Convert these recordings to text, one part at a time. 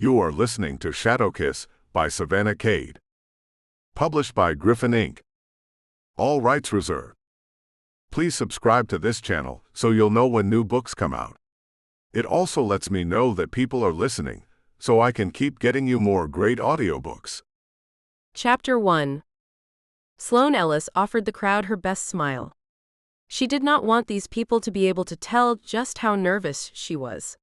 You are listening to SHADOWKISS by Savannah Cade. Published by Griffin Inc. All rights reserved. Please subscribe to this channel so you'll know when new books come out. It also lets me know that people are listening, so I can keep getting you more great audiobooks. Chapter 1. Sloan Ellis offered the crowd her best smile. She did not want these people to be able to tell just how nervous she was.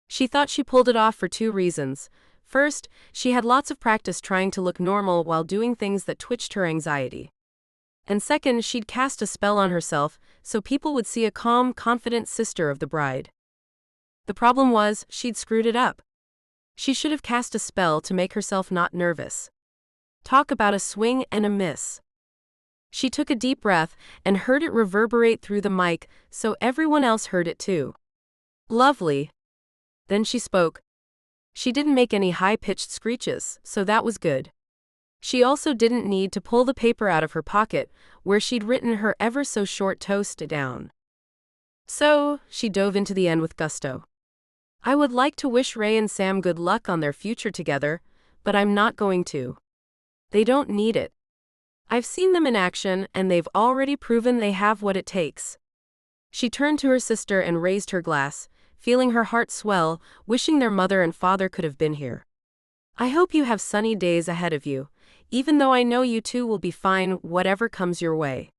She thought she pulled it off for two reasons. First, she had lots of practice trying to look normal while doing things that twitched her anxiety. And second, she'd cast a spell on herself so people would see a calm, confident sister of the bride. The problem was, she'd screwed it up. She should have cast a spell to make herself not nervous. Talk about a swing and a miss. She took a deep breath and heard it reverberate through the mic so everyone else heard it too. Lovely. Then she spoke. She didn't make any high-pitched screeches, so that was good. She also didn't need to pull the paper out of her pocket, where she'd written her ever-so-short toast down. So, she dove into the end with gusto. I would like to wish Ray and Sam good luck on their future together, but I'm not going to. They don't need it. I've seen them in action, and they've already proven they have what it takes. She turned to her sister and raised her glass, feeling her heart swell, wishing their mother and father could have been here. I hope you have sunny days ahead of you, even though I know you two will be fine whatever comes your way.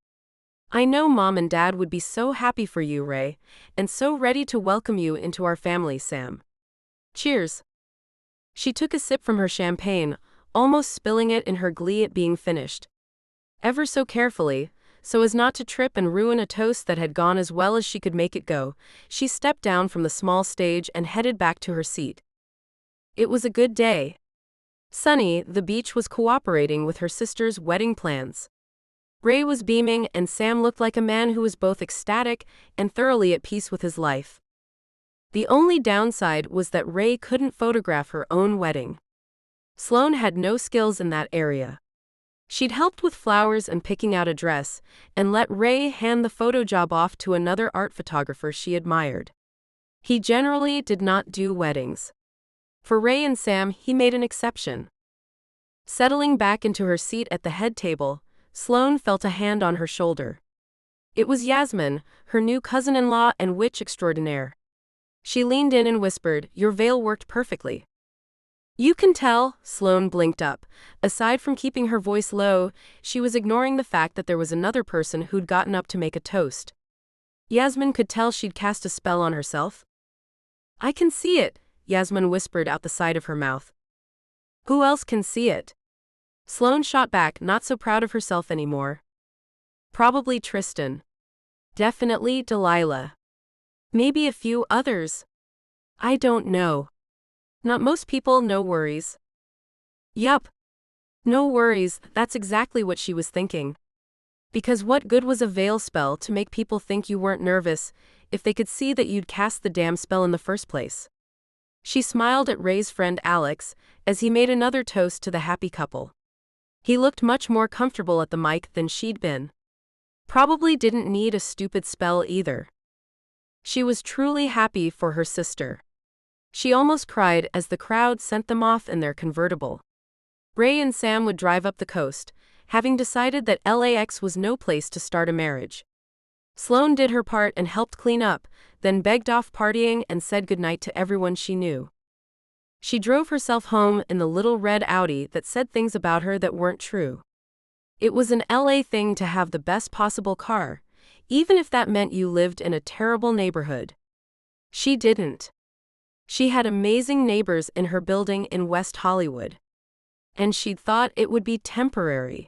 I know Mom and Dad would be so happy for you, Ray, and so ready to welcome you into our family, Sam. Cheers. She took a sip from her champagne, almost spilling it in her glee at being finished. Ever so carefully, so as not to trip and ruin a toast that had gone as well as she could make it go, she stepped down from the small stage and headed back to her seat. It was a good day. Sunny, the beach was cooperating with her sister's wedding plans. Ray was beaming, and Sam looked like a man who was both ecstatic and thoroughly at peace with his life. The only downside was that Ray couldn't photograph her own wedding. Sloane had no skills in that area. She'd helped with flowers and picking out a dress, and let Ray hand the photo job off to another art photographer she admired. He generally did not do weddings. For Ray and Sam, he made an exception. Settling back into her seat at the head table, Sloane felt a hand on her shoulder. It was Yasmin, her new cousin-in-law and witch extraordinaire. She leaned in and whispered, "Your veil worked perfectly." You can tell, Sloane blinked up. Aside from keeping her voice low, she was ignoring the fact that there was another person who'd gotten up to make a toast. Yasmin could tell she'd cast a spell on herself. I can see it, Yasmin whispered out the side of her mouth. Who else can see it? Sloane shot back, not so proud of herself anymore. Probably Tristan. Definitely Delilah. Maybe a few others. I don't know. Not most people, no worries. Yup. No worries, that's exactly what she was thinking. Because what good was a veil spell to make people think you weren't nervous if they could see that you'd cast the damn spell in the first place? She smiled at Ray's friend Alex as he made another toast to the happy couple. He looked much more comfortable at the mic than she'd been. Probably didn't need a stupid spell either. She was truly happy for her sister. She almost cried as the crowd sent them off in their convertible. Ray and Sam would drive up the coast, having decided that LAX was no place to start a marriage. Sloane did her part and helped clean up, then begged off partying and said goodnight to everyone she knew. She drove herself home in the little red Audi that said things about her that weren't true. It was an LA thing to have the best possible car, even if that meant you lived in a terrible neighborhood. She didn't. She had amazing neighbors in her building in West Hollywood. And she'd thought it would be temporary.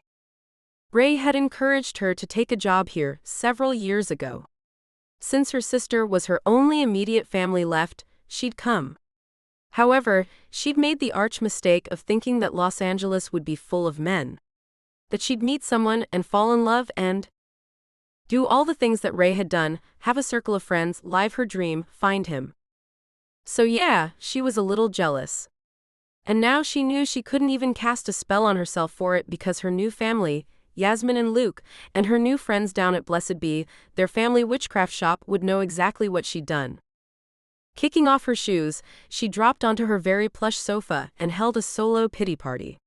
Ray had encouraged her to take a job here several years ago. Since her sister was her only immediate family left, she'd come. However, she'd made the arch mistake of thinking that Los Angeles would be full of men. That she'd meet someone and fall in love and do all the things that Ray had done, have a circle of friends, live her dream, find him. So yeah, she was a little jealous. And now she knew she couldn't even cast a spell on herself for it because her new family, Yasmin and Luke, and her new friends down at Blessed Be, their family witchcraft shop, would know exactly what she'd done. Kicking off her shoes, she dropped onto her very plush sofa and held a solo pity party.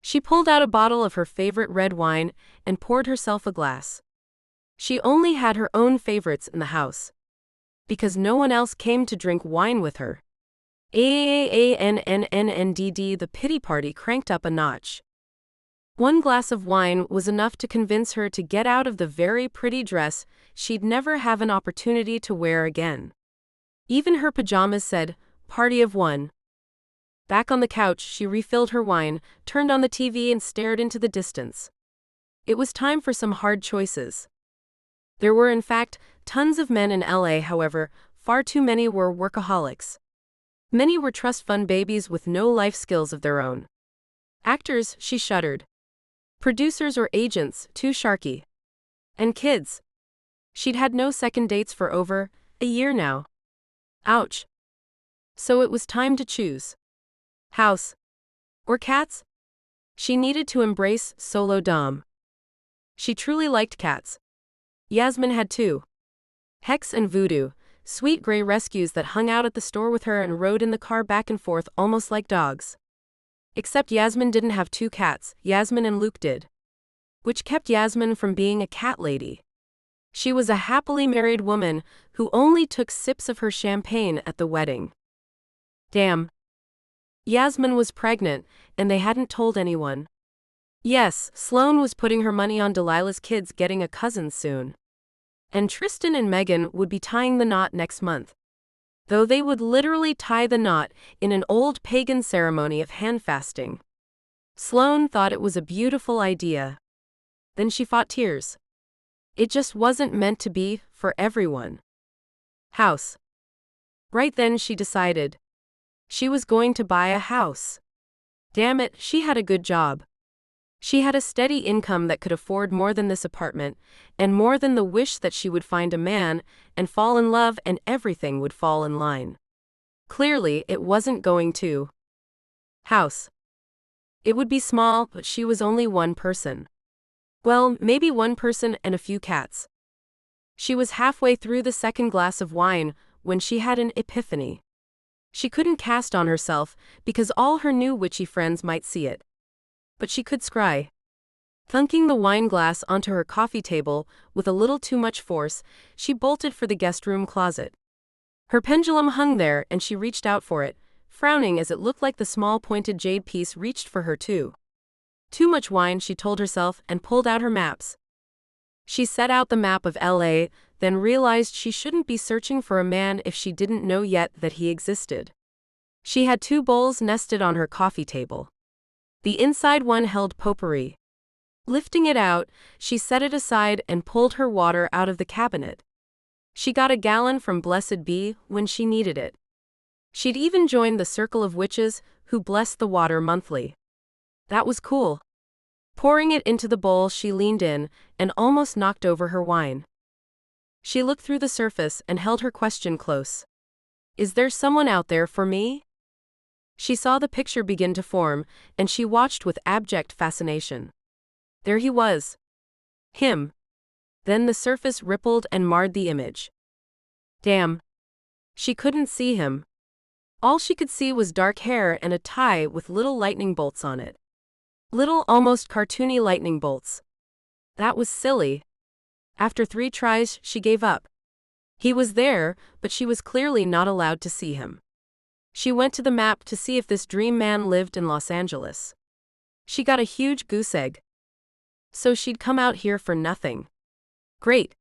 She pulled out a bottle of her favorite red wine and poured herself a glass. She only had her own favorites in the house, because no one else came to drink wine with her. The pity party cranked up a notch. One glass of wine was enough to convince her to get out of the very pretty dress she'd never have an opportunity to wear again. Even her pajamas said, "Party of one." Back on the couch, she refilled her wine, turned on the TV and stared into the distance. It was time for some hard choices. There were in fact tons of men in LA, however, far too many were workaholics. Many were trust fund babies with no life skills of their own. Actors, she shuddered. Producers or agents, too sharky. And kids. She'd had no second dates for over a year now. Ouch. So it was time to choose. House. Or cats? She needed to embrace solo dom. She truly liked cats. Yasmin had two. Hex and Voodoo, sweet gray rescues that hung out at the store with her and rode in the car back and forth almost like dogs. Except Yasmin didn't have two cats, Yasmin and Luke did. Which kept Yasmin from being a cat lady. She was a happily married woman who only took sips of her champagne at the wedding. Damn. Yasmin was pregnant, and they hadn't told anyone. Yes, Sloane was putting her money on Delilah's kids getting a cousin soon. And Tristan and Megan would be tying the knot next month. Though they would literally tie the knot in an old pagan ceremony of hand fasting. Sloane thought it was a beautiful idea. Then she fought tears. It just wasn't meant to be for everyone. House. Right then she decided. She was going to buy a house. Damn it, she had a good job. She had a steady income that could afford more than this apartment, and more than the wish that she would find a man and fall in love and everything would fall in line. Clearly, it wasn't going to. House. It would be small, but she was only one person. Well, maybe one person and a few cats. She was halfway through the second glass of wine when she had an epiphany. She couldn't cast on herself because all her new witchy friends might see it. But she could scry. Thunking the wine glass onto her coffee table with a little too much force, she bolted for the guest room closet. Her pendulum hung there and she reached out for it, frowning as it looked like the small pointed jade piece reached for her too. Too much wine, she told herself, and pulled out her maps. She set out the map of LA, then realized she shouldn't be searching for a man if she didn't know yet that he existed. She had two bowls nested on her coffee table. The inside one held potpourri. Lifting it out, she set it aside and pulled her water out of the cabinet. She got a gallon from Blessed Bee when she needed it. She'd even joined the circle of witches who blessed the water monthly. That was cool. Pouring it into the bowl, she leaned in and almost knocked over her wine. She looked through the surface and held her question close. Is there someone out there for me? She saw the picture begin to form, and she watched with abject fascination. There he was. Him. Then the surface rippled and marred the image. Damn. She couldn't see him. All she could see was dark hair and a tie with little lightning bolts on it. Little, almost cartoony lightning bolts. That was silly. After 3 tries, she gave up. He was there, but she was clearly not allowed to see him. She went to the map to see if this dream man lived in Los Angeles. She got a huge goose egg. So she'd come out here for nothing. Great.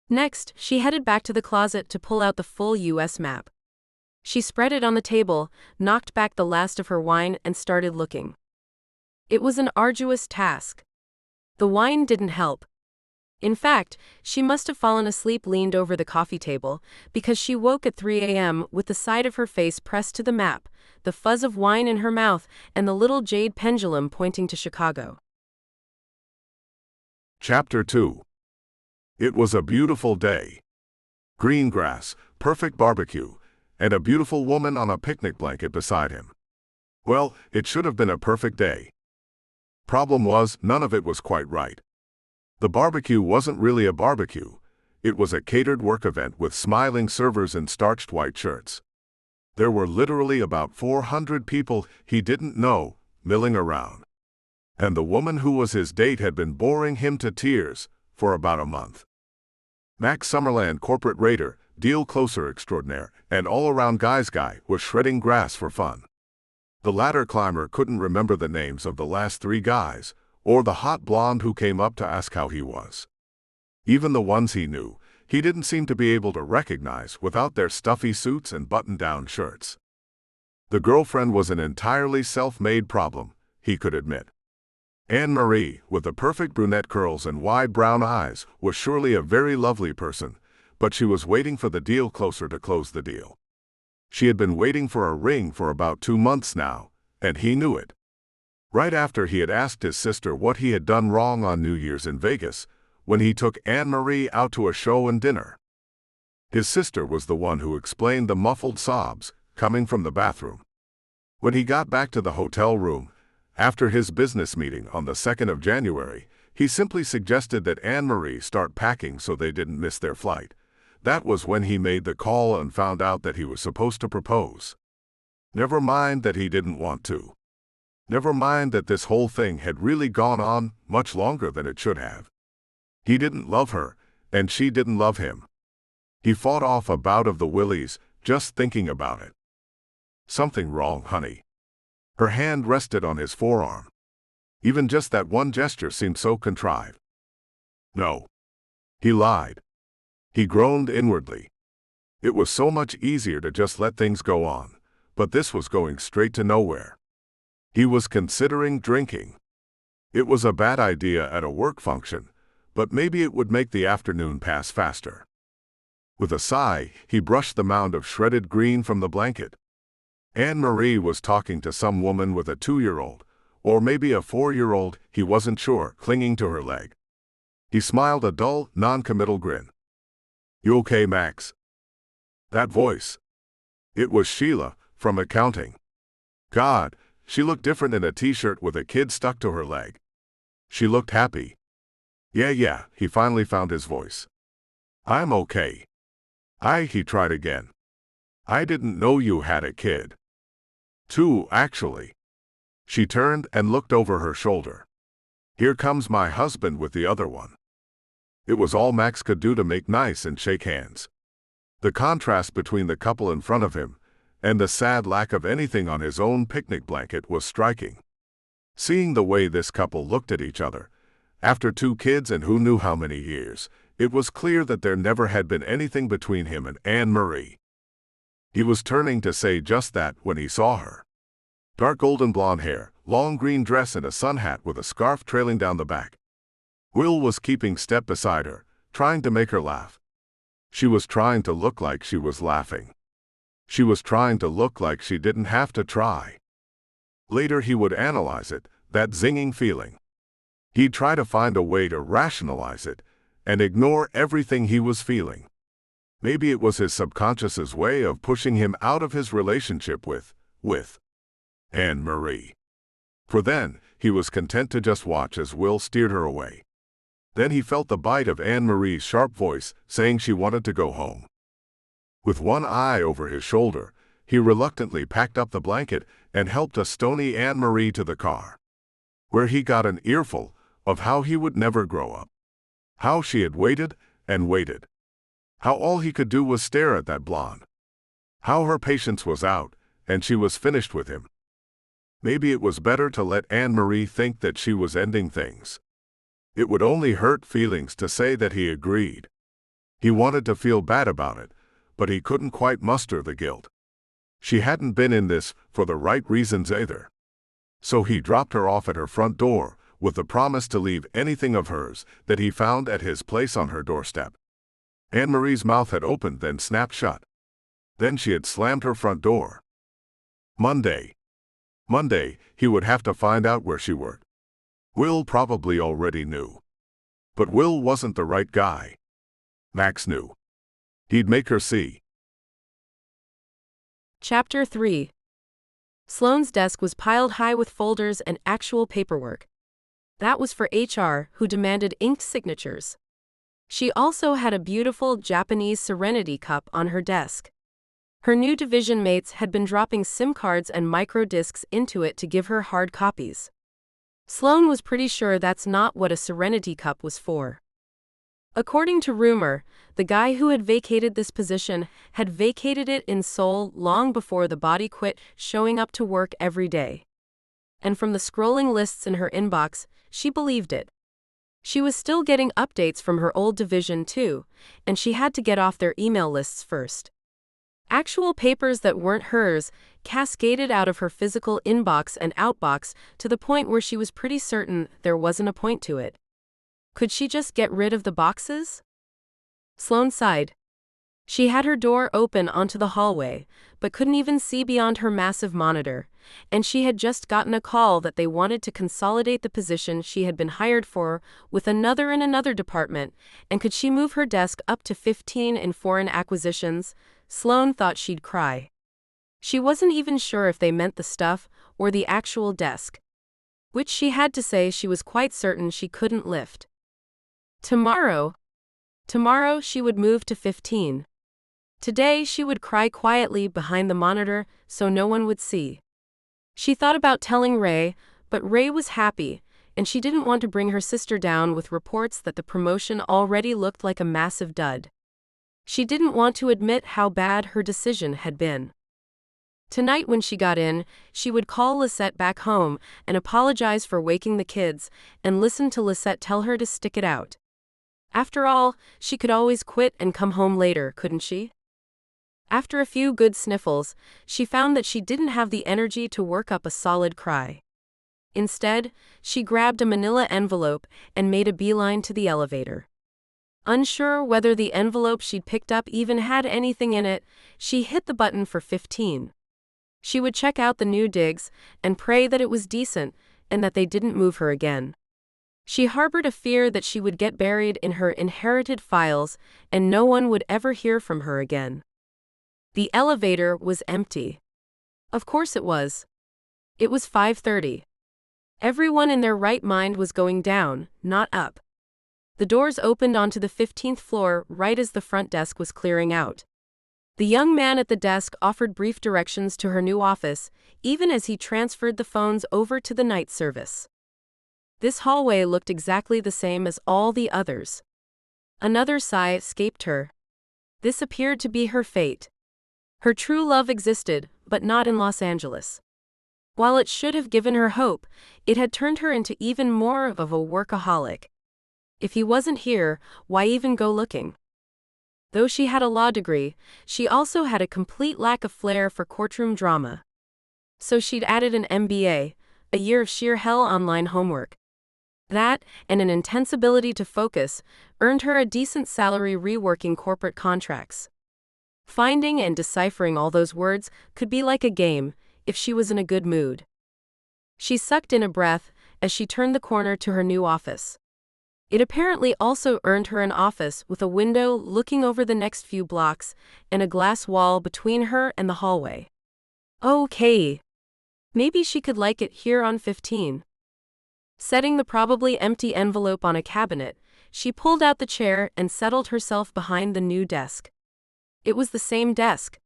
Next, she headed back to the closet to pull out the full US map. She spread it on the table, knocked back the last of her wine, and started looking. It was an arduous task. The wine didn't help. In fact, she must have fallen asleep leaned over the coffee table, because she woke at 3 a.m. with the side of her face pressed to the map, the fuzz of wine in her mouth, and the little jade pendulum pointing to Chicago. Chapter 2. It was a beautiful day. Green grass, perfect barbecue, and a beautiful woman on a picnic blanket beside him. Well, it should have been a perfect day. Problem was, none of it was quite right. The barbecue wasn't really a barbecue. It was a catered work event with smiling servers in starched white shirts. There were literally about 400 people he didn't know milling around. And the woman who was his date had been boring him to tears for about a month. Max Summerland, corporate raider, deal closer extraordinaire, and all-around guy's guy, was shredding grass for fun. The ladder climber couldn't remember the names of the last 3 guys, or the hot blonde who came up to ask how he was. Even the ones he knew, he didn't seem to be able to recognize without their stuffy suits and button-down shirts. The girlfriend was an entirely self-made problem, he could admit. Anne-Marie, with the perfect brunette curls and wide brown eyes, was surely a very lovely person, but she was waiting for the deal closer to close the deal. She had been waiting for a ring for about 2 months now, and he knew it. Right after he had asked his sister what he had done wrong on New Year's in Vegas, when he took Anne-Marie out to a show and dinner. His sister was the one who explained the muffled sobs coming from the bathroom. When he got back to the hotel room, after his business meeting on the 2nd of January, he simply suggested that Anne-Marie start packing so they didn't miss their flight. That was when he made the call and found out that he was supposed to propose. Never mind that he didn't want to. Never mind that this whole thing had really gone on much longer than it should have. He didn't love her, and she didn't love him. He fought off a bout of the willies just thinking about it. Something wrong, honey. Her hand rested on his forearm. Even just that one gesture seemed so contrived. No. He lied. He groaned inwardly. It was so much easier to just let things go on, but this was going straight to nowhere. He was considering drinking. It was a bad idea at a work function, but maybe it would make the afternoon pass faster. With a sigh, he brushed the mound of shredded green from the blanket. Anne-Marie was talking to some woman with a 2-year-old, or maybe a 4-year-old, he wasn't sure, clinging to her leg. He smiled a dull, non-committal grin. "You okay, Max?" That voice. It was Sheila, from accounting. God, she looked different in a t-shirt with a kid stuck to her leg. She looked happy. Yeah, he finally found his voice. "I'm okay." He tried again. "I didn't know you had a kid." 2, actually. She turned and looked over her shoulder. "Here comes my husband with the other one." It was all Max could do to make nice and shake hands. The contrast between the couple in front of him and the sad lack of anything on his own picnic blanket was striking. Seeing the way this couple looked at each other, after 2 kids and who knew how many years, it was clear that there never had been anything between him and Anne-Marie. He was turning to say just that when he saw her. Dark golden blonde hair, long green dress and a sun hat with a scarf trailing down the back. Will was keeping step beside her, trying to make her laugh. She was trying to look like she was laughing. She was trying to look like she didn't have to try. Later he would analyze it, that zinging feeling. He'd try to find a way to rationalize it and ignore everything he was feeling. Maybe it was his subconscious's way of pushing him out of his relationship with Anne-Marie. For then, he was content to just watch as Will steered her away. Then he felt the bite of Anne-Marie's sharp voice saying she wanted to go home. With one eye over his shoulder, he reluctantly packed up the blanket and helped a stony Anne-Marie to the car, where he got an earful of how he would never grow up. How she had waited and waited. How all he could do was stare at that blonde. How her patience was out, and she was finished with him. Maybe it was better to let Anne-Marie think that she was ending things. It would only hurt feelings to say that he agreed. He wanted to feel bad about it, but he couldn't quite muster the guilt. She hadn't been in this for the right reasons either. So he dropped her off at her front door, with the promise to leave anything of hers that he found at his place on her doorstep. Anne-Marie's mouth had opened, then snapped shut. Then she had slammed her front door. Monday, he would have to find out where she worked. Will probably already knew. But Will wasn't the right guy. Max knew. He'd make her see. Chapter 3. Sloane's desk was piled high with folders and actual paperwork. That was for HR, who demanded inked signatures. She also had a beautiful Japanese Serenity cup on her desk. Her new division mates had been dropping SIM cards and micro discs into it to give her hard copies. Sloane was pretty sure that's not what a Serenity cup was for. According to rumor, the guy who had vacated this position had vacated it in Seoul long before the body quit showing up to work every day. And from the scrolling lists in her inbox, she believed it. She was still getting updates from her old division too, and she had to get off their email lists first. Actual papers that weren't hers cascaded out of her physical inbox and outbox to the point where she was pretty certain there wasn't a point to it. Could she just get rid of the boxes? Sloane sighed. She had her door open onto the hallway, but couldn't even see beyond her massive monitor, and she had just gotten a call that they wanted to consolidate the position she had been hired for with another in another department, and could she move her desk up to 15 in foreign acquisitions? Sloane thought she'd cry. She wasn't even sure if they meant the stuff or the actual desk, which she had to say she was quite certain she couldn't lift. Tomorrow she would move to 15. Today she would cry quietly behind the monitor so no one would see. She thought about telling Ray, but Ray was happy, and she didn't want to bring her sister down with reports that the promotion already looked like a massive dud. She didn't want to admit how bad her decision had been. Tonight when she got in, she would call Lisette back home and apologize for waking the kids and listen to Lisette tell her to stick it out. After all, she could always quit and come home later, couldn't she? After a few good sniffles, she found that she didn't have the energy to work up a solid cry. Instead, she grabbed a manila envelope and made a beeline to the elevator. Unsure whether the envelope she'd picked up even had anything in it, she hit the button for 15. She would check out the new digs and pray that it was decent and that they didn't move her again. She harbored a fear that she would get buried in her inherited files and no one would ever hear from her again. The elevator was empty. Of course it was. It was 5:30. Everyone in their right mind was going down, not up. The doors opened onto the 15th floor right as the front desk was clearing out. The young man at the desk offered brief directions to her new office, even as he transferred the phones over to the night service. This hallway looked exactly the same as all the others. Another sigh escaped her. This appeared to be her fate. Her true love existed, but not in Los Angeles. While it should have given her hope, it had turned her into even more of a workaholic. If he wasn't here, why even go looking? Though she had a law degree, she also had a complete lack of flair for courtroom drama. So she'd added an MBA, a year of sheer hell online homework. That, and an intense ability to focus, earned her a decent salary reworking corporate contracts. Finding and deciphering all those words could be like a game, if she was in a good mood. She sucked in a breath as she turned the corner to her new office. It apparently also earned her an office with a window looking over the next few blocks and a glass wall between her and the hallway. Okay. Maybe she could like it here on 15. Setting the probably empty envelope on a cabinet, she pulled out the chair and settled herself behind the new desk. It was the same desk.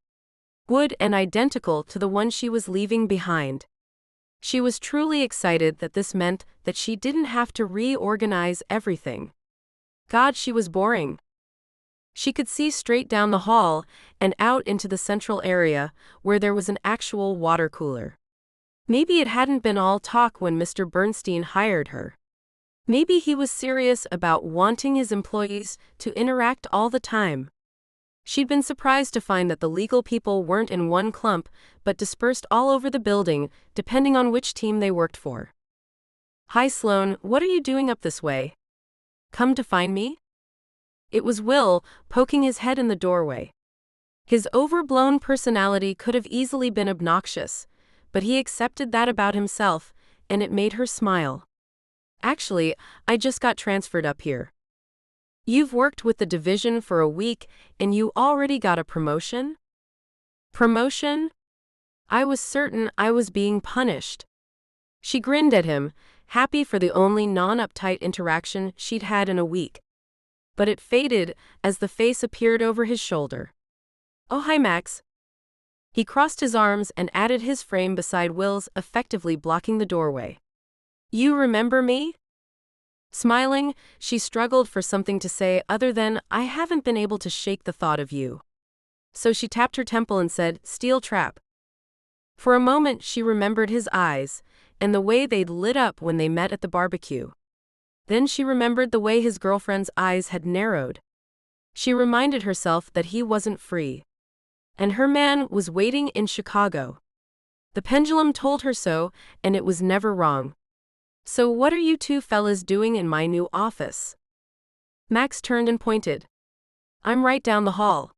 Wood and identical to the one she was leaving behind. She was truly excited that this meant that she didn't have to reorganize everything. God, she was boring. She could see straight down the hall and out into the central area where there was an actual water cooler. Maybe it hadn't been all talk when Mr. Bernstein hired her. Maybe he was serious about wanting his employees to interact all the time. She'd been surprised to find that the legal people weren't in one clump, but dispersed all over the building, depending on which team they worked for. Hi Sloane, what are you doing up this way? Come to find me? It was Will, poking his head in the doorway. His overblown personality could have easily been obnoxious, but he accepted that about himself, and it made her smile. Actually, I just got transferred up here. You've worked with the division for a week, and you already got a promotion? Promotion? I was certain I was being punished. She grinned at him, happy for the only non-uptight interaction she'd had in a week. but it faded as the face appeared over his shoulder. "Oh, hi, Max." He crossed his arms and added his frame beside Will's, effectively blocking the doorway. "You remember me?" Smiling, she struggled for something to say other than, "I haven't been able to shake the thought of you." So she tapped her temple and said, "Steel trap." For a moment she remembered his eyes, and the way they'd lit up when they met at the barbecue. Then she remembered the way his girlfriend's eyes had narrowed. She reminded herself that he wasn't free. And her man was waiting in Chicago. The pendulum told her so, and it was never wrong. "So what are you two fellas doing in my new office?" Max turned and pointed. "I'm right down the hall."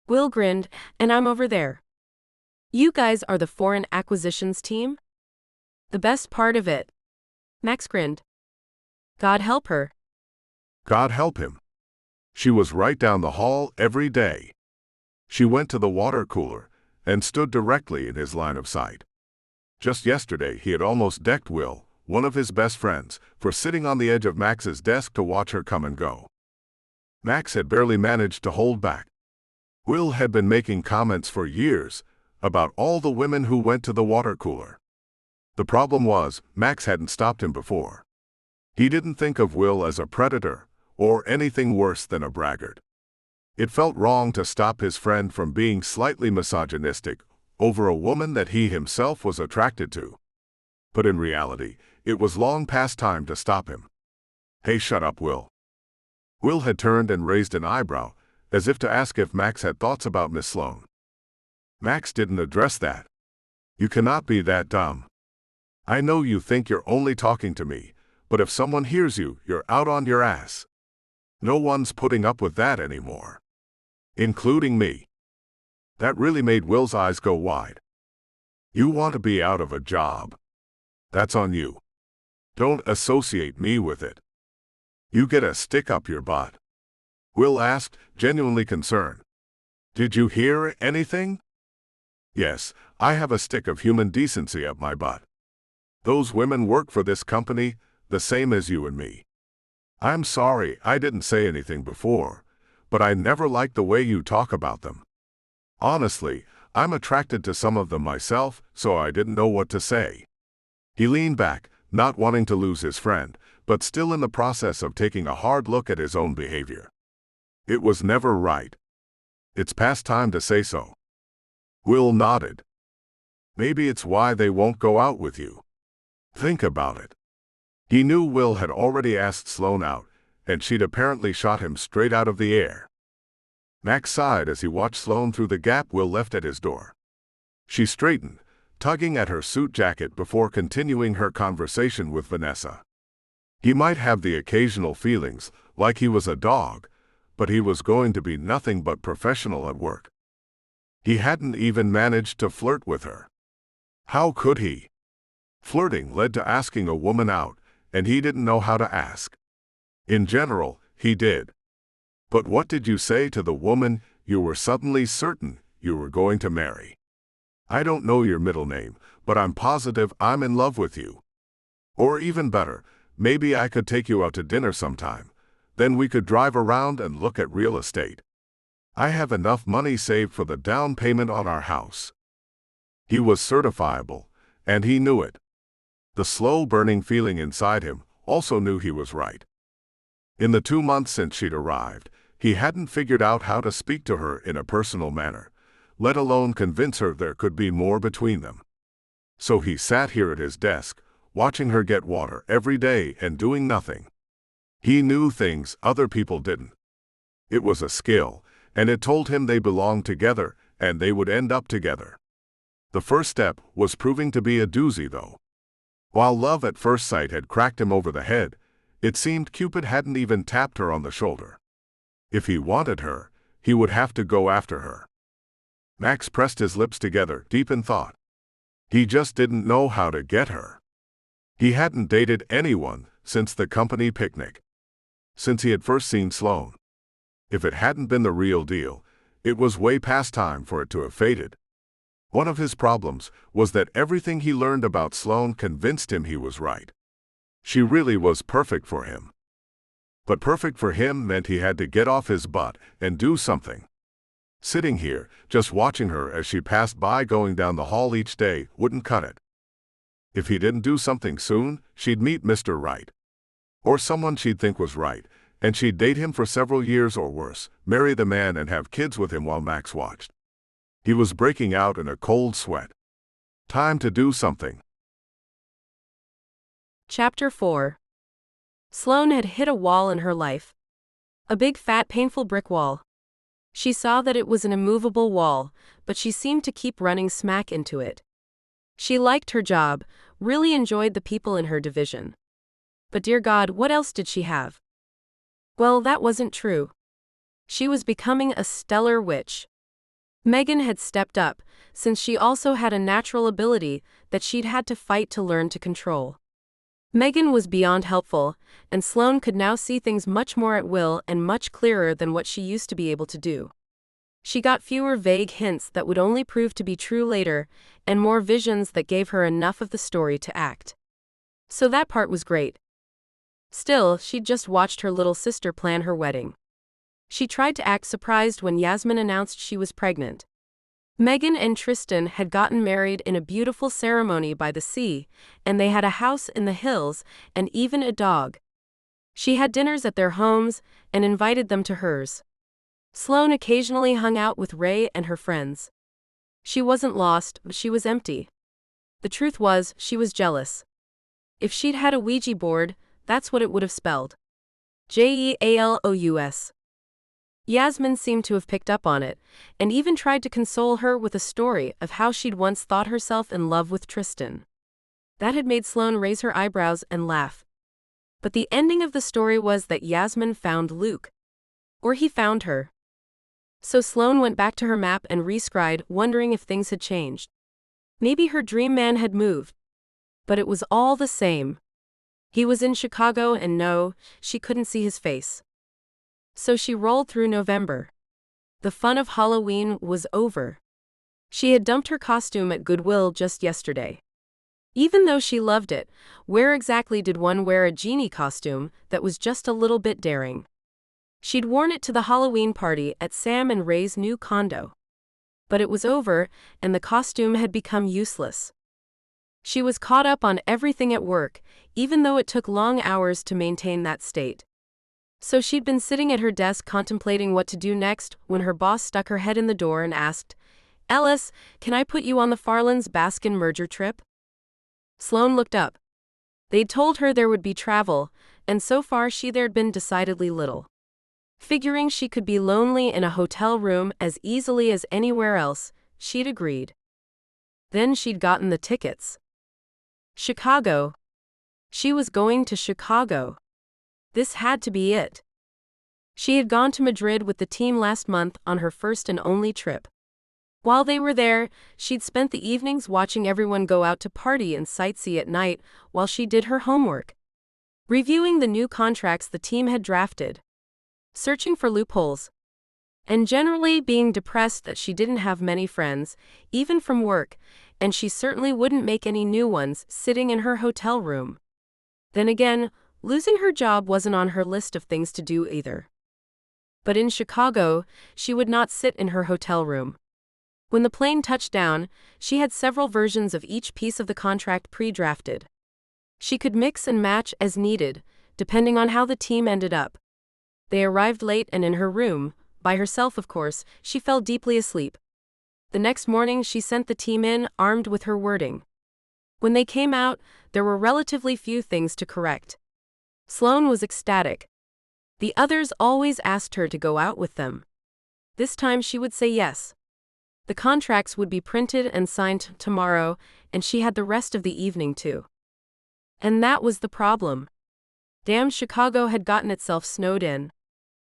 Will grinned, "And I'm over there." "You guys are the foreign acquisitions team?" "The best part of it." Max grinned. "God help her." God help him. She was right down the hall every day. She went to the water cooler and stood directly in his line of sight. Just yesterday he had almost decked Will, one of his best friends, for sitting on the edge of Max's desk to watch her come and go. Max had barely managed to hold back. Will had been making comments for years about all the women who went to the water cooler. The problem was, Max hadn't stopped him before. He didn't think of Will as a predator, or anything worse than a braggart. It felt wrong to stop his friend from being slightly misogynistic over a woman that he himself was attracted to. But in reality, it was long past time to stop him. "Hey, shut up, Will." Will had turned and raised an eyebrow, as if to ask if Max had thoughts about Miss Sloane. Max didn't address that. "You cannot be that dumb. I know you think you're only talking to me, but if someone hears you, you're out on your ass. No one's putting up with that anymore. Including me." That really made Will's eyes go wide. "You want to be out of a job. That's on you. Don't associate me with it. You get a stick up your butt." Will asked, genuinely concerned. "Did you hear anything?" "Yes, I have a stick of human decency up my butt. Those women work for this company, the same as you and me. I'm sorry I didn't say anything before, but I never liked the way you talk about them. Honestly, I'm attracted to some of them myself, so I didn't know what to say." He leaned back, not wanting to lose his friend, but still in the process of taking a hard look at his own behavior. It was never right. "It's past time to say so." Will nodded. "Maybe it's why they won't go out with you. Think about it." He knew Will had already asked Sloane out, and she'd apparently shot him straight out of the air. Max sighed as he watched Sloane through the gap Will left at his door. She straightened, tugging at her suit jacket before continuing her conversation with Vanessa. He might have the occasional feelings, like he was a dog, but he was going to be nothing but professional at work. He hadn't even managed to flirt with her. How could he? Flirting led to asking a woman out, and he didn't know how to ask. In general, he did. But what did you say to the woman you were suddenly certain you were going to marry? "I don't know your middle name, but I'm positive I'm in love with you. Or even better, maybe I could take you out to dinner sometime. Then we could drive around and look at real estate. I have enough money saved for the down payment on our house." He was certifiable, and he knew it. The slow-burning feeling inside him also knew he was right. In the 2 months since she'd arrived, he hadn't figured out how to speak to her in a personal manner, let alone convince her there could be more between them. So he sat here at his desk, watching her get water every day and doing nothing. He knew things other people didn't. It was a skill, and it told him they belonged together and they would end up together. The first step was proving to be a doozy, though. While love at first sight had cracked him over the head, it seemed Cupid hadn't even tapped her on the shoulder. If he wanted her, he would have to go after her. Max pressed his lips together, deep in thought. He just didn't know how to get her. He hadn't dated anyone since the company picnic. Since he had first seen Sloane. If it hadn't been the real deal, it was way past time for it to have faded. One of his problems was that everything he learned about Sloane convinced him he was right. She really was perfect for him. But perfect for him meant he had to get off his butt and do something. Sitting here, just watching her as she passed by going down the hall each day, wouldn't cut it. If he didn't do something soon, she'd meet Mr. Right. Or someone she'd think was right, and she'd date him for several years or worse, marry the man and have kids with him while Max watched. He was breaking out in a cold sweat. Time to do something. Chapter 4. Sloane had hit a wall in her life. A big fat painful brick wall. She saw that it was an immovable wall, but she seemed to keep running smack into it. She liked her job, really enjoyed the people in her division. But dear God, what else did she have? Well, that wasn't true. She was becoming a stellar witch. Megan had stepped up, since she also had a natural ability that she'd had to fight to learn to control. Megan was beyond helpful, and Sloane could now see things much more at will and much clearer than what she used to be able to do. She got fewer vague hints that would only prove to be true later, and more visions that gave her enough of the story to act. So that part was great. Still, she'd just watched her little sister plan her wedding. She tried to act surprised when Yasmin announced she was pregnant. Megan and Tristan had gotten married in a beautiful ceremony by the sea, and they had a house in the hills and even a dog. She had dinners at their homes and invited them to hers. Sloane occasionally hung out with Ray and her friends. She wasn't lost, but she was empty. The truth was, she was jealous. If she'd had a Ouija board, that's what it would have spelled. Jealous. Yasmin seemed to have picked up on it, and even tried to console her with a story of how she'd once thought herself in love with Tristan. That had made Sloane raise her eyebrows and laugh. But the ending of the story was that Yasmin found Luke. Or he found her. So Sloane went back to her map and rescried, wondering if things had changed. Maybe her dream man had moved. But it was all the same. He was in Chicago and no, she couldn't see his face. So she rolled through November. The fun of Halloween was over. She had dumped her costume at Goodwill just yesterday. Even though she loved it, where exactly did one wear a genie costume that was just a little bit daring? She'd worn it to the Halloween party at Sam and Ray's new condo. But it was over, and the costume had become useless. She was caught up on everything at work, even though it took long hours to maintain that state. So she'd been sitting at her desk contemplating what to do next when her boss stuck her head in the door and asked, "Ellis, can I put you on the Farlands-Baskin merger trip?" Sloane looked up. They'd told her there would be travel, and so far there'd been decidedly little. Figuring she could be lonely in a hotel room as easily as anywhere else, she'd agreed. Then she'd gotten the tickets. Chicago. She was going to Chicago. This had to be it. She had gone to Madrid with the team last month on her first and only trip. While they were there, she'd spent the evenings watching everyone go out to party and sightsee at night while she did her homework. Reviewing the new contracts the team had drafted. Searching for loopholes. And generally being depressed that she didn't have many friends, even from work, and she certainly wouldn't make any new ones sitting in her hotel room. Then again, losing her job wasn't on her list of things to do either. But in Chicago, she would not sit in her hotel room. When the plane touched down, she had several versions of each piece of the contract pre-drafted. She could mix and match as needed, depending on how the team ended up. They arrived late and in her room, by herself of course, she fell deeply asleep. The next morning she sent the team in, armed with her wording. When they came out, there were relatively few things to correct. Sloane was ecstatic. The others always asked her to go out with them. This time she would say yes. The contracts would be printed and signed tomorrow, and she had the rest of the evening too. And that was the problem. Damn, Chicago had gotten itself snowed in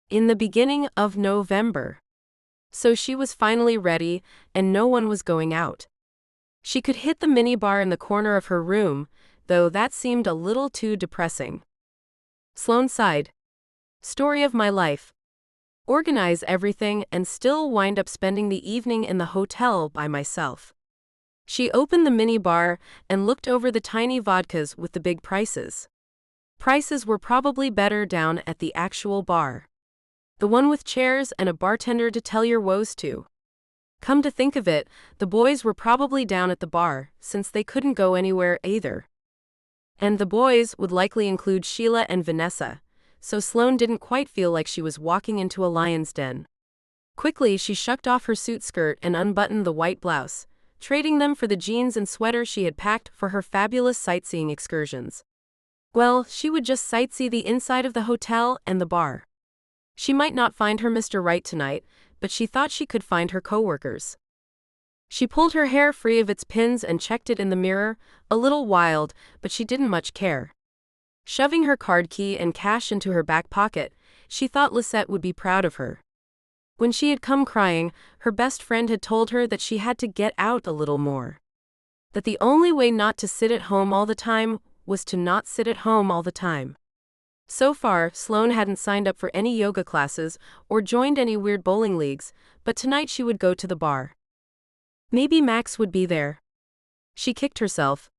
the beginning of November. So she was finally ready, and no one was going out. She could hit the minibar in the corner of her room, though that seemed a little too depressing. Sloane sighed. Story of my life. Organize everything and still wind up spending the evening in the hotel by myself. She opened the minibar and looked over the tiny vodkas with the big prices. Prices were probably better down at the actual bar. The one with chairs and a bartender to tell your woes to. Come to think of it, the boys were probably down at the bar, since they couldn't go anywhere either. And the boys would likely include Sheila and Vanessa, so Sloane didn't quite feel like she was walking into a lion's den. Quickly, she shucked off her suit skirt and unbuttoned the white blouse, trading them for the jeans and sweater she had packed for her fabulous sightseeing excursions. Well, she would just sightsee the inside of the hotel and the bar. She might not find her Mr. Right tonight, but she thought she could find her coworkers. She pulled her hair free of its pins and checked it in the mirror, a little wild, but she didn't much care. Shoving her card key and cash into her back pocket, she thought Lisette would be proud of her. When she had come crying, her best friend had told her that she had to get out a little more. That the only way not to sit at home all the time was to not sit at home all the time. So far, Sloane hadn't signed up for any yoga classes or joined any weird bowling leagues, but tonight she would go to the bar. Maybe Max would be there. She kicked herself.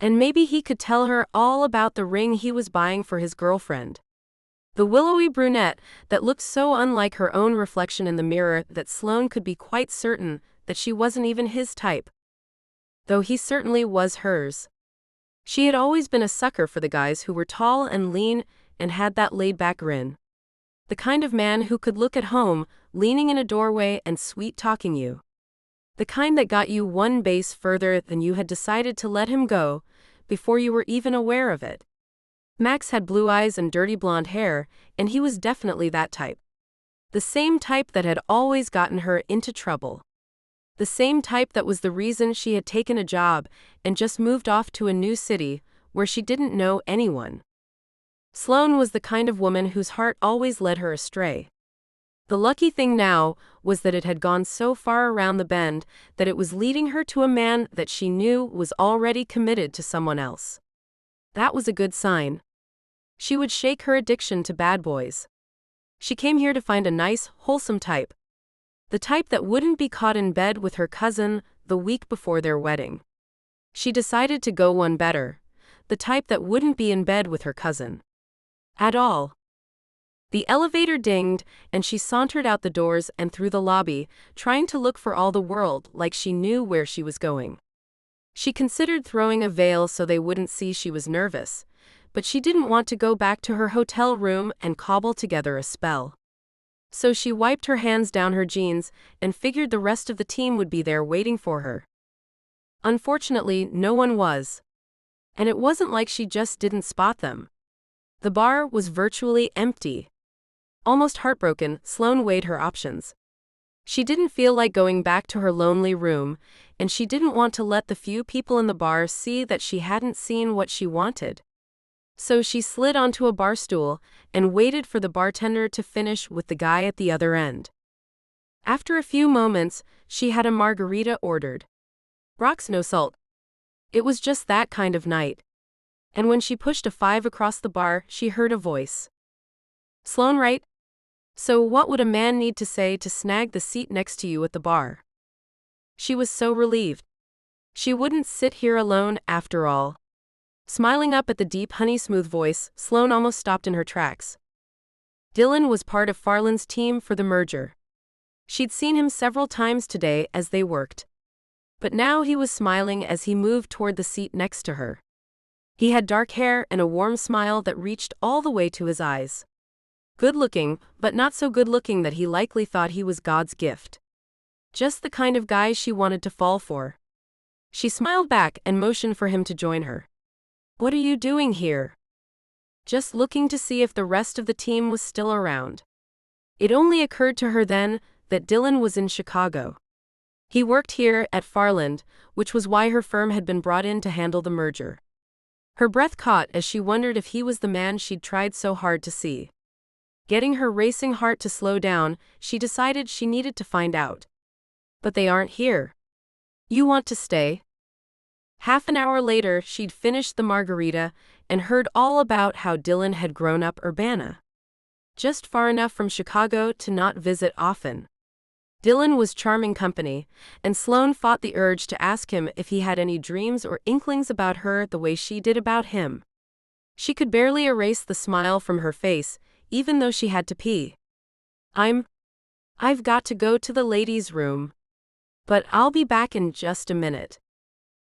And maybe he could tell her all about the ring he was buying for his girlfriend. The willowy brunette that looked so unlike her own reflection in the mirror that Sloane could be quite certain that she wasn't even his type. Though he certainly was hers. She had always been a sucker for the guys who were tall and lean and had that laid-back grin. The kind of man who could look at home, leaning in a doorway and sweet-talking you. The kind that got you one base further than you had decided to let him go, before you were even aware of it. Max had blue eyes and dirty blonde hair, and he was definitely that type. The same type that had always gotten her into trouble. The same type that was the reason she had taken a job and just moved off to a new city where she didn't know anyone. Sloane was the kind of woman whose heart always led her astray. The lucky thing now was that it had gone so far around the bend that it was leading her to a man that she knew was already committed to someone else. That was a good sign. She would shake her addiction to bad boys. She came here to find a nice, wholesome type. The type that wouldn't be caught in bed with her cousin the week before their wedding. She decided to go one better. The type that wouldn't be in bed with her cousin. At all. The elevator dinged, and she sauntered out the doors and through the lobby, trying to look for all the world like she knew where she was going. She considered throwing a veil so they wouldn't see she was nervous, but she didn't want to go back to her hotel room and cobble together a spell. So she wiped her hands down her jeans and figured the rest of the team would be there waiting for her. Unfortunately, no one was. And it wasn't like she just didn't spot them. The bar was virtually empty. Almost heartbroken, Sloane weighed her options. She didn't feel like going back to her lonely room, and she didn't want to let the few people in the bar see that she hadn't seen what she wanted. So she slid onto a bar stool and waited for the bartender to finish with the guy at the other end. After a few moments, she had a margarita ordered. Rocks, no salt. It was just that kind of night. And when she pushed a 5 across the bar, she heard a voice. Sloane, right? So what would a man need to say to snag the seat next to you at the bar? She was so relieved. She wouldn't sit here alone after all. Smiling up at the deep, honey-smooth voice, Sloane almost stopped in her tracks. Dylan was part of Farland's team for the merger. She'd seen him several times today as they worked. But now he was smiling as he moved toward the seat next to her. He had dark hair and a warm smile that reached all the way to his eyes. Good-looking, but not so good-looking that he likely thought he was God's gift. Just the kind of guy she wanted to fall for. She smiled back and motioned for him to join her. What are you doing here? Just looking to see if the rest of the team was still around. It only occurred to her then that Dylan was in Chicago. He worked here at Farland, which was why her firm had been brought in to handle the merger. Her breath caught as she wondered if he was the man she'd tried so hard to see. Getting her racing heart to slow down, she decided she needed to find out. But they aren't here. You want to stay? Half an hour later, she'd finished the margarita and heard all about how Dylan had grown up Urbana. Just far enough from Chicago to not visit often. Dylan was charming company, and Sloane fought the urge to ask him if he had any dreams or inklings about her the way she did about him. She could barely erase the smile from her face, even though she had to pee. I've got to go to the ladies' room. But I'll be back in just a minute.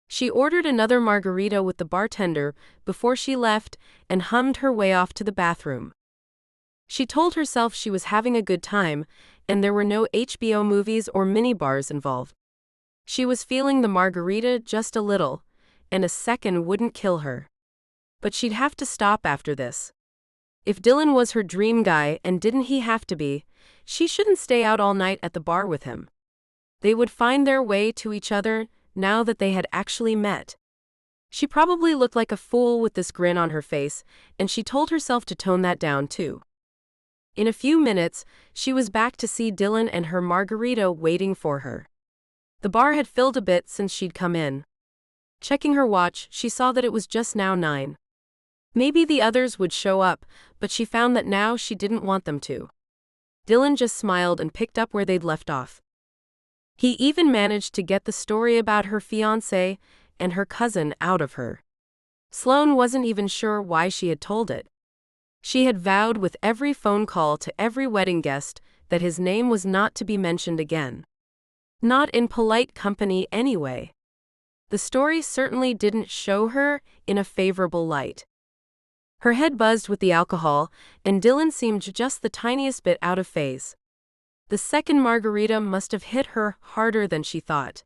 She ordered another margarita with the bartender before she left and hummed her way off to the bathroom. She told herself she was having a good time, and there were no HBO movies or minibars involved. She was feeling the margarita just a little, and a second wouldn't kill her. But she'd have to stop after this. If Dylan was her dream guy and didn't he have to be, she shouldn't stay out all night at the bar with him. They would find their way to each other now that they had actually met. She probably looked like a fool with this grin on her face, and she told herself to tone that down too. In a few minutes, she was back to see Dylan and her margarita waiting for her. The bar had filled a bit since she'd come in. Checking her watch, she saw that it was just now 9. Maybe the others would show up, but she found that now she didn't want them to. Dylan just smiled and picked up where they'd left off. He even managed to get the story about her fiancé and her cousin out of her. Sloane wasn't even sure why she had told it. She had vowed with every phone call to every wedding guest that his name was not to be mentioned again. Not in polite company anyway. The story certainly didn't show her in a favorable light. Her head buzzed with the alcohol, and Dylan seemed just the tiniest bit out of phase. The second margarita must have hit her harder than she thought.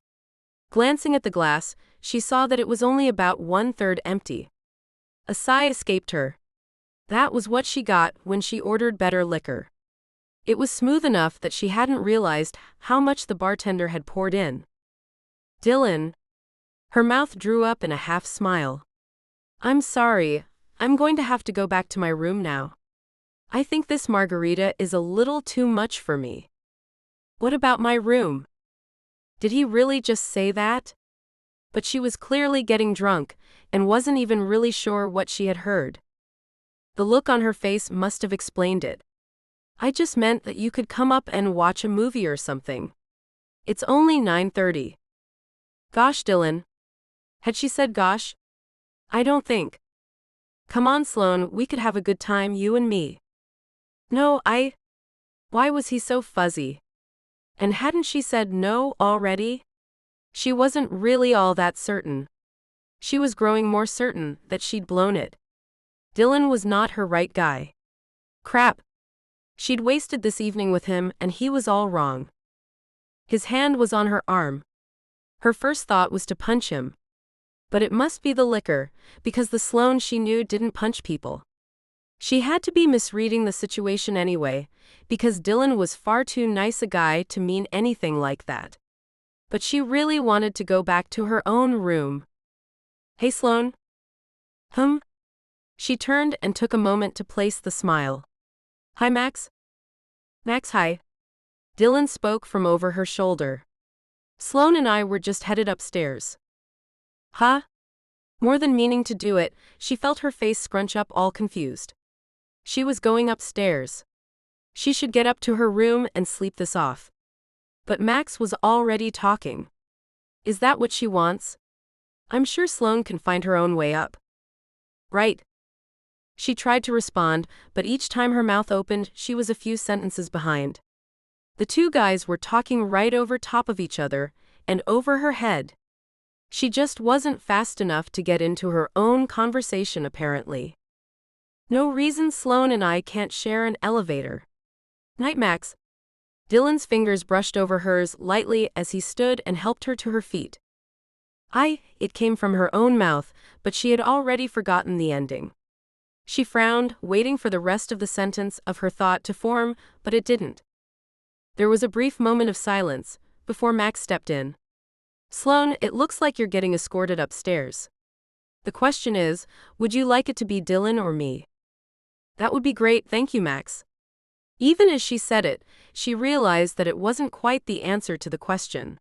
Glancing at the glass, she saw that it was only about 1/3 empty. A sigh escaped her. That was what she got when she ordered better liquor. It was smooth enough that she hadn't realized how much the bartender had poured in. Dylan. Her mouth drew up in a half smile. I'm sorry, I'm going to have to go back to my room now. I think this margarita is a little too much for me. What about my room? Did he really just say that? But she was clearly getting drunk and wasn't even really sure what she had heard. The look on her face must have explained it. I just meant that you could come up and watch a movie or something. It's only 9:30. Gosh, Dylan. Had she said gosh? I don't think. Come on, Sloane, we could have a good time, you and me. No, Why was he so fuzzy? And hadn't she said no already? She wasn't really all that certain. She was growing more certain that she'd blown it. Dylan was not her right guy. Crap. She'd wasted this evening with him and he was all wrong. His hand was on her arm. Her first thought was to punch him. But it must be the liquor, because the Sloane she knew didn't punch people. She had to be misreading the situation anyway, because Dylan was far too nice a guy to mean anything like that. But she really wanted to go back to her own room. Hey, Sloane. She turned and took a moment to place the smile. Hi, Max. Max, hi. Dylan spoke from over her shoulder. Sloane and I were just headed upstairs. Huh? More than meaning to do it, she felt her face scrunch up all confused. She was going upstairs. She should get up to her room and sleep this off. But Max was already talking. Is that what she wants? I'm sure Sloane can find her own way up. Right. She tried to respond, but each time her mouth opened, she was a few sentences behind. The two guys were talking right over top of each other, and over her head. She just wasn't fast enough to get into her own conversation apparently. No reason Sloane and I can't share an elevator. Night, Max. Dylan's fingers brushed over hers lightly as he stood and helped her to her feet. It came from her own mouth, but she had already forgotten the ending. She frowned, waiting for the rest of the sentence of her thought to form, but it didn't. There was a brief moment of silence, before Max stepped in. Sloane, it looks like you're getting escorted upstairs. The question is, would you like it to be Dylan or me? That would be great, thank you, Max. Even as she said it, she realized that it wasn't quite the answer to the question.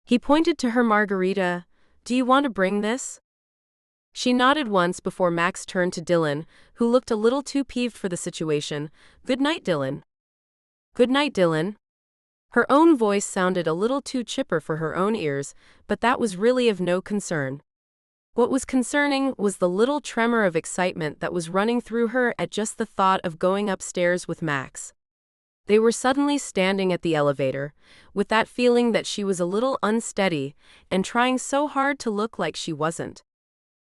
He pointed to her margarita. Do you want to bring this? She nodded once before Max turned to Dylan, who looked a little too peeved for the situation. Good night, Dylan. Good night, Dylan. Her own voice sounded a little too chipper for her own ears, but that was really of no concern. What was concerning was the little tremor of excitement that was running through her at just the thought of going upstairs with Max. They were suddenly standing at the elevator, with that feeling that she was a little unsteady and trying so hard to look like she wasn't.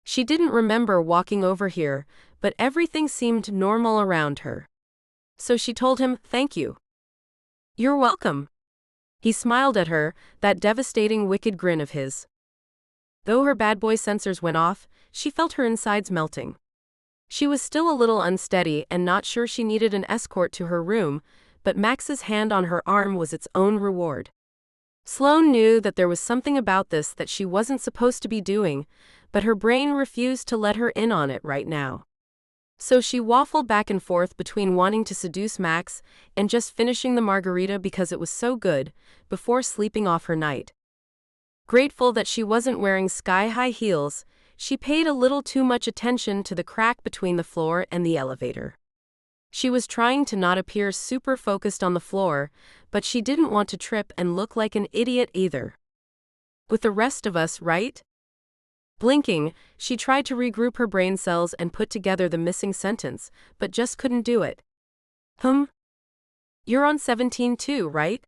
She didn't remember walking over here, but everything seemed normal around her. So she told him, "Thank you." "You're welcome." He smiled at her, that devastating wicked grin of his. Though her bad boy sensors went off, she felt her insides melting. She was still a little unsteady and not sure she needed an escort to her room, but Max's hand on her arm was its own reward. Sloane knew that there was something about this that she wasn't supposed to be doing, but her brain refused to let her in on it right now. So she waffled back and forth between wanting to seduce Max and just finishing the margarita because it was so good, before sleeping off her night. Grateful that she wasn't wearing sky-high heels, she paid a little too much attention to the crack between the floor and the elevator. She was trying to not appear super focused on the floor, but she didn't want to trip and look like an idiot either. With the rest of us, right? Blinking, she tried to regroup her brain cells and put together the missing sentence, but just couldn't do it. You're on 17 too, right?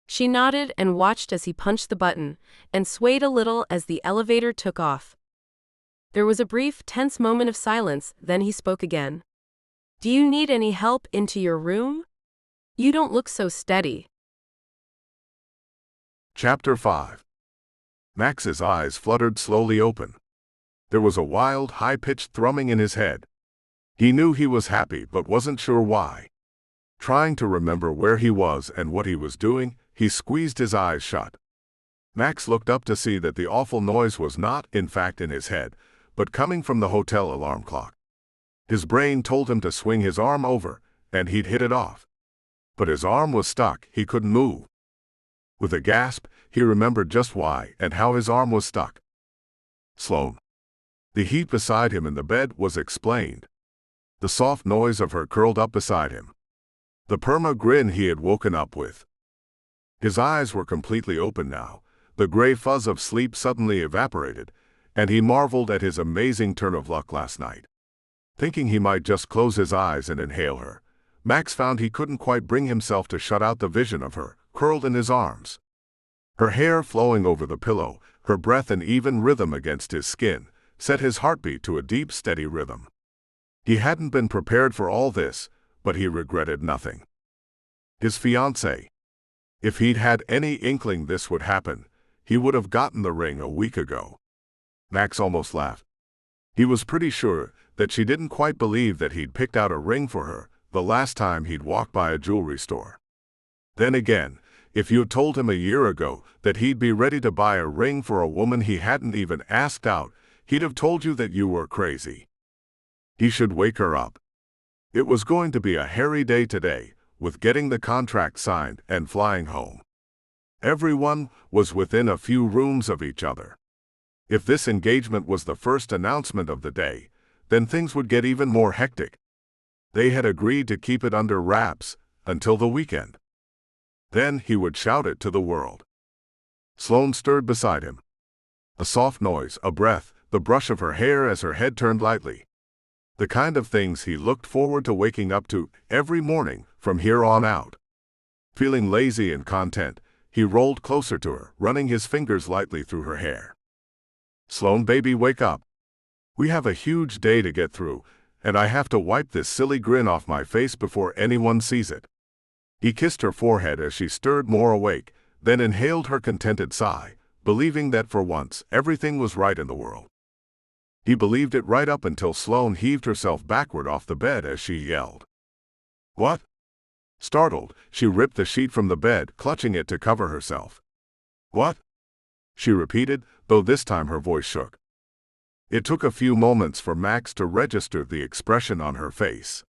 She nodded and watched as he punched the button, and swayed a little as the elevator took off. There was a brief, tense moment of silence, then he spoke again. "Do you need any help into your room? You don't look so steady." Chapter 5. Max's eyes fluttered slowly open. There was a wild, high-pitched thrumming in his head. He knew he was happy but wasn't sure why. Trying to remember where he was and what he was doing, he squeezed his eyes shut. Max looked up to see that the awful noise was not, in fact, in his head, but coming from the hotel alarm clock. His brain told him to swing his arm over, and he'd hit it off. But his arm was stuck, he couldn't move. With a gasp, he remembered just why and how his arm was stuck. Sloane. The heat beside him in the bed was explained. The soft noise of her curled up beside him. The perma grin he had woken up with. His eyes were completely open now, the gray fuzz of sleep suddenly evaporated, and he marveled at his amazing turn of luck last night. Thinking he might just close his eyes and inhale her, Max found he couldn't quite bring himself to shut out the vision of her, curled in his arms. Her hair flowing over the pillow, her breath in even rhythm against his skin, set his heartbeat to a deep, steady rhythm. He hadn't been prepared for all this, but he regretted nothing. His fiancée. If he'd had any inkling this would happen, he would have gotten the ring a week ago. Max almost laughed. He was pretty sure that she didn't quite believe that he'd picked out a ring for her the last time he'd walked by a jewelry store. Then again, if you'd told him a year ago that he'd be ready to buy a ring for a woman he hadn't even asked out, he'd have told you that you were crazy. He should wake her up. It was going to be a hairy day today, with getting the contract signed and flying home. Everyone was within a few rooms of each other. If this engagement was the first announcement of the day, then things would get even more hectic. They had agreed to keep it under wraps until the weekend. Then he would shout it to the world. Sloane stirred beside him. A soft noise, a breath, the brush of her hair as her head turned lightly. The kind of things he looked forward to waking up to every morning from here on out. Feeling lazy and content, he rolled closer to her, running his fingers lightly through her hair. "Sloane, baby, wake up. We have a huge day to get through, and I have to wipe this silly grin off my face before anyone sees it." He kissed her forehead as she stirred more awake, then inhaled her contented sigh, believing that for once everything was right in the world. He believed it right up until Sloane heaved herself backward off the bed as she yelled. "What?" Startled, she ripped the sheet from the bed, clutching it to cover herself. "What?" she repeated, though this time her voice shook. It took a few moments for Max to register the expression on her face.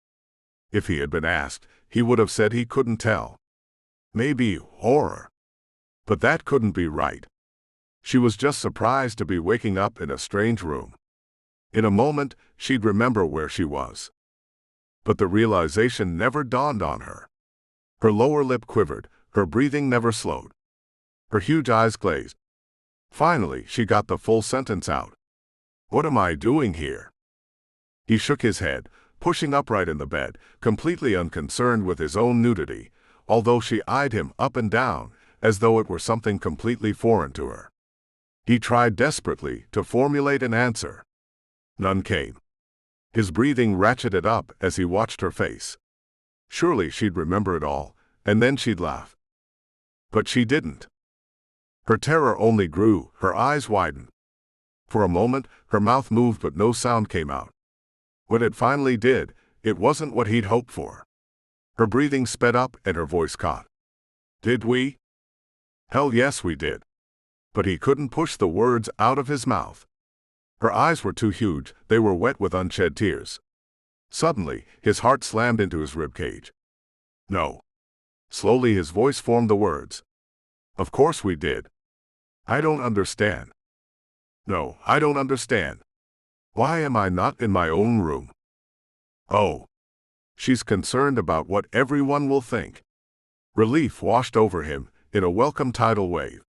If he had been asked, he would have said he couldn't tell. Maybe horror. But that couldn't be right. She was just surprised to be waking up in a strange room. In a moment, she'd remember where she was. But the realization never dawned on her. Her lower lip quivered, her breathing never slowed. Her huge eyes glazed. Finally, she got the full sentence out. What am I doing here? He shook his head, pushing upright in the bed, completely unconcerned with his own nudity, although she eyed him up and down, as though it were something completely foreign to her. He tried desperately to formulate an answer. None came. His breathing ratcheted up as he watched her face. Surely she'd remember it all, and then she'd laugh. But she didn't. Her terror only grew, her eyes widened. For a moment, her mouth moved but no sound came out. When it finally did, it wasn't what he'd hoped for. Her breathing sped up and her voice caught. Did we? Hell yes, we did. But he couldn't push the words out of his mouth. Her eyes were too huge, they were wet with unshed tears. Suddenly, his heart slammed into his ribcage. No. Slowly his voice formed the words. Of course we did. I don't understand. No, I don't understand. Why am I not in my own room? Oh. She's concerned about what everyone will think. Relief washed over him in a welcome tidal wave.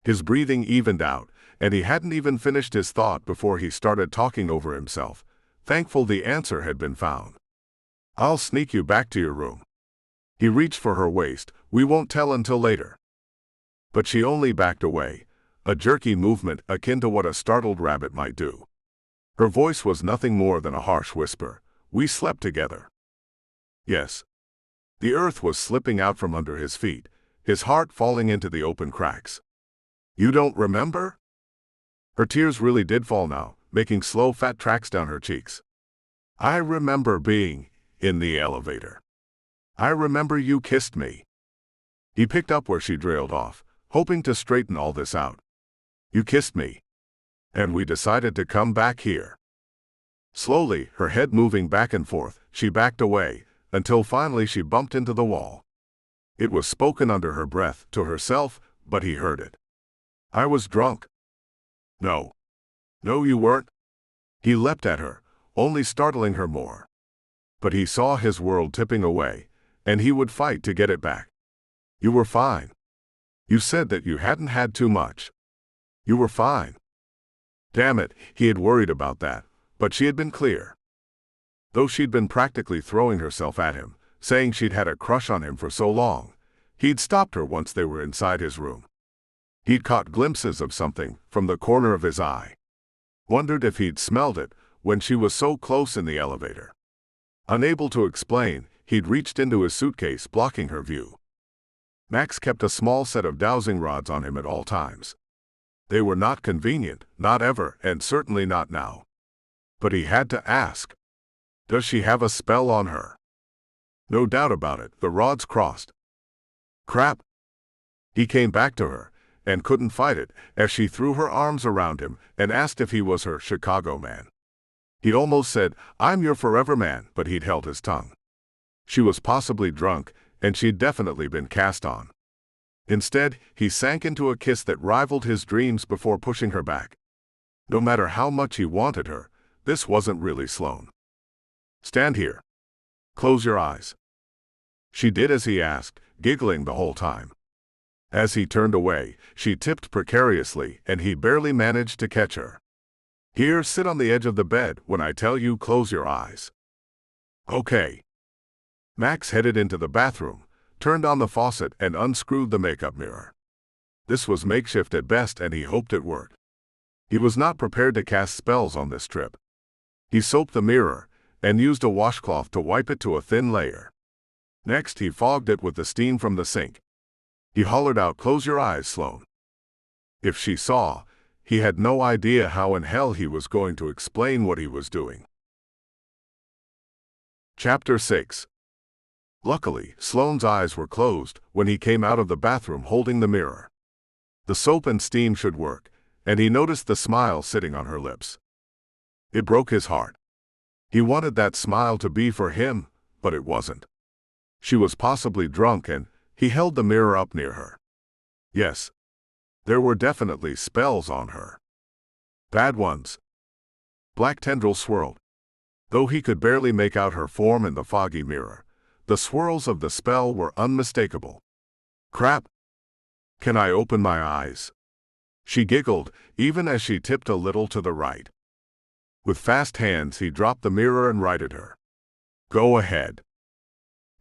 His breathing evened out, and he hadn't even finished his thought before he started talking over himself, thankful the answer had been found. I'll sneak you back to your room. He reached for her waist. We won't tell until later. But she only backed away, a jerky movement akin to what a startled rabbit might do. Her voice was nothing more than a harsh whisper. We slept together. Yes. The earth was slipping out from under his feet, his heart falling into the open cracks. You don't remember? Her tears really did fall now, making slow fat tracks down her cheeks. I remember being in the elevator. I remember you kissed me. He picked up where she trailed off, hoping to straighten all this out. You kissed me. And we decided to come back here. Slowly, her head moving back and forth, she backed away, until finally she bumped into the wall. It was spoken under her breath to herself, but he heard it. I was drunk. No. No, you weren't. He leapt at her, only startling her more. But he saw his world tipping away, and he would fight to get it back. You were fine. You said that you hadn't had too much. You were fine. Damn it, he had worried about that, but she had been clear. Though she'd been practically throwing herself at him, saying she'd had a crush on him for so long, he'd stopped her once they were inside his room. He'd caught glimpses of something from the corner of his eye. Wondered if he'd smelled it when she was so close in the elevator. Unable to explain, he'd reached into his suitcase, blocking her view. Max kept a small set of dowsing rods on him at all times. They were not convenient, not ever, and certainly not now. But he had to ask. Does she have a spell on her? No doubt about it, the rods crossed. Crap. He came back to her, and couldn't fight it, as she threw her arms around him and asked if he was her Chicago man. He'd almost said, I'm your forever man, but he'd held his tongue. She was possibly drunk, and she'd definitely been cast on. Instead, he sank into a kiss that rivaled his dreams before pushing her back. No matter how much he wanted her, this wasn't really Sloane. Stand here. Close your eyes. She did as he asked, giggling the whole time. As he turned away, she tipped precariously, and he barely managed to catch her. Here, sit on the edge of the bed when I tell you close your eyes. Okay. Max headed into the bathroom, turned on the faucet, and unscrewed the makeup mirror. This was makeshift at best, and he hoped it worked. He was not prepared to cast spells on this trip. He soaped the mirror, and used a washcloth to wipe it to a thin layer. Next, he fogged it with the steam from the sink. He hollered out, close your eyes, Sloane. If she saw, he had no idea how in hell he was going to explain what he was doing. Chapter 6. Luckily, Sloane's eyes were closed when he came out of the bathroom holding the mirror. The soap and steam should work, and he noticed the smile sitting on her lips. It broke his heart. He wanted that smile to be for him, but it wasn't. She was possibly drunk, and he held the mirror up near her. Yes. There were definitely spells on her. Bad ones. Black tendrils swirled. Though he could barely make out her form in the foggy mirror, the swirls of the spell were unmistakable. Crap. Can I open my eyes? She giggled, even as she tipped a little to the right. With fast hands, he dropped the mirror and righted her. Go ahead.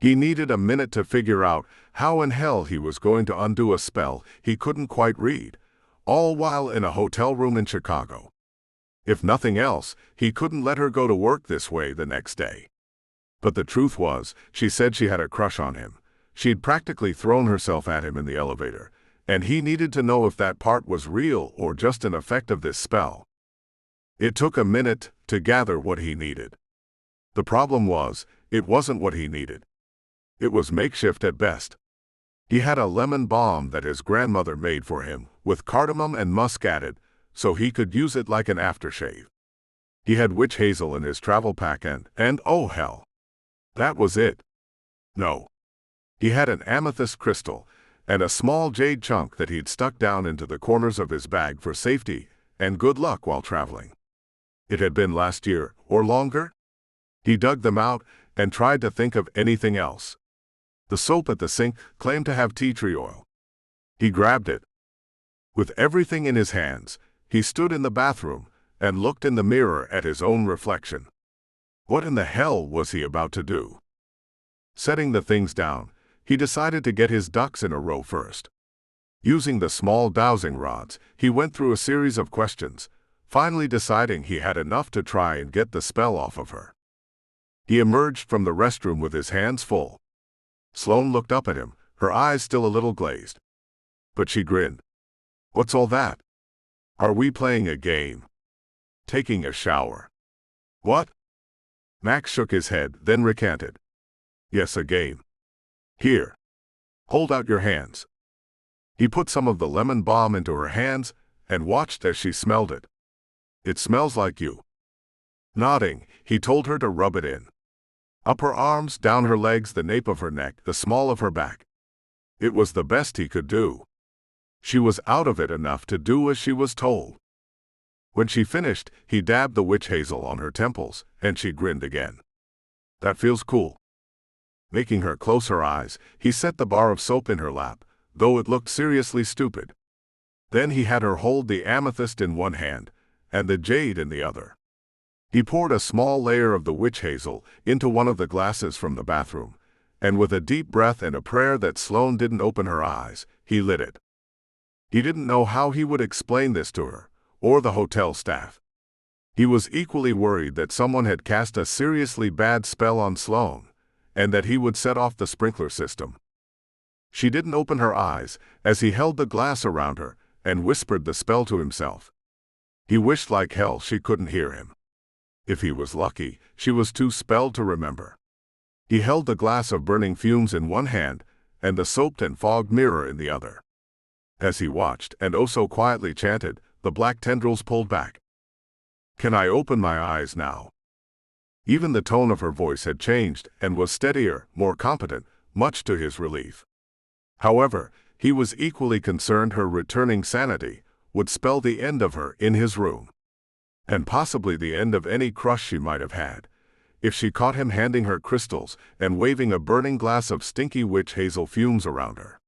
He needed a minute to figure out how in hell he was going to undo a spell he couldn't quite read, all while in a hotel room in Chicago. If nothing else, he couldn't let her go to work this way the next day. But the truth was, she said she had a crush on him. She'd practically thrown herself at him in the elevator, and he needed to know if that part was real or just an effect of this spell. It took a minute to gather what he needed. The problem was, it wasn't what he needed. It was makeshift at best. He had a lemon balm that his grandmother made for him, with cardamom and musk added, so he could use it like an aftershave. He had witch hazel in his travel pack and oh hell. That was it. No. He had an amethyst crystal and a small jade chunk that he'd stuck down into the corners of his bag for safety and good luck while traveling. It had been last year, or longer. He dug them out and tried to think of anything else. The soap at the sink claimed to have tea tree oil. He grabbed it. With everything in his hands, he stood in the bathroom and looked in the mirror at his own reflection. What in the hell was he about to do? Setting the things down, he decided to get his ducks in a row first. Using the small dowsing rods, he went through a series of questions, finally deciding he had enough to try and get the spell off of her. He emerged from the restroom with his hands full. Sloane looked up at him, her eyes still a little glazed. But she grinned. What's all that? Are we playing a game? Taking a shower? What? Max shook his head, then recanted. Yes, a game. Here. Hold out your hands. He put some of the lemon balm into her hands and watched as she smelled it. It smells like you. Nodding, he told her to rub it in. Up her arms, down her legs, the nape of her neck, the small of her back. It was the best he could do. She was out of it enough to do as she was told. When she finished, he dabbed the witch hazel on her temples, and she grinned again. That feels cool. Making her close her eyes, he set the bar of soap in her lap, though it looked seriously stupid. Then he had her hold the amethyst in one hand, and the jade in the other. He poured a small layer of the witch hazel into one of the glasses from the bathroom, and with a deep breath and a prayer that Sloane didn't open her eyes, he lit it. He didn't know how he would explain this to her, or the hotel staff. He was equally worried that someone had cast a seriously bad spell on Sloane, and that he would set off the sprinkler system. She didn't open her eyes as he held the glass around her and whispered the spell to himself. He wished like hell she couldn't hear him. If he was lucky, she was too spelled to remember. He held the glass of burning fumes in one hand and the soaped and fogged mirror in the other. As he watched and oh so quietly chanted, the black tendrils pulled back. Can I open my eyes now? Even the tone of her voice had changed and was steadier, more competent, much to his relief. However, he was equally concerned her returning sanity would spell the end of her in his room. And possibly the end of any crush she might have had, if she caught him handing her crystals and waving a burning glass of stinky witch hazel fumes around her.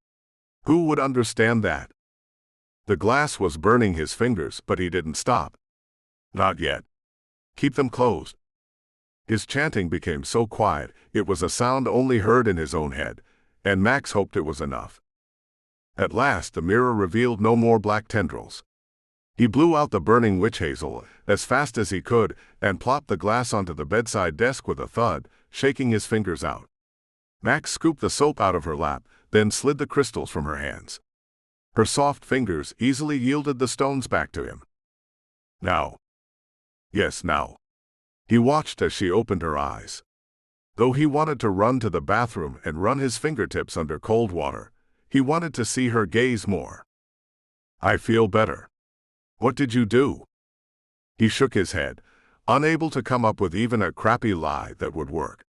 Who would understand that? The glass was burning his fingers, but he didn't stop. Not yet. Keep them closed. His chanting became so quiet, it was a sound only heard in his own head, and Max hoped it was enough. At last the mirror revealed no more black tendrils. He blew out the burning witch hazel as fast as he could and plopped the glass onto the bedside desk with a thud, shaking his fingers out. Max scooped the soap out of her lap, then slid the crystals from her hands. Her soft fingers easily yielded the stones back to him. Now. Yes, now. He watched as she opened her eyes. Though he wanted to run to the bathroom and run his fingertips under cold water, he wanted to see her gaze more. I feel better. What did you do? He shook his head, unable to come up with even a crappy lie that would work.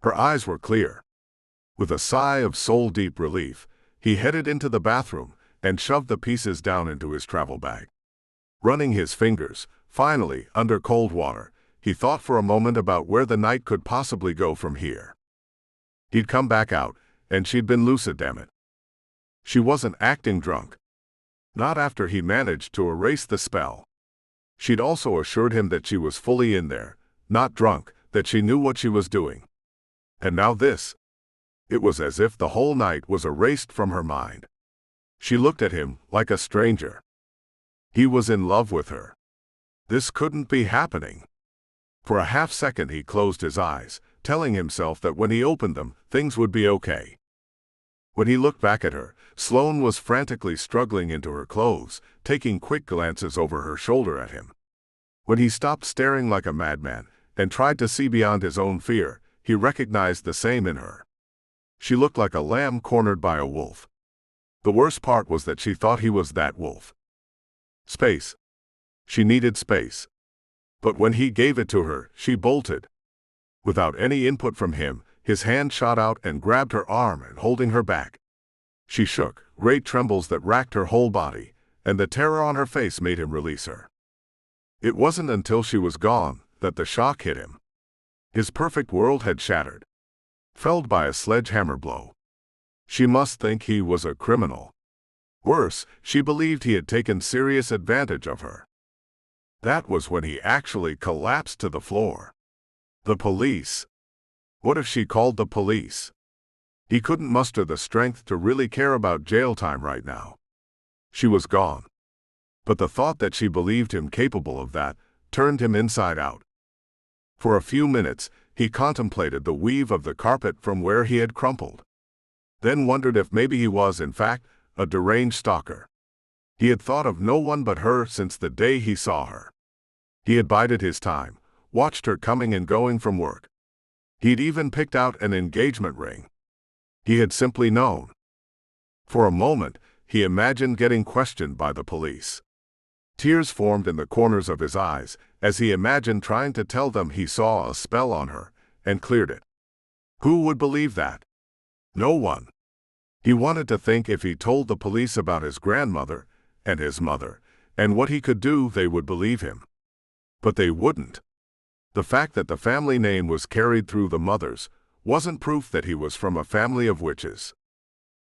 Her eyes were clear. With a sigh of soul-deep relief, he headed into the bathroom and shoved the pieces down into his travel bag. Running his fingers, finally, under cold water, he thought for a moment about where the night could possibly go from here. He'd come back out, and she'd been lucid, damn it. She wasn't acting drunk. Not after he managed to erase the spell. She'd also assured him that she was fully in there, not drunk, that she knew what she was doing. And now this. It was as if the whole night was erased from her mind. She looked at him like a stranger. He was in love with her. This couldn't be happening. For a half-second he closed his eyes, telling himself that when he opened them, things would be okay. When he looked back at her, Sloane was frantically struggling into her clothes, taking quick glances over her shoulder at him. When he stopped staring like a madman and tried to see beyond his own fear, he recognized the same in her. She looked like a lamb cornered by a wolf. The worst part was that she thought he was that wolf. Space. She needed space. But when he gave it to her, she bolted. Without any input from him, his hand shot out and grabbed her arm and holding her back. She shook, great trembles that racked her whole body, and the terror on her face made him release her. It wasn't until she was gone that the shock hit him. His perfect world had shattered, felled by a sledgehammer blow. She must think he was a criminal. Worse, she believed he had taken serious advantage of her. That was when he actually collapsed to the floor. The police. What if she called the police? He couldn't muster the strength to really care about jail time right now. She was gone. But the thought that she believed him capable of that turned him inside out. For a few minutes, he contemplated the weave of the carpet from where he had crumpled. Then wondered if maybe he was, in fact, a deranged stalker. He had thought of no one but her since the day he saw her. He had bided his time, watched her coming and going from work. He'd even picked out an engagement ring. He had simply known. For a moment, he imagined getting questioned by the police. Tears formed in the corners of his eyes as he imagined trying to tell them he saw a spell on her and cleared it. Who would believe that? No one. He wanted to think if he told the police about his grandmother and his mother and what he could do, they would believe him. But they wouldn't. The fact that the family name was carried through the mothers wasn't proof that he was from a family of witches.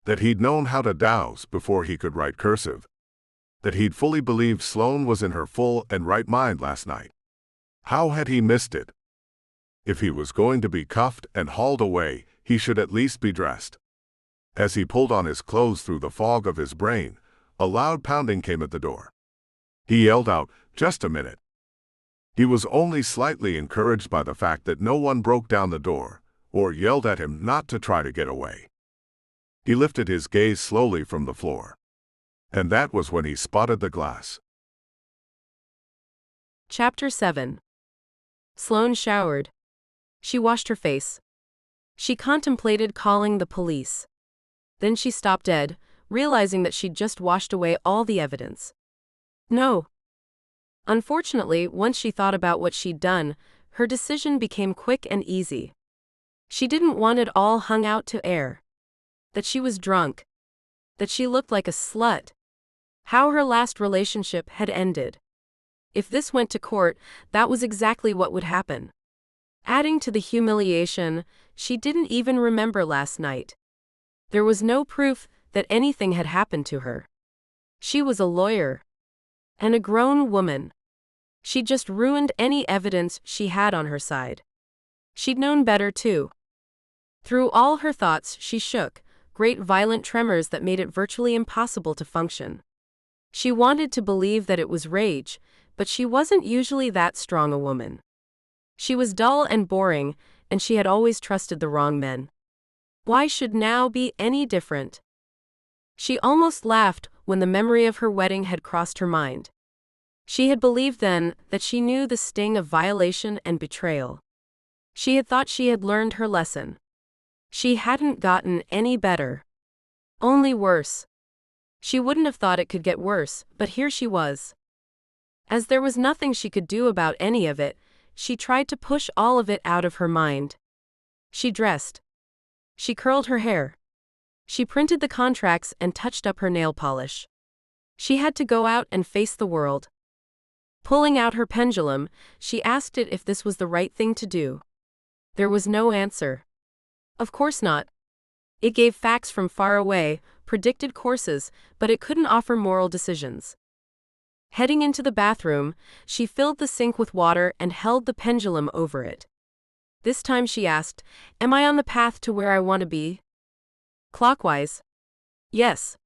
That he'd known how to douse before he could write cursive. That he'd fully believed Sloane was in her full and right mind last night. How had he missed it? If he was going to be cuffed and hauled away, he should at least be dressed. As he pulled on his clothes through the fog of his brain, a loud pounding came at the door. He yelled out, "Just a minute." He was only slightly encouraged by the fact that no one broke down the door or yelled at him not to try to get away. He lifted his gaze slowly from the floor. And that was when he spotted the glass. Chapter 7. Sloane showered. She washed her face. She contemplated calling the police. Then she stopped dead, realizing that she'd just washed away all the evidence. No. Unfortunately, once she thought about what she'd done, her decision became quick and easy. She didn't want it all hung out to air. That she was drunk. That she looked like a slut. How her last relationship had ended. If this went to court, that was exactly what would happen. Adding to the humiliation, she didn't even remember last night. There was no proof that anything had happened to her. She was a lawyer. And a grown woman. She'd just ruined any evidence she had on her side. She'd known better too. Through all her thoughts she shook, great violent tremors that made it virtually impossible to function. She wanted to believe that it was rage, but she wasn't usually that strong a woman. She was dull and boring, and she had always trusted the wrong men. Why should now be any different? She almost laughed when the memory of her wedding had crossed her mind. She had believed then that she knew the sting of violation and betrayal. She had thought she had learned her lesson. She hadn't gotten any better. Only worse. She wouldn't have thought it could get worse, but here she was. As there was nothing she could do about any of it, she tried to push all of it out of her mind. She dressed. She curled her hair. She printed the contracts and touched up her nail polish. She had to go out and face the world. Pulling out her pendulum, she asked it if this was the right thing to do. There was no answer. Of course not. It gave facts from far away, predicted courses, but it couldn't offer moral decisions. Heading into the bathroom, she filled the sink with water and held the pendulum over it. This time she asked, "Am I on the path to where I want to be?" "Clockwise." "Yes."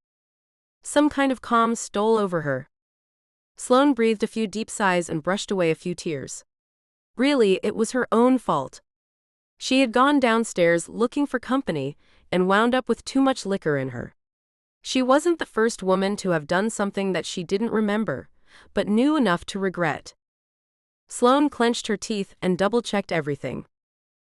Some kind of calm stole over her. Sloane breathed a few deep sighs and brushed away a few tears. Really, it was her own fault. She had gone downstairs looking for company and wound up with too much liquor in her. She wasn't the first woman to have done something that she didn't remember, but knew enough to regret. Sloane clenched her teeth and double-checked everything.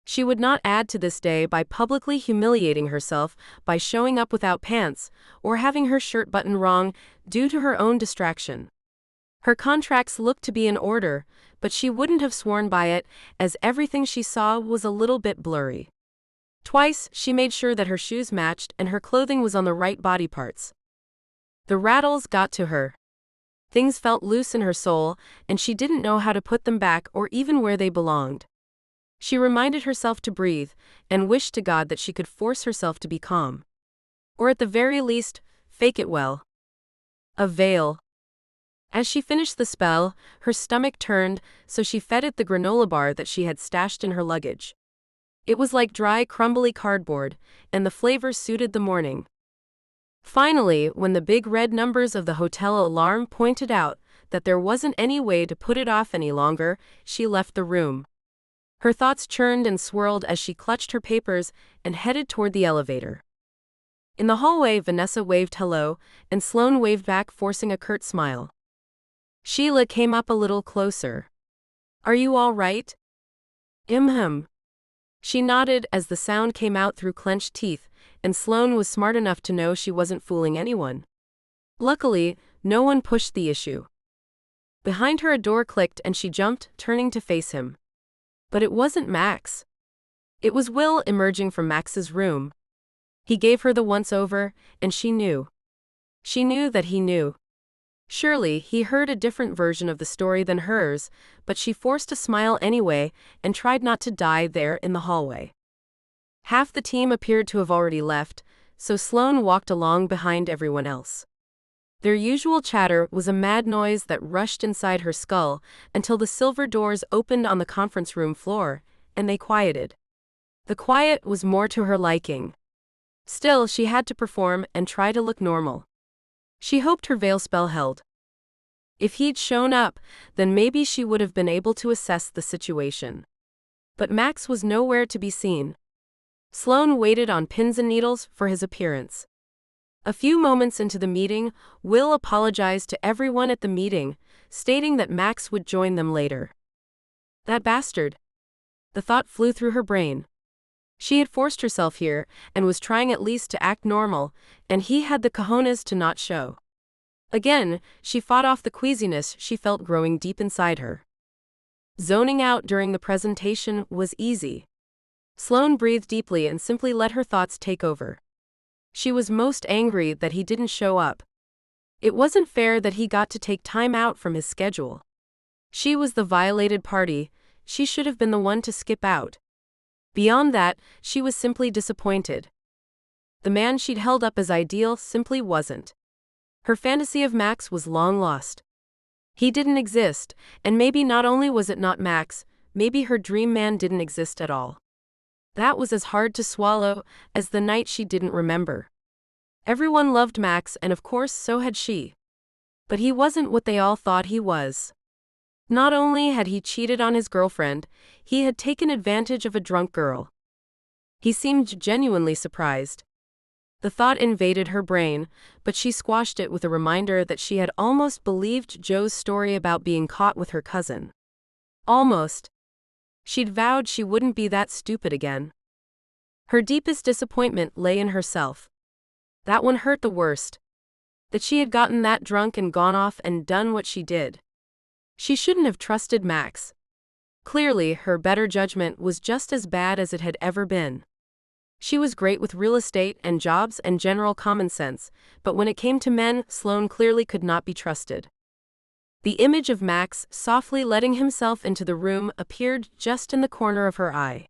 She would not add to this day by publicly humiliating herself by showing up without pants or having her shirt button wrong due to her own distraction. Her contracts looked to be in order, but she wouldn't have sworn by it, as everything she saw was a little bit blurry. Twice, she made sure that her shoes matched and her clothing was on the right body parts. The rattles got to her. Things felt loose in her soul, and she didn't know how to put them back or even where they belonged. She reminded herself to breathe, and wished to God that she could force herself to be calm. Or at the very least, fake it well. A veil. As she finished the spell, her stomach turned, so she fed it the granola bar that she had stashed in her luggage. It was like dry, crumbly cardboard, and the flavor suited the morning. Finally, when the big red numbers of the hotel alarm pointed out that there wasn't any way to put it off any longer, she left the room. Her thoughts churned and swirled as she clutched her papers and headed toward the elevator. In the hallway, Vanessa waved hello, and Sloane waved back, forcing a curt smile. Sheila came up a little closer. "Are you all right?" She nodded as the sound came out through clenched teeth, and Sloane was smart enough to know she wasn't fooling anyone. Luckily, no one pushed the issue. Behind her a door clicked and she jumped, turning to face him. But it wasn't Max. It was Will emerging from Max's room. He gave her the once-over, and she knew. She knew that he knew. Surely, he heard a different version of the story than hers, but she forced a smile anyway and tried not to die there in the hallway. Half the team appeared to have already left, so Sloane walked along behind everyone else. Their usual chatter was a mad noise that rushed inside her skull until the silver doors opened on the conference room floor, and they quieted. The quiet was more to her liking. Still, she had to perform and try to look normal. She hoped her veil spell held. If he'd shown up, then maybe she would have been able to assess the situation. But Max was nowhere to be seen. Sloane waited on pins and needles for his appearance. A few moments into the meeting, Will apologized to everyone at the meeting, stating that Max would join them later. That bastard. The thought flew through her brain. She had forced herself here, and was trying at least to act normal, and he had the cojones to not show. Again, she fought off the queasiness she felt growing deep inside her. Zoning out during the presentation was easy. Sloane breathed deeply and simply let her thoughts take over. She was most angry that he didn't show up. It wasn't fair that he got to take time out from his schedule. She was the violated party, she should have been the one to skip out. Beyond that, she was simply disappointed. The man she'd held up as ideal simply wasn't. Her fantasy of Max was long lost. He didn't exist, and maybe not only was it not Max, maybe her dream man didn't exist at all. That was as hard to swallow as the night she didn't remember. Everyone loved Max, and of course so had she. But he wasn't what they all thought he was. Not only had he cheated on his girlfriend, he had taken advantage of a drunk girl. He seemed genuinely surprised. The thought invaded her brain, but she squashed it with a reminder that she had almost believed Joe's story about being caught with her cousin. Almost. She'd vowed she wouldn't be that stupid again. Her deepest disappointment lay in herself. That one hurt the worst. That she had gotten that drunk and gone off and done what she did. She shouldn't have trusted Max. Clearly, her better judgment was just as bad as it had ever been. She was great with real estate and jobs and general common sense, but when it came to men, Sloane clearly could not be trusted. The image of Max softly letting himself into the room appeared just in the corner of her eye.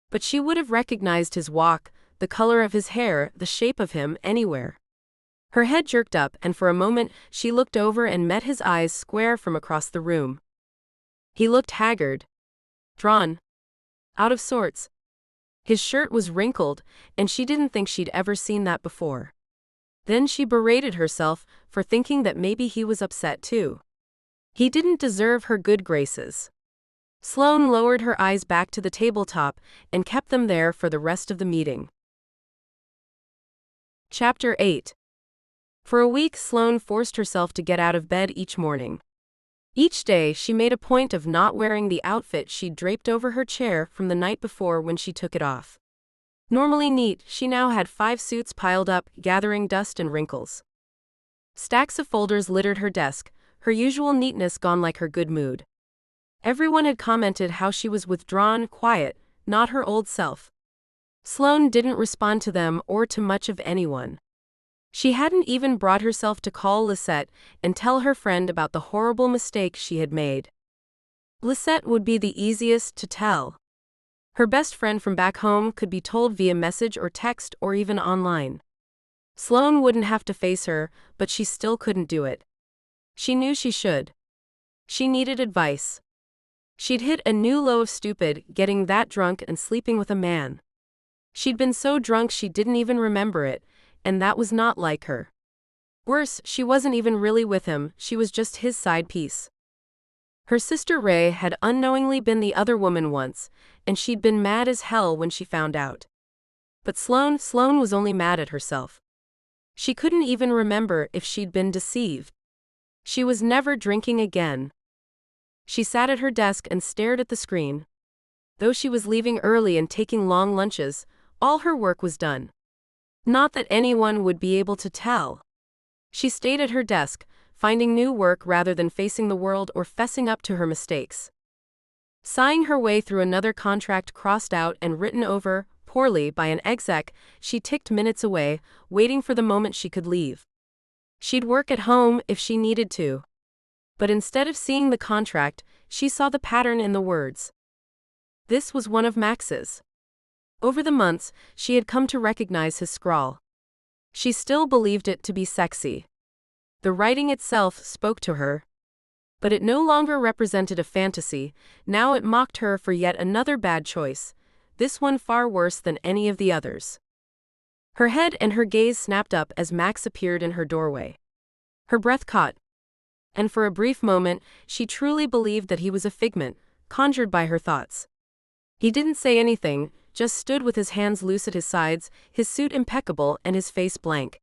But she would have recognized his walk, the color of his hair, the shape of him, anywhere. Her head jerked up, and for a moment she looked over and met his eyes square from across the room. He looked haggard, drawn, out of sorts. His shirt was wrinkled, and she didn't think she'd ever seen that before. Then she berated herself for thinking that maybe he was upset too. He didn't deserve her good graces. Sloane lowered her eyes back to the tabletop and kept them there for the rest of the meeting. Chapter 8. For a week, Sloane forced herself to get out of bed each morning. Each day, she made a point of not wearing the outfit she'd draped over her chair from the night before when she took it off. Normally neat, she now had 5 suits piled up, gathering dust and wrinkles. Stacks of folders littered her desk, her usual neatness gone like her good mood. Everyone had commented how she was withdrawn, quiet, not her old self. Sloane didn't respond to them or to much of anyone. She hadn't even brought herself to call Lisette and tell her friend about the horrible mistake she had made. Lisette would be the easiest to tell. Her best friend from back home could be told via message or text or even online. Sloane wouldn't have to face her, but she still couldn't do it. She knew she should. She needed advice. She'd hit a new low of stupid, getting that drunk and sleeping with a man. She'd been so drunk she didn't even remember it, and that was not like her. Worse, she wasn't even really with him, she was just his side piece. Her sister Ray had unknowingly been the other woman once, and she'd been mad as hell when she found out. But Sloane was only mad at herself. She couldn't even remember if she'd been deceived. She was never drinking again. She sat at her desk and stared at the screen. Though she was leaving early and taking long lunches, all her work was done. Not that anyone would be able to tell. She stayed at her desk, finding new work rather than facing the world or fessing up to her mistakes. Sighing her way through another contract crossed out and written over, poorly, by an exec, she ticked minutes away, waiting for the moment she could leave. She'd work at home if she needed to. But instead of seeing the contract, she saw the pattern in the words. This was one of Max's. Over the months, she had come to recognize his scrawl. She still believed it to be sexy. The writing itself spoke to her. But it no longer represented a fantasy, now it mocked her for yet another bad choice, this one far worse than any of the others. Her head and her gaze snapped up as Max appeared in her doorway. Her breath caught. And for a brief moment, she truly believed that he was a figment, conjured by her thoughts. He didn't say anything, just stood with his hands loose at his sides, his suit impeccable and his face blank.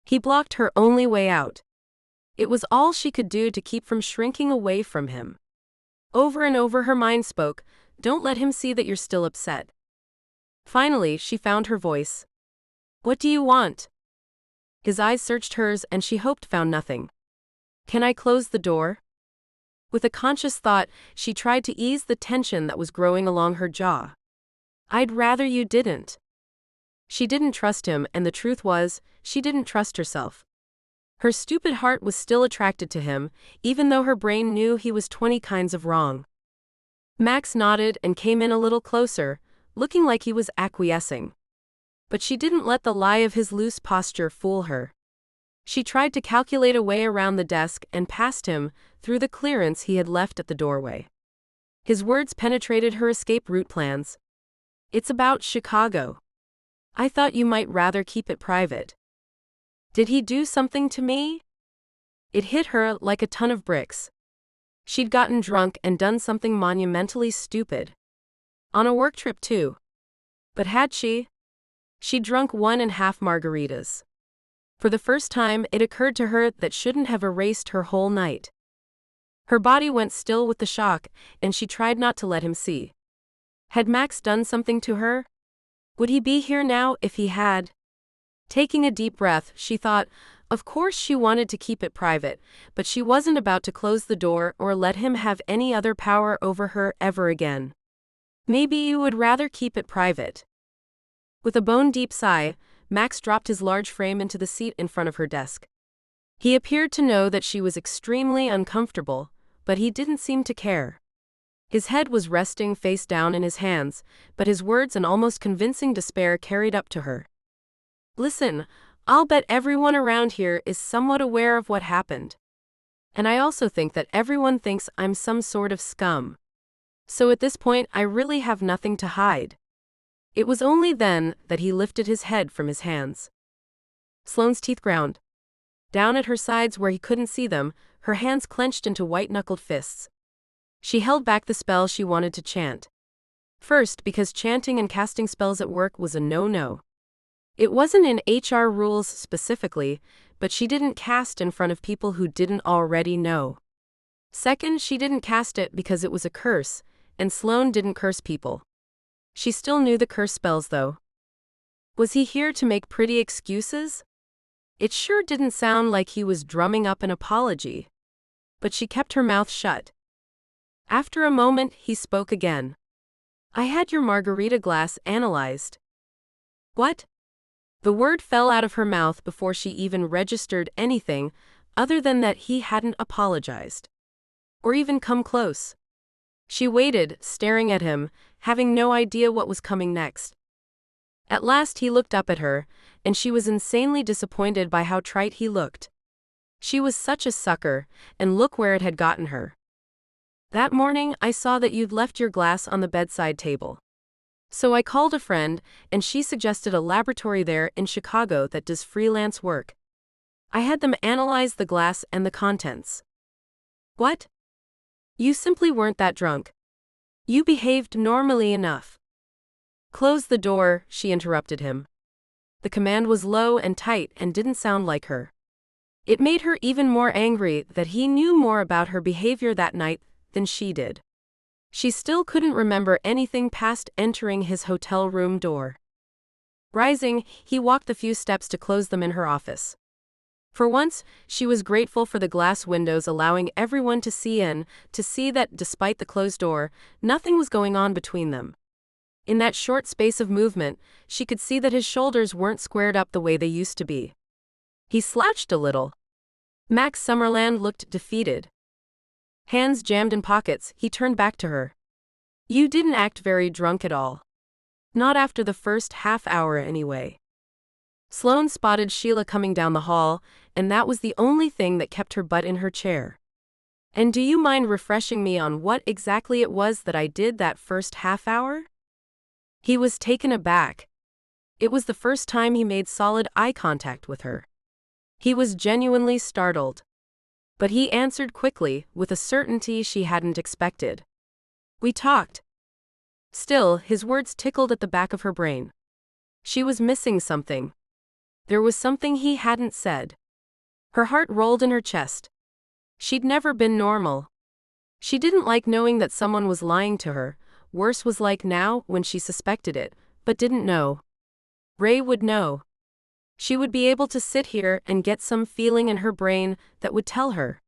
He blocked her only way out. It was all she could do to keep from shrinking away from him. Over and over her mind spoke, "Don't let him see that you're still upset." Finally, she found her voice. "What do you want?" His eyes searched hers and she hoped found nothing. "Can I close the door?" With a conscious thought, she tried to ease the tension that was growing along her jaw. "I'd rather you didn't." She didn't trust him, and the truth was, she didn't trust herself. Her stupid heart was still attracted to him, even though her brain knew he was 20 kinds of wrong. Max nodded and came in a little closer, looking like he was acquiescing. But she didn't let the lie of his loose posture fool her. She tried to calculate a way around the desk and past him, through the clearance he had left at the doorway. His words penetrated her escape route plans. "It's about Chicago. I thought you might rather keep it private." Did he do something to me? It hit her like a ton of bricks. She'd gotten drunk and done something monumentally stupid. On a work trip too. But had she? She'd drunk 1.5 margaritas. For the first time, it occurred to her that shouldn't have erased her whole night. Her body went still with the shock, and she tried not to let him see. Had Max done something to her? Would he be here now if he had? Taking a deep breath, she thought, of course she wanted to keep it private, but she wasn't about to close the door or let him have any other power over her ever again. Maybe you would rather keep it private. With a bone-deep sigh, Max dropped his large frame into the seat in front of her desk. He appeared to know that she was extremely uncomfortable, but he didn't seem to care. His head was resting face down in his hands, but his words and almost convincing despair carried up to her. "Listen, I'll bet everyone around here is somewhat aware of what happened. And I also think that everyone thinks I'm some sort of scum. So at this point, I really have nothing to hide. It was only then that he lifted his head from his hands. Sloane's teeth ground. Down at her sides where he couldn't see them, her hands clenched into white-knuckled fists. She held back the spell she wanted to chant. First, because chanting and casting spells at work was a no-no. It wasn't in HR rules specifically, but she didn't cast in front of people who didn't already know. Second, she didn't cast it because it was a curse, and Sloane didn't curse people. She still knew the curse spells, though. Was he here to make pretty excuses? It sure didn't sound like he was drumming up an apology. But she kept her mouth shut. After a moment, he spoke again. I had your margarita glass analyzed. What? The word fell out of her mouth before she even registered anything other than that he hadn't apologized. Or even come close. She waited, staring at him, having no idea what was coming next. At last he looked up at her, and she was insanely disappointed by how trite he looked. She was such a sucker, and look where it had gotten her. That morning, I saw that you'd left your glass on the bedside table. So I called a friend, and she suggested a laboratory there in Chicago that does freelance work. I had them analyze the glass and the contents. What? You simply weren't that drunk. You behaved normally enough. Close the door, she interrupted him. The command was low and tight and didn't sound like her. It made her even more angry that he knew more about her behavior that night than she did. She still couldn't remember anything past entering his hotel room door. Rising, he walked a few steps to close them in her office. For once, she was grateful for the glass windows allowing everyone to see in, to see that, despite the closed door, nothing was going on between them. In that short space of movement, she could see that his shoulders weren't squared up the way they used to be. He slouched a little. Max Summerland looked defeated. Hands jammed in pockets, he turned back to her. You didn't act very drunk at all. Not after the first half hour anyway. Sloane spotted Sheila coming down the hall, and that was the only thing that kept her butt in her chair. And do you mind refreshing me on what exactly it was that I did that first half hour? He was taken aback. It was the first time he made solid eye contact with her. He was genuinely startled. But he answered quickly, with a certainty she hadn't expected. We talked. Still, his words tickled at the back of her brain. She was missing something. There was something he hadn't said. Her heart rolled in her chest. She'd never been normal. She didn't like knowing that someone was lying to her. Worse was like now when she suspected it, but didn't know. Ray would know. She would be able to sit here and get some feeling in her brain that would tell her.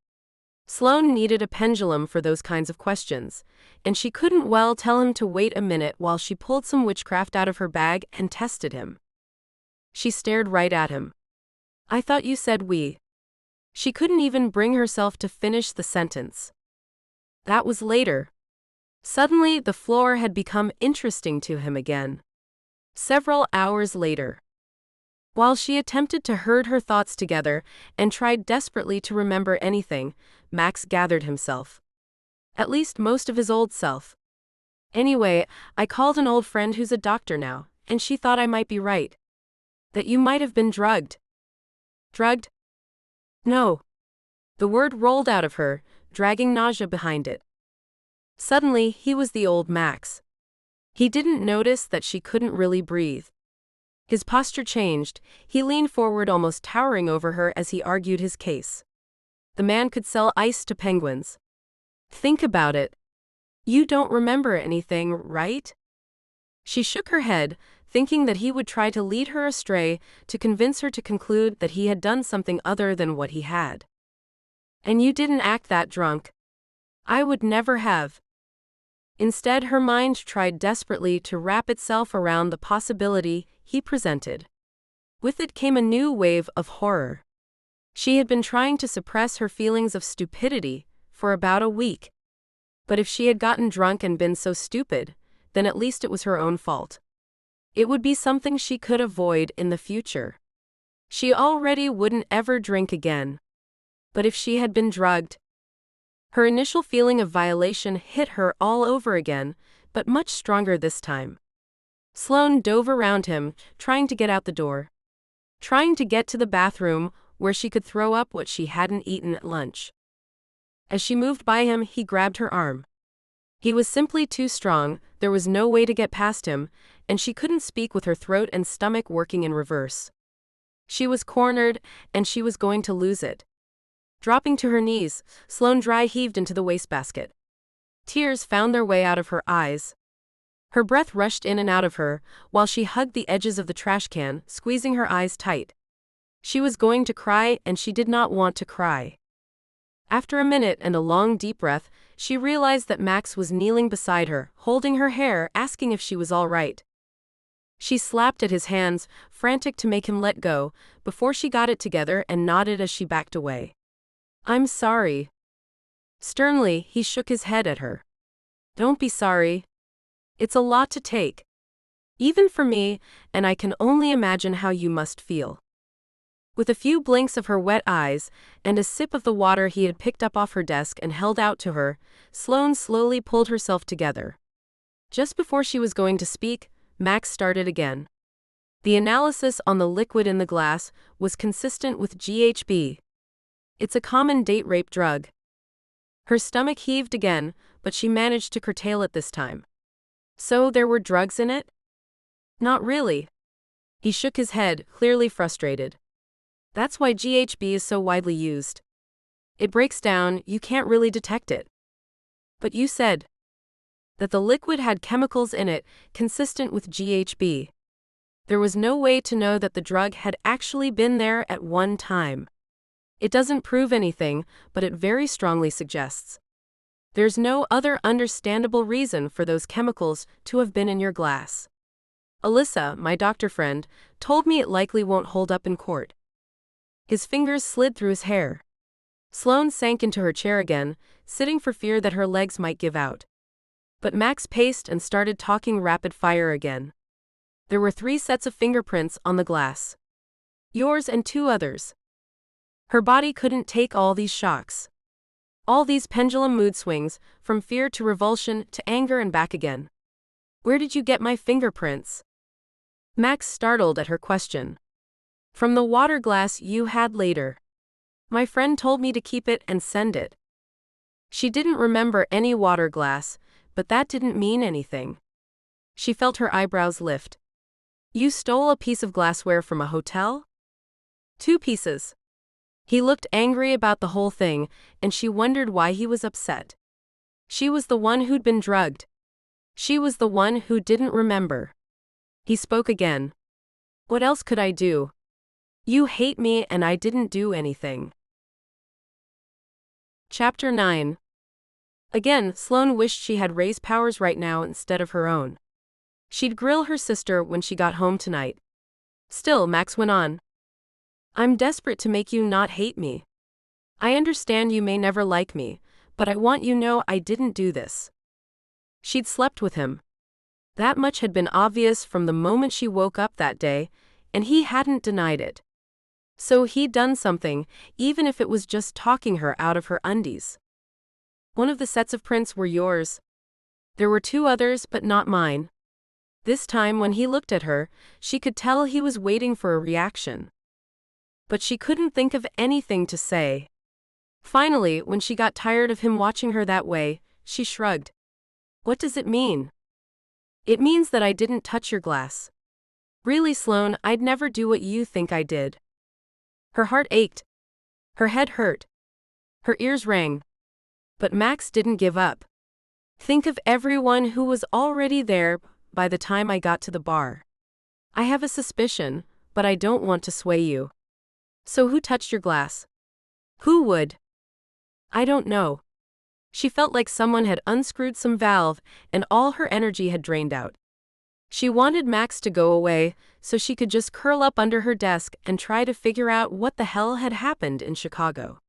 Sloane needed a pendulum for those kinds of questions, and she couldn't well tell him to wait a minute while she pulled some witchcraft out of her bag and tested him. She stared right at him. I thought you said we. She couldn't even bring herself to finish the sentence. That was later. Suddenly, the floor had become interesting to him again. Several hours later. While she attempted to herd her thoughts together and tried desperately to remember anything, Max gathered himself. At least most of his old self. Anyway, I called an old friend who's a doctor now, and she thought I might be right. That you might have been drugged. Drugged? No. The word rolled out of her, dragging nausea behind it. Suddenly, he was the old Max. He didn't notice that she couldn't really breathe. His posture changed. He leaned forward, almost towering over her as he argued his case. The man could sell ice to penguins. Think about it. You don't remember anything, right? She shook her head, thinking that he would try to lead her astray to convince her to conclude that he had done something other than what he had. And you didn't act that drunk. I would never have. Instead, her mind tried desperately to wrap itself around the possibility he presented. With it came a new wave of horror. She had been trying to suppress her feelings of stupidity for about a week. But if she had gotten drunk and been so stupid, then at least it was her own fault. It would be something she could avoid in the future. She already wouldn't ever drink again. But if she had been drugged? Her initial feeling of violation hit her all over again, but much stronger this time. Sloane dove around him, trying to get out the door. Trying to get to the bathroom, where she could throw up what she hadn't eaten at lunch. As she moved by him, he grabbed her arm. He was simply too strong, there was no way to get past him, and she couldn't speak with her throat and stomach working in reverse. She was cornered, and she was going to lose it. Dropping to her knees, Sloane dry heaved into the wastebasket. Tears found their way out of her eyes. Her breath rushed in and out of her, while she hugged the edges of the trash can, squeezing her eyes tight. She was going to cry, and she did not want to cry. After a minute and a long deep breath, she realized that Max was kneeling beside her, holding her hair, asking if she was all right. She slapped at his hands, frantic to make him let go, before she got it together and nodded as she backed away. "I'm sorry." Sternly, he shook his head at her. "Don't be sorry. It's a lot to take. Even for me, and I can only imagine how you must feel." With a few blinks of her wet eyes, and a sip of the water he had picked up off her desk and held out to her, Sloane slowly pulled herself together. Just before she was going to speak, Max started again. The analysis on the liquid in the glass was consistent with GHB. It's a common date rape drug. Her stomach heaved again, but she managed to curtail it this time. So there were drugs in it? Not really. He shook his head, clearly frustrated. That's why GHB is so widely used. It breaks down, you can't really detect it. But you said that the liquid had chemicals in it consistent with GHB. There was no way to know that the drug had actually been there at one time. It doesn't prove anything, but it very strongly suggests. There's no other understandable reason for those chemicals to have been in your glass. Alyssa, my doctor friend, told me it likely won't hold up in court. His fingers slid through his hair. Sloane sank into her chair again, sitting for fear that her legs might give out. But Max paced and started talking rapid fire again. There were 3 sets of fingerprints on the glass. Yours and 2 others. Her body couldn't take all these shocks. All these pendulum mood swings, from fear to revulsion to anger and back again. Where did you get my fingerprints? Max startled at her question. From the water glass you had later. My friend told me to keep it and send it. She didn't remember any water glass, but that didn't mean anything. She felt her eyebrows lift. You stole a piece of glassware from a hotel? 2 pieces. He looked angry about the whole thing, and she wondered why he was upset. She was the one who'd been drugged. She was the one who didn't remember. He spoke again. What else could I do? You hate me and I didn't do anything. Chapter 9. Again, Sloane wished she had Ray's powers right now instead of her own. She'd grill her sister when she got home tonight. Still, Max went on. I'm desperate to make you not hate me. I understand you may never like me, but I want you to know I didn't do this. She'd slept with him. That much had been obvious from the moment she woke up that day, and he hadn't denied it. So he'd done something, even if it was just talking her out of her undies. One of the sets of prints were yours. There were 2 others, but not mine. This time when he looked at her, she could tell he was waiting for a reaction. But she couldn't think of anything to say. Finally, when she got tired of him watching her that way, she shrugged. What does it mean? It means that I didn't touch your glass. Really, Sloane, I'd never do what you think I did. Her heart ached. Her head hurt. Her ears rang. But Max didn't give up. Think of everyone who was already there by the time I got to the bar. I have a suspicion, but I don't want to sway you. So who touched your glass? Who would? I don't know. She felt like someone had unscrewed some valve and all her energy had drained out. She wanted Max to go away so she could just curl up under her desk and try to figure out what the hell had happened in Chicago.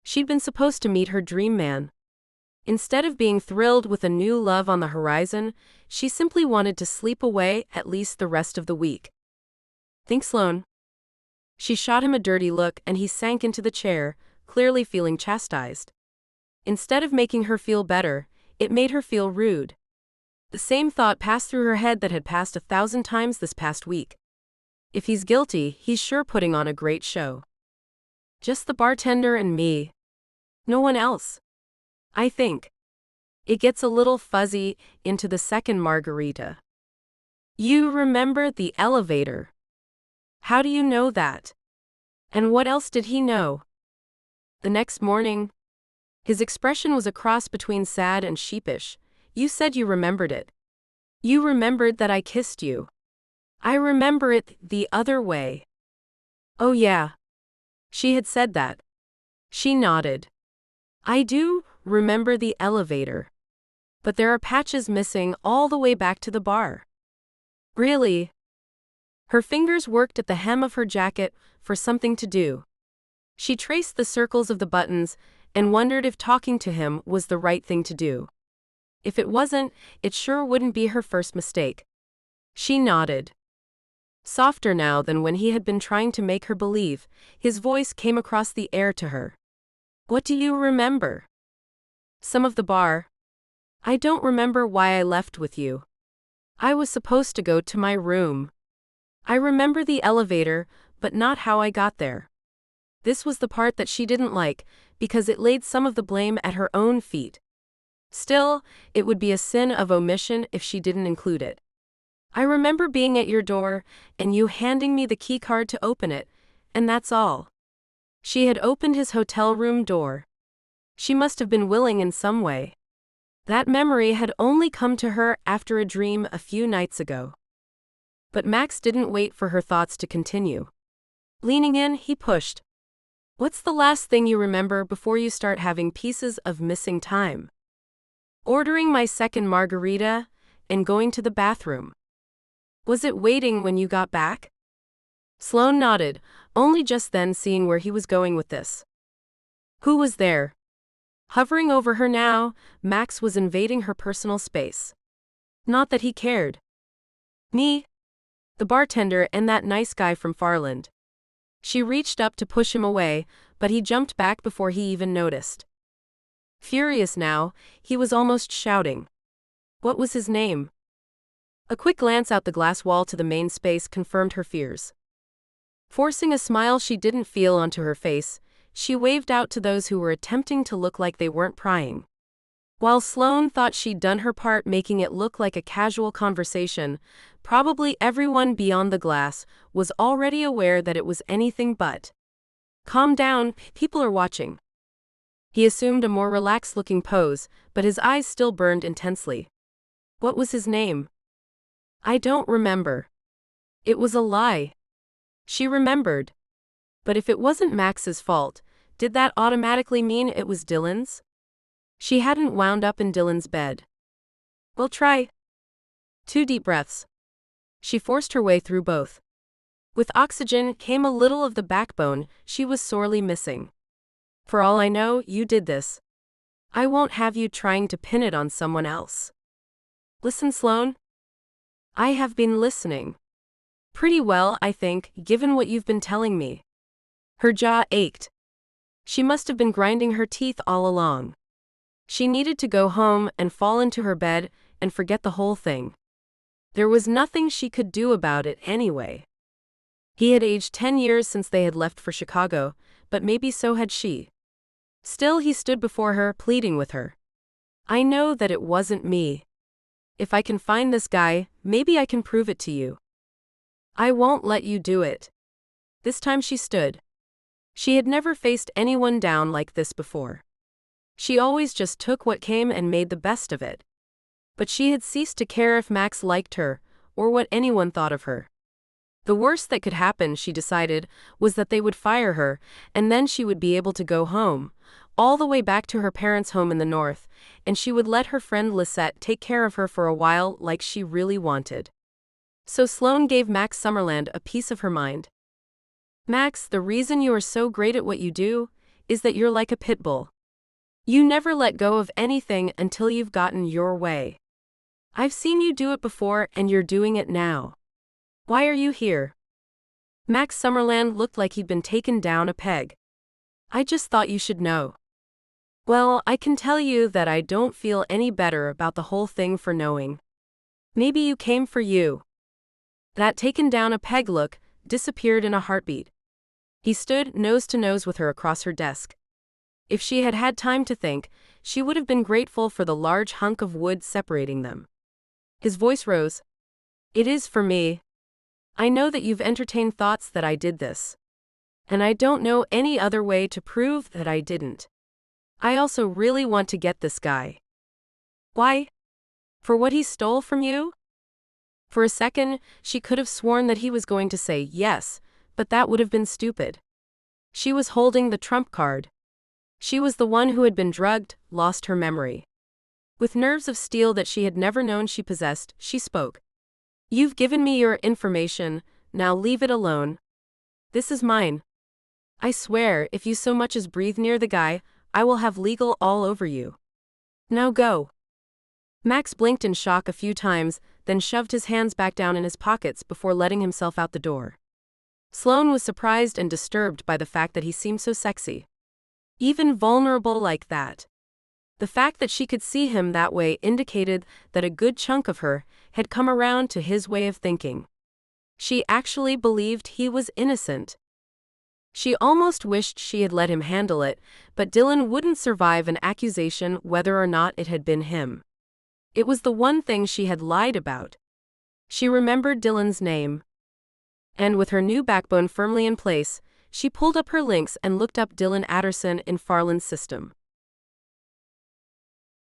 She'd been supposed to meet her dream man. Instead of being thrilled with a new love on the horizon, she simply wanted to sleep away at least the rest of the week. Think, Sloane. She shot him a dirty look and he sank into the chair, clearly feeling chastised. Instead of making her feel better, it made her feel rude. The same thought passed through her head that had passed 1,000 times this past week. If he's guilty, he's sure putting on a great show. Just the bartender and me. No one else. I think. It gets a little fuzzy into the second margarita. You remember the elevator. How do you know that? And what else did he know? The next morning, his expression was a cross between sad and sheepish. You said you remembered it. You remembered that I kissed you. I remember it the other way. Oh yeah. She had said that. She nodded. I do remember the elevator. But there are patches missing all the way back to the bar. Really? Her fingers worked at the hem of her jacket for something to do. She traced the circles of the buttons and wondered if talking to him was the right thing to do. If it wasn't, it sure wouldn't be her first mistake. She nodded. Softer now than when he had been trying to make her believe, his voice came across the air to her. What do you remember? Some of the bar. I don't remember why I left with you. I was supposed to go to my room. I remember the elevator, but not how I got there. This was the part that she didn't like, because it laid some of the blame at her own feet. Still, it would be a sin of omission if she didn't include it. I remember being at your door, and you handing me the key card to open it, and that's all. She had opened his hotel room door. She must have been willing in some way. That memory had only come to her after a dream a few nights ago. But Max didn't wait for her thoughts to continue. Leaning in, he pushed. What's the last thing you remember before you start having pieces of missing time? Ordering my second margarita and going to the bathroom. Was it waiting when you got back? Sloane nodded, only just then seeing where he was going with this. Who was there? Hovering over her now, Max was invading her personal space. Not that he cared. Me? The bartender and that nice guy from Farland. She reached up to push him away, but he jumped back before he even noticed. Furious now, he was almost shouting. What was his name? A quick glance out the glass wall to the main space confirmed her fears. Forcing a smile she didn't feel onto her face, she waved out to those who were attempting to look like they weren't prying. While Sloane thought she'd done her part making it look like a casual conversation, probably everyone beyond the glass was already aware that it was anything but. Calm down, people are watching. He assumed a more relaxed-looking pose, but his eyes still burned intensely. What was his name? I don't remember. It was a lie. She remembered. But if it wasn't Max's fault, did that automatically mean it was Dylan's? She hadn't wound up in Dylan's bed. Well, try. 2 deep breaths. She forced her way through both. With oxygen came a little of the backbone she was sorely missing. For all I know, you did this. I won't have you trying to pin it on someone else. Listen, Sloane. I have been listening. Pretty well, I think, given what you've been telling me. Her jaw ached. She must have been grinding her teeth all along. She needed to go home and fall into her bed and forget the whole thing. There was nothing she could do about it anyway. He had aged 10 years since they had left for Chicago, but maybe so had she. Still, he stood before her, pleading with her. I know that it wasn't me. If I can find this guy, maybe I can prove it to you. I won't let you do it. This time she stood. She had never faced anyone down like this before. She always just took what came and made the best of it. But she had ceased to care if Max liked her, or what anyone thought of her. The worst that could happen, she decided, was that they would fire her, and then she would be able to go home, all the way back to her parents' home in the north, and she would let her friend Lisette take care of her for a while like she really wanted. So Sloane gave Max Summerland a piece of her mind. Max, the reason you are so great at what you do is that you're like a pit bull. You never let go of anything until you've gotten your way. I've seen you do it before and you're doing it now. Why are you here? Max Summerland looked like he'd been taken down a peg. "I just thought you should know." "Well, I can tell you that I don't feel any better about the whole thing for knowing. Maybe you came for you." That taken down a peg look disappeared in a heartbeat. He stood nose to nose with her across her desk. If she had had time to think, she would have been grateful for the large hunk of wood separating them. His voice rose. "It is for me. I know that you've entertained thoughts that I did this. And I don't know any other way to prove that I didn't. I also really want to get this guy." "Why? For what he stole from you?" For a second, she could have sworn that he was going to say yes, but that would have been stupid. She was holding the trump card. She was the one who had been drugged, lost her memory. With nerves of steel that she had never known she possessed, she spoke. "You've given me your information, now leave it alone. This is mine. I swear, if you so much as breathe near the guy, I will have legal all over you. Now go." Max blinked in shock a few times, then shoved his hands back down in his pockets before letting himself out the door. Sloane was surprised and disturbed by the fact that he seemed so sexy. Even vulnerable like that. The fact that she could see him that way indicated that a good chunk of her had come around to his way of thinking. She actually believed he was innocent. She almost wished she had let him handle it, but Dylan wouldn't survive an accusation whether or not it had been him. It was the one thing she had lied about. She remembered Dylan's name. And with her new backbone firmly in place, she pulled up her links and looked up Dylan Adderson in Farland's system.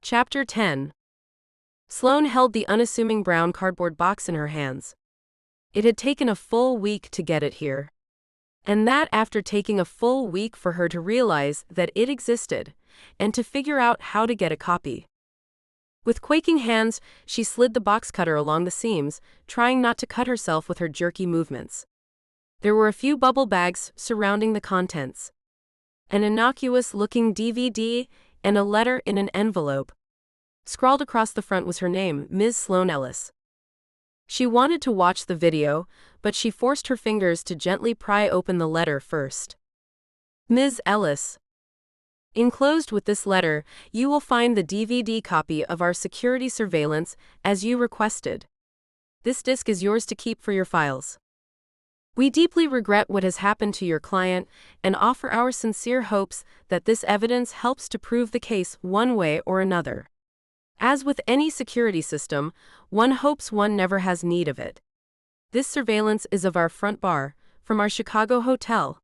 Chapter 10. Sloane held the unassuming brown cardboard box in her hands. It had taken a full week to get it here. And that after taking a full week for her to realize that it existed, and to figure out how to get a copy. With quaking hands, she slid the box cutter along the seams, trying not to cut herself with her jerky movements. There were a few bubble bags surrounding the contents. An innocuous-looking DVD and a letter in an envelope. Scrawled across the front was her name, Ms. Sloan Ellis. She wanted to watch the video, but she forced her fingers to gently pry open the letter first. Ms. Ellis. Enclosed with this letter, you will find the DVD copy of our security surveillance, as you requested. This disc is yours to keep for your files. We deeply regret what has happened to your client and offer our sincere hopes that this evidence helps to prove the case one way or another. As with any security system, one hopes one never has need of it. This surveillance is of our front bar, from our Chicago hotel.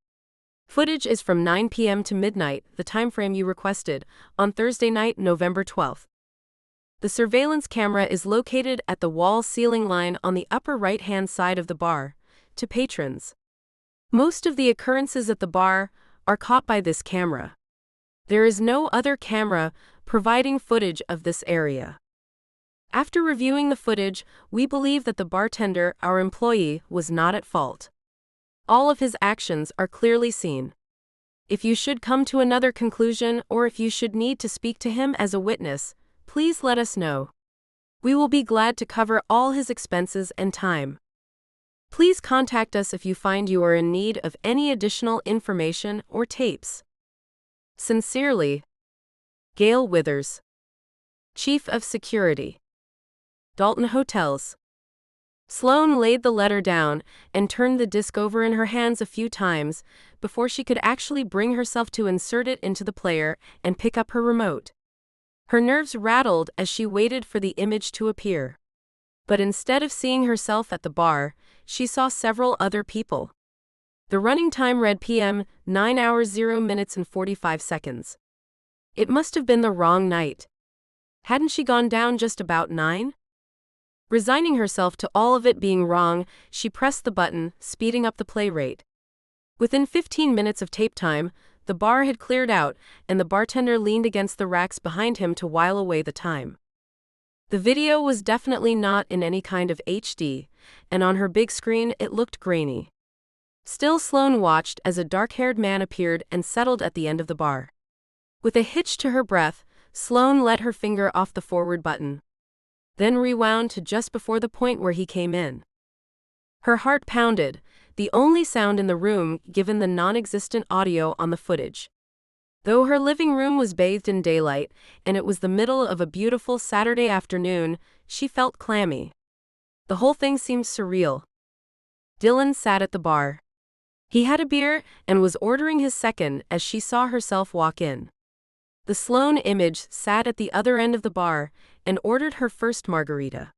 Footage is from 9 p.m. to midnight, the time frame you requested, on Thursday night, November 12th. The surveillance camera is located at the wall ceiling line on the upper right-hand side of the bar, to patrons. Most of the occurrences at the bar are caught by this camera. There is no other camera providing footage of this area. After reviewing the footage, we believe that the bartender, our employee, was not at fault. All of his actions are clearly seen. If you should come to another conclusion or if you should need to speak to him as a witness, please let us know. We will be glad to cover all his expenses and time. Please contact us if you find you are in need of any additional information or tapes. Sincerely, Gail Withers, Chief of Security, Dalton Hotels. Sloane laid the letter down and turned the disc over in her hands a few times before she could actually bring herself to insert it into the player and pick up her remote. Her nerves rattled as she waited for the image to appear. But instead of seeing herself at the bar, she saw several other people. The running time read PM, 9 hours 0 minutes and 45 seconds. It must have been the wrong night. Hadn't she gone down just about 9? Resigning herself to all of it being wrong, she pressed the button, speeding up the play rate. Within 15 minutes of tape time, the bar had cleared out, and the bartender leaned against the racks behind him to while away the time. The video was definitely not in any kind of HD, and on her big screen it looked grainy. Still, Sloane watched as a dark-haired man appeared and settled at the end of the bar. With a hitch to her breath, Sloane let her finger off the forward button. Then rewound to just before the point where he came in. Her heart pounded, the only sound in the room given the non-existent audio on the footage. Though her living room was bathed in daylight, and it was the middle of a beautiful Saturday afternoon, she felt clammy. The whole thing seemed surreal. Dylan sat at the bar. He had a beer and was ordering his second as she saw herself walk in. The Sloane image sat at the other end of the bar and ordered her first margarita.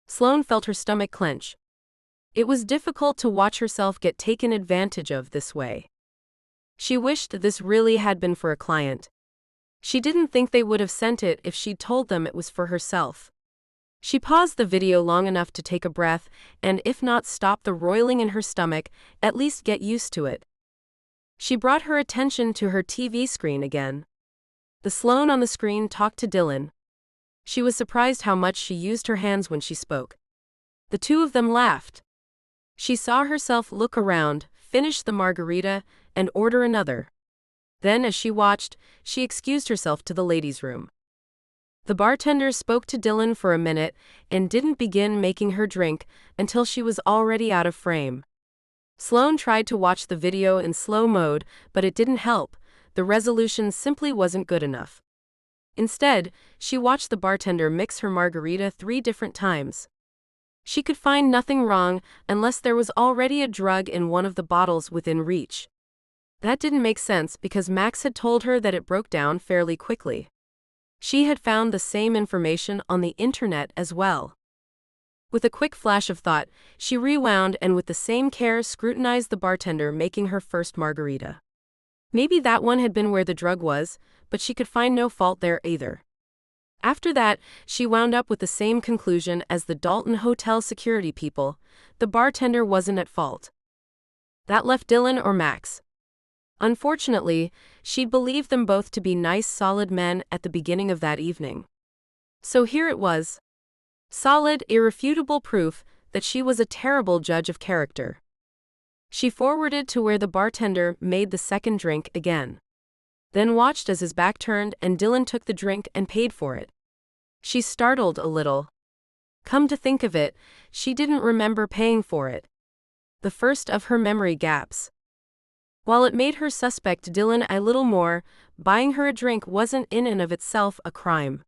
Sloane felt her stomach clench. It was difficult to watch herself get taken advantage of this way. She wished this really had been for a client. She didn't think they would have sent it if she'd told them it was for herself. She paused the video long enough to take a breath and, if not stop the roiling in her stomach, at least get used to it. She brought her attention to her TV screen again. The Sloane on the screen talked to Dylan. She was surprised how much she used her hands when she spoke. The two of them laughed. She saw herself look around, finish the margarita, and order another. Then, as she watched, she excused herself to the ladies' room. The bartender spoke to Dylan for a minute and didn't begin making her drink until she was already out of frame. Sloane tried to watch the video in slow mode, but it didn't help. The resolution simply wasn't good enough. Instead, she watched the bartender mix her margarita 3 different times. She could find nothing wrong unless there was already a drug in one of the bottles within reach. That didn't make sense because Max had told her that it broke down fairly quickly. She had found the same information on the internet as well. With a quick flash of thought, she rewound and with the same care scrutinized the bartender making her first margarita. Maybe that one had been where the drug was, but she could find no fault there either. After that, she wound up with the same conclusion as the Dalton Hotel security people: the bartender wasn't at fault. That left Dylan or Max. Unfortunately, she'd believed them both to be nice, solid men at the beginning of that evening. So here it was. Solid, irrefutable proof that she was a terrible judge of character. She forwarded to where the bartender made the second drink again. Then watched as his back turned and Dylan took the drink and paid for it. She startled a little. Come to think of it, she didn't remember paying for it. The first of her memory gaps. While it made her suspect Dylan a little more, buying her a drink wasn't in and of itself a crime.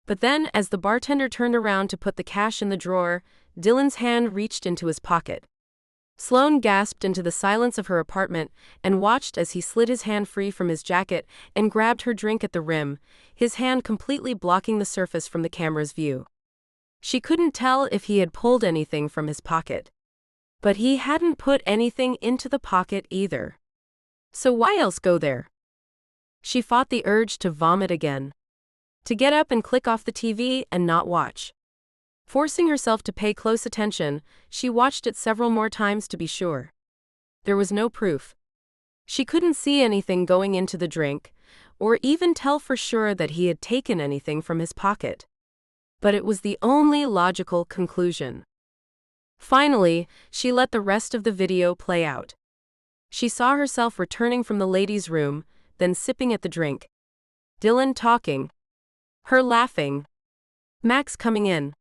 But then, as the bartender turned around to put the cash in the drawer, Dylan's hand reached into his pocket. Sloane gasped into the silence of her apartment and watched as he slid his hand free from his jacket and grabbed her drink at the rim, his hand completely blocking the surface from the camera's view. She couldn't tell if he had pulled anything from his pocket. But he hadn't put anything into the pocket either. So why else go there? She fought the urge to vomit again. To get up and click off the TV and not watch. Forcing herself to pay close attention, she watched it several more times to be sure. There was no proof. She couldn't see anything going into the drink, or even tell for sure that he had taken anything from his pocket. But it was the only logical conclusion. Finally, she let the rest of the video play out. She saw herself returning from the ladies' room, then sipping at the drink. Dylan talking. Her laughing. Max coming in.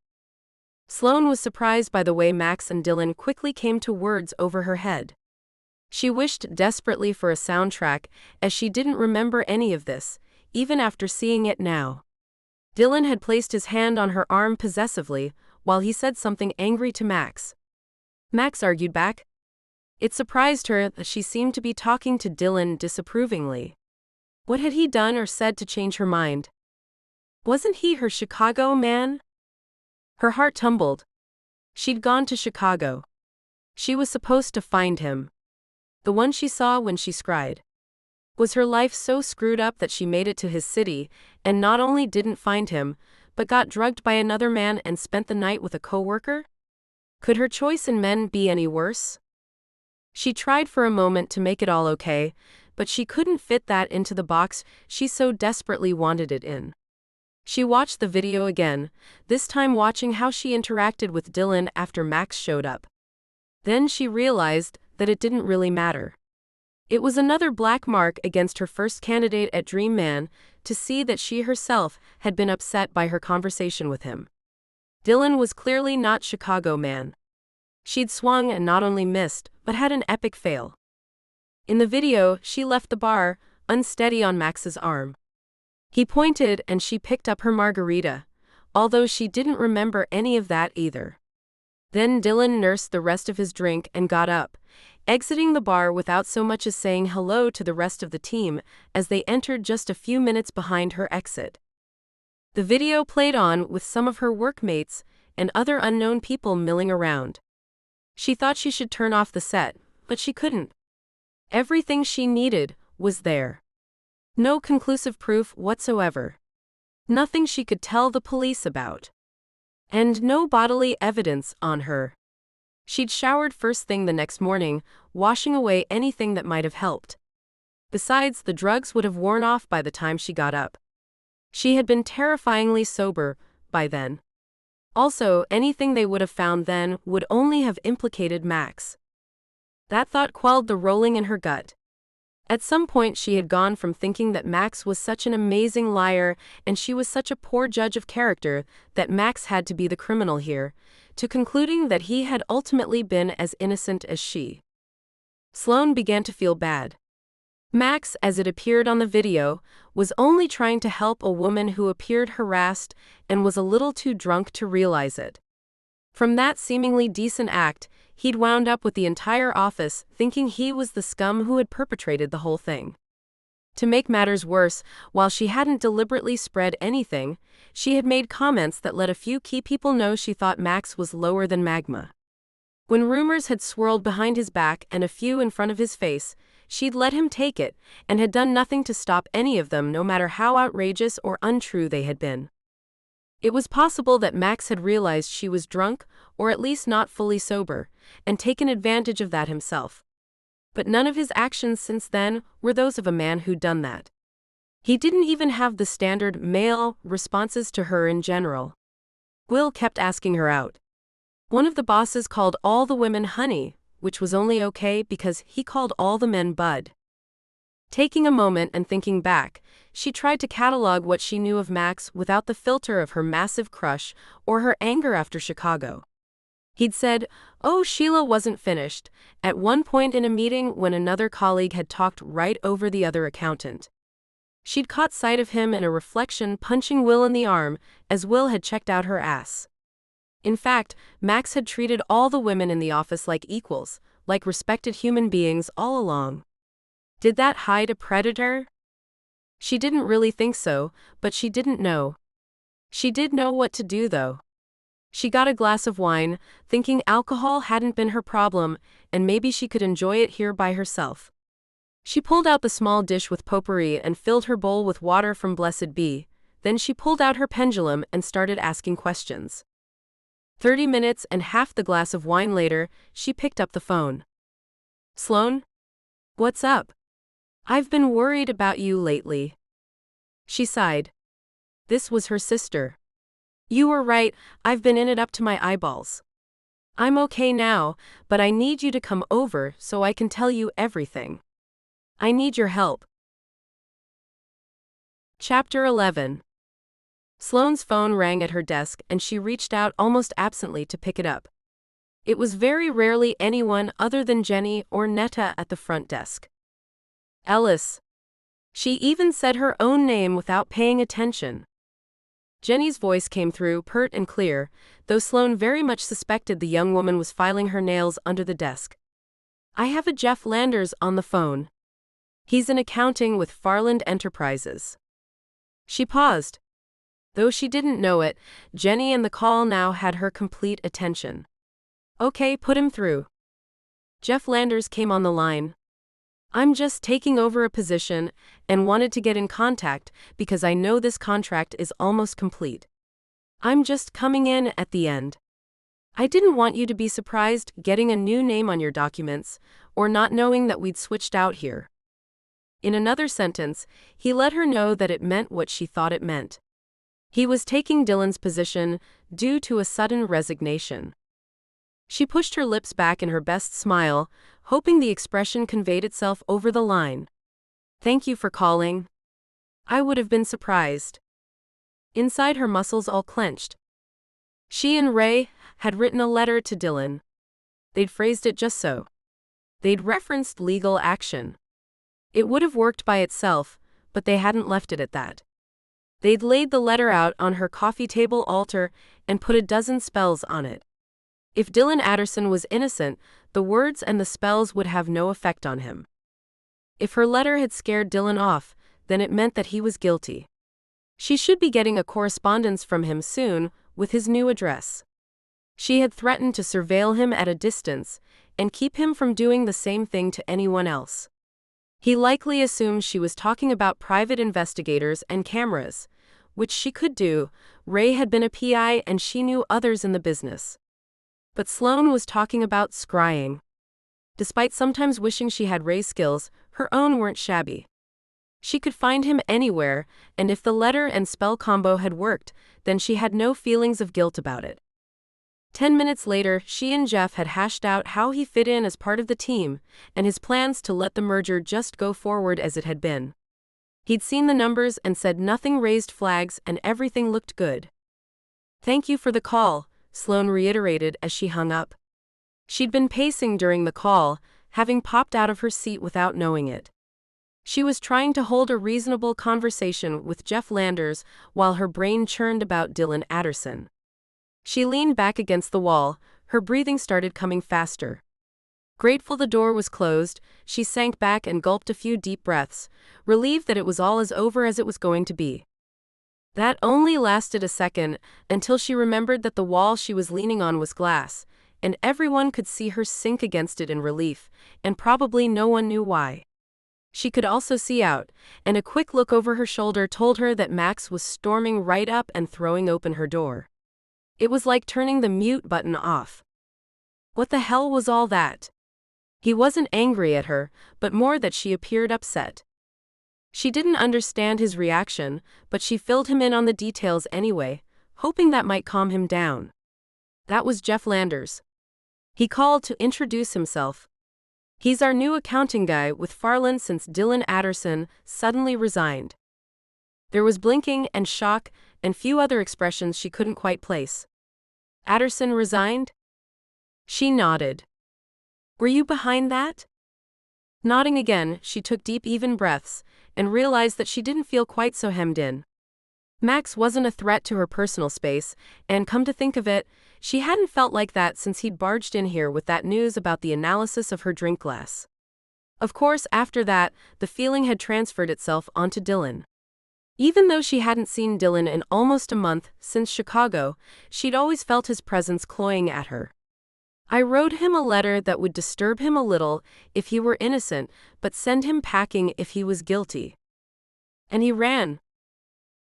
Sloane was surprised by the way Max and Dylan quickly came to words over her head. She wished desperately for a soundtrack, as she didn't remember any of this, even after seeing it now. Dylan had placed his hand on her arm possessively, while he said something angry to Max. Max argued back. It surprised her that she seemed to be talking to Dylan disapprovingly. What had he done or said to change her mind? Wasn't he her Chicago man? Her heart tumbled. She'd gone to Chicago. She was supposed to find him. The one she saw when she cried. Was her life so screwed up that she made it to his city, and not only didn't find him, but got drugged by another man and spent the night with a co-worker? Could her choice in men be any worse? She tried for a moment to make it all okay, but she couldn't fit that into the box she so desperately wanted it in. She watched the video again, this time watching how she interacted with Dylan after Max showed up. Then she realized that it didn't really matter. It was another black mark against her first candidate at Dream Man to see that she herself had been upset by her conversation with him. Dylan was clearly not Chicago man. She'd swung and not only missed, but had an epic fail. In the video, she left the bar, unsteady on Max's arm. He pointed and she picked up her margarita, although she didn't remember any of that either. Then Dylan nursed the rest of his drink and got up, exiting the bar without so much as saying hello to the rest of the team as they entered just a few minutes behind her exit. The video played on with some of her workmates and other unknown people milling around. She thought she should turn off the set, but she couldn't. Everything she needed was there. No conclusive proof whatsoever. Nothing she could tell the police about. And no bodily evidence on her. She'd showered first thing the next morning, washing away anything that might have helped. Besides, the drugs would have worn off by the time she got up. She had been terrifyingly sober by then. Also, anything they would have found then would only have implicated Max. That thought quelled the rolling in her gut. At some point she had gone from thinking that Max was such an amazing liar and she was such a poor judge of character that Max had to be the criminal here, to concluding that he had ultimately been as innocent as she. Sloane began to feel bad. Max, as it appeared on the video, was only trying to help a woman who appeared harassed and was a little too drunk to realize it. From that seemingly decent act, he'd wound up with the entire office thinking he was the scum who had perpetrated the whole thing. To make matters worse, while she hadn't deliberately spread anything, she had made comments that let a few key people know she thought Max was lower than magma. When rumors had swirled behind his back and a few in front of his face, she'd let him take it and had done nothing to stop any of them, no matter how outrageous or untrue they had been. It was possible that Max had realized she was drunk, or at least not fully sober, and taken advantage of that himself. But none of his actions since then were those of a man who'd done that. He didn't even have the standard male responses to her in general. Will kept asking her out. One of the bosses called all the women honey, which was only okay because he called all the men bud. Taking a moment and thinking back, she tried to catalog what she knew of Max without the filter of her massive crush or her anger after Chicago. He'd said, "Oh, Sheila wasn't finished," at one point in a meeting when another colleague had talked right over the other accountant. She'd caught sight of him in a reflection punching Will in the arm as Will had checked out her ass. In fact, Max had treated all the women in the office like equals, like respected human beings all along. Did that hide a predator? She didn't really think so, but she didn't know. She did know what to do, though. She got a glass of wine, thinking alcohol hadn't been her problem, and maybe she could enjoy it here by herself. She pulled out the small dish with potpourri and filled her bowl with water from Blessed Be. Then she pulled out her pendulum and started asking questions. 30 minutes and half the glass of wine later, she picked up the phone. "Sloane? What's up? I've been worried about you lately." She sighed. This was her sister. "You were right, I've been in it up to my eyeballs. I'm okay now, but I need you to come over so I can tell you everything. I need your help." Chapter 11. Sloane's phone rang at her desk and she reached out almost absently to pick it up. It was very rarely anyone other than Jenny or Netta at the front desk. "Ellis." She even said her own name without paying attention. Jenny's voice came through pert and clear, though Sloane very much suspected the young woman was filing her nails under the desk. "I have a Jeff Landers on the phone. He's in accounting with Farland Enterprises." She paused. Though she didn't know it, Jenny and the call now had her complete attention. "Okay, put him through." Jeff Landers came on the line. "I'm just taking over a position and wanted to get in contact because I know this contract is almost complete. I'm just coming in at the end. I didn't want you to be surprised getting a new name on your documents or not knowing that we'd switched out here." In another sentence, he let her know that it meant what she thought it meant. He was taking Dylan's position due to a sudden resignation. She pushed her lips back in her best smile, hoping the expression conveyed itself over the line. "Thank you for calling. I would have been surprised." Inside, her muscles all clenched. She and Ray had written a letter to Dylan. They'd phrased it just so. They'd referenced legal action. It would have worked by itself, but they hadn't left it at that. They'd laid the letter out on her coffee table altar and put a dozen spells on it. If Dylan Addison was innocent, the words and the spells would have no effect on him. If her letter had scared Dylan off, then it meant that he was guilty. She should be getting a correspondence from him soon, with his new address. She had threatened to surveil him at a distance and keep him from doing the same thing to anyone else. He likely assumed she was talking about private investigators and cameras, which she could do. Ray had been a PI and she knew others in the business. But Sloane was talking about scrying. Despite sometimes wishing she had Ray's skills, her own weren't shabby. She could find him anywhere, and if the letter and spell combo had worked, then she had no feelings of guilt about it. 10 minutes later, she and Jeff had hashed out how he fit in as part of the team, and his plans to let the merger just go forward as it had been. He'd seen the numbers and said nothing raised flags and everything looked good. "Thank you for the call," Sloane reiterated as she hung up. She'd been pacing during the call, having popped out of her seat without knowing it. She was trying to hold a reasonable conversation with Jeff Landers while her brain churned about Dylan Addison. She leaned back against the wall, her breathing started coming faster. Grateful the door was closed, she sank back and gulped a few deep breaths, relieved that it was all as over as it was going to be. That only lasted a second, until she remembered that the wall she was leaning on was glass, and everyone could see her sink against it in relief, and probably no one knew why. She could also see out, and a quick look over her shoulder told her that Max was storming right up and throwing open her door. It was like turning the mute button off. What the hell was all that? He wasn't angry at her, but more that she appeared upset. She didn't understand his reaction, but she filled him in on the details anyway, hoping that might calm him down. That was Jeff Landers. He called to introduce himself. "He's our new accounting guy with Farland since Dylan Addison suddenly resigned." There was blinking and shock and few other expressions she couldn't quite place. "Addison resigned?" She nodded. "Were you behind that?" Nodding again, she took deep even breaths and realized that she didn't feel quite so hemmed in. Max wasn't a threat to her personal space, and come to think of it, she hadn't felt like that since he'd barged in here with that news about the analysis of her drink glass. Of course, after that, the feeling had transferred itself onto Dylan. Even though she hadn't seen Dylan in almost a month since Chicago, she'd always felt his presence cloying at her. "I wrote him a letter that would disturb him a little if he were innocent, but send him packing if he was guilty. And he ran."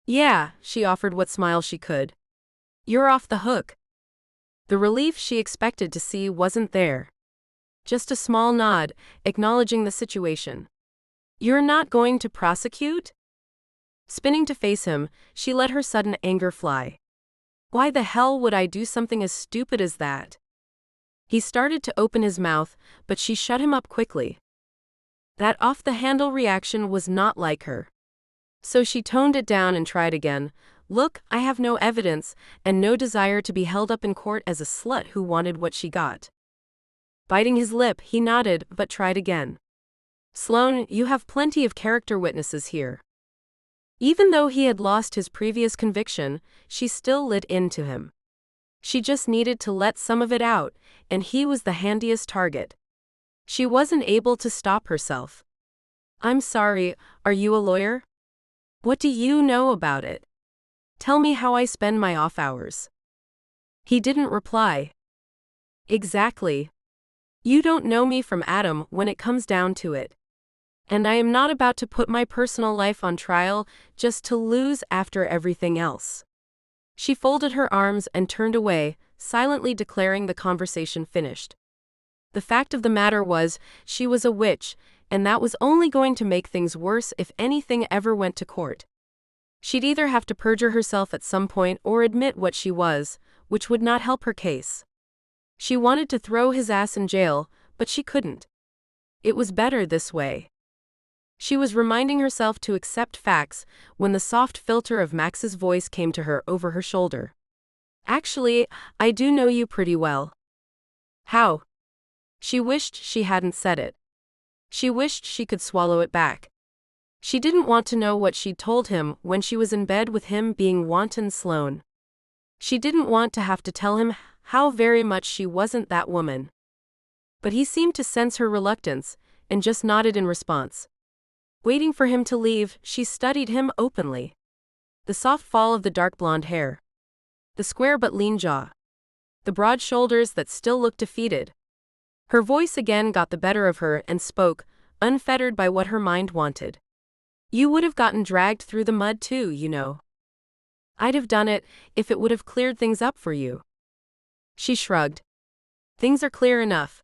"Yeah," she offered what smile she could. "You're off the hook." The relief she expected to see wasn't there. Just a small nod, acknowledging the situation. "You're not going to prosecute?" Spinning to face him, she let her sudden anger fly. "Why the hell would I do something as stupid as that?" He started to open his mouth, but she shut him up quickly. That off-the-handle reaction was not like her. So she toned it down and tried again. "Look, I have no evidence, and no desire to be held up in court as a slut who wanted what she got." Biting his lip, he nodded, but tried again. "Sloane, you have plenty of character witnesses here." Even though he had lost his previous conviction, she still lit into him. She just needed to let some of it out, and he was the handiest target. She wasn't able to stop herself. "I'm sorry, are you a lawyer? What do you know about it? Tell me how I spend my off hours." He didn't reply. "Exactly. You don't know me from Adam when it comes down to it. And I am not about to put my personal life on trial just to lose after everything else." She folded her arms and turned away, silently declaring the conversation finished. The fact of the matter was, she was a witch, and that was only going to make things worse if anything ever went to court. She'd either have to perjure herself at some point or admit what she was, which would not help her case. She wanted to throw his ass in jail, but she couldn't. It was better this way. She was reminding herself to accept facts when the soft filter of Max's voice came to her over her shoulder. "Actually, I do know you pretty well." "How?" She wished she hadn't said it. She wished she could swallow it back. She didn't want to know what she'd told him when she was in bed with him being wanton Sloane. She didn't want to have to tell him how very much she wasn't that woman. But he seemed to sense her reluctance, and just nodded in response. Waiting for him to leave, she studied him openly. The soft fall of the dark blonde hair. The square but lean jaw. The broad shoulders that still looked defeated. Her voice again got the better of her and spoke, unfettered by what her mind wanted. You would have gotten dragged through the mud too, you know. I'd have done it if it would have cleared things up for you. She shrugged. Things are clear enough.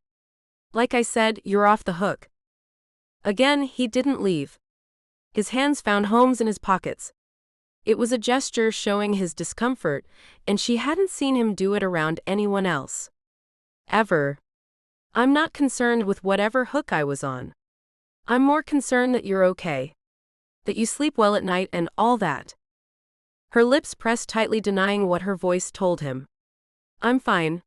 Like I said, you're off the hook. Again, he didn't leave. His hands found homes in his pockets. It was a gesture showing his discomfort, and she hadn't seen him do it around anyone else. Ever. I'm not concerned with whatever hook I was on. I'm more concerned that you're okay. That you sleep well at night and all that. Her lips pressed tightly, denying what her voice told him. I'm fine.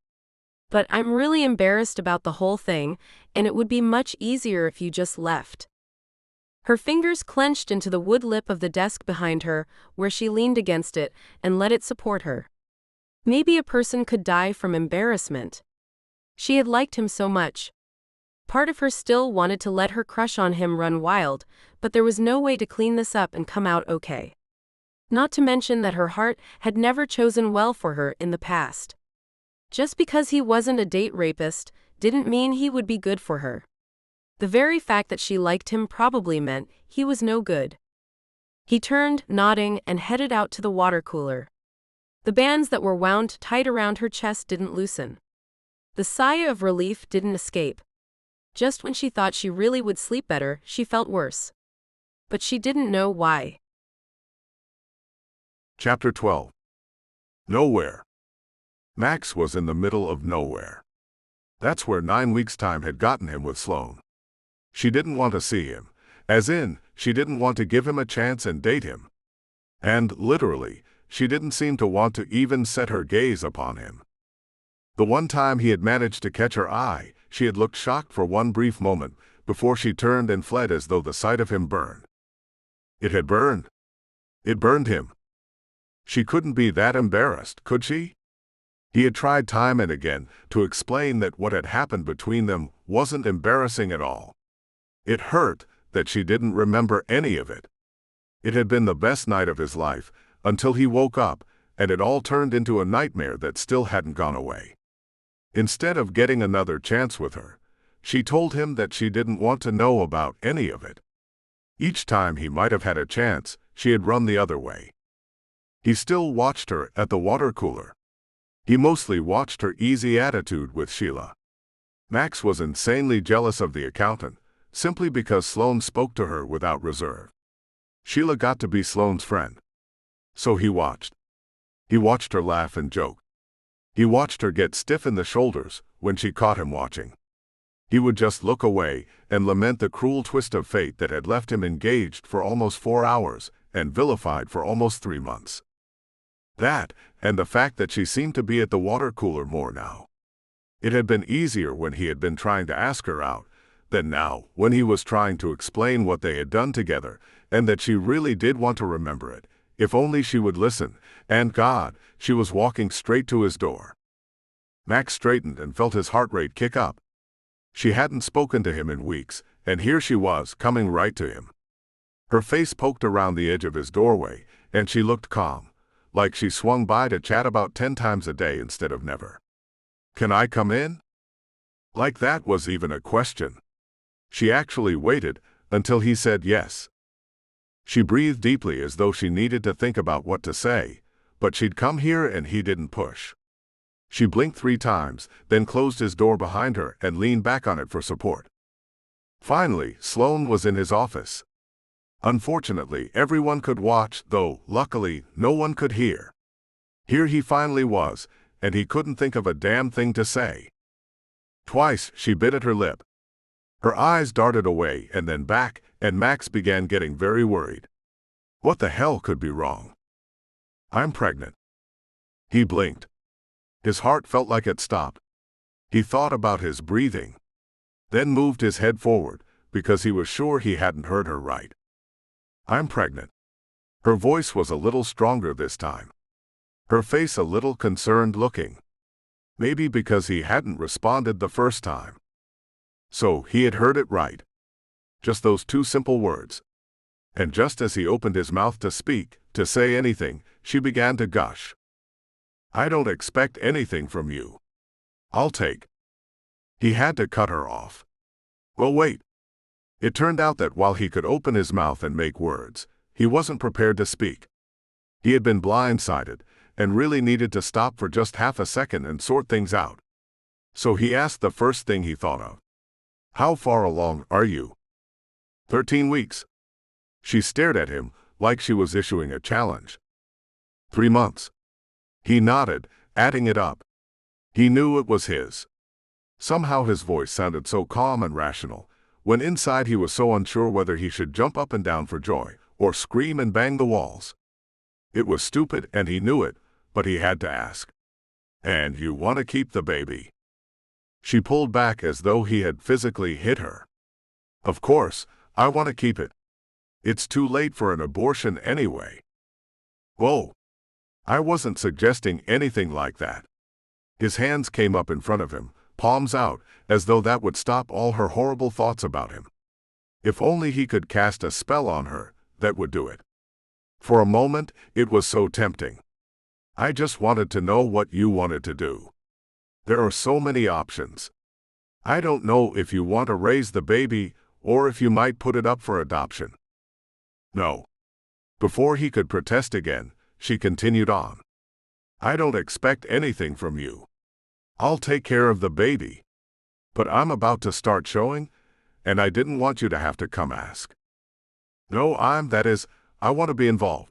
But I'm really embarrassed about the whole thing, and it would be much easier if you just left. Her fingers clenched into the wood lip of the desk behind her, where she leaned against it and let it support her. Maybe a person could die from embarrassment. She had liked him so much. Part of her still wanted to let her crush on him run wild, but there was no way to clean this up and come out okay. Not to mention that her heart had never chosen well for her in the past. Just because he wasn't a date rapist didn't mean he would be good for her. The very fact that she liked him probably meant he was no good. He turned, nodding, and headed out to the water cooler. The bands that were wound tight around her chest didn't loosen. The sigh of relief didn't escape. Just when she thought she really would sleep better, she felt worse. But she didn't know why. Chapter 12. Nowhere. Max was in the middle of nowhere. That's where 9 weeks' time had gotten him with Sloane. She didn't want to see him, as in, she didn't want to give him a chance and date him. And, literally, she didn't seem to want to even set her gaze upon him. The one time he had managed to catch her eye, she had looked shocked for one brief moment, before she turned and fled as though the sight of him burned. It had burned. It burned him. She couldn't be that embarrassed, could she? He had tried time and again to explain that what had happened between them wasn't embarrassing at all. It hurt that she didn't remember any of it. It had been the best night of his life, until he woke up, and it all turned into a nightmare that still hadn't gone away. Instead of getting another chance with her, she told him that she didn't want to know about any of it. Each time he might have had a chance, she had run the other way. He still watched her at the water cooler. He mostly watched her easy attitude with Sheila. Max was insanely jealous of the accountant, simply because Sloane spoke to her without reserve. Sheila got to be Sloane's friend. So he watched. He watched her laugh and joke. He watched her get stiff in the shoulders when she caught him watching. He would just look away and lament the cruel twist of fate that had left him engaged for almost 4 hours and vilified for almost 3 months. That, and the fact that she seemed to be at the water cooler more now. It had been easier when he had been trying to ask her out, than now when he was trying to explain what they had done together, and that she really did want to remember it, if only she would listen, and God, she was walking straight to his door. Max straightened and felt his heart rate kick up. She hadn't spoken to him in weeks, and here she was, coming right to him. Her face poked around the edge of his doorway, and she looked calm, like she swung by to chat about 10 times a day instead of never. "Can I come in?" Like that was even a question. She actually waited until he said yes. She breathed deeply as though she needed to think about what to say, but she'd come here and he didn't push. She blinked 3 times, then closed his door behind her and leaned back on it for support. Finally, Sloane was in his office. Unfortunately, everyone could watch, though, luckily, no one could hear. Here he finally was, and he couldn't think of a damn thing to say. Twice, she bit at her lip. Her eyes darted away and then back, and Max began getting very worried. What the hell could be wrong? "I'm pregnant." He blinked. His heart felt like it stopped. He thought about his breathing. then moved his head forward, because he was sure he hadn't heard her right. "I'm pregnant." Her voice was a little stronger this time. Her face a little concerned looking. Maybe because he hadn't responded the first time. So he had heard it right. Just those two simple words. And just as he opened his mouth to speak, to say anything, she began to gush. "I don't expect anything from you. I'll take." He had to cut her off. Well, wait. It turned out that while he could open his mouth and make words, he wasn't prepared to speak. He had been blindsided, and really needed to stop for just half a second and sort things out. So he asked the first thing he thought of. "How far along are you?" 13 weeks. She stared at him like she was issuing a challenge. 3 months. He nodded, adding it up. He knew it was his. Somehow his voice sounded so calm and rational, when inside he was so unsure whether he should jump up and down for joy, or scream and bang the walls. It was stupid and he knew it, but he had to ask. "And you want to keep the baby?" She pulled back as though he had physically hit her. "Of course, I want to keep it. It's too late for an abortion anyway." "Whoa. I wasn't suggesting anything like that." His hands came up in front of him, palms out, as though that would stop all her horrible thoughts about him. If only he could cast a spell on her, that would do it. For a moment, it was so tempting. "I just wanted to know what you wanted to do. There are so many options. I don't know if you want to raise the baby, or if you might put it up for adoption." "No." Before he could protest again, she continued on. "I don't expect anything from you. I'll take care of the baby. But I'm about to start showing, and I didn't want you to have to come ask." "No, I want to be involved."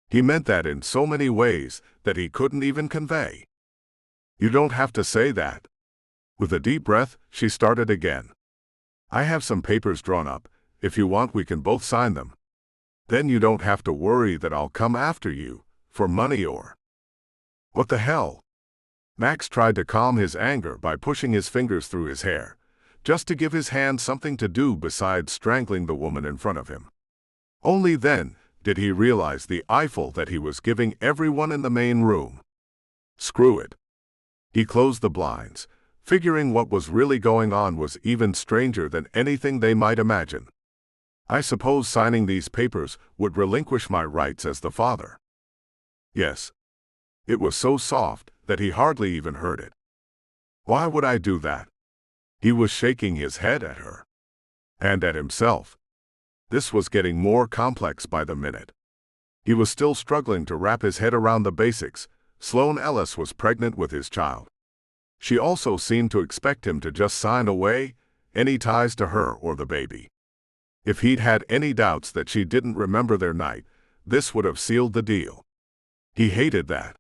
He meant that in so many ways that he couldn't even convey. "You don't have to say that." With a deep breath, she started again. "I have some papers drawn up. If you want, we can both sign them. Then you don't have to worry that I'll come after you for money or—" "What the hell?" Max tried to calm his anger by pushing his fingers through his hair, just to give his hand something to do besides strangling the woman in front of him. Only then did he realize the eyeful that he was giving everyone in the main room. Screw it. He closed the blinds, figuring what was really going on was even stranger than anything they might imagine. "I suppose signing these papers would relinquish my rights as the father." "Yes." It was so soft that he hardly even heard it. "Why would I do that?" He was shaking his head at her. And at himself. This was getting more complex by the minute. He was still struggling to wrap his head around the basics. Sloan Ellis was pregnant with his child. She also seemed to expect him to just sign away any ties to her or the baby. If he'd had any doubts that she didn't remember their night, this would have sealed the deal. He hated that.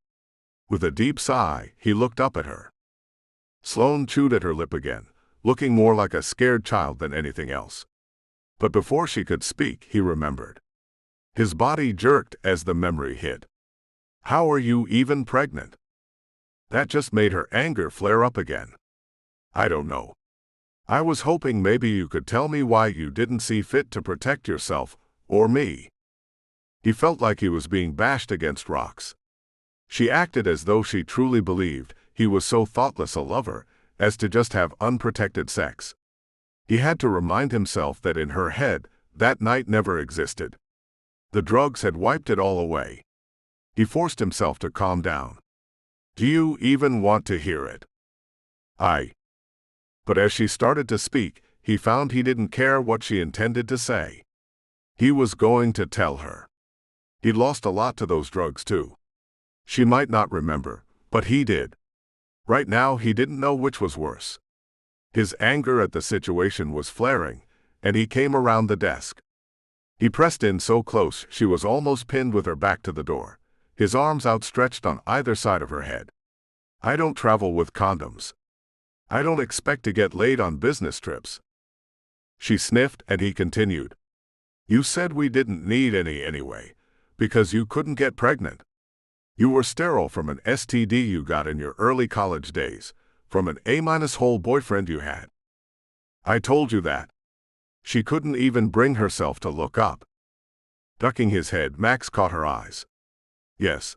With a deep sigh, he looked up at her. Sloane chewed at her lip again, looking more like a scared child than anything else. But before she could speak, he remembered. His body jerked as the memory hit. "How are you even pregnant?" That just made her anger flare up again. "I don't know. I was hoping maybe you could tell me why you didn't see fit to protect yourself, or me." He felt like he was being bashed against rocks. She acted as though she truly believed he was so thoughtless a lover as to just have unprotected sex. He had to remind himself that in her head, that night never existed. The drugs had wiped it all away. He forced himself to calm down. "Do you even want to hear it?" But as she started to speak, he found he didn't care what she intended to say. He was going to tell her. He'd lost a lot to those drugs too. She might not remember, but he did. Right now he didn't know which was worse. His anger at the situation was flaring, and he came around the desk. He pressed in so close she was almost pinned with her back to the door, his arms outstretched on either side of her head. "I don't travel with condoms. I don't expect to get laid on business trips." She sniffed and he continued. "You said we didn't need any anyway, because you couldn't get pregnant. You were sterile from an STD you got in your early college days, from an A- hole boyfriend you had." I told you that. She couldn't even bring herself to look up. Ducking his head, Max caught her eyes. Yes.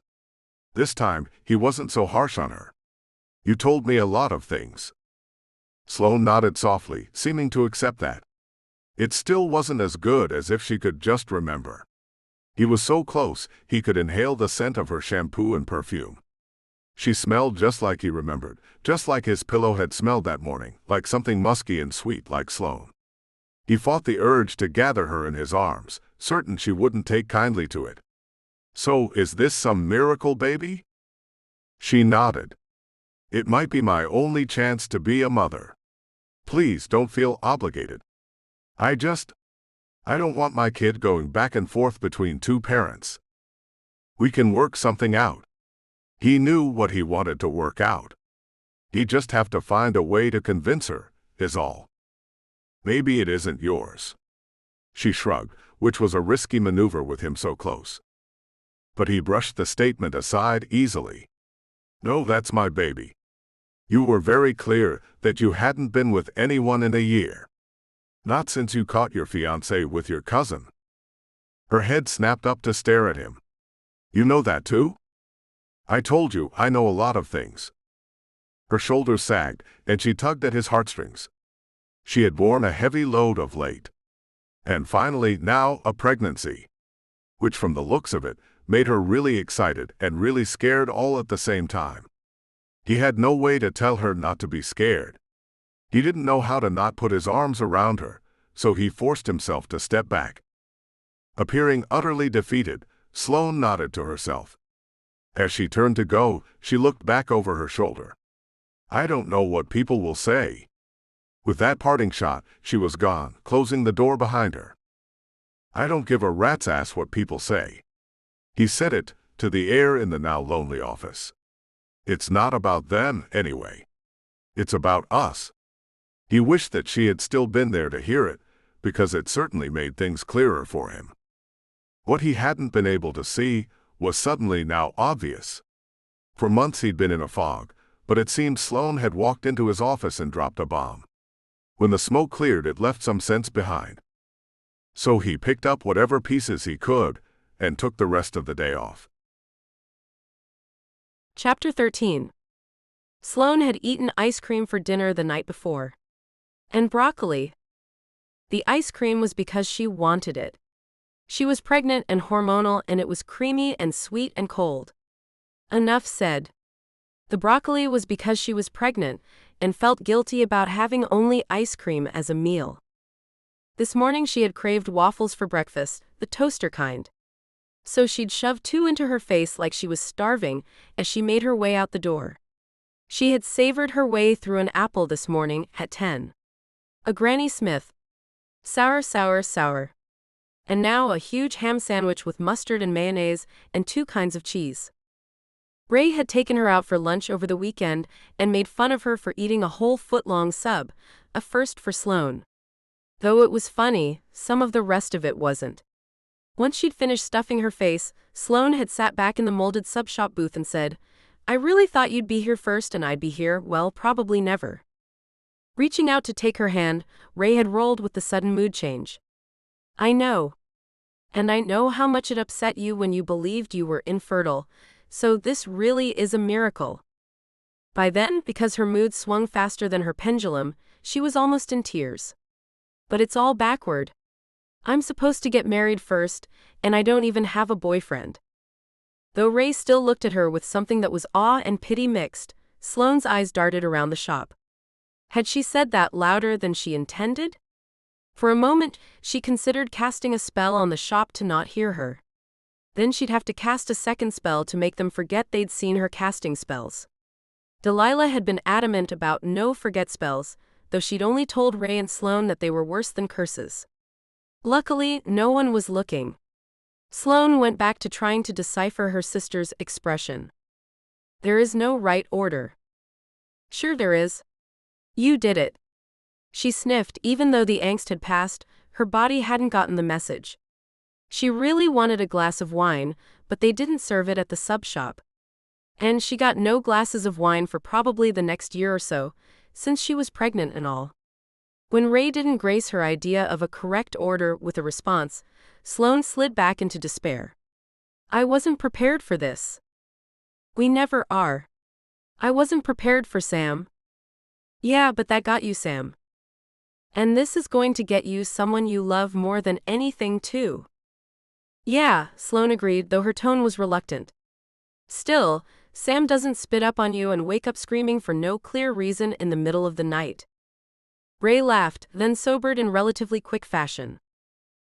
This time, he wasn't so harsh on her. You told me a lot of things. Sloane nodded softly, seeming to accept that. It still wasn't as good as if she could just remember. He was so close, he could inhale the scent of her shampoo and perfume. She smelled just like he remembered, just like his pillow had smelled that morning, like something musky and sweet like Sloane. He fought the urge to gather her in his arms, certain she wouldn't take kindly to it. So, is this some miracle, baby? She nodded. It might be my only chance to be a mother. Please don't feel obligated. I don't want my kid going back and forth between two parents. We can work something out. He knew what he wanted to work out. He'd just have to find a way to convince her, is all. Maybe it isn't yours. She shrugged, which was a risky maneuver with him so close. But he brushed the statement aside easily. No, that's my baby. You were very clear that you hadn't been with anyone in a year. Not since you caught your fiancé with your cousin. Her head snapped up to stare at him. You know that too? I told you I know a lot of things. Her shoulders sagged, and she tugged at his heartstrings. She had borne a heavy load of late. And finally, now, a pregnancy. Which from the looks of it, made her really excited and really scared all at the same time. He had no way to tell her not to be scared. He didn't know how to not put his arms around her, so he forced himself to step back. Appearing utterly defeated, Sloane nodded to herself. As she turned to go, she looked back over her shoulder. I don't know what people will say. With that parting shot, she was gone, closing the door behind her. I don't give a rat's ass what people say. He said it to the air in the now lonely office. It's not about them, anyway. It's about us. He wished that she had still been there to hear it, because it certainly made things clearer for him. What he hadn't been able to see was suddenly now obvious. For months he'd been in a fog, but it seemed Sloane had walked into his office and dropped a bomb. When the smoke cleared, it left some sense behind. So he picked up whatever pieces he could and took the rest of the day off. Chapter 13. Sloane had eaten ice cream for dinner the night before. And broccoli. The ice cream was because she wanted it. She was pregnant and hormonal, and it was creamy and sweet and cold. Enough said. The broccoli was because she was pregnant and felt guilty about having only ice cream as a meal. This morning she had craved waffles for breakfast, the toaster kind. So she'd shoved 2 into her face like she was starving as she made her way out the door. She had savored her way through an apple this morning at 10. A Granny Smith. Sour, sour, sour. And now a huge ham sandwich with mustard and mayonnaise and 2 kinds of cheese. Ray had taken her out for lunch over the weekend and made fun of her for eating a whole foot-long sub, a first for Sloane. Though it was funny, some of the rest of it wasn't. Once she'd finished stuffing her face, Sloane had sat back in the molded sub shop booth and said, I really thought you'd be here first and I'd be here, well, probably never. Reaching out to take her hand, Ray had rolled with the sudden mood change. I know. And I know how much it upset you when you believed you were infertile, so this really is a miracle. By then, because her mood swung faster than her pendulum, she was almost in tears. But it's all backward. I'm supposed to get married first, and I don't even have a boyfriend. Though Ray still looked at her with something that was awe and pity mixed, Sloane's eyes darted around the shop. Had she said that louder than she intended? For a moment, she considered casting a spell on the shop to not hear her. Then she'd have to cast a second spell to make them forget they'd seen her casting spells. Delilah had been adamant about no forget spells, though she'd only told Ray and Sloane that they were worse than curses. Luckily, no one was looking. Sloane went back to trying to decipher her sister's expression. There is no right order. Sure there is. You did it. She sniffed. Even though the angst had passed, her body hadn't gotten the message. She really wanted a glass of wine, but they didn't serve it at the sub shop. And she got no glasses of wine for probably the next year or so, since she was pregnant and all. When Ray didn't grace her idea of a correct order with a response, Sloane slid back into despair. I wasn't prepared for this. We never are. I wasn't prepared for Sam. Yeah, but that got you Sam. And this is going to get you someone you love more than anything too. Yeah, Sloane agreed, though her tone was reluctant. Still, Sam doesn't spit up on you and wake up screaming for no clear reason in the middle of the night. Ray laughed, then sobered in relatively quick fashion.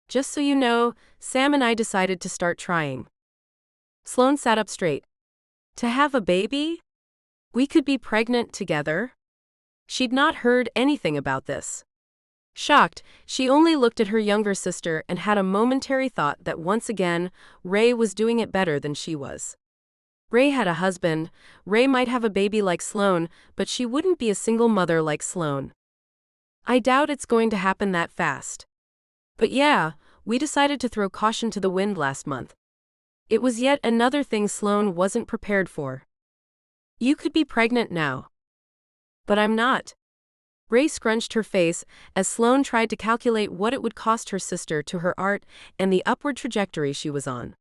Just so you know, Sam and I decided to start trying. Sloane sat up straight. To have a baby? We could be pregnant together? She'd not heard anything about this. Shocked, she only looked at her younger sister and had a momentary thought that once again, Ray was doing it better than she was. Ray had a husband. Ray might have a baby like Sloane, but she wouldn't be a single mother like Sloane. I doubt it's going to happen that fast. But yeah, we decided to throw caution to the wind last month. It was yet another thing Sloane wasn't prepared for. You could be pregnant now. But I'm not. Ray scrunched her face as Sloane tried to calculate what it would cost her sister to her art and the upward trajectory she was on.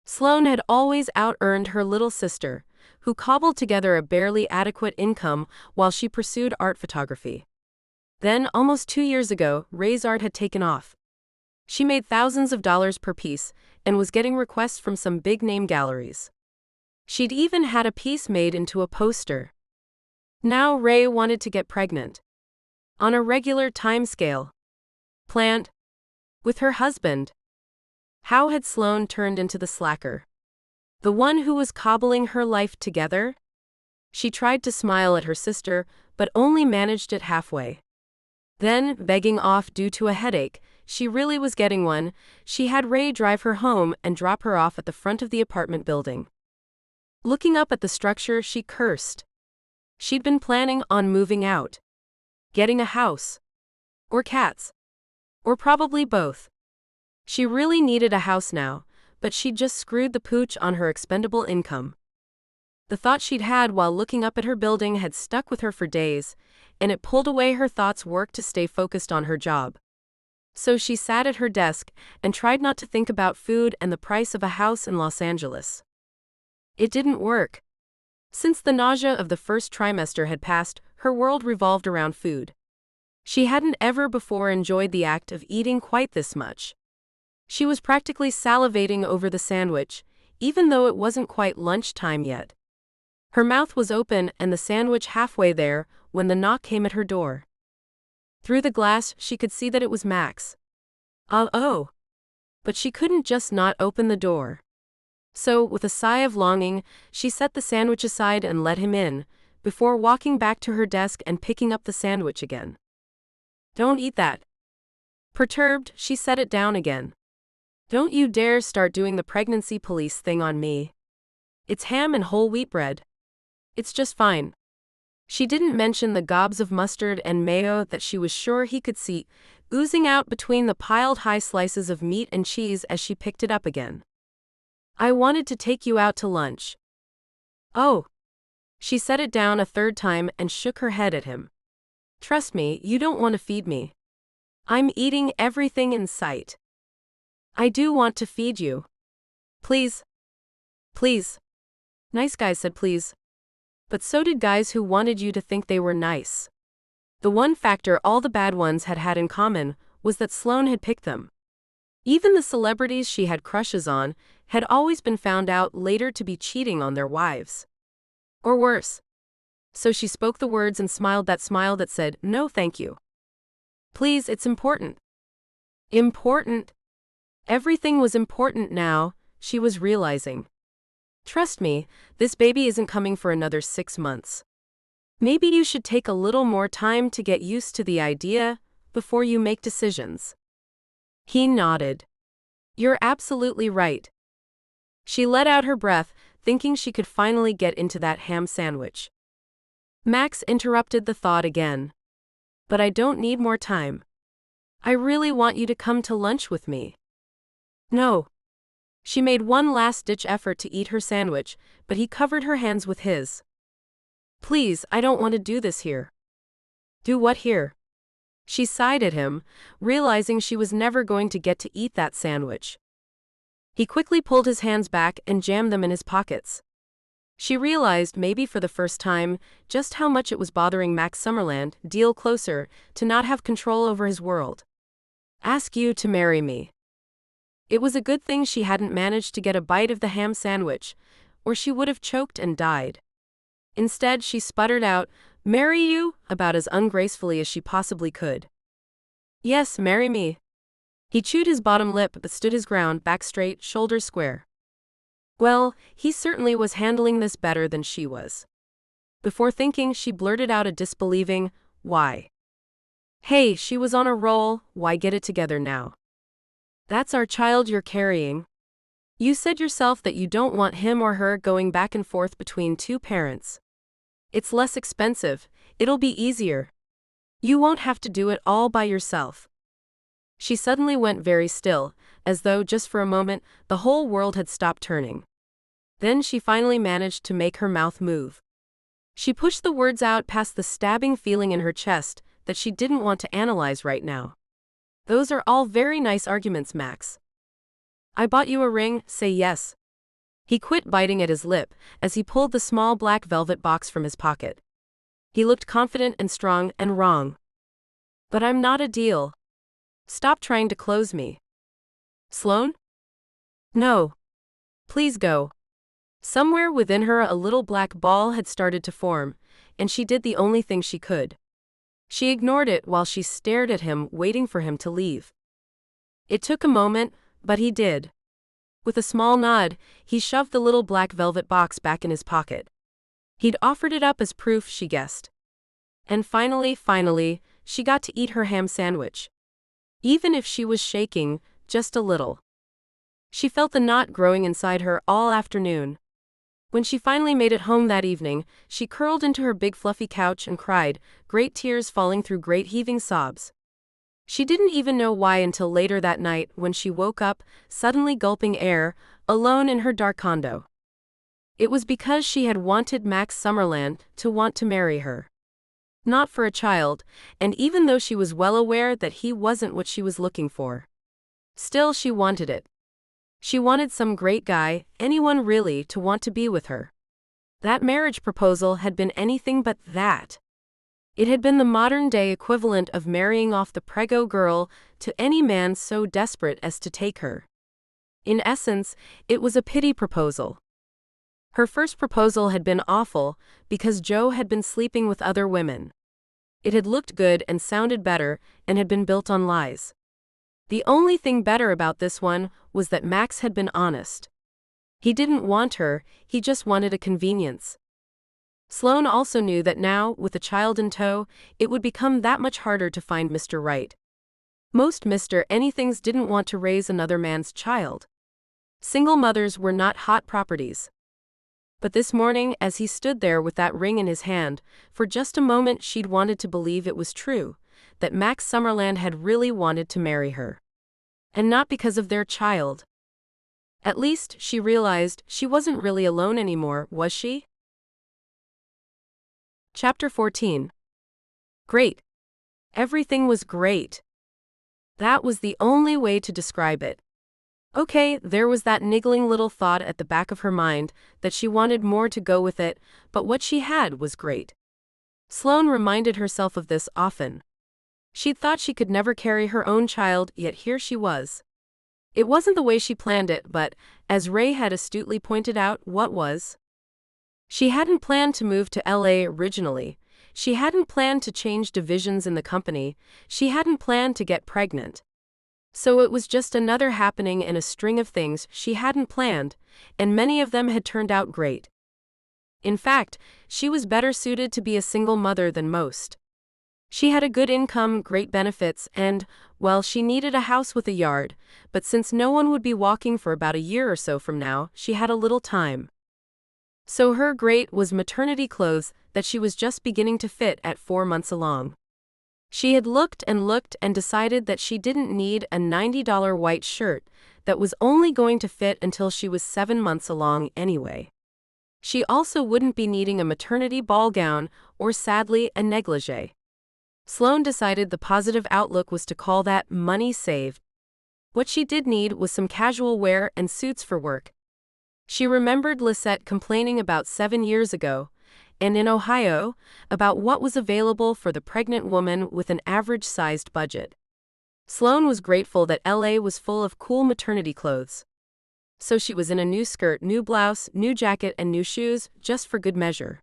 Sloane had always out-earned her little sister, who cobbled together a barely adequate income while she pursued art photography. Then, almost 2 years ago, Ray's art had taken off. She made thousands of dollars per piece and was getting requests from some big-name galleries. She'd even had a piece made into a poster. Now Ray wanted to get pregnant. On a regular time scale. Planned. With her husband. How had Sloane turned into the slacker? The one who was cobbling her life together? She tried to smile at her sister, but only managed it halfway. Then, begging off due to a headache, she really was getting one, she had Ray drive her home and drop her off at the front of the apartment building. Looking up at the structure, she cursed. She'd been planning on moving out. Getting a house. Or cats. Or probably both. She really needed a house now, but she'd just screwed the pooch on her expendable income. The thought she'd had while looking up at her building had stuck with her for days, and it pulled away her thoughts' work to stay focused on her job. So she sat at her desk and tried not to think about food and the price of a house in Los Angeles. It didn't work. Since the nausea of the first trimester had passed, her world revolved around food. She hadn't ever before enjoyed the act of eating quite this much. She was practically salivating over the sandwich, even though it wasn't quite lunchtime yet. Her mouth was open and the sandwich halfway there when the knock came at her door. Through the glass, she could see that it was Max. Oh. But she couldn't just not open the door. So, with a sigh of longing, she set the sandwich aside and let him in, before walking back to her desk and picking up the sandwich again. Don't eat that. Perturbed, she set it down again. Don't you dare start doing the pregnancy police thing on me. It's ham and whole wheat bread. It's just fine. She didn't mention the gobs of mustard and mayo that she was sure he could see oozing out between the piled high slices of meat and cheese as she picked it up again. I wanted to take you out to lunch. Oh. She set it down a third time and shook her head at him. Trust me, you don't want to feed me. I'm eating everything in sight. I do want to feed you. Please. Please. Nice guys said please. But so did guys who wanted you to think they were nice. The one factor all the bad ones had had in common was that Sloane had picked them. Even the celebrities she had crushes on had always been found out later to be cheating on their wives. Or worse. So she spoke the words and smiled that smile that said, no thank you. Please, it's important. Important? Everything was important now, she was realizing. Trust me, this baby isn't coming for another 6 months. Maybe you should take a little more time to get used to the idea before you make decisions. He nodded. You're absolutely right. She let out her breath, thinking she could finally get into that ham sandwich. Max interrupted the thought again. But I don't need more time. I really want you to come to lunch with me. No. She made one last-ditch effort to eat her sandwich, but he covered her hands with his. Please, I don't want to do this here. Do what here? She sighed at him, realizing she was never going to get to eat that sandwich. He quickly pulled his hands back and jammed them in his pockets. She realized, maybe for the first time, just how much it was bothering Max Summerland, deal closer, to not have control over his world. Ask you to marry me. It was a good thing she hadn't managed to get a bite of the ham sandwich, or she would have choked and died. Instead, she sputtered out, "Marry you?" about as ungracefully as she possibly could. "Yes, marry me." He chewed his bottom lip but stood his ground, back straight, shoulders square. Well, he certainly was handling this better than she was. Before thinking, she blurted out a disbelieving, "Why?" Hey, she was on a roll, why get it together now? That's our child you're carrying. You said yourself that you don't want him or her going back and forth between two parents. It's less expensive, it'll be easier. You won't have to do it all by yourself. She suddenly went very still, as though, just for a moment, the whole world had stopped turning. Then she finally managed to make her mouth move. She pushed the words out past the stabbing feeling in her chest that she didn't want to analyze right now. Those are all very nice arguments, Max. I bought you a ring, say yes. He quit biting at his lip as he pulled the small black velvet box from his pocket. He looked confident and strong and wrong. But I'm not a deal. Stop trying to close me. Sloane? No. Please go. Somewhere within her a little black ball had started to form, and she did the only thing she could. She ignored it while she stared at him, waiting for him to leave. It took a moment, but he did. With a small nod, he shoved the little black velvet box back in his pocket. He'd offered it up as proof, she guessed. And finally, she got to eat her ham sandwich. Even if she was shaking, just a little. She felt the knot growing inside her all afternoon. When she finally made it home that evening, she curled into her big fluffy couch and cried, great tears falling through great heaving sobs. She didn't even know why until later that night when she woke up, suddenly gulping air, alone in her dark condo. It was because she had wanted Max Summerland to want to marry her. Not for a child, and even though she was well aware that he wasn't what she was looking for. Still, she wanted it. She wanted some great guy, anyone really, to want to be with her. That marriage proposal had been anything but that. It had been the modern-day equivalent of marrying off the prego girl to any man so desperate as to take her. In essence, it was a pity proposal. Her first proposal had been awful because Joe had been sleeping with other women. It had looked good and sounded better and had been built on lies. The only thing better about this one was that Max had been honest. He didn't want her, he just wanted a convenience. Sloane also knew that now, with a child in tow, it would become that much harder to find Mr. Right. Most Mr. Anythings didn't want to raise another man's child. Single mothers were not hot properties. But this morning, as he stood there with that ring in his hand, for just a moment she'd wanted to believe it was true, that Max Summerland had really wanted to marry her. And not because of their child. At least, she realized, she wasn't really alone anymore, was she? Chapter 14. Great. Everything was great. That was the only way to describe it. Okay, there was that niggling little thought at the back of her mind that she wanted more to go with it, but what she had was great. Sloane reminded herself of this often. She'd thought she could never carry her own child, yet here she was. It wasn't the way she planned it, but, as Ray had astutely pointed out, what was? She hadn't planned to move to LA originally. She hadn't planned to change divisions in the company. She hadn't planned to get pregnant. So it was just another happening in a string of things she hadn't planned, and many of them had turned out great. In fact, she was better suited to be a single mother than most. She had a good income, great benefits, and, well, she needed a house with a yard, but since no one would be walking for about a year or so from now, she had a little time. So her great was maternity clothes that she was just beginning to fit at 4 months along. She had looked and decided that she didn't need a $90 white shirt that was only going to fit until she was 7 months along anyway. She also wouldn't be needing a maternity ball gown or, sadly, a negligee. Sloane decided the positive outlook was to call that money saved. What she did need was some casual wear and suits for work. She remembered Lisette complaining about 7 years ago, and in Ohio, about what was available for the pregnant woman with an average-sized budget. Sloane was grateful that LA was full of cool maternity clothes. So she was in a new skirt, new blouse, new jacket, and new shoes, just for good measure.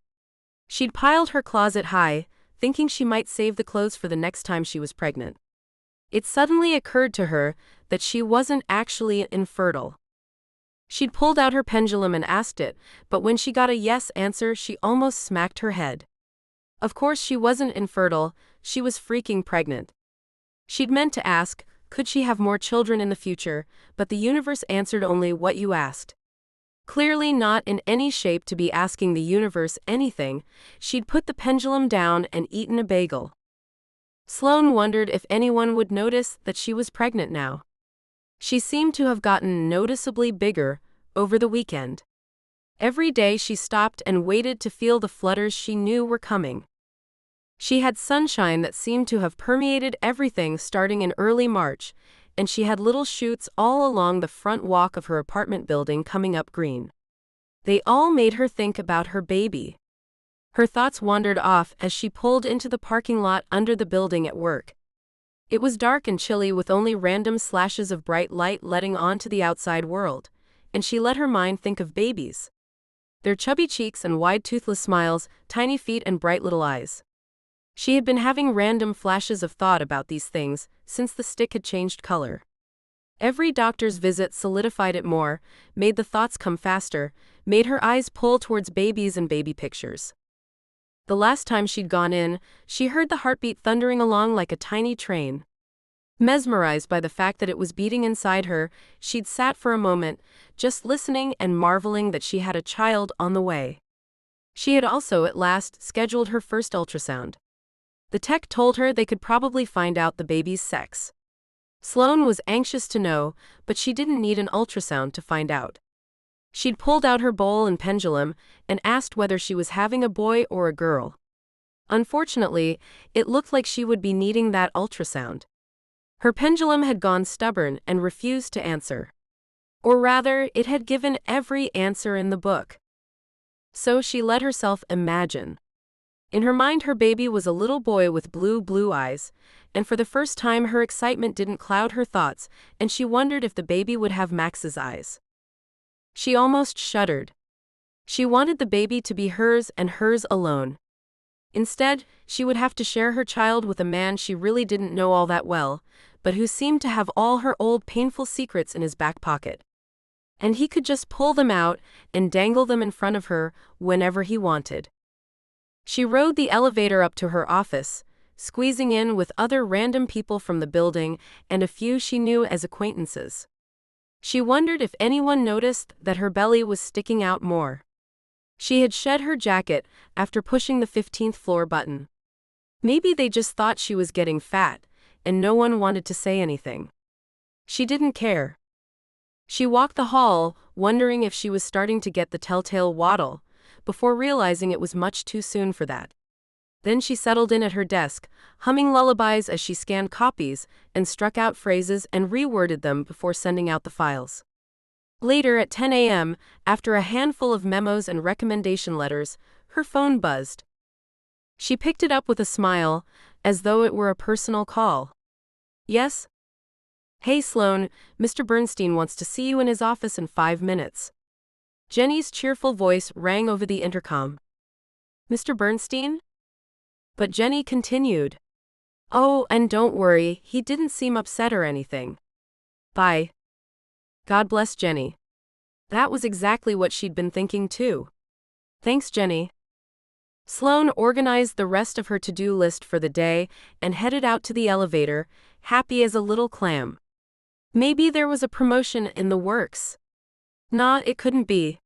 She'd piled her closet high, thinking she might save the clothes for the next time she was pregnant. It suddenly occurred to her that she wasn't actually infertile. She'd pulled out her pendulum and asked it, but when she got a yes answer, she almost smacked her head. Of course she wasn't infertile, she was freaking pregnant. She'd meant to ask, could she have more children in the future, but the universe answered only what you asked. Clearly not in any shape to be asking the universe anything, she'd put the pendulum down and eaten a bagel. Sloane wondered if anyone would notice that she was pregnant now. She seemed to have gotten noticeably bigger over the weekend. Every day she stopped and waited to feel the flutters she knew were coming. She had sunshine that seemed to have permeated everything starting in early March, and she had little shoots all along the front walk of her apartment building coming up green. They all made her think about her baby. Her thoughts wandered off as she pulled into the parking lot under the building at work. It was dark and chilly with only random slashes of bright light letting onto the outside world, and she let her mind think of babies. Their chubby cheeks and wide toothless smiles, tiny feet and bright little eyes. She had been having random flashes of thought about these things since the stick had changed color. Every doctor's visit solidified it more, made the thoughts come faster, made her eyes pull towards babies and baby pictures. The last time she'd gone in, she heard the heartbeat thundering along like a tiny train. Mesmerized by the fact that it was beating inside her, she'd sat for a moment, just listening and marveling that she had a child on the way. She had also, at last, scheduled her first ultrasound. The tech told her they could probably find out the baby's sex. Sloane was anxious to know, but she didn't need an ultrasound to find out. She'd pulled out her bowl and pendulum and asked whether she was having a boy or a girl. Unfortunately, it looked like she would be needing that ultrasound. Her pendulum had gone stubborn and refused to answer. Or rather, it had given every answer in the book. So she let herself imagine. In her mind, her baby was a little boy with blue eyes, and for the first time her excitement didn't cloud her thoughts, and she wondered if the baby would have Max's eyes. She almost shuddered. She wanted the baby to be hers and hers alone. Instead, she would have to share her child with a man she really didn't know all that well, but who seemed to have all her old painful secrets in his back pocket. And he could just pull them out and dangle them in front of her whenever he wanted. She rode the elevator up to her office, squeezing in with other random people from the building and a few she knew as acquaintances. She wondered if anyone noticed that her belly was sticking out more. She had shed her jacket after pushing the 15th floor button. Maybe they just thought she was getting fat, and no one wanted to say anything. She didn't care. She walked the hall, wondering if she was starting to get the telltale waddle, before realizing it was much too soon for that. Then she settled in at her desk, humming lullabies as she scanned copies and struck out phrases and reworded them before sending out the files. Later at 10 a.m., after a handful of memos and recommendation letters, her phone buzzed. She picked it up with a smile, as though it were a personal call. Yes? Hey Sloane, Mr. Bernstein wants to see you in his office in 5 minutes. Jenny's cheerful voice rang over the intercom. Mr. Bernstein? But Jenny continued. Oh, and don't worry, he didn't seem upset or anything. Bye. God bless Jenny. That was exactly what she'd been thinking too. Thanks, Jenny. Sloane organized the rest of her to-do list for the day and headed out to the elevator, happy as a little clam. Maybe there was a promotion in the works. Nah, it couldn't be.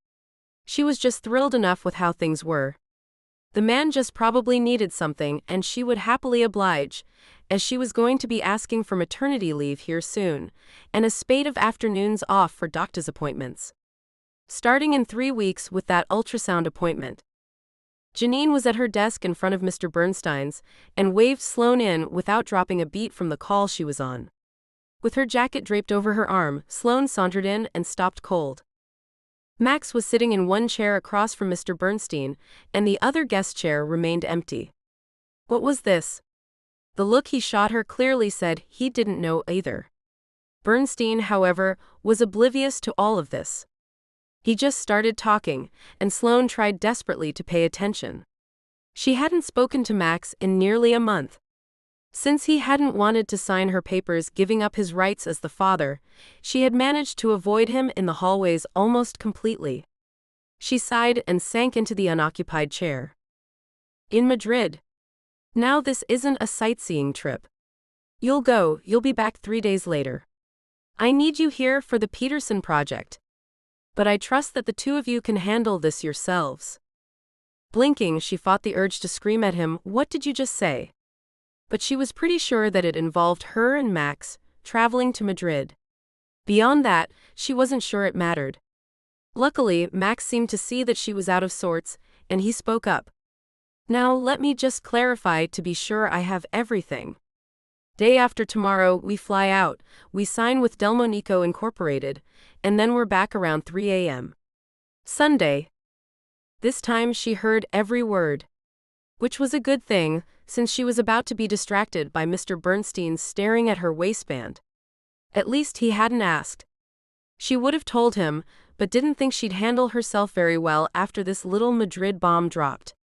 She was just thrilled enough with how things were. The man just probably needed something, and she would happily oblige, as she was going to be asking for maternity leave here soon, and a spate of afternoons off for doctor's appointments. Starting in 3 weeks with that ultrasound appointment. Janine was at her desk in front of Mr. Bernstein's and waved Sloane in without dropping a beat from the call she was on. With her jacket draped over her arm, Sloane sauntered in and stopped cold. Max was sitting in one chair across from Mr. Bernstein, and the other guest chair remained empty. What was this? The look he shot her clearly said he didn't know either. Bernstein, however, was oblivious to all of this. He just started talking, and Sloane tried desperately to pay attention. She hadn't spoken to Max in nearly a month. Since he hadn't wanted to sign her papers giving up his rights as the father, she had managed to avoid him in the hallways almost completely. She sighed and sank into the unoccupied chair. In Madrid. Now this isn't a sightseeing trip. You'll be back 3 days later. I need you here for the Peterson project. But I trust that the two of you can handle this yourselves. Blinking, she fought the urge to scream at him, "What did you just say?" But she was pretty sure that it involved her and Max traveling to Madrid. Beyond that, she wasn't sure it mattered. Luckily, Max seemed to see that she was out of sorts, and he spoke up. "Now let me just clarify to be sure I have everything. Day after tomorrow, we fly out, we sign with Delmonico Incorporated, and then we're back around 3 a.m. Sunday." This time she heard every word. Which was a good thing, since she was about to be distracted by Mr. Bernstein's staring at her waistband. At least he hadn't asked. She would have told him, but didn't think she'd handle herself very well after this little Madrid bomb dropped.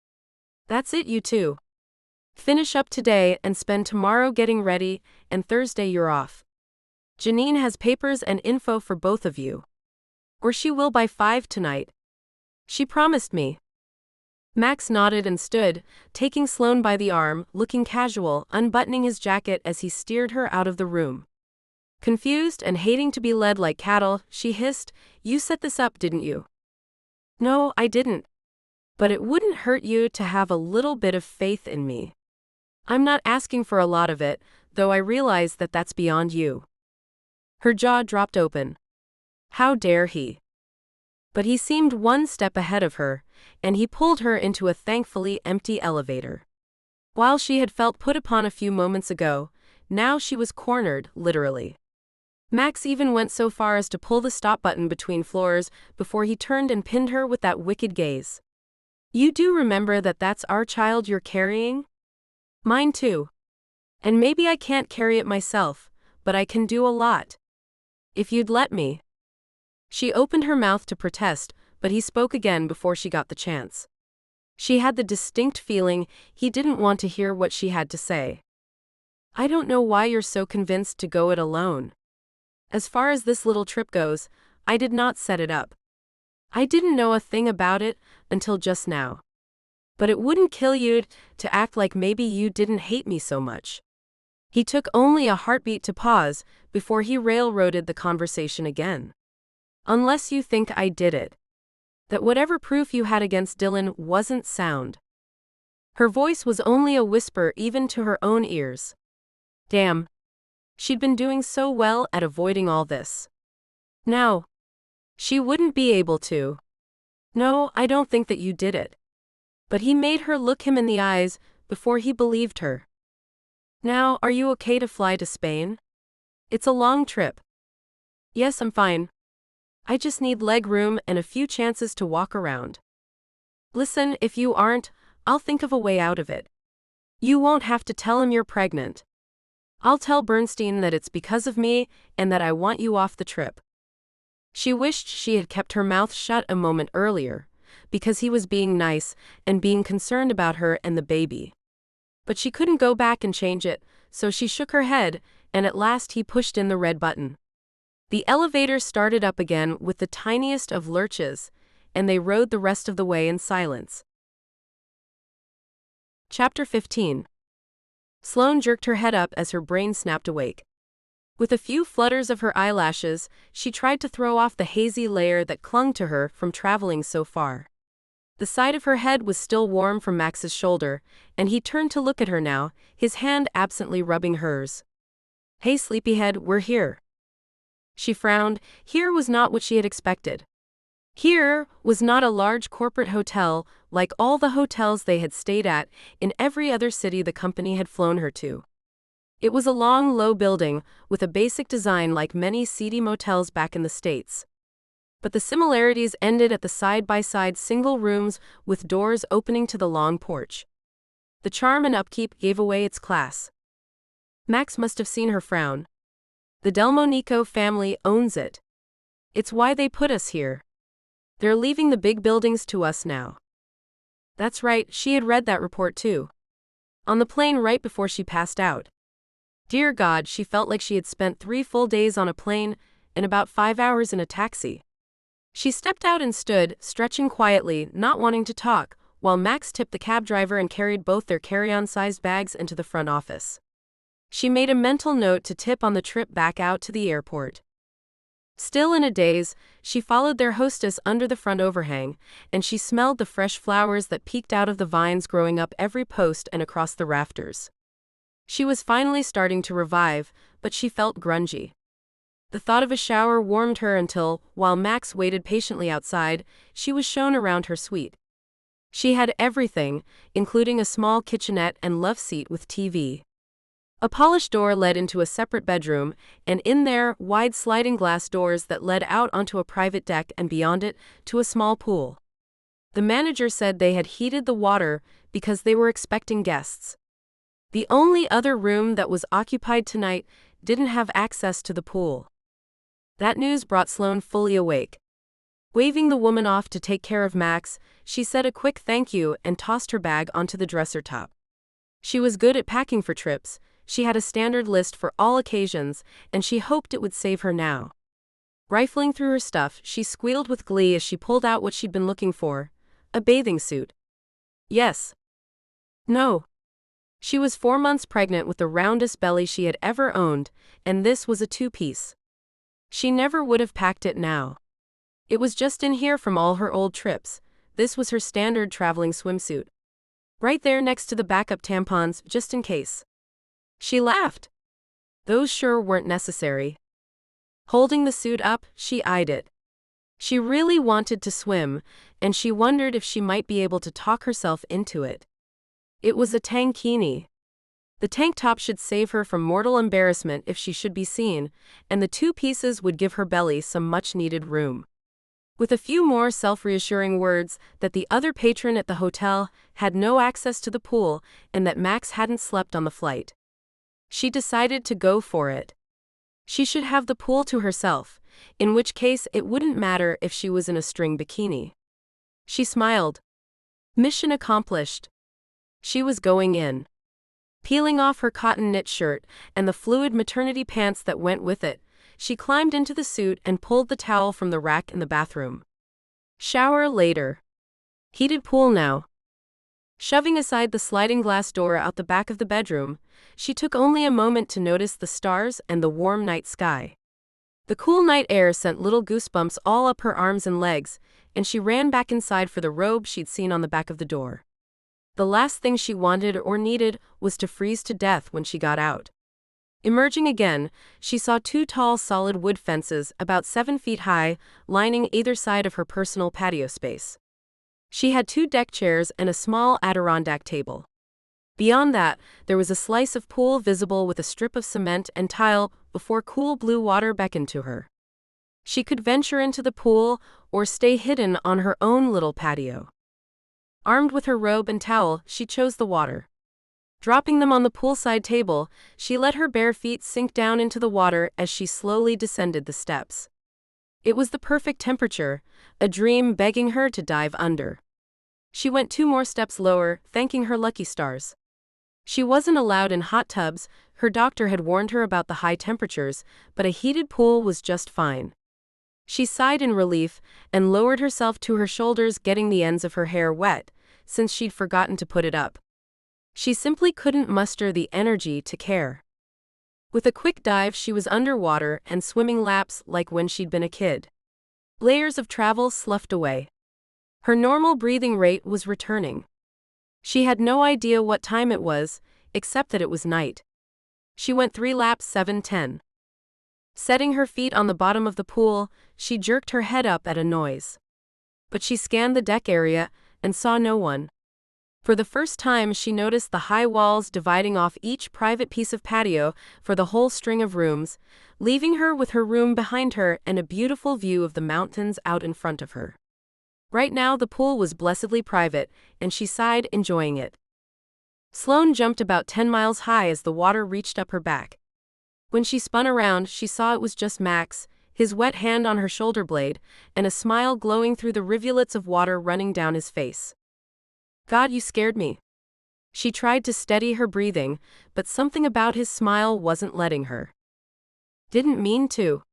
"That's it, you two. Finish up today and spend tomorrow getting ready, and Thursday you're off. Janine has papers and info for both of you. Or she will by 5 tonight. She promised me." Max nodded and stood, taking Sloane by the arm, looking casual, unbuttoning his jacket as he steered her out of the room. Confused and hating to be led like cattle, she hissed, "You set this up, didn't you?" "No, I didn't. But it wouldn't hurt you to have a little bit of faith in me. I'm not asking for a lot of it, though I realize that that's beyond you." Her jaw dropped open. How dare he? But he seemed one step ahead of her, and he pulled her into a thankfully empty elevator. While she had felt put upon a few moments ago, now she was cornered, literally. Max even went so far as to pull the stop button between floors before he turned and pinned her with that wicked gaze. "You do remember that that's our child you're carrying? Mine too. And maybe I can't carry it myself, but I can do a lot. If you'd let me." She opened her mouth to protest, but he spoke again before she got the chance. She had the distinct feeling he didn't want to hear what she had to say. "I don't know why you're so convinced to go it alone. As far as this little trip goes, I did not set it up. I didn't know a thing about it until just now. But it wouldn't kill you to act like maybe you didn't hate me so much." He took only a heartbeat to pause before he railroaded the conversation again. "Unless you think I did it. That whatever proof you had against Dylan wasn't sound." Her voice was only a whisper even to her own ears. Damn. She'd been doing so well at avoiding all this. Now, she wouldn't be able to. "No, I don't think that you did it." But he made her look him in the eyes before he believed her. "Now, are you okay to fly to Spain? It's a long trip." "Yes, I'm fine. I just need leg room and a few chances to walk around." "Listen, if you aren't, I'll think of a way out of it. You won't have to tell him you're pregnant. I'll tell Bernstein that it's because of me and that I want you off the trip." She wished she had kept her mouth shut a moment earlier, because he was being nice and being concerned about her and the baby. But she couldn't go back and change it, so she shook her head, and at last he pushed in the red button. The elevator started up again with the tiniest of lurches, and they rode the rest of the way in silence. Chapter 15. Sloane jerked her head up as her brain snapped awake. With a few flutters of her eyelashes, she tried to throw off the hazy layer that clung to her from traveling so far. The side of her head was still warm from Max's shoulder, and he turned to look at her now, his hand absently rubbing hers. "Hey, sleepyhead, we're here." She frowned. Here was not what she had expected. Here was not a large corporate hotel like all the hotels they had stayed at in every other city the company had flown her to. It was a long, low building with a basic design like many seedy motels back in the States. But the similarities ended at the side-by-side single rooms with doors opening to the long porch. The charm and upkeep gave away its class. Max must have seen her frown. The Delmonico family owns it. It's why they put us here. They're leaving the big buildings to us now. That's right, she had read that report too. On the plane right before she passed out. Dear God, she felt like she had spent 3 full days on a plane and about 5 hours in a taxi. She stepped out and stood, stretching quietly, not wanting to talk, while Max tipped the cab driver and carried both their carry-on-sized bags into the front office. She made a mental note to tip on the trip back out to the airport. Still in a daze, she followed their hostess under the front overhang, and she smelled the fresh flowers that peeked out of the vines growing up every post and across the rafters. She was finally starting to revive, but she felt grungy. The thought of a shower warmed her until, while Max waited patiently outside, she was shown around her suite. She had everything, including a small kitchenette and love seat with TV. A polished door led into a separate bedroom, and in there, wide sliding glass doors that led out onto a private deck and beyond it, to a small pool. The manager said they had heated the water because they were expecting guests. The only other room that was occupied tonight didn't have access to the pool. That news brought Sloane fully awake. Waving the woman off to take care of Max, she said a quick thank you and tossed her bag onto the dresser top. She was good at packing for trips, she had a standard list for all occasions, and she hoped it would save her now. Rifling through her stuff, she squealed with glee as she pulled out what she'd been looking for, a bathing suit. Yes. No. She was 4 months pregnant with the roundest belly she had ever owned, and this was a 2-piece. She never would have packed it now. It was just in here from all her old trips. This was her standard traveling swimsuit. Right there next to the backup tampons, just in case. She laughed. Those sure weren't necessary. Holding the suit up, she eyed it. She really wanted to swim, and she wondered if she might be able to talk herself into it. It was a tankini. The tank top should save her from mortal embarrassment if she should be seen, and the 2 pieces would give her belly some much-needed room. With a few more self-reassuring words that the other patron at the hotel had no access to the pool and that Max hadn't slept on the flight, she decided to go for it. She should have the pool to herself, in which case it wouldn't matter if she was in a string bikini. She smiled. Mission accomplished. She was going in. Peeling off her cotton knit shirt and the fluid maternity pants that went with it, she climbed into the suit and pulled the towel from the rack in the bathroom. Shower later. Heated pool now. Shoving aside the sliding glass door out the back of the bedroom, she took only a moment to notice the stars and the warm night sky. The cool night air sent little goosebumps all up her arms and legs, and she ran back inside for the robe she'd seen on the back of the door. The last thing she wanted or needed was to freeze to death when she got out. Emerging again, she saw 2 tall solid wood fences about 7 feet high, lining either side of her personal patio space. She had 2 deck chairs and a small Adirondack table. Beyond that, there was a slice of pool visible with a strip of cement and tile before cool blue water beckoned to her. She could venture into the pool or stay hidden on her own little patio. Armed with her robe and towel, she chose the water. Dropping them on the poolside table, she let her bare feet sink down into the water as she slowly descended the steps. It was the perfect temperature, a dream begging her to dive under. She went 2 more steps lower, thanking her lucky stars. She wasn't allowed in hot tubs, her doctor had warned her about the high temperatures, but a heated pool was just fine. She sighed in relief and lowered herself to her shoulders, getting the ends of her hair wet, since she'd forgotten to put it up. She simply couldn't muster the energy to care. With a quick dive, she was underwater and swimming laps like when she'd been a kid. Layers of travel sloughed away. Her normal breathing rate was returning. She had no idea what time it was, except that it was night. She went 3 laps 7:10. Setting her feet on the bottom of the pool, she jerked her head up at a noise. But she scanned the deck area and saw no one. For the first time, she noticed the high walls dividing off each private piece of patio for the whole string of rooms, leaving her with her room behind her and a beautiful view of the mountains out in front of her. Right now, the pool was blessedly private, and she sighed, enjoying it. Sloane jumped about 10 miles high as the water reached up her back. When she spun around, she saw it was just Max, his wet hand on her shoulder blade, and a smile glowing through the rivulets of water running down his face. God, you scared me. She tried to steady her breathing, but something about his smile wasn't letting her. Didn't mean to.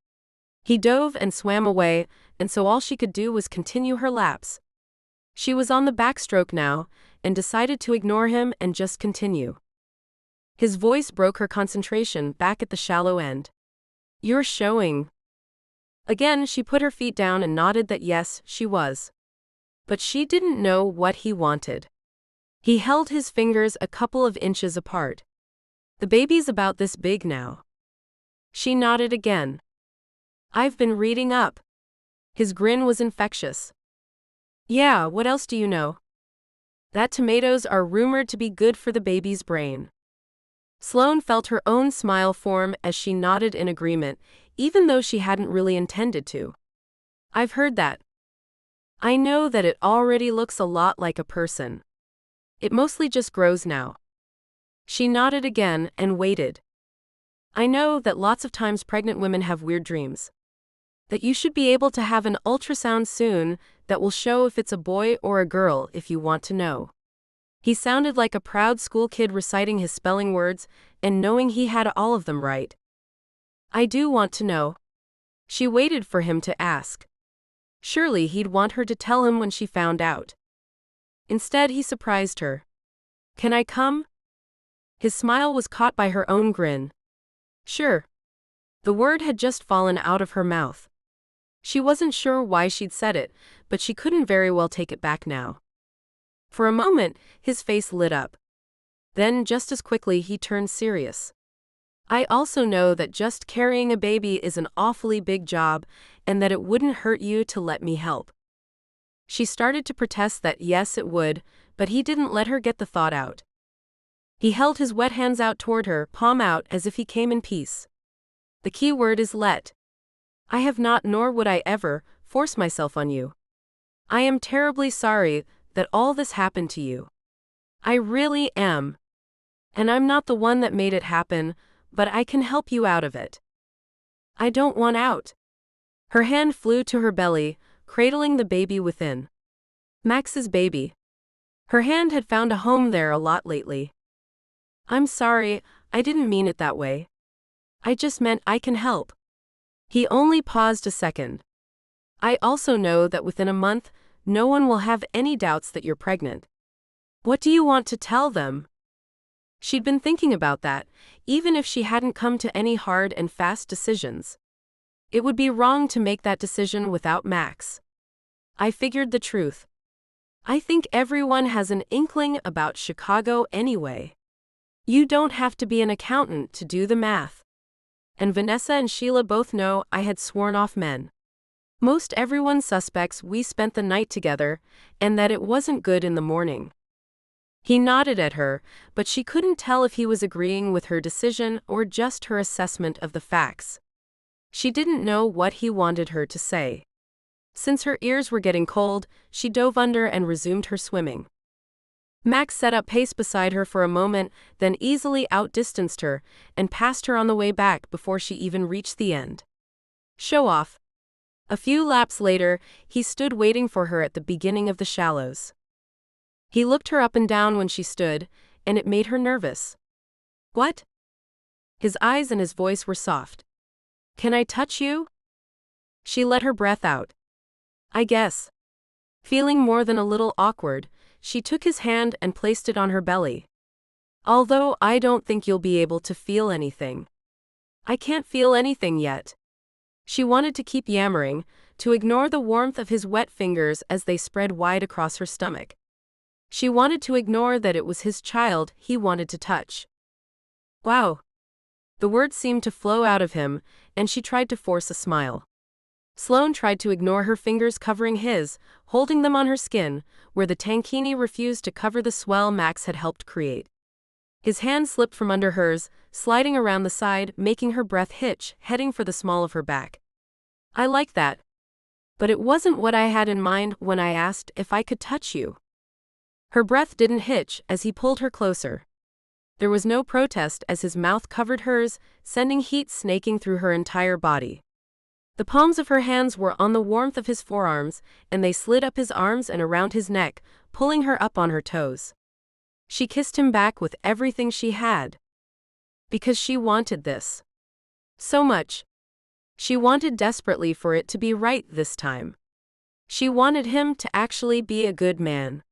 He dove and swam away, and so all she could do was continue her laps. She was on the backstroke now, and decided to ignore him and just continue. His voice broke her concentration back at the shallow end. You're showing. Again, she put her feet down and nodded that yes, she was. But she didn't know what he wanted. He held his fingers a couple of inches apart. The baby's about this big now. She nodded again. I've been reading up. His grin was infectious. Yeah, what else do you know? That tomatoes are rumored to be good for the baby's brain. Sloane felt her own smile form as she nodded in agreement, even though she hadn't really intended to. I've heard that. I know that it already looks a lot like a person. It mostly just grows now. She nodded again and waited. I know that lots of times pregnant women have weird dreams. That you should be able to have an ultrasound soon that will show if it's a boy or a girl if you want to know. He sounded like a proud school kid reciting his spelling words and knowing he had all of them right. I do want to know. She waited for him to ask. Surely he'd want her to tell him when she found out. Instead, he surprised her. Can I come? His smile was caught by her own grin. Sure. The word had just fallen out of her mouth. She wasn't sure why she'd said it, but she couldn't very well take it back now. For a moment, his face lit up. Then, just as quickly, he turned serious. I also know that just carrying a baby is an awfully big job, and that it wouldn't hurt you to let me help. She started to protest that yes, it would, but he didn't let her get the thought out. He held his wet hands out toward her, palm out, as if he came in peace. The key word is let. I have not, nor would I ever, force myself on you. I am terribly sorry that all this happened to you. I really am. And I'm not the one that made it happen, but I can help you out of it. I don't want out. Her hand flew to her belly, cradling the baby within. Max's baby. Her hand had found a home there a lot lately. I'm sorry, I didn't mean it that way. I just meant I can help. He only paused a second. I also know that within a month, no one will have any doubts that you're pregnant. What do you want to tell them? She'd been thinking about that, even if she hadn't come to any hard and fast decisions. It would be wrong to make that decision without Max. I figured the truth. I think everyone has an inkling about Chicago anyway. You don't have to be an accountant to do the math. And Vanessa and Sheila both know I had sworn off men. Most everyone suspects we spent the night together, and that it wasn't good in the morning. He nodded at her, but she couldn't tell if he was agreeing with her decision or just her assessment of the facts. She didn't know what he wanted her to say. Since her ears were getting cold, she dove under and resumed her swimming. Max set up pace beside her for a moment, then easily outdistanced her and passed her on the way back before she even reached the end. Show off. A few laps later, he stood waiting for her at the beginning of the shallows. He looked her up and down when she stood, and it made her nervous. What? His eyes and his voice were soft. Can I touch you? She let her breath out. I guess. Feeling more than a little awkward, she took his hand and placed it on her belly. Although I don't think you'll be able to feel anything. I can't feel anything yet. She wanted to keep yammering, to ignore the warmth of his wet fingers as they spread wide across her stomach. She wanted to ignore that it was his child he wanted to touch. Wow. The words seemed to flow out of him, and she tried to force a smile. Sloane tried to ignore her fingers covering his, holding them on her skin, where the tankini refused to cover the swell Max had helped create. His hand slipped from under hers, sliding around the side, making her breath hitch, heading for the small of her back. I like that. But it wasn't what I had in mind when I asked if I could touch you. Her breath didn't hitch as he pulled her closer. There was no protest as his mouth covered hers, sending heat snaking through her entire body. The palms of her hands were on the warmth of his forearms, and they slid up his arms and around his neck, pulling her up on her toes. She kissed him back with everything she had. Because she wanted this. So much. She wanted desperately for it to be right this time. She wanted him to actually be a good man.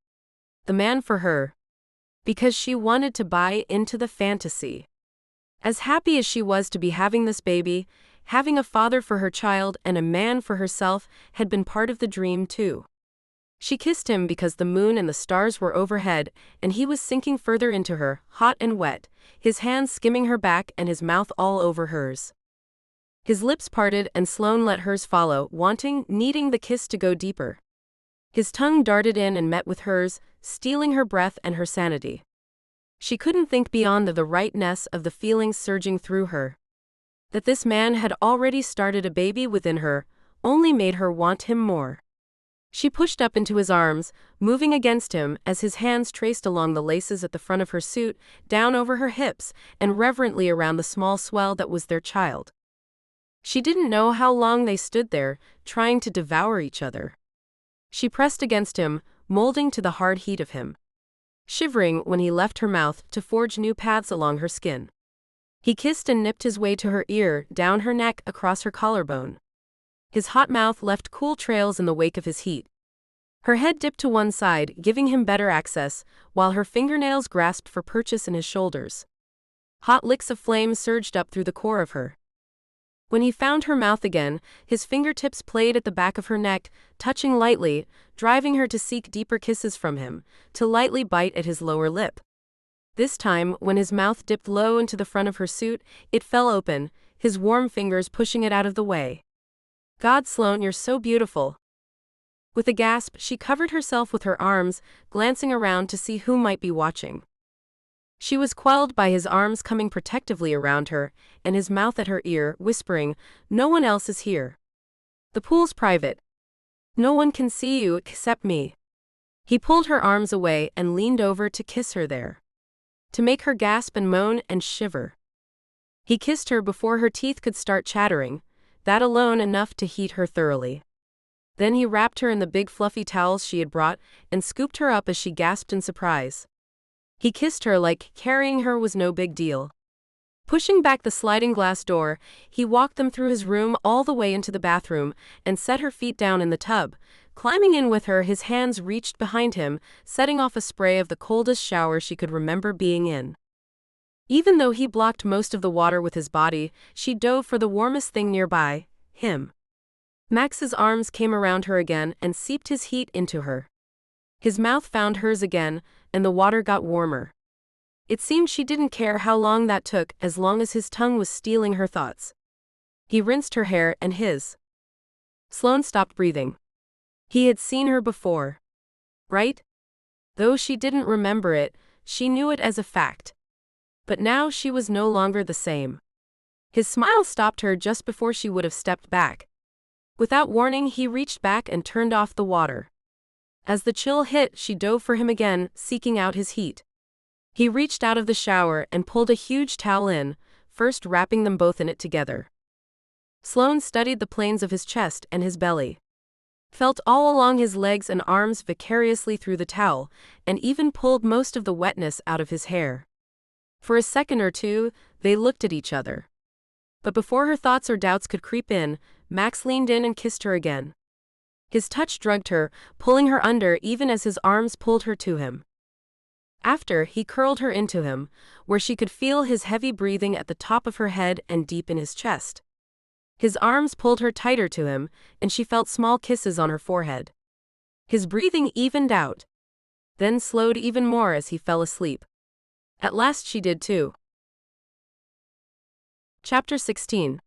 The man for her. Because she wanted to buy into the fantasy. As happy as she was to be having this baby, having a father for her child and a man for herself had been part of the dream too. She kissed him because the moon and the stars were overhead, and he was sinking further into her, hot and wet, his hands skimming her back and his mouth all over hers. His lips parted and Sloane let hers follow, needing the kiss to go deeper. His tongue darted in and met with hers, stealing her breath and her sanity. She couldn't think beyond the rightness of the feelings surging through her. That this man had already started a baby within her only made her want him more. She pushed up into his arms, moving against him as his hands traced along the laces at the front of her suit, down over her hips, and reverently around the small swell that was their child. She didn't know how long they stood there, trying to devour each other. She pressed against him, molding to the hard heat of him. Shivering when he left her mouth to forge new paths along her skin. He kissed and nipped his way to her ear, down her neck, across her collarbone. His hot mouth left cool trails in the wake of his heat. Her head dipped to one side, giving him better access, while her fingernails grasped for purchase in his shoulders. Hot licks of flame surged up through the core of her. When he found her mouth again, his fingertips played at the back of her neck, touching lightly, driving her to seek deeper kisses from him, to lightly bite at his lower lip. This time, when his mouth dipped low into the front of her suit, it fell open, his warm fingers pushing it out of the way. God, Sloane, you're so beautiful. With a gasp, she covered herself with her arms, glancing around to see who might be watching. She was quelled by his arms coming protectively around her, and his mouth at her ear, whispering, "No one else is here. The pool's private. No one can see you except me." He pulled her arms away and leaned over to kiss her there. To make her gasp and moan and shiver. He kissed her before her teeth could start chattering, that alone enough to heat her thoroughly. Then he wrapped her in the big fluffy towels she had brought and scooped her up as she gasped in surprise. He kissed her like carrying her was no big deal. Pushing back the sliding glass door, he walked them through his room all the way into the bathroom and set her feet down in the tub. Climbing in with her, his hands reached behind him, setting off a spray of the coldest shower she could remember being in. Even though he blocked most of the water with his body, she dove for the warmest thing nearby, him. Max's arms came around her again and seeped his heat into her. His mouth found hers again, and the water got warmer. It seemed she didn't care how long that took, as long as his tongue was stealing her thoughts. He rinsed her hair and his. Sloane stopped breathing. He had seen her before. Right? Though she didn't remember it, she knew it as a fact. But now she was no longer the same. His smile stopped her just before she would have stepped back. Without warning, he reached back and turned off the water. As the chill hit, she dove for him again, seeking out his heat. He reached out of the shower and pulled a huge towel in, first wrapping them both in it together. Sloane studied the planes of his chest and his belly. Felt all along his legs and arms vicariously through the towel, and even pulled most of the wetness out of his hair. For a second or two, they looked at each other. But before her thoughts or doubts could creep in, Max leaned in and kissed her again. His touch drugged her, pulling her under even as his arms pulled her to him. After, he curled her into him, where she could feel his heavy breathing at the top of her head and deep in his chest. His arms pulled her tighter to him, and she felt small kisses on her forehead. His breathing evened out, then slowed even more as he fell asleep. At last she did too. Chapter 16.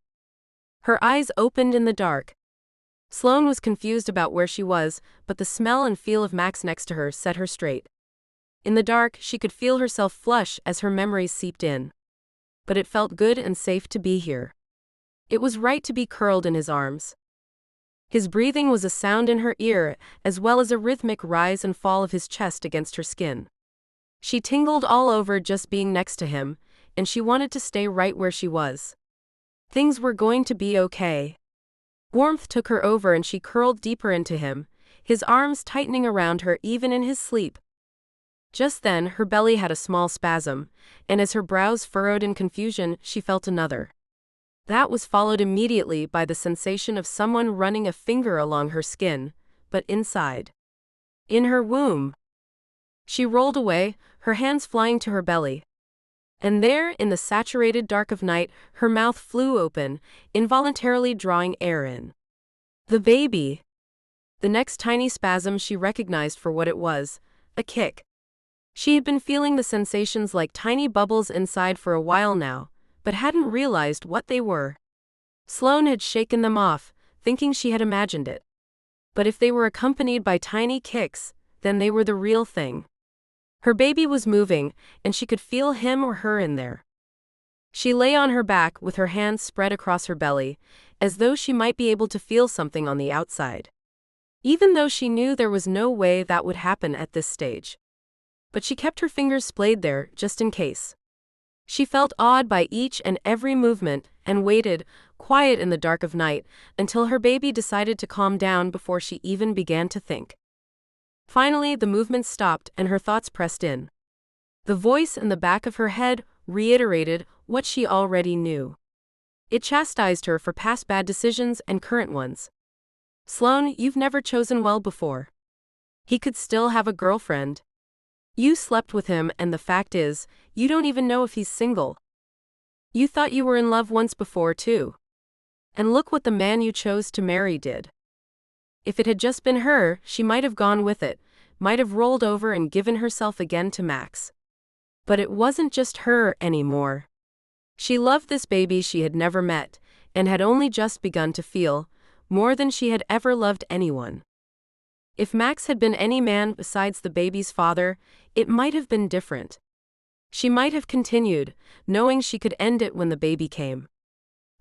Her eyes opened in the dark. Sloane was confused about where she was, but the smell and feel of Max next to her set her straight. In the dark, she could feel herself flush as her memories seeped in. But it felt good and safe to be here. It was right to be curled in his arms. His breathing was a sound in her ear, as well as a rhythmic rise and fall of his chest against her skin. She tingled all over just being next to him, and she wanted to stay right where she was. Things were going to be okay. Warmth took her over and she curled deeper into him, his arms tightening around her even in his sleep. Just then, her belly had a small spasm, and as her brows furrowed in confusion, she felt another. That was followed immediately by the sensation of someone running a finger along her skin, but inside. In her womb. She rolled away, her hands flying to her belly. And there, in the saturated dark of night, her mouth flew open, involuntarily drawing air in. The baby! The next tiny spasm she recognized for what it was, a kick. She had been feeling the sensations like tiny bubbles inside for a while now, but hadn't realized what they were. Sloane had shaken them off, thinking she had imagined it. But if they were accompanied by tiny kicks, then they were the real thing. Her baby was moving, and she could feel him or her in there. She lay on her back with her hands spread across her belly, as though she might be able to feel something on the outside. Even though she knew there was no way that would happen at this stage. But she kept her fingers splayed there, just in case. She felt awed by each and every movement, and waited, quiet in the dark of night, until her baby decided to calm down before she even began to think. Finally, the movements stopped and her thoughts pressed in. The voice in the back of her head reiterated what she already knew. It chastised her for past bad decisions and current ones. Sloane, you've never chosen well before. He could still have a girlfriend. You slept with him, and the fact is, you don't even know if he's single. You thought you were in love once before, too. And look what the man you chose to marry did. If it had just been her, she might have gone with it, might have rolled over and given herself again to Max. But it wasn't just her anymore. She loved this baby she had never met, and had only just begun to feel, more than she had ever loved anyone. If Max had been any man besides the baby's father, it might have been different. She might have continued, knowing she could end it when the baby came.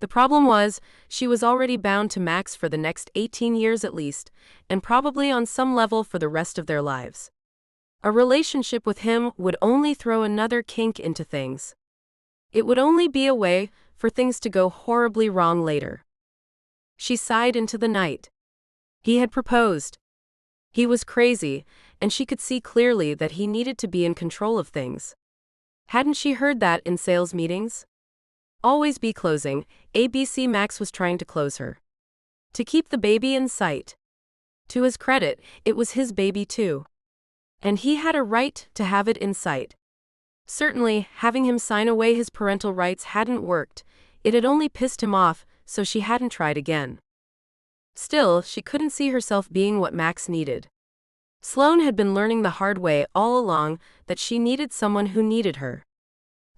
The problem was, she was already bound to Max for the next 18 years at least, and probably on some level for the rest of their lives. A relationship with him would only throw another kink into things. It would only be a way for things to go horribly wrong later. She sighed into the night. He had proposed. He was crazy, and she could see clearly that he needed to be in control of things. Hadn't she heard that in sales meetings? Always be closing, ABC Max was trying to close her. To keep the baby in sight. To his credit, it was his baby too. And he had a right to have it in sight. Certainly, having him sign away his parental rights hadn't worked, it had only pissed him off, so she hadn't tried again. Still, she couldn't see herself being what Max needed. Sloane had been learning the hard way all along that she needed someone who needed her.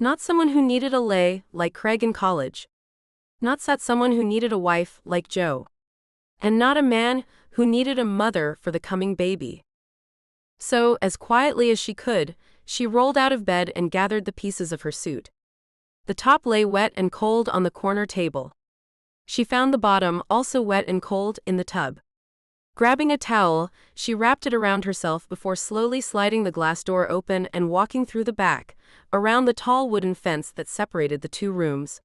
Not someone who needed a lay, like Craig in college. Not someone who needed a wife, like Joe. And not a man who needed a mother for the coming baby. So, as quietly as she could, she rolled out of bed and gathered the pieces of her suit. The top lay wet and cold on the corner table. She found the bottom, also wet and cold, in the tub. Grabbing a towel, she wrapped it around herself before slowly sliding the glass door open and walking through the back, around the tall wooden fence that separated the two rooms.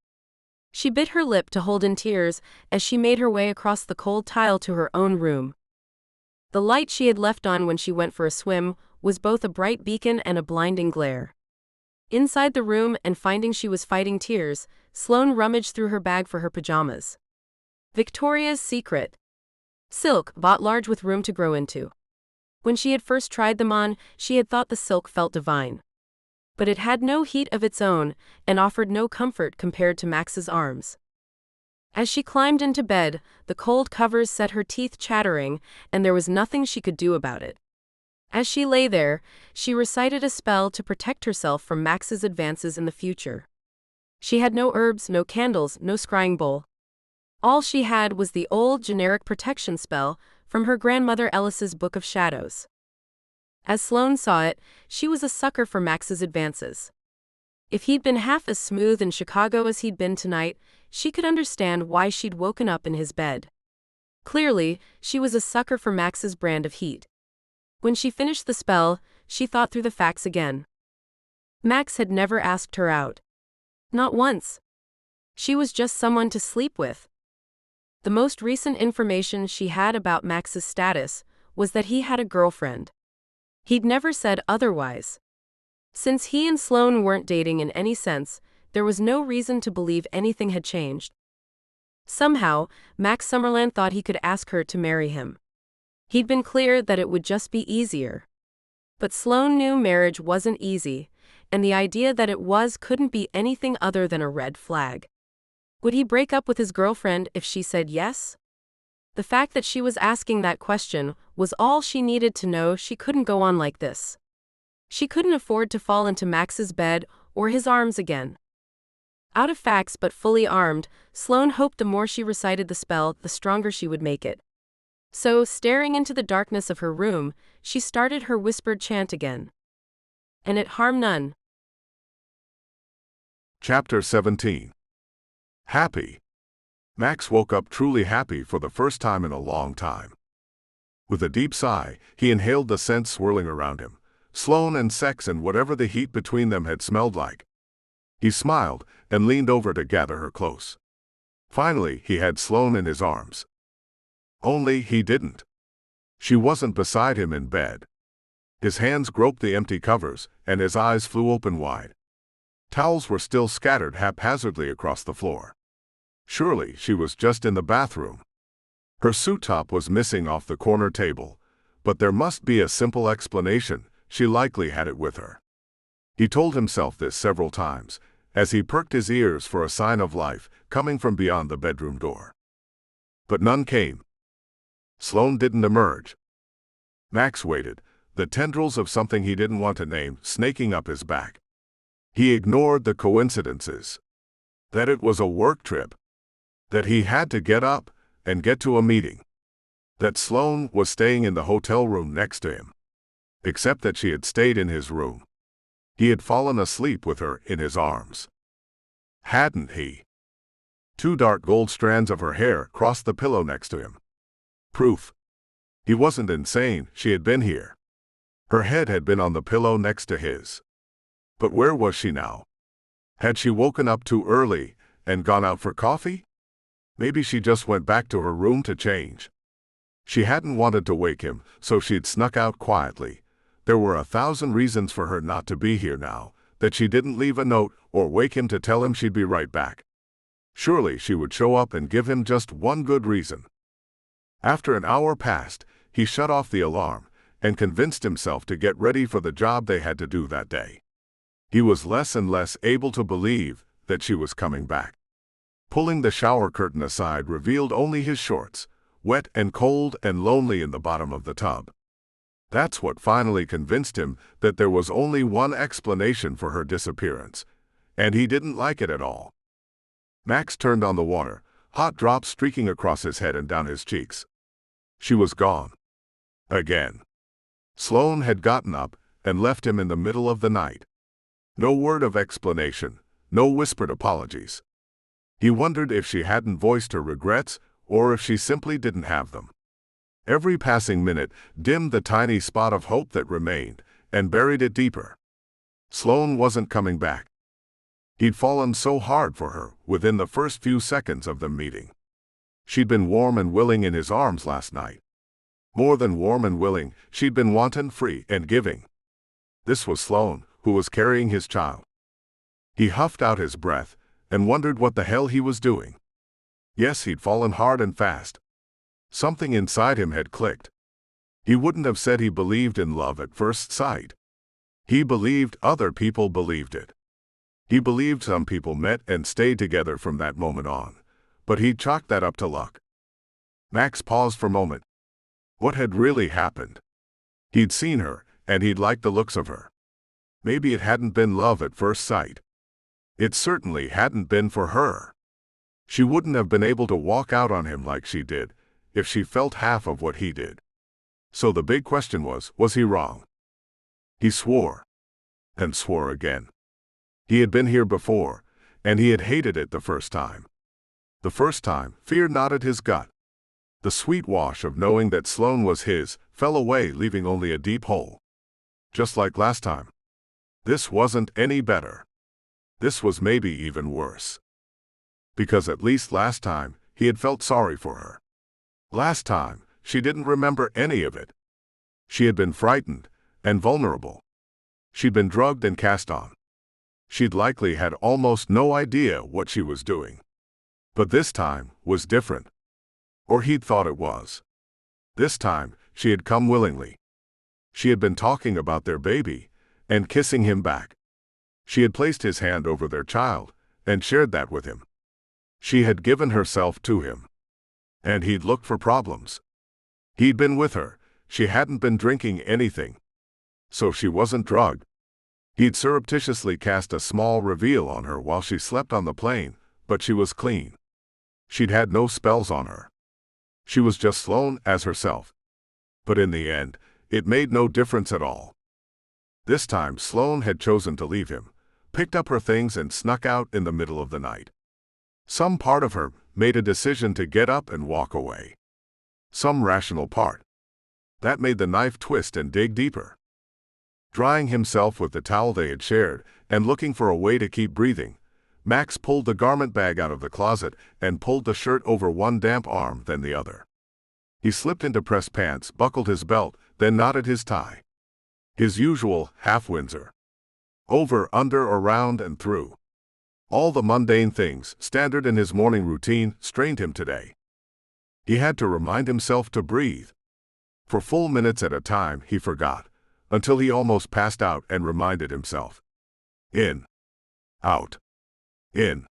She bit her lip to hold in tears as she made her way across the cold tile to her own room. The light she had left on when she went for a swim was both a bright beacon and a blinding glare. Inside the room, and finding she was fighting tears, Sloane rummaged through her bag for her pajamas. Victoria's Secret. Silk, bought large with room to grow into. When she had first tried them on, she had thought the silk felt divine. But it had no heat of its own, and offered no comfort compared to Max's arms. As she climbed into bed, the cold covers set her teeth chattering, and there was nothing she could do about it. As she lay there, she recited a spell to protect herself from Max's advances in the future. She had no herbs, no candles, no scrying bowl. All she had was the old generic protection spell from her grandmother Ellis's Book of Shadows. As Sloane saw it, she was a sucker for Max's advances. If he'd been half as smooth in Chicago as he'd been tonight, she could understand why she'd woken up in his bed. Clearly, she was a sucker for Max's brand of heat. When she finished the spell, she thought through the facts again. Max had never asked her out. Not once. She was just someone to sleep with. The most recent information she had about Max's status was that he had a girlfriend. He'd never said otherwise. Since he and Sloane weren't dating in any sense, there was no reason to believe anything had changed. Somehow, Max Summerland thought he could ask her to marry him. He'd been clear that it would just be easier. But Sloane knew marriage wasn't easy, and the idea that it was couldn't be anything other than a red flag. Would he break up with his girlfriend if she said yes? The fact that she was asking that question was all she needed to know. She couldn't go on like this. She couldn't afford to fall into Max's bed or his arms again. Out of facts but fully armed, Sloane hoped the more she recited the spell, the stronger she would make it. So, staring into the darkness of her room, she started her whispered chant again. And it harmed none. Chapter 17. Happy. Max woke up truly happy for the first time in a long time. With a deep sigh, he inhaled the scents swirling around him, Sloane and sex and whatever the heat between them had smelled like. He smiled and leaned over to gather her close. Finally, he had Sloane in his arms. Only he didn't. She wasn't beside him in bed. His hands groped the empty covers, and his eyes flew open wide. Towels were still scattered haphazardly across the floor. Surely she was just in the bathroom. Her suit top was missing off the corner table, but there must be a simple explanation. She likely had it with her. He told himself this several times, as he perked his ears for a sign of life coming from beyond the bedroom door. But none came. Sloane didn't emerge. Max waited, the tendrils of something he didn't want to name snaking up his back. He ignored the coincidences. That it was a work trip. That he had to get up and get to a meeting. That Sloane was staying in the hotel room next to him. Except that she had stayed in his room. He had fallen asleep with her in his arms. Hadn't he? 2 dark gold strands of her hair crossed the pillow next to him. Proof. He wasn't insane, she had been here. Her head had been on the pillow next to his. But where was she now? Had she woken up too early and gone out for coffee? Maybe she just went back to her room to change. She hadn't wanted to wake him, so she'd snuck out quietly. There were 1,000 reasons for her not to be here now, that she didn't leave a note or wake him to tell him she'd be right back. Surely she would show up and give him just one good reason. After an hour passed, he shut off the alarm and convinced himself to get ready for the job they had to do that day. He was less and less able to believe that she was coming back. Pulling the shower curtain aside revealed only his shorts, wet and cold and lonely in the bottom of the tub. That's what finally convinced him that there was only one explanation for her disappearance, and he didn't like it at all. Max turned on the water, hot drops streaking across his head and down his cheeks. She was gone. Again. Sloane had gotten up and left him in the middle of the night. No word of explanation, no whispered apologies. He wondered if she hadn't voiced her regrets or if she simply didn't have them. Every passing minute dimmed the tiny spot of hope that remained and buried it deeper. Sloane wasn't coming back. He'd fallen so hard for her within the first few seconds of the meeting. She'd been warm and willing in his arms last night. More than warm and willing, she'd been wanton, free, and giving. This was Sloane, who was carrying his child. He huffed out his breath and wondered what the hell he was doing. Yes, he'd fallen hard and fast. Something inside him had clicked. He wouldn't have said he believed in love at first sight. He believed other people believed it. He believed some people met and stayed together from that moment on, but he'd chalked that up to luck. Max paused for a moment. What had really happened? He'd seen her, and he'd liked the looks of her. Maybe it hadn't been love at first sight. It certainly hadn't been for her. She wouldn't have been able to walk out on him like she did if she felt half of what he did. So the big question was he wrong? He swore. And swore again. He had been here before, and he had hated it the first time. The first time, fear knotted his gut. The sweet wash of knowing that Sloane was his fell away, leaving only a deep hole. Just like last time. This wasn't any better. This was maybe even worse. Because at least last time, he had felt sorry for her. Last time, she didn't remember any of it. She had been frightened and vulnerable. She'd been drugged and cast on. She'd likely had almost no idea what she was doing. But this time was different. Or he'd thought it was. This time, she had come willingly. She had been talking about their baby and kissing him back. She had placed his hand over their child and shared that with him. She had given herself to him. And he'd looked for problems. He'd been with her. She hadn't been drinking anything. So she wasn't drugged. He'd surreptitiously cast a small reveal on her while she slept on the plane, but she was clean. She'd had no spells on her. She was just Sloane as herself. But in the end, it made no difference at all. This time Sloane had chosen to leave him, picked up her things and snuck out in the middle of the night. Some part of her made a decision to get up and walk away. Some rational part. That made the knife twist and dig deeper. Drying himself with the towel they had shared and looking for a way to keep breathing, Max pulled the garment bag out of the closet and pulled the shirt over one damp arm, then the other. He slipped into pressed pants, buckled his belt, then knotted his tie. His usual half-Windsor. Over, under, around, and through. All the mundane things, standard in his morning routine, strained him today. He had to remind himself to breathe. For full minutes at a time, he forgot, until he almost passed out and reminded himself. In. Out. In.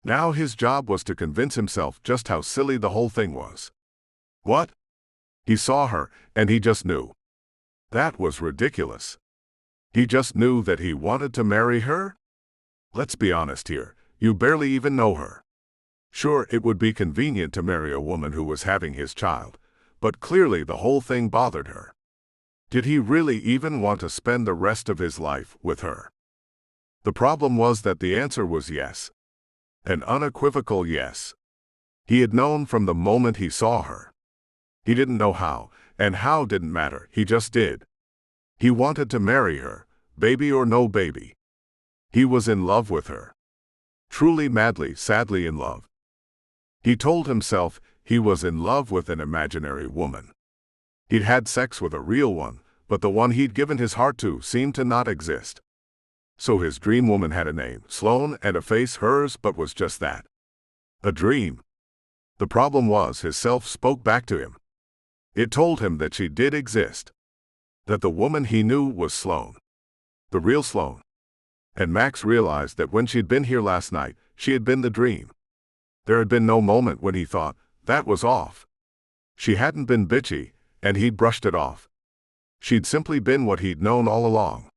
Now his job was to convince himself just how silly the whole thing was. What? He saw her, and he just knew. That was ridiculous. He just knew that he wanted to marry her? Let's be honest here, you barely even know her. Sure, it would be convenient to marry a woman who was having his child, but clearly the whole thing bothered her. Did he really even want to spend the rest of his life with her? The problem was that the answer was yes. An unequivocal yes. He had known from the moment he saw her. He didn't know how, and how didn't matter, he just did. He wanted to marry her, baby or no baby. He was in love with her. Truly, madly, sadly in love. He told himself he was in love with an imaginary woman. He'd had sex with a real one, but the one he'd given his heart to seemed to not exist. So his dream woman had a name, Sloane, and a face, hers, but was just that. A dream. The problem was his self spoke back to him. It told him that she did exist. That the woman he knew was Sloane. The real Sloane. And Max realized that when she'd been here last night, she had been the dream. There had been no moment when he thought, that was off. She hadn't been bitchy, and he'd brushed it off. She'd simply been what he'd known all along.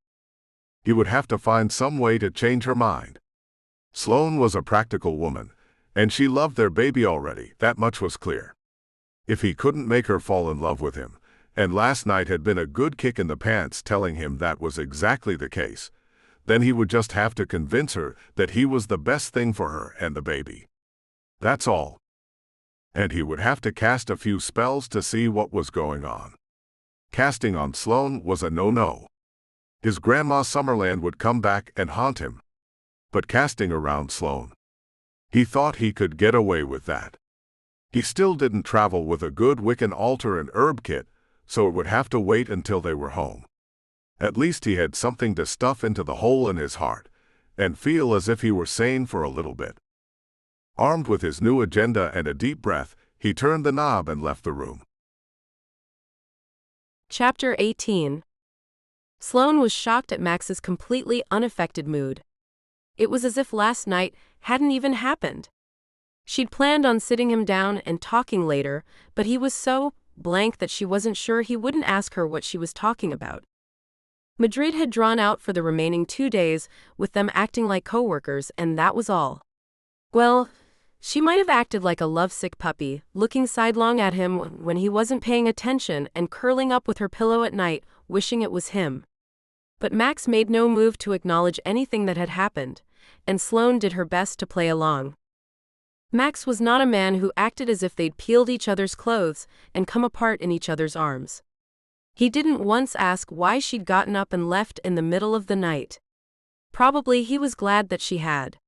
He would have to find some way to change her mind. Sloane was a practical woman, and she loved their baby already, that much was clear. If he couldn't make her fall in love with him, and last night had been a good kick in the pants telling him that was exactly the case, then he would just have to convince her that he was the best thing for her and the baby. That's all. And he would have to cast a few spells to see what was going on. Casting on Sloane was a no-no. His grandma Summerland would come back and haunt him. But casting around Sloane, he thought he could get away with that. He still didn't travel with a good Wiccan altar and herb kit, so it would have to wait until they were home. At least he had something to stuff into the hole in his heart, and feel as if he were sane for a little bit. Armed with his new agenda and a deep breath, he turned the knob and left the room. Chapter 18. Sloane was shocked at Max's completely unaffected mood. It was as if last night hadn't even happened. She'd planned on sitting him down and talking later, but he was so blank that she wasn't sure he wouldn't ask her what she was talking about. Madrid had drawn out for the remaining 2 days, with them acting like co-workers, and that was all. Well, She might have acted like a lovesick puppy, looking sidelong at him when he wasn't paying attention and curling up with her pillow at night, wishing it was him. But Max made no move to acknowledge anything that had happened, and Sloane did her best to play along. Max was not a man who acted as if they'd peeled each other's clothes and come apart in each other's arms. He didn't once ask why she'd gotten up and left in the middle of the night. Probably he was glad that she had.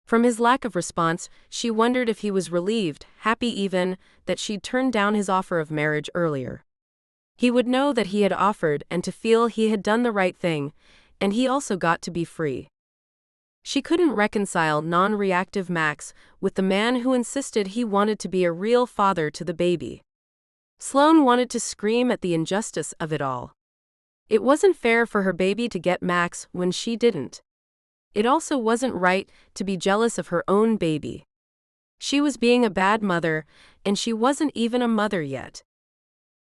From his lack of response, she wondered if he was relieved, happy even, that she'd turned down his offer of marriage earlier. He would know that he had offered and to feel he had done the right thing, and he also got to be free. She couldn't reconcile non-reactive Max with the man who insisted he wanted to be a real father to the baby. Sloane wanted to scream at the injustice of it all. It wasn't fair for her baby to get Max when she didn't. It also wasn't right to be jealous of her own baby. She was being a bad mother, and she wasn't even a mother yet.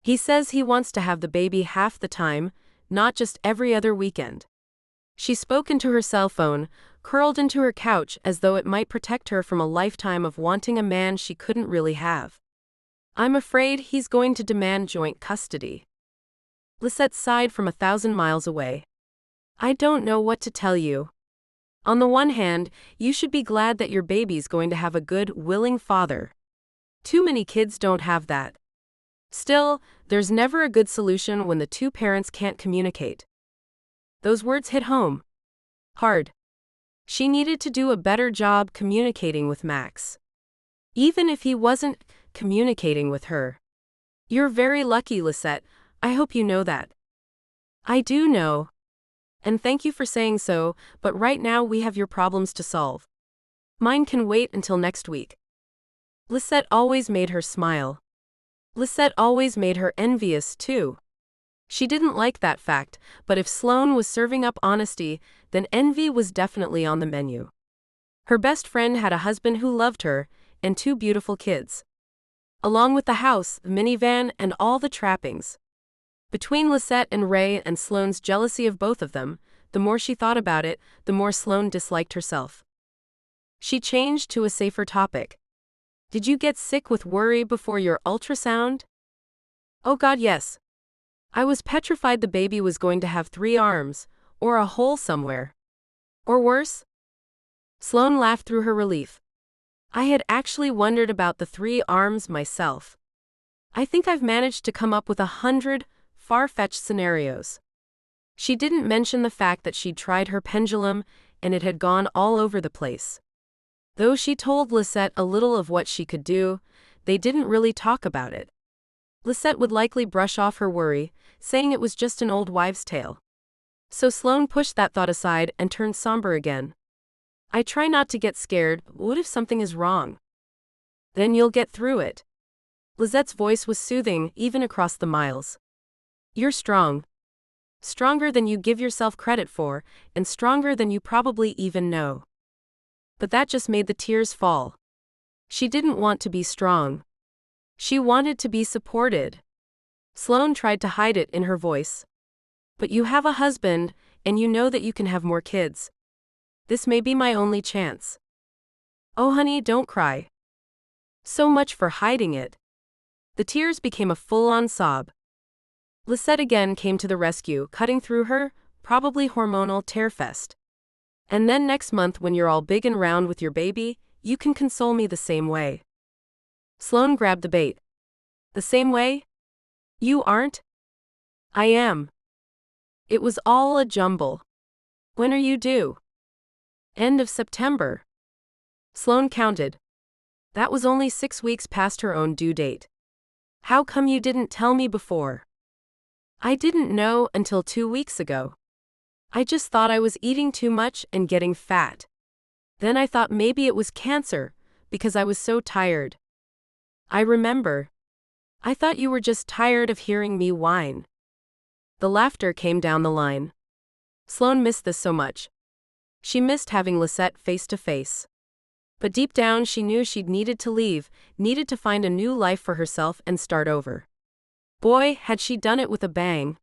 He says he wants to have the baby half the time, not just every other weekend. She spoke into her cell phone, curled into her couch as though it might protect her from a lifetime of wanting a man she couldn't really have. I'm afraid he's going to demand joint custody. Lisette sighed from 1,000 miles away. I don't know what to tell you. On the one hand, you should be glad that your baby's going to have a good, willing father. Too many kids don't have that. Still, there's never a good solution when the two parents can't communicate. Those words hit home. Hard. She needed to do a better job communicating with Max. Even if he wasn't communicating with her. You're very lucky, Lisette. I hope you know that. I do know. And thank you for saying so, but right now we have your problems to solve. Mine can wait until next week. Lisette always made her smile. Lisette always made her envious, too. She didn't like that fact, but if Sloane was serving up honesty, then envy was definitely on the menu. Her best friend had a husband who loved her, and 2 beautiful kids. Along with the house, the minivan, and all the trappings. Between Lisette and Ray and Sloane's jealousy of both of them, the more she thought about it, the more Sloane disliked herself. She changed to a safer topic. Did you get sick with worry before your ultrasound? Oh God, yes. I was petrified the baby was going to have 3 arms, or a hole somewhere. Or worse? Sloane laughed through her relief. I had actually wondered about the 3 arms myself. I think I've managed to come up with 100 far-fetched scenarios. She didn't mention the fact that she'd tried her pendulum and it had gone all over the place. Though she told Lisette a little of what she could do, they didn't really talk about it. Lisette would likely brush off her worry, saying it was just an old wives' tale. So Sloane pushed that thought aside and turned somber again. I try not to get scared, but what if something is wrong? Then you'll get through it. Lisette's voice was soothing, even across the miles. You're strong. Stronger than you give yourself credit for, and stronger than you probably even know. But that just made the tears fall. She didn't want to be strong. She wanted to be supported. Sloane tried to hide it in her voice. But you have a husband, and you know that you can have more kids. This may be my only chance. Oh honey, don't cry. So much for hiding it. The tears became a full-on sob. Lisette again came to the rescue, cutting through her, probably hormonal tearfest. And then next month when you're all big and round with your baby, you can console me the same way. Sloane grabbed the bait. The same way? You aren't? I am. It was all a jumble. When are you due? End of September. Sloane counted. That was only 6 weeks past her own due date. How come you didn't tell me before? I didn't know until 2 weeks ago. I just thought I was eating too much and getting fat. Then I thought maybe it was cancer, because I was so tired. I remember. I thought you were just tired of hearing me whine. The laughter came down the line. Sloane missed this so much. She missed having Lisette face to face. But deep down she knew she'd needed to leave, needed to find a new life for herself and start over. Boy, had she done it with a bang.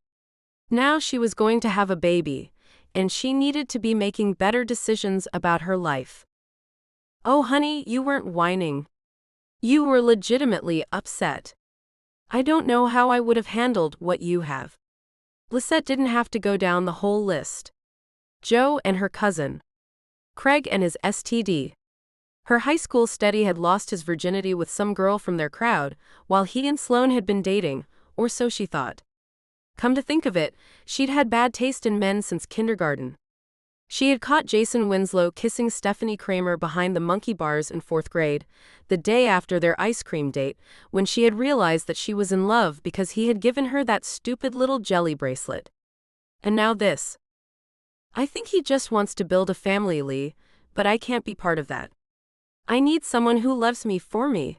Now she was going to have a baby, and she needed to be making better decisions about her life. Oh, honey, you weren't whining. You were legitimately upset. I don't know how I would have handled what you have. Lisette didn't have to go down the whole list. Joe and her cousin. Craig and his STD. Her high school steady had lost his virginity with some girl from their crowd, while he and Sloane had been dating, or so she thought. Come to think of it, she'd had bad taste in men since kindergarten. She had caught Jason Winslow kissing Stephanie Kramer behind the monkey bars in 4th grade, the day after their ice cream date, when she had realized that she was in love because he had given her that stupid little jelly bracelet. And now this. I think he just wants to build a family, Lee, but I can't be part of that. I need someone who loves me for me.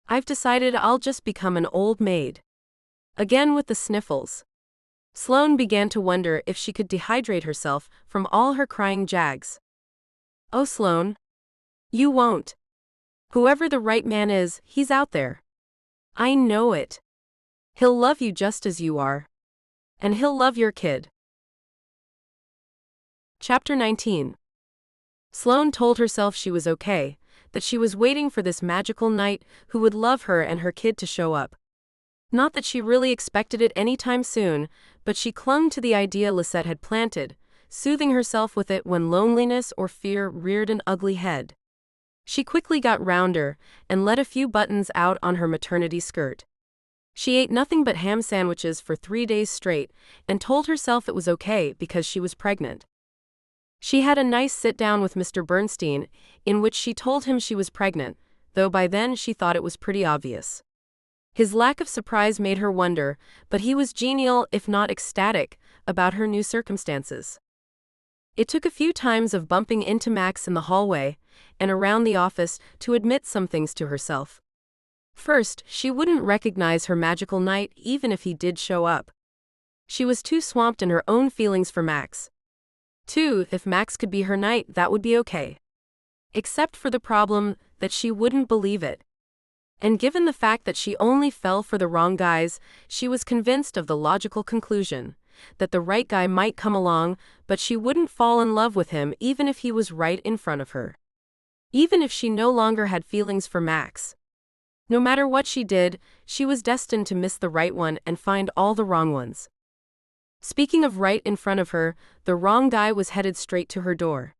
I've decided I'll just become an old maid. Again with the sniffles. Sloane began to wonder if she could dehydrate herself from all her crying jags. Oh, Sloane. You won't. Whoever the right man is, he's out there. I know it. He'll love you just as you are. And he'll love your kid. Chapter 19. Sloane told herself she was okay, that she was waiting for this magical knight who would love her and her kid to show up. Not that she really expected it anytime soon, but she clung to the idea Lisette had planted, soothing herself with it when loneliness or fear reared an ugly head. She quickly got rounder and let a few buttons out on her maternity skirt. She ate nothing but ham sandwiches for 3 days straight and told herself it was okay because she was pregnant. She had a nice sit-down with Mr. Bernstein, in which she told him she was pregnant, though by then she thought it was pretty obvious. His lack of surprise made her wonder, but he was genial, if not ecstatic, about her new circumstances. It took a few times of bumping into Max in the hallway and around the office to admit some things to herself. First, she wouldn't recognize her magical knight even if he did show up. She was too swamped in her own feelings for Max. 2, if Max could be her knight, that would be okay. Except for the problem that she wouldn't believe it. And given the fact that she only fell for the wrong guys, she was convinced of the logical conclusion that the right guy might come along, but she wouldn't fall in love with him even if he was right in front of her. Even if she no longer had feelings for Max. No matter what she did, she was destined to miss the right one and find all the wrong ones. Speaking of right in front of her, the wrong guy was headed straight to her door.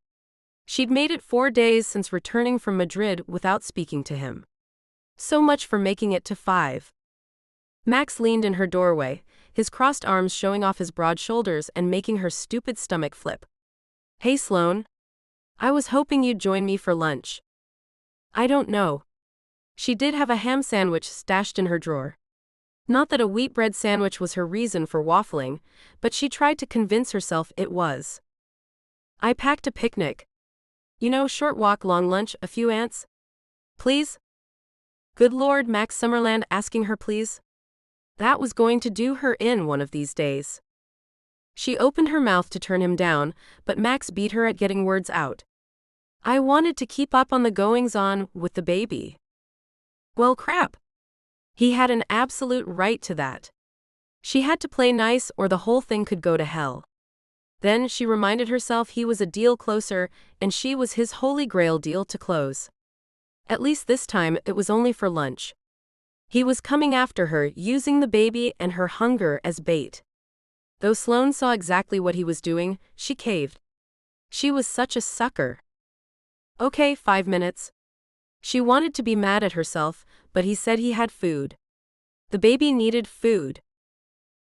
She'd made it 4 days since returning from Madrid without speaking to him. So much for making it to 5. Max leaned in her doorway, his crossed arms showing off his broad shoulders and making her stupid stomach flip. Hey, Sloane. I was hoping you'd join me for lunch. I don't know. She did have a ham sandwich stashed in her drawer. Not that a wheat bread sandwich was her reason for waffling, but she tried to convince herself it was. I packed a picnic. You know, short walk, long lunch, a few ants. Please? Good Lord, Max Summerland asking her please? That was going to do her in one of these days. She opened her mouth to turn him down, but Max beat her at getting words out. I wanted to keep up on the goings-on with the baby. Well, crap. He had an absolute right to that. She had to play nice or the whole thing could go to hell. Then she reminded herself he was a deal closer and she was his holy grail deal to close. At least this time it was only for lunch. He was coming after her, using the baby and her hunger as bait. Though Sloane saw exactly what he was doing, she caved. She was such a sucker. Okay, 5 minutes. She wanted to be mad at herself, but he said he had food. The baby needed food.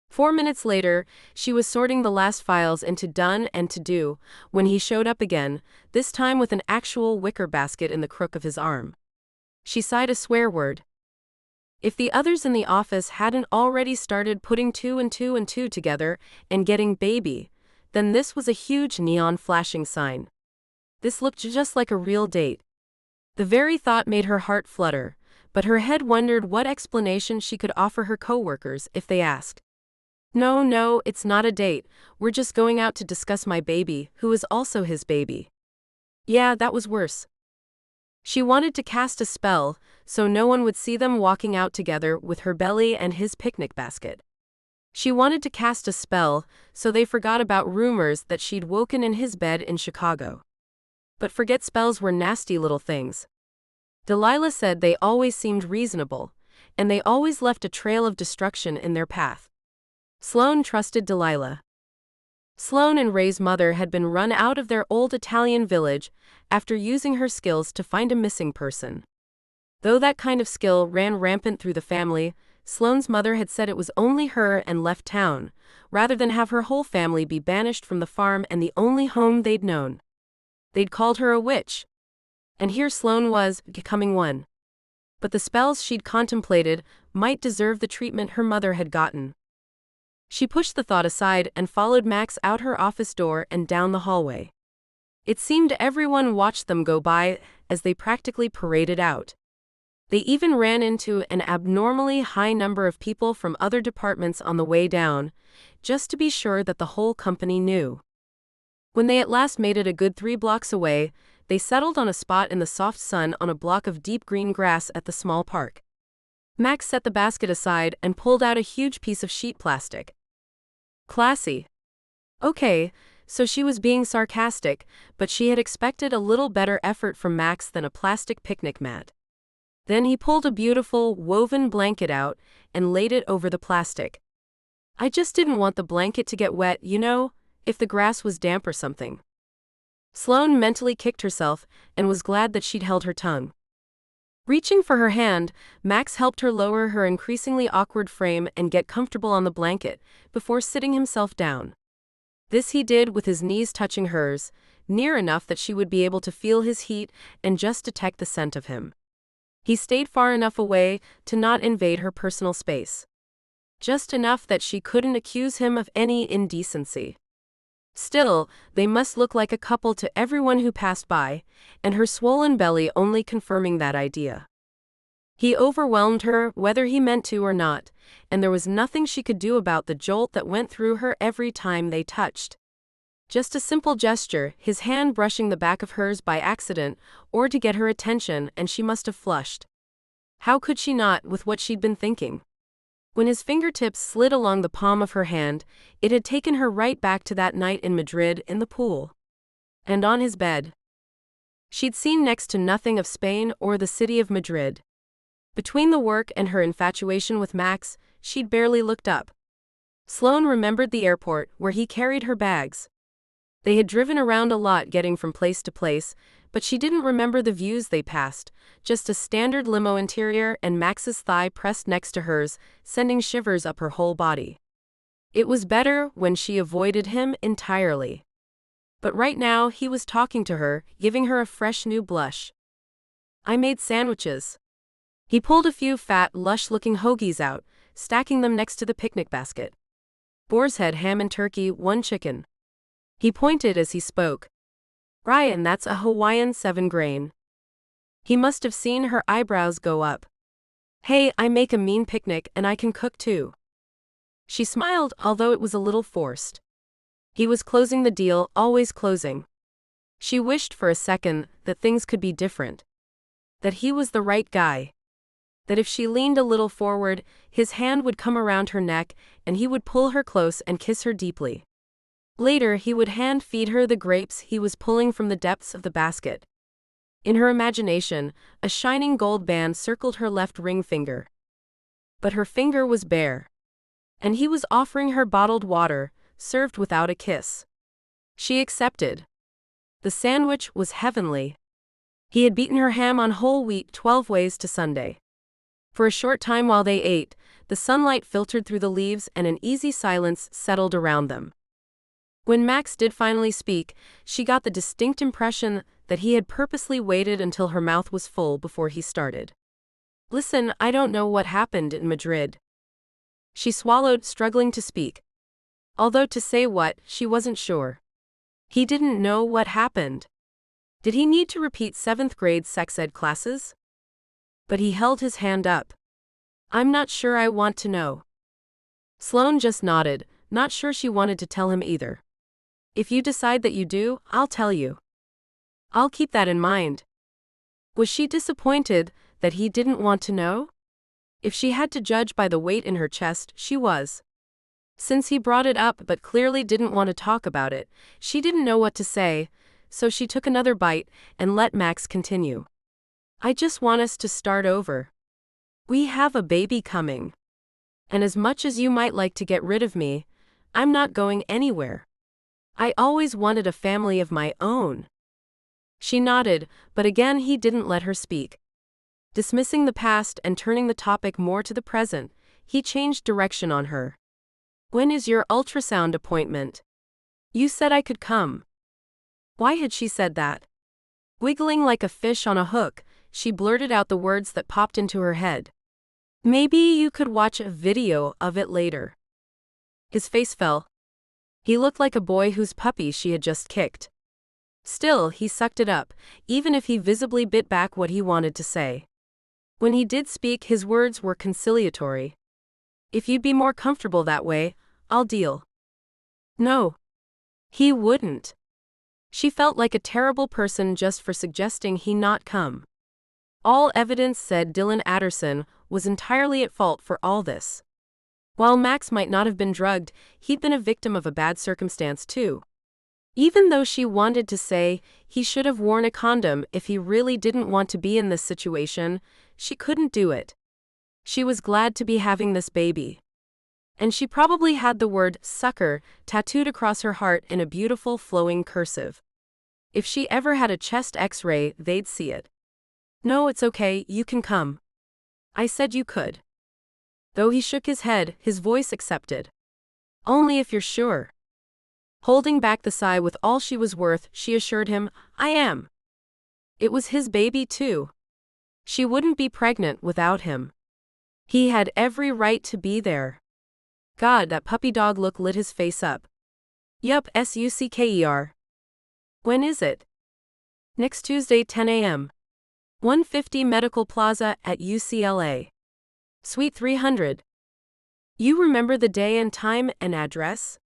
4 minutes later, she was sorting the last files into done and to do, when he showed up again, this time with an actual wicker basket in the crook of his arm. She sighed a swear word. If the others in the office hadn't already started putting 2 and 2 and 2 together and getting baby, then this was a huge neon flashing sign. This looked just like a real date. The very thought made her heart flutter, but her head wondered what explanation she could offer her coworkers if they asked. No, it's not a date, we're just going out to discuss my baby, who is also his baby. Yeah, that was worse. She wanted to cast a spell, so no one would see them walking out together with her belly and his picnic basket. She wanted to cast a spell, so they forgot about rumors that she'd woken in his bed in Chicago. But forget spells were nasty little things. Delilah said they always seemed reasonable, and they always left a trail of destruction in their path. Sloane trusted Delilah. Sloane and Ray's mother had been run out of their old Italian village after using her skills to find a missing person. Though that kind of skill ran rampant through the family, Sloane's mother had said it was only her and left town, rather than have her whole family be banished from the farm and the only home they'd known. They'd called her a witch. And here Sloane was, becoming one. But the spells she'd contemplated might deserve the treatment her mother had gotten. She pushed the thought aside and followed Max out her office door and down the hallway. It seemed everyone watched them go by as they practically paraded out. They even ran into an abnormally high number of people from other departments on the way down, just to be sure that the whole company knew. When they at last made it a good 3 blocks away, they settled on a spot in the soft sun on a block of deep green grass at the small park. Max set the basket aside and pulled out a huge piece of sheet plastic. Classy. Okay, so she was being sarcastic, but she had expected a little better effort from Max than a plastic picnic mat. Then he pulled a beautiful, woven blanket out and laid it over the plastic. I just didn't want the blanket to get wet, if the grass was damp or something. Sloane mentally kicked herself and was glad that she'd held her tongue. Reaching for her hand, Max helped her lower her increasingly awkward frame and get comfortable on the blanket before sitting himself down. This he did with his knees touching hers, near enough that she would be able to feel his heat and just detect the scent of him. He stayed far enough away to not invade her personal space. Just enough that she couldn't accuse him of any indecency. Still, they must look like a couple to everyone who passed by, and her swollen belly only confirming that idea. He overwhelmed her, whether he meant to or not, and there was nothing she could do about the jolt that went through her every time they touched. Just a simple gesture, his hand brushing the back of hers by accident, or to get her attention, and she must have flushed. How could she not, with what she'd been thinking? When his fingertips slid along the palm of her hand, it had taken her right back to that night in Madrid in the pool. And on his bed. She'd seen next to nothing of Spain or the city of Madrid. Between the work and her infatuation with Max, she'd barely looked up. Sloane remembered the airport where he carried her bags. They had driven around a lot getting from place to place, but she didn't remember the views they passed, just a standard limo interior and Max's thigh pressed next to hers, sending shivers up her whole body. It was better when she avoided him entirely. But right now he was talking to her, giving her a fresh new blush. I made sandwiches. He pulled a few fat, lush-looking hoagies out, stacking them next to the picnic basket. Boar's head ham and turkey, 1 chicken. He pointed as he spoke. Ryan, that's a Hawaiian 7-grain. He must have seen her eyebrows go up. Hey, I make a mean picnic and I can cook too. She smiled, although it was a little forced. He was closing the deal, always closing. She wished for a second that things could be different. That he was the right guy. That if she leaned a little forward, his hand would come around her neck and he would pull her close and kiss her deeply. Later, he would hand-feed her the grapes he was pulling from the depths of the basket. In her imagination, a shining gold band circled her left ring finger. But her finger was bare. And he was offering her bottled water, served without a kiss. She accepted. The sandwich was heavenly. He had beaten her ham on whole wheat 12 ways to Sunday. For a short time while they ate, the sunlight filtered through the leaves and an easy silence settled around them. When Max did finally speak, she got the distinct impression that he had purposely waited until her mouth was full before he started. Listen, I don't know what happened in Madrid. She swallowed, struggling to speak. Although to say what, she wasn't sure. He didn't know what happened. Did he need to repeat 7th grade sex ed classes? But he held his hand up. I'm not sure I want to know. Sloane just nodded, not sure she wanted to tell him either. If you decide that you do, I'll tell you. I'll keep that in mind. Was she disappointed that he didn't want to know? If she had to judge by the weight in her chest, she was. Since he brought it up but clearly didn't want to talk about it, she didn't know what to say, so she took another bite and let Max continue. I just want us to start over. We have a baby coming. And as much as you might like to get rid of me, I'm not going anywhere. I always wanted a family of my own. She nodded, but again he didn't let her speak. Dismissing the past and turning the topic more to the present, he changed direction on her. When is your ultrasound appointment? You said I could come. Why had she said that? Wiggling like a fish on a hook, she blurted out the words that popped into her head. Maybe you could watch a video of it later. His face fell. He looked like a boy whose puppy she had just kicked. Still, he sucked it up, even if he visibly bit back what he wanted to say. When he did speak, his words were conciliatory. If you'd be more comfortable that way, I'll deal. No. He wouldn't. She felt like a terrible person just for suggesting he not come. All evidence said Dylan Adderson was entirely at fault for all this. While Max might not have been drugged, he'd been a victim of a bad circumstance too. Even though she wanted to say he should have worn a condom if he really didn't want to be in this situation, she couldn't do it. She was glad to be having this baby. And she probably had the word sucker tattooed across her heart in a beautiful flowing cursive. If she ever had a chest X-ray, they'd see it. No, it's okay, you can come. I said you could. Though he shook his head, his voice accepted. Only if you're sure. Holding back the sigh with all she was worth, she assured him, I am. It was his baby too. She wouldn't be pregnant without him. He had every right to be there. God, that puppy dog look lit his face up. Yup, SUCKER. When is it? Next Tuesday, 10 a.m. 150 Medical Plaza at UCLA. Suite 300. You remember the day and time and address?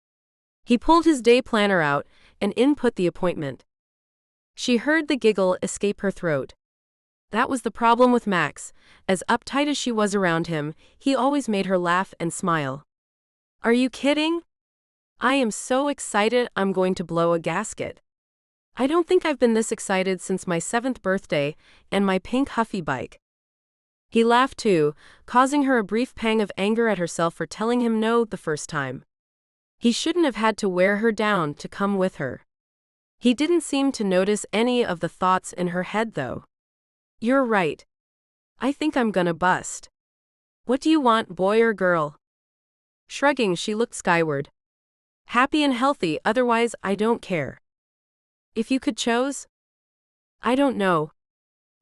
He pulled his day planner out and input the appointment. She heard the giggle escape her throat. That was the problem with Max. As uptight as she was around him, he always made her laugh and smile. Are you kidding? I am so excited I'm going to blow a gasket. I don't think I've been this excited since my 7th birthday and my pink Huffy bike. He laughed too, causing her a brief pang of anger at herself for telling him no the first time. He shouldn't have had to wear her down to come with her. He didn't seem to notice any of the thoughts in her head though. You're right. I think I'm gonna bust. What do you want, boy or girl? Shrugging, she looked skyward. Happy and healthy, otherwise I don't care. If you could choose? I don't know.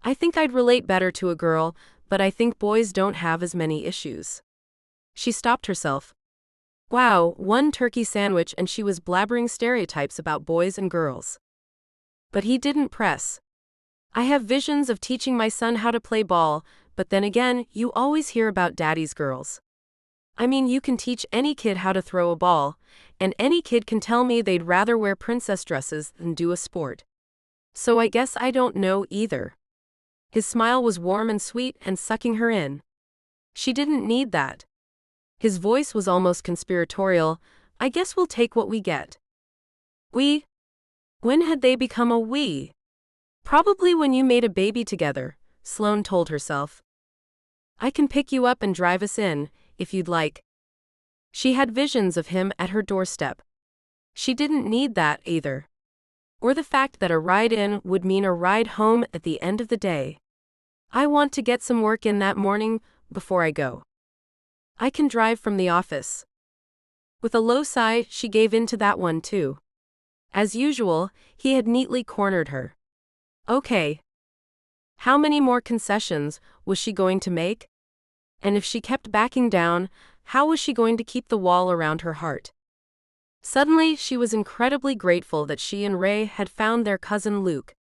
I think I'd relate better to a girl, but I think boys don't have as many issues. She stopped herself. Wow, one turkey sandwich and she was blabbering stereotypes about boys and girls. But he didn't press. I have visions of teaching my son how to play ball, but then again, you always hear about daddy's girls. I mean, you can teach any kid how to throw a ball, and any kid can tell me they'd rather wear princess dresses than do a sport. So I guess I don't know either. His smile was warm and sweet and sucking her in. She didn't need that. His voice was almost conspiratorial. I guess we'll take what we get. We? When had they become a we? Probably when you made a baby together, Sloane told herself. I can pick you up and drive us in, if you'd like. She had visions of him at her doorstep. She didn't need that either. Or the fact that a ride in would mean a ride home at the end of the day. I want to get some work in that morning before I go. I can drive from the office. With a low sigh, she gave in to that one too. As usual, he had neatly cornered her. Okay. How many more concessions was she going to make? And if she kept backing down, how was she going to keep the wall around her heart? Suddenly, she was incredibly grateful that she and Ray had found their cousin Luke.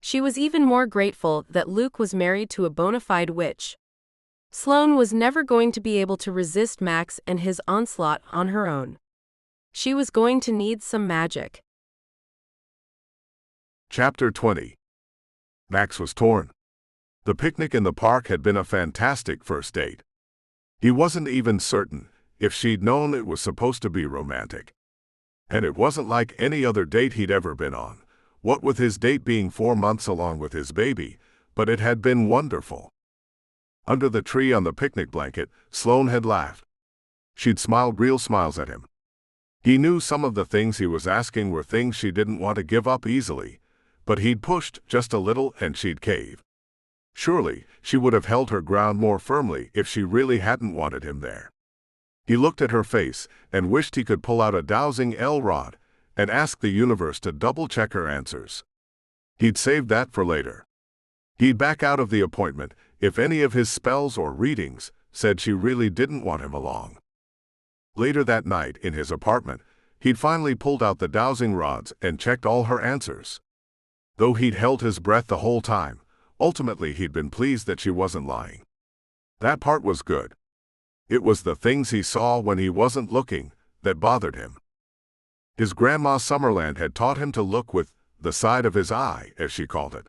She was even more grateful that Luke was married to a bona fide witch. Sloane was never going to be able to resist Max and his onslaught on her own. She was going to need some magic. Chapter 20. Max was torn. The picnic in the park had been a fantastic first date. He wasn't even certain if she'd known it was supposed to be romantic. And it wasn't like any other date he'd ever been on, What with his date being 4 months along with his baby, but it had been wonderful. Under the tree on the picnic blanket, Sloane had laughed. She'd smiled real smiles at him. He knew some of the things he was asking were things she didn't want to give up easily, but he'd pushed just a little and she'd cave. Surely, she would have held her ground more firmly if she really hadn't wanted him there. He looked at her face and wished he could pull out a dowsing L-rod and ask the universe to double-check her answers. He'd saved that for later. He'd back out of the appointment if any of his spells or readings said she really didn't want him along. Later that night, in his apartment, he'd finally pulled out the dowsing rods and checked all her answers. Though he'd held his breath the whole time, ultimately he'd been pleased that she wasn't lying. That part was good. It was the things he saw when he wasn't looking that bothered him. His grandma Summerland had taught him to look with the side of his eye, as she called it.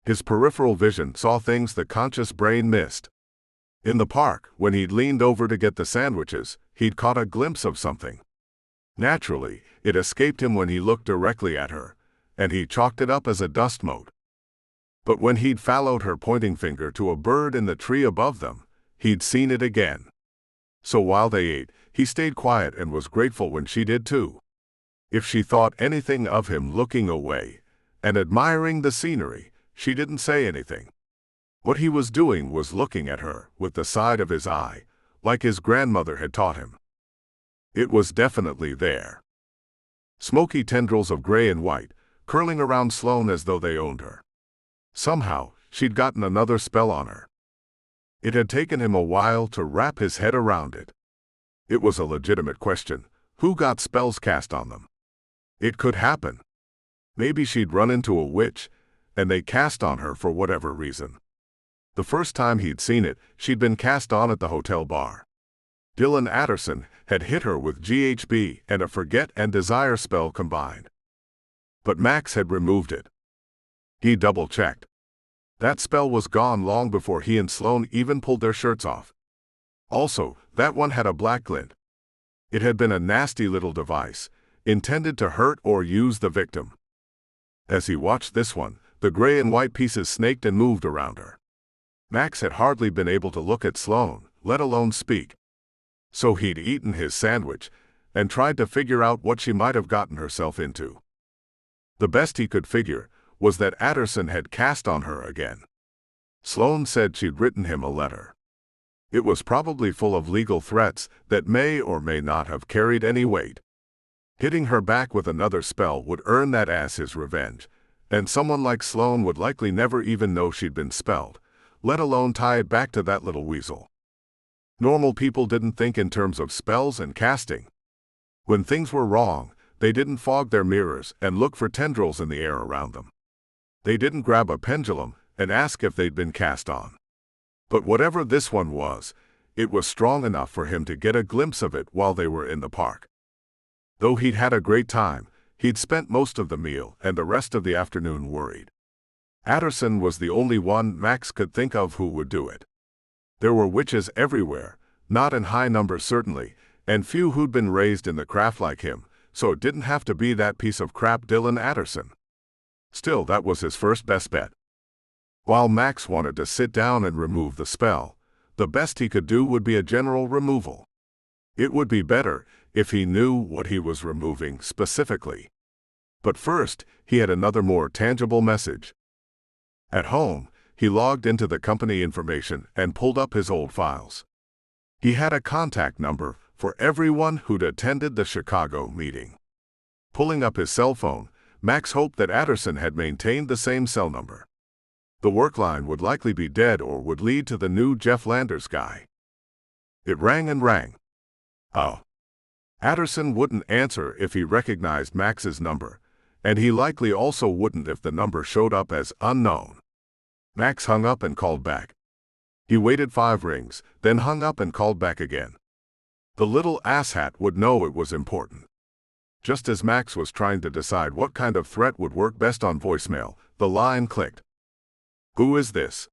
His peripheral vision saw things the conscious brain missed. In the park, when he'd leaned over to get the sandwiches, he'd caught a glimpse of something. Naturally, it escaped him when he looked directly at her, and he chalked it up as a dust mote. But when he'd followed her pointing finger to a bird in the tree above them, he'd seen it again. So while they ate, he stayed quiet and was grateful when she did too. If she thought anything of him looking away and admiring the scenery, she didn't say anything. What he was doing was looking at her with the side of his eye, like his grandmother had taught him. It was definitely there. Smoky tendrils of gray and white, curling around Sloane as though they owned her. Somehow, she'd gotten another spell on her. It had taken him a while to wrap his head around it. It was a legitimate question. Who got spells cast on them? It could happen. Maybe she'd run into a witch, and they cast on her for whatever reason. The first time he'd seen it, she'd been cast on at the hotel bar. Dylan Atterson had hit her with GHB and a forget and desire spell combined. But Max had removed it. He double-checked. That spell was gone long before he and Sloane even pulled their shirts off. Also, that one had a black glint. It had been a nasty little device, intended to hurt or use the victim. As he watched this one, the gray and white pieces snaked and moved around her. Max had hardly been able to look at Sloane, let alone speak. So he'd eaten his sandwich and tried to figure out what she might have gotten herself into. The best he could figure was that Atterson had cast on her again. Sloane said she'd written him a letter. It was probably full of legal threats that may or may not have carried any weight. Hitting her back with another spell would earn that ass his revenge, and someone like Sloane would likely never even know she'd been spelled, let alone tie it back to that little weasel. Normal people didn't think in terms of spells and casting. When things were wrong, they didn't fog their mirrors and look for tendrils in the air around them. They didn't grab a pendulum and ask if they'd been cast on. But whatever this one was, it was strong enough for him to get a glimpse of it while they were in the park. Though he'd had a great time, he'd spent most of the meal and the rest of the afternoon worried. Atterson was the only one Max could think of who would do it. There were witches everywhere, not in high numbers certainly, and few who'd been raised in the craft like him, so it didn't have to be that piece of crap Dylan Atterson. Still, that was his first best bet. While Max wanted to sit down and remove the spell, the best he could do would be a general removal. It would be better if he knew what he was removing specifically. But first, he had another more tangible message. At home, he logged into the company information and pulled up his old files. He had a contact number for everyone who'd attended the Chicago meeting. Pulling up his cell phone, Max hoped that Atterson had maintained the same cell number. The work line would likely be dead or would lead to the new Jeff Landers guy. It rang and rang. Oh. Atterson wouldn't answer if he recognized Max's number, and he likely also wouldn't if the number showed up as unknown. Max hung up and called back. He waited 5 rings, then hung up and called back again. The little asshat would know it was important. Just as Max was trying to decide what kind of threat would work best on voicemail, the line clicked. "Who is this?"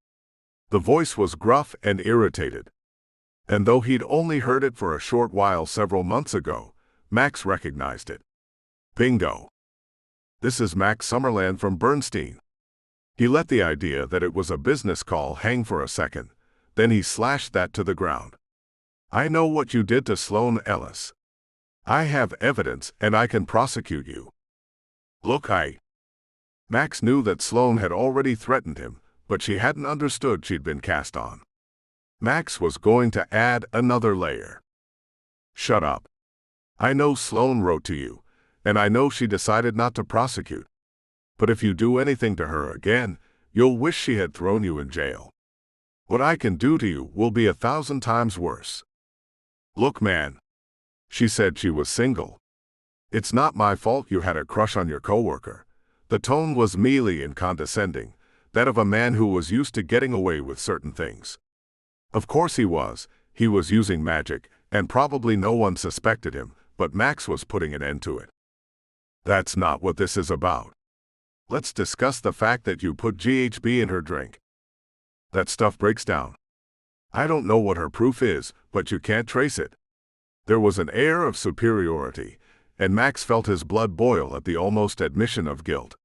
The voice was gruff and irritated. And though he'd only heard it for a short while several months ago, Max recognized it. Bingo. This is Max Summerland from Bernstein. He let the idea that it was a business call hang for a second, then he slashed that to the ground. I know what you did to Sloan Ellis. I have evidence and I can prosecute you. Look, Max knew that Sloane had already threatened him, but she hadn't understood she'd been cast on. Max was going to add another layer. Shut up. I know Sloane wrote to you, and I know she decided not to prosecute. But if you do anything to her again, you'll wish she had thrown you in jail. What I can do to you will be 1,000 times worse. Look, man. She said she was single. It's not my fault you had a crush on your coworker. The tone was mealy and condescending, that of a man who was used to getting away with certain things. Of course he was using magic, and probably no one suspected him, but Max was putting an end to it. That's not what this is about. Let's discuss the fact that you put GHB in her drink. That stuff breaks down. I don't know what her proof is, but you can't trace it. There was an air of superiority, and Max felt his blood boil at the almost admission of guilt.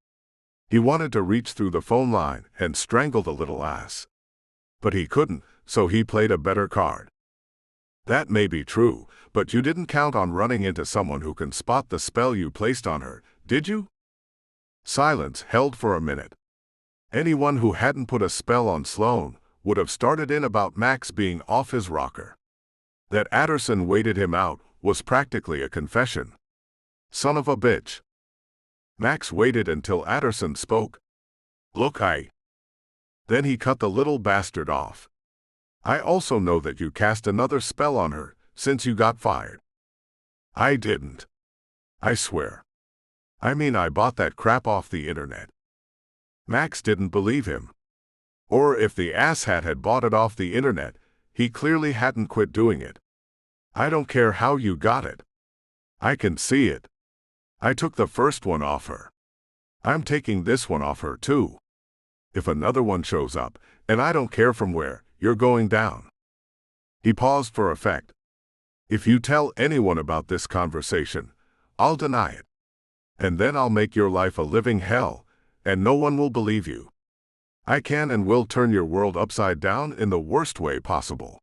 He wanted to reach through the phone line and strangle the little ass. But he couldn't, so he played a better card. That may be true, but you didn't count on running into someone who can spot the spell you placed on her, did you? Silence held for a minute. Anyone who hadn't put a spell on Sloane would have started in about Max being off his rocker. That Anderson waited him out was practically a confession. Son of a bitch. Max waited until Anderson spoke. Look, Then he cut the little bastard off. I also know that you cast another spell on her since you got fired. I didn't. I swear. I mean, I bought that crap off the internet. Max didn't believe him. Or if the asshat had bought it off the internet, he clearly hadn't quit doing it. I don't care how you got it. I can see it. I took the first one off her. I'm taking this one off her too. If another one shows up, and I don't care from where, you're going down. He paused for effect. If you tell anyone about this conversation, I'll deny it. And then I'll make your life a living hell, and no one will believe you. I can and will turn your world upside down in the worst way possible.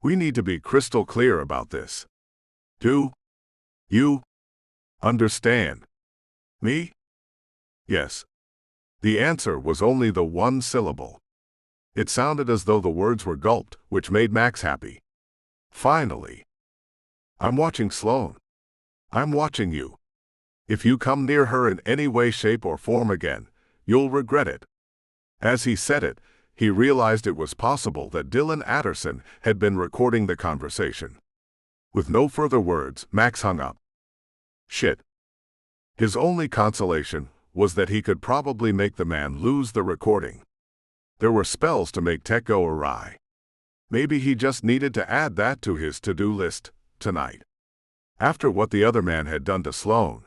We need to be crystal clear about this. Do you understand me? Yes. The answer was only the one syllable. It sounded as though the words were gulped, which made Max happy. Finally. I'm watching Sloane. I'm watching you. If you come near her in any way, shape, or form again, you'll regret it. As he said it, he realized it was possible that Dylan Anderson had been recording the conversation. With no further words, Max hung up. Shit. His only consolation was that he could probably make the man lose the recording. There were spells to make tech go awry. Maybe he just needed to add that to his to-do list tonight. After what the other man had done to Sloane,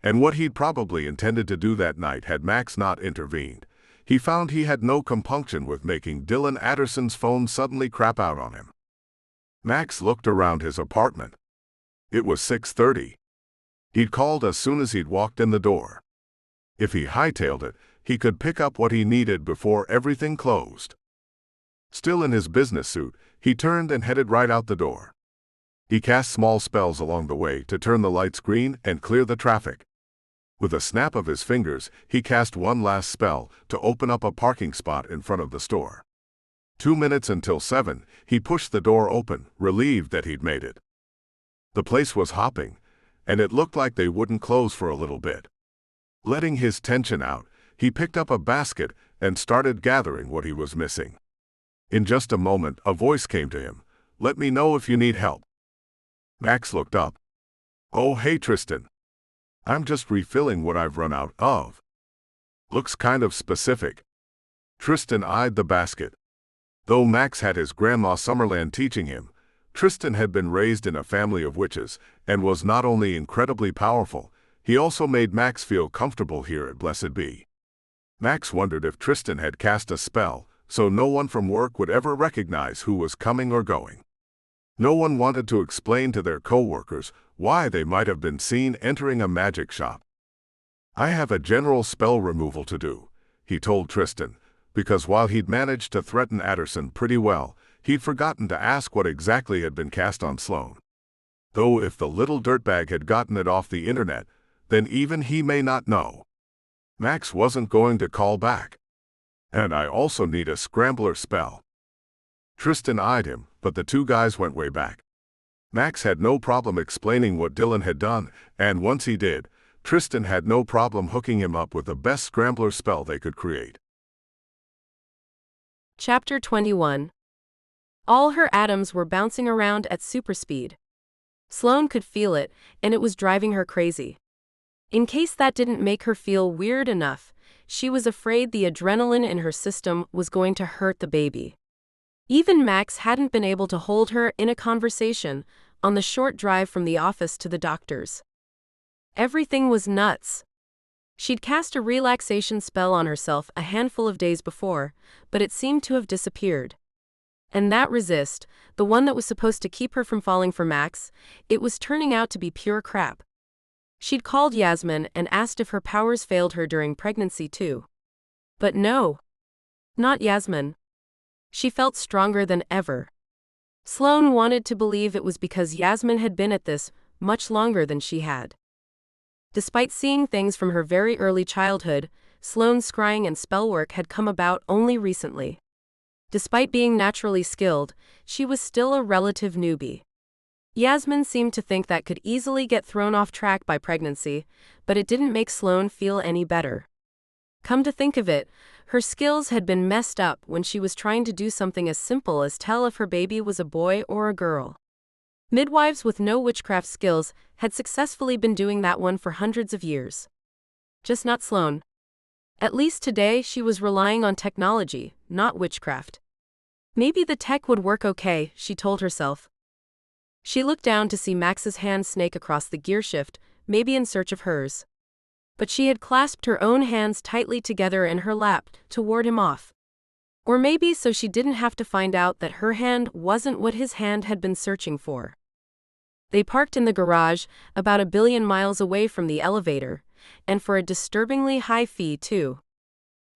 and what he'd probably intended to do that night had Max not intervened, he found he had no compunction with making Dylan Anderson's phone suddenly crap out on him. Max looked around his apartment. It was 6:30. He'd called as soon as he'd walked in the door. If he hightailed it, he could pick up what he needed before everything closed. Still in his business suit, he turned and headed right out the door. He cast small spells along the way to turn the lights green and clear the traffic. With a snap of his fingers, he cast one last spell to open up a parking spot in front of the store. 2 minutes until 7, he pushed the door open, relieved that he'd made it. The place was hopping, and it looked like they wouldn't close for a little bit. Letting his tension out, he picked up a basket and started gathering what he was missing. In just a moment, a voice came to him. Let me know if you need help. Max looked up. Oh, hey, Tristan. I'm just refilling what I've run out of. Looks kind of specific. Tristan eyed the basket. Though Max had his grandma Summerland teaching him, Tristan had been raised in a family of witches and was not only incredibly powerful, he also made Max feel comfortable here at Blessed Be. Max wondered if Tristan had cast a spell, so no one from work would ever recognize who was coming or going. No one wanted to explain to their co-workers why they might have been seen entering a magic shop. I have a general spell removal to do, he told Tristan, because while he'd managed to threaten Adderson pretty well, he'd forgotten to ask what exactly had been cast on Sloane. Though if the little dirtbag had gotten it off the internet, then even he may not know. Max wasn't going to call back. And I also need a scrambler spell. Tristan eyed him, but the two guys went way back. Max had no problem explaining what Dylan had done, and once he did, Tristan had no problem hooking him up with the best scrambler spell they could create. Chapter 21. All her atoms were bouncing around at super speed. Sloane could feel it, and it was driving her crazy. In case that didn't make her feel weird enough, she was afraid the adrenaline in her system was going to hurt the baby. Even Max hadn't been able to hold her in a conversation on the short drive from the office to the doctor's. Everything was nuts. She'd cast a relaxation spell on herself a handful of days before, but it seemed to have disappeared. And that resist, the one that was supposed to keep her from falling for Max, it was turning out to be pure crap. She'd called Yasmin and asked if her powers failed her during pregnancy too. But no. Not Yasmin. She felt stronger than ever. Sloane wanted to believe it was because Yasmin had been at this much longer than she had. Despite seeing things from her very early childhood, Sloane's scrying and spellwork had come about only recently. Despite being naturally skilled, she was still a relative newbie. Yasmin seemed to think that could easily get thrown off track by pregnancy, but it didn't make Sloane feel any better. Come to think of it, her skills had been messed up when she was trying to do something as simple as tell if her baby was a boy or a girl. Midwives with no witchcraft skills had successfully been doing that one for hundreds of years. Just not Sloane. At least today she was relying on technology, not witchcraft. Maybe the tech would work okay, she told herself. She looked down to see Max's hand snake across the gear shift, maybe in search of hers. But she had clasped her own hands tightly together in her lap to ward him off. Or maybe so she didn't have to find out that her hand wasn't what his hand had been searching for. They parked in the garage, about 1 billion miles away from the elevator, and for a disturbingly high fee too.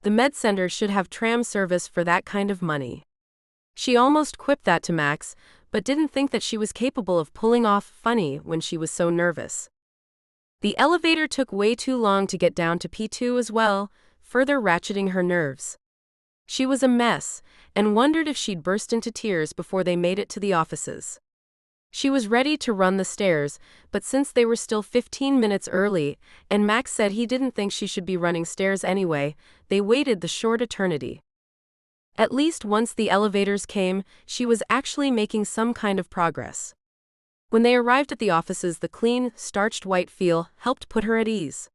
The med center should have tram service for that kind of money. She almost quipped that to Max, but didn't think that she was capable of pulling off funny when she was so nervous. The elevator took way too long to get down to P2 as well, further ratcheting her nerves. She was a mess, and wondered if she'd burst into tears before they made it to the offices. She was ready to run the stairs, but since they were still 15 minutes early, and Max said he didn't think she should be running stairs anyway, they waited the short eternity. At least once the elevators came, she was actually making some kind of progress. When they arrived at the offices, the clean, starched white feel helped put her at ease.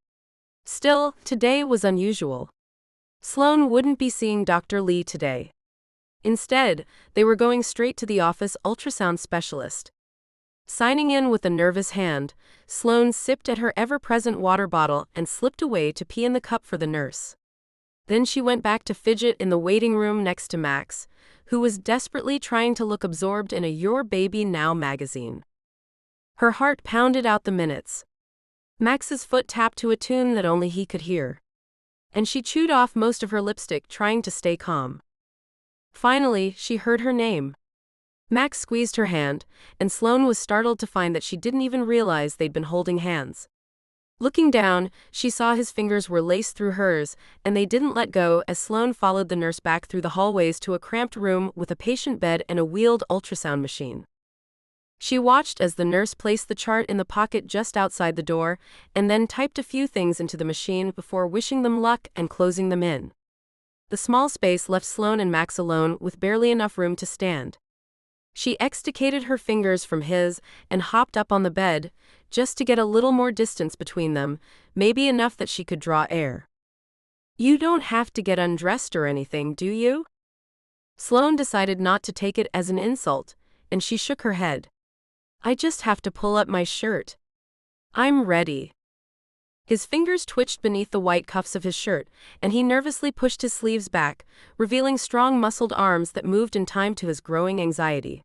Still, today was unusual. Sloane wouldn't be seeing Dr. Lee today. Instead, they were going straight to the office ultrasound specialist. Signing in with a nervous hand, Sloane sipped at her ever-present water bottle and slipped away to pee in the cup for the nurse. Then she went back to fidget in the waiting room next to Max, who was desperately trying to look absorbed in a Your Baby Now magazine. Her heart pounded out the minutes. Max's foot tapped to a tune that only he could hear. And she chewed off most of her lipstick trying to stay calm. Finally, she heard her name. Max squeezed her hand, and Sloane was startled to find that she didn't even realize they'd been holding hands. Looking down, she saw his fingers were laced through hers, and they didn't let go as Sloane followed the nurse back through the hallways to a cramped room with a patient bed and a wheeled ultrasound machine. She watched as the nurse placed the chart in the pocket just outside the door, and then typed a few things into the machine before wishing them luck and closing them in. The small space left Sloane and Max alone with barely enough room to stand. She extricated her fingers from his and hopped up on the bed, just to get a little more distance between them, maybe enough that she could draw air. "You don't have to get undressed or anything, do you?" Sloane decided not to take it as an insult, and she shook her head. "I just have to pull up my shirt. I'm ready." His fingers twitched beneath the white cuffs of his shirt, and he nervously pushed his sleeves back, revealing strong muscled arms that moved in time to his growing anxiety.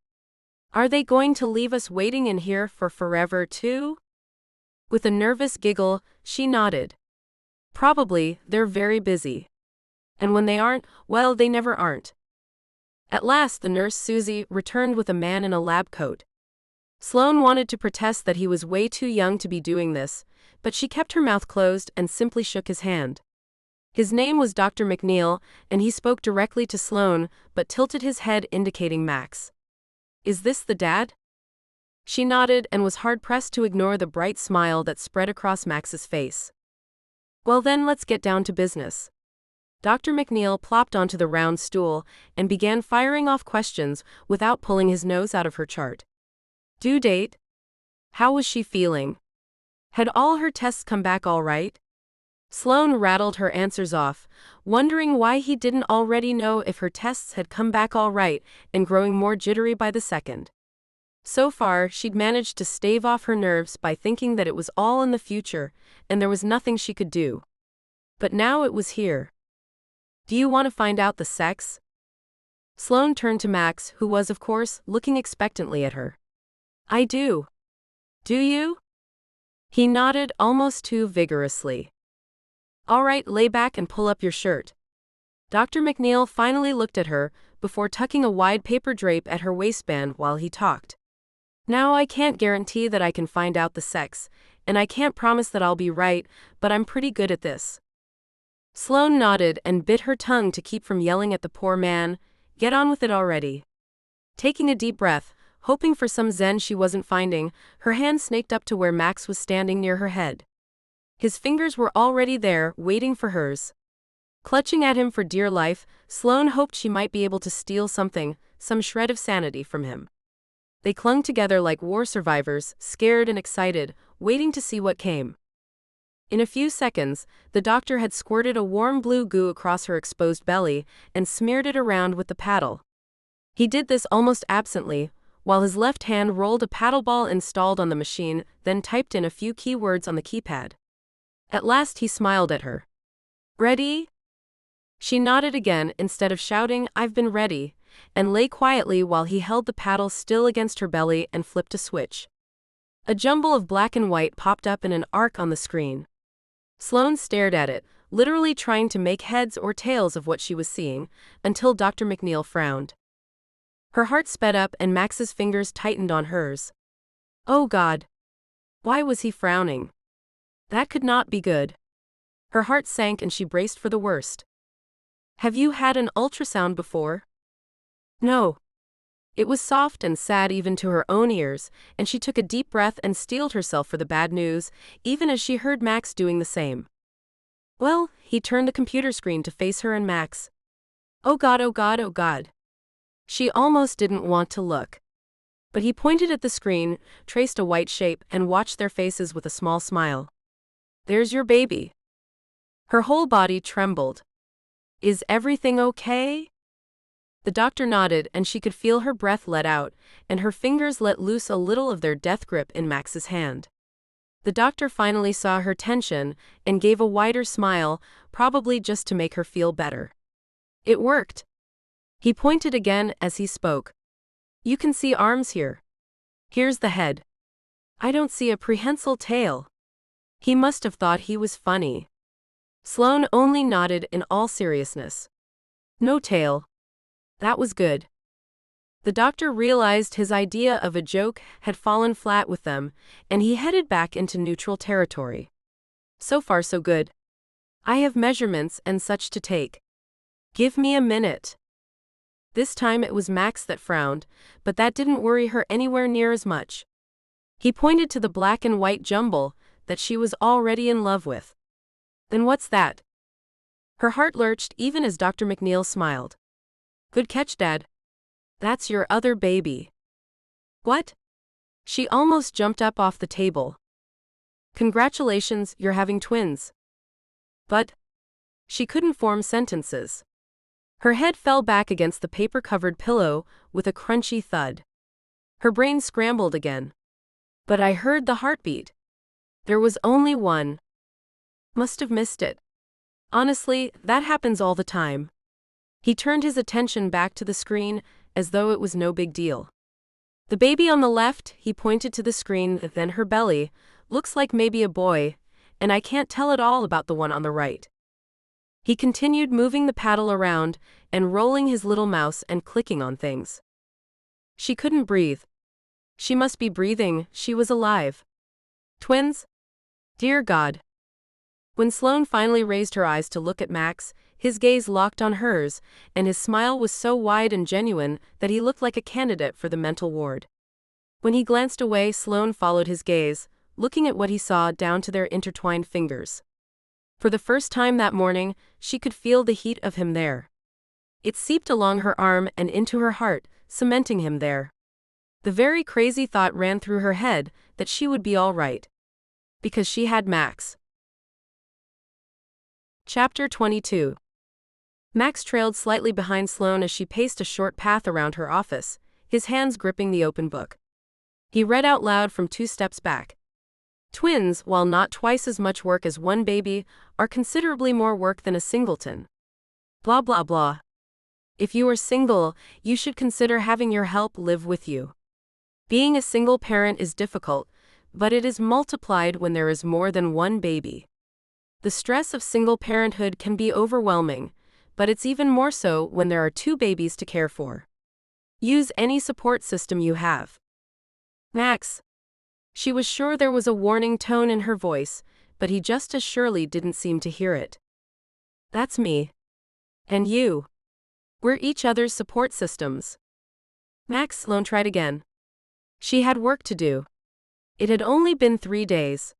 "Are they going to leave us waiting in here for forever too?" With a nervous giggle, she nodded. Probably, they're very busy. And when they aren't, well, they never aren't. At last, the nurse Susie returned with a man in a lab coat. Sloane wanted to protest that he was way too young to be doing this, but she kept her mouth closed and simply shook his hand. His name was Dr. McNeil, and he spoke directly to Sloane, but tilted his head indicating Max. "Is this the dad?" She nodded and was hard-pressed to ignore the bright smile that spread across Max's face. "Well then, let's get down to business." Dr. McNeil plopped onto the round stool and began firing off questions without pulling his nose out of her chart. Due date? How was she feeling? Had all her tests come back all right? Sloane rattled her answers off, wondering why he didn't already know if her tests had come back all right and growing more jittery by the second. So far, she'd managed to stave off her nerves by thinking that it was all in the future and there was nothing she could do. But now it was here. "Do you want to find out the sex?" Sloane turned to Max, who was, of course, looking expectantly at her. "I do." "Do you?" He nodded almost too vigorously. "All right, lay back and pull up your shirt." Dr. McNeil finally looked at her before tucking a wide paper drape at her waistband while he talked. "Now, I can't guarantee that I can find out the sex, and I can't promise that I'll be right, but I'm pretty good at this." Sloane nodded and bit her tongue to keep from yelling at the poor man, "Get on with it already." Taking a deep breath, hoping for some zen she wasn't finding, her hand snaked up to where Max was standing near her head. His fingers were already there, waiting for hers. Clutching at him for dear life, Sloane hoped she might be able to steal something, some shred of sanity from him. They clung together like war survivors, scared and excited, waiting to see what came. In a few seconds, the doctor had squirted a warm blue goo across her exposed belly and smeared it around with the paddle. He did this almost absently, while his left hand rolled a paddle ball installed on the machine, then typed in a few keywords on the keypad. At last he smiled at her. "Ready?" She nodded again instead of shouting, "I've been ready," and lay quietly while he held the paddle still against her belly and flipped a switch. A jumble of black and white popped up in an arc on the screen. Sloane stared at it, literally trying to make heads or tails of what she was seeing, until Dr. McNeil frowned. Her heart sped up and Max's fingers tightened on hers. Oh God! Why was he frowning? That could not be good. Her heart sank and she braced for the worst. "Have you had an ultrasound before?" "No." It was soft and sad even to her own ears, and she took a deep breath and steeled herself for the bad news, even as she heard Max doing the same. "Well," he turned the computer screen to face her and Max. "Oh God, oh God, oh God." She almost didn't want to look. But he pointed at the screen, traced a white shape, and watched their faces with a small smile. "There's your baby." Her whole body trembled. "Is everything okay?" The doctor nodded and she could feel her breath let out, and her fingers let loose a little of their death grip in Max's hand. The doctor finally saw her tension and gave a wider smile, probably just to make her feel better. "It worked." He pointed again as he spoke. "You can see arms here. Here's the head. I don't see a prehensile tail." He must have thought he was funny. Sloane only nodded in all seriousness. "No tail. That was good." The doctor realized his idea of a joke had fallen flat with them, and he headed back into neutral territory. "So far so good. I have measurements and such to take. Give me a minute." This time it was Max that frowned, but that didn't worry her anywhere near as much. He pointed to the black and white jumble that she was already in love with. "Then what's that?" Her heart lurched even as Dr. McNeil smiled. "Good catch, Dad. That's your other baby." "What?" She almost jumped up off the table. "Congratulations, you're having twins." "But..." She couldn't form sentences. Her head fell back against the paper-covered pillow with a crunchy thud. Her brain scrambled again. "But I heard the heartbeat. There was only one. Must have missed it. Honestly, that happens all the time." He turned his attention back to the screen as though it was no big deal. "The baby on the left," he pointed to the screen, "then her belly, looks like maybe a boy, and I can't tell at all about the one on the right." He continued moving the paddle around and rolling his little mouse and clicking on things. She couldn't breathe. She must be breathing, she was alive. Twins? Dear God. When Sloane finally raised her eyes to look at Max, his gaze locked on hers, and his smile was so wide and genuine that he looked like a candidate for the mental ward. When he glanced away, Sloane followed his gaze, looking at what he saw down to their intertwined fingers. For the first time that morning, she could feel the heat of him there. It seeped along her arm and into her heart, cementing him there. The very crazy thought ran through her head that she would be all right. Because she had Max. Chapter 22. Max trailed slightly behind Sloane as she paced a short path around her office, his hands gripping the open book. He read out loud from 2 steps back. Twins, while not twice as much work as one baby, are considerably more work than a singleton. Blah blah blah. If you are single, you should consider having your help live with you. Being a single parent is difficult, but it is multiplied when there is more than one baby. The stress of single parenthood can be overwhelming, but it's even more so when there are 2 babies to care for. Use any support system you have. Max. She was sure there was a warning tone in her voice, but he just as surely didn't seem to hear it. That's me. And you. We're each other's support systems. Max. Sloane tried again. She had work to do. It had only been 3 days.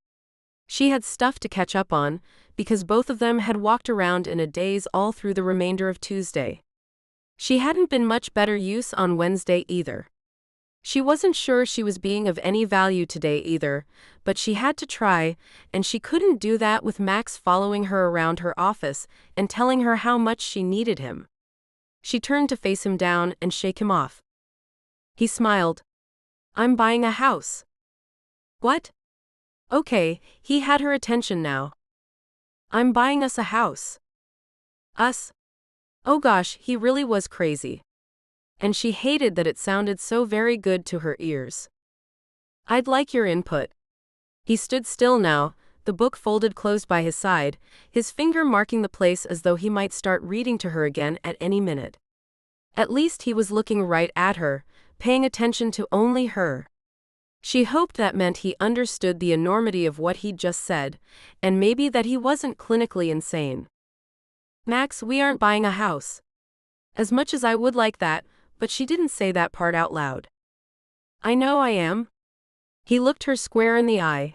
She had stuff to catch up on, because both of them had walked around in a daze all through the remainder of Tuesday. She hadn't been much better use on Wednesday either. She wasn't sure she was being of any value today either, but she had to try, and she couldn't do that with Max following her around her office and telling her how much she needed him. She turned to face him down and shake him off. He smiled. "I'm buying a house." "What?" Okay, he had her attention now. "I'm buying us a house." Us? Oh gosh, he really was crazy. And she hated that it sounded so very good to her ears. "I'd like your input." He stood still now, the book folded closed by his side, his finger marking the place as though he might start reading to her again at any minute. At least he was looking right at her, paying attention to only her. She hoped that meant he understood the enormity of what he'd just said, and maybe that he wasn't clinically insane. "Max, we aren't buying a house. As much as I would like that, but she didn't say that part out loud." "I know I am." He looked her square in the eye.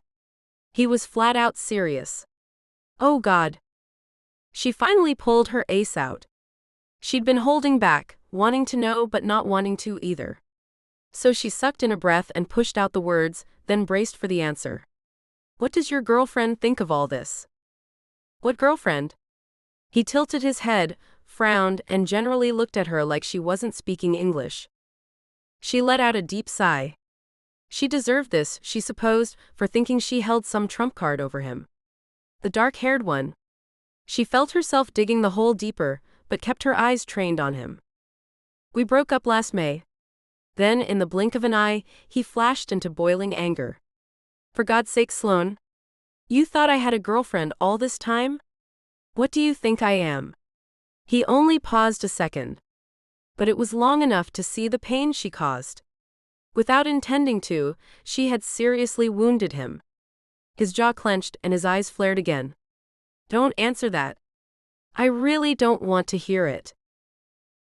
He was flat out serious. Oh God. She finally pulled her ace out. She'd been holding back, wanting to know but not wanting to either. So she sucked in a breath and pushed out the words, then braced for the answer. "What does your girlfriend think of all this?" "What girlfriend?" He tilted his head, frowned, and generally looked at her like she wasn't speaking English. She let out a deep sigh. She deserved this, she supposed, for thinking she held some trump card over him. The dark-haired one. She felt herself digging the hole deeper, but kept her eyes trained on him. "We broke up last May." Then, in the blink of an eye, he flashed into boiling anger. "For God's sake, Sloane. You thought I had a girlfriend all this time? What do you think I am?" He only paused a second. But it was long enough to see the pain she caused. Without intending to, she had seriously wounded him. His jaw clenched and his eyes flared again. "Don't answer that. I really don't want to hear it."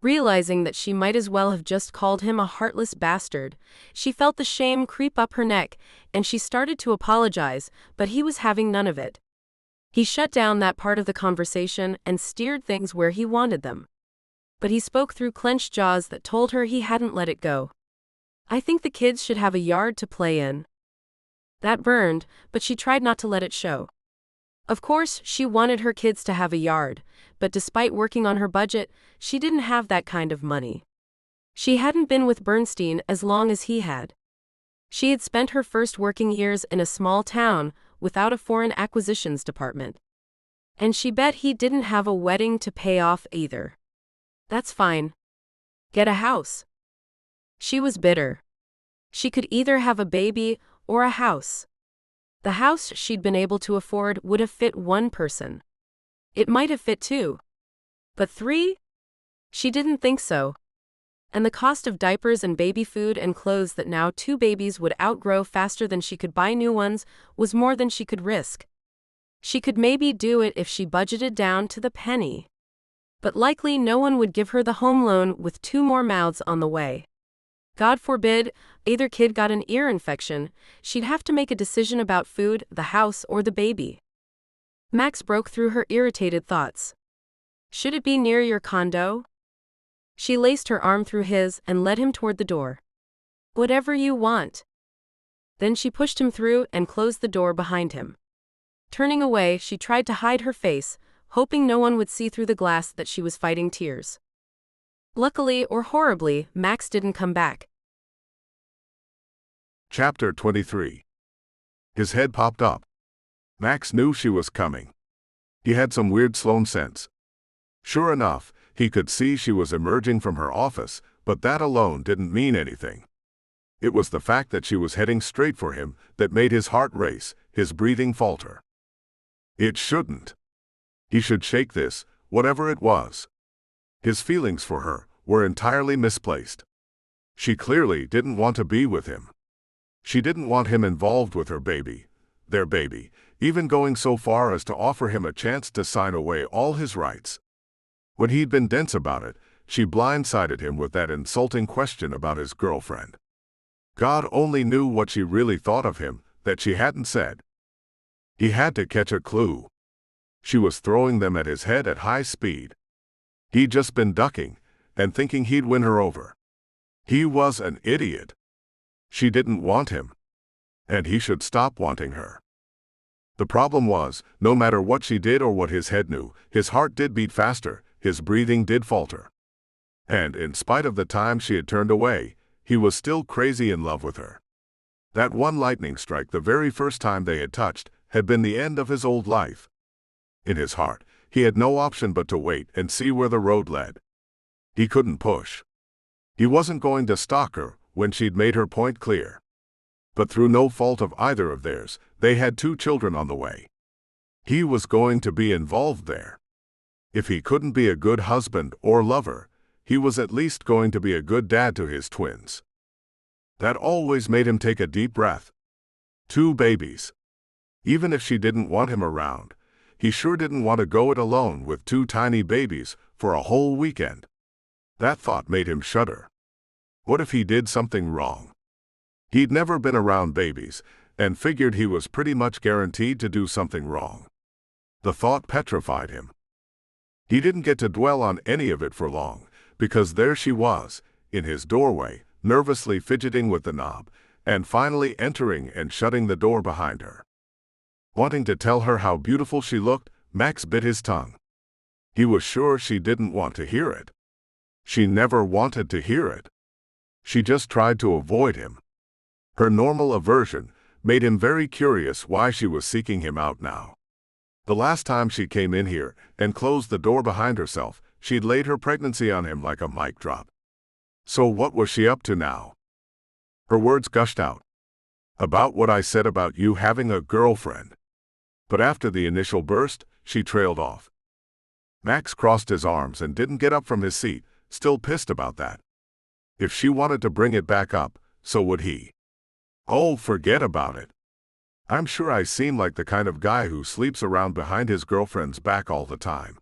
Realizing that she might as well have just called him a heartless bastard, she felt the shame creep up her neck, and she started to apologize, but he was having none of it. He shut down that part of the conversation and steered things where he wanted them. But he spoke through clenched jaws that told her he hadn't let it go. "I think the kids should have a yard to play in." That burned, but she tried not to let it show. Of course, she wanted her kids to have a yard, but despite working on her budget, she didn't have that kind of money. She hadn't been with Bernstein as long as he had. She had spent her first working years in a small town, without a foreign acquisitions department. And she bet he didn't have a wedding to pay off either. "That's fine. Get a house." She was bitter. She could either have a baby or a house. The house she'd been able to afford would have fit one person. It might have fit two. But three? She didn't think so. And the cost of diapers and baby food and clothes that now two babies would outgrow faster than she could buy new ones was more than she could risk. She could maybe do it if she budgeted down to the penny. But likely no one would give her the home loan with two more mouths on the way. God forbid, either kid got an ear infection, she'd have to make a decision about food, the house, or the baby. Max broke through her irritated thoughts. Should it be near your condo? She laced her arm through his and led him toward the door. Whatever you want. Then she pushed him through and closed the door behind him. Turning away, she tried to hide her face, hoping no one would see through the glass that she was fighting tears. Luckily or horribly, Max didn't come back. Chapter 23. His head popped up. Max knew she was coming. He had some weird Sloane sense. Sure enough, he could see she was emerging from her office, but that alone didn't mean anything. It was the fact that she was heading straight for him that made his heart race, his breathing falter. It shouldn't. He should shake this, whatever it was. His feelings for her were entirely misplaced. She clearly didn't want to be with him. She didn't want him involved with her baby, their baby, even going so far as to offer him a chance to sign away all his rights. When he'd been dense about it, she blindsided him with that insulting question about his girlfriend. God only knew what she really thought of him that she hadn't said. He had to catch a clue. She was throwing them at his head at high speed. He'd just been ducking and thinking he'd win her over. He was an idiot. She didn't want him, and he should stop wanting her. The problem was, no matter what she did or what his head knew, his heart did beat faster, his breathing did falter. And in spite of the time she had turned away, he was still crazy in love with her. That one lightning strike the very first time they had touched had been the end of his old life. In his heart, he had no option but to wait and see where the road led. He couldn't push. He wasn't going to stalk her when she'd made her point clear. But through no fault of either of theirs, they had two children on the way. He was going to be involved there. If he couldn't be a good husband or lover, he was at least going to be a good dad to his twins. That always made him take a deep breath. Two babies. Even if she didn't want him around, he sure didn't want to go it alone with two tiny babies for a whole weekend. That thought made him shudder. What if he did something wrong? He'd never been around babies, and figured he was pretty much guaranteed to do something wrong. The thought petrified him. He didn't get to dwell on any of it for long, because there she was, in his doorway, nervously fidgeting with the knob, and finally entering and shutting the door behind her. Wanting to tell her how beautiful she looked, Max bit his tongue. He was sure she didn't want to hear it. She never wanted to hear it. She just tried to avoid him. Her normal aversion made him very curious why she was seeking him out now. The last time she came in here and closed the door behind herself, she'd laid her pregnancy on him like a mic drop. So what was she up to now? Her words gushed out. About what I said about you having a girlfriend. But after the initial burst, she trailed off. Max crossed his arms and didn't get up from his seat, still pissed about that. If she wanted to bring it back up, so would he. Oh, forget about it. I'm sure I seem like the kind of guy who sleeps around behind his girlfriend's back all the time.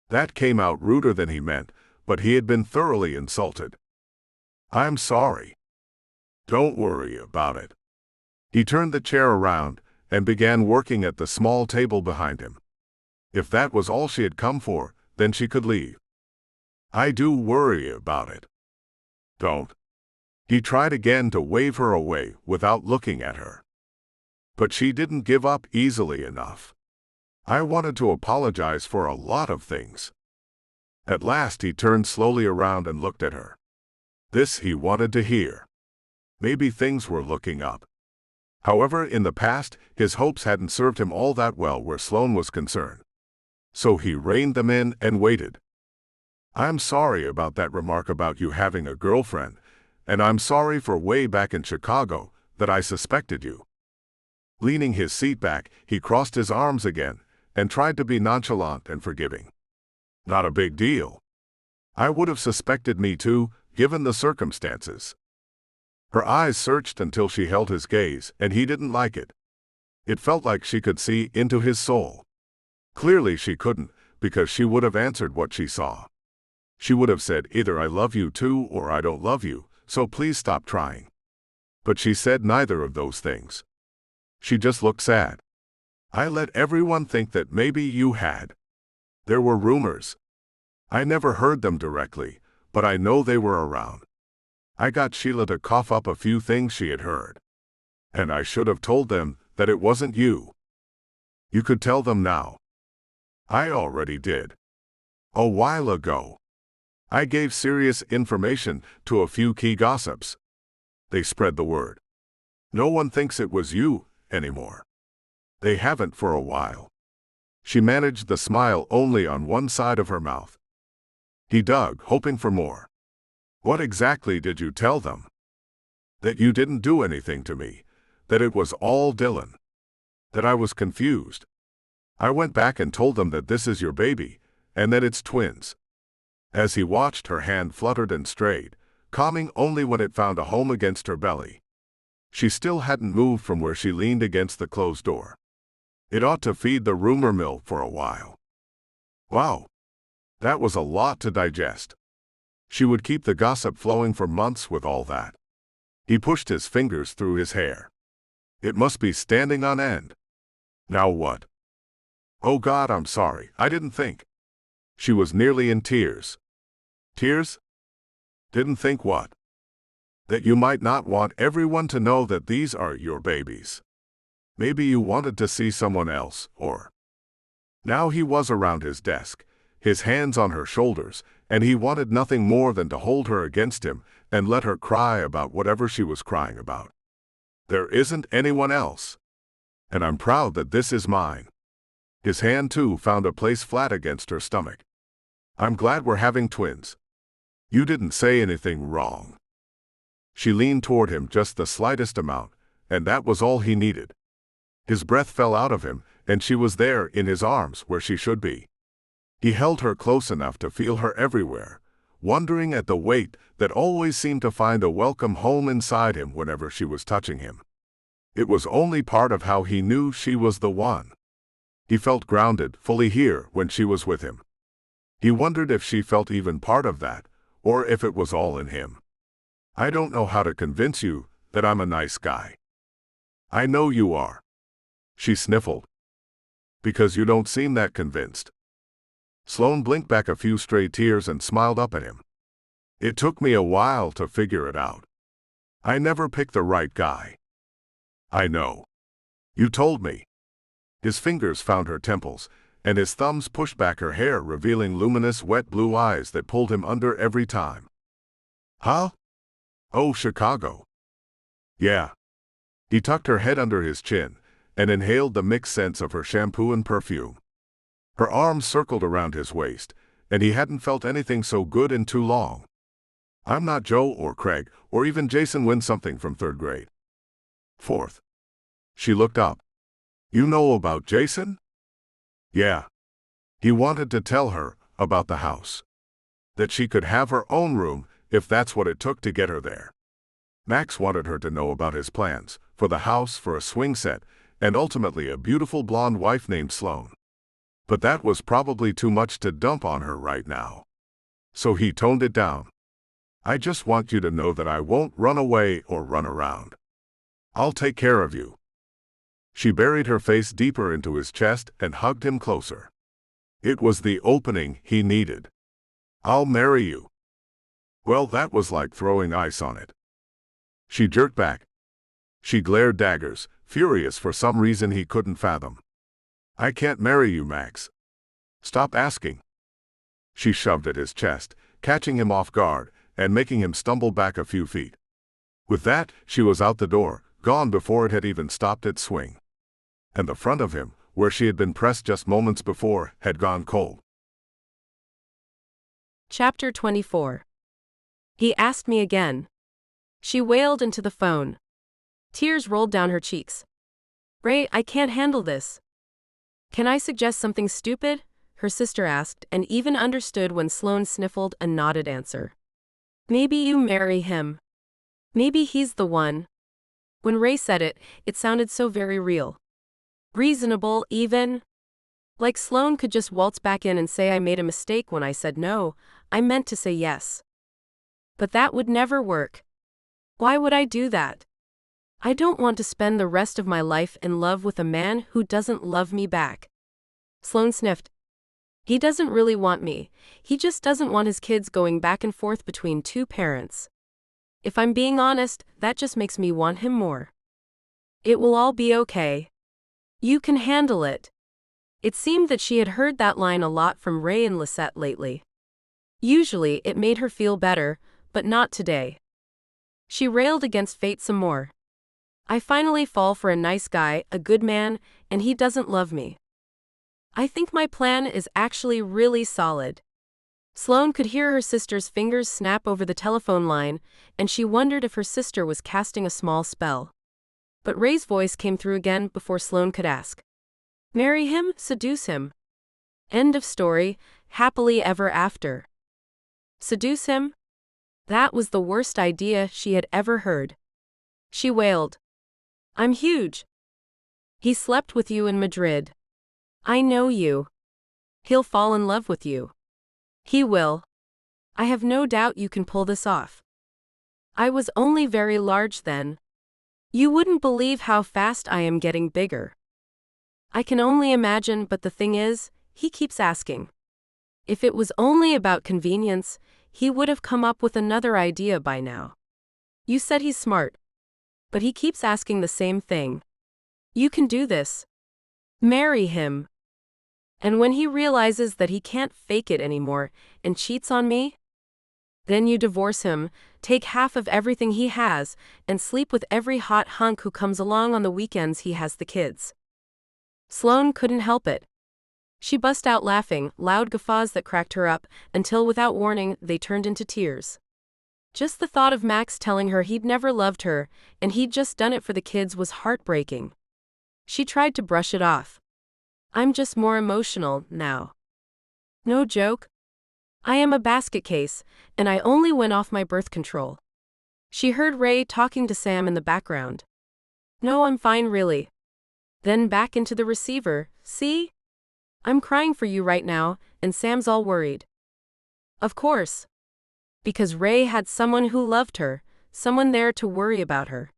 That came out ruder than he meant, but he had been thoroughly insulted. I'm sorry. Don't worry about it. He turned the chair around and began working at the small table behind him. If that was all she had come for, then she could leave. I do worry about it. Don't. He tried again to wave her away without looking at her. But she didn't give up easily enough. I wanted to apologize for a lot of things. At last he turned slowly around and looked at her. This he wanted to hear. Maybe things were looking up. However, in the past, his hopes hadn't served him all that well where Sloane was concerned. So he reined them in and waited. I'm sorry about that remark about you having a girlfriend, and I'm sorry for way back in Chicago that I suspected you. Leaning his seat back, he crossed his arms again and tried to be nonchalant and forgiving. Not a big deal. I would have suspected me too, given the circumstances. Her eyes searched until she held his gaze, and he didn't like it. It felt like she could see into his soul. Clearly she couldn't, because she would have answered what she saw. She would have said either I love you too or I don't love you, so please stop trying. But she said neither of those things. She just looked sad. I let everyone think that maybe you had. There were rumors. I never heard them directly, but I know they were around. I got Sheila to cough up a few things she had heard. And I should have told them that it wasn't you. You could tell them now. I already did. A while ago. I gave serious information to a few key gossips. They spread the word. No one thinks it was you anymore. They haven't for a while. She managed the smile only on one side of her mouth. He dug, hoping for more. What exactly did you tell them? That you didn't do anything to me, that it was all Dylan. That I was confused. I went back and told them that this is your baby, and that it's twins. As he watched, her hand fluttered and strayed, calming only when it found a home against her belly. She still hadn't moved from where she leaned against the closed door. It ought to feed the rumor mill for a while. Wow. That was a lot to digest. She would keep the gossip flowing for months with all that. He pushed his fingers through his hair. It must be standing on end. Now what? Oh God, I'm sorry, I didn't think. She was nearly in tears. Tears? Didn't think what? That you might not want everyone to know that these are your babies. Maybe you wanted to see someone else, or... Now he was around his desk, his hands on her shoulders, and he wanted nothing more than to hold her against him and let her cry about whatever she was crying about. There isn't anyone else. And I'm proud that this is mine. His hand, too, found a place flat against her stomach. I'm glad we're having twins. You didn't say anything wrong. She leaned toward him just the slightest amount, and that was all he needed. His breath fell out of him, and she was there in his arms where she should be. He held her close enough to feel her everywhere, wondering at the weight that always seemed to find a welcome home inside him whenever she was touching him. It was only part of how he knew she was the one. He felt grounded, fully here when she was with him. He wondered if she felt even part of that, or if it was all in him. I don't know how to convince you that I'm a nice guy. I know you are. She sniffled. Because you don't seem that convinced. Sloane blinked back a few stray tears and smiled up at him. It took me a while to figure it out. I never picked the right guy. I know. You told me. His fingers found her temples, and his thumbs pushed back her hair, revealing luminous, wet blue eyes that pulled him under every time. Huh? Oh, Chicago. Yeah. He tucked her head under his chin and inhaled the mixed scents of her shampoo and perfume. Her arms circled around his waist, and he hadn't felt anything so good in too long. I'm not Joe or Craig or even Jason Wynn something from third grade. Fourth. She looked up. You know about Jason? Yeah. He wanted to tell her about the house. That she could have her own room if that's what it took to get her there. Max wanted her to know about his plans for the house, for a swing set, and ultimately a beautiful blonde wife named Sloane. But that was probably too much to dump on her right now. So he toned it down. I just want you to know that I won't run away or run around. I'll take care of you. She buried her face deeper into his chest and hugged him closer. It was the opening he needed. I'll marry you. Well, that was like throwing ice on it. She jerked back. She glared daggers, furious for some reason he couldn't fathom. I can't marry you, Max. Stop asking. She shoved at his chest, catching him off guard and making him stumble back a few feet. With that, she was out the door, gone before it had even stopped its swing. And the front of him, where she had been pressed just moments before, had gone cold. Chapter 24. He asked me again. She wailed into the phone. Tears rolled down her cheeks. Ray, I can't handle this. Can I suggest something stupid? Her sister asked, and even understood when Sloane sniffled a nodded answer. Maybe you marry him. Maybe he's the one. When Ray said it, it sounded so very real. Reasonable, even. Like Sloane could just waltz back in and say I made a mistake when I said no, I meant to say yes. But that would never work. Why would I do that? I don't want to spend the rest of my life in love with a man who doesn't love me back. Sloane sniffed. He doesn't really want me, he just doesn't want his kids going back and forth between two parents. If I'm being honest, that just makes me want him more. It will all be okay. You can handle it. It seemed that she had heard that line a lot from Ray and Lisette lately. Usually it made her feel better, but not today. She railed against fate some more. I finally fall for a nice guy, a good man, and he doesn't love me. I think my plan is actually really solid. Sloane could hear her sister's fingers snap over the telephone line, and she wondered if her sister was casting a small spell. But Ray's voice came through again before Sloane could ask. Marry him, seduce him. End of story, happily ever after. Seduce him? That was the worst idea she had ever heard. She wailed. I'm huge. He slept with you in Madrid. I know you. He'll fall in love with you. He will. I have no doubt you can pull this off. I was only very large then. You wouldn't believe how fast I am getting bigger. I can only imagine, but the thing is, he keeps asking. If it was only about convenience, he would have come up with another idea by now. You said he's smart. But he keeps asking the same thing. You can do this. Marry him. And when he realizes that he can't fake it anymore and cheats on me, then you divorce him, take half of everything he has, and sleep with every hot hunk who comes along on the weekends he has the kids. Sloane couldn't help it. She bust out laughing, loud guffaws that cracked her up, until without warning they turned into tears. Just the thought of Max telling her he'd never loved her, and he'd just done it for the kids was heartbreaking. She tried to brush it off. I'm just more emotional now. No joke. I am a basket case, and I only went off my birth control. She heard Ray talking to Sam in the background. No, I'm fine really. Then back into the receiver, see? I'm crying for you right now, and Sam's all worried. Of course. Because Ray had someone who loved her, someone there to worry about her.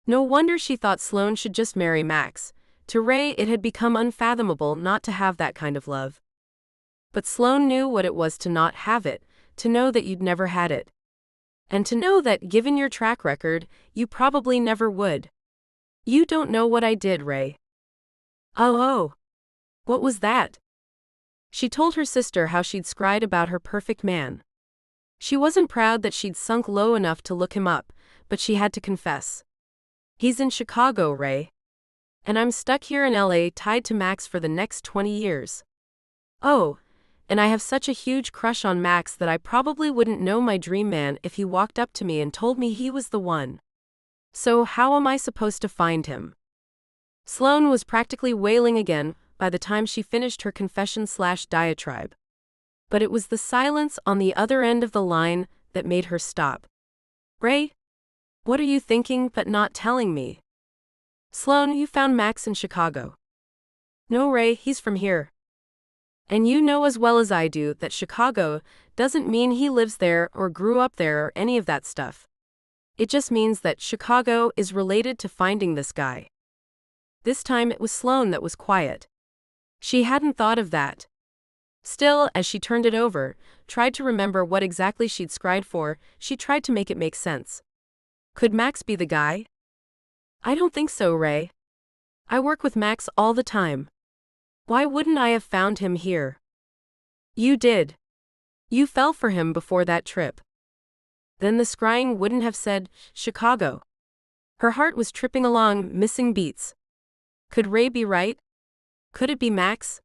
No wonder she thought Sloane should just marry Max. To Ray it had become unfathomable not to have that kind of love. But Sloane knew what it was to not have it, to know that you'd never had it. And to know that, given your track record, you probably never would. You don't know what I did, Ray. Oh. What was that? She told her sister how she'd scried about her perfect man. She wasn't proud that she'd sunk low enough to look him up, but she had to confess. He's in Chicago, Ray. And I'm stuck here in LA tied to Max for the next 20 years. Oh, and I have such a huge crush on Max that I probably wouldn't know my dream man if he walked up to me and told me he was the one. So how am I supposed to find him? Sloane was practically wailing again by the time she finished her confession/diatribe. But it was the silence on the other end of the line that made her stop. Ray? What are you thinking but not telling me? Sloane, you found Max in Chicago. No, Ray, he's from here. And you know as well as I do that Chicago doesn't mean he lives there or grew up there or any of that stuff. It just means that Chicago is related to finding this guy. This time it was Sloane that was quiet. She hadn't thought of that. Still, as she turned it over, tried to remember what exactly she'd scried for, she tried to make it make sense. Could Max be the guy? I don't think so, Ray. I work with Max all the time. Why wouldn't I have found him here? You did. You fell for him before that trip. Then the scrying wouldn't have said, Chicago. Her heart was tripping along, missing beats. Could Ray be right? Could it be Max?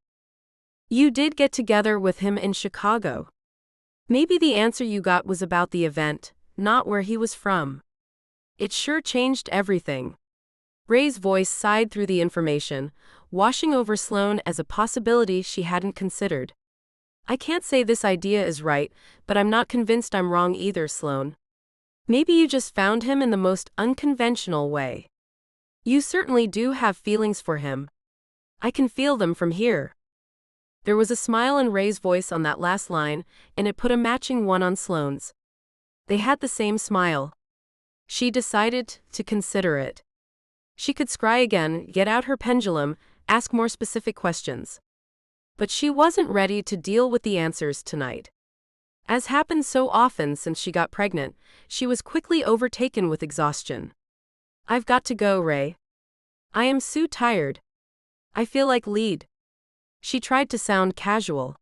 You did get together with him in Chicago. Maybe the answer you got was about the event, not where he was from. It sure changed everything. Ray's voice sighed through the information, washing over Sloane as a possibility she hadn't considered. I can't say this idea is right, but I'm not convinced I'm wrong either, Sloane. Maybe you just found him in the most unconventional way. You certainly do have feelings for him. I can feel them from here. There was a smile in Ray's voice on that last line, and it put a matching one on Sloane's. They had the same smile. She decided to consider it. She could scry again, get out her pendulum, ask more specific questions. But she wasn't ready to deal with the answers tonight. As happened so often since she got pregnant, she was quickly overtaken with exhaustion. I've got to go, Ray. I am so tired. I feel like lead. She tried to sound casual.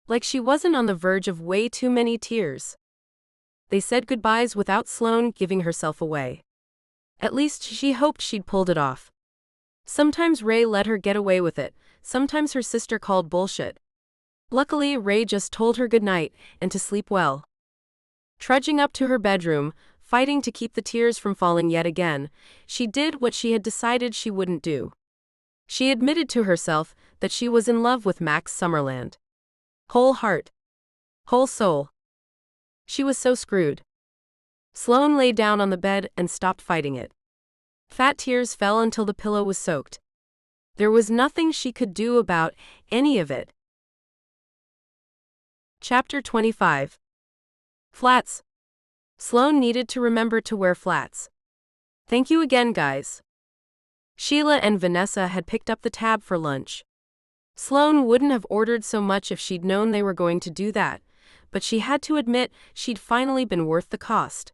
Like she wasn't on the verge of way too many tears. They said goodbyes without Sloane giving herself away. At least she hoped she'd pulled it off. Sometimes Ray let her get away with it, sometimes her sister called bullshit. Luckily, Ray just told her goodnight and to sleep well. Trudging up to her bedroom, fighting to keep the tears from falling yet again, she did what she had decided she wouldn't do. She admitted to herself that she was in love with Max Summerland. Whole heart. Whole soul. She was so screwed. Sloane lay down on the bed and stopped fighting it. Fat tears fell until the pillow was soaked. There was nothing she could do about any of it. Chapter 25. Flats. Sloane needed to remember to wear flats. Thank you again, guys. Sheila and Vanessa had picked up the tab for lunch. Sloane wouldn't have ordered so much if she'd known they were going to do that, but she had to admit she'd finally been worth the cost.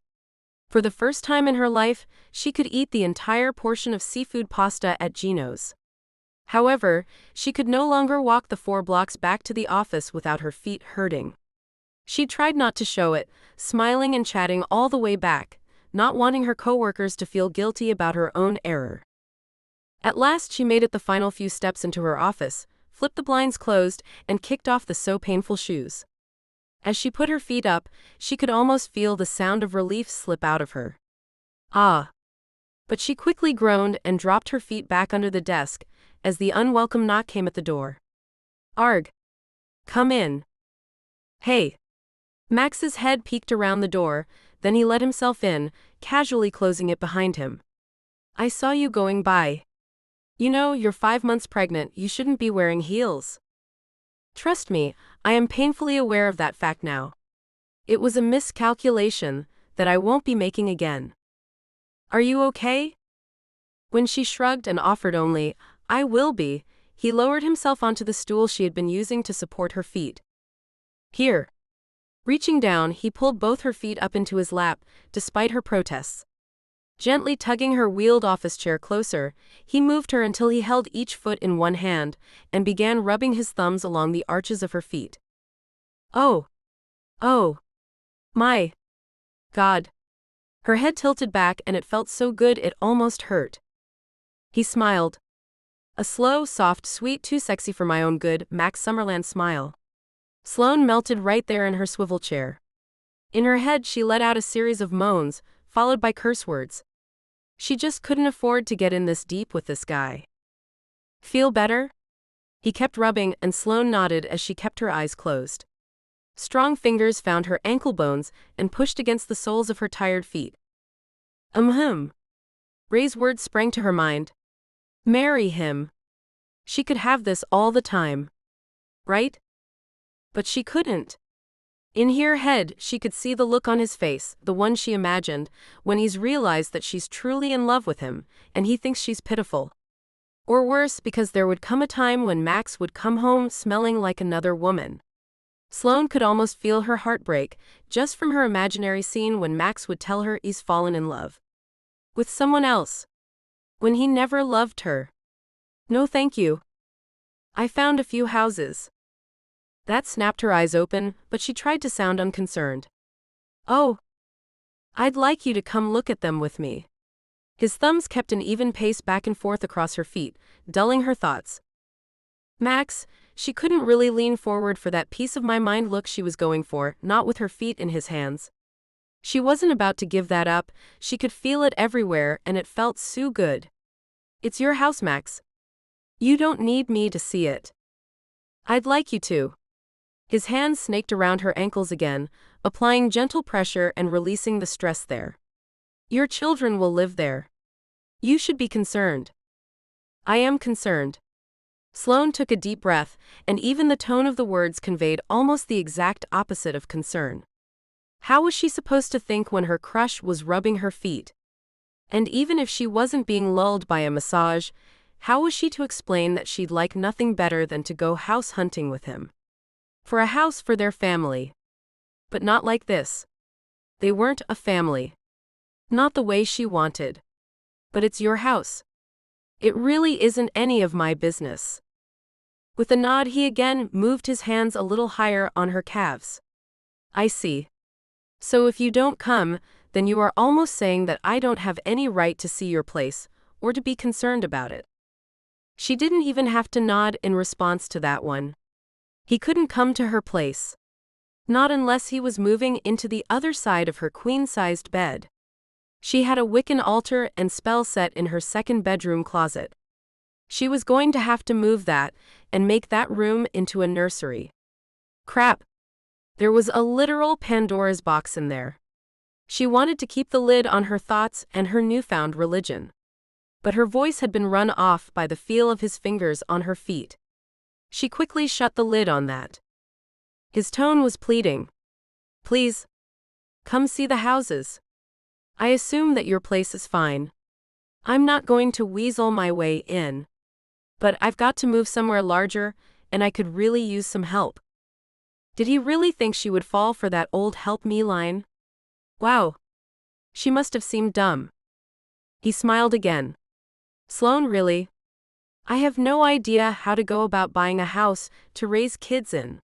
For the first time in her life, she could eat the entire portion of seafood pasta at Gino's. However, she could no longer walk the 4 blocks back to the office without her feet hurting. She tried not to show it, smiling and chatting all the way back, not wanting her coworkers to feel guilty about her own error. At last she made it the final few steps into her office, flipped the blinds closed, and kicked off the so-painful shoes. As she put her feet up, she could almost feel the sound of relief slip out of her. Ah! But she quickly groaned and dropped her feet back under the desk, as the unwelcome knock came at the door. Arg! Come in. Hey! Max's head peeked around the door, then he let himself in, casually closing it behind him. I saw you going by. You know, you're 5 months pregnant, you shouldn't be wearing heels. Trust me, I am painfully aware of that fact now. It was a miscalculation that I won't be making again. Are you okay? When she shrugged and offered only, I will be, he lowered himself onto the stool she had been using to support her feet. Here. Reaching down, he pulled both her feet up into his lap, despite her protests. Gently tugging her wheeled office chair closer, he moved her until he held each foot in one hand, and began rubbing his thumbs along the arches of her feet. Oh! Oh! My! God! Her head tilted back and it felt so good it almost hurt. He smiled. A slow, soft, sweet, too sexy for my own good, Max Summerland smile. Sloane melted right there in her swivel chair. In her head she let out a series of moans, followed by curse words. She just couldn't afford to get in this deep with this guy. Feel better? He kept rubbing, and Sloane nodded as she kept her eyes closed. Strong fingers found her ankle bones and pushed against the soles of her tired feet. Ray's words sprang to her mind. Marry him. She could have this all the time. Right? But she couldn't. In her head, she could see the look on his face, the one she imagined, when he's realized that she's truly in love with him, and he thinks she's pitiful. Or worse, because there would come a time when Max would come home smelling like another woman. Sloane could almost feel her heart break, just from her imaginary scene when Max would tell her he's fallen in love. With someone else. When he never loved her. No thank you. I found a few houses. That snapped her eyes open, but she tried to sound unconcerned. Oh. I'd like you to come look at them with me. His thumbs kept an even pace back and forth across her feet, dulling her thoughts. Max, she couldn't really lean forward for that piece of my mind look she was going for, not with her feet in his hands. She wasn't about to give that up, she could feel it everywhere and it felt so good. It's your house, Max. You don't need me to see it. I'd like you to. His hands snaked around her ankles again, applying gentle pressure and releasing the stress there. Your children will live there. You should be concerned. I am concerned. Sloane took a deep breath, and even the tone of the words conveyed almost the exact opposite of concern. How was she supposed to think when her crush was rubbing her feet? And even if she wasn't being lulled by a massage, how was she to explain that she'd like nothing better than to go house hunting with him? For a house for their family. But not like this. They weren't a family. Not the way she wanted. But it's your house. It really isn't any of my business. With a nod, he again moved his hands a little higher on her calves. I see. So if you don't come, then you are almost saying that I don't have any right to see your place, or to be concerned about it. She didn't even have to nod in response to that one. He couldn't come to her place. Not unless he was moving into the other side of her queen-sized bed. She had a Wiccan altar and spell set in her second bedroom closet. She was going to have to move that and make that room into a nursery. Crap. There was a literal Pandora's box in there. She wanted to keep the lid on her thoughts and her newfound religion. But her voice had been run off by the feel of his fingers on her feet. She quickly shut the lid on that. His tone was pleading. Please. Come see the houses. I assume that your place is fine. I'm not going to weasel my way in. But I've got to move somewhere larger, and I could really use some help. Did he really think she would fall for that old help me line? Wow. She must have seemed dumb. He smiled again. Sloane, really? I have no idea how to go about buying a house to raise kids in.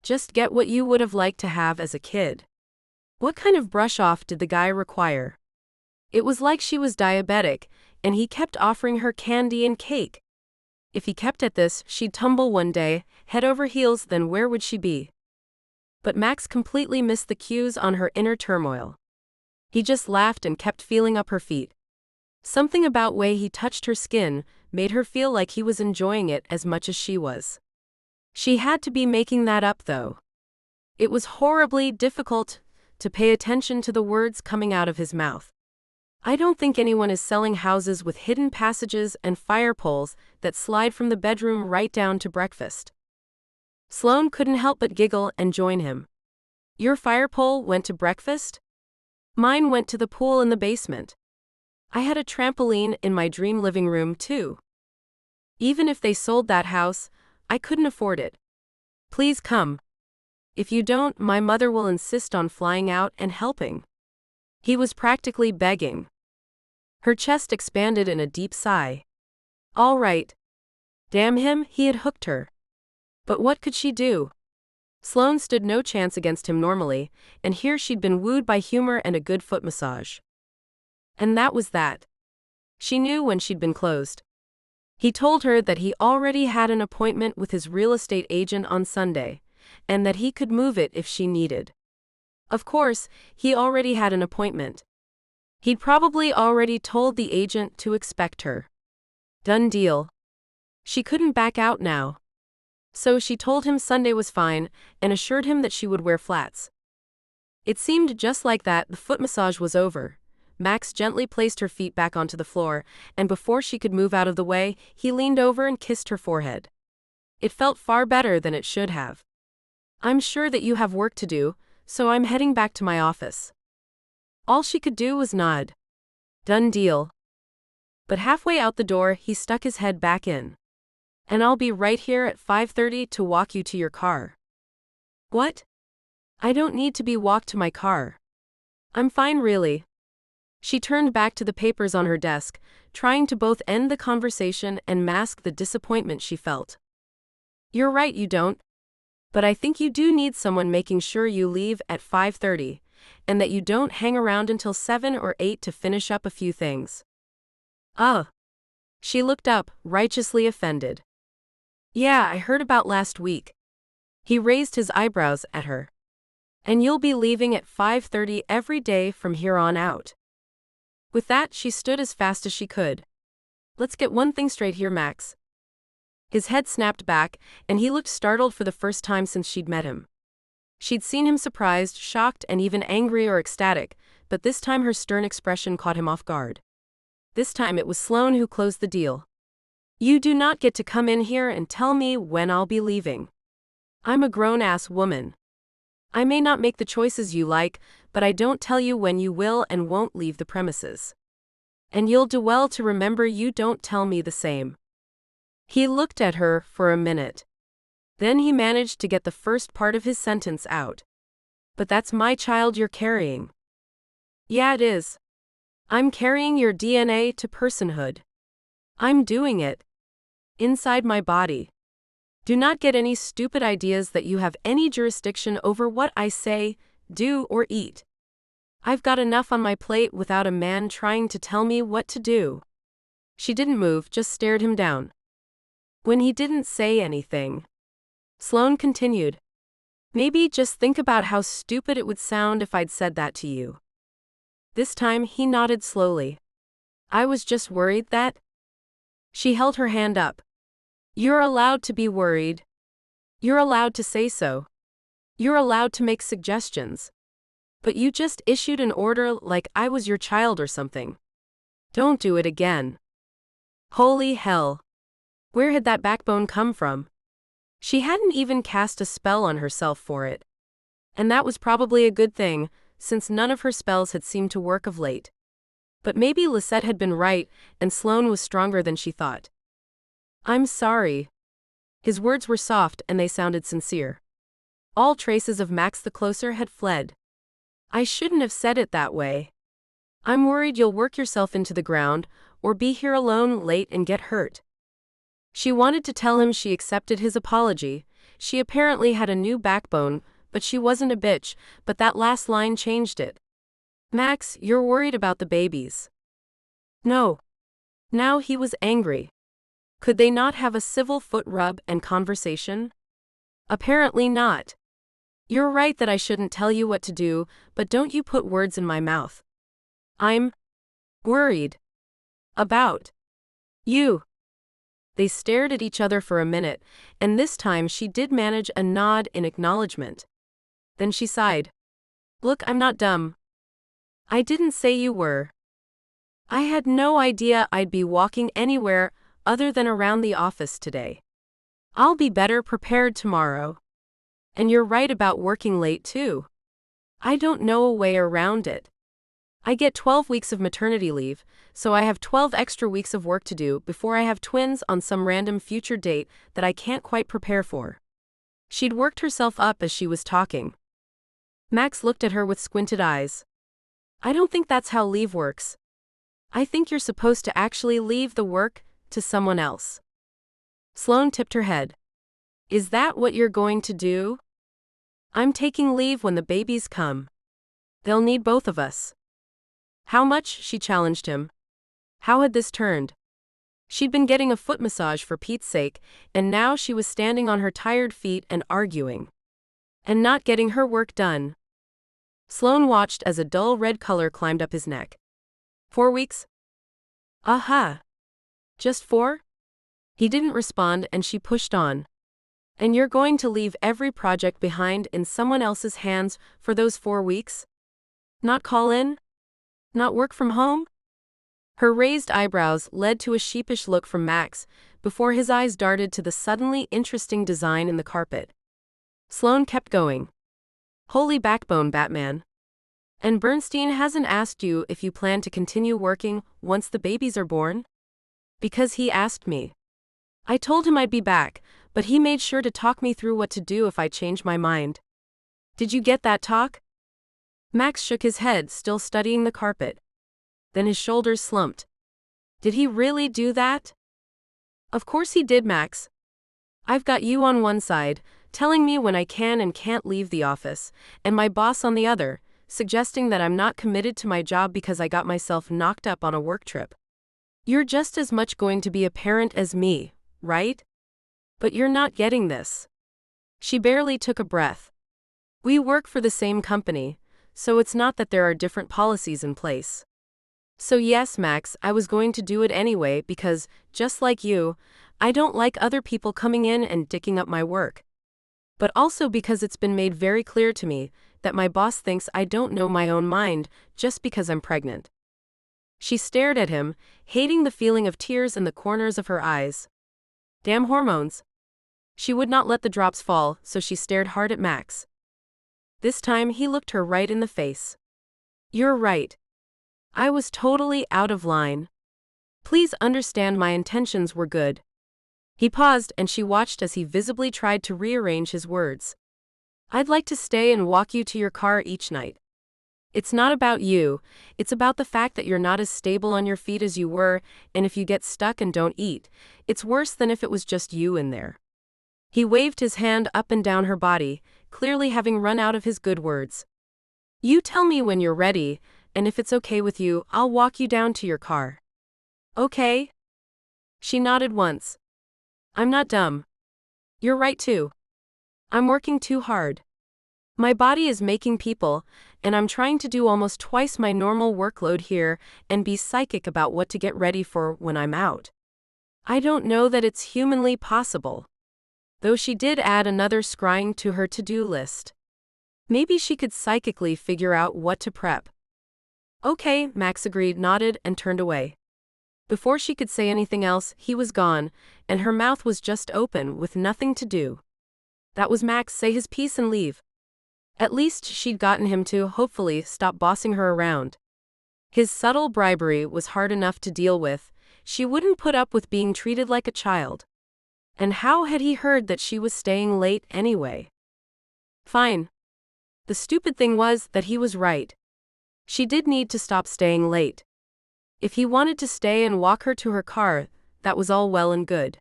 Just get what you would have liked to have as a kid. What kind of brush-off did the guy require? It was like she was diabetic, and he kept offering her candy and cake. If he kept at this, she'd tumble one day, head over heels, then where would she be? But Max completely missed the cues on her inner turmoil. He just laughed and kept feeling up her feet. Something about way he touched her skin made her feel like he was enjoying it as much as she was. She had to be making that up, though. It was horribly difficult to pay attention to the words coming out of his mouth. I don't think anyone is selling houses with hidden passages and fire poles that slide from the bedroom right down to breakfast. Sloane couldn't help but giggle and join him. Your fire pole went to breakfast? Mine went to the pool in the basement. I had a trampoline in my dream living room, too. Even if they sold that house, I couldn't afford it. Please come. If you don't, my mother will insist on flying out and helping. He was practically begging. Her chest expanded in a deep sigh. All right. Damn him, he had hooked her. But what could she do? Sloane stood no chance against him normally, and here she'd been wooed by humor and a good foot massage. And that was that. She knew when she'd been closed. He told her that he already had an appointment with his real estate agent on Sunday, and that he could move it if she needed. Of course, he already had an appointment. He'd probably already told the agent to expect her. Done deal. She couldn't back out now. So she told him Sunday was fine and assured him that she would wear flats. It seemed just like that the foot massage was over. Max gently placed her feet back onto the floor, and before she could move out of the way, he leaned over and kissed her forehead. It felt far better than it should have. I'm sure that you have work to do, so I'm heading back to my office. All she could do was nod. Done deal. But halfway out the door, he stuck his head back in. And I'll be right here at 5:30 to walk you to your car. What? I don't need to be walked to my car. I'm fine, really. She turned back to the papers on her desk, trying to both end the conversation and mask the disappointment she felt. You're right, you don't. But I think you do need someone making sure you leave at 5:30, and that you don't hang around until 7 or 8 to finish up a few things. She looked up, righteously offended. Yeah, I heard about last week. He raised his eyebrows at her. And you'll be leaving at 5:30 every day from here on out. With that, she stood as fast as she could. Let's get one thing straight here, Max. His head snapped back, and he looked startled for the first time since she'd met him. She'd seen him surprised, shocked, and even angry or ecstatic, but this time her stern expression caught him off guard. This time it was Sloane who closed the deal. You do not get to come in here and tell me when I'll be leaving. I'm a grown-ass woman. I may not make the choices you like, but I don't tell you when you will and won't leave the premises. And you'll do well to remember you don't tell me the same. He looked at her for a minute. Then he managed to get the first part of his sentence out. But that's my child you're carrying. Yeah, it is. I'm carrying your DNA to personhood. I'm doing it. Inside my body. Do not get any stupid ideas that you have any jurisdiction over what I say, do, or eat. I've got enough on my plate without a man trying to tell me what to do. She didn't move, just stared him down. When he didn't say anything, Sloane continued. Maybe just think about how stupid it would sound if I'd said that to you. This time he nodded slowly. I was just worried that. She held her hand up. You're allowed to be worried. You're allowed to say so. You're allowed to make suggestions. But you just issued an order like I was your child or something. Don't do it again. Holy hell. Where had that backbone come from? She hadn't even cast a spell on herself for it. And that was probably a good thing, since none of her spells had seemed to work of late. But maybe Lisette had been right, and Sloane was stronger than she thought. I'm sorry. His words were soft and they sounded sincere. All traces of Max the Closer had fled. I shouldn't have said it that way. I'm worried you'll work yourself into the ground, or be here alone late and get hurt. She wanted to tell him she accepted his apology. She apparently had a new backbone, but she wasn't a bitch, but that last line changed it. Max, you're worried about the babies. No. Now he was angry. Could they not have a civil foot rub and conversation? Apparently not. You're right that I shouldn't tell you what to do, but don't you put words in my mouth. I'm worried about you. They stared at each other for a minute, and this time she did manage a nod in acknowledgement. Then she sighed. Look, I'm not dumb. I didn't say you were. I had no idea I'd be walking anywhere other than around the office today. I'll be better prepared tomorrow. And you're right about working late too. I don't know a way around it. I get 12 weeks of maternity leave, so I have 12 extra weeks of work to do before I have twins on some random future date that I can't quite prepare for. She'd worked herself up as she was talking. Max looked at her with squinted eyes. I don't think that's how leave works. I think you're supposed to actually leave the work to someone else. Sloane tipped her head. Is that what you're going to do? I'm taking leave when the babies come. They'll need both of us. How much? She challenged him. How had this turned? She'd been getting a foot massage for Pete's sake, and now she was standing on her tired feet and arguing. And not getting her work done. Sloane watched as a dull red color climbed up his neck. 4 weeks? Aha. Just 4? He didn't respond and she pushed on. And you're going to leave every project behind in someone else's hands for those 4 weeks? Not call in? Not work from home? Her raised eyebrows led to a sheepish look from Max, before his eyes darted to the suddenly interesting design in the carpet. Sloane kept going. Holy backbone, Batman. And Bernstein hasn't asked you if you plan to continue working once the babies are born? Because he asked me. I told him I'd be back, but he made sure to talk me through what to do if I changed my mind. Did you get that talk? Max shook his head, still studying the carpet. Then his shoulders slumped. Did he really do that? Of course he did, Max. I've got you on one side, telling me when I can and can't leave the office, and my boss on the other, suggesting that I'm not committed to my job because I got myself knocked up on a work trip. You're just as much going to be a parent as me, right? But you're not getting this. She barely took a breath. We work for the same company, so it's not that there are different policies in place. So yes, Max, I was going to do it anyway because, just like you, I don't like other people coming in and dicking up my work. But also because it's been made very clear to me that my boss thinks I don't know my own mind just because I'm pregnant. She stared at him, hating the feeling of tears in the corners of her eyes. Damn hormones. She would not let the drops fall, so she stared hard at Max. This time he looked her right in the face. You're right. I was totally out of line. Please understand my intentions were good. He paused and she watched as he visibly tried to rearrange his words. I'd like to stay and walk you to your car each night. It's not about you, it's about the fact that you're not as stable on your feet as you were, and if you get stuck and don't eat, it's worse than if it was just you in there. He waved his hand up and down her body, clearly having run out of his good words. You tell me when you're ready, and if it's okay with you, I'll walk you down to your car. Okay? She nodded once. I'm not dumb. You're right too. I'm working too hard. My body is making people, and I'm trying to do almost twice my normal workload here and be psychic about what to get ready for when I'm out. I don't know that it's humanly possible. Though she did add another scrying to her to-do list. Maybe she could psychically figure out what to prep. Okay, Max agreed, nodded, and turned away. Before she could say anything else, he was gone, and her mouth was just open with nothing to do. That was Max say his piece and leave. At least she'd gotten him to, hopefully, stop bossing her around. His subtle bribery was hard enough to deal with. She wouldn't put up with being treated like a child. And how had he heard that she was staying late anyway? Fine. The stupid thing was that he was right. She did need to stop staying late. If he wanted to stay and walk her to her car, that was all well and good.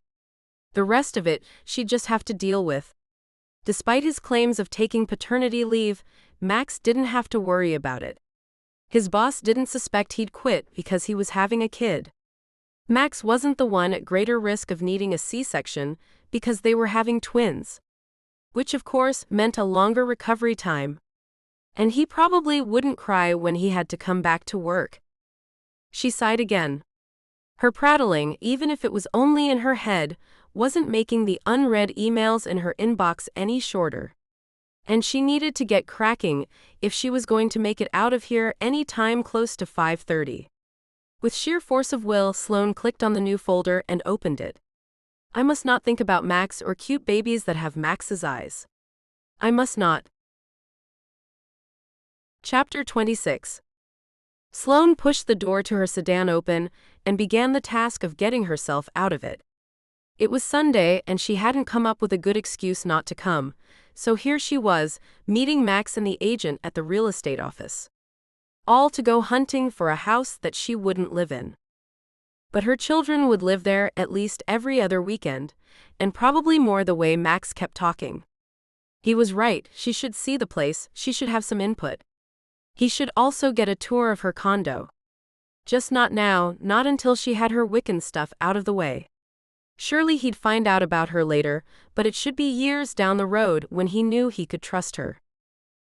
The rest of it, she'd just have to deal with. Despite his claims of taking paternity leave, Max didn't have to worry about it. His boss didn't suspect he'd quit because he was having a kid. Max wasn't the one at greater risk of needing a C-section because they were having twins. Which of course meant a longer recovery time. And he probably wouldn't cry when he had to come back to work. She sighed again. Her prattling, even if it was only in her head, wasn't making the unread emails in her inbox any shorter. And she needed to get cracking if she was going to make it out of here any time close to 5:30. With sheer force of will, Sloane clicked on the new folder and opened it. I must not think about Max or cute babies that have Max's eyes. I must not. Chapter 26. Sloane pushed the door to her sedan open and began the task of getting herself out of it. It was Sunday and she hadn't come up with a good excuse not to come, so here she was, meeting Max and the agent at the real estate office. All to go hunting for a house that she wouldn't live in. But her children would live there at least every other weekend, and probably more the way Max kept talking. He was right, she should see the place, she should have some input. He should also get a tour of her condo. Just not now, not until she had her Wiccan stuff out of the way. Surely he'd find out about her later, but it should be years down the road when he knew he could trust her.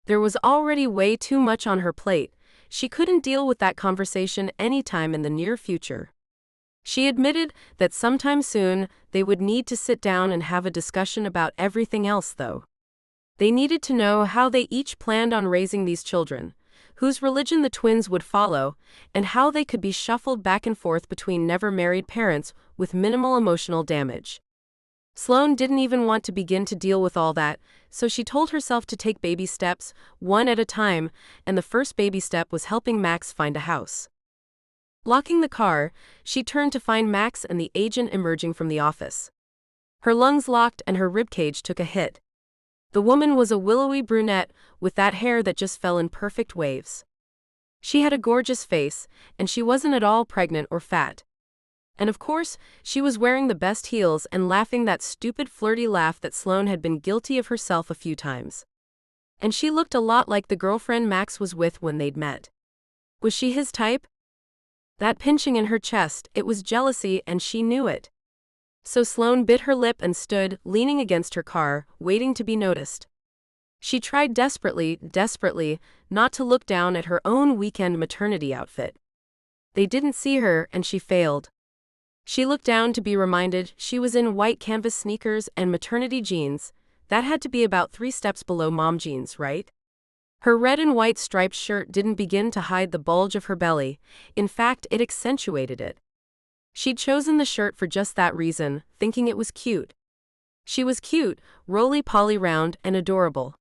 There was already way too much on her plate. She couldn't deal with that conversation anytime in the near future. She admitted that sometime soon they would need to sit down and have a discussion about everything else, though. They needed to know how they each planned on raising these children, whose religion the twins would follow, and how they could be shuffled back and forth between never-married parents with minimal emotional damage. Sloane didn't even want to begin to deal with all that, so she told herself to take baby steps, one at a time, and the first baby step was helping Max find a house. Locking the car, she turned to find Max and the agent emerging from the office. Her lungs locked and her ribcage took a hit. The woman was a willowy brunette with that hair that just fell in perfect waves. She had a gorgeous face, and she wasn't at all pregnant or fat. And of course, she was wearing the best heels and laughing that stupid flirty laugh that Sloane had been guilty of herself a few times. And she looked a lot like the girlfriend Max was with when they'd met. Was she his type? That pinching in her chest, it was jealousy and she knew it. So Sloane bit her lip and stood, leaning against her car, waiting to be noticed. She tried desperately, not to look down at her own weekend maternity outfit. They didn't see her, and she failed. She looked down to be reminded she was in white canvas sneakers and maternity jeans. That had to be about 3 steps below mom jeans, right? Her red and white striped shirt didn't begin to hide the bulge of her belly. In fact, it accentuated it. She'd chosen the shirt for just that reason, thinking it was cute. She was cute, roly-poly round, and adorable.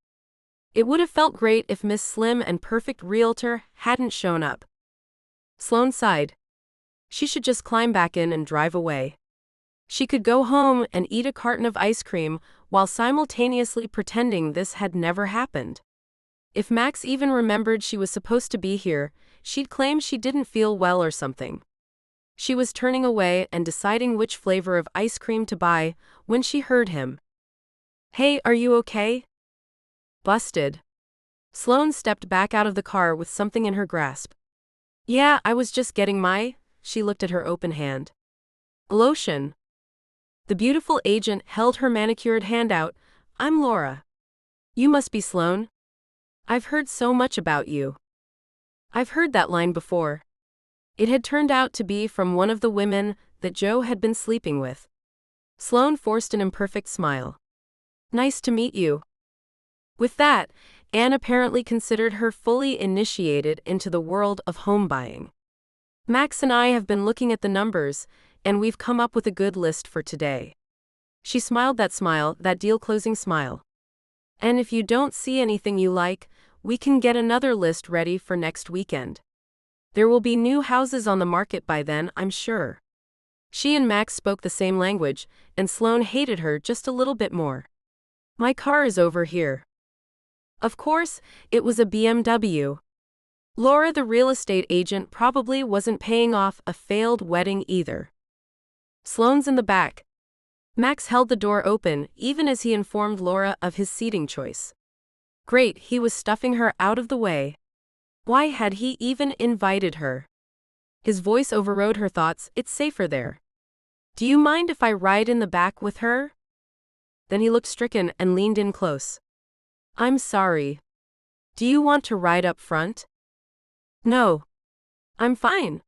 It would have felt great if Miss Slim and Perfect Realtor hadn't shown up. Sloane sighed. She should just climb back in and drive away. She could go home and eat a carton of ice cream while simultaneously pretending this had never happened. If Max even remembered she was supposed to be here, she'd claim she didn't feel well or something. She was turning away and deciding which flavor of ice cream to buy when she heard him. "Hey, are you okay?" "Busted." Sloane stepped back out of the car with something in her grasp. "Yeah, I was just getting my..." She looked at her open hand. "Lotion." The beautiful agent held her manicured hand out. "I'm Laura." "You must be Sloane. I've heard so much about you." I've heard that line before. It had turned out to be from one of the women that Joe had been sleeping with. Sloane forced an imperfect smile. "Nice to meet you." With that, Anne apparently considered her fully initiated into the world of home buying. "Max and I have been looking at the numbers, and we've come up with a good list for today." She smiled that smile, that deal-closing smile. "And if you don't see anything you like, we can get another list ready for next weekend. There will be new houses on the market by then, I'm sure." She and Max spoke the same language, and Sloane hated her just a little bit more. "My car is over here." Of course, it was a BMW. Laura, the real estate agent, probably wasn't paying off a failed wedding either. "Sloane's in the back." Max held the door open, even as he informed Laura of his seating choice. Great, he was stuffing her out of the way. Why had he even invited her? His voice overrode her thoughts. "It's safer there. Do you mind if I ride in the back with her?" Then he looked stricken and leaned in close. "I'm sorry. Do you want to ride up front?" "No. I'm fine."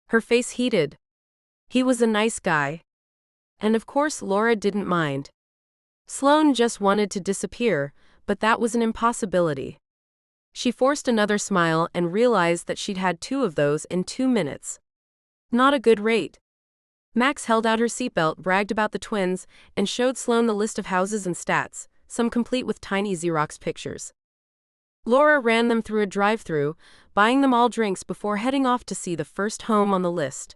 Her face heated. He was a nice guy. And of course Laura didn't mind. Sloane just wanted to disappear, but that was an impossibility. She forced another smile and realized that she'd had 2 of those in 2 minutes. Not a good rate. Max held out her seatbelt, bragged about the twins, and showed Sloane the list of houses and stats, some complete with tiny Xerox pictures. Laura ran them through a drive-thru, buying them all drinks before heading off to see the first home on the list.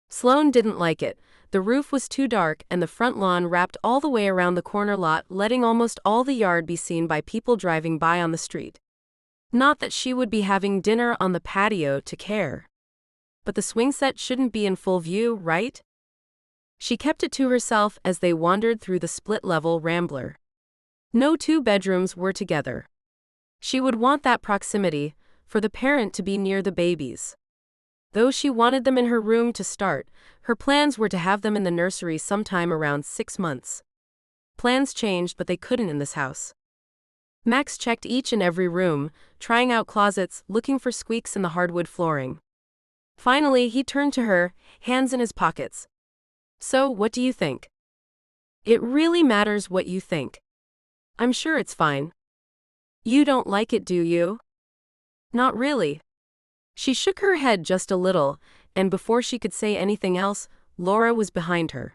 Sloane didn't like it. The roof was too dark and the front lawn wrapped all the way around the corner lot, letting almost all the yard be seen by people driving by on the street. Not that she would be having dinner on the patio to care. But the swing set shouldn't be in full view, right? She kept it to herself as they wandered through the split-level Rambler. No 2 bedrooms were together. She would want that proximity, for the parent to be near the babies. Though she wanted them in her room to start, her plans were to have them in the nursery sometime around 6 months. Plans changed, but they couldn't in this house. Max checked each and every room, trying out closets, looking for squeaks in the hardwood flooring. Finally, he turned to her, hands in his pockets. "So, what do you think?" "It really matters what you think. I'm sure it's fine." "You don't like it, do you?" "Not really." She shook her head just a little, and before she could say anything else, Laura was behind her.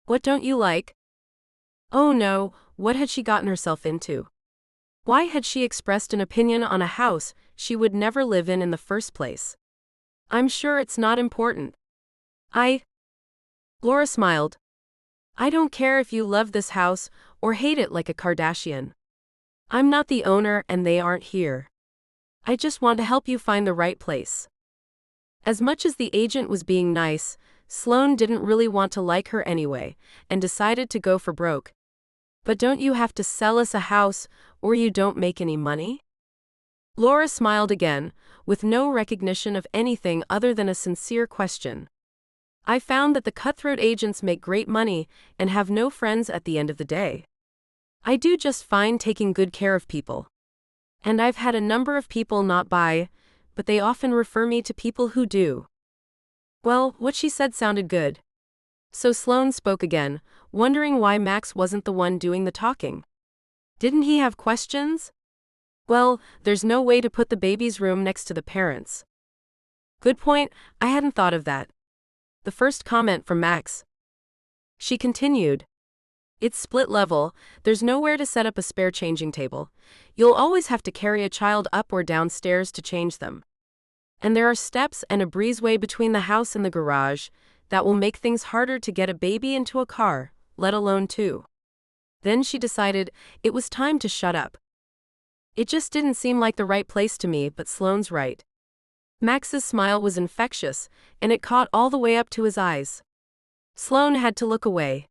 "What don't you like?" Oh no, what had she gotten herself into? Why had she expressed an opinion on a house she would never live in the first place? "I'm sure it's not important." Laura smiled. "I don't care if you love this house or hate it like a Kardashian. I'm not the owner and they aren't here. I just want to help you find the right place." As much as the agent was being nice, Sloane didn't really want to like her anyway, and decided to go for broke. "But don't you have to sell us a house, or you don't make any money?" Laura smiled again, with no recognition of anything other than a sincere question. "I found that the cutthroat agents make great money and have no friends at the end of the day. I do just fine taking good care of people. And I've had a number of people not buy, but they often refer me to people who do. Well, what she said sounded good. So Sloane spoke again, wondering why Max wasn't the one doing the talking. Didn't he have questions? Well, there's no way to put the baby's room next to the parents'. Good point, I hadn't thought of that. The first comment from Max. She continued. It's split level, there's nowhere to set up a spare changing table. You'll always have to carry a child up or downstairs to change them. And there are steps and a breezeway between the house and the garage that will make things harder to get a baby into a car, let alone two. Then she decided it was time to shut up. It just didn't seem like the right place to me, but Sloane's right. Max's smile was infectious, and it caught all the way up to his eyes. Sloane had to look away.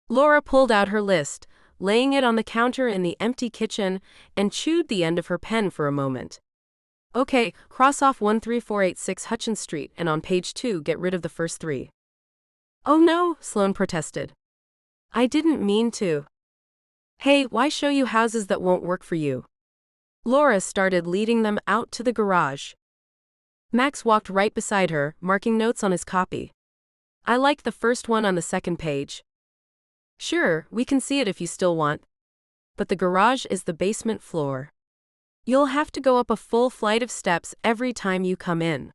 Laura pulled out her list, laying it on the counter in the empty kitchen, and chewed the end of her pen for a moment. Okay, cross off 13486 Hutchins Street, and on page 2 get rid of the first 3. Oh no, Sloane protested. I didn't mean to. Hey, why show you houses that won't work for you? Laura started leading them out to the garage. Max walked right beside her, marking notes on his copy. I like the first one on the second page. Sure, we can see it if you still want. But the garage is the basement floor. You'll have to go up a full flight of steps every time you come in.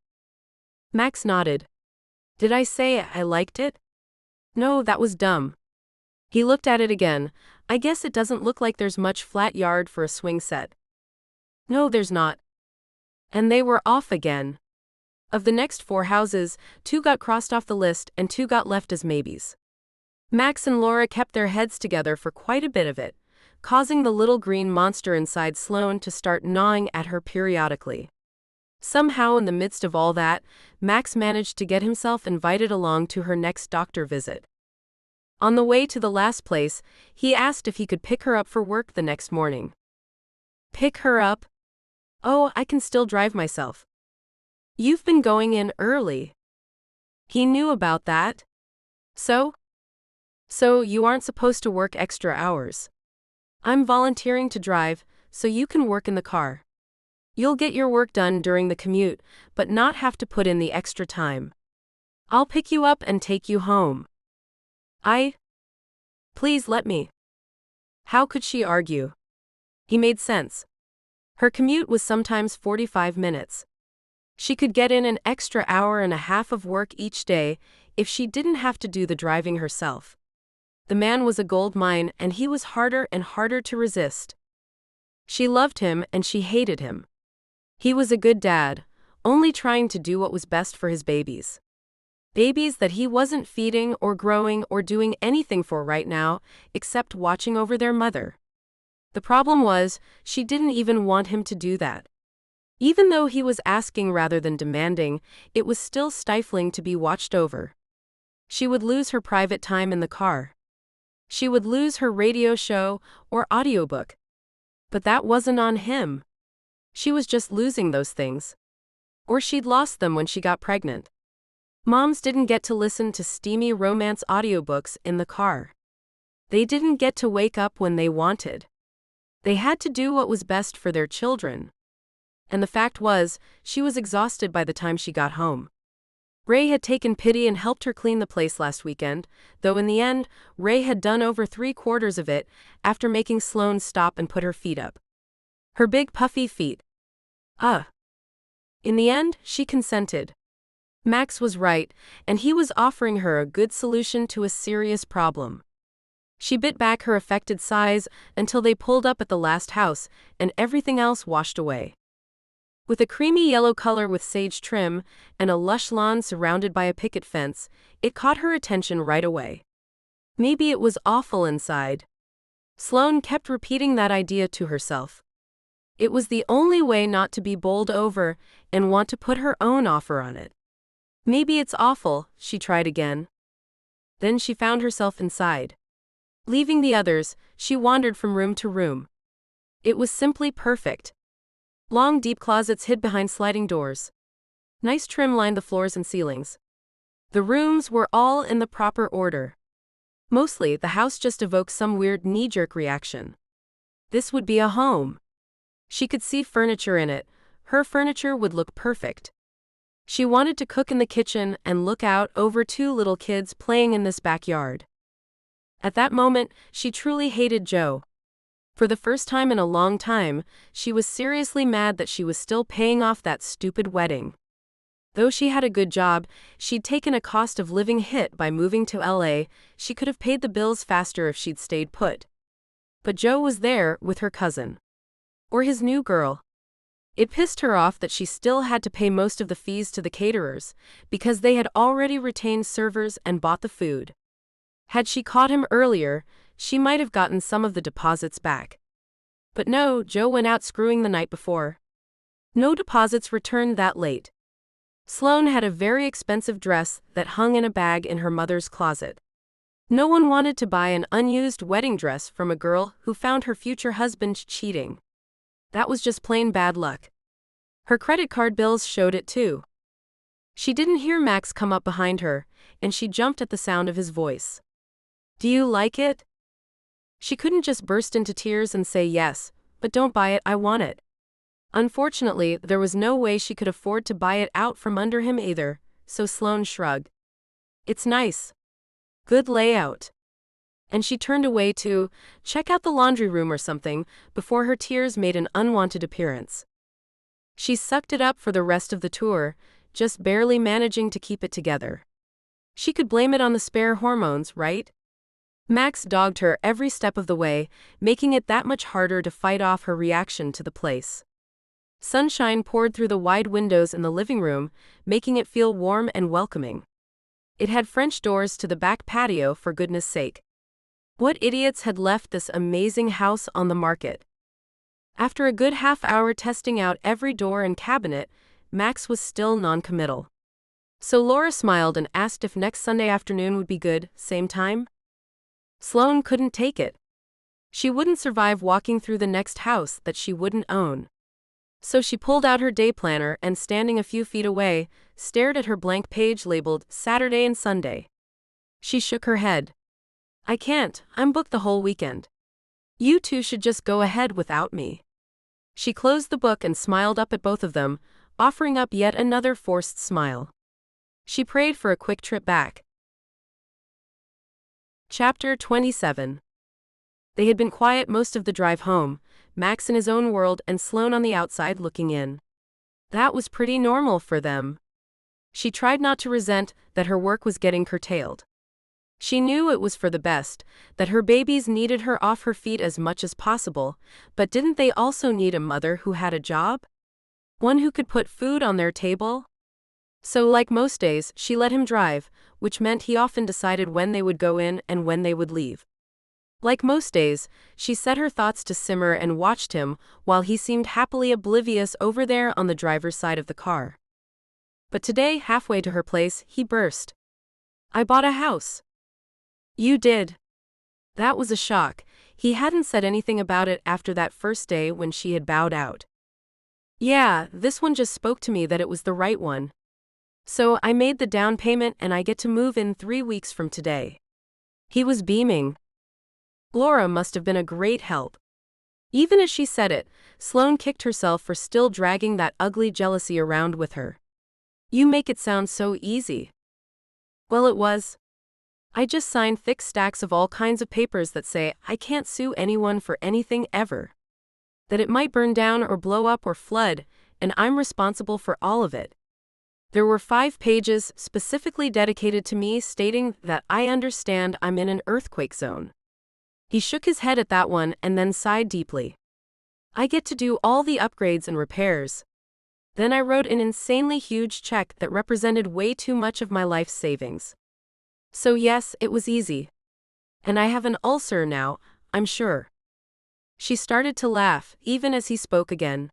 Max nodded. Did I say I liked it? No, that was dumb. He looked at it again. I guess it doesn't look like there's much flat yard for a swing set. No, there's not. And they were off again. Of the next 4 houses, 2 got crossed off the list and 2 got left as maybes. Max and Laura kept their heads together for quite a bit of it, causing the little green monster inside Sloane to start gnawing at her periodically. Somehow in the midst of all that, Max managed to get himself invited along to her next doctor visit. On the way to the last place, he asked if he could pick her up for work the next morning. Pick her up? Oh, I can still drive myself. You've been going in early. He knew about that. So you aren't supposed to work extra hours. I'm volunteering to drive, so you can work in the car. You'll get your work done during the commute, but not have to put in the extra time. I'll pick you up and take you home. Please let me. How could she argue? He made sense. Her commute was sometimes 45 minutes. She could get in an extra hour and a half of work each day if she didn't have to do the driving herself. The man was a gold mine, and he was harder and harder to resist. She loved him and she hated him. He was a good dad, only trying to do what was best for his babies. Babies that he wasn't feeding or growing or doing anything for right now, except watching over their mother. The problem was, she didn't even want him to do that. Even though he was asking rather than demanding, it was still stifling to be watched over. She would lose her private time in the car. She would lose her radio show or audiobook. But that wasn't on him. She was just losing those things. Or she'd lost them when she got pregnant. Moms didn't get to listen to steamy romance audiobooks in the car. They didn't get to wake up when they wanted. They had to do what was best for their children. And the fact was, she was exhausted by the time she got home. Ray had taken pity and helped her clean the place last weekend, though in the end, Ray had done over 3/4 of it after making Sloane stop and put her feet up. Her big puffy feet. In the end, she consented. Max was right, and he was offering her a good solution to a serious problem. She bit back her affected sighs until they pulled up at the last house, and everything else washed away. With a creamy yellow color with sage trim and a lush lawn surrounded by a picket fence, it caught her attention right away. Maybe it was awful inside. Sloane kept repeating that idea to herself. It was the only way not to be bowled over and want to put her own offer on it. Maybe it's awful, she tried again. Then she found herself inside. Leaving the others, she wandered from room to room. It was simply perfect. Long, deep closets hid behind sliding doors. Nice trim lined the floors and ceilings. The rooms were all in the proper order. Mostly, the house just evoked some weird knee-jerk reaction. This would be a home. She could see furniture in it, her furniture would look perfect. She wanted to cook in the kitchen and look out over two little kids playing in this backyard. At that moment, she truly hated Joe. For the first time in a long time, she was seriously mad that she was still paying off that stupid wedding. Though she had a good job, she'd taken a cost of living hit by moving to LA. She could have paid the bills faster if she'd stayed put. But Joe was there with her cousin. Or his new girl. It pissed her off that she still had to pay most of the fees to the caterers, because they had already retained servers and bought the food. Had she caught him earlier, she might have gotten some of the deposits back. But no, Joe went out screwing the night before. No deposits returned that late. Sloane had a very expensive dress that hung in a bag in her mother's closet. No one wanted to buy an unused wedding dress from a girl who found her future husband cheating. That was just plain bad luck. Her credit card bills showed it too. She didn't hear Max come up behind her, and she jumped at the sound of his voice. "Do you like it?" She couldn't just burst into tears and say yes, "But don't buy it, I want it." Unfortunately, there was no way she could afford to buy it out from under him either, so Sloane shrugged. "It's nice. Good layout." And she turned away to check out the laundry room or something before her tears made an unwanted appearance. She sucked it up for the rest of the tour, just barely managing to keep it together. She could blame it on the spare hormones, right? Max dogged her every step of the way, making it that much harder to fight off her reaction to the place. Sunshine poured through the wide windows in the living room, making it feel warm and welcoming. It had French doors to the back patio, for goodness sake. What idiots had left this amazing house on the market? After a good half-hour testing out every door and cabinet, Max was still non-committal. So Laura smiled and asked if next Sunday afternoon would be good, same time? Sloane couldn't take it. She wouldn't survive walking through the next house that she wouldn't own. So she pulled out her day planner and, standing a few feet away, stared at her blank page labeled Saturday and Sunday. She shook her head. "I can't, I'm booked the whole weekend. You two should just go ahead without me." She closed the book and smiled up at both of them, offering up yet another forced smile. She prayed for a quick trip back. Chapter 27. They had been quiet most of the drive home, Max in his own world and Sloane on the outside looking in. That was pretty normal for them. She tried not to resent that her work was getting curtailed. She knew it was for the best, that her babies needed her off her feet as much as possible, but didn't they also need a mother who had a job? One who could put food on their table? So, like most days, she let him drive, which meant he often decided when they would go in and when they would leave. Like most days, she set her thoughts to simmer and watched him while he seemed happily oblivious over there on the driver's side of the car. But today, halfway to her place, he burst. "I bought a house." "You did?" That was a shock. He hadn't said anything about it after that first day when she had bowed out. "Yeah, this one just spoke to me that it was the right one. So I made the down payment and I get to move in 3 weeks from today." He was beaming. Laura must have been a great help. Even as she said it, Sloane kicked herself for still dragging that ugly jealousy around with her. "You make it sound so easy." Well, it was. I just signed thick stacks of all kinds of papers that say I can't sue anyone for anything ever. That it might burn down or blow up or flood, and I'm responsible for all of it. There were 5 pages specifically dedicated to me stating that I understand I'm in an earthquake zone. He shook his head at that one and then sighed deeply. "I get to do all the upgrades and repairs." Then I wrote an insanely huge check that represented way too much of my life's savings. So yes, it was easy. And I have an ulcer now, I'm sure. She started to laugh, even as he spoke again.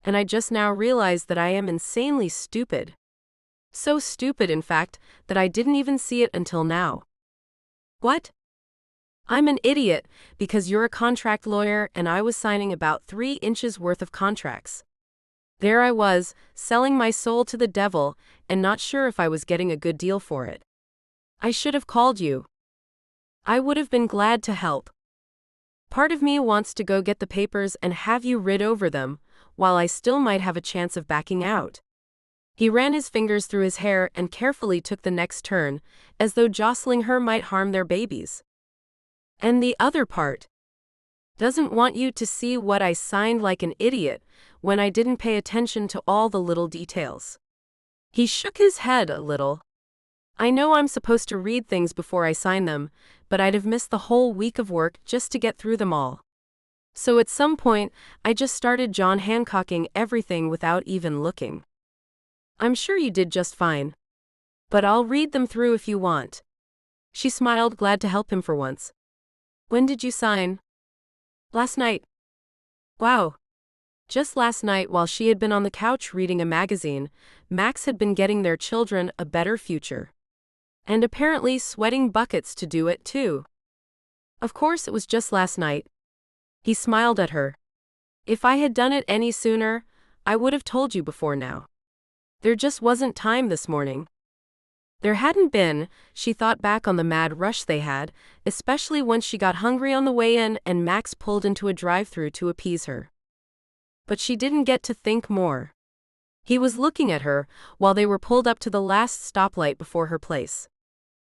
And I just now realized that I am insanely stupid. So stupid, in fact, that I didn't even see it until now. What? I'm an idiot, because you're a contract lawyer and I was signing about 3 inches worth of contracts. There I was, selling my soul to the devil, and not sure if I was getting a good deal for it. I should have called you. I would have been glad to help. Part of me wants to go get the papers and have you read over them, while I still might have a chance of backing out. He ran his fingers through his hair and carefully took the next turn, as though jostling her might harm their babies. And the other part doesn't want you to see what I signed like an idiot when I didn't pay attention to all the little details. He shook his head a little. I know I'm supposed to read things before I sign them, but I'd have missed the whole week of work just to get through them all. So at some point, I just started John Hancocking everything without even looking. I'm sure you did just fine. But I'll read them through if you want. She smiled, glad to help him for once. When did you sign? Last night. Wow. Just last night, while she had been on the couch reading a magazine, Max had been getting their children a better future. And apparently sweating buckets to do it too. Of course it was just last night. He smiled at her. If I had done it any sooner, I would have told you before now. There just wasn't time this morning. There hadn't been. She thought back on the mad rush they had, especially once she got hungry on the way in and Max pulled into a drive-thru to appease her. But she didn't get to think more. He was looking at her while they were pulled up to the last stoplight before her place.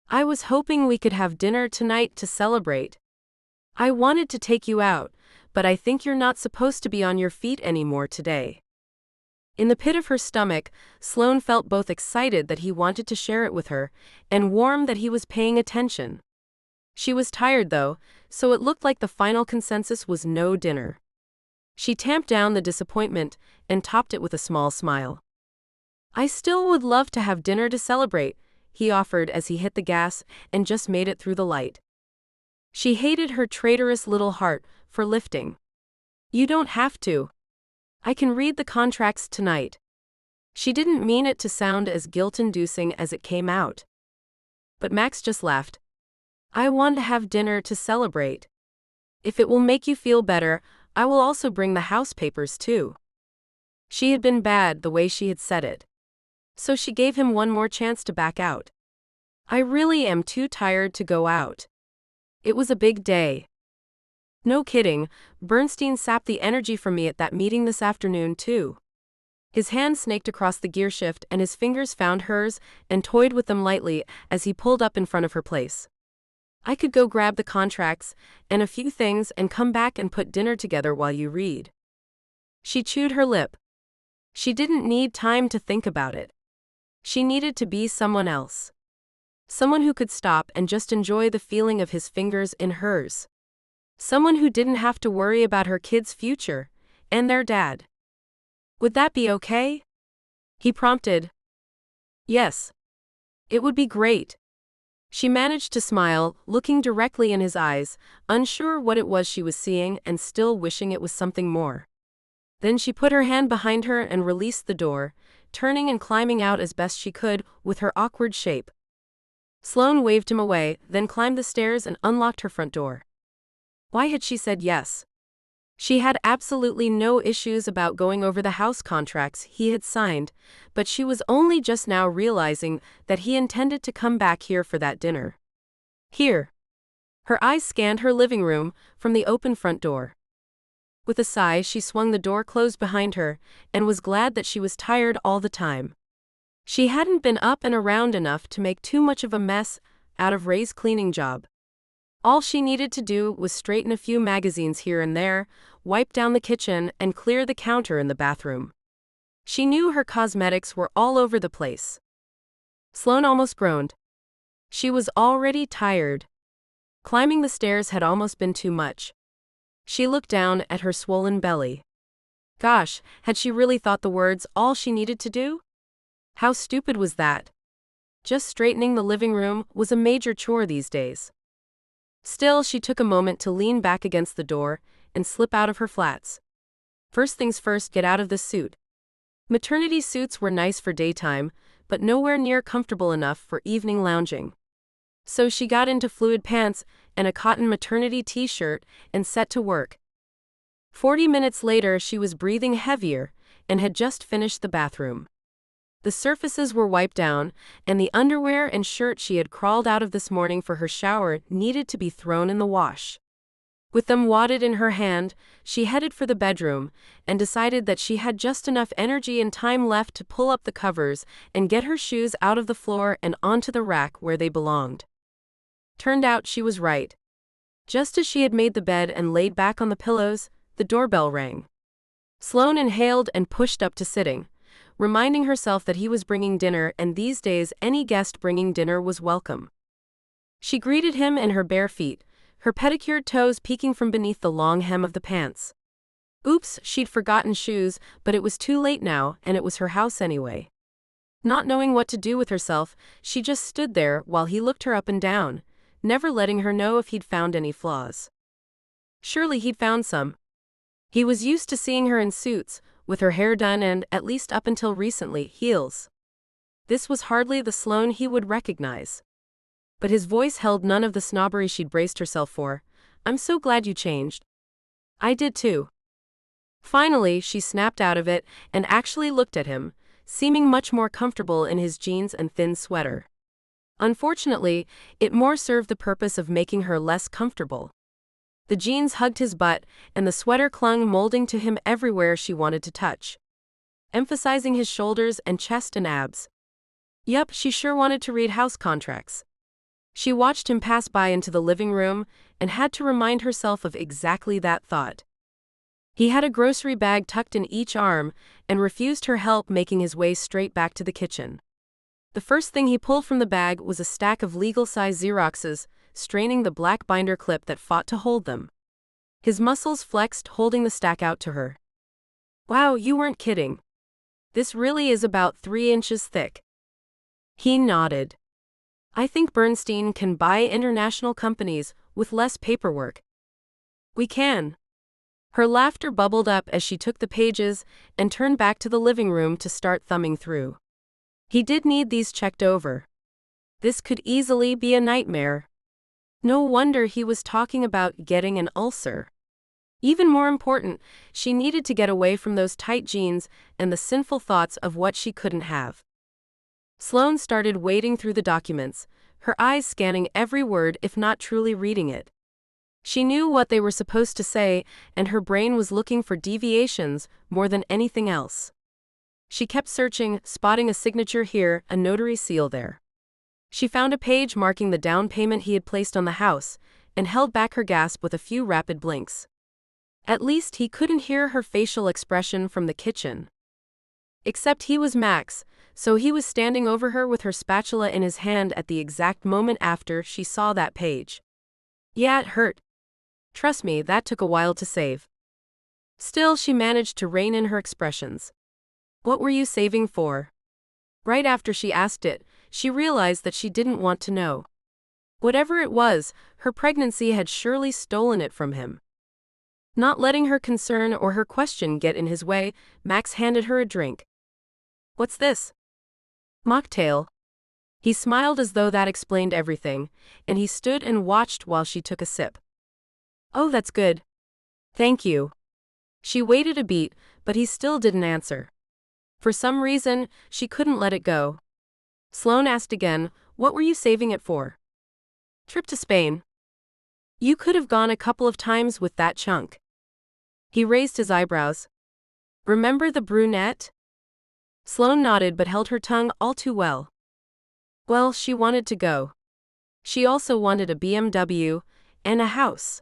I was hoping we could have dinner tonight to celebrate. I wanted to take you out, but I think you're not supposed to be on your feet anymore today. In the pit of her stomach, Sloane felt both excited that he wanted to share it with her, and warm that he was paying attention. She was tired though, so it looked like the final consensus was no dinner. She tamped down the disappointment and topped it with a small smile. I still would love to have dinner to celebrate, he offered as he hit the gas and just made it through the light. She hated her traitorous little heart for lifting. You don't have to. I can read the contracts tonight. She didn't mean it to sound as guilt-inducing as it came out. But Max just laughed. I want to have dinner to celebrate. If it will make you feel better, I will also bring the house papers too. She had been bad the way she had said it. So she gave him one more chance to back out. I really am too tired to go out. It was a big day. No kidding, Bernstein sapped the energy from me at that meeting this afternoon too. His hand snaked across the gearshift and his fingers found hers and toyed with them lightly as he pulled up in front of her place. I could go grab the contracts and a few things and come back and put dinner together while you read. She chewed her lip. She didn't need time to think about it. She needed to be someone else. Someone who could stop and just enjoy the feeling of his fingers in hers. Someone who didn't have to worry about her kids' future, and their dad. Would that be okay? He prompted. Yes. It would be great. She managed to smile, looking directly in his eyes, unsure what it was she was seeing and still wishing it was something more. Then she put her hand behind her and released the door, turning and climbing out as best she could with her awkward shape. Sloane waved him away, then climbed the stairs and unlocked her front door. Why had she said yes? She had absolutely no issues about going over the house contracts he had signed, but she was only just now realizing that he intended to come back here for that dinner. Here. Her eyes scanned her living room from the open front door. With a sigh, she swung the door closed behind her and was glad that she was tired all the time. She hadn't been up and around enough to make too much of a mess out of Ray's cleaning job. All she needed to do was straighten a few magazines here and there, wipe down the kitchen, and clear the counter in the bathroom. She knew her cosmetics were all over the place. Sloane almost groaned. She was already tired. Climbing the stairs had almost been too much. She looked down at her swollen belly. Gosh, had she really thought the words all she needed to do? How stupid was that? Just straightening the living room was a major chore these days. Still, she took a moment to lean back against the door and slip out of her flats. First things first, get out of this suit. Maternity suits were nice for daytime, but nowhere near comfortable enough for evening lounging. So she got into fluid pants and a cotton maternity t-shirt and set to work. 40 minutes later, she was breathing heavier and had just finished the bathroom. The surfaces were wiped down, and the underwear and shirt she had crawled out of this morning for her shower needed to be thrown in the wash. With them wadded in her hand, she headed for the bedroom and decided that she had just enough energy and time left to pull up the covers and get her shoes out of the floor and onto the rack where they belonged. Turned out she was right. Just as she had made the bed and laid back on the pillows, the doorbell rang. Sloane inhaled and pushed up to sitting, reminding herself that he was bringing dinner, and these days any guest bringing dinner was welcome. She greeted him in her bare feet, her pedicured toes peeking from beneath the long hem of the pants. Oops, she'd forgotten shoes, but it was too late now, and it was her house anyway. Not knowing what to do with herself, she just stood there while he looked her up and down, never letting her know if he'd found any flaws. Surely he'd found some. He was used to seeing her in suits, with her hair done and, at least up until recently, heels. This was hardly the Sloane he would recognize. But his voice held none of the snobbery she'd braced herself for. "I'm so glad you changed." "I did too." Finally, she snapped out of it and actually looked at him, seeming much more comfortable in his jeans and thin sweater. Unfortunately, it more served the purpose of making her less comfortable. The jeans hugged his butt, and the sweater clung molding to him everywhere she wanted to touch, emphasizing his shoulders and chest and abs. Yup, she sure wanted to read house contracts. She watched him pass by into the living room and had to remind herself of exactly that thought. He had a grocery bag tucked in each arm and refused her help, making his way straight back to the kitchen. The first thing he pulled from the bag was a stack of legal-size Xeroxes, straining the black binder clip that fought to hold them. His muscles flexed, holding the stack out to her. "Wow, you weren't kidding. This really is about 3 inches thick." He nodded. "I think Bernstein can buy international companies with less paperwork." "We can." Her laughter bubbled up as she took the pages and turned back to the living room to start thumbing through. He did need these checked over. This could easily be a nightmare. No wonder he was talking about getting an ulcer. Even more important, she needed to get away from those tight jeans and the sinful thoughts of what she couldn't have. Sloane started wading through the documents, her eyes scanning every word if not truly reading it. She knew what they were supposed to say, and her brain was looking for deviations more than anything else. She kept searching, spotting a signature here, a notary seal there. She found a page marking the down payment he had placed on the house, and held back her gasp with a few rapid blinks. At least he couldn't hear her facial expression from the kitchen. Except he was Max, so he was standing over her with her spatula in his hand at the exact moment after she saw that page. Yeah, it hurt. Trust me, that took a while to save. Still, she managed to rein in her expressions. "What were you saving for?" Right after she asked it, she realized that she didn't want to know. Whatever it was, her pregnancy had surely stolen it from him. Not letting her concern or her question get in his way, Max handed her a drink. "What's this?" "Mocktail." He smiled as though that explained everything, and he stood and watched while she took a sip. "Oh, that's good. Thank you." She waited a beat, but he still didn't answer. For some reason, she couldn't let it go. Sloane asked again, "What were you saving it for?" "Trip to Spain." "You could have gone a couple of times with that chunk." He raised his eyebrows. "Remember the brunette?" Sloane nodded but held her tongue all too well. Well, she wanted to go. She also wanted a BMW and a house.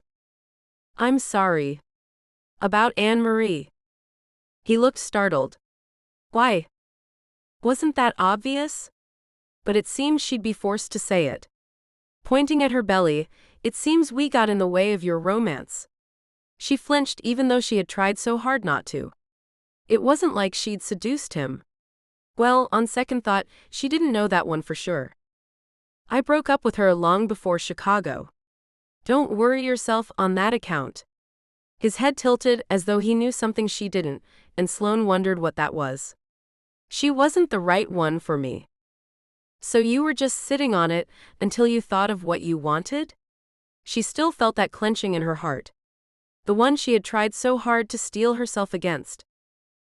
"I'm sorry. About Anne-Marie." He looked startled. "Why? Wasn't that obvious?" But it seemed she'd be forced to say it. Pointing at her belly, "It seems we got in the way of your romance." She flinched even though she had tried so hard not to. It wasn't like she'd seduced him. Well, on second thought, she didn't know that one for sure. "I broke up with her long before Chicago." "Don't worry yourself on that account." His head tilted as though he knew something she didn't, and Sloane wondered what that was. "She wasn't the right one for me." "So you were just sitting on it until you thought of what you wanted?" She still felt that clenching in her heart. The one she had tried so hard to steel herself against.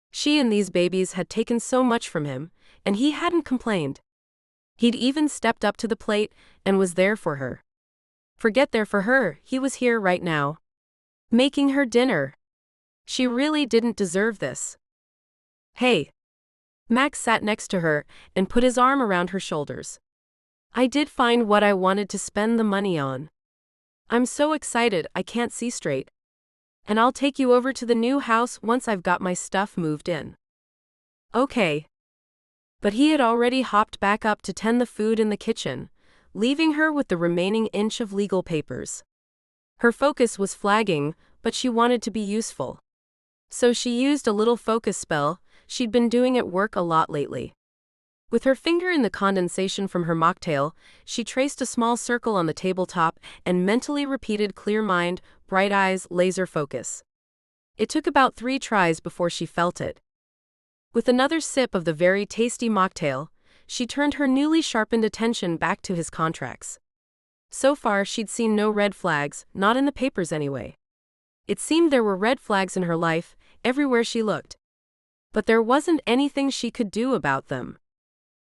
She and these babies had taken so much from him, and he hadn't complained. He'd even stepped up to the plate and was there for her. Forget there for her, he was here right now. making her dinner. She really didn't deserve this. Hey. Max sat next to her and put his arm around her shoulders. I did find what I wanted to spend the money on. I'm so excited I can't see straight. And I'll take you over to the new house once I've got my stuff moved in. Okay. But he had already hopped back up to tend the food in the kitchen, leaving her with the remaining inch of legal papers. Her focus was flagging, but she wanted to be useful. So she used a little focus spell she'd been doing at work a lot lately. With her finger in the condensation from her mocktail, she traced a small circle on the tabletop and mentally repeated clear mind, bright eyes, laser focus. It took about 3 tries before she felt it. With another sip of the very tasty mocktail, she turned her newly sharpened attention back to his contracts. So far she'd seen no red flags, not in the papers anyway. It seemed there were red flags in her life, everywhere she looked. But there wasn't anything she could do about them.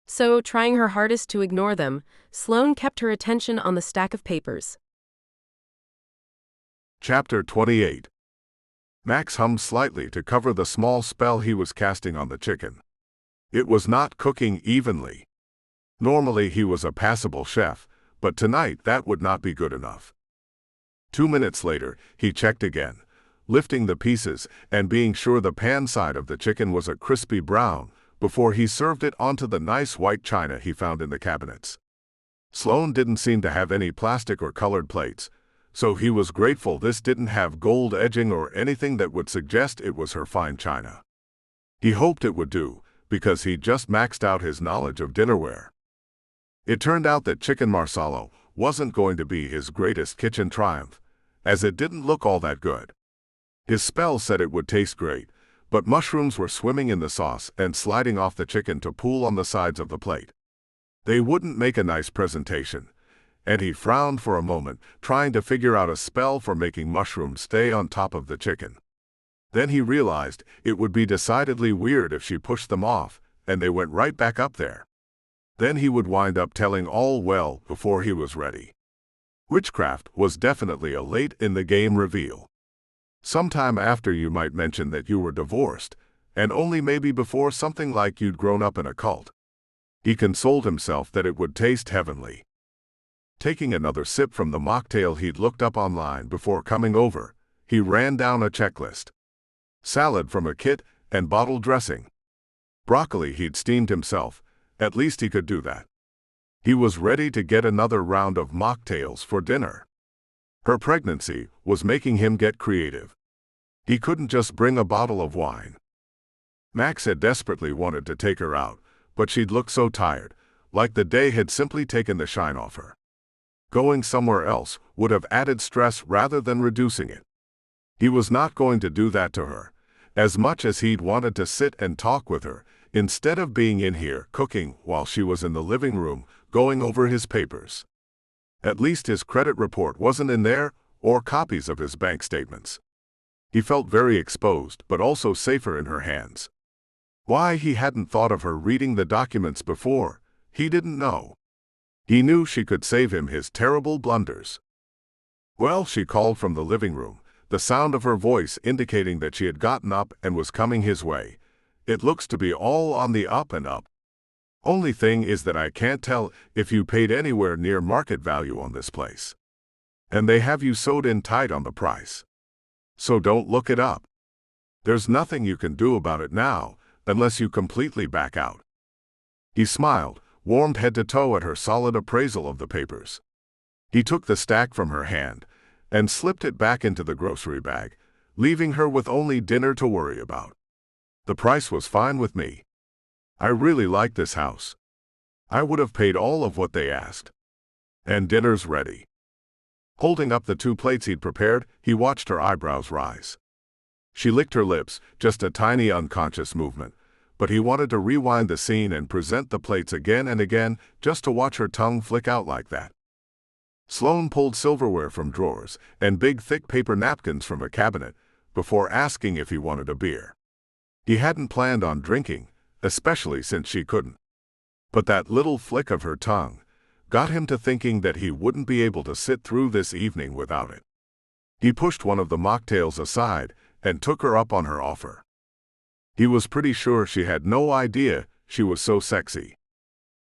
So, trying her hardest to ignore them, Sloane kept her attention on the stack of papers. Chapter 28. Max hummed slightly to cover the small spell he was casting on the chicken. It was not cooking evenly. Normally he was a passable chef, but tonight that would not be good enough. 2 minutes later, he checked again, lifting the pieces and being sure the pan side of the chicken was a crispy brown, before he served it onto the nice white china he found in the cabinets. Sloane didn't seem to have any plastic or colored plates, so he was grateful this didn't have gold edging or anything that would suggest it was her fine china. He hoped it would do, because he'd just maxed out his knowledge of dinnerware. It turned out that chicken marsala wasn't going to be his greatest kitchen triumph, as it didn't look all that good. His spell said it would taste great, but mushrooms were swimming in the sauce and sliding off the chicken to pool on the sides of the plate. They wouldn't make a nice presentation, and he frowned for a moment, trying to figure out a spell for making mushrooms stay on top of the chicken. Then he realized it would be decidedly weird if she pushed them off, and they went right back up there. Then he would wind up telling all well before he was ready. Witchcraft was definitely a late-in-the-game reveal. Sometime after you might mention that you were divorced, and only maybe before something like you'd grown up in a cult. He consoled himself that it would taste heavenly. Taking another sip from the mocktail he'd looked up online before coming over, he ran down a checklist. Salad from a kit and bottle dressing. Broccoli he'd steamed himself, at least he could do that. He was ready to get another round of mocktails for dinner. Her pregnancy was making him get creative. He couldn't just bring a bottle of wine. Max had desperately wanted to take her out, but she'd looked so tired, like the day had simply taken the shine off her. Going somewhere else would have added stress rather than reducing it. He was not going to do that to her, as much as he'd wanted to sit and talk with her, instead of being in here cooking while she was in the living room going over his papers. At least his credit report wasn't in there, or copies of his bank statements. He felt very exposed, but also safer in her hands. Why he hadn't thought of her reading the documents before, he didn't know. He knew she could save him his terrible blunders. Well, she called from the living room, the sound of her voice indicating that she had gotten up and was coming his way. It looks to be all on the up and up. Only thing is that I can't tell if you paid anywhere near market value on this place. And they have you sewed in tight on the price. So don't look it up. There's nothing you can do about it now, unless you completely back out. He smiled, warmed head to toe at her solid appraisal of the papers. He took the stack from her hand and slipped it back into the grocery bag, leaving her with only dinner to worry about. The price was fine with me. I really like this house. I would have paid all of what they asked. And dinner's ready. Holding up the 2 plates he'd prepared, he watched her eyebrows rise. She licked her lips, just a tiny unconscious movement, but he wanted to rewind the scene and present the plates again and again, just to watch her tongue flick out like that. Sloane pulled silverware from drawers and big thick paper napkins from a cabinet, before asking if he wanted a beer. He hadn't planned on drinking, especially since she couldn't. But that little flick of her tongue got him to thinking that he wouldn't be able to sit through this evening without it. He pushed one of the mocktails aside and took her up on her offer. He was pretty sure she had no idea she was so sexy.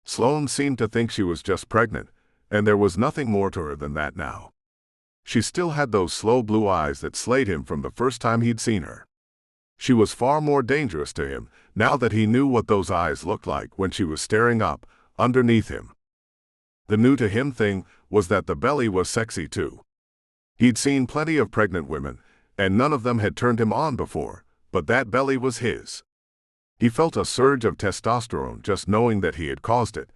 Sloane seemed to think she was just pregnant, and there was nothing more to her than that now. She still had those slow blue eyes that slayed him from the first time he'd seen her. She was far more dangerous to him now that he knew what those eyes looked like when she was staring up underneath him. The new to him thing was that the belly was sexy too. He'd seen plenty of pregnant women, and none of them had turned him on before, but that belly was his. He felt a surge of testosterone just knowing that he had caused it,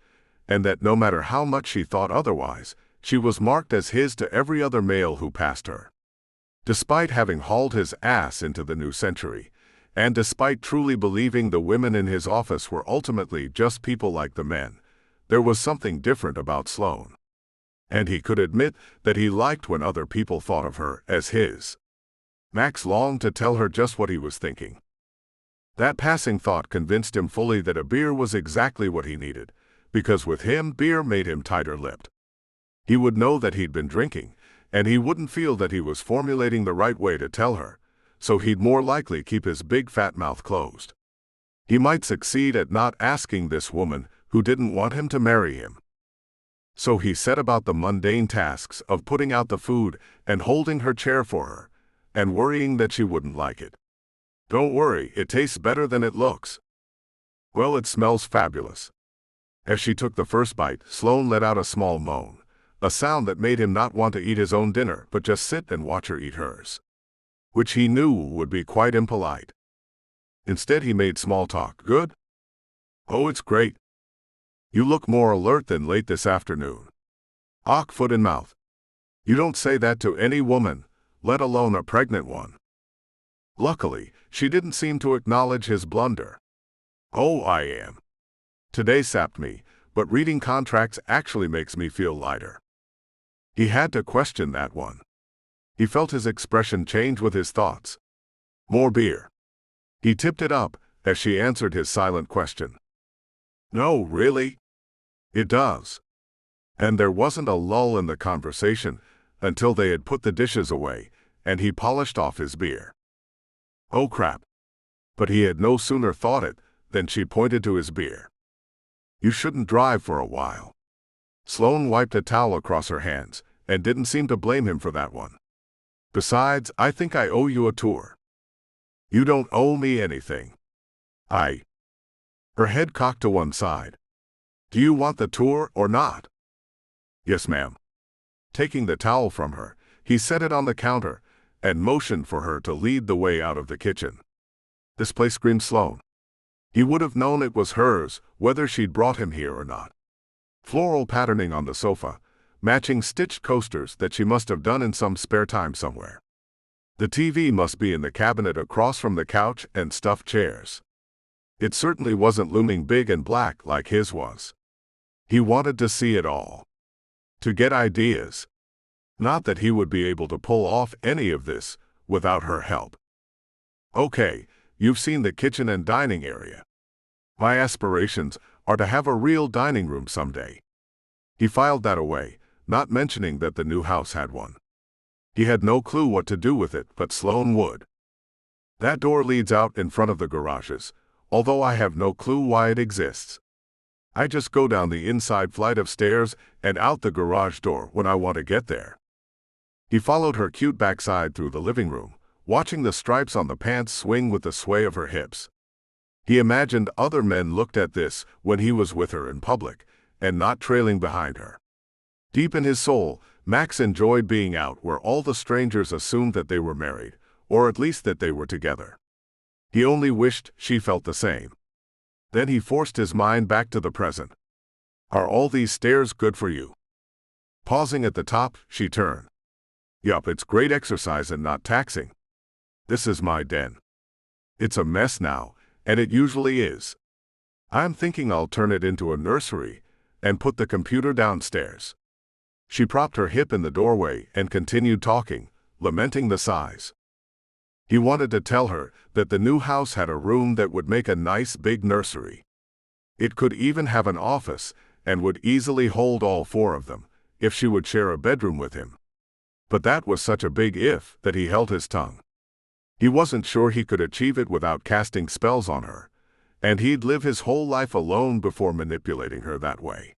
and that no matter how much she thought otherwise, she was marked as his to every other male who passed her. Despite having hauled his ass into the new century, and despite truly believing the women in his office were ultimately just people like the men, there was something different about Sloane. And he could admit that he liked when other people thought of her as his. Max longed to tell her just what he was thinking. That passing thought convinced him fully that a beer was exactly what he needed, because with him beer made him tighter-lipped. He would know that he'd been drinking, and he wouldn't feel that he was formulating the right way to tell her, so he'd more likely keep his big fat mouth closed. He might succeed at not asking this woman who didn't want him to marry him. So he set about the mundane tasks of putting out the food and holding her chair for her, and worrying that she wouldn't like it. Don't worry, it tastes better than it looks. Well, it smells fabulous. As she took the first bite, Sloane let out a small moan, a sound that made him not want to eat his own dinner but just sit and watch her eat hers, which he knew would be quite impolite. Instead, he made small talk. Good? Oh, it's great. You look more alert than late this afternoon. Auk, foot and mouth. You don't say that to any woman, let alone a pregnant one. Luckily, she didn't seem to acknowledge his blunder. Oh, I am. Today sapped me, but reading contracts actually makes me feel lighter. He had to question that one. He felt his expression change with his thoughts. More beer. He tipped it up as she answered his silent question. No, really? It does. And there wasn't a lull in the conversation until they had put the dishes away and he polished off his beer. Oh crap. But he had no sooner thought it than she pointed to his beer. You shouldn't drive for a while. Sloane wiped a towel across her hands and didn't seem to blame him for that one. Besides, I think I owe you a tour. You don't owe me anything. Her head cocked to one side. Do you want the tour or not? Yes, ma'am. Taking the towel from her, he set it on the counter and motioned for her to lead the way out of the kitchen. This place screamed Sloane. He would have known it was hers, whether she'd brought him here or not. Floral patterning on the sofa, matching stitched coasters that she must have done in some spare time somewhere. The TV must be in the cabinet across from the couch and stuffed chairs. It certainly wasn't looming big and black like his was. He wanted to see it all. To get ideas. Not that he would be able to pull off any of this without her help. Okay, you've seen the kitchen and dining area. My aspirations are to have a real dining room someday. He filed that away, not mentioning that the new house had one. He had no clue what to do with it, but Sloane would. That door leads out in front of the garages, although I have no clue why it exists. I just go down the inside flight of stairs and out the garage door when I want to get there. He followed her cute backside through the living room, watching the stripes on the pants swing with the sway of her hips. He imagined other men looked at this when he was with her in public, and not trailing behind her. Deep in his soul, Max enjoyed being out where all the strangers assumed that they were married, or at least that they were together. He only wished she felt the same. Then he forced his mind back to the present. Are all these stairs good for you? Pausing at the top, she turned. Yup, it's great exercise and not taxing. This is my den. It's a mess now, and it usually is. I'm thinking I'll turn it into a nursery and put the computer downstairs. She propped her hip in the doorway and continued talking, lamenting the size. He wanted to tell her that the new house had a room that would make a nice big nursery. It could even have an office and would easily hold all four of them if she would share a bedroom with him. But that was such a big if that he held his tongue. He wasn't sure he could achieve it without casting spells on her, and he'd live his whole life alone before manipulating her that way.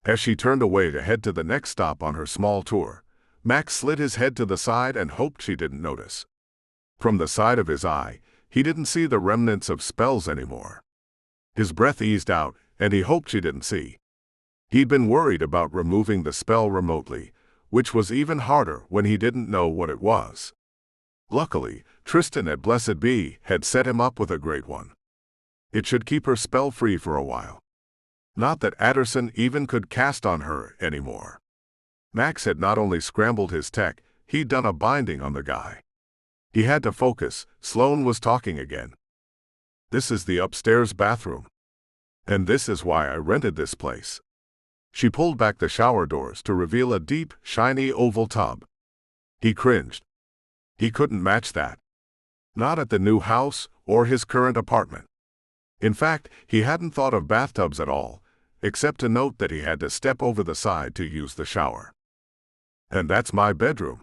As she turned away to head to the next stop on her small tour, Max slid his head to the side and hoped she didn't notice. From the side of his eye, he didn't see the remnants of spells anymore. His breath eased out, and he hoped she didn't see. He'd been worried about removing the spell remotely, which was even harder when he didn't know what it was. Luckily, Tristan at Blessed Be had set him up with a great one. It should keep her spell-free for a while. Not that Adderson even could cast on her anymore. Max had not only scrambled his tech, he'd done a binding on the guy. He had to focus. Sloane was talking again. "This is the upstairs bathroom. And this is why I rented this place." She pulled back the shower doors to reveal a deep, shiny oval tub. He cringed. He couldn't match that. Not at the new house or his current apartment. In fact, he hadn't thought of bathtubs at all, except to note that he had to step over the side to use the shower. "And that's my bedroom."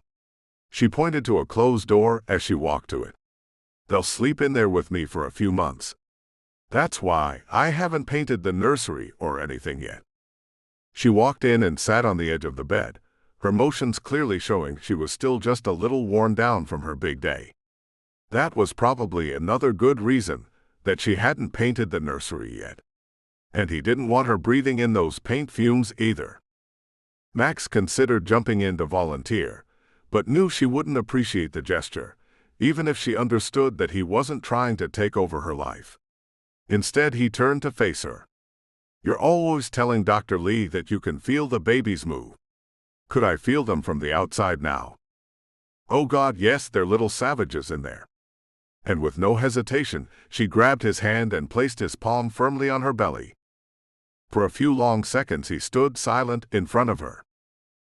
She pointed to a closed door as she walked to it. "They'll sleep in there with me for a few months. That's why I haven't painted the nursery or anything yet." She walked in and sat on the edge of the bed, her motions clearly showing she was still just a little worn down from her big day. That was probably another good reason that she hadn't painted the nursery yet. And he didn't want her breathing in those paint fumes either. Max considered jumping in to volunteer, but knew she wouldn't appreciate the gesture, even if she understood that he wasn't trying to take over her life. Instead, he turned to face her. "You're always telling Dr. Lee that you can feel the babies move. Could I feel them from the outside now?" "Oh God, yes, they're little savages in there." And with no hesitation, she grabbed his hand and placed his palm firmly on her belly. For a few long seconds he stood silent in front of her.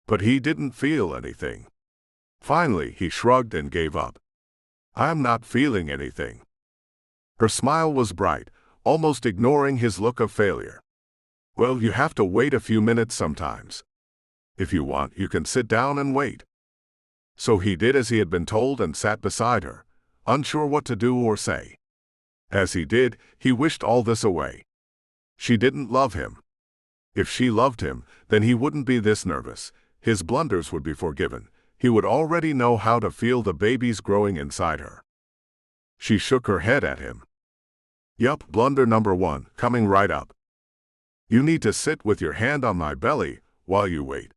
But he didn't feel anything. Finally, he shrugged and gave up. "I'm not feeling anything." Her smile was bright, almost ignoring his look of failure. "Well, you have to wait a few minutes sometimes. If you want, you can sit down and wait." So he did as he had been told and sat beside her, unsure what to do or say. As he did, he wished all this away. She didn't love him. If she loved him, then he wouldn't be this nervous. His blunders would be forgiven. He would already know how to feel the babies growing inside her. She shook her head at him. "Yup, blunder number one, coming right up. You need to sit with your hand on my belly while you wait.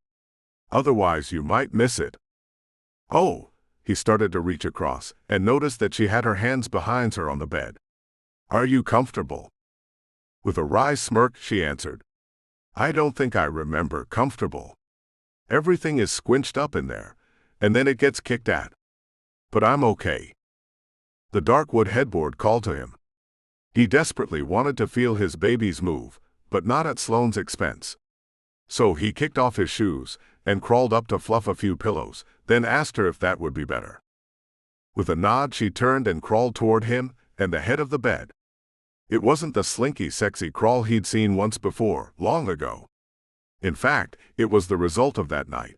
Otherwise you might miss it." "Oh," he started to reach across, and noticed that she had her hands behind her on the bed. "Are you comfortable?" With a wry smirk, she answered, "I don't think I remember comfortable. Everything is squinched up in there, and then it gets kicked at. But I'm okay." The dark wood headboard called to him. He desperately wanted to feel his babies move, but not at Sloane's expense. So he kicked off his shoes and crawled up to fluff a few pillows, then asked her if that would be better. With a nod, she turned and crawled toward him and the head of the bed. It wasn't the slinky, sexy crawl he'd seen once before, long ago. In fact, it was the result of that night.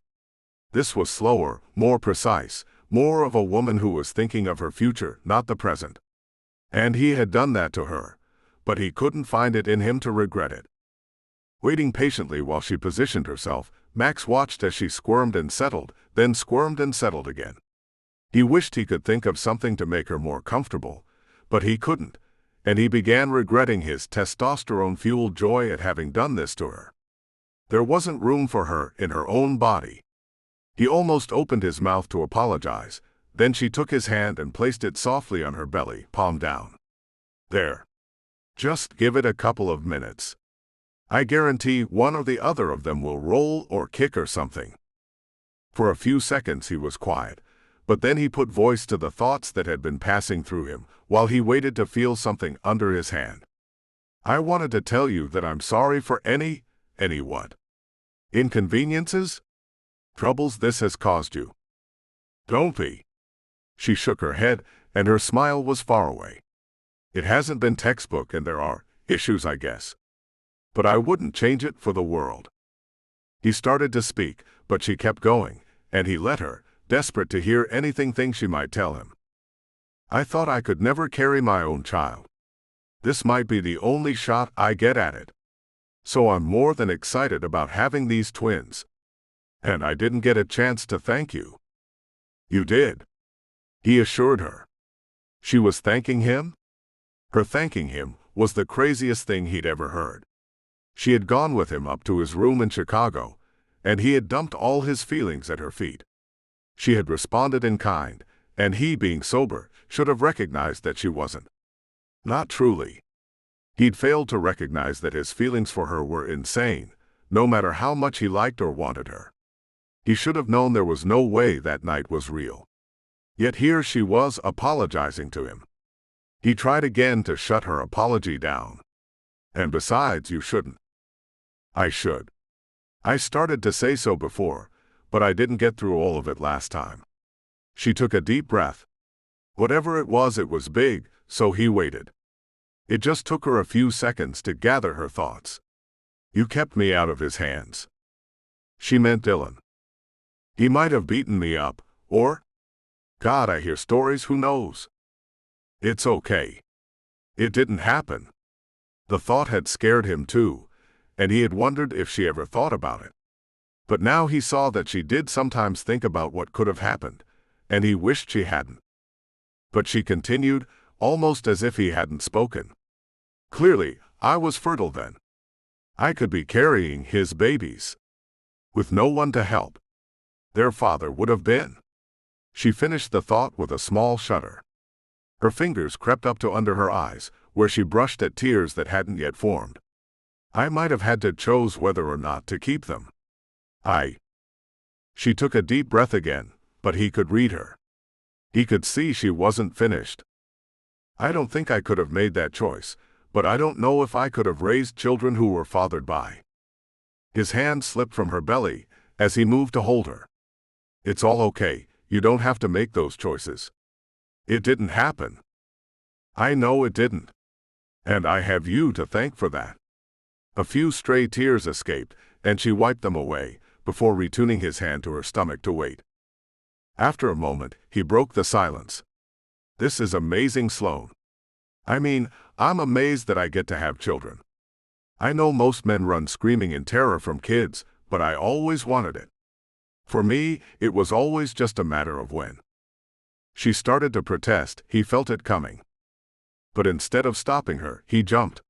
This was slower, more precise, more of a woman who was thinking of her future, not the present. And he had done that to her, but he couldn't find it in him to regret it. Waiting patiently while she positioned herself, Max watched as she squirmed and settled, then squirmed and settled again. He wished he could think of something to make her more comfortable, but he couldn't, and he began regretting his testosterone-fueled joy at having done this to her. There wasn't room for her in her own body. He almost opened his mouth to apologize, then she took his hand and placed it softly on her belly, palm down. "There. Just give it a couple of minutes. I guarantee one or the other of them will roll or kick or something." For a few seconds he was quiet, but then he put voice to the thoughts that had been passing through him while he waited to feel something under his hand. "I wanted to tell you that I'm sorry for any what? Inconveniences? Troubles this has caused you." "Don't be." She shook her head, and her smile was far away. "It hasn't been textbook and there are issues, I guess. But I wouldn't change it for the world." He started to speak, but she kept going, and he let her, desperate to hear anything she might tell him. I thought I could never carry my own child. This might be the only shot I get at it. So I'm more than excited about having these twins. And I didn't get a chance to thank you. You did, he assured her. She was thanking him? Her thanking him was the craziest thing he'd ever heard. She had gone with him up to his room in Chicago, and he had dumped all his feelings at her feet. She had responded in kind, and he, being sober, should have recognized that she wasn't. Not truly. He'd failed to recognize that his feelings for her were insane, no matter how much he liked or wanted her. He should have known there was no way that night was real. Yet here she was apologizing to him. He tried again to shut her apology down. And besides, you shouldn't. I should. I started to say so before, but I didn't get through all of it last time. She took a deep breath. Whatever it was big, so he waited. It just took her a few seconds to gather her thoughts. You kept me out of his hands. She meant Dylan. He might have beaten me up, or... God, I hear stories, who knows? It's okay. It didn't happen. The thought had scared him too, and he had wondered if she ever thought about it. But now he saw that she did sometimes think about what could have happened, and he wished she hadn't. But she continued, almost as if he hadn't spoken. Clearly, I was fertile then. I could be carrying his babies. With no one to help. Their father would have been. She finished the thought with a small shudder. Her fingers crept up to under her eyes, where she brushed at tears that hadn't yet formed. I might have had to choose whether or not to keep them. She took a deep breath again, but he could read her. He could see she wasn't finished. I don't think I could have made that choice, but I don't know if I could have raised children who were fathered by. His hand slipped from her belly as he moved to hold her. It's all okay, you don't have to make those choices. It didn't happen. I know it didn't. And I have you to thank for that. A few stray tears escaped, and she wiped them away, before returning his hand to her stomach to wait. After a moment, he broke the silence. This is amazing, Sloane. I mean, I'm amazed that I get to have children. I know most men run screaming in terror from kids, but I always wanted it. For me, it was always just a matter of when. She started to protest, he felt it coming. But instead of stopping her, he jumped.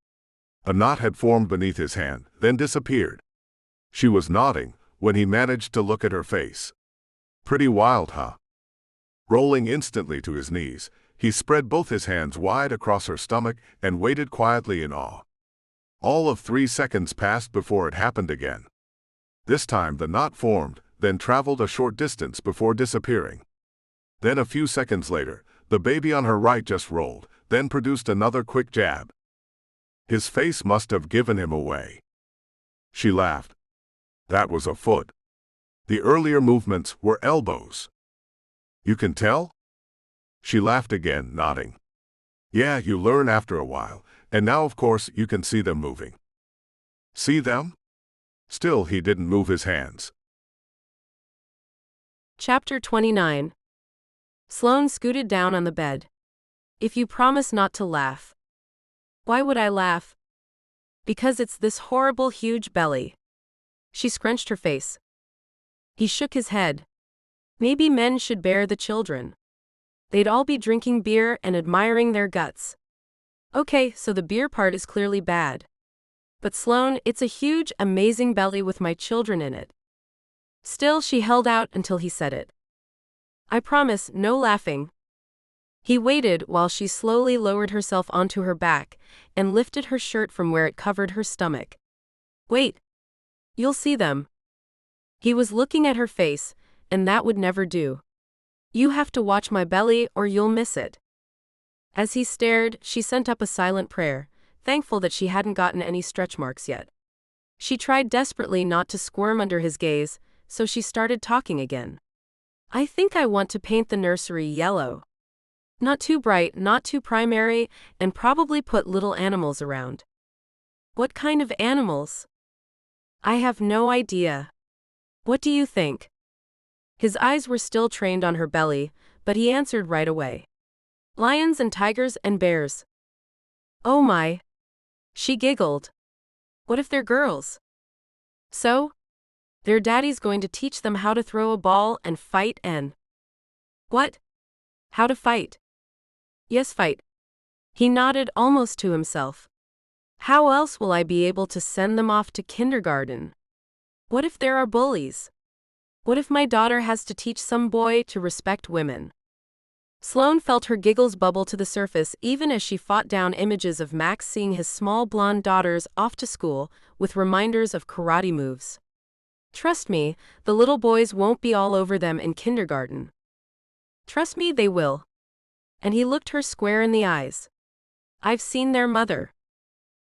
A knot had formed beneath his hand, then disappeared. She was nodding when he managed to look at her face. Pretty wild, huh? Rolling instantly to his knees, he spread both his hands wide across her stomach and waited quietly in awe. All of 3 seconds passed before it happened again. This time the knot formed, then traveled a short distance before disappearing. Then a few seconds later, the baby on her right just rolled, then produced another quick jab. His face must have given him away. She laughed. That was a foot. The earlier movements were elbows. You can tell? She laughed again, nodding. Yeah, you learn after a while, and now of course you can see them moving. See them? Still he didn't move his hands. Chapter 29. Sloane scooted down on the bed. If you promise not to laugh. Why would I laugh? Because it's this horrible huge belly. She scrunched her face. He shook his head. Maybe men should bear the children. They'd all be drinking beer and admiring their guts. Okay, so the beer part is clearly bad. But Sloane, it's a huge, amazing belly with my children in it. Still, she held out until he said it. I promise, no laughing. He waited while she slowly lowered herself onto her back and lifted her shirt from where it covered her stomach. Wait. You'll see them. He was looking at her face, and that would never do. You have to watch my belly or you'll miss it. As he stared, she sent up a silent prayer, thankful that she hadn't gotten any stretch marks yet. She tried desperately not to squirm under his gaze, so she started talking again. I think I want to paint the nursery yellow. Not too bright, not too primary, and probably put little animals around. What kind of animals? I have no idea. What do you think? His eyes were still trained on her belly, but he answered right away. Lions and tigers and bears. Oh my. She giggled. What if they're girls? So? Their daddy's going to teach them how to throw a ball and fight and… What? How to fight? Yes, fight. He nodded almost to himself. How else will I be able to send them off to kindergarten? What if there are bullies? What if my daughter has to teach some boy to respect women? Sloane felt her giggles bubble to the surface even as she fought down images of Max seeing his small blonde daughters off to school with reminders of karate moves. Trust me, the little boys won't be all over them in kindergarten. Trust me, they will. And he looked her square in the eyes. I've seen their mother.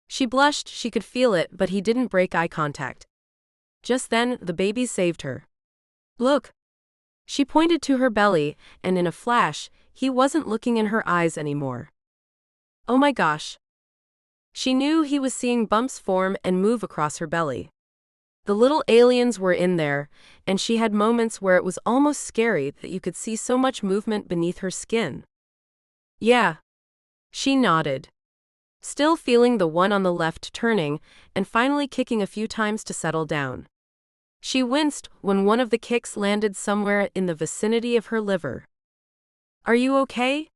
She blushed, she could feel it, but he didn't break eye contact. Just then, the babies saved her. Look. She pointed to her belly, and in a flash, he wasn't looking in her eyes anymore. Oh my gosh. She knew he was seeing bumps form and move across her belly. The little aliens were in there, and she had moments where it was almost scary that you could see so much movement beneath her skin. Yeah. She nodded. Still feeling the one on the left turning, and finally kicking a few times to settle down. She winced when one of the kicks landed somewhere in the vicinity of her liver. Are you okay?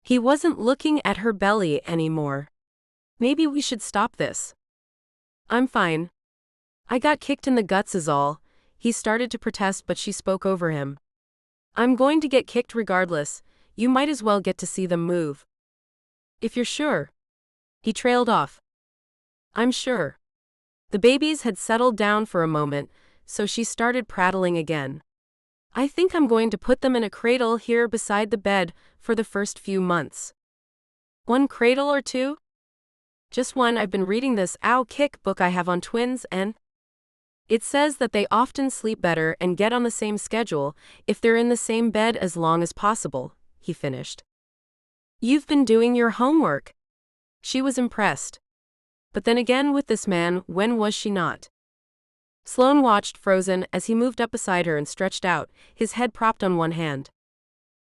He wasn't looking at her belly anymore. Maybe we should stop this. I'm fine. I got kicked in the guts is all. He started to protest, but she spoke over him. I'm going to get kicked regardless. You might as well get to see them move. If you're sure. He trailed off. I'm sure. The babies had settled down for a moment, so she started prattling again. I think I'm going to put them in a cradle here beside the bed for the first few months. One cradle or two? Just one. I've been reading this kick book I have on twins and… It says that they often sleep better and get on the same schedule if they're in the same bed as long as possible, he finished. You've been doing your homework. She was impressed. But then again with this man, when was she not? Sloane watched frozen as he moved up beside her and stretched out, his head propped on one hand.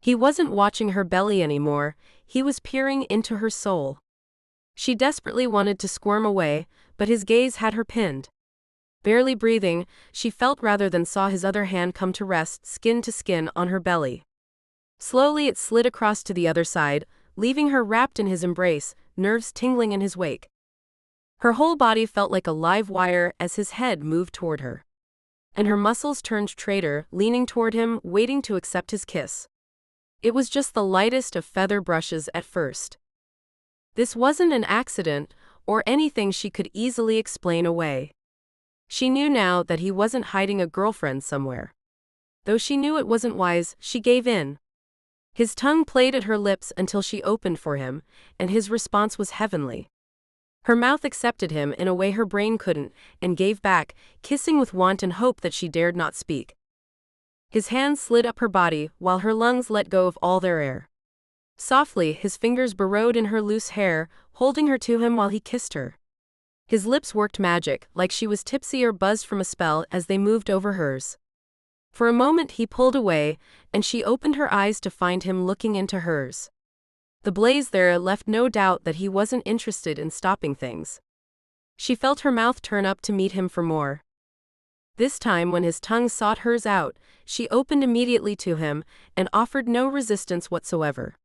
He wasn't watching her belly anymore, he was peering into her soul. She desperately wanted to squirm away, but his gaze had her pinned. Barely breathing, she felt rather than saw his other hand come to rest skin to skin on her belly. Slowly it slid across to the other side, leaving her wrapped in his embrace, nerves tingling in his wake. Her whole body felt like a live wire as his head moved toward her. And her muscles turned traitor, leaning toward him, waiting to accept his kiss. It was just the lightest of feather brushes at first. This wasn't an accident, or anything she could easily explain away. She knew now that he wasn't hiding a girlfriend somewhere. Though she knew it wasn't wise, she gave in. His tongue played at her lips until she opened for him, and his response was heavenly. Her mouth accepted him in a way her brain couldn't, and gave back, kissing with want and hope that she dared not speak. His hands slid up her body, while her lungs let go of all their air. Softly, his fingers burrowed in her loose hair, holding her to him while he kissed her. His lips worked magic, like she was tipsy or buzzed from a spell as they moved over hers. For a moment he pulled away, and she opened her eyes to find him looking into hers. The blaze there left no doubt that he wasn't interested in stopping things. She felt her mouth turn up to meet him for more. This time when his tongue sought hers out, she opened immediately to him, and offered no resistance whatsoever.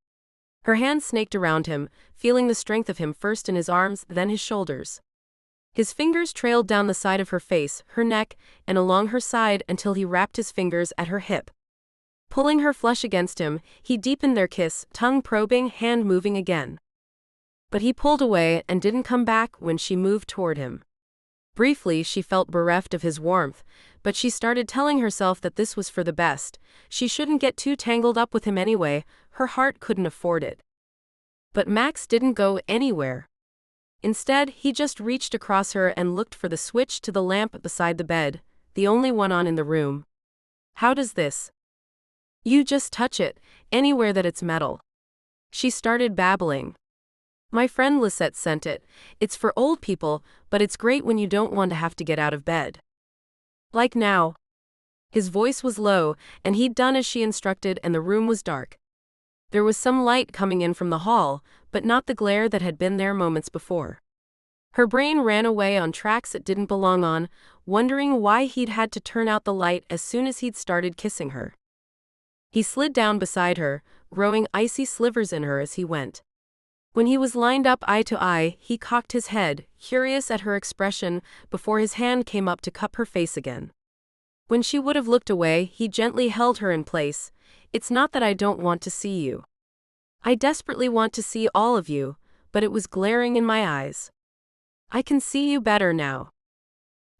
Her hand snaked around him, feeling the strength of him first in his arms, then his shoulders. His fingers trailed down the side of her face, her neck, and along her side until he wrapped his fingers at her hip. Pulling her flush against him, he deepened their kiss, tongue probing, hand moving again. But he pulled away and didn't come back when she moved toward him. Briefly, she felt bereft of his warmth, but she started telling herself that this was for the best. She shouldn't get too tangled up with him anyway, her heart couldn't afford it. But Max didn't go anywhere. Instead, he just reached across her and looked for the switch to the lamp beside the bed, the only one on in the room. How does this? You just touch it, anywhere that it's metal. She started babbling. My friend Lisette sent it. It's for old people, but it's great when you don't want to have to get out of bed. Like now. His voice was low, and he'd done as she instructed, and the room was dark. There was some light coming in from the hall, but not the glare that had been there moments before. Her brain ran away on tracks it didn't belong on, wondering why he'd had to turn out the light as soon as he'd started kissing her. He slid down beside her, growing icy slivers in her as he went. When he was lined up eye to eye, he cocked his head, curious at her expression, before his hand came up to cup her face again. When she would have looked away, he gently held her in place. "It's not that I don't want to see you. I desperately want to see all of you, but it was glaring in my eyes. I can see you better now."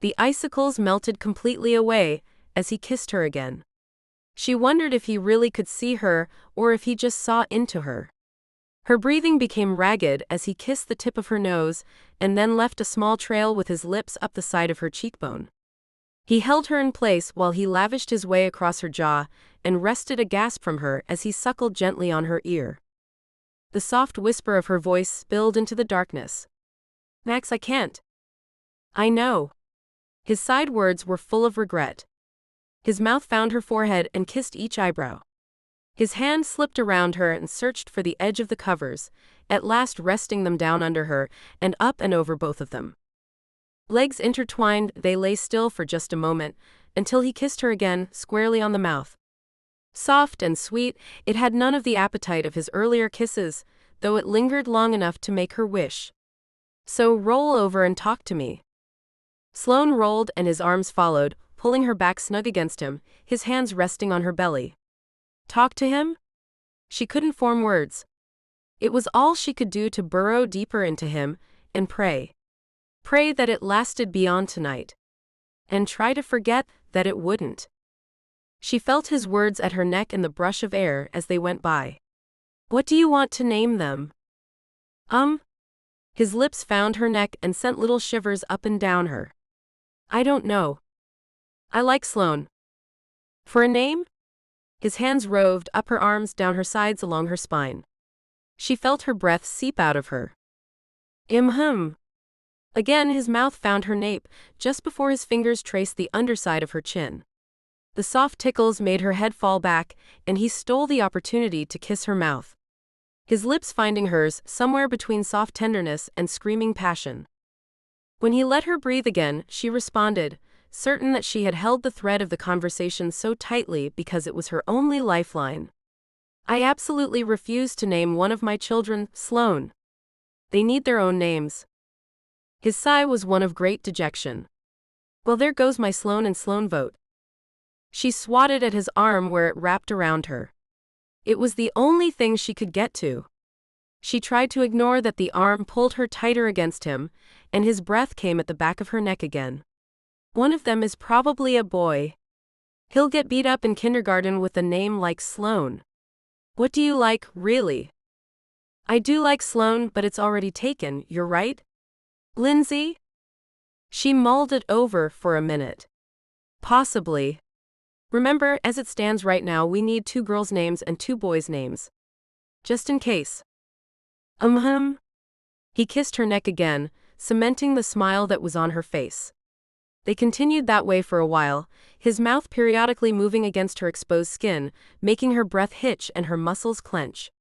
The icicles melted completely away as he kissed her again. She wondered if he really could see her or if he just saw into her. Her breathing became ragged as he kissed the tip of her nose and then left a small trail with his lips up the side of her cheekbone. He held her in place while he lavished his way across her jaw and wrested a gasp from her as he suckled gently on her ear. The soft whisper of her voice spilled into the darkness. "Max, I can't." "I know." His side words were full of regret. His mouth found her forehead and kissed each eyebrow. His hand slipped around her and searched for the edge of the covers, at last resting them down under her and up and over both of them. Legs intertwined, they lay still for just a moment, until he kissed her again, squarely on the mouth. Soft and sweet, it had none of the appetite of his earlier kisses, though it lingered long enough to make her wish. "So roll over and talk to me." Sloane rolled and his arms followed, pulling her back snug against him, his hands resting on her belly. Talk to him? She couldn't form words. It was all she could do to burrow deeper into him and pray. Pray that it lasted beyond tonight. And try to forget that it wouldn't. She felt his words at her neck and the brush of air as they went by. "What do you want to name them?" His lips found her neck and sent little shivers up and down her. "I don't know. I like Sloane." "For a name?" His hands roved up her arms, down her sides, along her spine. She felt her breath seep out of her. Again his mouth found her nape, just before his fingers traced the underside of her chin. The soft tickles made her head fall back, and he stole the opportunity to kiss her mouth. His lips finding hers, somewhere between soft tenderness and screaming passion. When he let her breathe again, she responded, certain that she had held the thread of the conversation so tightly because it was her only lifeline. "I absolutely refuse to name one of my children Sloane. They need their own names." His sigh was one of great dejection. "Well, there goes my Sloane and Sloane vote." She swatted at his arm where it wrapped around her. It was the only thing she could get to. She tried to ignore that the arm pulled her tighter against him, and his breath came at the back of her neck again. "One of them is probably a boy. He'll get beat up in kindergarten with a name like Sloane. What do you like, really?" "I do like Sloane, but it's already taken, you're right?" "Lindsay?" She mulled it over for a minute. "Possibly. Remember, as it stands right now, we need 2 girls' names and 2 boys' names. Just in case." He kissed her neck again, cementing the smile that was on her face. They continued that way for a while, his mouth periodically moving against her exposed skin, making her breath hitch and her muscles clench.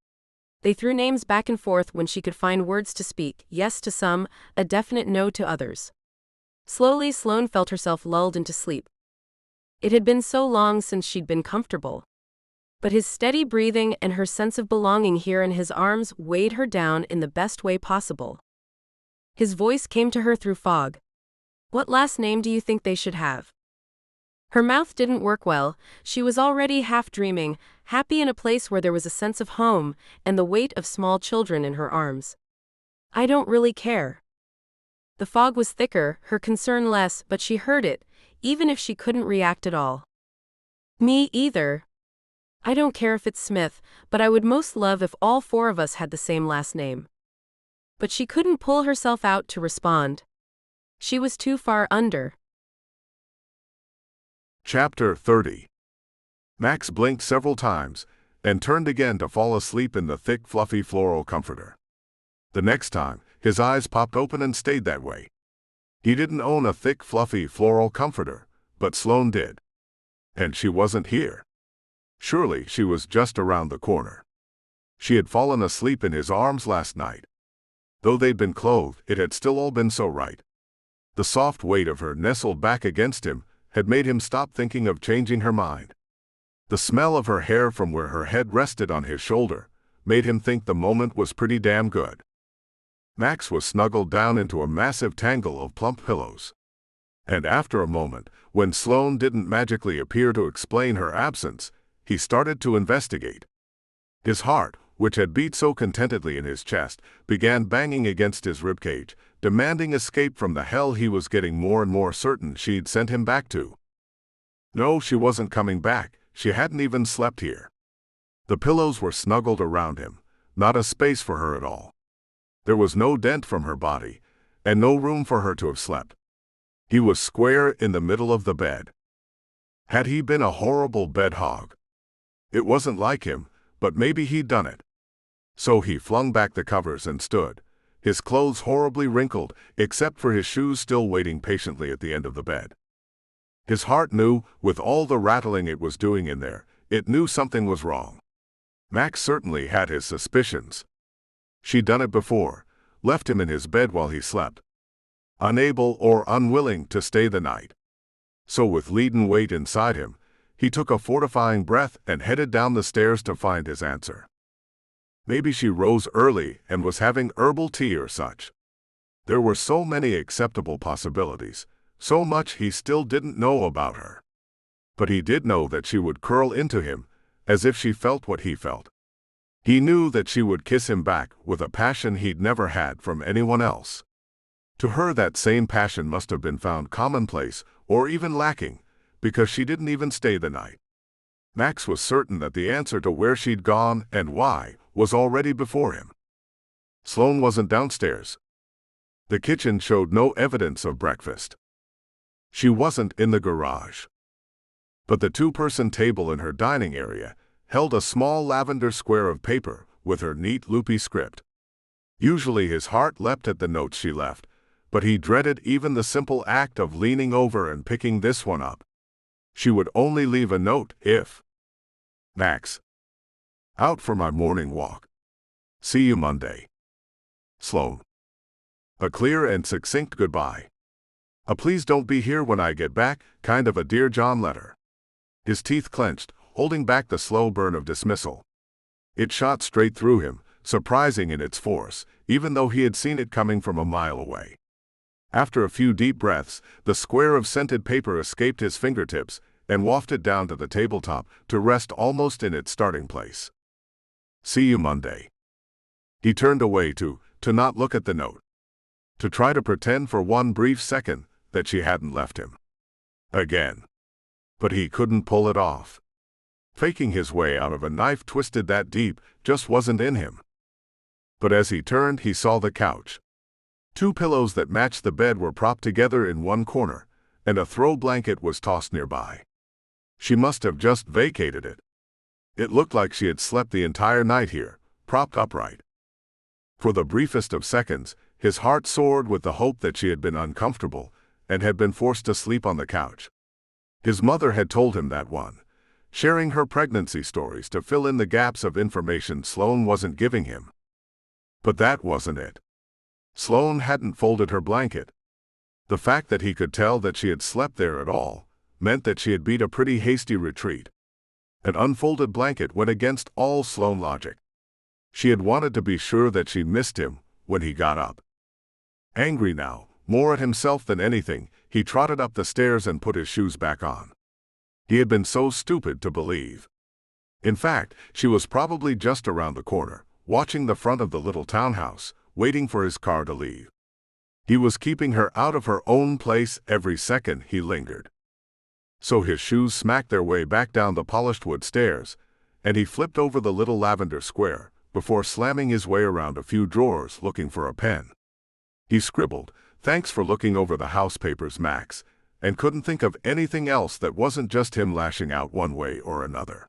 They threw names back and forth when she could find words to speak, yes to some, a definite no to others. Slowly, Sloane felt herself lulled into sleep. It had been so long since she'd been comfortable. But his steady breathing and her sense of belonging here in his arms weighed her down in the best way possible. His voice came to her through fog. "What last name do you think they should have?" Her mouth didn't work well. She was already half dreaming, happy in a place where there was a sense of home and the weight of small children in her arms. "I don't really care." The fog was thicker, her concern less, but she heard it, even if she couldn't react at all. "Me either. I don't care if it's Smith, but I would most love if all 4 of us had the same last name." But she couldn't pull herself out to respond. She was too far under. Chapter 30. Max blinked several times, and turned again to fall asleep in the thick, fluffy floral comforter. The next time, his eyes popped open and stayed that way. He didn't own a thick, fluffy floral comforter, but Sloane did. And she wasn't here. Surely she was just around the corner. She had fallen asleep in his arms last night. Though they'd been clothed, it had still all been so right. The soft weight of her nestled back against him had made him stop thinking of changing her mind. The smell of her hair from where her head rested on his shoulder made him think the moment was pretty damn good. Max was snuggled down into a massive tangle of plump pillows. And after a moment, when Sloane didn't magically appear to explain her absence, he started to investigate. His heart, which had beat so contentedly in his chest, began banging against his ribcage, demanding escape from the hell he was getting more and more certain she'd sent him back to. No, she wasn't coming back. She hadn't even slept here. The pillows were snuggled around him, not a space for her at all. There was no dent from her body, and no room for her to have slept. He was square in the middle of the bed. Had he been a horrible bed hog? It wasn't like him, but maybe he'd done it. So he flung back the covers and stood, his clothes horribly wrinkled, except for his shoes still waiting patiently at the end of the bed. His heart knew, with all the rattling it was doing in there, it knew something was wrong. Max certainly had his suspicions. She'd done it before, left him in his bed while he slept, unable or unwilling to stay the night. So with leaden weight inside him, he took a fortifying breath and headed down the stairs to find his answer. Maybe she rose early and was having herbal tea or such. There were so many acceptable possibilities, so much he still didn't know about her. But he did know that she would curl into him, as if she felt what he felt. He knew that she would kiss him back with a passion he'd never had from anyone else. To her that same passion must have been found commonplace or even lacking, because she didn't even stay the night. Max was certain that the answer to where she'd gone and why was already before him. Sloane wasn't downstairs. The kitchen showed no evidence of breakfast. She wasn't in the garage. But the two-person table in her dining area held a small lavender square of paper with her neat loopy script. Usually his heart leapt at the notes she left, but he dreaded even the simple act of leaning over and picking this one up. She would only leave a note if... Max. Out for my morning walk. See you Monday. Sloane. A clear and succinct goodbye. A please don't be here when I get back, kind of a Dear John letter. His teeth clenched, holding back the slow burn of dismissal. It shot straight through him, surprising in its force, even though he had seen it coming from a mile away. After a few deep breaths, the square of scented paper escaped his fingertips and wafted down to the tabletop to rest almost in its starting place. See you Monday. He turned away to not look at the note. To try to pretend for one brief second that she hadn't left him. Again. But he couldn't pull it off. Faking his way out of a knife twisted that deep just wasn't in him. But as he turned, he saw the couch. Two pillows that matched the bed were propped together in one corner, and a throw blanket was tossed nearby. She must have just vacated it. It looked like she had slept the entire night here, propped upright. For the briefest of seconds, his heart soared with the hope that she had been uncomfortable and had been forced to sleep on the couch. His mother had told him that one, sharing her pregnancy stories to fill in the gaps of information Sloane wasn't giving him. But that wasn't it. Sloane hadn't folded her blanket. The fact that he could tell that she had slept there at all meant that she had beat a pretty hasty retreat. An unfolded blanket went against all Sloane logic. She had wanted to be sure that she missed him when he got up. Angry now, more at himself than anything, he trotted up the stairs and put his shoes back on. He had been so stupid to believe. In fact, she was probably just around the corner, watching the front of the little townhouse, waiting for his car to leave. He was keeping her out of her own place every second he lingered. So his shoes smacked their way back down the polished wood stairs, and he flipped over the little lavender square before slamming his way around a few drawers looking for a pen. He scribbled, "Thanks for looking over the house papers, Max," and couldn't think of anything else that wasn't just him lashing out one way or another.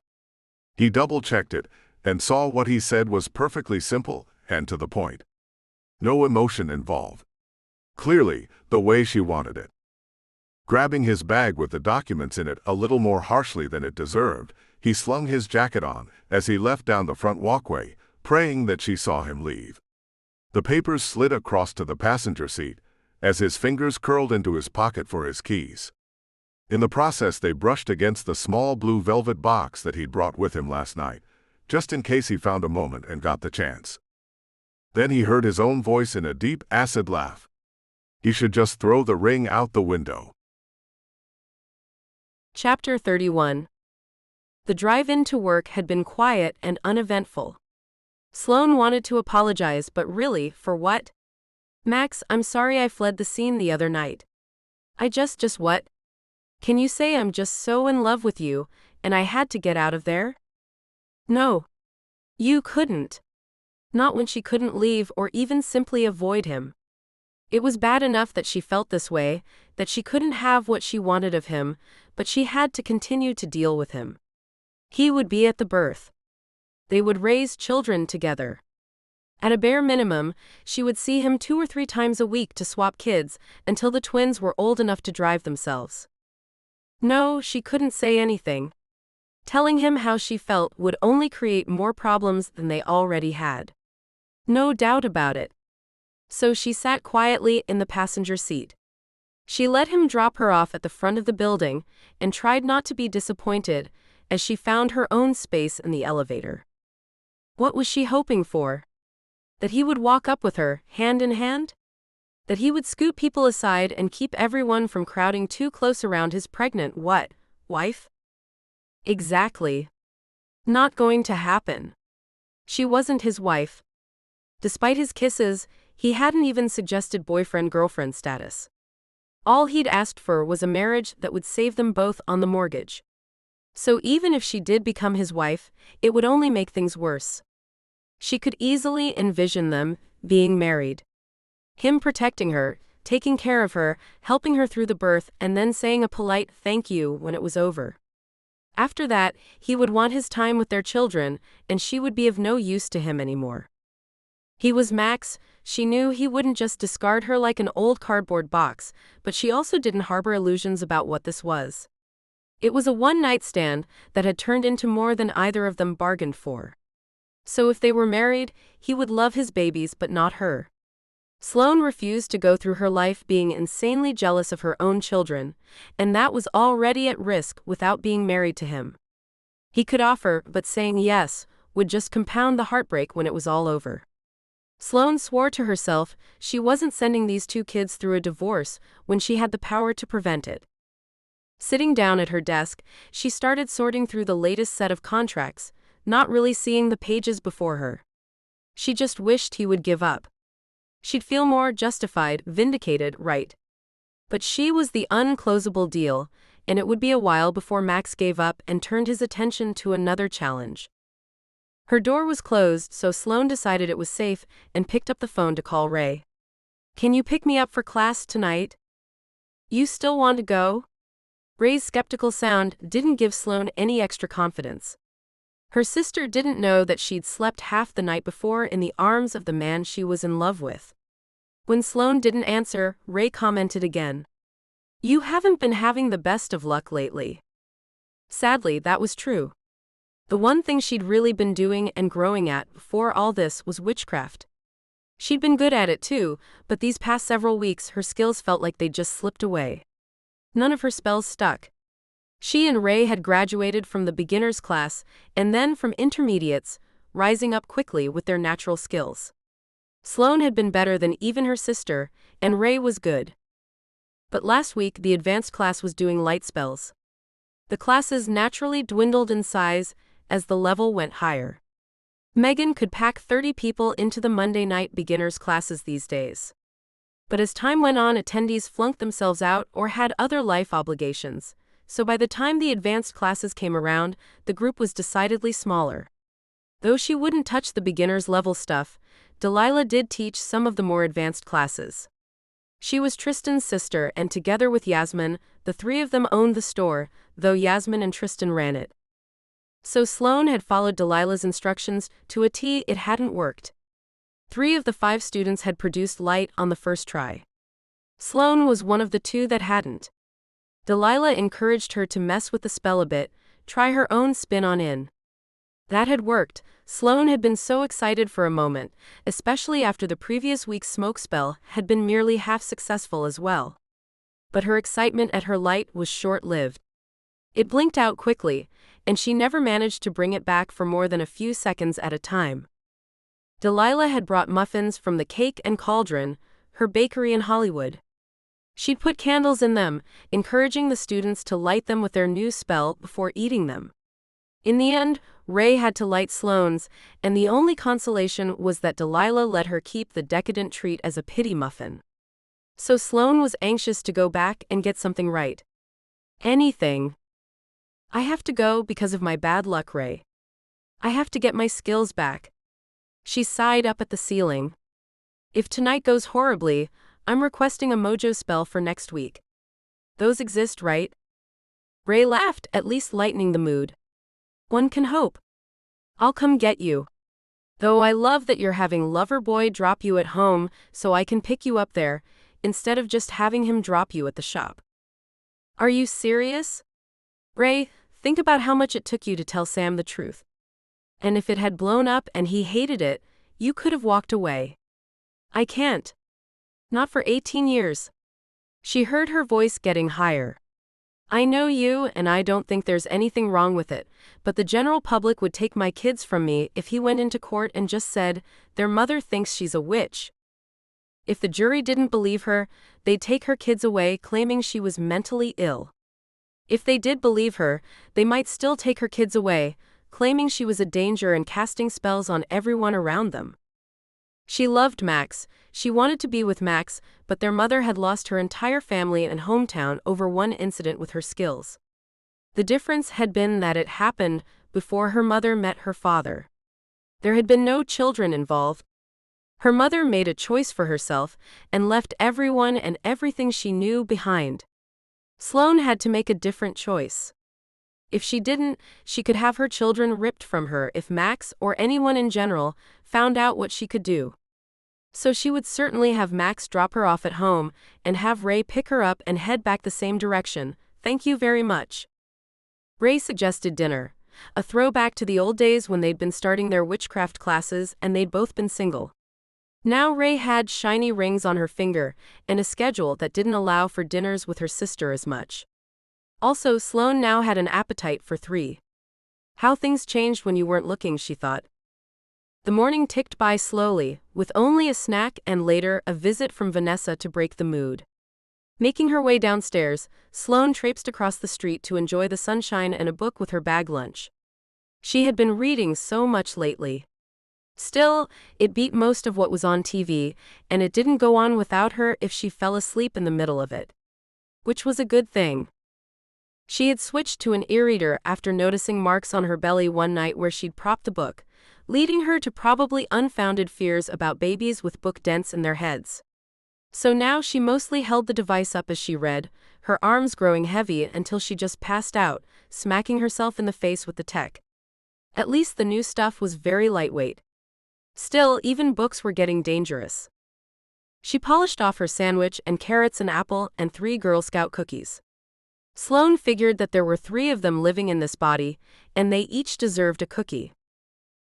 He double-checked it and saw what he said was perfectly simple and to the point. No emotion involved. Clearly, the way she wanted it. Grabbing his bag with the documents in it a little more harshly than it deserved, he slung his jacket on as he left down the front walkway, praying that she saw him leave. The papers slid across to the passenger seat as his fingers curled into his pocket for his keys. In the process, they brushed against the small blue velvet box that he'd brought with him last night, just in case he found a moment and got the chance. Then he heard his own voice in a deep, acid laugh. He should just throw the ring out the window. Chapter 31. The drive into work had been quiet and uneventful. Sloane wanted to apologize, but really, for what? Max, I'm sorry I fled the scene the other night. I just what? Can you say I'm just so in love with you, and I had to get out of there? No. You couldn't. Not when she couldn't leave or even simply avoid him. It was bad enough that she felt this way, that she couldn't have what she wanted of him, but she had to continue to deal with him. He would be at the birth. They would raise children together. At a bare minimum, she would see him 2 or 3 times a week to swap kids until the twins were old enough to drive themselves. No, she couldn't say anything. Telling him how she felt would only create more problems than they already had. No doubt about it. So she sat quietly in the passenger seat. She let him drop her off at the front of the building and tried not to be disappointed as she found her own space in the elevator. What was she hoping for? That he would walk up with her, hand in hand? That he would scoot people aside and keep everyone from crowding too close around his pregnant wife? Exactly. Not going to happen. She wasn't his wife. Despite his kisses, he hadn't even suggested boyfriend-girlfriend status. All he'd asked for was a marriage that would save them both on the mortgage. So even if she did become his wife, it would only make things worse. She could easily envision them being married. Him protecting her, taking care of her, helping her through the birth, and then saying a polite thank you when it was over. After that, he would want his time with their children, and she would be of no use to him anymore. He was Max. She knew he wouldn't just discard her like an old cardboard box, but she also didn't harbor illusions about what this was. It was a one-night stand that had turned into more than either of them bargained for. So if they were married, he would love his babies but not her. Sloane refused to go through her life being insanely jealous of her own children, and that was already at risk without being married to him. He could offer, but saying yes would just compound the heartbreak when it was all over. Sloane swore to herself she wasn't sending these 2 kids through a divorce when she had the power to prevent it. Sitting down at her desk, she started sorting through the latest set of contracts, not really seeing the pages before her. She just wished he would give up. She'd feel more justified, vindicated, right? But she was the unclosable deal, and it would be a while before Max gave up and turned his attention to another challenge. Her door was closed, so Sloane decided it was safe and picked up the phone to call Ray. "Can you pick me up for class tonight?" "You still want to go?" Ray's skeptical sound didn't give Sloane any extra confidence. Her sister didn't know that she'd slept half the night before in the arms of the man she was in love with. When Sloane didn't answer, Ray commented again. "You haven't been having the best of luck lately." Sadly, that was true. The one thing she'd really been doing and growing at before all this was witchcraft. She'd been good at it too, but these past several weeks her skills felt like they'd just slipped away. None of her spells stuck. She and Ray had graduated from the beginner's class and then from intermediates, rising up quickly with their natural skills. Sloane had been better than even her sister, and Ray was good. But last week the advanced class was doing light spells. The classes naturally dwindled in size as the level went higher. Megan could pack 30 people into the Monday night beginners classes these days. But as time went on, attendees flunked themselves out or had other life obligations, so by the time the advanced classes came around, the group was decidedly smaller. Though she wouldn't touch the beginners level stuff, Delilah did teach some of the more advanced classes. She was Tristan's sister, and together with Yasmin, the 3 of them owned the store, though Yasmin and Tristan ran it. So Sloane had followed Delilah's instructions to a T. It hadn't worked. 3 of the 5 students had produced light on the first try. Sloane was one of the 2 that hadn't. Delilah encouraged her to mess with the spell a bit, try her own spin on in. That had worked. Sloane had been so excited for a moment, especially after the previous week's smoke spell had been merely half successful as well. But her excitement at her light was short-lived. It blinked out quickly, and she never managed to bring it back for more than a few seconds at a time. Delilah had brought muffins from the Cake and Cauldron, her bakery in Hollywood. She'd put candles in them, encouraging the students to light them with their new spell before eating them. In the end, Ray had to light Sloane's, and the only consolation was that Delilah let her keep the decadent treat as a pity muffin. So Sloane was anxious to go back and get something right. Anything. I have to go because of my bad luck, Ray. I have to get my skills back. She sighed up at the ceiling. If tonight goes horribly, I'm requesting a mojo spell for next week. Those exist, right? Ray laughed, at least lightening the mood. One can hope. I'll come get you. Though I love that you're having Loverboy drop you at home so I can pick you up there, instead of just having him drop you at the shop. Are you serious? Ray, think about how much it took you to tell Sam the truth. And if it had blown up and he hated it, you could have walked away. I can't. Not for 18 years. She heard her voice getting higher. I know you, and I don't think there's anything wrong with it, but the general public would take my kids from me if he went into court and just said, their mother thinks she's a witch. If the jury didn't believe her, they'd take her kids away claiming she was mentally ill. If they did believe her, they might still take her kids away, claiming she was a danger and casting spells on everyone around them. She loved Max, she wanted to be with Max, but their mother had lost her entire family and hometown over one incident with her skills. The difference had been that it happened before her mother met her father. There had been no children involved. Her mother made a choice for herself and left everyone and everything she knew behind. Sloane had to make a different choice. If she didn't, she could have her children ripped from her if Max, or anyone in general, found out what she could do. So she would certainly have Max drop her off at home and have Ray pick her up and head back the same direction. Thank you very much. Ray suggested dinner, a throwback to the old days when they'd been starting their witchcraft classes and they'd both been single. Now Ray had shiny rings on her finger and a schedule that didn't allow for dinners with her sister as much. Also, Sloane now had an appetite for 3. How things changed when you weren't looking, she thought. The morning ticked by slowly, with only a snack and later a visit from Vanessa to break the mood. Making her way downstairs, Sloane traipsed across the street to enjoy the sunshine and a book with her bag lunch. She had been reading so much lately. Still, it beat most of what was on TV, and it didn't go on without her if she fell asleep in the middle of it. Which was a good thing. She had switched to an e-reader after noticing marks on her belly one night where she'd propped the book, leading her to probably unfounded fears about babies with book dents in their heads. So now she mostly held the device up as she read, her arms growing heavy until she just passed out, smacking herself in the face with the tech. At least the new stuff was very lightweight. Still, even books were getting dangerous. She polished off her sandwich and carrots and apple and 3 Girl Scout cookies. Sloane figured that there were 3 of them living in this body, and they each deserved a cookie.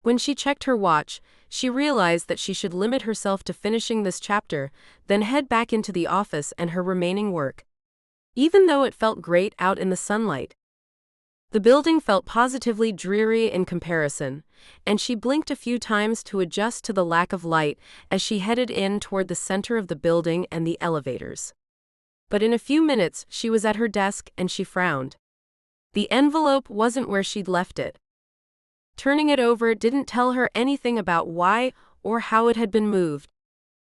When she checked her watch, she realized that she should limit herself to finishing this chapter, then head back into the office and her remaining work. Even though it felt great out in the sunlight. The building felt positively dreary in comparison, and she blinked a few times to adjust to the lack of light as she headed in toward the center of the building and the elevators. But in a few minutes she was at her desk and she frowned. The envelope wasn't where she'd left it. Turning it over didn't tell her anything about why or how it had been moved.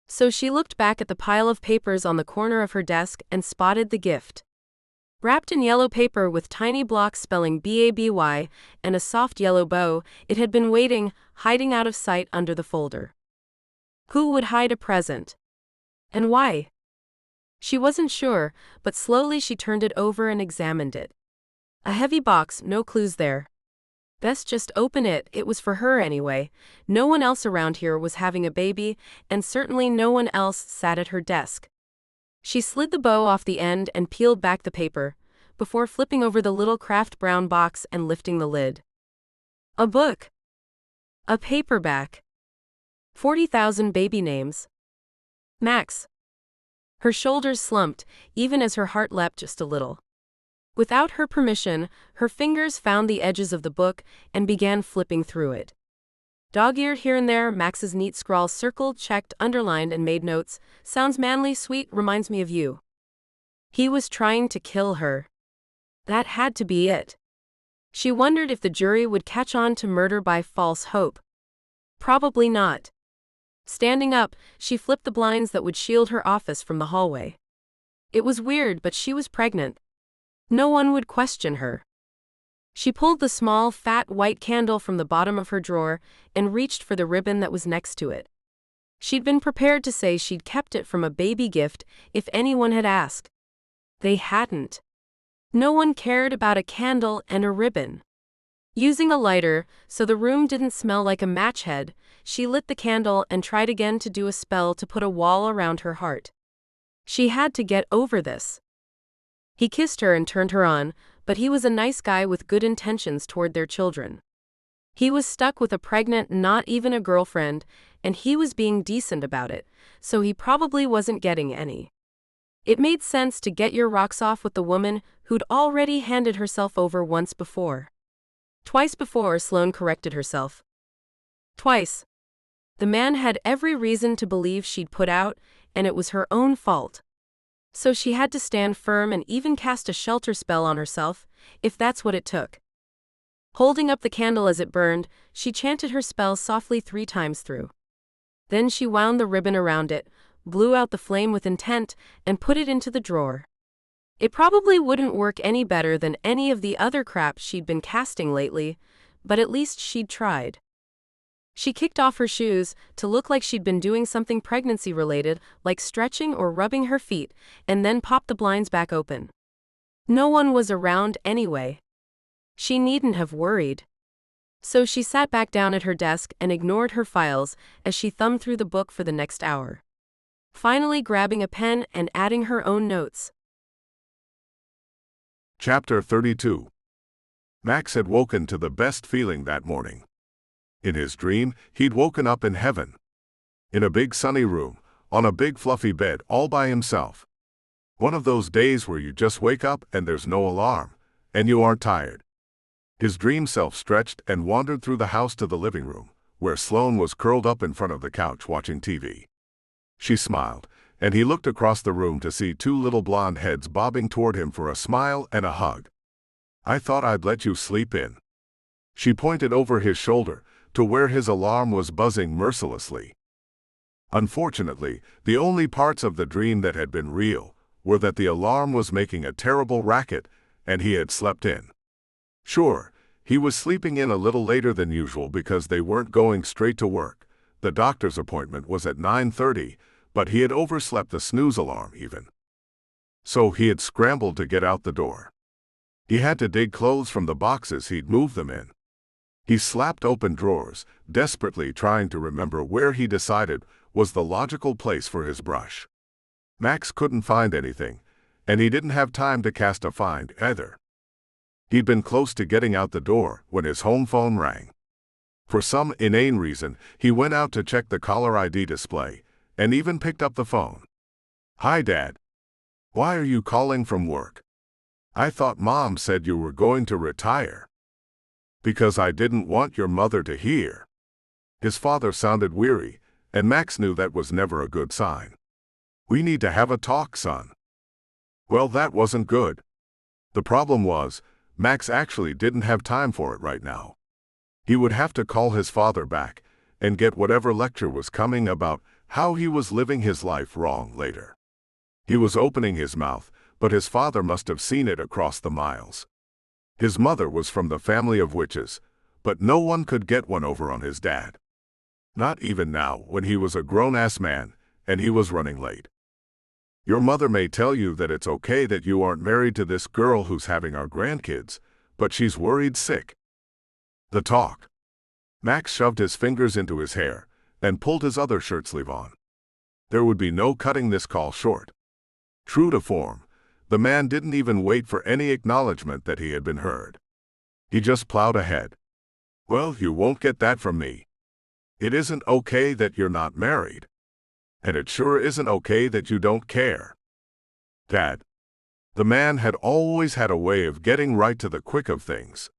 So she looked back at the pile of papers on the corner of her desk and spotted the gift. Wrapped in yellow paper with tiny blocks spelling BABY and a soft yellow bow, it had been waiting, hiding out of sight under the folder. Who would hide a present? And why? She wasn't sure, but slowly she turned it over and examined it. A heavy box, no clues there. Best just open it, it was for her anyway. No one else around here was having a baby, and certainly no one else sat at her desk. She slid the bow off the end and peeled back the paper, before flipping over the little craft brown box and lifting the lid. A book. A paperback. 40,000 baby names. Max. Her shoulders slumped, even as her heart leapt just a little. Without her permission, her fingers found the edges of the book and began flipping through it. Dog-eared here and there, Max's neat scrawls circled, checked, underlined, and made notes. Sounds manly, sweet, reminds me of you. He was trying to kill her. That had to be it. She wondered if the jury would catch on to murder by false hope. Probably not. Standing up, she flipped the blinds that would shield her office from the hallway. It was weird, but she was pregnant. No one would question her. She pulled the small, fat, white candle from the bottom of her drawer and reached for the ribbon that was next to it. She'd been prepared to say she'd kept it from a baby gift if anyone had asked. They hadn't. No one cared about a candle and a ribbon. Using a lighter, so the room didn't smell like a match head, she lit the candle and tried again to do a spell to put a wall around her heart. She had to get over this. He kissed her and turned her on, but he was a nice guy with good intentions toward their children. He was stuck with a pregnant, not even a girlfriend, and he was being decent about it, so he probably wasn't getting any. It made sense to get your rocks off with the woman who'd already handed herself over once before. Twice before, Sloane corrected herself. Twice. The man had every reason to believe she'd put out, and it was her own fault. So she had to stand firm and even cast a shelter spell on herself, if that's what it took. Holding up the candle as it burned, she chanted her spell softly 3 times through. Then she wound the ribbon around it, blew out the flame with intent, and put it into the drawer. It probably wouldn't work any better than any of the other crap she'd been casting lately, but at least she'd tried. She kicked off her shoes to look like she'd been doing something pregnancy-related, like stretching or rubbing her feet, and then popped the blinds back open. No one was around anyway. She needn't have worried. So she sat back down at her desk and ignored her files as she thumbed through the book for the next hour. Finally grabbing a pen and adding her own notes. Chapter 32. Max had woken to the best feeling that morning. In his dream, he'd woken up in heaven. In a big sunny room, on a big fluffy bed all by himself. One of those days where you just wake up and there's no alarm, and you aren't tired. His dream self stretched and wandered through the house to the living room, where Sloane was curled up in front of the couch watching TV. She smiled, and he looked across the room to see 2 little blonde heads bobbing toward him for a smile and a hug. "I thought I'd let you sleep in." She pointed over his shoulder to where his alarm was buzzing mercilessly. Unfortunately, the only parts of the dream that had been real were that the alarm was making a terrible racket and he had slept in. Sure, he was sleeping in a little later than usual because they weren't going straight to work. The doctor's appointment was at 9:30, but he had overslept the snooze alarm even. So he had scrambled to get out the door. He had to dig clothes from the boxes he'd moved them in. He slapped open drawers, desperately trying to remember where he decided was the logical place for his brush. Max couldn't find anything, and he didn't have time to cast a find either. He'd been close to getting out the door when his home phone rang. For some inane reason, he went out to check the caller ID display, and even picked up the phone. "Hi, Dad. Why are you calling from work? I thought Mom said you were going to retire." "Because I didn't want your mother to hear." His father sounded weary, and Max knew that was never a good sign. "We need to have a talk, son." Well, that wasn't good. The problem was, Max actually didn't have time for it right now. He would have to call his father back and get whatever lecture was coming about how he was living his life wrong later. He was opening his mouth, but his father must have seen it across the miles. His mother was from the family of witches, but no one could get one over on his dad. Not even now, when he was a grown-ass man, and he was running late. "Your mother may tell you that it's okay that you aren't married to this girl who's having our grandkids, but she's worried sick." The talk. Max shoved his fingers into his hair and pulled his other shirt sleeve on. There would be no cutting this call short. True to form, The man didn't even wait for any acknowledgement that he had been heard. He just plowed ahead. "Well, you won't get that from me. It isn't okay that you're not married. And it sure isn't okay that you don't care." Dad. The man had always had a way of getting right to the quick of things.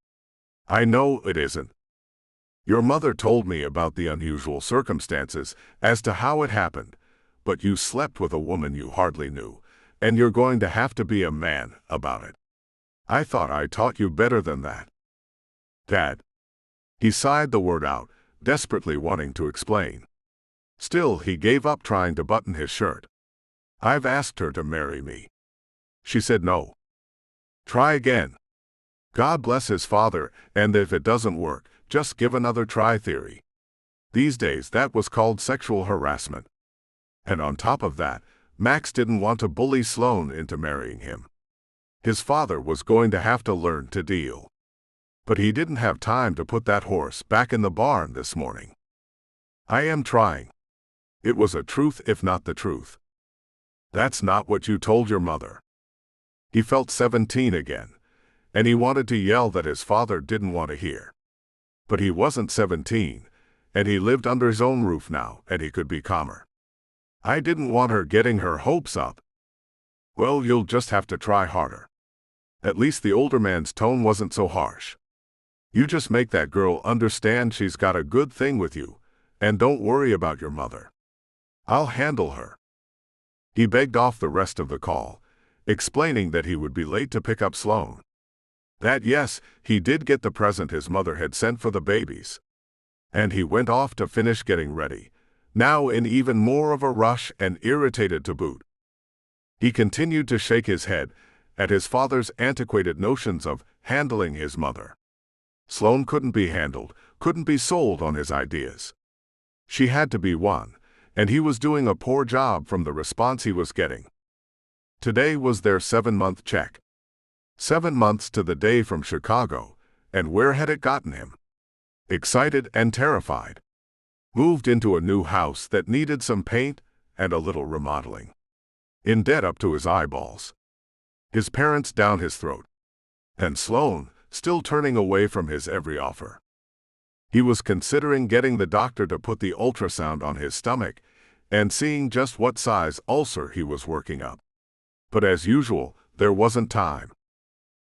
"I know it isn't. Your mother told me about the unusual circumstances as to how it happened, but you slept with a woman you hardly knew, and you're going to have to be a man about it. I thought I taught you better than that." Dad. He sighed the word out, desperately wanting to explain. Still, he gave up trying to button his shirt. "I've asked her to marry me. She said no." "Try again. God bless his father, and if it doesn't work, just give another try theory." These days that was called sexual harassment. And on top of that, Max didn't want to bully Sloane into marrying him. His father was going to have to learn to deal. But he didn't have time to put that horse back in the barn this morning. "I am trying." It was a truth if not the truth. "That's not what you told your mother." He felt 17 again, and he wanted to yell that his father didn't want to hear. But he wasn't 17, and he lived under his own roof now, and he could be calmer. "I didn't want her getting her hopes up." "Well, you'll just have to try harder." At least the older man's tone wasn't so harsh. "You just make that girl understand she's got a good thing with you, and don't worry about your mother. I'll handle her." He begged off the rest of the call, explaining that he would be late to pick up Sloane. That yes, he did get the present his mother had sent for the babies. And he went off to finish getting ready, now in even more of a rush and irritated to boot. He continued to shake his head at his father's antiquated notions of handling his mother. Sloane couldn't be handled, couldn't be sold on his ideas. She had to be won, and he was doing a poor job from the response he was getting. Today was their 7-month check. 7 months to the day from Chicago, and where had it gotten him? Excited and terrified. Moved into a new house that needed some paint and a little remodeling. In debt up to his eyeballs. His parents down his throat. And Sloane, still turning away from his every offer. He was considering getting the doctor to put the ultrasound on his stomach and seeing just what size ulcer he was working up. But as usual, there wasn't time.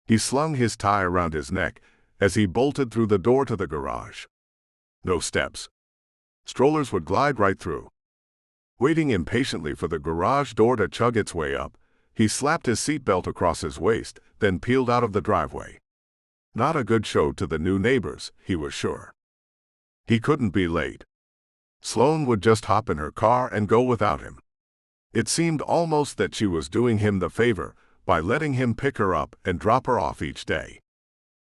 He slung his tie around his neck as he bolted through the door to the garage. No steps. Strollers would glide right through. Waiting impatiently for the garage door to chug its way up, he slapped his seatbelt across his waist, then peeled out of the driveway. Not a good show to the new neighbors, he was sure. He couldn't be late. Sloane would just hop in her car and go without him. It seemed almost that she was doing him the favor by letting him pick her up and drop her off each day.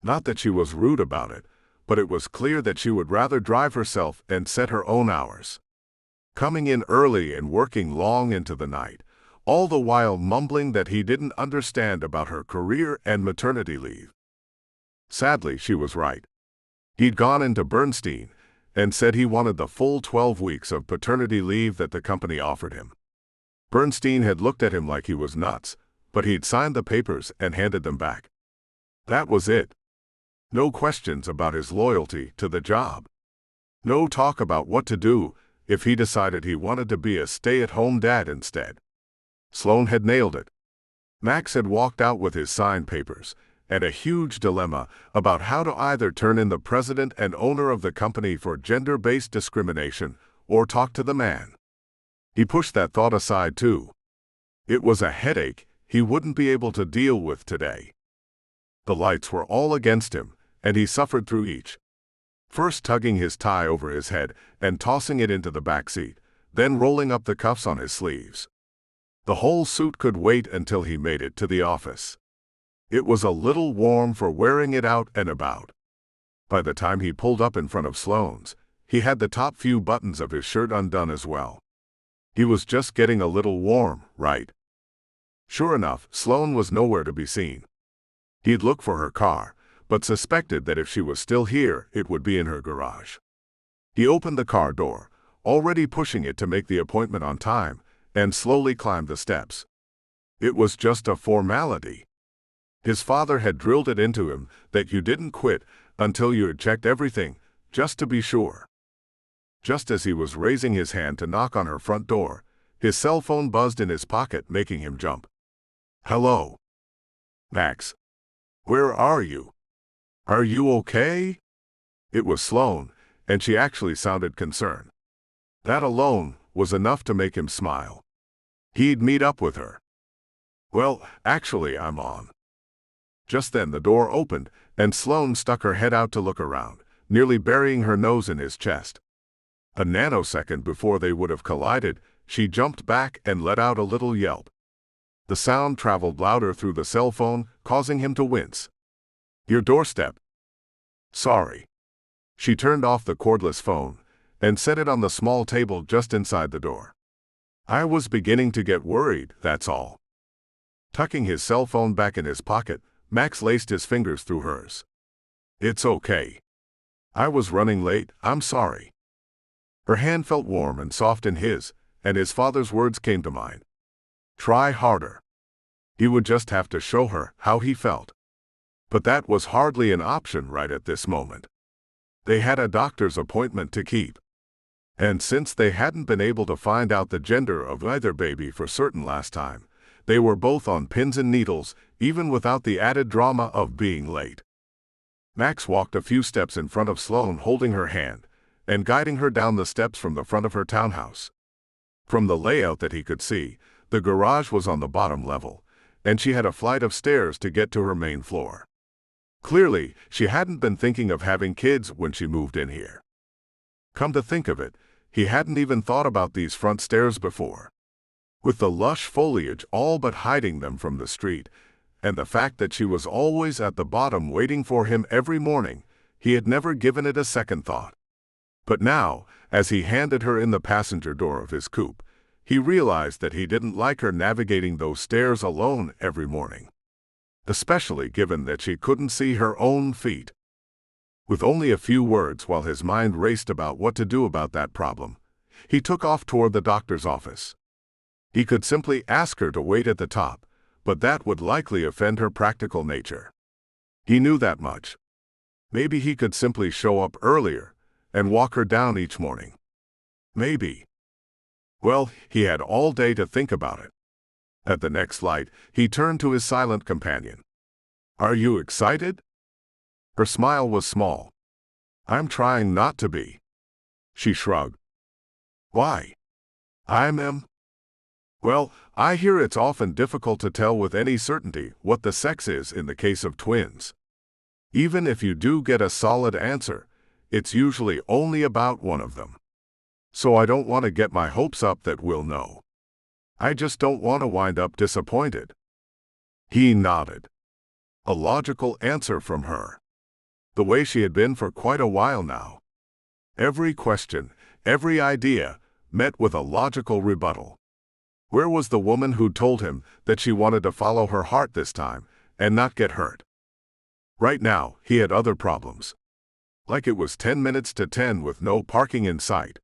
Not that she was rude about it, but it was clear that she would rather drive herself and set her own hours. Coming in early and working long into the night, all the while mumbling that he didn't understand about her career and maternity leave. Sadly, she was right. He'd gone into Bernstein and said he wanted the full 12 weeks of paternity leave that the company offered him. Bernstein had looked at him like he was nuts, but he'd signed the papers and handed them back. That was it. No questions about his loyalty to the job. No talk about what to do if he decided he wanted to be a stay-at-home dad instead. Sloane had nailed it. Max had walked out with his signed papers and a huge dilemma about how to either turn in the president and owner of the company for gender-based discrimination or talk to the man. He pushed that thought aside too. It was a headache he wouldn't be able to deal with today. The lights were all against him, and he suffered through each. First tugging his tie over his head and tossing it into the back seat, then rolling up the cuffs on his sleeves. The whole suit could wait until he made it to the office. It was a little warm for wearing it out and about. By the time he pulled up in front of Sloane's, he had the top few buttons of his shirt undone as well. He was just getting a little warm, right? Sure enough, Sloane was nowhere to be seen. He'd look for her car, but suspected that if she was still here, it would be in her garage. He opened the car door, already pushing it to make the appointment on time, and slowly climbed the steps. It was just a formality. His father had drilled it into him that you didn't quit until you had checked everything, just to be sure. Just as he was raising his hand to knock on her front door, his cell phone buzzed in his pocket, making him jump. "Hello? Max. Where are you? Are you okay?" It was Sloane, and she actually sounded concerned. That alone was enough to make him smile. He'd meet up with her. "Well, actually, I'm on." Just then the door opened, and Sloane stuck her head out to look around, nearly burying her nose in his chest. A nanosecond before they would have collided, she jumped back and let out a little yelp. The sound traveled louder through the cell phone, causing him to wince. "Your doorstep." "Sorry." She turned off the cordless phone and set it on the small table just inside the door. "I was beginning to get worried, that's all." Tucking his cell phone back in his pocket, Max laced his fingers through hers. "It's okay. I was running late, I'm sorry." Her hand felt warm and soft in his, and his father's words came to mind. Try harder. He would just have to show her how he felt. But that was hardly an option right at this moment. They had a doctor's appointment to keep. And since they hadn't been able to find out the gender of either baby for certain last time, they were both on pins and needles, even without the added drama of being late. Max walked a few steps in front of Sloane, holding her hand and guiding her down the steps from the front of her townhouse. From the layout that he could see, the garage was on the bottom level, and she had a flight of stairs to get to her main floor. Clearly, she hadn't been thinking of having kids when she moved in here. Come to think of it, he hadn't even thought about these front stairs before. With the lush foliage all but hiding them from the street, and the fact that she was always at the bottom waiting for him every morning, he had never given it a second thought. But now, as he handed her in the passenger door of his coupe, he realized that he didn't like her navigating those stairs alone every morning. Especially given that she couldn't see her own feet. With only a few words while his mind raced about what to do about that problem, he took off toward the doctor's office. He could simply ask her to wait at the top, but that would likely offend her practical nature. He knew that much. Maybe he could simply show up earlier and walk her down each morning. Maybe. Well, he had all day to think about it. At the next light, he turned to his silent companion. "Are you excited?" Her smile was small. "I'm trying not to be." She shrugged. "Why?" "I'm. Well, I hear it's often difficult to tell with any certainty what the sex is in the case of twins. Even if you do get a solid answer, it's usually only about one of them. So I don't want to get my hopes up that we'll know. I just don't want to wind up disappointed." He nodded. A logical answer from her. The way she had been for quite a while now. Every question, every idea, met with a logical rebuttal. Where was the woman who'd told him that she wanted to follow her heart this time and not get hurt? Right now, he had other problems. Like it was 10 minutes to 10 with no parking in sight.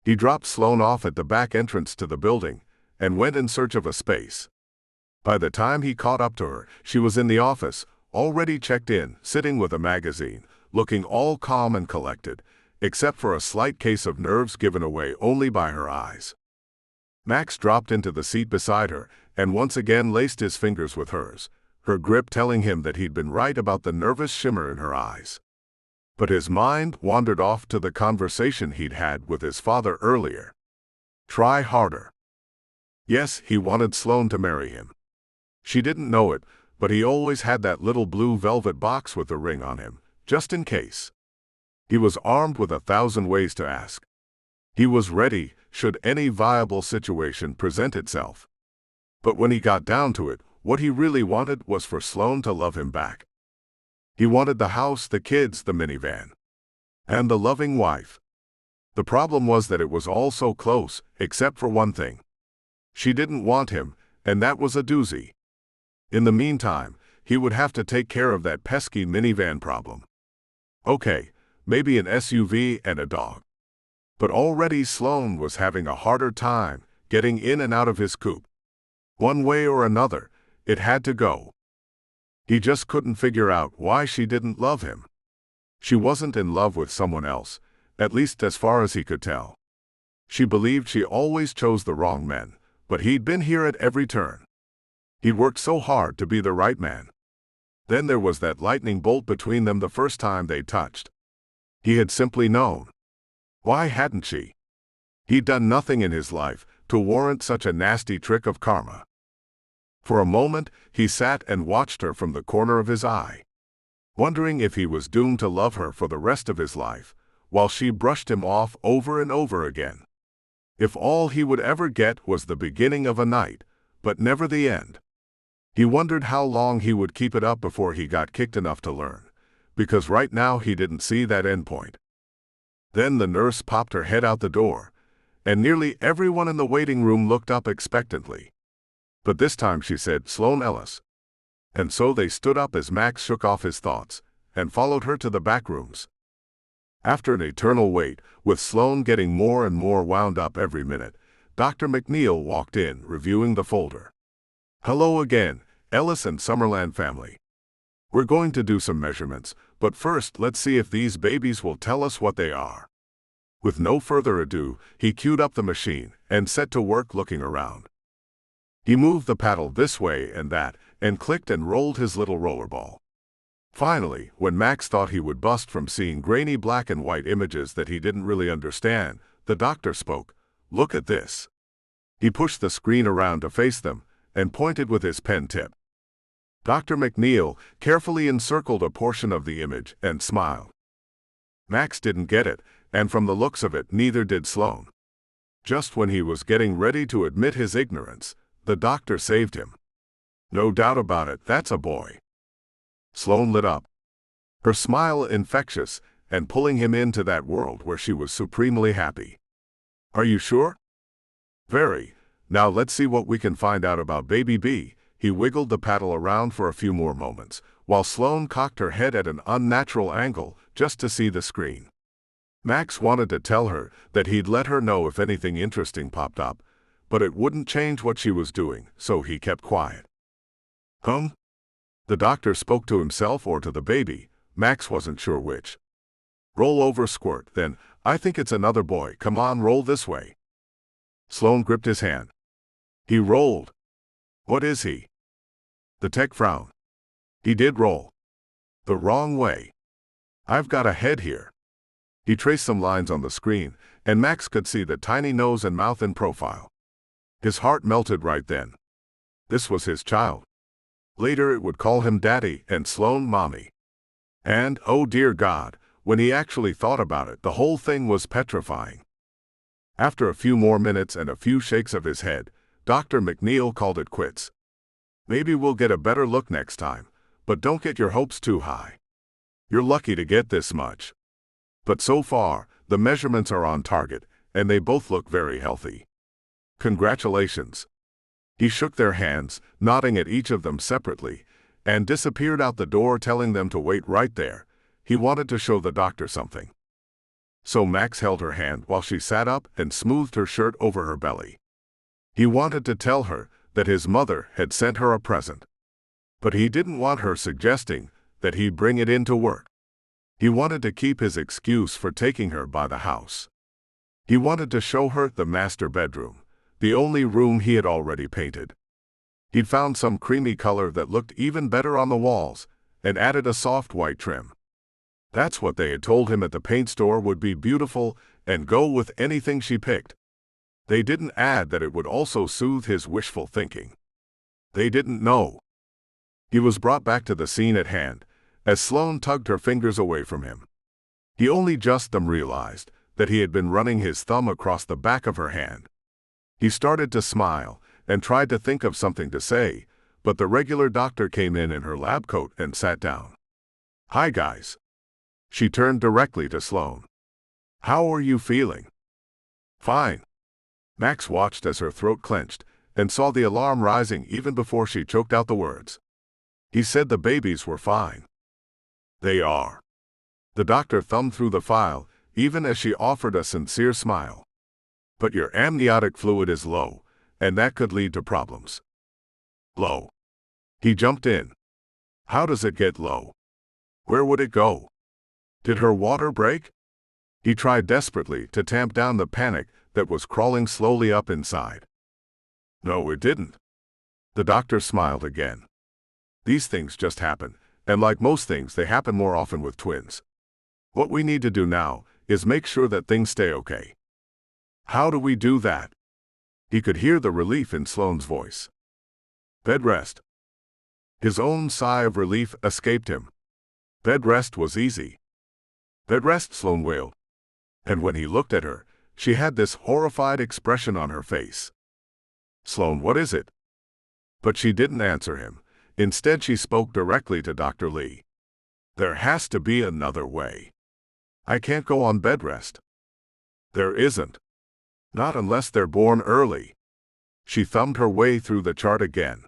He dropped Sloane off at the back entrance to the building and went in search of a space. By the time he caught up to her, she was in the office, already checked in, sitting with a magazine, looking all calm and collected, except for a slight case of nerves given away only by her eyes. Max dropped into the seat beside her and once again laced his fingers with hers, her grip telling him that he'd been right about the nervous shimmer in her eyes. But his mind wandered off to the conversation he'd had with his father earlier. Try harder. Yes, he wanted Sloane to marry him. She didn't know it, but he always had that little blue velvet box with the ring on him, just in case. He was armed with 1,000 ways to ask. He was ready, should any viable situation present itself. But when he got down to it, what he really wanted was for Sloane to love him back. He wanted the house, the kids, the minivan. And the loving wife. The problem was that it was all so close, except for one thing. She didn't want him, and that was a doozy. In the meantime, he would have to take care of that pesky minivan problem. Okay, maybe an SUV and a dog. But already Sloane was having a harder time getting in and out of his coupe. One way or another, it had to go. He just couldn't figure out why she didn't love him. She wasn't in love with someone else, at least as far as he could tell. She believed she always chose the wrong men, but he'd been here at every turn. He'd worked so hard to be the right man. Then there was that lightning bolt between them the first time they touched. He had simply known. Why hadn't she? He'd done nothing in his life to warrant such a nasty trick of karma. For a moment, he sat and watched her from the corner of his eye, wondering if he was doomed to love her for the rest of his life, while she brushed him off over and over again. If all he would ever get was the beginning of a night, but never the end. He wondered how long he would keep it up before he got kicked enough to learn, because right now he didn't see that end point. Then the nurse popped her head out the door, and nearly everyone in the waiting room looked up expectantly. But this time she said, "Sloan Ellis." And so they stood up as Max shook off his thoughts, and followed her to the back rooms. After an eternal wait, with Sloane getting more and more wound up every minute, Dr. McNeil walked in, reviewing the folder. "Hello again, Ellis and Summerland family. We're going to do some measurements, but first let's see if these babies will tell us what they are." With no further ado, he queued up the machine and set to work looking around. He moved the paddle this way and that, and clicked and rolled his little rollerball. Finally, when Max thought he would bust from seeing grainy black and white images that he didn't really understand, the doctor spoke. "Look at this." He pushed the screen around to face them, and pointed with his pen tip. Dr. McNeil carefully encircled a portion of the image and smiled. Max didn't get it, and from the looks of it, neither did Sloane. Just when he was getting ready to admit his ignorance, the doctor saved him. "No doubt about it, that's a boy." Sloane lit up, her smile infectious and pulling him into that world where she was supremely happy. "Are you sure?" "Very. Now let's see what we can find out about baby B." He wiggled the paddle around for a few more moments, while Sloane cocked her head at an unnatural angle just to see the screen. Max wanted to tell her that he'd let her know if anything interesting popped up, but it wouldn't change what she was doing, so he kept quiet. The doctor spoke to himself or to the baby. Max wasn't sure which. "Roll over, Squirt, then. I think it's another boy. Come on, roll this way." Sloane gripped his hand. He rolled. "What is he?" The tech frowned. He did roll. "The wrong way. I've got a head here." He traced some lines on the screen, and Max could see the tiny nose and mouth in profile. His heart melted right then. This was his child. Later it would call him Daddy and Sloane Mommy. And, oh dear God, when he actually thought about it, the whole thing was petrifying. After a few more minutes and a few shakes of his head, Dr. McNeil called it quits. "Maybe we'll get a better look next time, but don't get your hopes too high. You're lucky to get this much. But so far, the measurements are on target, and they both look very healthy. Congratulations." He shook their hands, nodding at each of them separately, and disappeared out the door, telling them to wait right there. He wanted to show the doctor something. So Max held her hand while she sat up and smoothed her shirt over her belly. He wanted to tell her that his mother had sent her a present. But he didn't want her suggesting that he bring it into work. He wanted to keep his excuse for taking her by the house. He wanted to show her the master bedroom, the only room he had already painted. He'd found some creamy color that looked even better on the walls, and added a soft white trim. That's what they had told him at the paint store would be beautiful and go with anything she picked. They didn't add that it would also soothe his wishful thinking. They didn't know. He was brought back to the scene at hand, as Sloane tugged her fingers away from him. He only just then realized that he had been running his thumb across the back of her hand. He started to smile and tried to think of something to say, but the regular doctor came in her lab coat and sat down. "Hi guys." She turned directly to Sloane. "How are you feeling?" "Fine." Max watched as her throat clenched and saw the alarm rising even before she choked out the words. He said the babies were fine. "They are." The doctor thumbed through the file, even as she offered a sincere smile. "But your amniotic fluid is low, and that could lead to problems. Low. He jumped in. How does it get low? Where would it go? Did her water break? He tried desperately to tamp down the panic that was crawling slowly up inside. No, it didn't. The doctor smiled again. These things just happen, and like most things, they happen more often with twins. What we need to do now is make sure that things stay okay. How do we do that? He could hear the relief in Sloane's voice. Bed rest. His own sigh of relief escaped him. Bed rest was easy. Bed rest, Sloane wailed. And when he looked at her, she had this horrified expression on her face. Sloane, what is it? But she didn't answer him. Instead, she spoke directly to Dr. Lee. There has to be another way. I can't go on bed rest. There isn't. Not unless they're born early. She thumbed her way through the chart again.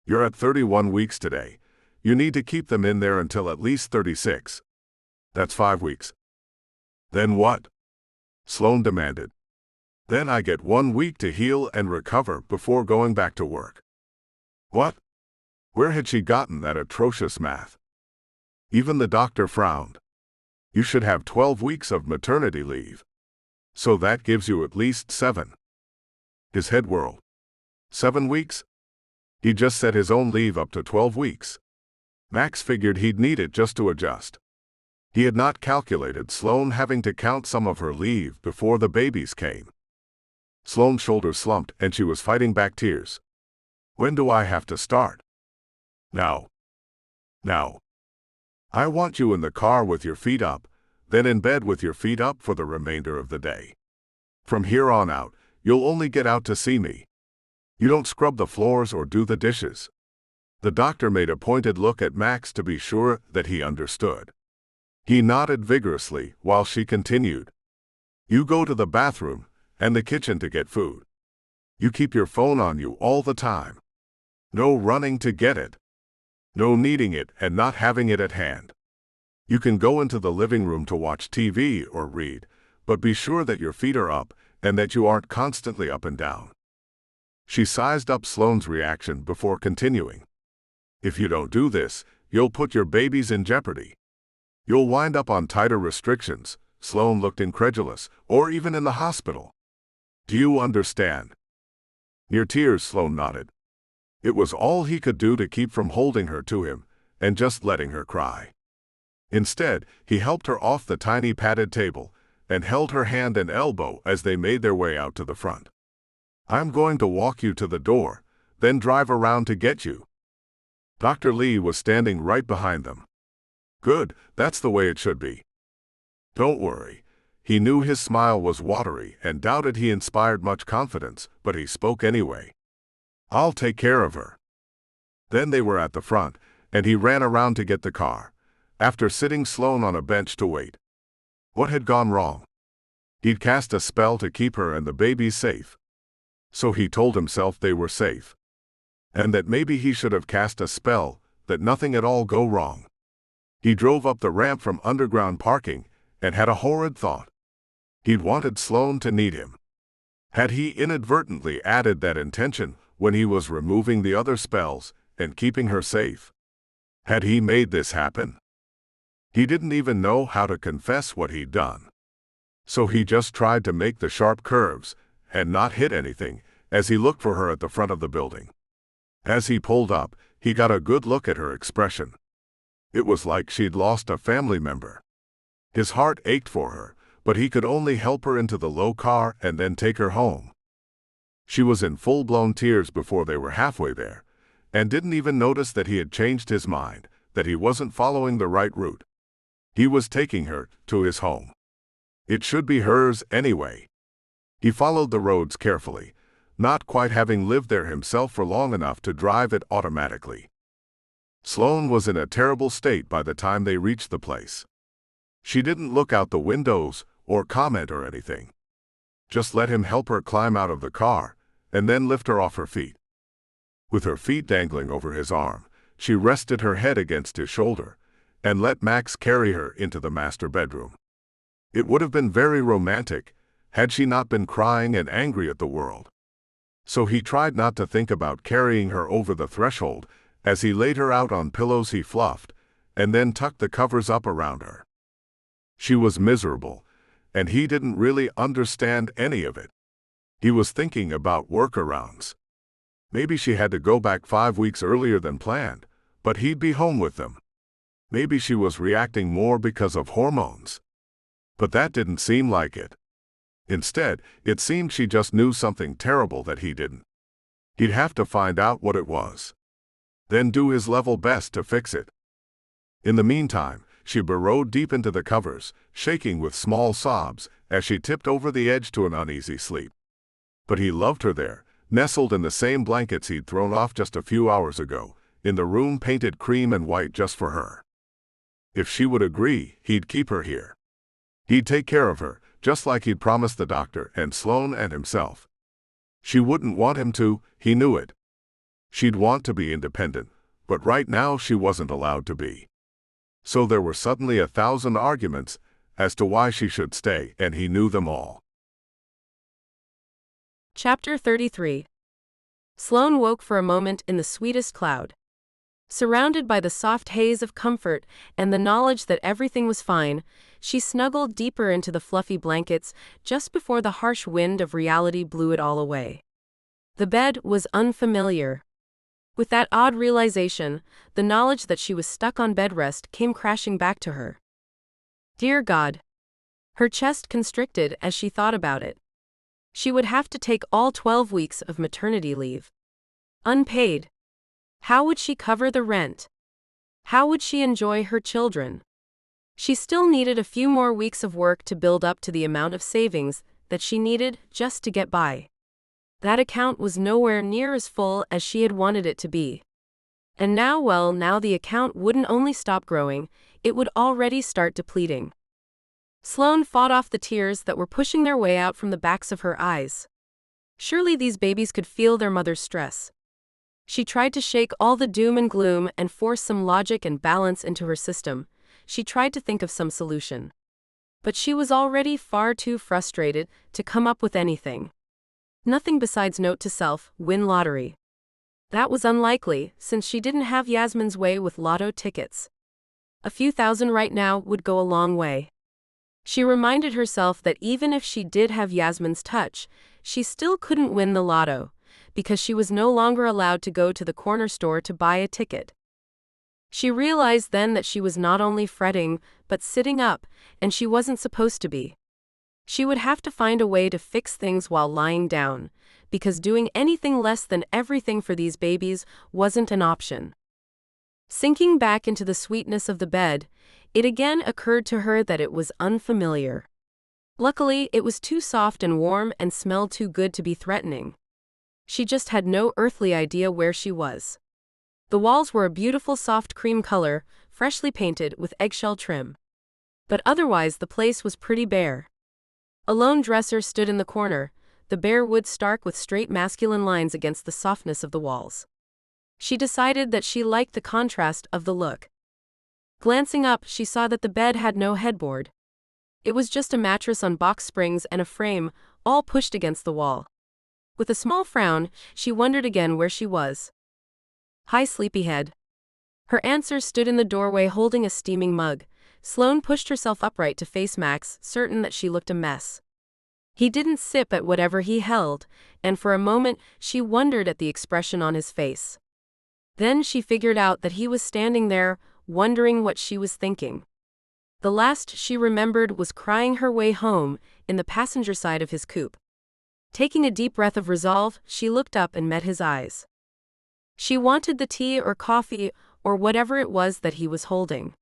You're at 31 weeks today. You need to keep them in there until at least 36. That's 5 weeks. Then what? Sloane demanded. Then I get 1 week to heal and recover before going back to work. What? Where had she gotten that atrocious math? Even the doctor frowned. You should have 12 weeks of maternity leave. So that gives you at least 7. His head whirled. 7 weeks? He just set his own leave up to 12 weeks. Max figured he'd need it just to adjust. He had not calculated Sloane having to count some of her leave before the babies came. Sloane's shoulders slumped and she was fighting back tears. When do I have to start? Now. Now. I want you in the car with your feet up, then in bed with your feet up for the remainder of the day. From here on out, you'll only get out to see me. You don't scrub the floors or do the dishes. The doctor made a pointed look at Max to be sure that he understood. He nodded vigorously while she continued. You go to the bathroom and the kitchen to get food. You keep your phone on you all the time. No running to get it. No needing it and not having it at hand. You can go into the living room to watch TV or read, but be sure that your feet are up and that you aren't constantly up and down. She sized up Sloane's reaction before continuing. If you don't do this, you'll put your babies in jeopardy. You'll wind up on tighter restrictions. Sloane looked incredulous, or even in the hospital. Do you understand? Near tears, Sloane nodded. It was all he could do to keep from holding her to him and just letting her cry. Instead, he helped her off the tiny padded table and held her hand and elbow as they made their way out to the front. I'm going to walk you to the door, then drive around to get you. Dr. Lee was standing right behind them. Good, that's the way it should be. Don't worry. He knew his smile was watery and doubted he inspired much confidence, but he spoke anyway. I'll take care of her. Then they were at the front, and he ran around to get the car, after sitting Sloane on a bench to wait. What had gone wrong? He'd cast a spell to keep her and the babies safe. So he told himself they were safe. And that maybe he should have cast a spell that nothing at all go wrong. He drove up the ramp from underground parking and had a horrid thought. He'd wanted Sloane to need him. Had he inadvertently added that intention when he was removing the other spells and keeping her safe? Had he made this happen? He didn't even know how to confess what he'd done. So he just tried to make the sharp curves and not hit anything as he looked for her at the front of the building. As he pulled up, he got a good look at her expression. It was like she'd lost a family member. His heart ached for her, but he could only help her into the low car and then take her home. She was in full-blown tears before they were halfway there, and didn't even notice that he had changed his mind, that he wasn't following the right route. He was taking her to his home. It should be hers anyway. He followed the roads carefully, not quite having lived there himself for long enough to drive it automatically. Sloane was in a terrible state by the time they reached the place. She didn't look out the windows or comment or anything. Just let him help her climb out of the car and then lift her off her feet. With her feet dangling over his arm, she rested her head against his shoulder and let Max carry her into the master bedroom. It would have been very romantic had she not been crying and angry at the world. So he tried not to think about carrying her over the threshold as he laid her out on pillows he fluffed, and then tucked the covers up around her. She was miserable, and he didn't really understand any of it. He was thinking about workarounds. Maybe she had to go back 5 weeks earlier than planned, but he'd be home with them. Maybe she was reacting more because of hormones. But that didn't seem like it. Instead, it seemed she just knew something terrible that he didn't. He'd have to find out what it was. Then do his level best to fix it. In the meantime, she burrowed deep into the covers, shaking with small sobs as she tipped over the edge to an uneasy sleep. But he loved her there, nestled in the same blankets he'd thrown off just a few hours ago, in the room painted cream and white just for her. If she would agree, he'd keep her here. He'd take care of her, just like he'd promised the doctor and Sloane and himself. She wouldn't want him to, he knew it. She'd want to be independent, but right now she wasn't allowed to be. So there were suddenly 1,000 arguments as to why she should stay, and he knew them all. Chapter 33. Sloane woke for a moment in the sweetest cloud. Surrounded by the soft haze of comfort and the knowledge that everything was fine, she snuggled deeper into the fluffy blankets just before the harsh wind of reality blew it all away. The bed was unfamiliar. With that odd realization, the knowledge that she was stuck on bed rest came crashing back to her. Dear God! Her chest constricted as she thought about it. She would have to take all 12 weeks of maternity leave. Unpaid. How would she cover the rent? How would she enjoy her children? She still needed a few more weeks of work to build up to the amount of savings that she needed just to get by. That account was nowhere near as full as she had wanted it to be. And now the account wouldn't only stop growing, it would already start depleting. Sloane fought off the tears that were pushing their way out from the backs of her eyes. Surely these babies could feel their mother's stress. She tried to shake all the doom and gloom and force some logic and balance into her system. She tried to think of some solution. But she was already far too frustrated to come up with anything. Nothing besides note to self, win lottery. That was unlikely, since she didn't have Yasmin's way with lotto tickets. A few thousand right now would go a long way. She reminded herself that even if she did have Yasmin's touch, she still couldn't win the lotto, because she was no longer allowed to go to the corner store to buy a ticket. She realized then that she was not only fretting, but sitting up, and she wasn't supposed to be. She would have to find a way to fix things while lying down, because doing anything less than everything for these babies wasn't an option. Sinking back into the sweetness of the bed, it again occurred to her that it was unfamiliar. Luckily, it was too soft and warm and smelled too good to be threatening. She just had no earthly idea where she was. The walls were a beautiful soft cream color, freshly painted with eggshell trim. But otherwise the place was pretty bare. A lone dresser stood in the corner, the bare wood stark with straight masculine lines against the softness of the walls. She decided that she liked the contrast of the look. Glancing up, she saw that the bed had no headboard. It was just a mattress on box springs and a frame, all pushed against the wall. With a small frown, she wondered again where she was. Hi, sleepyhead. Her answer stood in the doorway holding a steaming mug. Sloane pushed herself upright to face Max, certain that she looked a mess. He didn't sip at whatever he held, and for a moment she wondered at the expression on his face. Then she figured out that he was standing there, wondering what she was thinking. The last she remembered was crying her way home in the passenger side of his coupe. Taking a deep breath of resolve, she looked up and met his eyes. She wanted the tea or coffee or whatever it was that he was holding.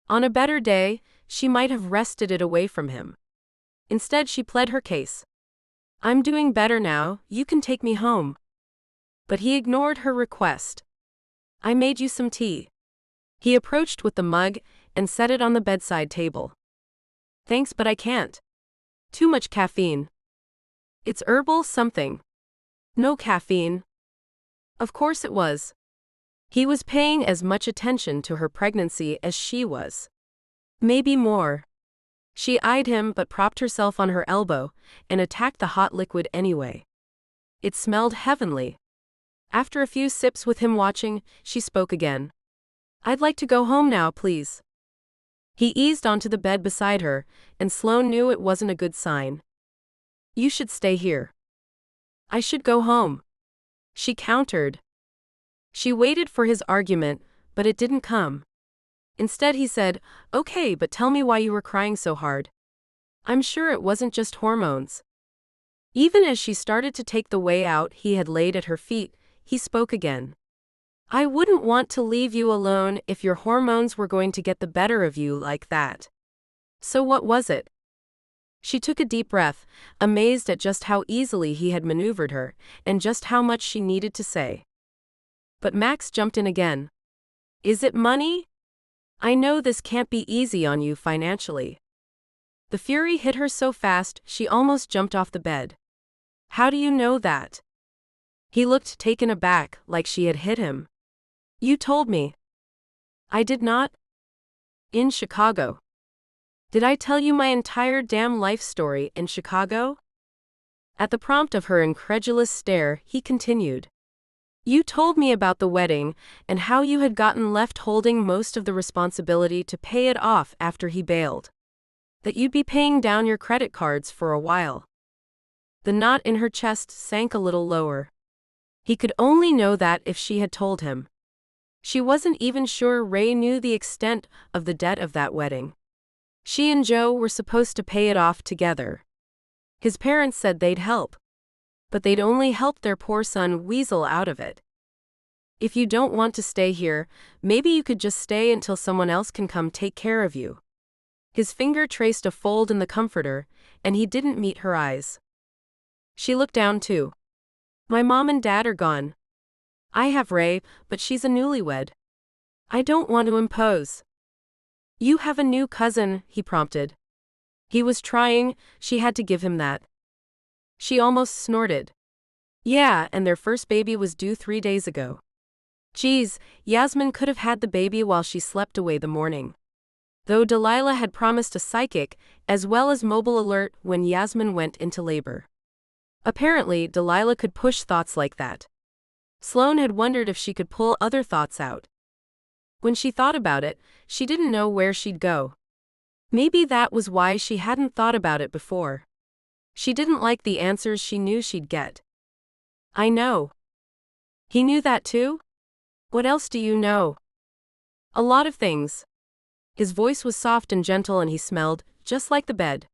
On a better day, she might have wrested it away from him. Instead, she pled her case. I'm doing better now, you can take me home. But he ignored her request. I made you some tea. He approached with the mug and set it on the bedside table. Thanks, but I can't. Too much caffeine. It's herbal something. No caffeine. Of course it was. He was paying as much attention to her pregnancy as she was. Maybe more. She eyed him but propped herself on her elbow and attacked the hot liquid anyway. It smelled heavenly. After a few sips with him watching, she spoke again. "I'd like to go home now, please." He eased onto the bed beside her, and Sloane knew it wasn't a good sign. "You should stay here." "I should go home," she countered. She waited for his argument, but it didn't come. Instead he said, "Okay, but tell me why you were crying so hard. I'm sure it wasn't just hormones." Even as she started to take the way out he had laid at her feet, he spoke again. "I wouldn't want to leave you alone if your hormones were going to get the better of you like that." So what was it? She took a deep breath, amazed at just how easily he had maneuvered her, and just how much she needed to say. But Max jumped in again. "Is it money? I know this can't be easy on you financially." The fury hit her so fast she almost jumped off the bed. "How do you know that?" He looked taken aback, like she had hit him. "You told me." "I did not." "In Chicago." "Did I tell you my entire damn life story in Chicago?" At the prompt of her incredulous stare, he continued. "You told me about the wedding, and how you had gotten left holding most of the responsibility to pay it off after he bailed. That you'd be paying down your credit cards for a while." The knot in her chest sank a little lower. He could only know that if she had told him. She wasn't even sure Ray knew the extent of the debt of that wedding. She and Joe were supposed to pay it off together. His parents said they'd help. But they'd only helped their poor son weasel out of it. "If you don't want to stay here, maybe you could just stay until someone else can come take care of you." His finger traced a fold in the comforter, and he didn't meet her eyes. She looked down too. "My mom and dad are gone. I have Ray, but she's a newlywed. I don't want to impose." "You have a new cousin," he prompted. He was trying, she had to give him that. She almost snorted. "Yeah, and their first baby was due 3 days ago." Geez, Yasmin could have had the baby while she slept away the morning. Though Delilah had promised a psychic, as well as mobile alert when Yasmin went into labor. Apparently, Delilah could push thoughts like that. Sloane had wondered if she could pull other thoughts out. When she thought about it, she didn't know where she'd go. Maybe that was why she hadn't thought about it before. She didn't like the answers she knew she'd get. "I know." He knew that too? "What else do you know?" "A lot of things." His voice was soft and gentle and he smelled just like the bed.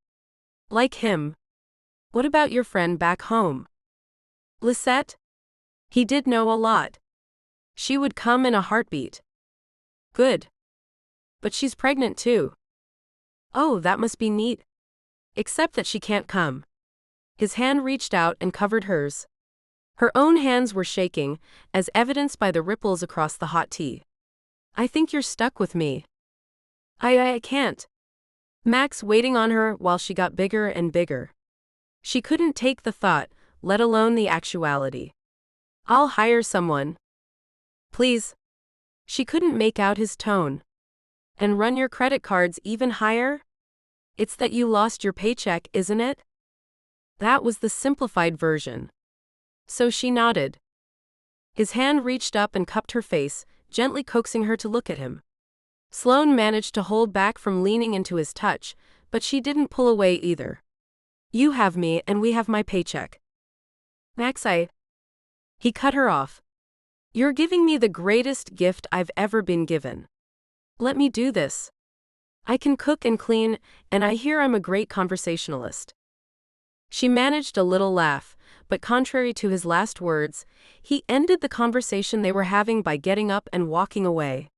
"Like him." "What about your friend back home?" "Lisette?" He did know a lot. She would come in a heartbeat. "Good. But she's pregnant too." "Oh, that must be neat. Except that she can't come." His hand reached out and covered hers. Her own hands were shaking, as evidenced by the ripples across the hot tea. "I think you're stuck with me." I can't." Max waiting on her while she got bigger and bigger. She couldn't take the thought, let alone the actuality. "I'll hire someone." "Please." She couldn't make out his tone. "And run your credit cards even higher? It's that you lost your paycheck, isn't it?" That was the simplified version. So she nodded. His hand reached up and cupped her face, gently coaxing her to look at him. Sloane managed to hold back from leaning into his touch, but she didn't pull away either. "You have me and we have my paycheck." "Max, He cut her off. "You're giving me the greatest gift I've ever been given. Let me do this. I can cook and clean, and I hear I'm a great conversationalist." She managed a little laugh, but contrary to his last words, he ended the conversation they were having by getting up and walking away.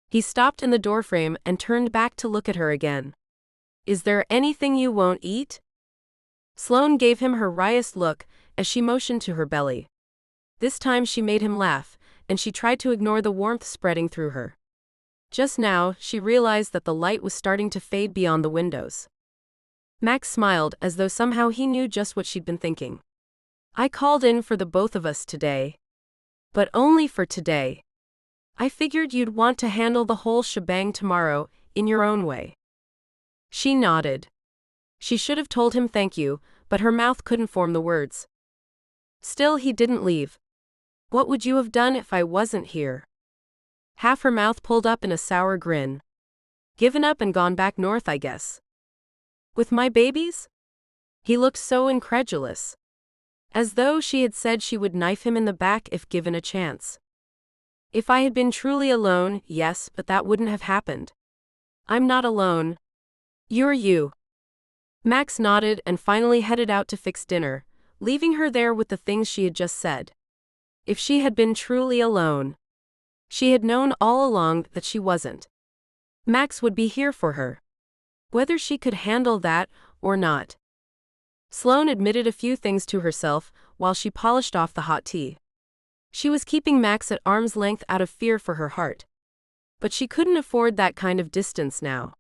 He stopped in the doorframe and turned back to look at her again. "Is there anything you won't eat?" Sloane gave him her wryest look as she motioned to her belly. This time she made him laugh, and she tried to ignore the warmth spreading through her. Just now, she realized that the light was starting to fade beyond the windows. Max smiled as though somehow he knew just what she'd been thinking. "I called in for the both of us today. But only for today. I figured you'd want to handle the whole shebang tomorrow, in your own way." She nodded. She should have told him thank you, but her mouth couldn't form the words. Still, he didn't leave. What would you have done if I wasn't here? Half her mouth pulled up in a sour grin. Given up and gone back north, I guess. With my babies? He looked so incredulous. As though she had said she would knife him in the back if given a chance. If I had been truly alone, yes, but that wouldn't have happened. I'm not alone. You're you. Max nodded and finally headed out to fix dinner, leaving her there with the things she had just said. If she had been truly alone. She had known all along that she wasn't. Max would be here for her. Whether she could handle that or not. Sloane admitted a few things to herself while she polished off the hot tea. She was keeping Max at arm's length out of fear for her heart. But she couldn't afford that kind of distance now.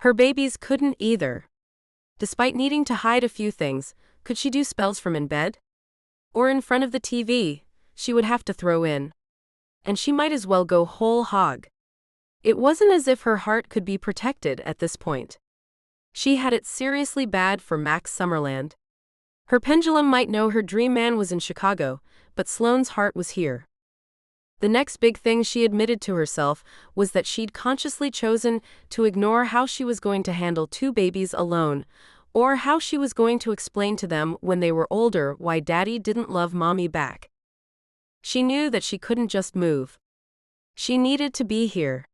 Her babies couldn't either. Despite needing to hide a few things, could she do spells from in bed? Or in front of the TV, she would have to throw in. And she might as well go whole hog. It wasn't as if her heart could be protected at this point. She had it seriously bad for Max Summerland. Her pendulum might know her dream man was in Chicago, but Sloane's heart was here. The next big thing she admitted to herself was that she'd consciously chosen to ignore how she was going to handle 2 babies alone, or how she was going to explain to them when they were older why Daddy didn't love Mommy back. She knew that she couldn't just move. She needed to be here.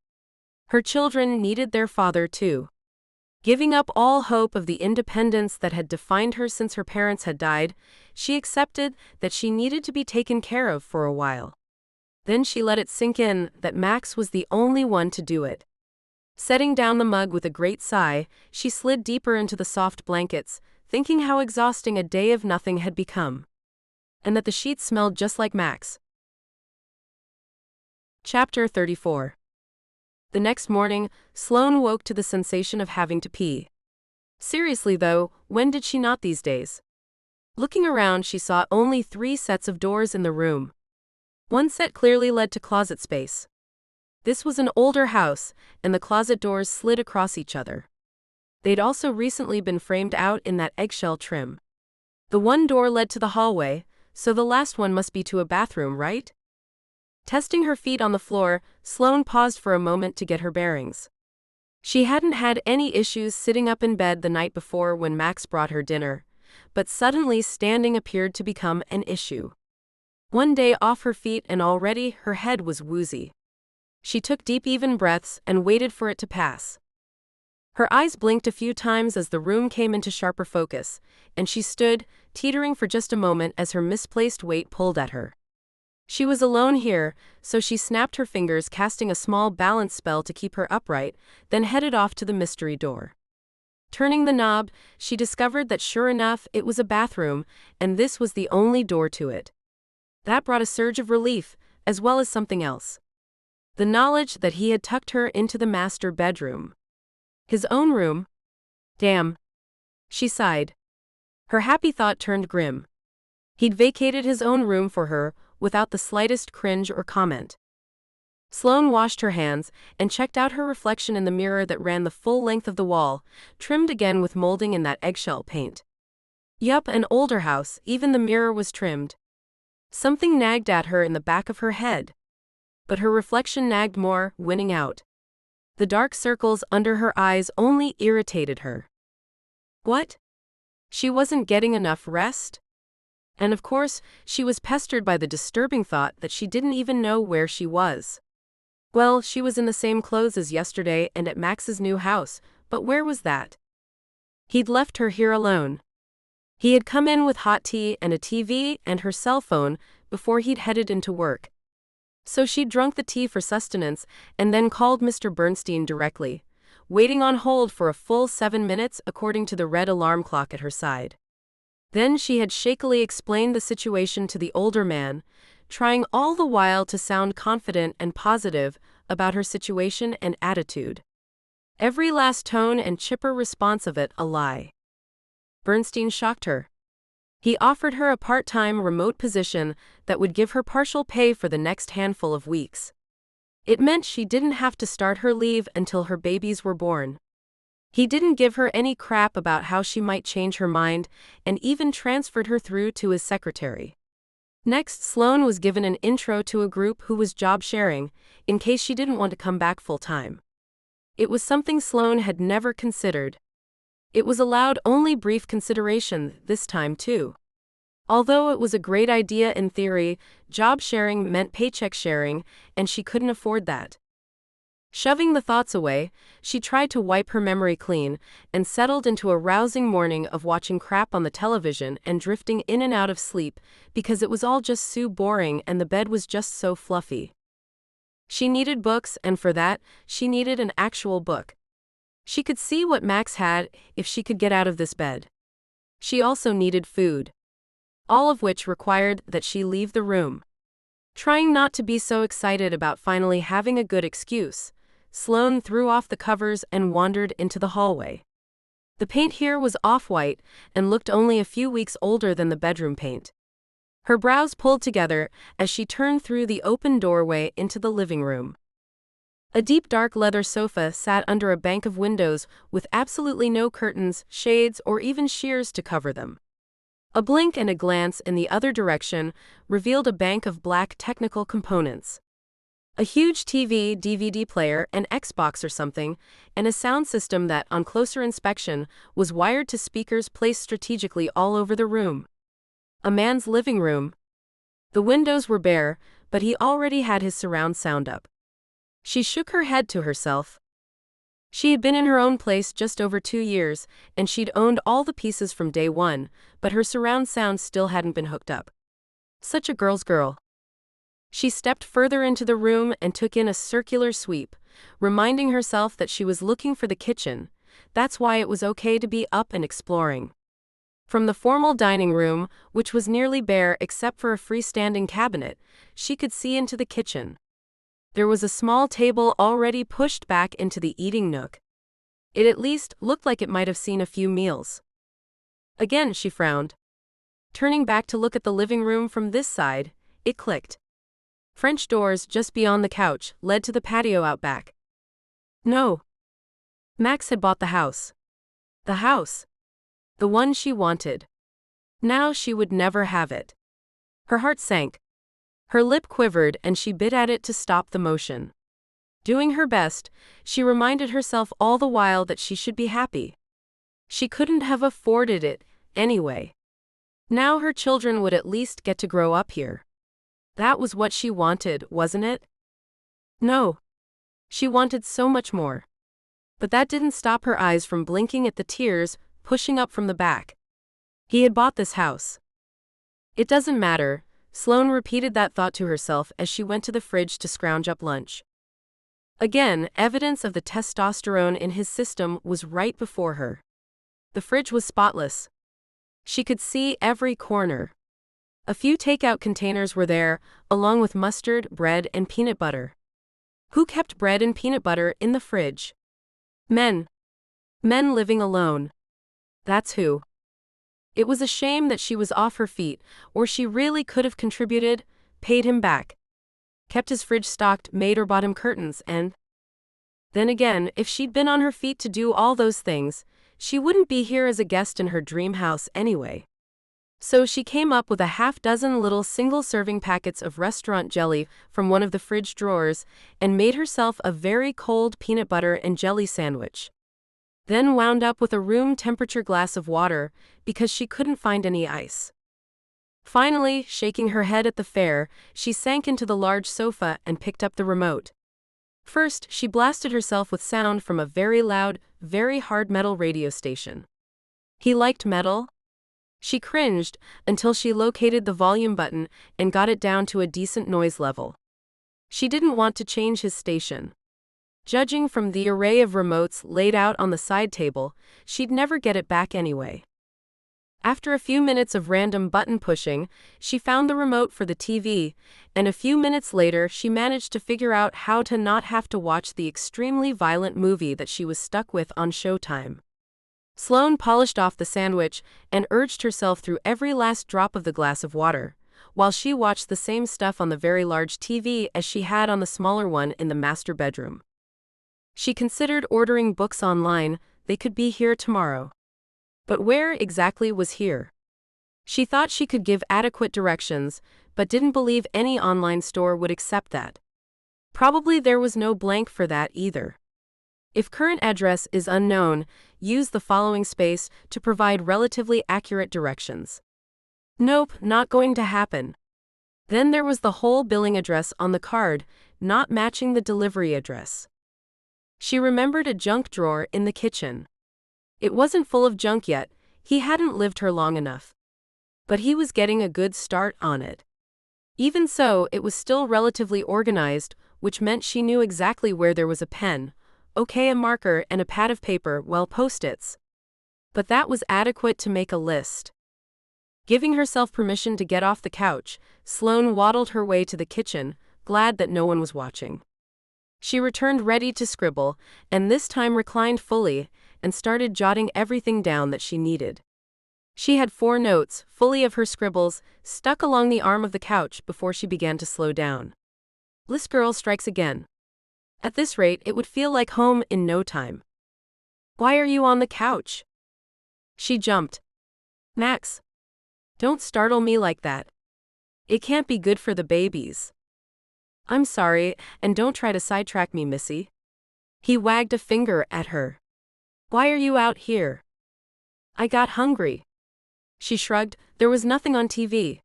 Her children needed their father too. Giving up all hope of the independence that had defined her since her parents had died, she accepted that she needed to be taken care of for a while. Then she let it sink in that Max was the only one to do it. Setting down the mug with a great sigh, she slid deeper into the soft blankets, thinking how exhausting a day of nothing had become. And that the sheets smelled just like Max. Chapter 34. The next morning, Sloane woke to the sensation of having to pee. Seriously though, when did she not these days? Looking around, she saw only 3 sets of doors in the room. One set clearly led to closet space. This was an older house, and the closet doors slid across each other. They'd also recently been framed out in that eggshell trim. The one door led to the hallway, so the last one must be to a bathroom, right? Testing her feet on the floor, Sloane paused for a moment to get her bearings. She hadn't had any issues sitting up in bed the night before when Max brought her dinner, but suddenly standing appeared to become an issue. One day off her feet and already her head was woozy. She took deep even breaths and waited for it to pass. Her eyes blinked a few times as the room came into sharper focus, and she stood, teetering for just a moment as her misplaced weight pulled at her. She was alone here, so she snapped her fingers, casting a small balance spell to keep her upright, then headed off to the mystery door. Turning the knob, she discovered that sure enough it was a bathroom, and this was the only door to it. That brought a surge of relief, as well as something else. The knowledge that he had tucked her into the master bedroom. His own room? Damn. She sighed. Her happy thought turned grim. He'd vacated his own room for her, without the slightest cringe or comment. Sloane washed her hands and checked out her reflection in the mirror that ran the full length of the wall, trimmed again with molding in that eggshell paint. Yup, an older house, even the mirror was trimmed. Something nagged at her in the back of her head. But her reflection nagged more, winning out. The dark circles under her eyes only irritated her. What? She wasn't getting enough rest? And of course, she was pestered by the disturbing thought that she didn't even know where she was. Well, she was in the same clothes as yesterday and at Max's new house, but where was that? He'd left her here alone. He had come in with hot tea and a TV and her cell phone before he'd headed into work. So she'd drunk the tea for sustenance and then called Mr. Bernstein directly, waiting on hold for a full 7 minutes according to the red alarm clock at her side. Then she had shakily explained the situation to the older man, trying all the while to sound confident and positive about her situation and attitude. Every last tone and chipper response of it a lie. Bernstein shocked her. He offered her a part-time remote position that would give her partial pay for the next handful of weeks. It meant she didn't have to start her leave until her babies were born. He didn't give her any crap about how she might change her mind, and even transferred her through to his secretary. Next, Sloane was given an intro to a group who was job sharing, in case she didn't want to come back full time. It was something Sloane had never considered. It was allowed only brief consideration this time, too. Although it was a great idea in theory, job sharing meant paycheck sharing, and she couldn't afford that. Shoving the thoughts away, she tried to wipe her memory clean and settled into a rousing morning of watching crap on the television and drifting in and out of sleep because it was all just so boring and the bed was just so fluffy. She needed books, and for that, she needed an actual book. She could see what Max had if she could get out of this bed. She also needed food. All of which required that she leave the room. Trying not to be so excited about finally having a good excuse, Sloane threw off the covers and wandered into the hallway. The paint here was off-white and looked only a few weeks older than the bedroom paint. Her brows pulled together as she turned through the open doorway into the living room. A deep dark leather sofa sat under a bank of windows with absolutely no curtains, shades, or even sheers to cover them. A blink and a glance in the other direction revealed a bank of black technical components. A huge TV, DVD player, an Xbox or something, and a sound system that, on closer inspection, was wired to speakers placed strategically all over the room. A man's living room. The windows were bare, but he already had his surround sound up. She shook her head to herself. She had been in her own place just over 2 years, and she'd owned all the pieces from day one, but her surround sound still hadn't been hooked up. Such a girl's girl. She stepped further into the room and took in a circular sweep, reminding herself that she was looking for the kitchen. That's why it was okay to be up and exploring. From the formal dining room, which was nearly bare except for a freestanding cabinet, she could see into the kitchen. There was a small table already pushed back into the eating nook. It at least looked like it might have seen a few meals. Again, she frowned. Turning back to look at the living room from this side, it clicked. French doors just beyond the couch led to the patio out back. No. Max had bought the house. The house. The one she wanted. Now she would never have it. Her heart sank. Her lip quivered and she bit at it to stop the motion. Doing her best, she reminded herself all the while that she should be happy. She couldn't have afforded it, anyway. Now her children would at least get to grow up here. That was what she wanted, wasn't it? No. She wanted so much more. But that didn't stop her eyes from blinking at the tears pushing up from the back. He had bought this house. It doesn't matter, Sloane repeated that thought to herself as she went to the fridge to scrounge up lunch. Again, evidence of the testosterone in his system was right before her. The fridge was spotless. She could see every corner. A few takeout containers were there, along with mustard, bread, and peanut butter. Who kept bread and peanut butter in the fridge? Men. Men living alone. That's who. It was a shame that she was off her feet, or she really could have contributed, paid him back. Kept his fridge stocked, made or bought him curtains, and… Then again, if she'd been on her feet to do all those things, she wouldn't be here as a guest in her dream house anyway. So she came up with a half-dozen little single-serving packets of restaurant jelly from one of the fridge drawers and made herself a very cold peanut butter and jelly sandwich. Then wound up with a room-temperature glass of water because she couldn't find any ice. Finally, shaking her head at the fare, she sank into the large sofa and picked up the remote. First, she blasted herself with sound from a very loud, very hard metal radio station. He liked metal? She cringed until she located the volume button and got it down to a decent noise level. She didn't want to change his station. Judging from the array of remotes laid out on the side table, she'd never get it back anyway. After a few minutes of random button pushing, she found the remote for the TV, and a few minutes later she managed to figure out how to not have to watch the extremely violent movie that she was stuck with on Showtime. Sloane polished off the sandwich and urged herself through every last drop of the glass of water, while she watched the same stuff on the very large TV as she had on the smaller one in the master bedroom. She considered ordering books online. They could be here tomorrow. But where exactly was here? She thought she could give adequate directions, but didn't believe any online store would accept that. Probably there was no blank for that either. If current address is unknown, use the following space to provide relatively accurate directions. Nope, not going to happen. Then there was the whole billing address on the card, not matching the delivery address. She remembered a junk drawer in the kitchen. It wasn't full of junk yet, he hadn't lived her long enough. But he was getting a good start on it. Even so, it was still relatively organized, which meant she knew exactly where there was a pen, a marker and a pad of paper, well, post-its. But that was adequate to make a list. Giving herself permission to get off the couch, Sloane waddled her way to the kitchen, glad that no one was watching. She returned ready to scribble, and this time reclined fully, and started jotting everything down that she needed. She had 4 notes, fully of her scribbles, stuck along the arm of the couch before she began to slow down. This girl strikes again. At this rate, it would feel like home in no time. Why are you on the couch? She jumped. Max. Don't startle me like that. It can't be good for the babies. I'm sorry, and don't try to sidetrack me, Missy. He wagged a finger at her. Why are you out here? I got hungry. She shrugged. There was nothing on TV.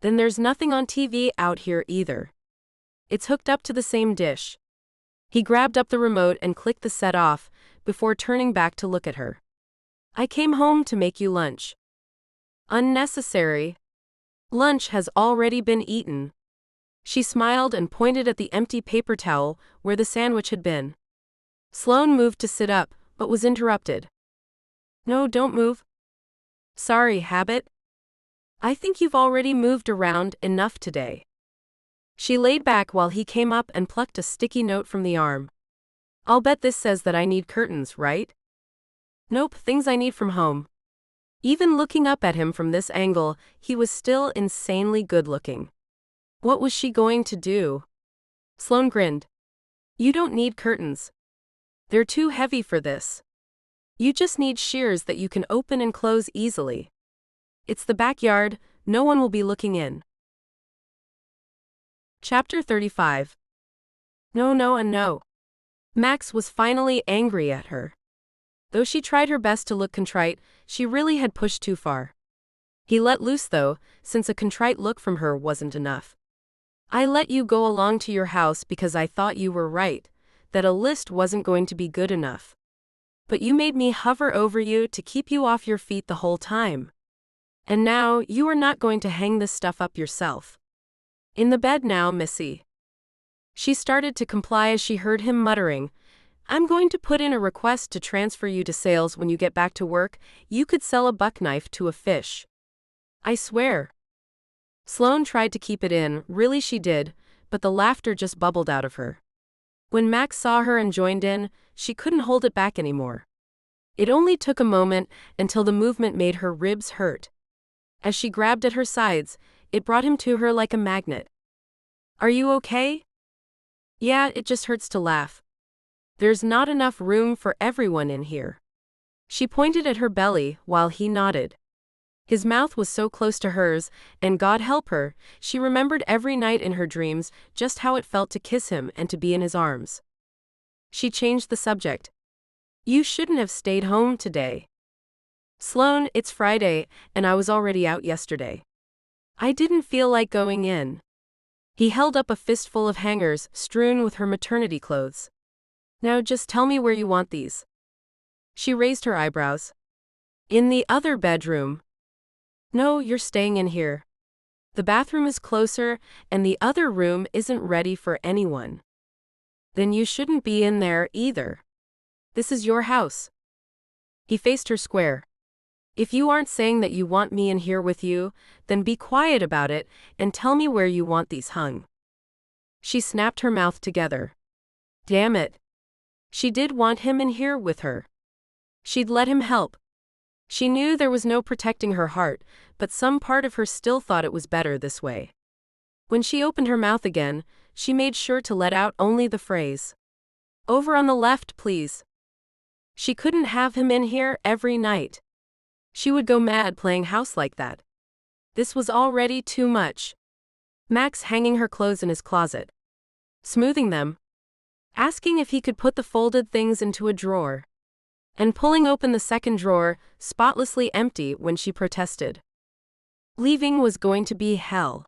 Then there's nothing on TV out here either. It's hooked up to the same dish. He grabbed up the remote and clicked the set off, before turning back to look at her. I came home to make you lunch. Unnecessary. Lunch has already been eaten. She smiled and pointed at the empty paper towel where the sandwich had been. Sloane moved to sit up, but was interrupted. No, don't move. Sorry, habit. I think you've already moved around enough today. She laid back while he came up and plucked a sticky note from the arm. I'll bet this says that I need curtains, right? Nope, things I need from home. Even looking up at him from this angle, he was still insanely good-looking. What was she going to do? Sloane grinned. You don't need curtains. They're too heavy for this. You just need shears that you can open and close easily. It's the backyard, no one will be looking in. Chapter 35. No, no, and no. Max was finally angry at her. Though she tried her best to look contrite, she really had pushed too far. He let loose though, since a contrite look from her wasn't enough. I let you go along to your house because I thought you were right, that a list wasn't going to be good enough. But you made me hover over you to keep you off your feet the whole time. And now, you are not going to hang this stuff up yourself. In the bed now, Missy. She started to comply as she heard him muttering, I'm going to put in a request to transfer you to sales when you get back to work. You could sell a buck knife to a fish. I swear. Sloane tried to keep it in, really she did, but the laughter just bubbled out of her. When Max saw her and joined in, she couldn't hold it back anymore. It only took a moment until the movement made her ribs hurt. As she grabbed at her sides, it brought him to her like a magnet. Are you okay? Yeah, it just hurts to laugh. There's not enough room for everyone in here. She pointed at her belly while he nodded. His mouth was so close to hers, and God help her, she remembered every night in her dreams just how it felt to kiss him and to be in his arms. She changed the subject. You shouldn't have stayed home today. Sloane, it's Friday, and I was already out yesterday. I didn't feel like going in. He held up a fistful of hangers strewn with her maternity clothes. Now just tell me where you want these. She raised her eyebrows. In the other bedroom. No, you're staying in here. The bathroom is closer, and the other room isn't ready for anyone. Then you shouldn't be in there either. This is your house. He faced her square. If you aren't saying that you want me in here with you, then be quiet about it and tell me where you want these hung. She snapped her mouth together. Damn it. She did want him in here with her. She'd let him help. She knew there was no protecting her heart, but some part of her still thought it was better this way. When she opened her mouth again, she made sure to let out only the phrase, over on the left, please. She couldn't have him in here every night. She would go mad playing house like that. This was already too much. Max hanging her clothes in his closet, smoothing them, asking if he could put the folded things into a drawer, and pulling open the second drawer, spotlessly empty when she protested. Leaving was going to be hell.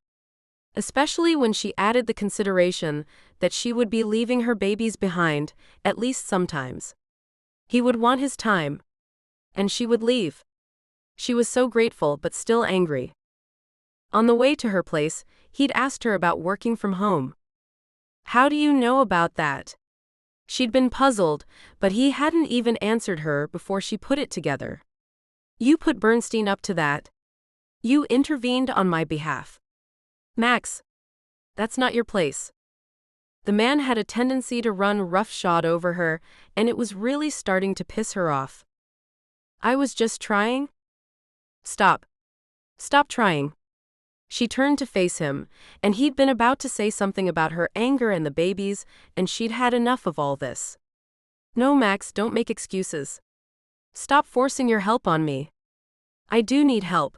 Especially when she added the consideration that she would be leaving her babies behind, at least sometimes. He would want his time. And she would leave. She was so grateful but still angry. On the way to her place, he'd asked her about working from home. How do you know about that? She'd been puzzled, but he hadn't even answered her before she put it together. You put Bernstein up to that. You intervened on my behalf. Max, that's not your place. The man had a tendency to run roughshod over her, and it was really starting to piss her off. I was just trying. Stop. Stop trying. She turned to face him, and he'd been about to say something about her anger and the babies, and she'd had enough of all this. No, Max, don't make excuses. Stop forcing your help on me. I do need help.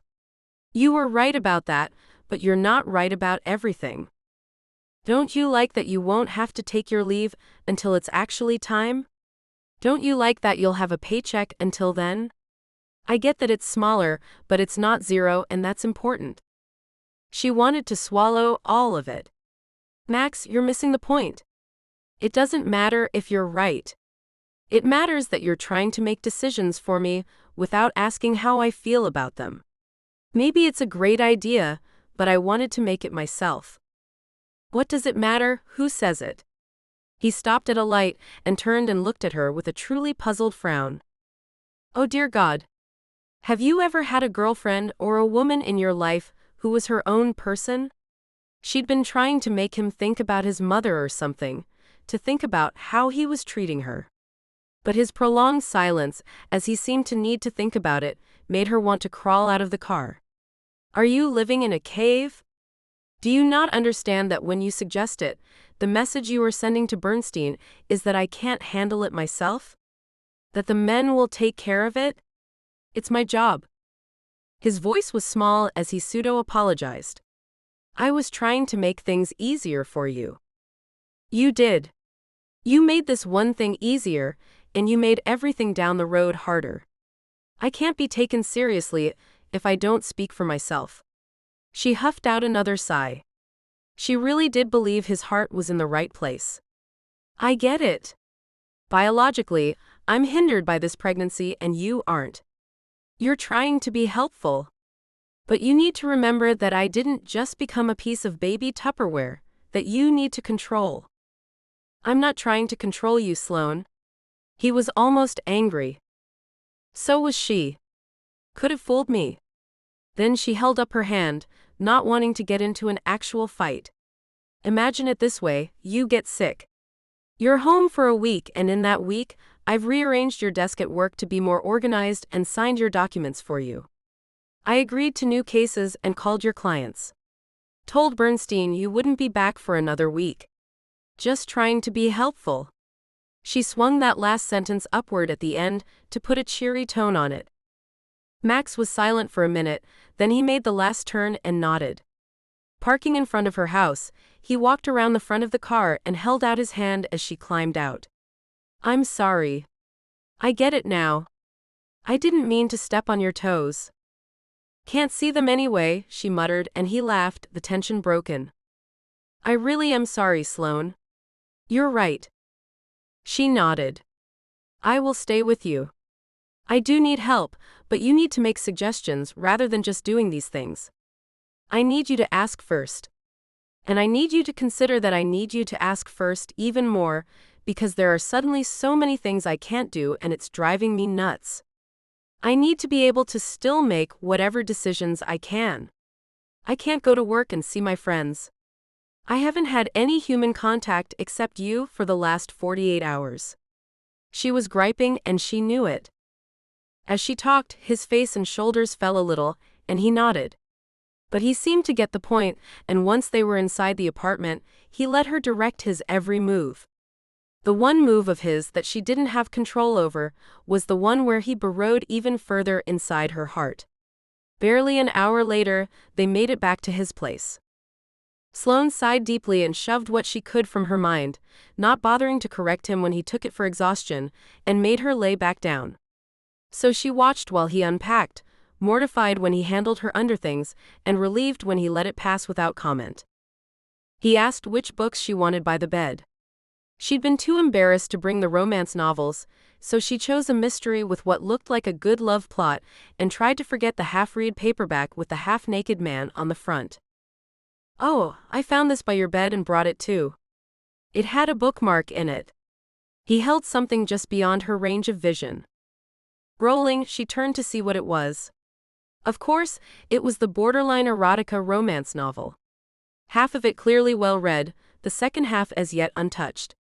You were right about that, but you're not right about everything. Don't you like that you won't have to take your leave until it's actually time? Don't you like that you'll have a paycheck until then? I get that it's smaller, but it's not zero, and that's important. She wanted to swallow all of it. Max, you're missing the point. It doesn't matter if you're right. It matters that you're trying to make decisions for me without asking how I feel about them. Maybe it's a great idea, but I wanted to make it myself. What does it matter who says it? He stopped at a light and turned and looked at her with a truly puzzled frown. Oh dear God. Have you ever had a girlfriend or a woman in your life who was her own person? She'd been trying to make him think about his mother or something, to think about how he was treating her. But his prolonged silence, as he seemed to need to think about it, made her want to crawl out of the car. Are you living in a cave? Do you not understand that when you suggest it, the message you are sending to Bernstein is that I can't handle it myself? That the men will take care of it? It's my job. His voice was small as he pseudo-apologized. I was trying to make things easier for you. You did. You made this one thing easier, and you made everything down the road harder. I can't be taken seriously if I don't speak for myself. She huffed out another sigh. She really did believe his heart was in the right place. I get it. Biologically, I'm hindered by this pregnancy and you aren't. You're trying to be helpful. But you need to remember that I didn't just become a piece of baby Tupperware that you need to control. I'm not trying to control you, Sloane. He was almost angry. So was she. Could have fooled me. Then she held up her hand, not wanting to get into an actual fight. Imagine it this way, you get sick. You're home for a week, and in that week, I've rearranged your desk at work to be more organized and signed your documents for you. I agreed to new cases and called your clients. Told Bernstein you wouldn't be back for another week. Just trying to be helpful. She swung that last sentence upward at the end to put a cheery tone on it. Max was silent for a minute, then he made the last turn and nodded. Parking in front of her house, he walked around the front of the car and held out his hand as she climbed out. I'm sorry. I get it now. I didn't mean to step on your toes. Can't see them anyway, she muttered, and he laughed, the tension broken. I really am sorry, Sloane. You're right. She nodded. I will stay with you. I do need help, but you need to make suggestions rather than just doing these things. I need you to ask first. And I need you to consider that I need you to ask first even more, because there are suddenly so many things I can't do and it's driving me nuts. I need to be able to still make whatever decisions I can. I can't go to work and see my friends. I haven't had any human contact except you for the last 48 hours. She was griping and she knew it. As she talked, his face and shoulders fell a little, and he nodded. But he seemed to get the point, and once they were inside the apartment, he let her direct his every move. The one move of his that she didn't have control over was the one where he burrowed even further inside her heart. Barely an hour later, they made it back to his place. Sloane sighed deeply and shoved what she could from her mind, not bothering to correct him when he took it for exhaustion, and made her lay back down. So she watched while he unpacked, mortified when he handled her underthings, and relieved when he let it pass without comment. He asked which books she wanted by the bed. She'd been too embarrassed to bring the romance novels, so she chose a mystery with what looked like a good love plot and tried to forget the half-read paperback with the half-naked man on the front. "Oh, I found this by your bed and brought it too." It had a bookmark in it. He held something just beyond her range of vision. Rolling, she turned to see what it was. Of course, it was the borderline erotica romance novel. Half of it clearly well read, the second half as yet untouched.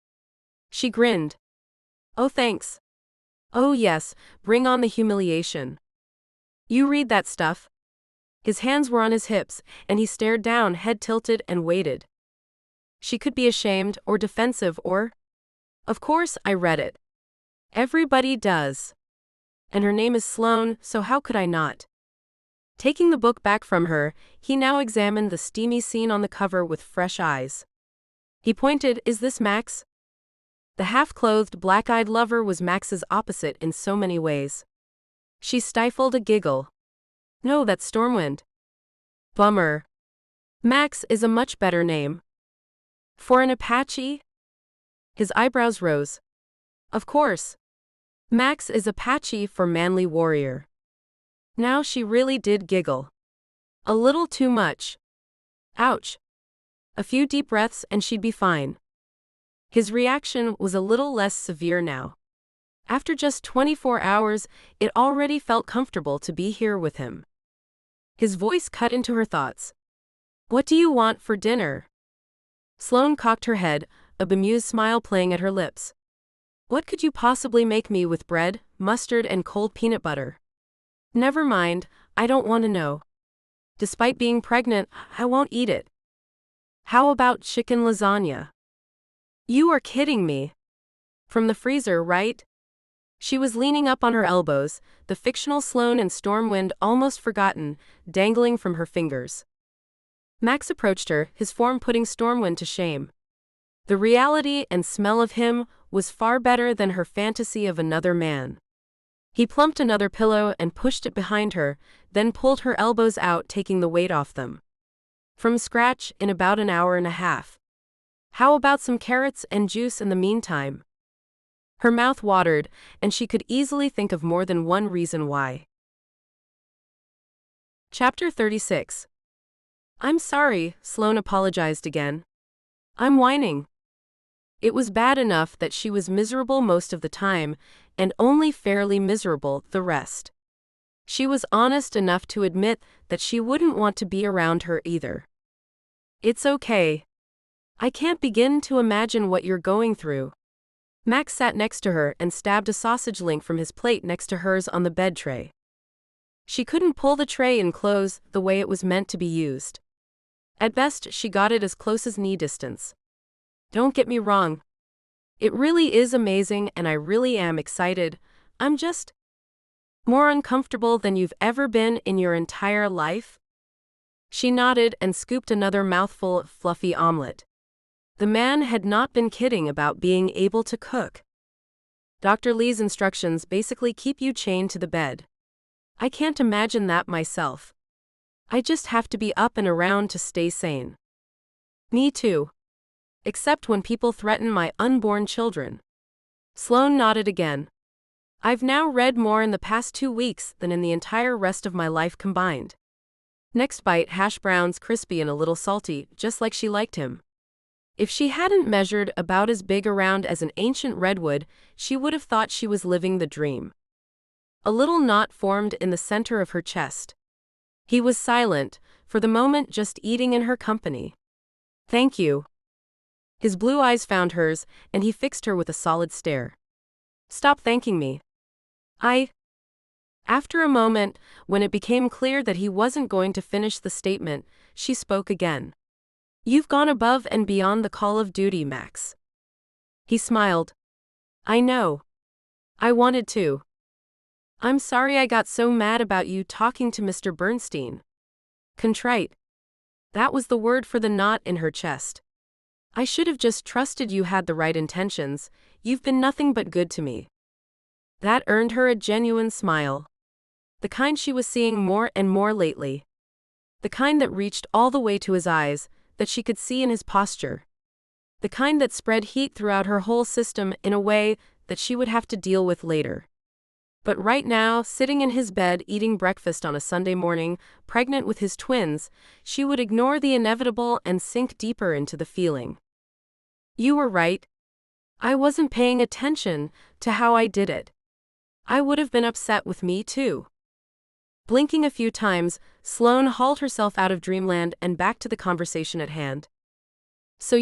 She grinned. "Oh, thanks." "Oh yes, bring on the humiliation. You read that stuff?" His hands were on his hips, and he stared down, head tilted, and waited. She could be ashamed, or defensive, or... "Of course, I read it. Everybody does. And her name is Sloane, so how could I not?" Taking the book back from her, he now examined the steamy scene on the cover with fresh eyes. He pointed, "Is this Max?" The half-clothed, black-eyed lover was Max's opposite in so many ways. She stifled a giggle. "No, that's Stormwind." "Bummer. Max is a much better name." "For an Apache?" His eyebrows rose. "Of course. Max is Apache for manly warrior." Now she really did giggle. A little too much. Ouch. A few deep breaths and she'd be fine. His reaction was a little less severe now. After just 24 hours, it already felt comfortable to be here with him. His voice cut into her thoughts. "What do you want for dinner?" Sloane cocked her head, a bemused smile playing at her lips. "What could you possibly make me with bread, mustard, and cold peanut butter?" "Never mind, I don't want to know. Despite being pregnant, I won't eat it." "How about chicken lasagna?" "You are kidding me. From the freezer, right?" She was leaning up on her elbows, the fictional Sloane and Stormwind almost forgotten, dangling from her fingers. Max approached her, his form putting Stormwind to shame. The reality and smell of him was far better than her fantasy of another man. He plumped another pillow and pushed it behind her, then pulled her elbows out, taking the weight off them. "From scratch in about an hour and a half. How about some carrots and juice in the meantime?" Her mouth watered, and she could easily think of more than one reason why. Chapter 36. "I'm sorry," Sloane apologized again. "I'm whining." It was bad enough that she was miserable most of the time, and only fairly miserable the rest. She was honest enough to admit that she wouldn't want to be around her either. "It's okay. I can't begin to imagine what you're going through." Max sat next to her and stabbed a sausage link from his plate next to hers on the bed tray. She couldn't pull the tray in close the way it was meant to be used. At best, she got it as close as knee distance. "Don't get me wrong. It really is amazing and I really am excited. I'm just more uncomfortable than you've ever been in your entire life." She nodded and scooped another mouthful of fluffy omelet. The man had not been kidding about being able to cook. Dr. Lee's instructions basically keep you chained to the bed. I can't imagine that myself. I just have to be up and around to stay sane. Me too. Except when people threaten my unborn children. Sloane nodded again. I've now read more in the past 2 weeks than in the entire rest of my life combined. Next bite, hash browns, crispy and a little salty, just like she liked him. If she hadn't measured about as big around as an ancient redwood, she would have thought she was living the dream. A little knot formed in the center of her chest. He was silent, for the moment just eating in her company. "Thank you." His blue eyes found hers, and he fixed her with a solid stare. "Stop thanking me. After a moment, when it became clear that he wasn't going to finish the statement, she spoke again. "You've gone above and beyond the call of duty, Max. He smiled. I know. I wanted to. I'm sorry I got so mad about you talking to Mr. Bernstein. Contrite. That was the word for the knot in her chest. I should have just trusted you had the right intentions. You've been nothing but good to me. That earned her a genuine smile. The kind she was seeing more and more lately. The kind that reached all the way to his eyes, that she could see in his posture. The kind that spread heat throughout her whole system in a way that she would have to deal with later. But right now, sitting in his bed eating breakfast on a Sunday morning, pregnant with his twins, she would ignore the inevitable and sink deeper into the feeling. You were right. I wasn't paying attention to how I did it. I would have been upset with me too. Blinking a few times, Sloane hauled herself out of dreamland and back to the conversation at hand. So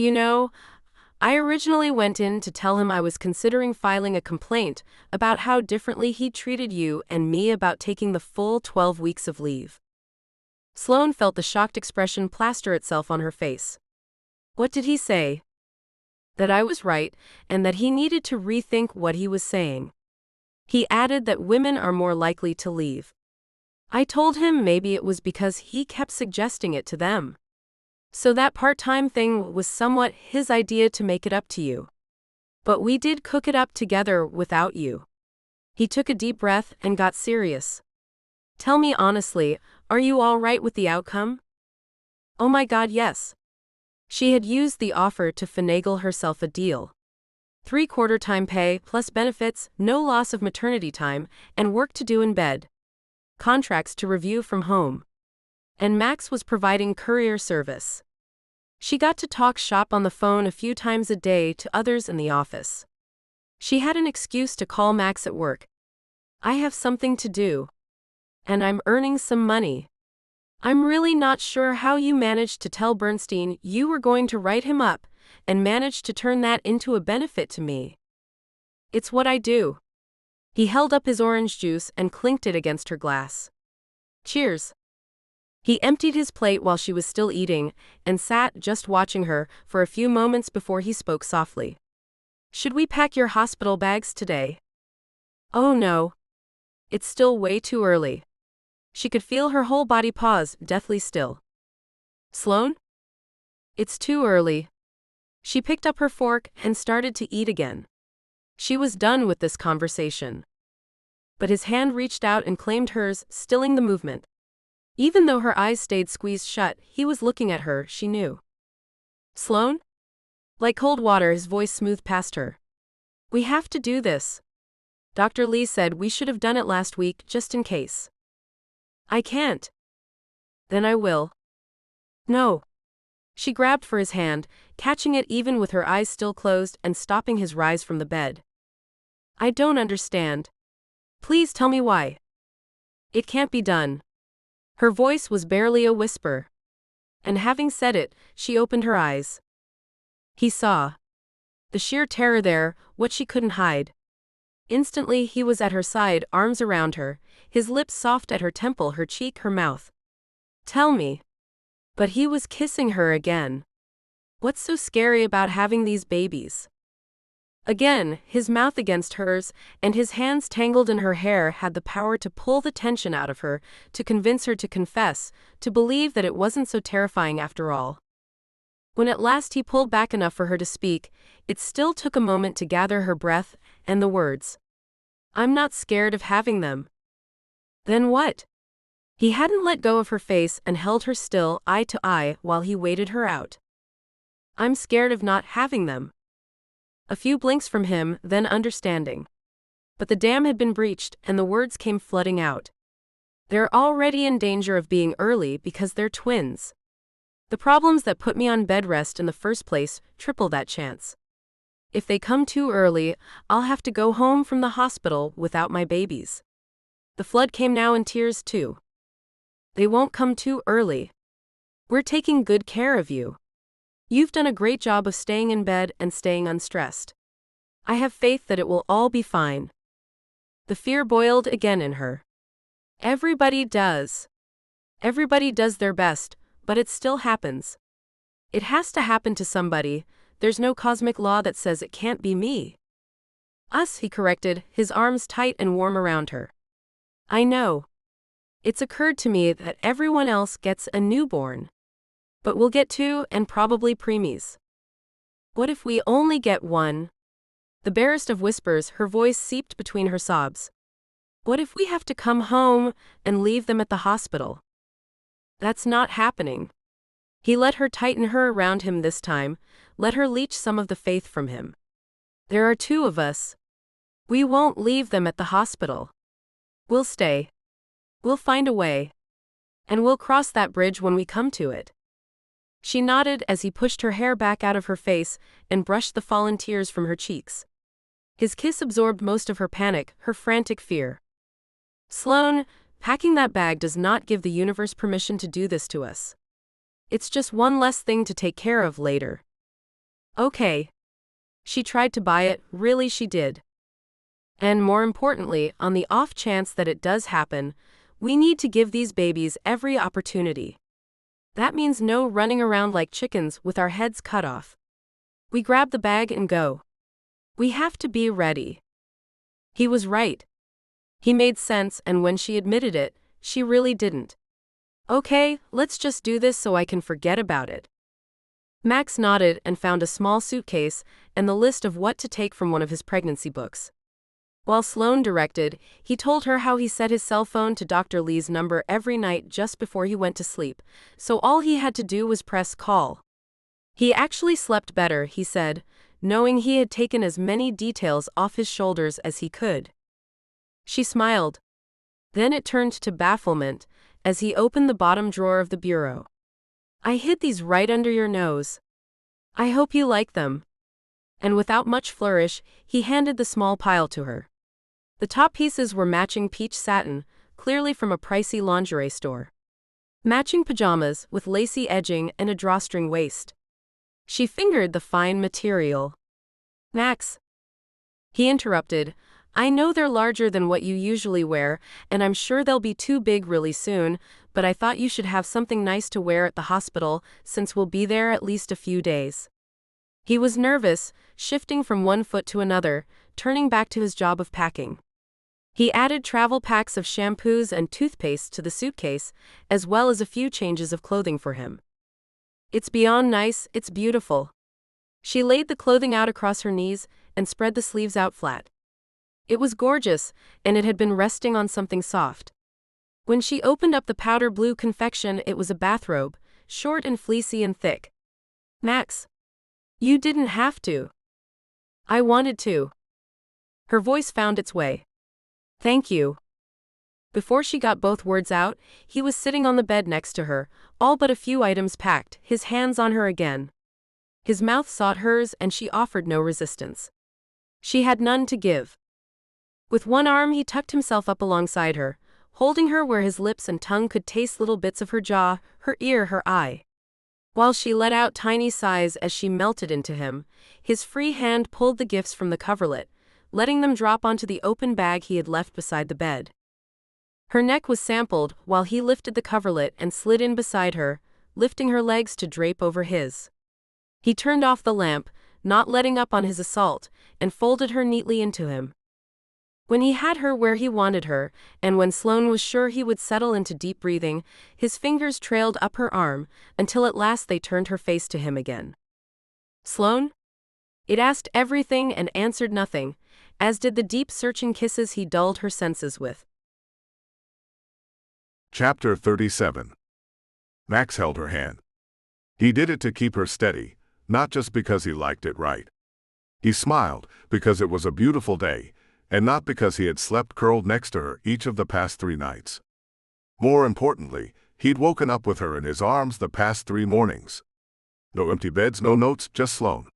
I originally went in to tell him I was considering filing a complaint about how differently he treated you and me about taking the full 12 weeks of leave. Sloane felt the shocked expression plaster itself on her face. What did he say? That I was right, and that he needed to rethink what he was saying. He added that women are more likely to leave. I told him maybe it was because he kept suggesting it to them. So that part-time thing was somewhat his idea to make it up to you. But we did cook it up together without you. He took a deep breath and got serious. Tell me honestly, are you all right with the outcome? Oh my God, yes. She had used the offer to finagle herself a deal. 3/4 time pay, plus benefits, no loss of maternity time, and work to do in bed. Contracts to review from home. And Max was providing courier service. She got to talk shop on the phone a few times a day to others in the office. She had an excuse to call Max at work. I have something to do. And I'm earning some money. I'm really not sure how you managed to tell Bernstein you were going to write him up, and managed to turn that into a benefit to me. It's what I do. He held up his orange juice and clinked it against her glass. Cheers. He emptied his plate while she was still eating, and sat just watching her for a few moments before he spoke softly. Should we pack your hospital bags today? Oh no. It's still way too early. She could feel her whole body pause, deathly still. Sloane? It's too early. She picked up her fork and started to eat again. She was done with this conversation. But his hand reached out and claimed hers, stilling the movement. Even though her eyes stayed squeezed shut, he was looking at her, she knew. Sloane? Like cold water, his voice smoothed past her. We have to do this. Dr. Lee said we should have done it last week, just in case. I can't. Then I will. No. She grabbed for his hand, catching it even with her eyes still closed and stopping his rise from the bed. I don't understand. Please tell me why. It can't be done. Her voice was barely a whisper. And having said it, she opened her eyes. He saw. The sheer terror there, what she couldn't hide. Instantly he was at her side, arms around her, his lips soft at her temple, her cheek, her mouth. Tell me. But he was kissing her again. What's so scary about having these babies? Again, his mouth against hers, and his hands tangled in her hair had the power to pull the tension out of her, to convince her to confess, to believe that it wasn't so terrifying after all. When at last he pulled back enough for her to speak, it still took a moment to gather her breath and the words. I'm not scared of having them. Then what? He hadn't let go of her face and held her still, eye to eye, while he waited her out. I'm scared of not having them. A few blinks from him, then understanding. But the dam had been breached, and the words came flooding out. They're already in danger of being early because they're twins. The problems that put me on bed rest in the first place triple that chance. If they come too early, I'll have to go home from the hospital without my babies. The flood came now in tears too. They won't come too early. We're taking good care of you. You've done a great job of staying in bed and staying unstressed. I have faith that it will all be fine. The fear boiled again in her. Everybody does. Everybody does their best, but it still happens. It has to happen to somebody, There's no cosmic law that says it can't be me. Us, he corrected, his arms tight and warm around her. I know. It's occurred to me that everyone else gets a newborn. But we'll get two and probably preemies. What if we only get one? The barest of whispers, her voice seeped between her sobs. What if we have to come home and leave them at the hospital? That's not happening. He let her tighten her around him this time, let her leech some of the faith from him. There are two of us. We won't leave them at the hospital. We'll stay. We'll find a way. And we'll cross that bridge when we come to it. She nodded as he pushed her hair back out of her face and brushed the fallen tears from her cheeks. His kiss absorbed most of her panic, her frantic fear. Sloane, packing that bag does not give the universe permission to do this to us. It's just one less thing to take care of later. Okay. She tried to buy it, really she did. And more importantly, on the off chance that it does happen, we need to give these babies every opportunity. That means no running around like chickens with our heads cut off. We grab the bag and go. We have to be ready. He was right. He made sense, and when she admitted it, she really didn't. Okay, let's just do this so I can forget about it. Max nodded and found a small suitcase and the list of what to take from one of his pregnancy books. While Sloane directed, he told her how he set his cell phone to Dr. Lee's number every night just before he went to sleep, so all he had to do was press call. He actually slept better, he said, knowing he had taken as many details off his shoulders as he could. She smiled. Then it turned to bafflement as he opened the bottom drawer of the bureau. I hid these right under your nose. I hope you like them. And without much flourish, he handed the small pile to her. The top pieces were matching peach satin, clearly from a pricey lingerie store. Matching pajamas with lacy edging and a drawstring waist. She fingered the fine material. Max. He interrupted. I know they're larger than what you usually wear, and I'm sure they'll be too big really soon, but I thought you should have something nice to wear at the hospital since we'll be there at least a few days. He was nervous, shifting from one foot to another, turning back to his job of packing. He added travel packs of shampoos and toothpaste to the suitcase, as well as a few changes of clothing for him. It's beyond nice, it's beautiful. She laid the clothing out across her knees and spread the sleeves out flat. It was gorgeous, and it had been resting on something soft. When she opened up the powder blue confection, it was a bathrobe, short and fleecy and thick. Max. You didn't have to. I wanted to. Her voice found its way. Thank you. Before she got both words out, he was sitting on the bed next to her, all but a few items packed, his hands on her again. His mouth sought hers and she offered no resistance. She had none to give. With one arm he tucked himself up alongside her, holding her where his lips and tongue could taste little bits of her jaw, her ear, her eye. While she let out tiny sighs as she melted into him, his free hand pulled the gifts from the coverlet, letting them drop onto the open bag he had left beside the bed. Her neck was sampled while he lifted the coverlet and slid in beside her, lifting her legs to drape over his. He turned off the lamp, not letting up on his assault, and folded her neatly into him. When he had her where he wanted her, and when Sloane was sure he would settle into deep breathing, his fingers trailed up her arm, until at last they turned her face to him again. Sloane? It asked everything and answered nothing, as did the deep searching kisses he dulled her senses with. Chapter 37. Max held her hand. He did it to keep her steady, not just because he liked it right. He smiled because it was a beautiful day, and not because he had slept curled next to her each of the past 3 nights. More importantly, he'd woken up with her in his arms the past 3 mornings. No empty beds, no notes, just Sloane.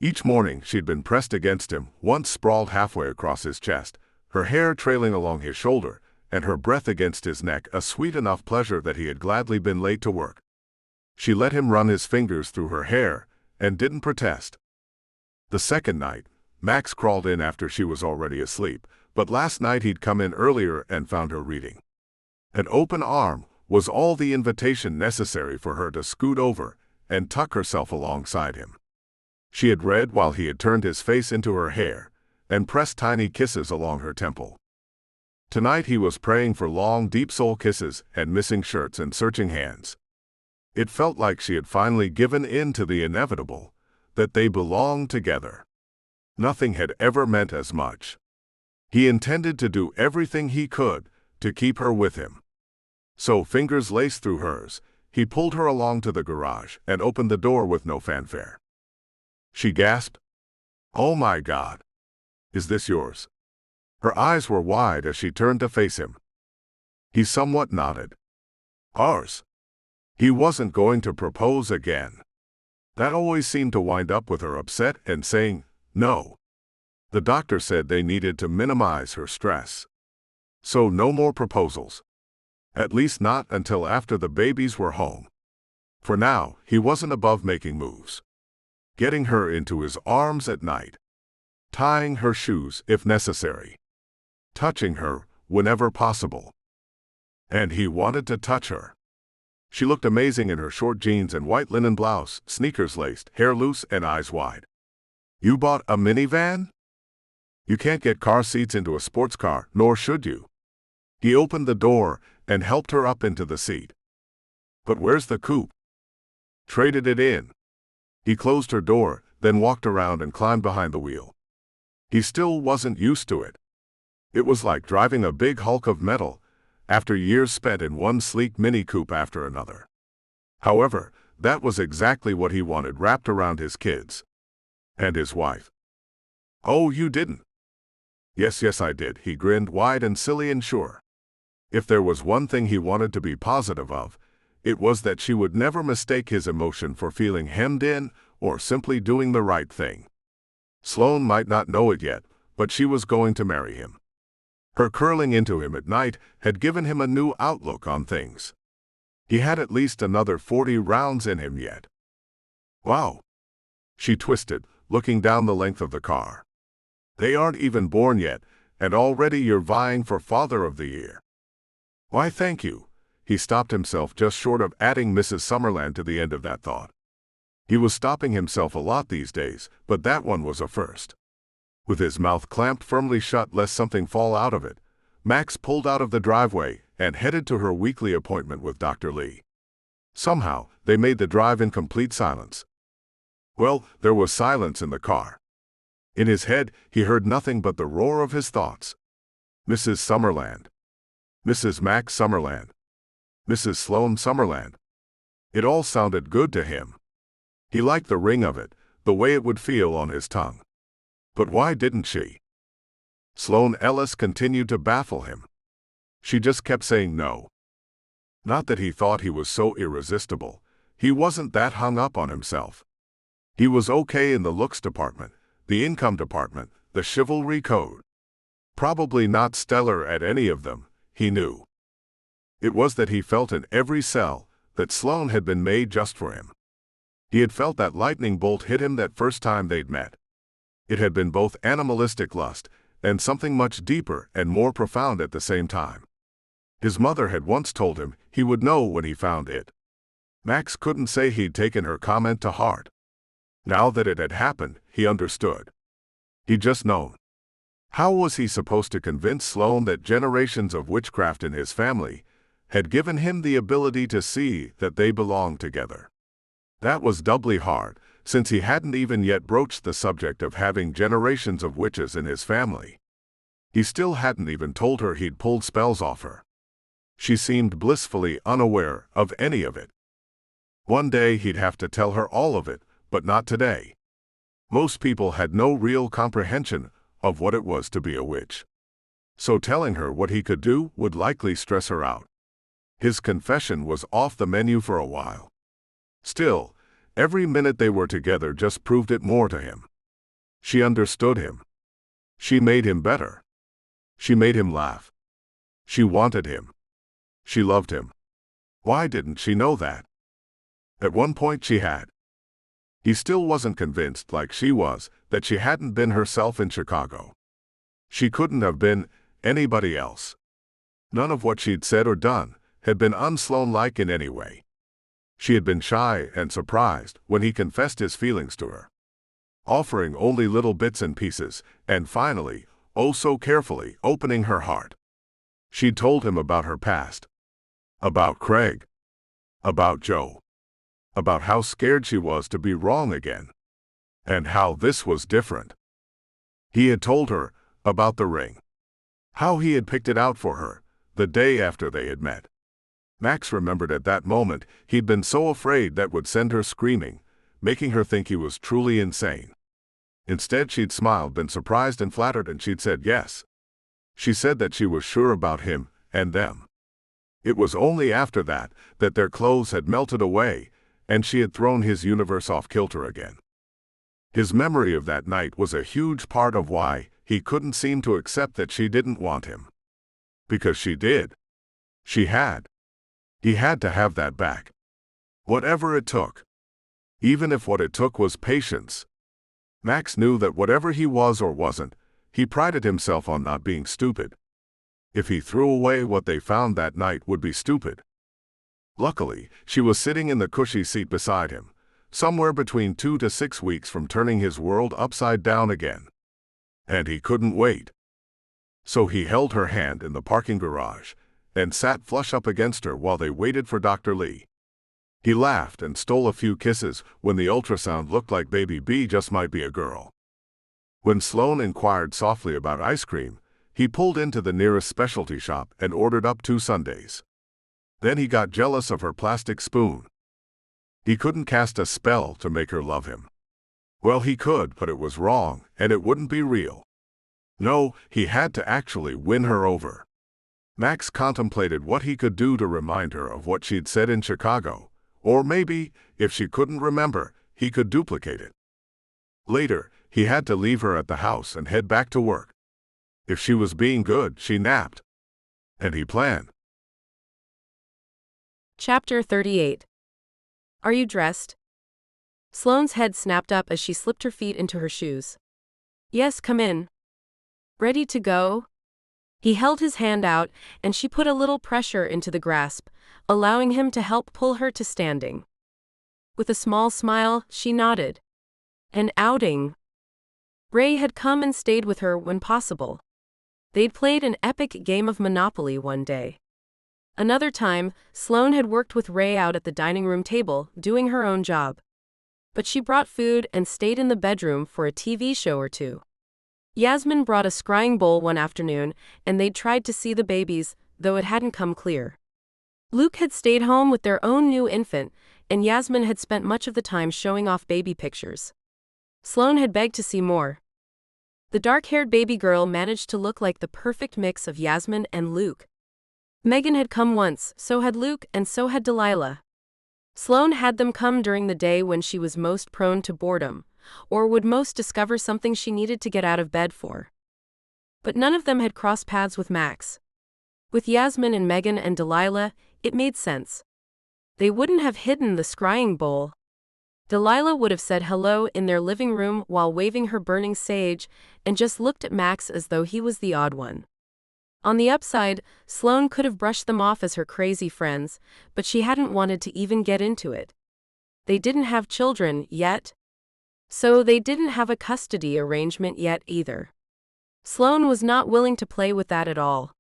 Each morning she'd been pressed against him, once sprawled halfway across his chest, her hair trailing along his shoulder, and her breath against his neck, a sweet enough pleasure that he had gladly been late to work. She let him run his fingers through her hair, and didn't protest. The second night, Max crawled in after she was already asleep, but last night he'd come in earlier and found her reading. An open arm was all the invitation necessary for her to scoot over and tuck herself alongside him. She had read while he had turned his face into her hair and pressed tiny kisses along her temple. Tonight he was praying for long, deep soul kisses and missing shirts and searching hands. It felt like she had finally given in to the inevitable, that they belonged together. Nothing had ever meant as much. He intended to do everything he could to keep her with him. So, fingers laced through hers, he pulled her along to the garage and opened the door with no fanfare. She gasped, "Oh my God! Is this yours?" Her eyes were wide as she turned to face him. He somewhat nodded. "Ours." He wasn't going to propose again. That always seemed to wind up with her upset and saying no. The doctor said they needed to minimize her stress. So no more proposals. At least not until after the babies were home. For now, he wasn't above making moves. Getting her into his arms at night. Tying her shoes if necessary. Touching her whenever possible. And he wanted to touch her. She looked amazing in her short jeans and white linen blouse, sneakers laced, hair loose and eyes wide. "You bought a minivan? You can't get car seats into a sports car, nor should you." He opened the door and helped her up into the seat. "But where's the coupe?" "Traded it in." He closed her door, then walked around and climbed behind the wheel. He still wasn't used to it. It was like driving a big hulk of metal, after years spent in one sleek mini coupe after another. However, that was exactly what he wanted wrapped around his kids. And his wife. "Oh, you didn't?" Yes, I did," he grinned, wide and silly and sure. If there was one thing he wanted to be positive of, it was that she would never mistake his emotion for feeling hemmed in or simply doing the right thing. Sloane might not know it yet, but she was going to marry him. Her curling into him at night had given him a new outlook on things. He had at least another 40 rounds in him yet. "Wow." She twisted, looking down the length of the car. "They aren't even born yet, and already you're vying for Father of the Year." "Why, thank you." He stopped himself just short of adding Mrs. Summerland to the end of that thought. He was stopping himself a lot these days, but that one was a first. With his mouth clamped firmly shut lest something fall out of it, Max pulled out of the driveway and headed to her weekly appointment with Dr. Lee. Somehow, they made the drive in complete silence. Well, there was silence in the car. In his head, he heard nothing but the roar of his thoughts. Mrs. Summerland. Mrs. Max Summerland. Mrs. Sloane Summerland. It all sounded good to him. He liked the ring of it, the way it would feel on his tongue. But why didn't she? Sloan Ellis continued to baffle him. She just kept saying no. Not that he thought he was so irresistible. He wasn't that hung up on himself. He was okay in the looks department, the income department, the chivalry code. Probably not stellar at any of them, he knew. It was that he felt in every cell that Sloane had been made just for him. He had felt that lightning bolt hit him that first time they'd met. It had been both animalistic lust and something much deeper and more profound at the same time. His mother had once told him he would know when he found it. Max couldn't say he'd taken her comment to heart. Now that it had happened, he understood. He'd just known. How was he supposed to convince Sloane that generations of witchcraft in his family had given him the ability to see that they belonged together? That was doubly hard, since he hadn't even yet broached the subject of having generations of witches in his family. He still hadn't even told her he'd pulled spells off her. She seemed blissfully unaware of any of it. One day he'd have to tell her all of it, but not today. Most people had no real comprehension of what it was to be a witch. So telling her what he could do would likely stress her out. His confession was off the menu for a while. Still, every minute they were together just proved it more to him. She understood him. She made him better. She made him laugh. She wanted him. She loved him. Why didn't she know that? At one point she had. He still wasn't convinced, like she was, that she hadn't been herself in Chicago. She couldn't have been anybody else. None of what she'd said or done had been un-Sloane-like in any way. She had been shy and surprised when he confessed his feelings to her. offering only little bits and pieces, and finally, oh so carefully, opening her heart. She told him about her past. About Craig. About Joe. About how scared she was to be wrong again. And how this was different. He had told her about the ring. How he had picked it out for her, the day after they had met. Max remembered at that moment he'd been so afraid that would send her screaming, making her think he was truly insane. Instead she'd smiled, been surprised and flattered, and she'd said yes. She said that she was sure about him and them. It was only after that that their clothes had melted away and she had thrown his universe off kilter again. His memory of that night was a huge part of why he couldn't seem to accept that she didn't want him. Because she did. She had. He had to have that back. Whatever it took. Even if what it took was patience. Max knew that whatever he was or wasn't, he prided himself on not being stupid. If he threw away what they found that night would be stupid. Luckily, she was sitting in the cushy seat beside him, somewhere between 2 to 6 weeks from turning his world upside down again. And he couldn't wait. So he held her hand in the parking garage and sat flush up against her while they waited for Dr. Lee. He laughed and stole a few kisses when the ultrasound looked like baby B just might be a girl. When Sloane inquired softly about ice cream, he pulled into the nearest specialty shop and ordered up 2 sundaes. Then he got jealous of her plastic spoon. He couldn't cast a spell to make her love him. Well, he could, but it was wrong, and it wouldn't be real. No, he had to actually win her over. Max contemplated what he could do to remind her of what she'd said in Chicago, or maybe, if she couldn't remember, he could duplicate it. Later, he had to leave her at the house and head back to work. If she was being good, she napped. And he planned. Chapter 38. Are you dressed? Sloane's head snapped up as she slipped her feet into her shoes. Yes, come in. Ready to go? He held his hand out, and she put a little pressure into the grasp, allowing him to help pull her to standing. With a small smile, she nodded. An outing. Ray had come and stayed with her when possible. They'd played an epic game of Monopoly one day. Another time, Sloane had worked with Ray out at the dining room table, doing her own job. But she brought food and stayed in the bedroom for a TV show or two. Yasmin brought a scrying bowl one afternoon, and they'd tried to see the babies, though it hadn't come clear. Luke had stayed home with their own new infant, and Yasmin had spent much of the time showing off baby pictures. Sloane had begged to see more. The dark-haired baby girl managed to look like the perfect mix of Yasmin and Luke. Megan had come once, so had Luke, and so had Delilah. Sloane had them come during the day when she was most prone to boredom, or would most discover something she needed to get out of bed for. But none of them had crossed paths with Max. With Yasmin and Megan and Delilah, it made sense. They wouldn't have hidden the scrying bowl. Delilah would have said hello in their living room while waving her burning sage, and just looked at Max as though he was the odd one. On the upside, Sloane could have brushed them off as her crazy friends, but she hadn't wanted to even get into it. They didn't have children yet. So they didn't have a custody arrangement yet either. Sloane was not willing to play with that at all.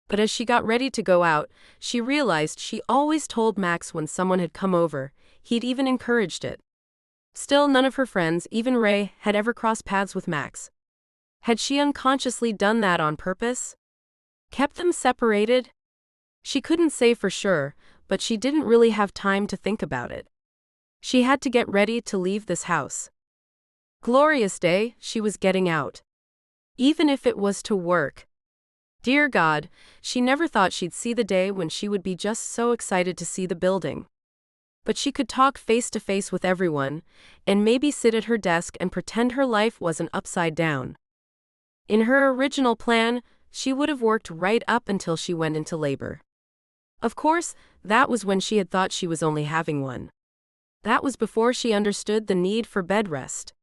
But as she got ready to go out, she realized she always told Max when someone had come over. He'd even encouraged it. Still, none of her friends, even Ray, had ever crossed paths with Max. Had she unconsciously done that on purpose? Kept them separated? She couldn't say for sure, but she didn't really have time to think about it. She had to get ready to leave this house. Glorious day, she was getting out. Even if it was to work. Dear God, she never thought she'd see the day when she would be just so excited to see the building. But she could talk face to face with everyone, and maybe sit at her desk and pretend her life wasn't upside down. In her original plan, she would have worked right up until she went into labor. Of course, that was when she had thought she was only having one. That was before she understood the need for bed rest.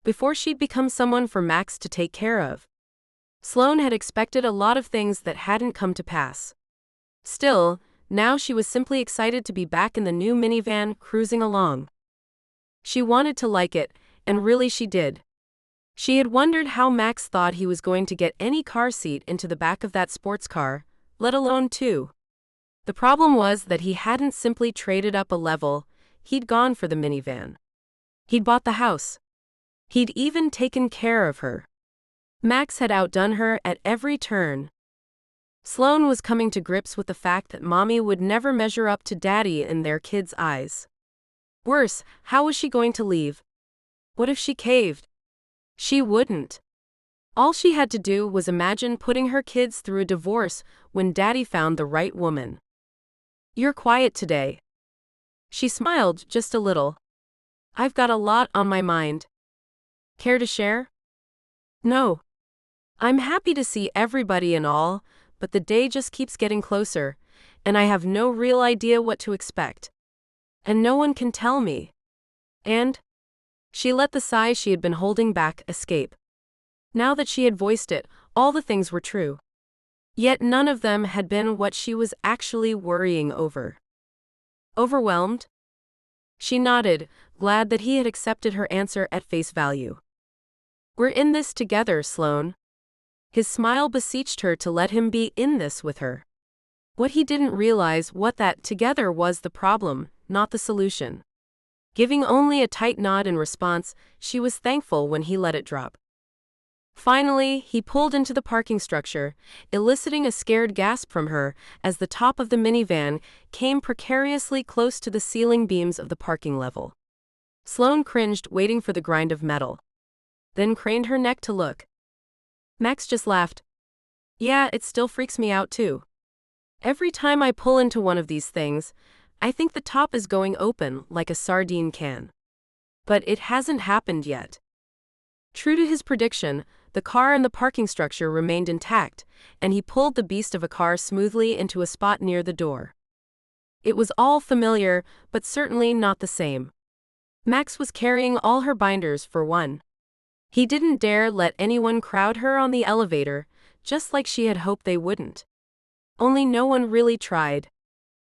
Before she'd become someone for Max to take care of. Sloane had expected a lot of things that hadn't come to pass. Still, now she was simply excited to be back in the new minivan, cruising along. She wanted to like it, And really she did. She had wondered how Max thought he was going to get any car seat into the back of that sports car, let alone two. The problem was that he hadn't simply traded up a level, he'd gone for the minivan. He'd bought the house. He'd even taken care of her. Max had outdone her at every turn. Sloane was coming to grips with the fact that Mommy would never measure up to Daddy in their kids' eyes. Worse, how was she going to leave? What if she caved? She wouldn't. All she had to do was imagine putting her kids through a divorce when Daddy found the right woman. "You're quiet today." She smiled just a little. "I've got a lot on my mind." "Care to share?" "No. I'm happy to see everybody and all, but the day just keeps getting closer, and I have no real idea what to expect. And no one can tell me. And?" She let the sigh she had been holding back escape. Now that she had voiced it, all the things were true. Yet none of them had been what she was actually worrying over. Overwhelmed? She nodded, glad that he had accepted her answer at face value. "We're in this together, Sloane." His smile beseeched her to let him be in this with her. What he didn't realize was that together was the problem, not the solution. Giving only a tight nod in response, she was thankful when he let it drop. Finally, he pulled into the parking structure, eliciting a scared gasp from her as the top of the minivan came precariously close to the ceiling beams of the parking level. Sloane cringed, waiting for the grind of metal. Then craned her neck to look. Max just laughed. "Yeah, it still freaks me out too. Every time I pull into one of these things, I think the top is going open like a sardine can. But it hasn't happened yet." True to his prediction, the car and the parking structure remained intact, and he pulled the beast of a car smoothly into a spot near the door. It was all familiar, but certainly not the same. Max was carrying all her binders for one. He didn't dare let anyone crowd her on the elevator, just like she had hoped they wouldn't. Only no one really tried.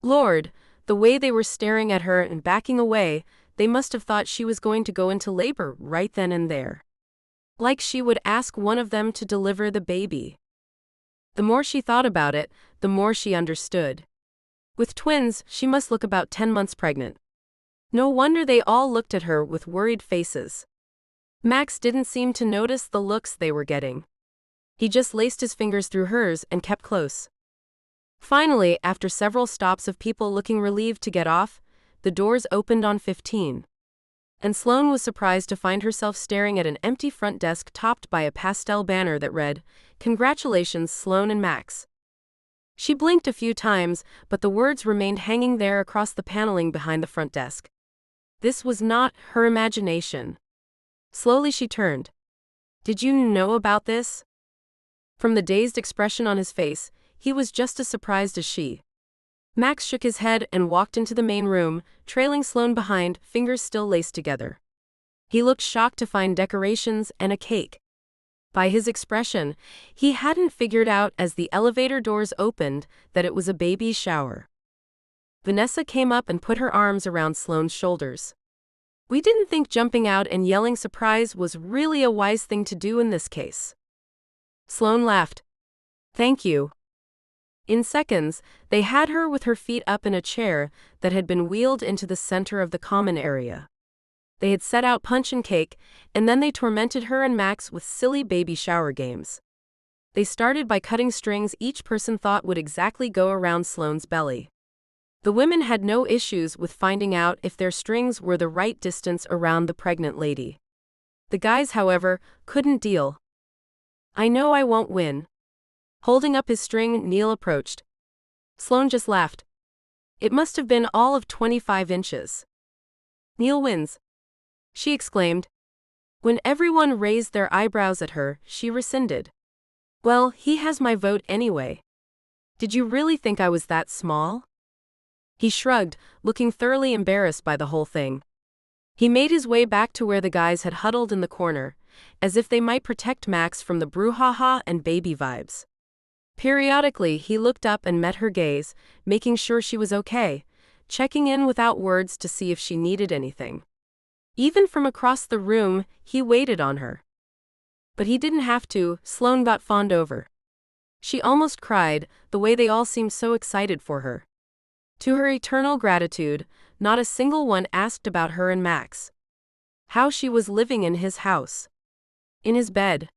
Lord, the way they were staring at her and backing away, they must have thought she was going to go into labor right then and there. Like she would ask one of them to deliver the baby. The more she thought about it, the more she understood. With twins, she must look about 10 months pregnant. No wonder they all looked at her with worried faces. Max didn't seem to notice the looks they were getting. He just laced his fingers through hers and kept close. Finally, after several stops of people looking relieved to get off, the doors opened on 15. And Sloane was surprised to find herself staring at an empty front desk topped by a pastel banner that read, "Congratulations, Sloane and Max." She blinked a few times, but the words remained hanging there across the paneling behind the front desk. This was not her imagination. Slowly she turned. "Did you know about this?" From the dazed expression on his face, he was just as surprised as she. Max shook his head and walked into the main room, trailing Sloane behind, fingers still laced together. He looked shocked to find decorations and a cake. By his expression, he hadn't figured out as the elevator doors opened that it was a baby shower. Vanessa came up and put her arms around Sloane's shoulders. "We didn't think jumping out and yelling surprise was really a wise thing to do in this case." Sloane laughed. "Thank you." In seconds, they had her with her feet up in a chair that had been wheeled into the center of the common area. They had set out punch and cake, and then they tormented her and Max with silly baby shower games. They started by cutting strings each person thought would exactly go around Sloane's belly. The women had no issues with finding out if their strings were the right distance around the pregnant lady. The guys, however, couldn't deal. "I know I won't win." Holding up his string, Neil approached. Sloane just laughed. "It must have been all of 25 inches. "Neil wins," she exclaimed. When everyone raised their eyebrows at her, she rescinded. "Well, he has my vote anyway. Did you really think I was that small?" He shrugged, looking thoroughly embarrassed by the whole thing. He made his way back to where the guys had huddled in the corner, as if they might protect Max from the brouhaha and baby vibes. Periodically, he looked up and met her gaze, making sure she was okay, checking in without words to see if she needed anything. Even from across the room, he waited on her. But he didn't have to. Sloane got fawned over. She almost cried, the way they all seemed so excited for her. To her eternal gratitude, not a single one asked about her and Max. How she was living in his house. In his bed.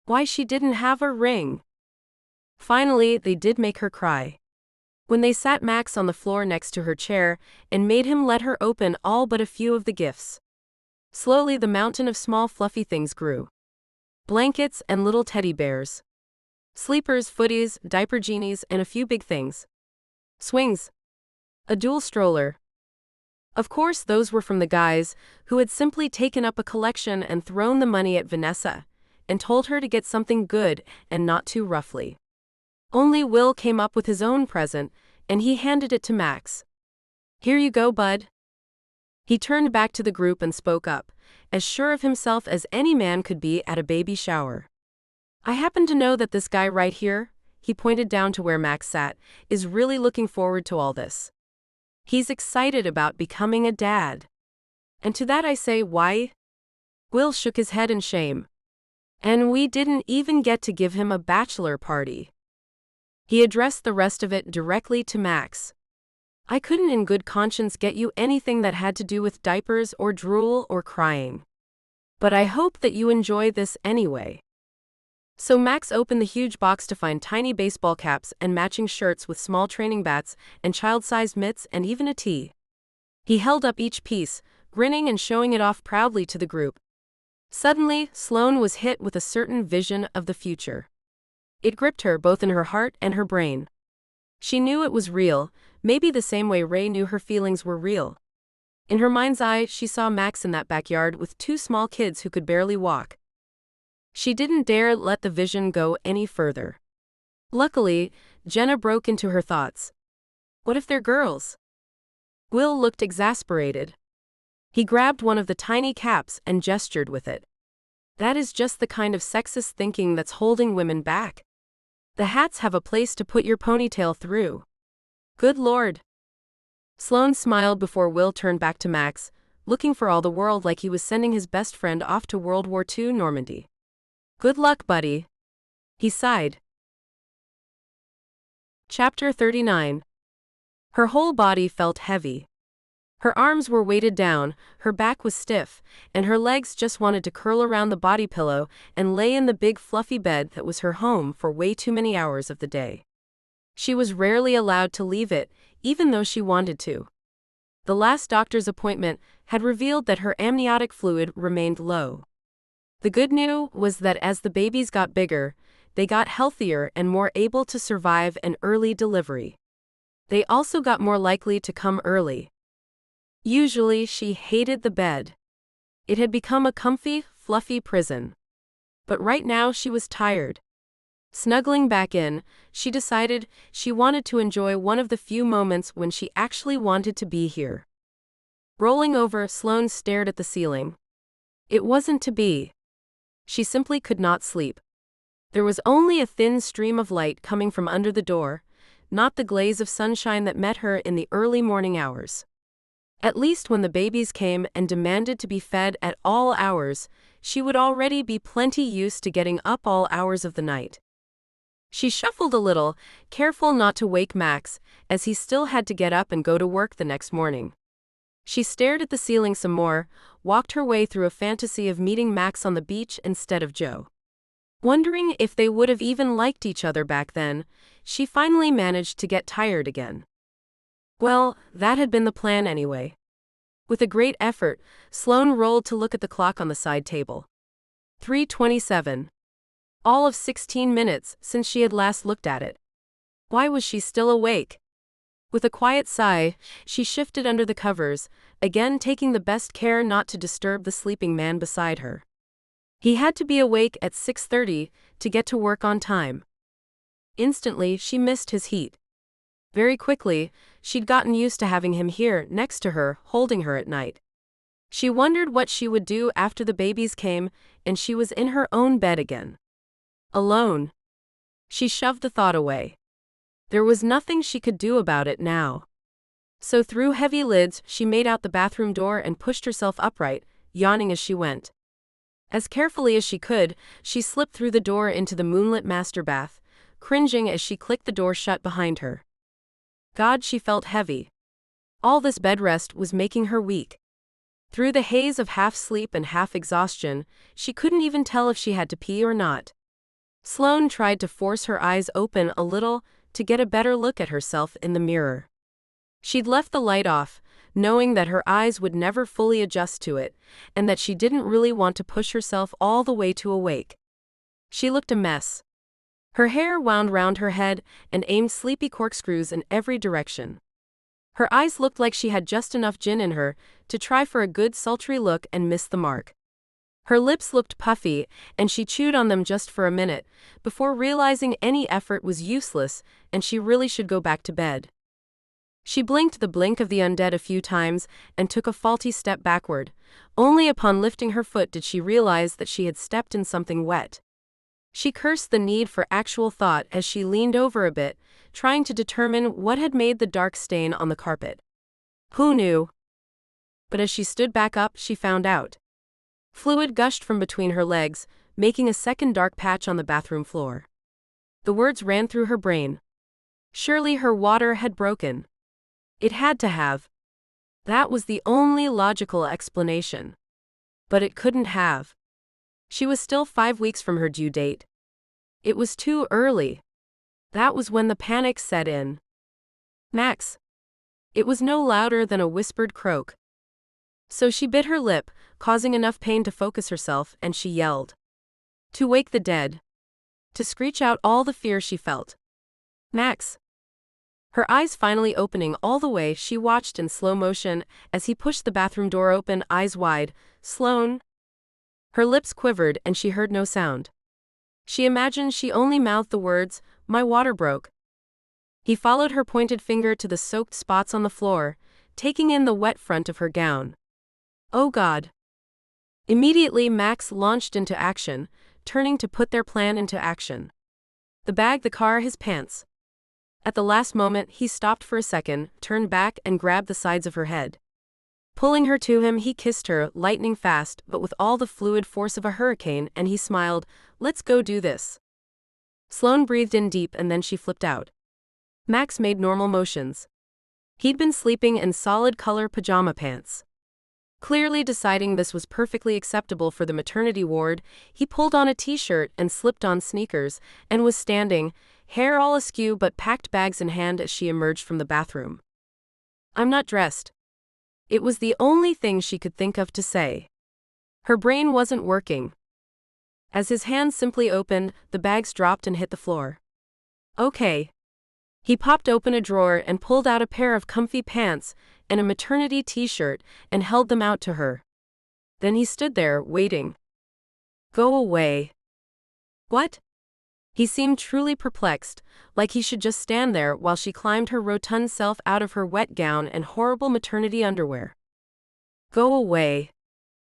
Why she didn't have a ring. Finally, they did make her cry. When they sat Max on the floor next to her chair and made him let her open all but a few of the gifts. Slowly the mountain of small fluffy things grew. Blankets and little teddy bears. Sleepers, footies, diaper genies, and a few big things. Swings. A dual stroller. Of course those were from the guys, who had simply taken up a collection and thrown the money at Vanessa, and told her to get something good and not too roughly. Only Will came up with his own present, and he handed it to Max. "Here you go, bud." He turned back to the group and spoke up, as sure of himself as any man could be at a baby shower. "I happen to know that this guy right here," he pointed down to where Max sat, "is really looking forward to all this. He's excited about becoming a dad. And to that I say, why?" Will shook his head in shame. "And we didn't even get to give him a bachelor party." He addressed the rest of it directly to Max. "I couldn't in good conscience get you anything that had to do with diapers or drool or crying. But I hope that you enjoy this anyway." So Max opened the huge box to find tiny baseball caps and matching shirts with small training bats and child-sized mitts and even a tee. He held up each piece, grinning and showing it off proudly to the group. Suddenly, Sloane was hit with a certain vision of the future. It gripped her both in her heart and her brain. She knew it was real, maybe the same way Ray knew her feelings were real. In her mind's eye, she saw Max in that backyard with two small kids who could barely walk. She didn't dare let the vision go any further. Luckily, Jenna broke into her thoughts. What if they're girls? Will looked exasperated. He grabbed one of the tiny caps and gestured with it. That is just the kind of sexist thinking that's holding women back. The hats have a place to put your ponytail through. Good Lord. Sloane smiled before Will turned back to Max, looking for all the world like he was sending his best friend off to World War II Normandy. "Good luck, buddy." He sighed. Chapter 39. Her whole body felt heavy. Her arms were weighted down, her back was stiff, and her legs just wanted to curl around the body pillow and lay in the big fluffy bed that was her home for way too many hours of the day. She was rarely allowed to leave it, even though she wanted to. The last doctor's appointment had revealed that her amniotic fluid remained low. The good news was that as the babies got bigger, they got healthier and more able to survive an early delivery. They also got more likely to come early. Usually, she hated the bed. It had become a comfy, fluffy prison. But right now she was tired. Snuggling back in, she decided she wanted to enjoy one of the few moments when she actually wanted to be here. Rolling over, Sloane stared at the ceiling. It wasn't to be. She simply could not sleep. There was only a thin stream of light coming from under the door, not the glaze of sunshine that met her in the early morning hours. At least when the babies came and demanded to be fed at all hours, she would already be plenty used to getting up all hours of the night. She shuffled a little, careful not to wake Max, as he still had to get up and go to work the next morning. She stared at the ceiling some more, walked her way through a fantasy of meeting Max on the beach instead of Joe. Wondering if they would have even liked each other back then, she finally managed to get tired again. Well, that had been the plan anyway. With a great effort, Sloane rolled to look at the clock on the side table. 3:27. All of 16 minutes since she had last looked at it. Why was she still awake? With a quiet sigh, she shifted under the covers, again taking the best care not to disturb the sleeping man beside her. He had to be awake at 6:30 to get to work on time. Instantly, she missed his heat. Very quickly, she'd gotten used to having him here next to her, holding her at night. She wondered what she would do after the babies came and she was in her own bed again. Alone. She shoved the thought away. There was nothing she could do about it now. So through heavy lids, she made out the bathroom door and pushed herself upright, yawning as she went. As carefully as she could, she slipped through the door into the moonlit master bath, cringing as she clicked the door shut behind her. God, she felt heavy. All this bed rest was making her weak. Through the haze of half sleep and half exhaustion, she couldn't even tell if she had to pee or not. Sloane tried to force her eyes open a little to get a better look at herself in the mirror. She'd left the light off, knowing that her eyes would never fully adjust to it, and that she didn't really want to push herself all the way to awake. She looked a mess. Her hair wound round her head and aimed sleepy corkscrews in every direction. Her eyes looked like she had just enough gin in her to try for a good sultry look and miss the mark. Her lips looked puffy, and she chewed on them just for a minute, before realizing any effort was useless and she really should go back to bed. She blinked the blink of the undead a few times and took a faulty step backward. Only upon lifting her foot did she realize that she had stepped in something wet. She cursed the need for actual thought as she leaned over a bit, trying to determine what had made the dark stain on the carpet. Who knew? But as she stood back up, she found out. Fluid gushed from between her legs, making a second dark patch on the bathroom floor. The words ran through her brain. Surely her water had broken. It had to have. That was the only logical explanation. But it couldn't have. She was still 5 weeks from her due date. It was too early. That was when the panic set in. Max. It was no louder than a whispered croak. So she bit her lip, causing enough pain to focus herself, and she yelled. To wake the dead. To screech out all the fear she felt. Max. Her eyes finally opening all the way, she watched in slow motion as he pushed the bathroom door open, eyes wide. Sloane. Her lips quivered and she heard no sound. She imagined she only mouthed the words, "My water broke." He followed her pointed finger to the soaked spots on the floor, taking in the wet front of her gown. Oh God. Immediately Max launched into action, turning to put their plan into action. The bag, the car, his pants. At the last moment, he stopped for a second, turned back and grabbed the sides of her head. Pulling her to him, he kissed her, lightning fast, but with all the fluid force of a hurricane, and he smiled, "Let's go do this." Sloane breathed in deep and then she flipped out. Max made normal motions. He'd been sleeping in solid color pajama pants. Clearly deciding this was perfectly acceptable for the maternity ward, he pulled on a t-shirt and slipped on sneakers, and was standing, hair all askew but packed bags in hand as she emerged from the bathroom. "I'm not dressed." It was the only thing she could think of to say. Her brain wasn't working. As his hands simply opened, the bags dropped and hit the floor. Okay. He popped open a drawer and pulled out a pair of comfy pants and a maternity t-shirt and held them out to her. Then he stood there, waiting. Go away. What? He seemed truly perplexed, like he should just stand there while she climbed her rotund self out of her wet gown and horrible maternity underwear. Go away.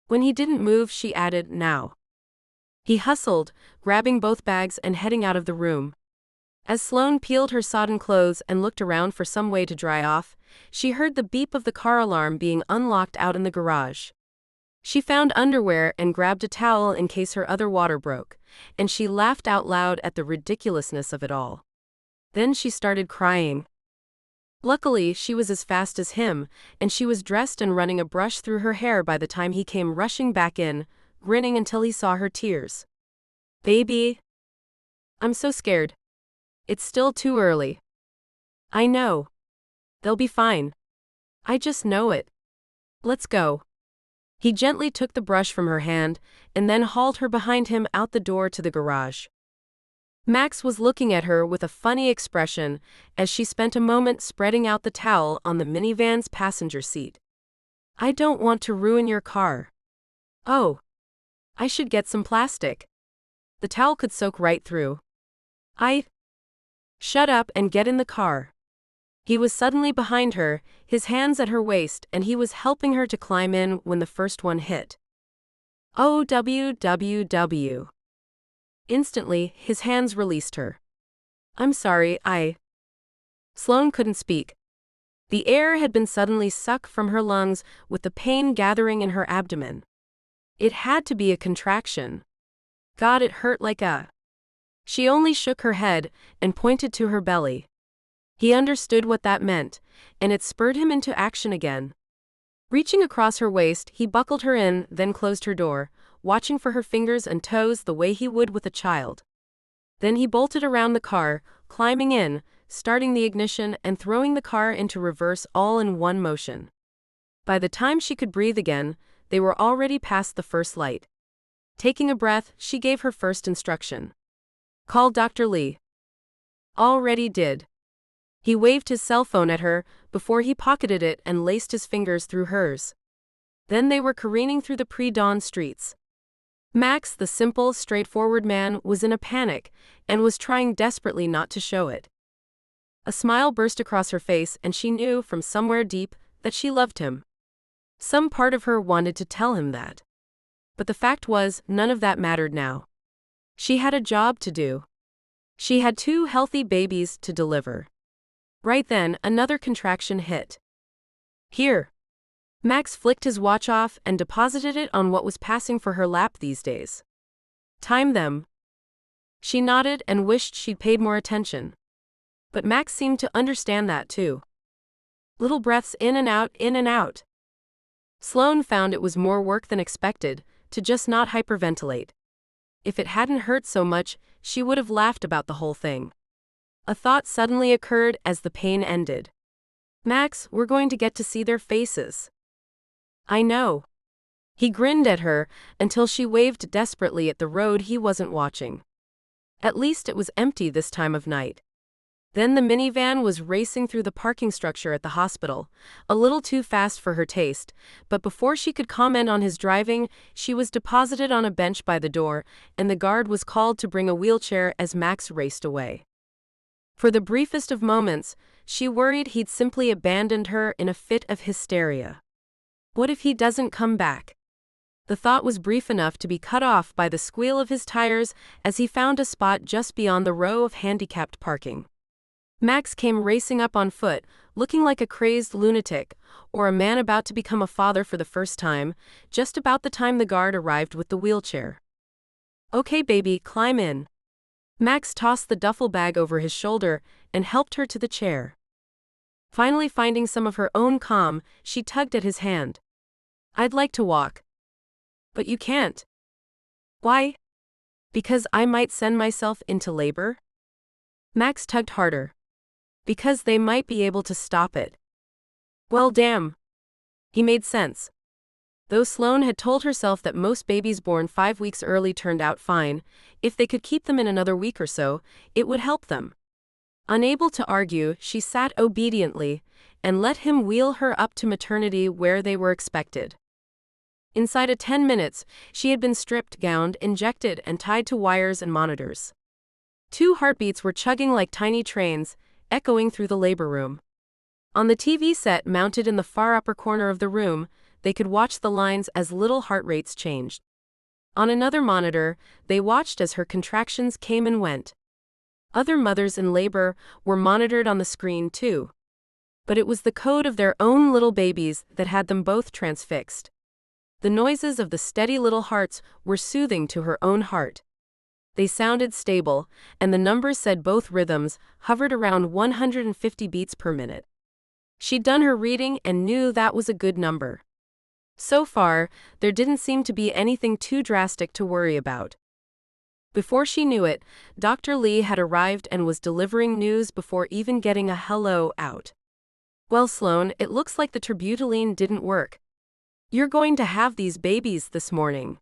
When he didn't move, she added, now. He hustled, grabbing both bags and heading out of the room. As Sloane peeled her sodden clothes and looked around for some way to dry off, she heard the beep of the car alarm being unlocked out in the garage. She found underwear and grabbed a towel in case her other water broke, and she laughed out loud at the ridiculousness of it all. Then she started crying. Luckily, she was as fast as him, and she was dressed and running a brush through her hair by the time he came rushing back in, grinning until he saw her tears. Baby. I'm so scared. It's still too early. I know. They'll be fine. I just know it. Let's go. He gently took the brush from her hand, and then hauled her behind him out the door to the garage. Max was looking at her with a funny expression as she spent a moment spreading out the towel on the minivan's passenger seat. I don't want to ruin your car. Oh. I should get some plastic. The towel could soak right through. Shut up and get in the car. He was suddenly behind her, his hands at her waist, and he was helping her to climb in when the first one hit. OWWW. Instantly, his hands released her. I'm sorry, Sloane couldn't speak. The air had been suddenly sucked from her lungs with the pain gathering in her abdomen. It had to be a contraction. God, it hurt like a. She only shook her head and pointed to her belly. He understood what that meant, and it spurred him into action again. Reaching across her waist, he buckled her in, then closed her door, watching for her fingers and toes the way he would with a child. Then he bolted around the car, climbing in, starting the ignition and throwing the car into reverse all in one motion. By the time she could breathe again, they were already past the first light. Taking a breath, she gave her first instruction. Call Dr. Lee. Already did. He waved his cell phone at her before he pocketed it and laced his fingers through hers. Then they were careening through the pre-dawn streets. Max, the simple, straightforward man, was in a panic and was trying desperately not to show it. A smile burst across her face, and she knew from somewhere deep that she loved him. Some part of her wanted to tell him that. But the fact was, none of that mattered now. She had a job to do. She had 2 healthy babies to deliver. Right then, another contraction hit. Here. Max flicked his watch off and deposited it on what was passing for her lap these days. Time them. She nodded and wished she'd paid more attention. But Max seemed to understand that too. Little breaths in and out, in and out. Sloane found it was more work than expected to just not hyperventilate. If it hadn't hurt so much, she would have laughed about the whole thing. A thought suddenly occurred as the pain ended. Max, we're going to get to see their faces. I know. He grinned at her until she waved desperately at the road he wasn't watching. At least it was empty this time of night. Then the minivan was racing through the parking structure at the hospital, a little too fast for her taste, but before she could comment on his driving, she was deposited on a bench by the door, and the guard was called to bring a wheelchair as Max raced away. For the briefest of moments, she worried he'd simply abandoned her in a fit of hysteria. What if he doesn't come back? The thought was brief enough to be cut off by the squeal of his tires as he found a spot just beyond the row of handicapped parking. Max came racing up on foot, looking like a crazed lunatic, or a man about to become a father for the first time, just about the time the guard arrived with the wheelchair. Okay, baby, climb in. Max tossed the duffel bag over his shoulder and helped her to the chair. Finally finding some of her own calm, she tugged at his hand. I'd like to walk. But you can't. Why? Because I might send myself into labor? Max tugged harder. Because they might be able to stop it. Well, damn. He made sense. Though Sloane had told herself that most babies born 5 weeks early turned out fine, if they could keep them in another week or so, it would help them. Unable to argue, she sat obediently and let him wheel her up to maternity where they were expected. Inside of 10 minutes, she had been stripped, gowned, injected, and tied to wires and monitors. 2 heartbeats were chugging like tiny trains, echoing through the labor room. On the TV set mounted in the far upper corner of the room, they could watch the lines as little heart rates changed. On another monitor, they watched as her contractions came and went. Other mothers in labor were monitored on the screen too. But it was the code of their own little babies that had them both transfixed. The noises of the steady little hearts were soothing to her own heart. They sounded stable, and the numbers said both rhythms hovered around 150 beats per minute. She'd done her reading and knew that was a good number. So far, there didn't seem to be anything too drastic to worry about. Before she knew it, Dr. Lee had arrived and was delivering news before even getting a hello out. Well, Sloane, it looks like the terbutaline didn't work. You're going to have these babies this morning.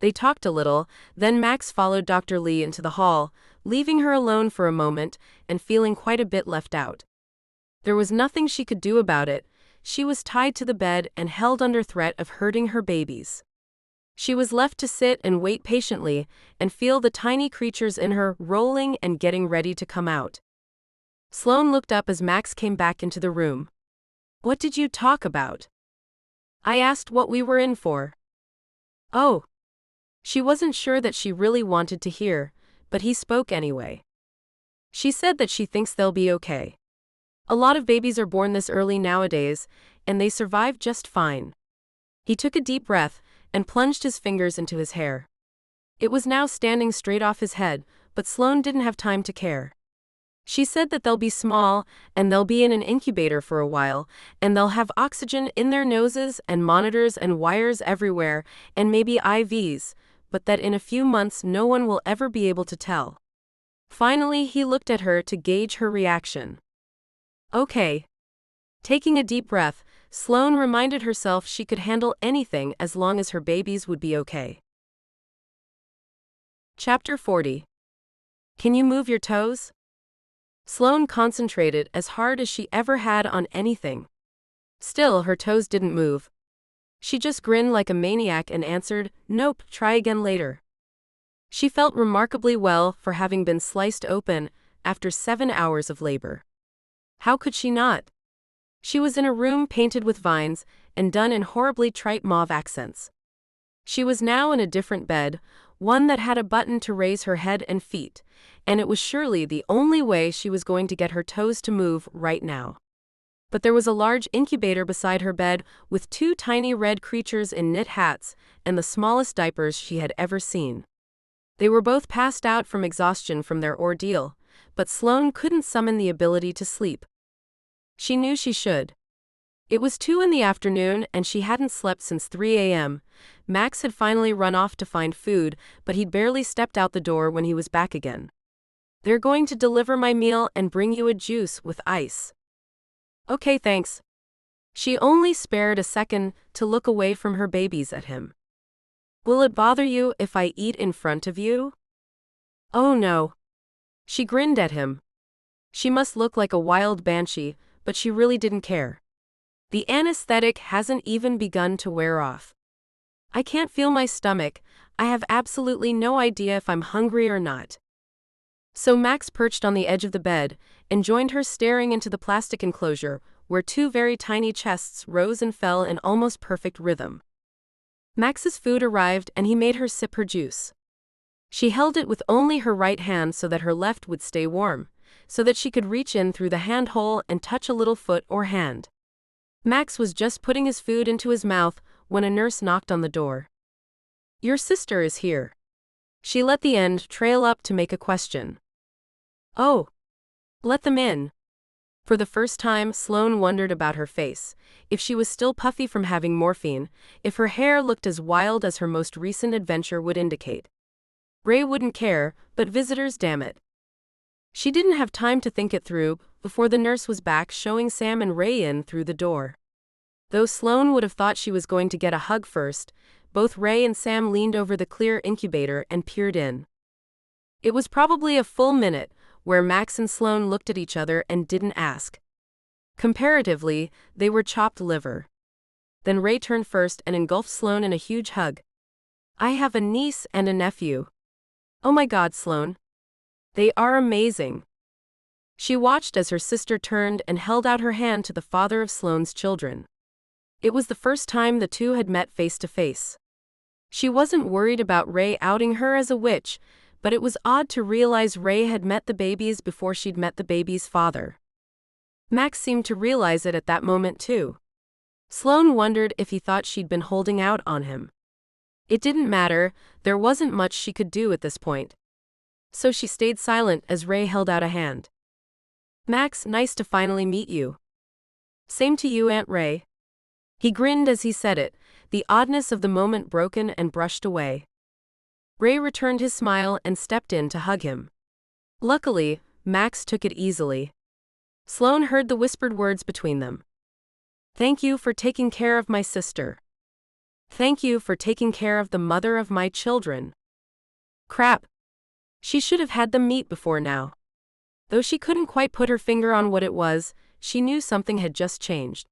They talked a little, then Max followed Dr. Lee into the hall, leaving her alone for a moment and feeling quite a bit left out. There was nothing she could do about it. She was tied to the bed and held under threat of hurting her babies. She was left to sit and wait patiently and feel the tiny creatures in her rolling and getting ready to come out. Sloane looked up as Max came back into the room. What did you talk about? I asked what we were in for. Oh. She wasn't sure that she really wanted to hear, but he spoke anyway. She said that she thinks they'll be okay. A lot of babies are born this early nowadays, and they survive just fine. He took a deep breath and plunged his fingers into his hair. It was now standing straight off his head, but Sloane didn't have time to care. She said that they'll be small, and they'll be in an incubator for a while, and they'll have oxygen in their noses and monitors and wires everywhere, and maybe IVs, but that in a few months no one will ever be able to tell. Finally, he looked at her to gauge her reaction. Okay. Taking a deep breath, Sloane reminded herself she could handle anything as long as her babies would be okay. Chapter 40. Can you move your toes? Sloane concentrated as hard as she ever had on anything. Still, her toes didn't move. She just grinned like a maniac and answered, "Nope, try again later." She felt remarkably well for having been sliced open after 7 hours of labor. How could she not? She was in a room painted with vines and done in horribly trite mauve accents. She was now in a different bed, one that had a button to raise her head and feet, and it was surely the only way she was going to get her toes to move right now. But there was a large incubator beside her bed with 2 tiny red creatures in knit hats and the smallest diapers she had ever seen. They were both passed out from exhaustion from their ordeal, but Sloane couldn't summon the ability to sleep. She knew she should. It was 2 in the afternoon and she hadn't slept since 3 a.m. Max had finally run off to find food, but he'd barely stepped out the door when he was back again. "They're going to deliver my meal and bring you a juice with ice." "Okay, thanks." She only spared a second to look away from her babies at him. "Will it bother you if I eat in front of you?" "Oh no." She grinned at him. She must look like a wild banshee, but she really didn't care. The anesthetic hasn't even begun to wear off. "I can't feel my stomach. I have absolutely no idea if I'm hungry or not." So Max perched on the edge of the bed and joined her, staring into the plastic enclosure where 2 very tiny chests rose and fell in almost perfect rhythm. Max's food arrived and he made her sip her juice. She held it with only her right hand so that her left would stay warm, so that she could reach in through the hand hole and touch a little foot or hand. Max was just putting his food into his mouth when a nurse knocked on the door. "Your sister is here." She let the end trail up to make a question. "Oh. Let them in." For the first time, Sloane wondered about her face, if she was still puffy from having morphine, if her hair looked as wild as her most recent adventure would indicate. Ray wouldn't care, but visitors, damn it. She didn't have time to think it through before the nurse was back, showing Sam and Ray in through the door. Though Sloane would have thought she was going to get a hug first, both Ray and Sam leaned over the clear incubator and peered in. It was probably a full minute where Max and Sloane looked at each other and didn't ask. Comparatively, they were chopped liver. Then Ray turned first and engulfed Sloane in a huge hug. "I have a niece and a nephew." "Oh my God, Sloane. They are amazing." She watched as her sister turned and held out her hand to the father of Sloane's children. It was the first time the two had met face to face. She wasn't worried about Ray outing her as a witch, but it was odd to realize Ray had met the babies before she'd met the baby's father. Max seemed to realize it at that moment too. Sloane wondered if he thought she'd been holding out on him. It didn't matter, there wasn't much she could do at this point. So she stayed silent as Ray held out a hand. "Max, nice to finally meet you." "Same to you, Aunt Ray." He grinned as he said it, the oddness of the moment broken and brushed away. Ray returned his smile and stepped in to hug him. Luckily, Max took it easily. Sloane heard the whispered words between them. "Thank you for taking care of my sister. Thank you for taking care of the mother of my children." Crap. She should have had them meet before now. Though she couldn't quite put her finger on what it was, she knew something had just changed.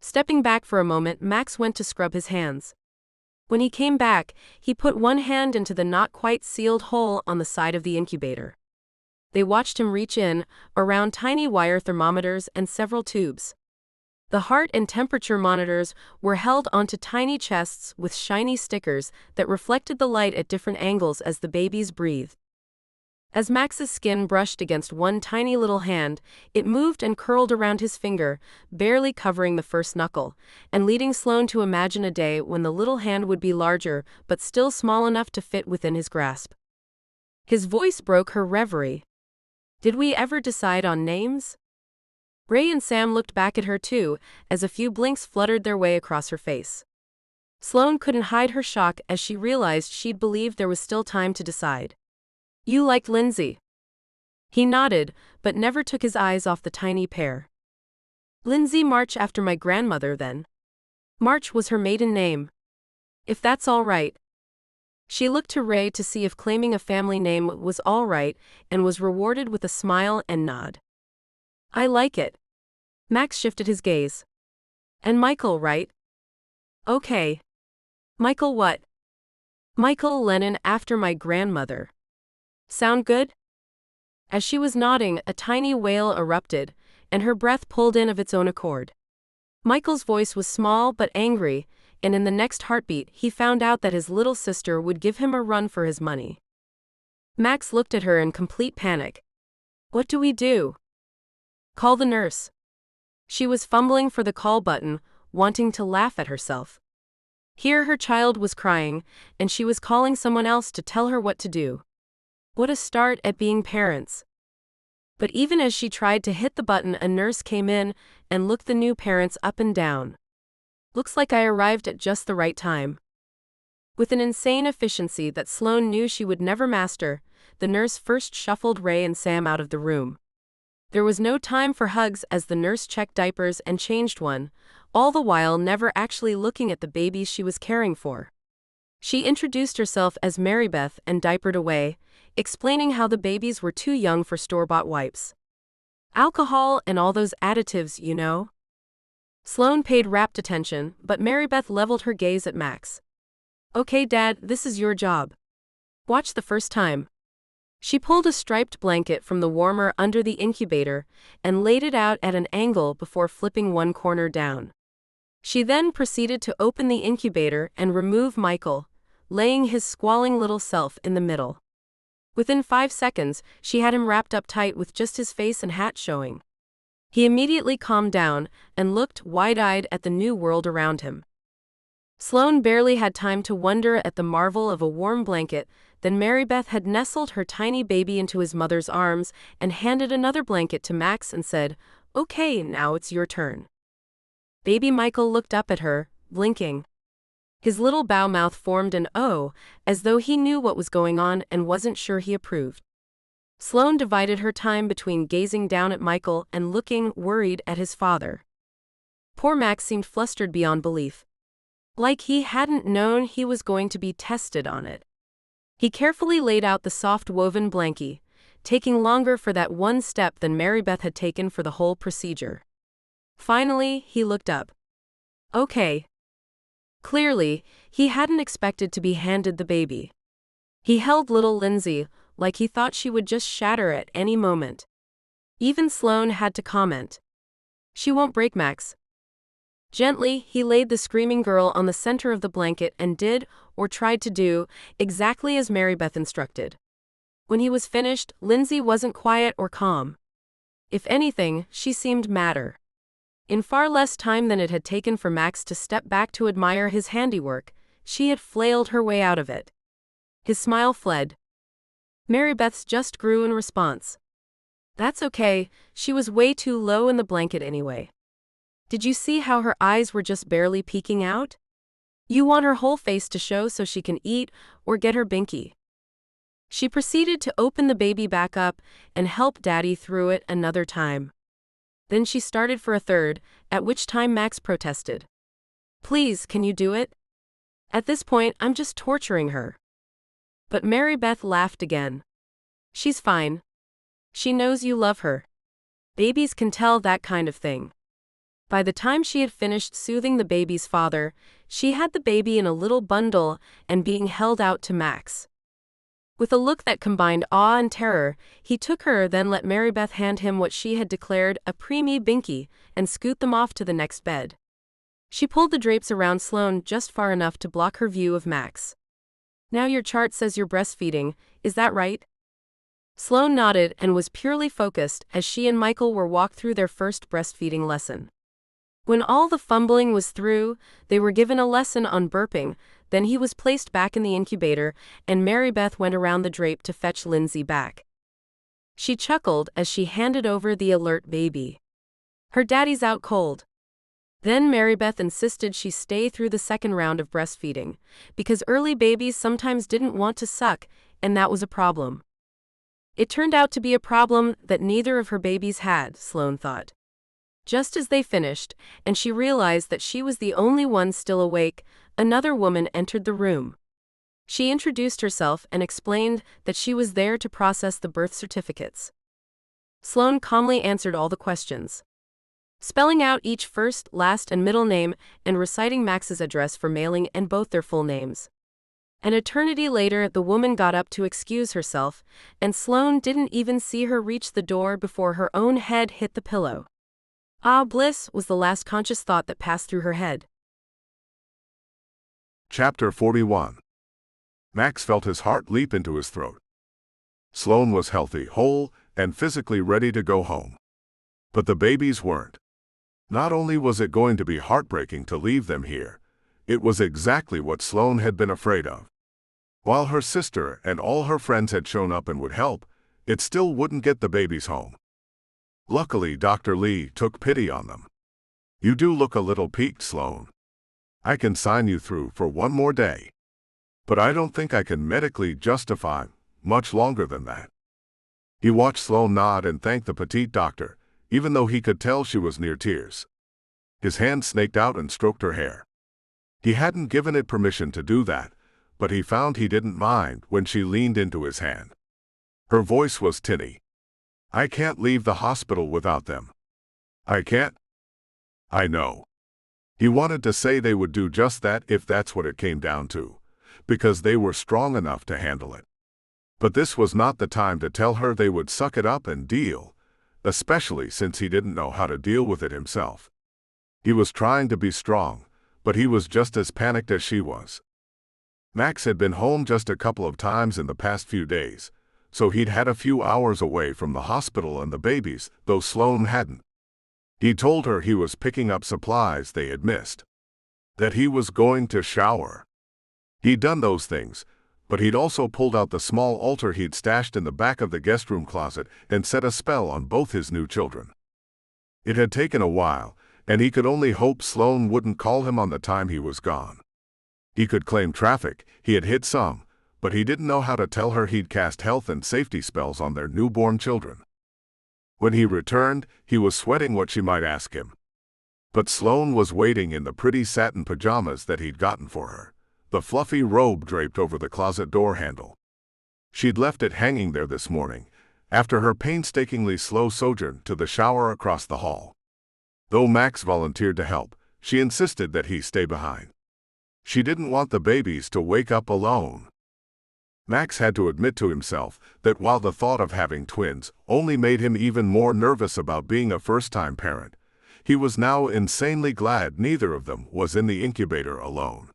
Stepping back for a moment, Max went to scrub his hands. When he came back, he put one hand into the not quite sealed hole on the side of the incubator. They watched him reach in, around tiny wire thermometers and several tubes. The heart and temperature monitors were held onto tiny chests with shiny stickers that reflected the light at different angles as the babies breathed. As Max's skin brushed against one tiny little hand, it moved and curled around his finger, barely covering the first knuckle, and leading Sloane to imagine a day when the little hand would be larger but still small enough to fit within his grasp. His voice broke her reverie. "Did we ever decide on names?" Ray and Sam looked back at her too, as a few blinks fluttered their way across her face. Sloane couldn't hide her shock as she realized she'd believed there was still time to decide. "You like Lindsay?" He nodded, but never took his eyes off the tiny pair. "Lindsay March after my grandmother, then. March was her maiden name. If that's all right." She looked to Ray to see if claiming a family name was all right, and was rewarded with a smile and nod. "I like it." Max shifted his gaze. "And Michael, right?" "Okay." "Michael what?" "Michael Lennon after my grandmother. Sound good?" As she was nodding, a tiny wail erupted, and her breath pulled in of its own accord. Michael's voice was small but angry, and in the next heartbeat he found out that his little sister would give him a run for his money. Max looked at her in complete panic. "What do we do?" "Call the nurse." She was fumbling for the call button, wanting to laugh at herself. Here her child was crying, and she was calling someone else to tell her what to do. What a start at being parents. But even as she tried to hit the button, a nurse came in and looked the new parents up and down. "Looks like I arrived at just the right time." With an insane efficiency that Sloane knew she would never master, the nurse first shuffled Ray and Sam out of the room. There was no time for hugs as the nurse checked diapers and changed one, all the while never actually looking at the babies she was caring for. She introduced herself as Marybeth and diapered away, explaining how the babies were too young for store-bought wipes. "Alcohol and all those additives, you know." Sloane paid rapt attention, but Marybeth leveled her gaze at Max. "Okay, Dad, this is your job. Watch the first time." She pulled a striped blanket from the warmer under the incubator and laid it out at an angle before flipping one corner down. She then proceeded to open the incubator and remove Michael, laying his squalling little self in the middle. Within 5 seconds, she had him wrapped up tight with just his face and hat showing. He immediately calmed down and looked wide-eyed at the new world around him. Sloane barely had time to wonder at the marvel of a warm blanket, then Marybeth had nestled her tiny baby into his mother's arms and handed another blanket to Max and said, "Okay, now it's your turn." Baby Michael looked up at her, blinking. His little bow mouth formed an O, as though he knew what was going on and wasn't sure he approved. Sloane divided her time between gazing down at Michael and looking worried at his father. Poor Max seemed flustered beyond belief. Like he hadn't known he was going to be tested on it. He carefully laid out the soft woven blankie, taking longer for that one step than Marybeth had taken for the whole procedure. Finally, he looked up. "Okay." Clearly, he hadn't expected to be handed the baby. He held little Lindsay, like he thought she would just shatter at any moment. Even Sloane had to comment. "She won't break, Max." Gently, he laid the screaming girl on the center of the blanket and did, or tried to do, exactly as Marybeth instructed. When he was finished, Lindsay wasn't quiet or calm. If anything, she seemed madder. In far less time than it had taken for Max to step back to admire his handiwork, she had flailed her way out of it. His smile fled. Marybeth's just grew in response. "That's okay, she was way too low in the blanket anyway. Did you see how her eyes were just barely peeking out? You want her whole face to show so she can eat or get her binky." She proceeded to open the baby back up and help Daddy through it another time. Then she started for a third, at which time Max protested. "Please, can you do it? At this point, I'm just torturing her." But Marybeth laughed again. "She's fine. She knows you love her. Babies can tell that kind of thing." By the time she had finished soothing the baby's father, she had the baby in a little bundle and being held out to Max. With a look that combined awe and terror, he took her, then let Marybeth hand him what she had declared a preemie binky and scoot them off to the next bed. She pulled the drapes around Sloane just far enough to block her view of Max. "Now your chart says you're breastfeeding, is that right?" Sloane nodded and was purely focused as she and Michael were walked through their first breastfeeding lesson. When all the fumbling was through, they were given a lesson on burping, then he was placed back in the incubator, and Mary Beth went around the drape to fetch Lindsay back. She chuckled as she handed over the alert baby. Her daddy's out cold. Then Mary Beth insisted she stay through the second round of breastfeeding, because early babies sometimes didn't want to suck, and that was a problem. It turned out to be a problem that neither of her babies had, Sloane thought. Just as they finished, and she realized that she was the only one still awake, another woman entered the room. She introduced herself and explained that she was there to process the birth certificates. Sloane calmly answered all the questions, spelling out each first, last, and middle name and reciting Max's address for mailing and both their full names. An eternity later, the woman got up to excuse herself, and Sloane didn't even see her reach the door before her own head hit the pillow. Ah, bliss was the last conscious thought that passed through her head. Chapter 41. Max felt his heart leap into his throat. Sloane was healthy, whole, and physically ready to go home. But the babies weren't. Not only was it going to be heartbreaking to leave them here, it was exactly what Sloane had been afraid of. While her sister and all her friends had shown up and would help, it still wouldn't get the babies home. Luckily, Dr. Lee took pity on them. "You do look a little peaked, Sloane. I can sign you through for one more day. But I don't think I can medically justify much longer than that." He watched Sloane nod and thank the petite doctor, even though he could tell she was near tears. His hand snaked out and stroked her hair. He hadn't given it permission to do that, but he found he didn't mind when she leaned into his hand. Her voice was tinny. "I can't leave the hospital without them. I can't." "I know." He wanted to say they would do just that if that's what it came down to, because they were strong enough to handle it. But this was not the time to tell her they would suck it up and deal, especially since he didn't know how to deal with it himself. He was trying to be strong, but he was just as panicked as she was. Max had been home just a couple of times in the past few days, so he'd had a few hours away from the hospital and the babies, though Sloane hadn't. He told her he was picking up supplies they had missed, that he was going to shower. He'd done those things, but he'd also pulled out the small altar he'd stashed in the back of the guest room closet and set a spell on both his new children. It had taken a while, and he could only hope Sloane wouldn't call him on the time he was gone. He could claim traffic, he had hit some, but he didn't know how to tell her he'd cast health and safety spells on their newborn children. When he returned, he was sweating what she might ask him. But Sloane was waiting in the pretty satin pajamas that he'd gotten for her, the fluffy robe draped over the closet door handle. She'd left it hanging there this morning, after her painstakingly slow sojourn to the shower across the hall. Though Max volunteered to help, she insisted that he stay behind. She didn't want the babies to wake up alone. Max had to admit to himself that while the thought of having twins only made him even more nervous about being a first-time parent, he was now insanely glad neither of them was in the incubator alone.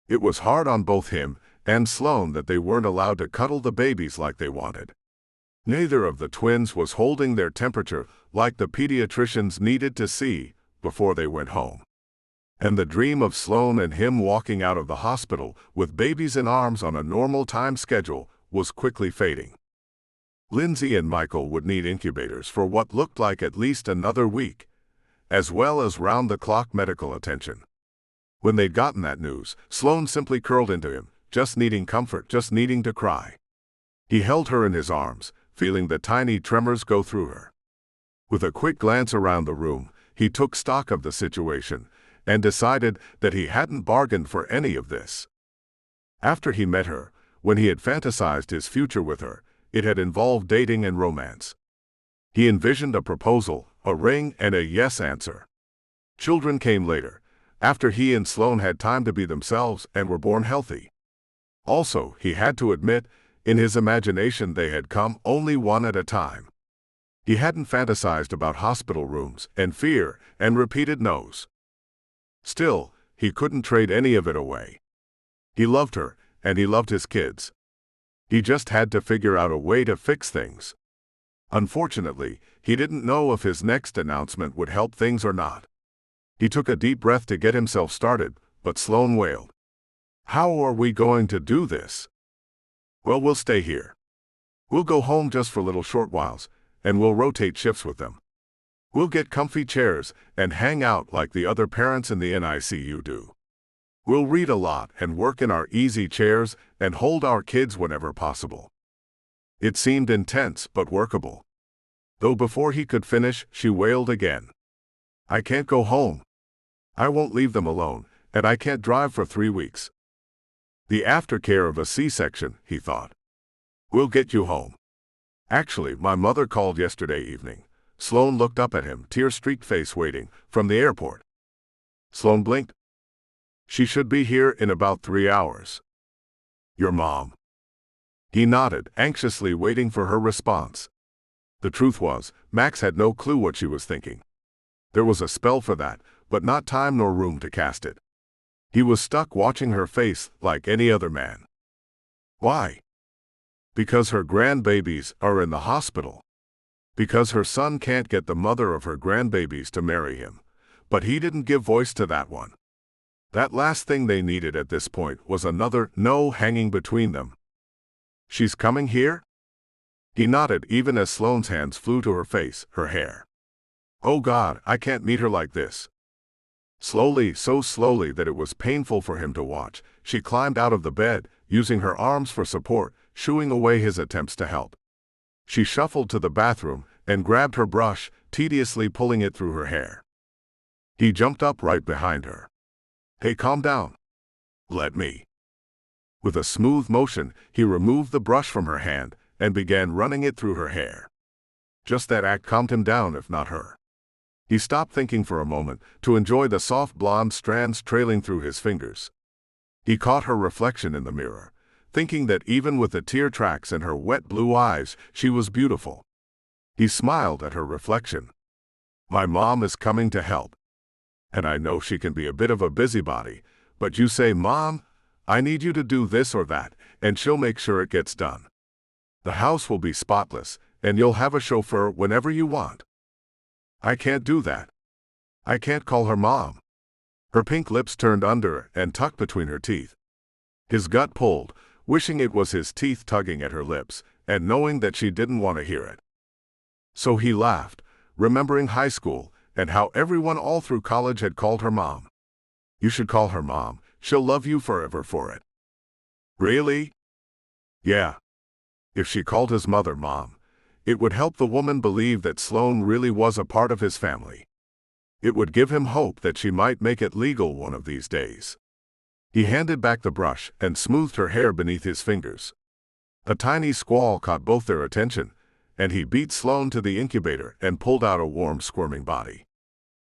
It was hard on both him and Sloane that they weren't allowed to cuddle the babies like they wanted. Neither of the twins was holding their temperature like the pediatricians needed to see before they went home. And the dream of Sloane and him walking out of the hospital with babies in arms on a normal time schedule was quickly fading. Lindsay and Michael would need incubators for what looked like at least another week, as well as round-the-clock medical attention. When they'd gotten that news, Sloane simply curled into him, just needing comfort, just needing to cry. He held her in his arms, feeling the tiny tremors go through her. With a quick glance around the room, he took stock of the situation and decided that he hadn't bargained for any of this. After he met her, when he had fantasized his future with her, it had involved dating and romance. He envisioned a proposal, a ring, and a yes answer. Children came later, after he and Sloane had time to be themselves and were born healthy. Also, he had to admit, in his imagination they had come only one at a time. He hadn't fantasized about hospital rooms and fear and repeated no's. Still, he couldn't trade any of it away. He loved her, and he loved his kids. He just had to figure out a way to fix things. Unfortunately, he didn't know if his next announcement would help things or not. He took a deep breath to get himself started, but Sloane wailed. "How are we going to do this?" "Well, we'll stay here. We'll go home just for little short whiles, and we'll rotate shifts with them. We'll get comfy chairs and hang out like the other parents in the NICU do. We'll read a lot and work in our easy chairs and hold our kids whenever possible." It seemed intense but workable. Though before he could finish, she wailed again. "I can't go home. I won't leave them alone, and I can't drive for 3 weeks. The aftercare of a C-section," he thought. "We'll get you home. Actually, my mother called yesterday evening." Sloane looked up at him, tear-streaked face waiting, from the airport. Sloane blinked. "She should be here in about 3 hours. Your mom?" He nodded, anxiously waiting for her response. The truth was, Max had no clue what she was thinking. There was a spell for that, but not time nor room to cast it. He was stuck watching her face like any other man. Why? Because her grandbabies are in the hospital. Because her son can't get the mother of her grandbabies to marry him. But he didn't give voice to that one. That last thing they needed at this point was another no hanging between them. "She's coming here?" He nodded even as Sloane's hands flew to her face, her hair. "Oh God, I can't meet her like this." Slowly, so slowly that it was painful for him to watch, she climbed out of the bed, using her arms for support, shooing away his attempts to help. She shuffled to the bathroom and grabbed her brush, tediously pulling it through her hair. He jumped up right behind her. "Hey, calm down. Let me." With a smooth motion, he removed the brush from her hand and began running it through her hair. Just that act calmed him down, if not her. He stopped thinking for a moment to enjoy the soft blonde strands trailing through his fingers. He caught her reflection in the mirror, thinking that even with the tear tracks in her wet blue eyes, she was beautiful. He smiled at her reflection. "My mom is coming to help. And I know she can be a bit of a busybody, but you say, 'Mom, I need you to do this or that,' and she'll make sure it gets done. The house will be spotless, and you'll have a chauffeur whenever you want." "I can't do that. I can't call her mom." Her pink lips turned under and tucked between her teeth. His gut pulled, wishing it was his teeth tugging at her lips, and knowing that she didn't want to hear it. So he laughed, remembering high school, and how everyone all through college had called her mom. "You should call her mom. She'll love you forever for it." "Really?" "Yeah." If she called his mother mom, it would help the woman believe that Sloane really was a part of his family. It would give him hope that she might make it legal one of these days. He handed back the brush and smoothed her hair beneath his fingers. A tiny squall caught both their attention, and he beat Sloane to the incubator and pulled out a warm, squirming body.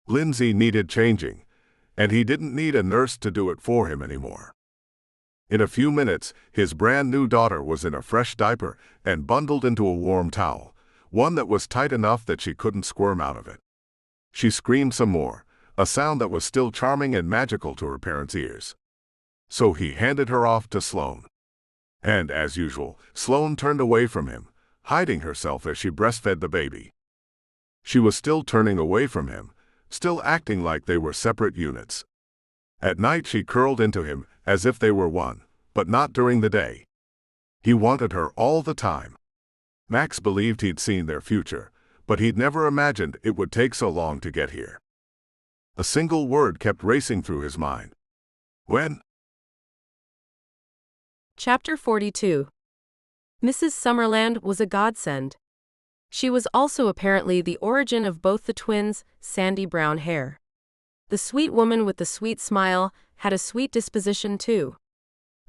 Lindsay needed changing, and he didn't need a nurse to do it for him anymore. In a few minutes, his brand-new daughter was in a fresh diaper and bundled into a warm towel, one that was tight enough that she couldn't squirm out of it. She screamed some more, a sound that was still charming and magical to her parents' ears. So he handed her off to Sloane. And, as usual, Sloane turned away from him, hiding herself as she breastfed the baby. She was still turning away from him, still acting like they were separate units. At night she curled into him as if they were one, but not during the day. He wanted her all the time. Max believed he'd seen their future, but he'd never imagined it would take so long to get here. A single word kept racing through his mind. When? Chapter 42. Mrs. Summerland was a godsend. She was also apparently the origin of both the twins' sandy brown hair. The sweet woman with the sweet smile had a sweet disposition too.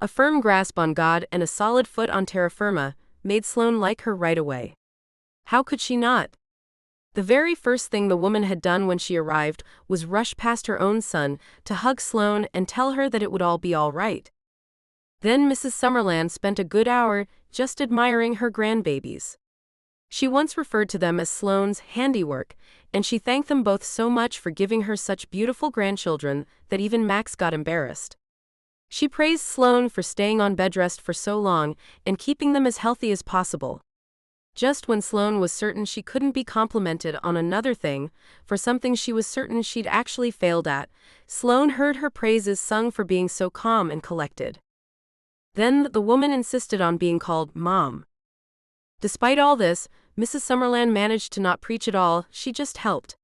A firm grasp on God and a solid foot on terra firma made Sloane like her right away. How could she not? The very first thing the woman had done when she arrived was rush past her own son to hug Sloane and tell her that it would all be all right. Then Mrs. Summerland spent a good hour just admiring her grandbabies. She once referred to them as Sloane's handiwork, and she thanked them both so much for giving her such beautiful grandchildren that even Max got embarrassed. She praised Sloane for staying on bed rest for so long and keeping them as healthy as possible. Just when Sloane was certain she couldn't be complimented on another thing, for something she was certain she'd actually failed at, Sloane heard her praises sung for being so calm and collected. Then the woman insisted on being called Mom. Despite all this, Mrs. Summerland managed to not preach at all, she just helped.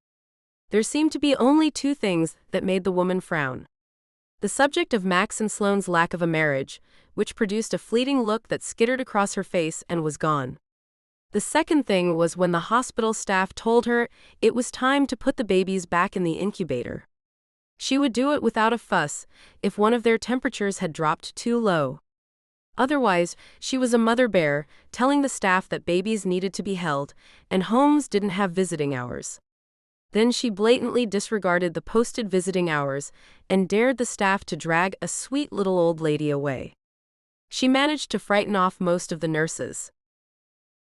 There seemed to be only two things that made the woman frown. The subject of Max and Sloane's lack of a marriage, which produced a fleeting look that skittered across her face and was gone. The second thing was when the hospital staff told her it was time to put the babies back in the incubator. She would do it without a fuss if one of their temperatures had dropped too low. Otherwise, she was a mother bear, telling the staff that babies needed to be held, and homes didn't have visiting hours. Then she blatantly disregarded the posted visiting hours and dared the staff to drag a sweet little old lady away. She managed to frighten off most of the nurses.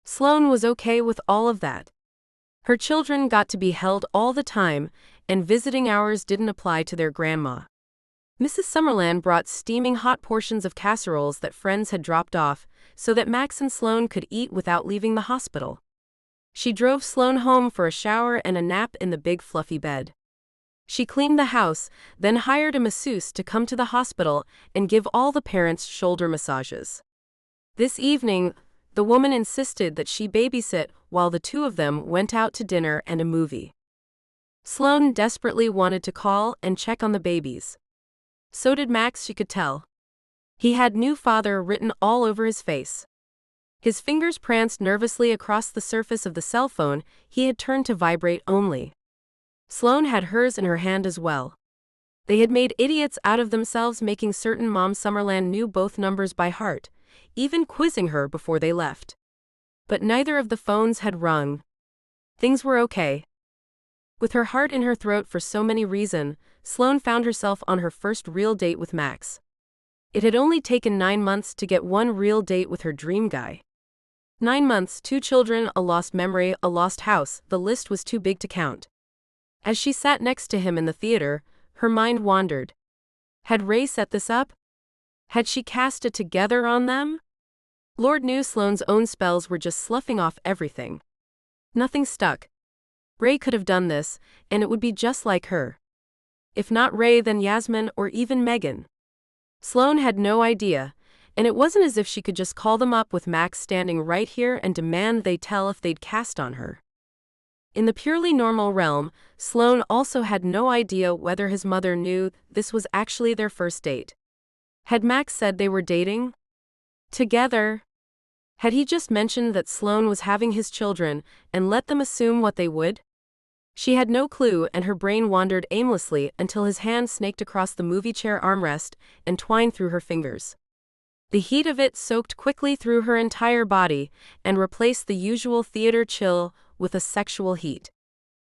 Sloane was okay with all of that. Her children got to be held all the time, and visiting hours didn't apply to their grandma. Mrs. Summerland brought steaming hot portions of casseroles that friends had dropped off, so that Max and Sloane could eat without leaving the hospital. She drove Sloane home for a shower and a nap in the big fluffy bed. She cleaned the house, then hired a masseuse to come to the hospital and give all the parents shoulder massages. This evening, the woman insisted that she babysit while the two of them went out to dinner and a movie. Sloane desperately wanted to call and check on the babies. So did Max, she could tell. He had "new father" written all over his face. His fingers pranced nervously across the surface of the cell phone he had turned to vibrate only. Sloane had hers in her hand as well. They had made idiots out of themselves, making certain Mom Summerland knew both numbers by heart, even quizzing her before they left. But neither of the phones had rung. Things were okay. With her heart in her throat for so many reasons, Sloane found herself on her first real date with Max. It had only taken 9 months to get one real date with her dream guy. 9 months, 2 children, a lost memory, a lost house, the list was too big to count. As she sat next to him in the theater, her mind wandered. Had Ray set this up? Had she cast it together on them? Lord knew Sloane's own spells were just sloughing off everything. Nothing stuck. Ray could have done this, and it would be just like her. If not Ray, then Yasmin or even Megan. Sloane had no idea, and it wasn't as if she could just call them up with Max standing right here and demand they tell if they'd cast on her. In the purely normal realm, Sloane also had no idea whether his mother knew this was actually their first date. Had Max said they were dating? Together? Had he just mentioned that Sloane was having his children and let them assume what they would? She had no clue, and her brain wandered aimlessly until his hand snaked across the movie chair armrest and twined through her fingers. The heat of it soaked quickly through her entire body and replaced the usual theater chill with a sexual heat.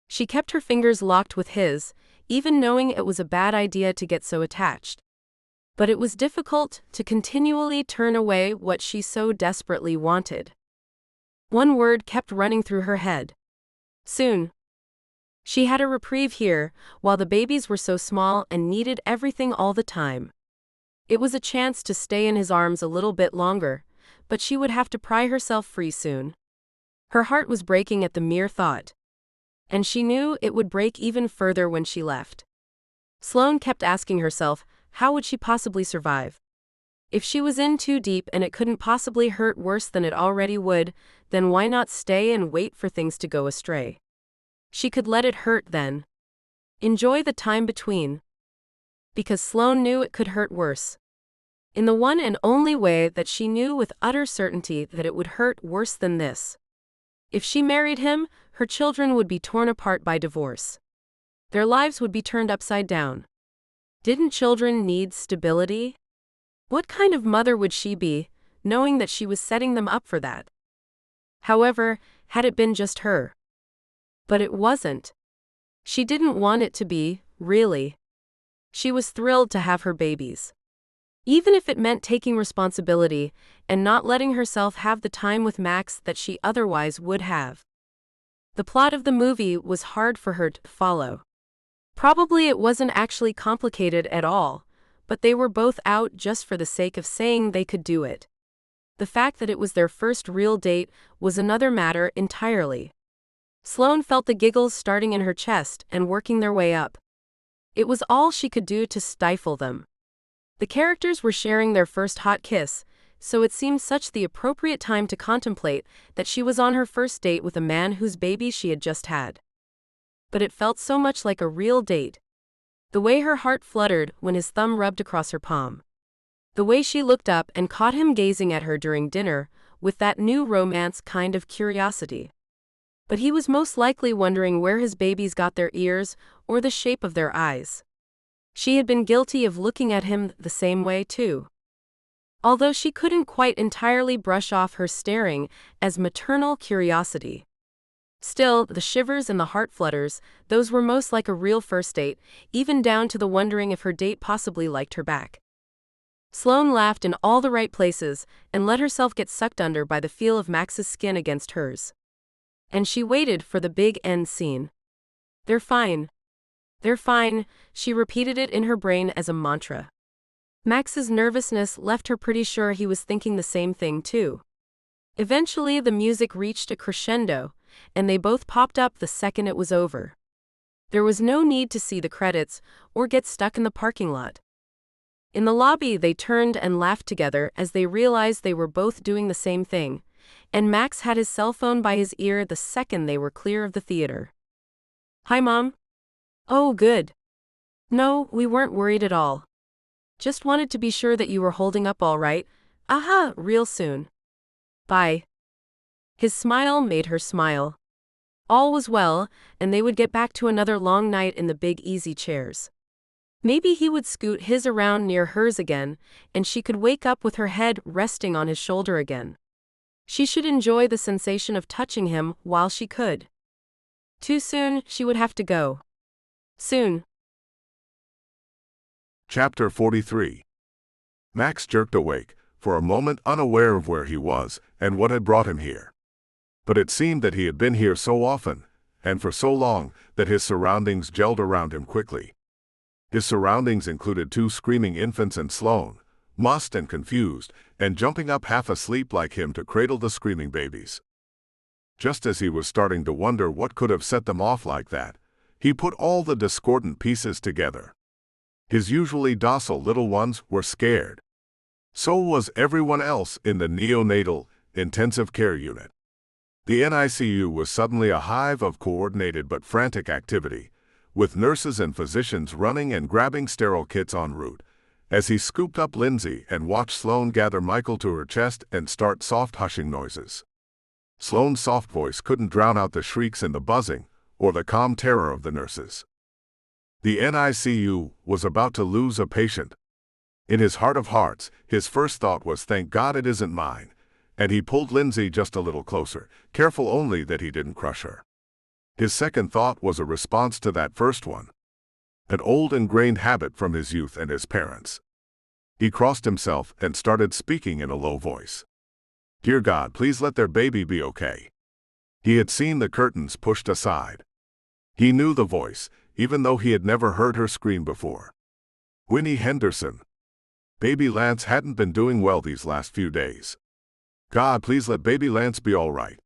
She kept her fingers locked with his, even knowing it was a bad idea to get so attached. But it was difficult to continually turn away what she so desperately wanted. One word kept running through her head. Soon. She had a reprieve here, while the babies were so small and needed everything all the time. It was a chance to stay in his arms a little bit longer, but she would have to pry herself free soon. Her heart was breaking at the mere thought. And she knew it would break even further when she left. Sloane kept asking herself, how would she possibly survive? If she was in too deep and it couldn't possibly hurt worse than it already would, then why not stay and wait for things to go astray? She could let it hurt then. Enjoy the time between. Because Sloane knew it could hurt worse. In the one and only way that she knew with utter certainty that it would hurt worse than this. If she married him, her children would be torn apart by divorce. Their lives would be turned upside down. Didn't children need stability? What kind of mother would she be, knowing that she was setting them up for that? However, had it been just her? But it wasn't. She didn't want it to be, really. She was thrilled to have her babies. Even if it meant taking responsibility and not letting herself have the time with Max that she otherwise would have. The plot of the movie was hard for her to follow. Probably it wasn't actually complicated at all, but they were both out just for the sake of saying they could do it. The fact that it was their first real date was another matter entirely. Sloane felt the giggles starting in her chest and working their way up. It was all she could do to stifle them. The characters were sharing their first hot kiss, so it seemed such the appropriate time to contemplate that she was on her first date with a man whose baby she had just had. But it felt so much like a real date. The way her heart fluttered when his thumb rubbed across her palm. The way she looked up and caught him gazing at her during dinner, with that new romance kind of curiosity. But he was most likely wondering where his babies got their ears or the shape of their eyes. She had been guilty of looking at him the same way, too. Although she couldn't quite entirely brush off her staring as maternal curiosity. Still, the shivers and the heart flutters, those were most like a real first date, even down to the wondering if her date possibly liked her back. Sloane laughed in all the right places and let herself get sucked under by the feel of Max's skin against hers. And she waited for the big end scene. "They're fine. They're fine," she repeated it in her brain as a mantra. Max's nervousness left her pretty sure he was thinking the same thing too. Eventually the music reached a crescendo, and they both popped up the second it was over. There was no need to see the credits or get stuck in the parking lot. In the lobby they turned and laughed together as they realized they were both doing the same thing, and Max had his cell phone by his ear the second they were clear of the theater. "Hi, Mom." "Oh, good. No, we weren't worried at all. Just wanted to be sure that you were holding up all right. Aha, real soon. Bye." His smile made her smile. All was well, and they would get back to another long night in the big easy chairs. Maybe he would scoot his around near hers again, and she could wake up with her head resting on his shoulder again. She should enjoy the sensation of touching him while she could. Too soon, she would have to go. Soon. Chapter 43. Max jerked awake, for a moment unaware of where he was and what had brought him here. But it seemed that he had been here so often, and for so long, that his surroundings gelled around him quickly. His surroundings included 2 screaming infants and Sloane, mussed and confused, and jumping up half asleep like him to cradle the screaming babies. Just as he was starting to wonder what could have set them off like that, he put all the discordant pieces together. His usually docile little ones were scared. So was everyone else in the neonatal intensive care unit. The NICU was suddenly a hive of coordinated but frantic activity, with nurses and physicians running and grabbing sterile kits en route, as he scooped up Lindsay and watched Sloane gather Michael to her chest and start soft hushing noises. Sloane's soft voice couldn't drown out the shrieks and the buzzing, or the calm terror of the nurses. The NICU was about to lose a patient. In his heart of hearts, his first thought was, "Thank God it isn't mine," and he pulled Lindsay just a little closer, careful only that he didn't crush her. His second thought was a response to that first one. An old ingrained habit from his youth and his parents. He crossed himself and started speaking in a low voice. "Dear God, please let their baby be okay." He had seen the curtains pushed aside. He knew the voice, even though he had never heard her scream before. Winnie Henderson. Baby Lance hadn't been doing well these last few days. God, please let baby Lance be all right.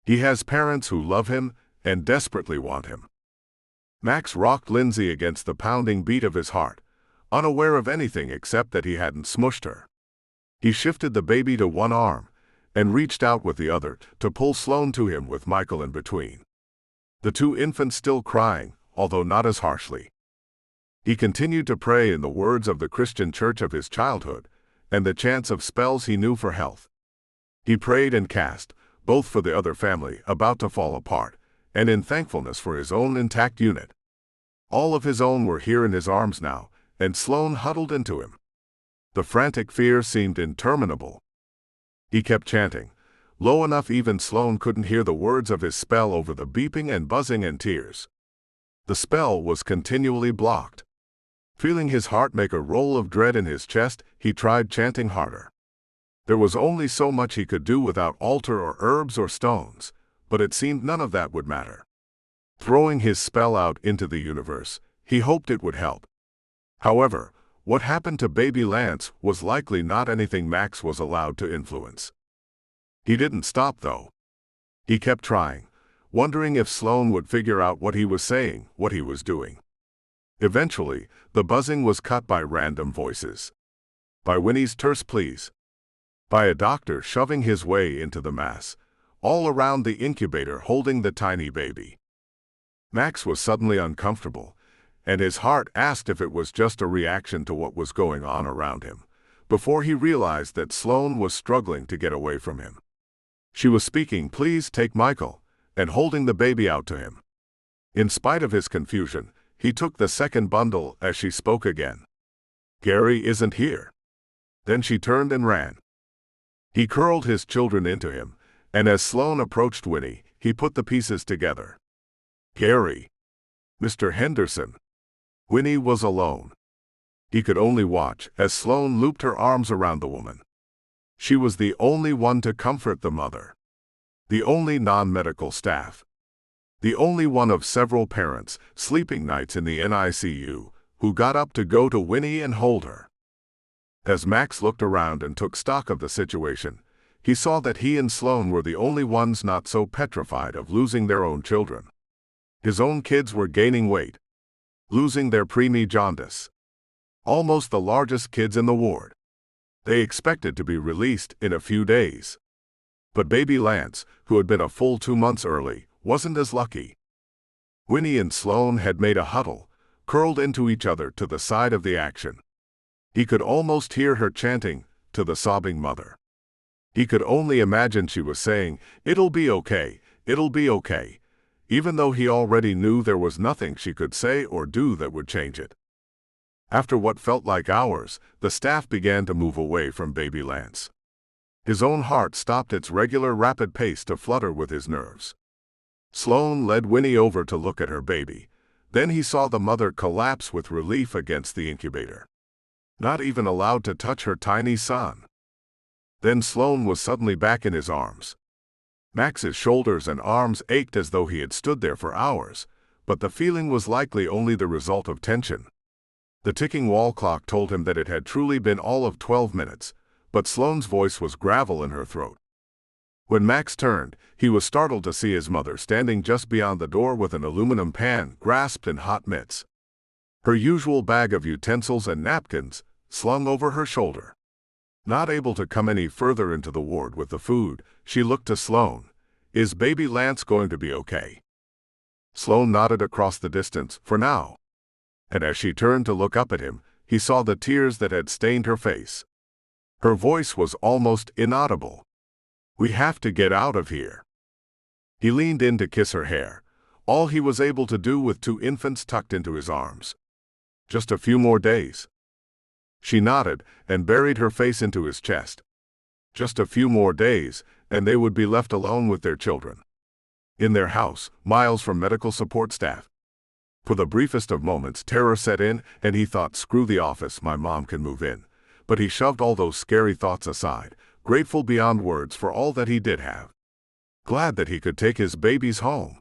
He has parents who love him and desperately want him. Max rocked Lindsay against the pounding beat of his heart, unaware of anything except that he hadn't smushed her. He shifted the baby to one arm and reached out with the other to pull Sloane to him with Michael in between. The 2 infants still crying, although not as harshly. He continued to pray in the words of the Christian church of his childhood and the chants of spells he knew for health. He prayed and cast, both for the other family about to fall apart, and in thankfulness for his own intact unit. All of his own were here in his arms now, and Sloane huddled into him. The frantic fear seemed interminable. He kept chanting, low enough even Sloane couldn't hear the words of his spell over the beeping and buzzing and tears. The spell was continually blocked. Feeling his heart make a roll of dread in his chest, he tried chanting harder. There was only so much he could do without altar or herbs or stones, but it seemed none of that would matter. Throwing his spell out into the universe, he hoped it would help. However, What happened to baby Lance was likely not anything Max was allowed to influence. He didn't stop, though. He kept trying, wondering if Sloane would figure out what he was saying, what he was doing. Eventually, the buzzing was cut by random voices. By Winnie's terse pleas. By a doctor shoving his way into the mass, all around the incubator holding the tiny baby. Max was suddenly uncomfortable, and his heart asked if it was just a reaction to what was going on around him, before he realized that Sloane was struggling to get away from him. She was speaking, "Please take Michael," and holding the baby out to him. In spite of his confusion, he took the second bundle as she spoke again. "Gary isn't here." Then she turned and ran. He curled his children into him, and as Sloane approached Winnie, he put the pieces together. "Gary. Mr. Henderson." Winnie was alone. He could only watch as Sloane looped her arms around the woman. She was the only one to comfort the mother. The only non-medical staff. The only one of several parents, sleeping nights in the NICU, who got up to go to Winnie and hold her. As Max looked around and took stock of the situation, he saw that he and Sloane were the only ones not so petrified of losing their own children. His own kids were gaining weight, losing their preemie jaundice. Almost the largest kids in the ward. They expected to be released in a few days. But baby Lance, who had been a full 2 months early, wasn't as lucky. Winnie and Sloane had made a huddle, curled into each other to the side of the action. He could almost hear her chanting to the sobbing mother. He could only imagine she was saying, "It'll be okay, it'll be okay," even though he already knew there was nothing she could say or do that would change it. After what felt like hours, the staff began to move away from baby Lance. His own heart stopped its regular rapid pace to flutter with his nerves. Sloane led Winnie over to look at her baby. Then he saw the mother collapse with relief against the incubator. Not even allowed to touch her tiny son. Then Sloane was suddenly back in his arms. Max's shoulders and arms ached as though he had stood there for hours, but the feeling was likely only the result of tension. The ticking wall clock told him that it had truly been all of 12 minutes, but Sloane's voice was gravel in her throat. When Max turned, he was startled to see his mother standing just beyond the door with an aluminum pan grasped in hot mitts. Her usual bag of utensils and napkins slung over her shoulder. Not able to come any further into the ward with the food, she looked to Sloane. "Is baby Lance going to be okay?" Sloane nodded across the distance, "For now." And as she turned to look up at him, he saw the tears that had stained her face. Her voice was almost inaudible. "We have to get out of here." He leaned in to kiss her hair, all he was able to do with 2 infants tucked into his arms. "Just a few more days." She nodded and buried her face into his chest. Just a few more days, and they would be left alone with their children. In their house, miles from medical support staff. For the briefest of moments, terror set in, and he thought, "Screw the office, my mom can move in." But he shoved all those scary thoughts aside, grateful beyond words for all that he did have. Glad that he could take his babies home.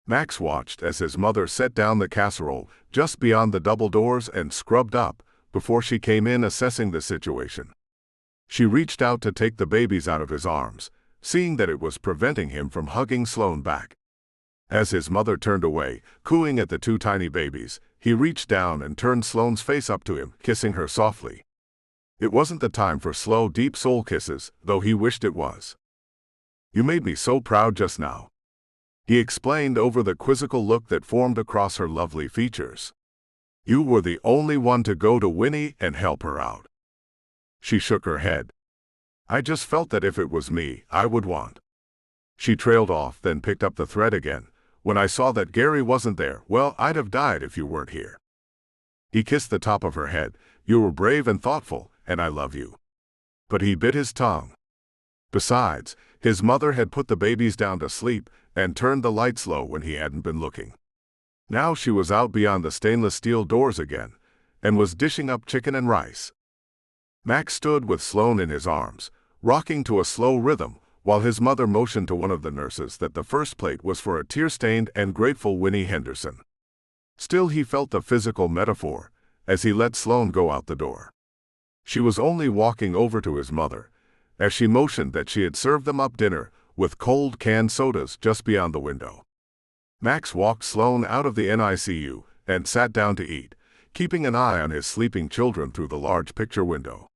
Max watched as his mother set down the casserole just beyond the double doors and scrubbed up before she came in, assessing the situation. She reached out to take the babies out of his arms, seeing that it was preventing him from hugging Sloane back. As his mother turned away, cooing at the 2 tiny babies, he reached down and turned Sloane's face up to him, kissing her softly. It wasn't the time for slow, deep soul kisses, though he wished it was. "You made me so proud just now," he explained over the quizzical look that formed across her lovely features. "You were the only one to go to Winnie and help her out." She shook her head. "I just felt that if it was me, I would want." She trailed off, then picked up the thread again. "When I saw that Gary wasn't there, well, I'd have died if you weren't here." He kissed the top of her head. "You were brave and thoughtful, and I love you." But he bit his tongue. Besides, his mother had put the babies down to sleep and turned the lights low when he hadn't been looking. Now she was out beyond the stainless steel doors again, and was dishing up chicken and rice. Max stood with Sloane in his arms, rocking to a slow rhythm, while his mother motioned to one of the nurses that the first plate was for a tear-stained and grateful Winnie Henderson. Still, he felt the physical metaphor, as he let Sloane go out the door. She was only walking over to his mother, as she motioned that she had served them up dinner with cold canned sodas just beyond the window. Max walked Sloane out of the NICU and sat down to eat, keeping an eye on his sleeping children through the large picture window.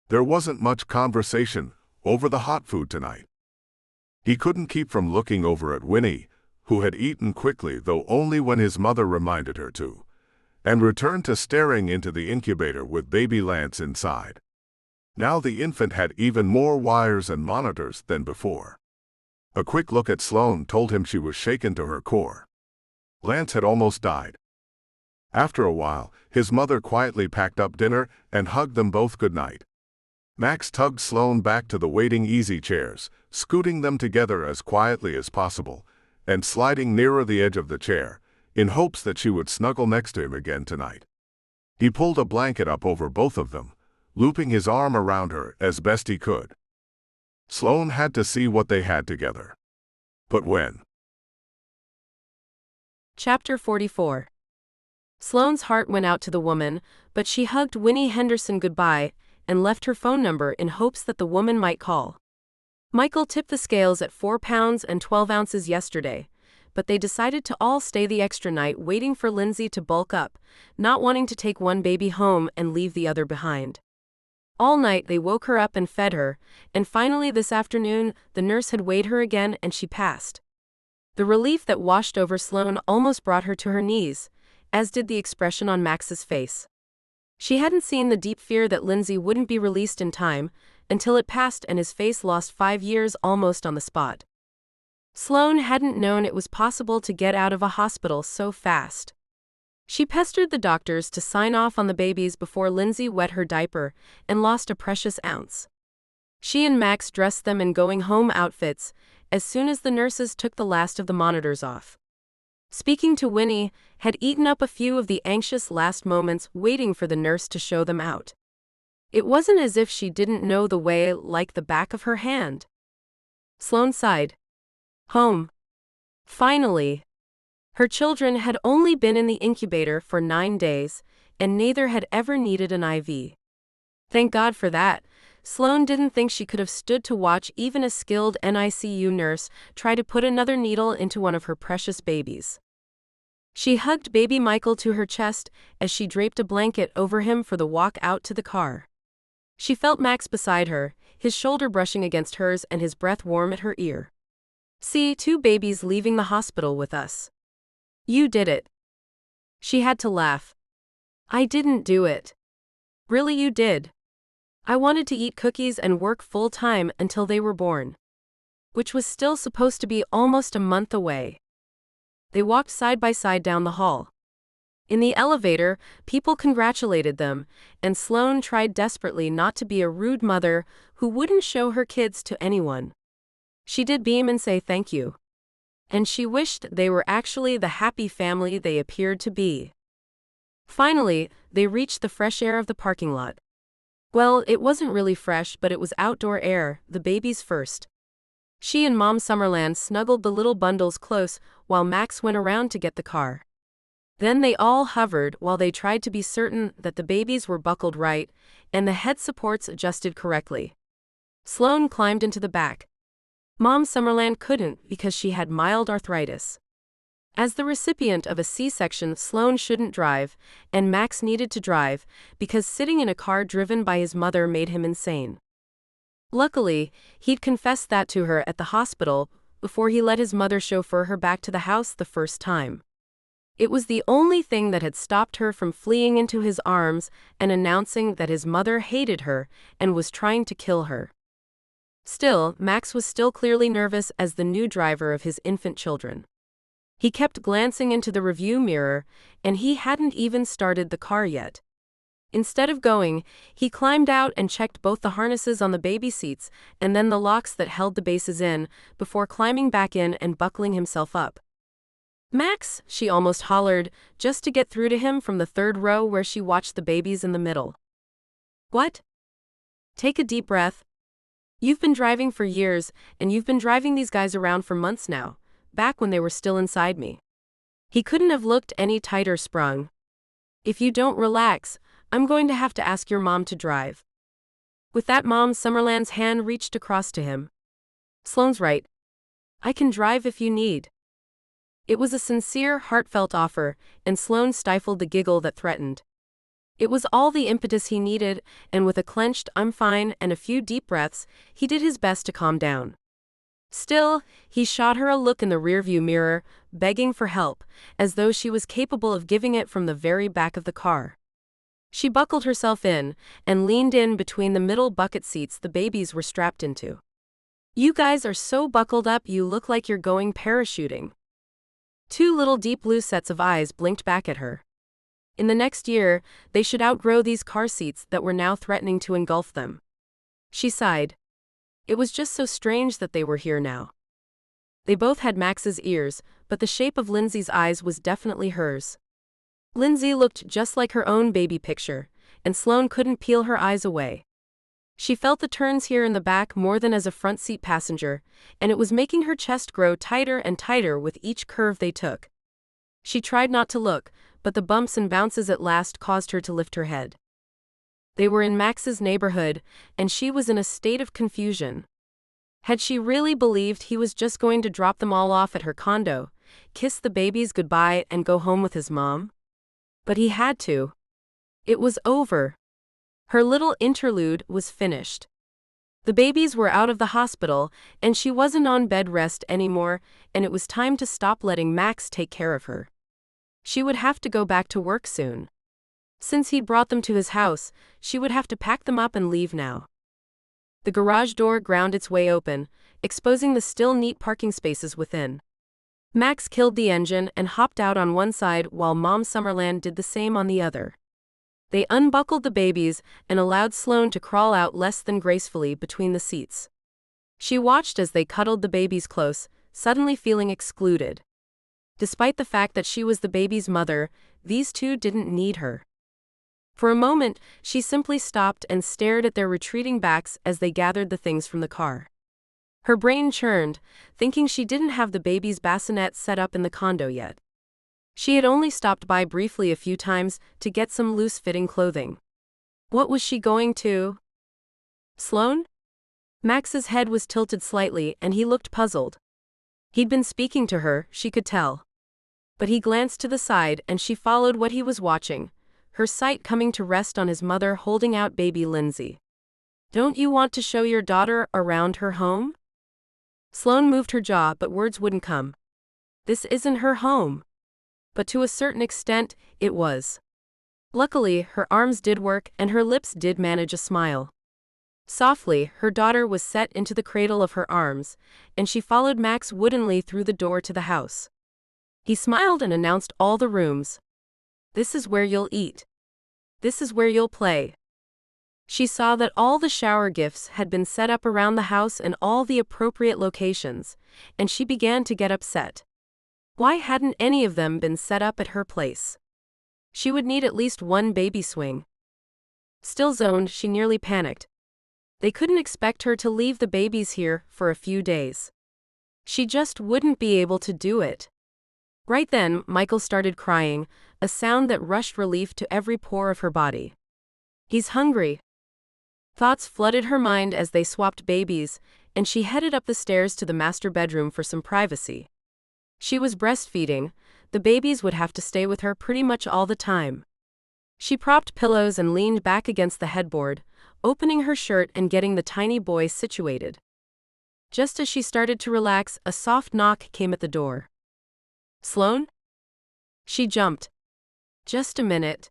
There wasn't much conversation over the hot food tonight. He couldn't keep from looking over at Winnie, who had eaten quickly, though only when his mother reminded her to, and returned to staring into the incubator with baby Lance inside. Now the infant had even more wires and monitors than before. A quick look at Sloane told him she was shaken to her core. Lance had almost died. After a while, his mother quietly packed up dinner and hugged them both goodnight. Max tugged Sloane back to the waiting easy chairs, scooting them together as quietly as possible, and sliding nearer the edge of the chair, in hopes that she would snuggle next to him again tonight. He pulled a blanket up over both of them, looping his arm around her as best he could. Sloane had to see what they had together. But when? Chapter 44. Sloane's heart went out to the woman, but she hugged Winnie Henderson goodbye and left her phone number in hopes that the woman might call. Michael tipped the scales at 4 pounds and 12 ounces yesterday, but they decided to all stay the extra night waiting for Lindsay to bulk up, not wanting to take one baby home and leave the other behind. All night they woke her up and fed her, and finally this afternoon the nurse had weighed her again and she passed. The relief that washed over Sloane almost brought her to her knees, as did the expression on Max's face. She hadn't seen the deep fear that Lindsay wouldn't be released in time, until it passed and his face lost 5 years almost on the spot. Sloane hadn't known it was possible to get out of a hospital so fast. She pestered the doctors to sign off on the babies before Lindsay wet her diaper and lost a precious ounce. She and Max dressed them in going-home outfits as soon as the nurses took the last of the monitors off. Speaking to Winnie, had eaten up a few of the anxious last moments waiting for the nurse to show them out. It wasn't as if she didn't know the way like the back of her hand. Sloane sighed. Home. Finally. Her children had only been in the incubator for 9 days, and neither had ever needed an IV. Thank God for that. Sloane didn't think she could have stood to watch even a skilled NICU nurse try to put another needle into one of her precious babies. She hugged baby Michael to her chest as she draped a blanket over him for the walk out to the car. She felt Max beside her, his shoulder brushing against hers and his breath warm at her ear. See, 2 babies leaving the hospital with us. You did it. She had to laugh. I didn't do it. Really, you did. I wanted to eat cookies and work full-time until they were born. Which was still supposed to be almost a month away. They walked side by side down the hall. In the elevator, people congratulated them, and Sloane tried desperately not to be a rude mother who wouldn't show her kids to anyone. She did beam and say thank you. And she wished they were actually the happy family they appeared to be. Finally, they reached the fresh air of the parking lot. Well, it wasn't really fresh, but it was outdoor air, the babies first. She and Mom Summerland snuggled the little bundles close while Max went around to get the car. Then they all hovered while they tried to be certain that the babies were buckled right and the head supports adjusted correctly. Sloane climbed into the back. Mom Summerland couldn't because she had mild arthritis. As the recipient of a C-section, Sloane shouldn't drive, and Max needed to drive because sitting in a car driven by his mother made him insane. Luckily, he'd confessed that to her at the hospital before he let his mother chauffeur her back to the house the first time. It was the only thing that had stopped her from fleeing into his arms and announcing that his mother hated her and was trying to kill her. Still, Max was still clearly nervous as the new driver of his infant children. He kept glancing into the review mirror, and he hadn't even started the car yet. Instead of going, he climbed out and checked both the harnesses on the baby seats and then the locks that held the bases in, before climbing back in and buckling himself up. Max, she almost hollered, just to get through to him from the 3rd row where she watched the babies in the middle. What? Take a deep breath. You've been driving for years, and you've been driving these guys around for months now, back when they were still inside me. He couldn't have looked any tighter sprung. If you don't relax, I'm going to have to ask your mom to drive. With that, Mom Summerland's hand reached across to him. Sloane's right. I can drive if you need. It was a sincere, heartfelt offer, and Sloane stifled the giggle that threatened. It was all the impetus he needed, and with a clenched "I'm fine" and a few deep breaths, he did his best to calm down. Still, he shot her a look in the rearview mirror, begging for help, as though she was capable of giving it from the very back of the car. She buckled herself in, and leaned in between the middle bucket seats the babies were strapped into. You guys are so buckled up you look like you're going parachuting. Two little deep blue sets of eyes blinked back at her. In the next year, they should outgrow these car seats that were now threatening to engulf them. She sighed. It was just so strange that they were here now. They both had Max's ears, but the shape of Lindsay's eyes was definitely hers. Lindsay looked just like her own baby picture, and Sloane couldn't peel her eyes away. She felt the turns here in the back more than as a front seat passenger, and it was making her chest grow tighter and tighter with each curve they took. She tried not to look, but the bumps and bounces at last caused her to lift her head. They were in Max's neighborhood, and she was in a state of confusion. Had she really believed he was just going to drop them all off at her condo, kiss the babies goodbye, and go home with his mom? But he had to. It was over. Her little interlude was finished. The babies were out of the hospital, and she wasn't on bed rest anymore, and it was time to stop letting Max take care of her. She would have to go back to work soon. Since he'd brought them to his house, she would have to pack them up and leave now. The garage door ground its way open, exposing the still neat parking spaces within. Max killed the engine and hopped out on one side while Mom Summerland did the same on the other. They unbuckled the babies and allowed Sloane to crawl out less than gracefully between the seats. She watched as they cuddled the babies close, suddenly feeling excluded. Despite the fact that she was the baby's mother, these two didn't need her. For a moment, she simply stopped and stared at their retreating backs as they gathered the things from the car. Her brain churned, thinking she didn't have the baby's bassinet set up in the condo yet. She had only stopped by briefly a few times to get some loose-fitting clothing. What was she going to? Sloane? Max's head was tilted slightly and he looked puzzled. He'd been speaking to her, she could tell. But he glanced to the side and she followed what he was watching, her sight coming to rest on his mother holding out baby Lindsay. Don't you want to show your daughter around her home? Sloane moved her jaw, but words wouldn't come. This isn't her home. But to a certain extent, it was. Luckily, her arms did work and her lips did manage a smile. Softly, her daughter was set into the cradle of her arms, and she followed Max woodenly through the door to the house. He smiled and announced all the rooms. This is where you'll eat. This is where you'll play. She saw that all the shower gifts had been set up around the house in all the appropriate locations, and she began to get upset. Why hadn't any of them been set up at her place? She would need at least one baby swing. Still zoned, she nearly panicked. They couldn't expect her to leave the babies here for a few days. She just wouldn't be able to do it. Right then, Michael started crying, a sound that rushed relief to every pore of her body. He's hungry. Thoughts flooded her mind as they swapped babies, and she headed up the stairs to the master bedroom for some privacy. She was breastfeeding, the babies would have to stay with her pretty much all the time. She propped pillows and leaned back against the headboard, opening her shirt and getting the tiny boy situated. Just as she started to relax, a soft knock came at the door. Sloane? She jumped. Just a minute.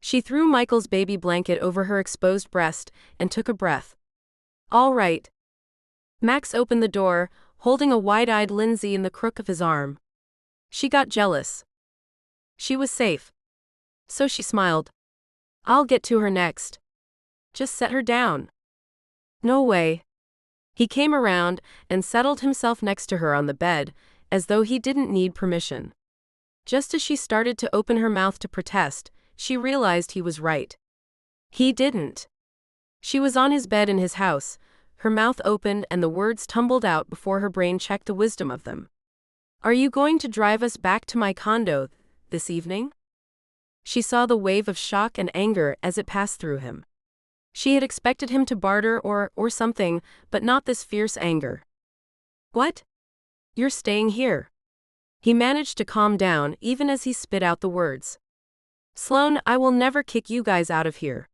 She threw Michael's baby blanket over her exposed breast and took a breath. All right. Max opened the door, holding a wide-eyed Lindsay in the crook of his arm. She got jealous. She was safe. So she smiled. I'll get to her next. Just set her down. No way. He came around and settled himself next to her on the bed, as though he didn't need permission. Just as she started to open her mouth to protest, she realized he was right. He didn't. She was on his bed in his house, her mouth opened and the words tumbled out before her brain checked the wisdom of them. Are you going to drive us back to my condo this evening? She saw the wave of shock and anger as it passed through him. She had expected him to barter or something, but not this fierce anger. What? You're staying here. He managed to calm down even as he spit out the words. Sloane, I will never kick you guys out of here.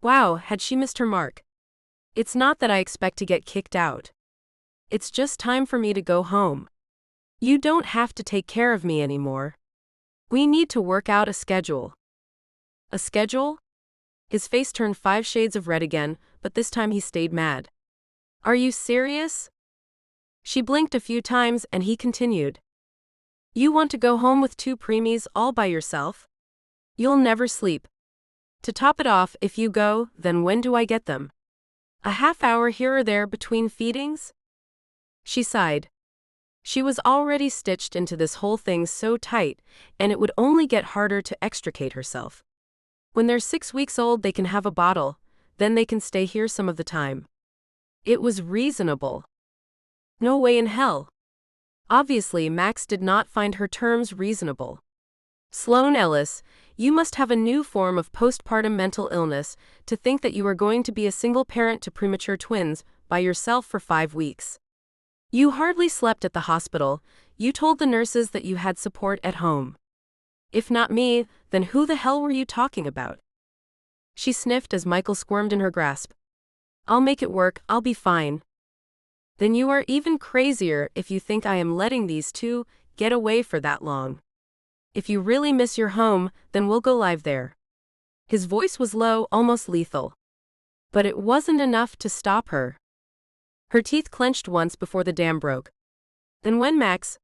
Wow, had she missed her mark? It's not that I expect to get kicked out. It's just time for me to go home. You don't have to take care of me anymore. We need to work out a schedule. A schedule? His face turned 5 shades of red again, but this time he stayed mad. Are you serious? She blinked a few times and he continued. You want to go home with 2 preemies all by yourself? You'll never sleep. To top it off, if you go, then when do I get them? A half hour here or there between feedings? She sighed. She was already stitched into this whole thing so tight, and it would only get harder to extricate herself. When they're 6 weeks old, they can have a bottle, then they can stay here some of the time. It was reasonable. No way in hell. Obviously, Max did not find her terms reasonable. Sloan Ellis, you must have a new form of postpartum mental illness to think that you are going to be a single parent to premature twins by yourself for 5 weeks. You hardly slept at the hospital. You told the nurses that you had support at home. If not me, then who the hell were you talking about? She sniffed as Michael squirmed in her grasp. I'll make it work, I'll be fine. Then you are even crazier if you think I am letting these 2 get away for that long. If you really miss your home, then we'll go live there. His voice was low, almost lethal. But it wasn't enough to stop her. Her teeth clenched once before the dam broke. Then when, Max?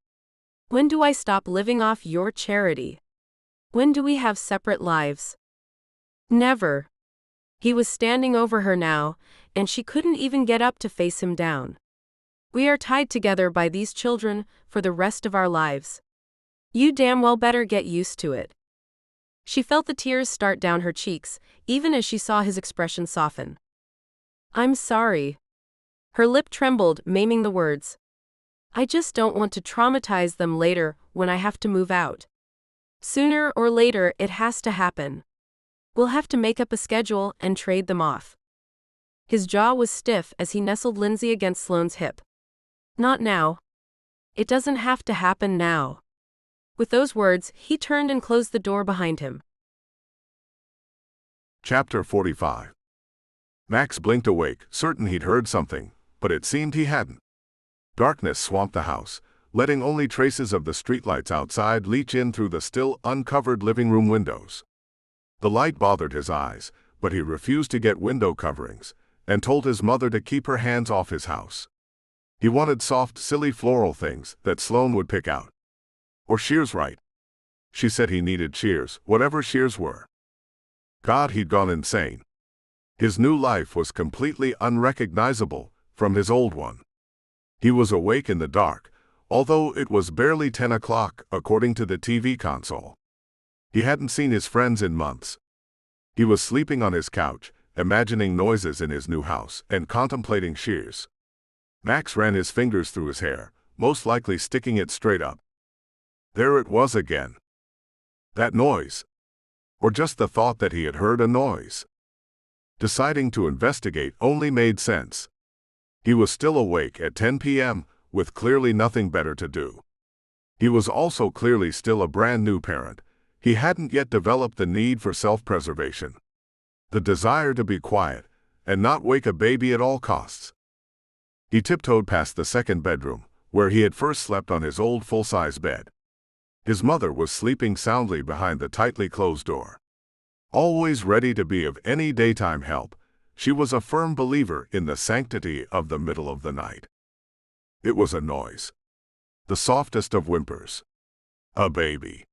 When do I stop living off your charity? When do we have separate lives? Never. He was standing over her now, and she couldn't even get up to face him down. We are tied together by these children for the rest of our lives. You damn well better get used to it. She felt the tears start down her cheeks, even as she saw his expression soften. I'm sorry. Her lip trembled, maiming the words. I just don't want to traumatize them later when I have to move out. Sooner or later, it has to happen. We'll have to make up a schedule and trade them off. His jaw was stiff as he nestled Lindsay against Sloane's hip. Not now. It doesn't have to happen now. With those words, he turned and closed the door behind him. Chapter 45. Max blinked awake, certain he'd heard something, but it seemed he hadn't. Darkness swamped the house, letting only traces of the streetlights outside leach in through the still uncovered living room windows. The light bothered his eyes, but he refused to get window coverings, and told his mother to keep her hands off his house. He wanted soft, silly floral things that Sloane would pick out. Or shears right. She said he needed shears, whatever shears were. God, he'd gone insane. His new life was completely unrecognizable from his old one. He was awake in the dark, although it was barely 10 o'clock according to the TV console. He hadn't seen his friends in months. He was sleeping on his couch, imagining noises in his new house and contemplating shears. Max ran his fingers through his hair, most likely sticking it straight up. There it was again. That noise. Or just the thought that he had heard a noise. Deciding to investigate only made sense. He was still awake at 10 p.m., with clearly nothing better to do. He was also clearly still a brand new parent. He hadn't yet developed the need for self-preservation. The desire to be quiet and not wake a baby at all costs. He tiptoed past the second bedroom, where he had first slept on his old full-size bed. His mother was sleeping soundly behind the tightly closed door. Always ready to be of any daytime help, she was a firm believer in the sanctity of the middle of the night. It was a noise. The softest of whimpers. A baby.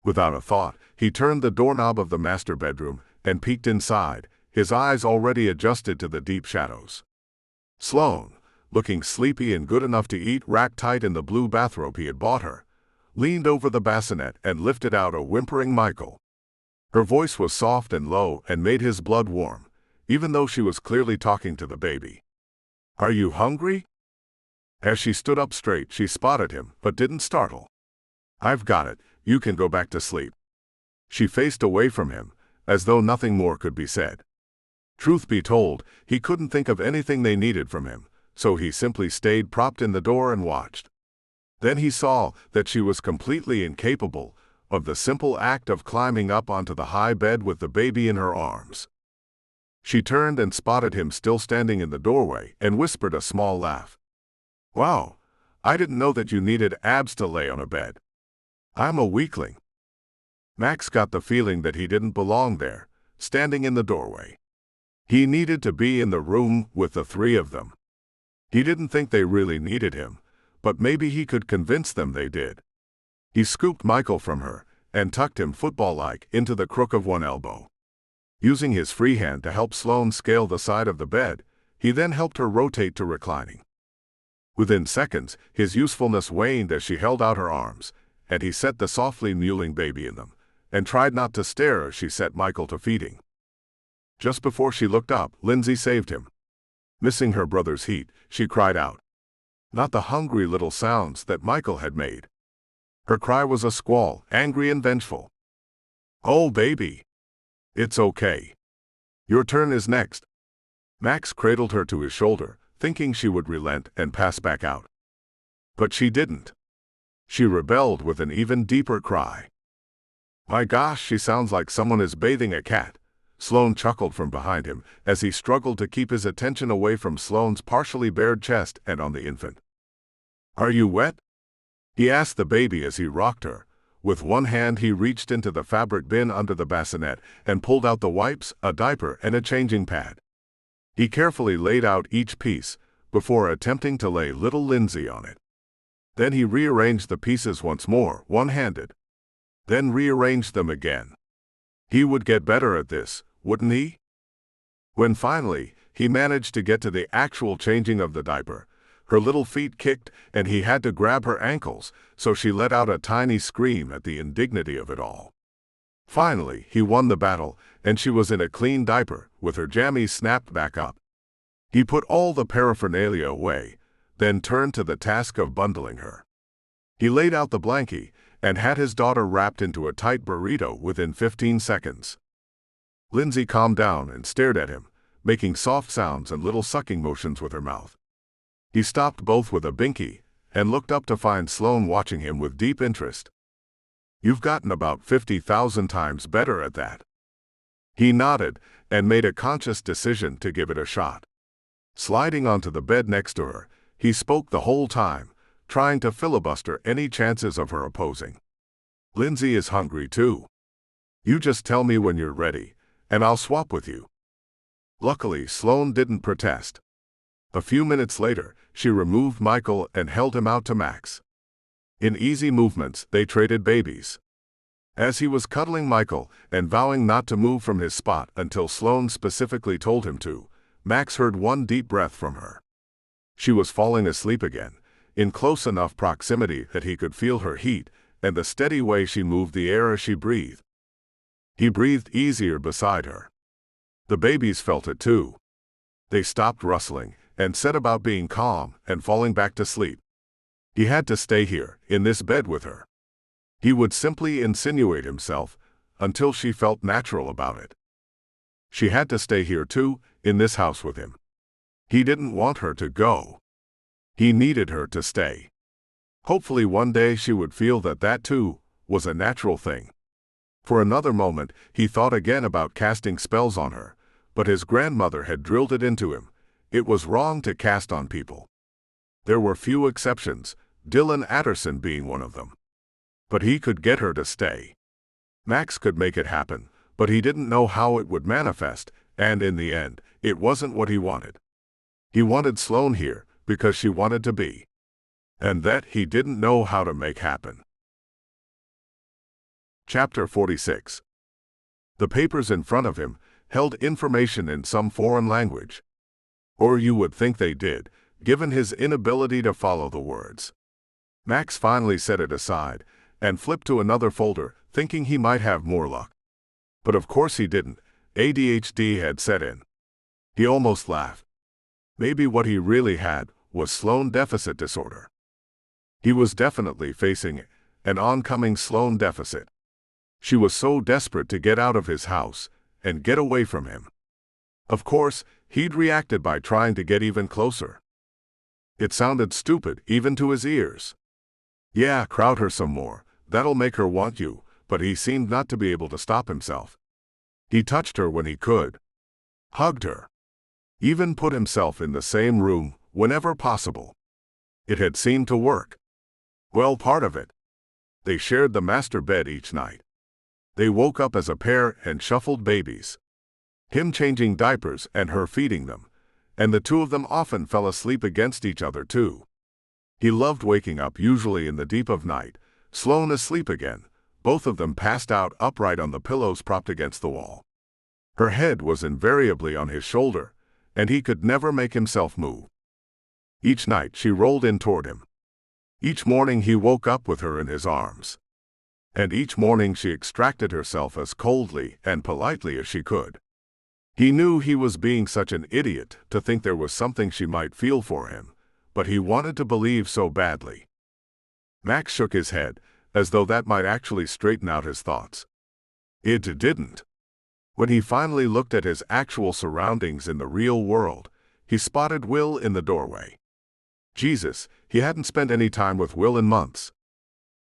Without a thought, he turned the doorknob of the master bedroom and peeked inside, his eyes already adjusted to the deep shadows. Sloane, looking sleepy and good enough to eat rack tight in the blue bathrobe he had bought her, leaned over the bassinet and lifted out a whimpering Michael. Her voice was soft and low and made his blood warm, even though she was clearly talking to the baby. Are you hungry? As she stood up straight, she spotted him, but didn't startle. I've got it, you can go back to sleep. She faced away from him, as though nothing more could be said. Truth be told, he couldn't think of anything they needed from him, so he simply stayed propped in the door and watched. Then he saw that she was completely incapable of the simple act of climbing up onto the high bed with the baby in her arms. She turned and spotted him still standing in the doorway and whispered a small laugh. "Wow, I didn't know that you needed abs to lay on a bed. I'm a weakling." Max got the feeling that he didn't belong there, standing in the doorway. He needed to be in the room with the three of them. He didn't think they really needed him, but maybe he could convince them they did. He scooped Michael from her and tucked him football-like into the crook of one elbow. Using his free hand to help Sloane scale the side of the bed, he then helped her rotate to reclining. Within seconds, his usefulness waned as she held out her arms, and he set the softly mewling baby in them, and tried not to stare as she set Michael to feeding. Just before she looked up, Lindsay saved him. Missing her brother's heat, she cried out. Not the hungry little sounds that Michael had made. Her cry was a squall, angry and vengeful. "Oh, baby. It's okay. Your turn is next." Max cradled her to his shoulder, thinking she would relent and pass back out. But she didn't. She rebelled with an even deeper cry. "My gosh, she sounds like someone is bathing a cat." Sloane chuckled from behind him as he struggled to keep his attention away from Sloane's partially bared chest and on the infant. "Are you wet?" he asked the baby as he rocked her. With one hand he reached into the fabric bin under the bassinet and pulled out the wipes, a diaper, and a changing pad. He carefully laid out each piece before attempting to lay little Lindsay on it. Then he rearranged the pieces once more, one-handed. Then rearranged them again. He would get better at this, wouldn't he? When finally he managed to get to the actual changing of the diaper, her little feet kicked and he had to grab her ankles, so she let out a tiny scream at the indignity of it all. Finally, he won the battle, and she was in a clean diaper, with her jammies snapped back up. He put all the paraphernalia away, then turned to the task of bundling her. He laid out the blankie and had his daughter wrapped into a tight burrito within 15 seconds. Lindsay calmed down and stared at him, making soft sounds and little sucking motions with her mouth. He stopped both with a binky and looked up to find Sloane watching him with deep interest. "You've gotten about 50,000 times better at that." He nodded and made a conscious decision to give it a shot. Sliding onto the bed next to her, he spoke the whole time, trying to filibuster any chances of her opposing. "Lindsay is hungry too. You just tell me when you're ready, and I'll swap with you." Luckily, Sloane didn't protest. A few minutes later, she removed Michael and held him out to Max. In easy movements, they traded babies. As he was cuddling Michael and vowing not to move from his spot until Sloane specifically told him to, Max heard one deep breath from her. She was falling asleep again, in close enough proximity that he could feel her heat and the steady way she moved the air as she breathed. He breathed easier beside her. The babies felt it too. They stopped rustling and set about being calm and falling back to sleep. He had to stay here, in this bed with her. He would simply insinuate himself until she felt natural about it. She had to stay here too, in this house with him. He didn't want her to go. He needed her to stay. Hopefully one day she would feel that that too was a natural thing. For another moment, he thought again about casting spells on her, but his grandmother had drilled it into him. It was wrong to cast on people. There were few exceptions, Dylan Atterson being one of them. But he could get her to stay. Max could make it happen, but he didn't know how it would manifest, and in the end, it wasn't what he wanted. He wanted Sloane here because she wanted to be. And that he didn't know how to make happen. Chapter 46. The papers in front of him held information in some foreign language. Or you would think they did, given his inability to follow the words. Max finally set it aside and flipped to another folder, thinking he might have more luck. But of course he didn't. ADHD had set in. He almost laughed. Maybe what he really had was Sloane deficit disorder. He was definitely facing an oncoming Sloane deficit. She was so desperate to get out of his house and get away from him. Of course, he'd reacted by trying to get even closer. It sounded stupid, even to his ears. Yeah, crowd her some more, that'll make her want you, but he seemed not to be able to stop himself. He touched her when he could, hugged her, even put himself in the same room whenever possible. It had seemed to work. Well, part of it. They shared the master bed each night. They woke up as a pair and shuffled babies. Him changing diapers and her feeding them, and the two of them often fell asleep against each other too. He loved waking up, usually in the deep of night, Sloane asleep again, both of them passed out upright on the pillows propped against the wall. Her head was invariably on his shoulder, and he could never make himself move. Each night she rolled in toward him. Each morning he woke up with her in his arms. And each morning she extracted herself as coldly and politely as she could. He knew he was being such an idiot to think there was something she might feel for him, but he wanted to believe so badly. Max shook his head, as though that might actually straighten out his thoughts. It didn't. When he finally looked at his actual surroundings in the real world, he spotted Will in the doorway. Jesus, he hadn't spent any time with Will in months.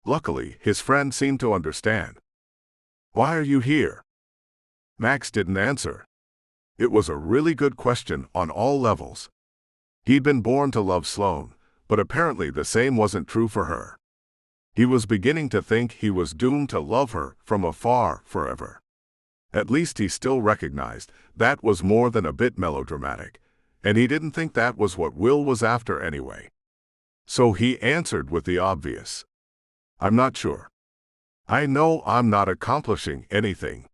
Luckily, his friend seemed to understand. Why are you here? Max didn't answer. It was a really good question on all levels. He'd been born to love Sloane, but apparently the same wasn't true for her. He was beginning to think he was doomed to love her from afar forever. At least he still recognized that was more than a bit melodramatic, and he didn't think that was what Will was after anyway. So he answered with the obvious. I'm not sure. I know I'm not accomplishing anything.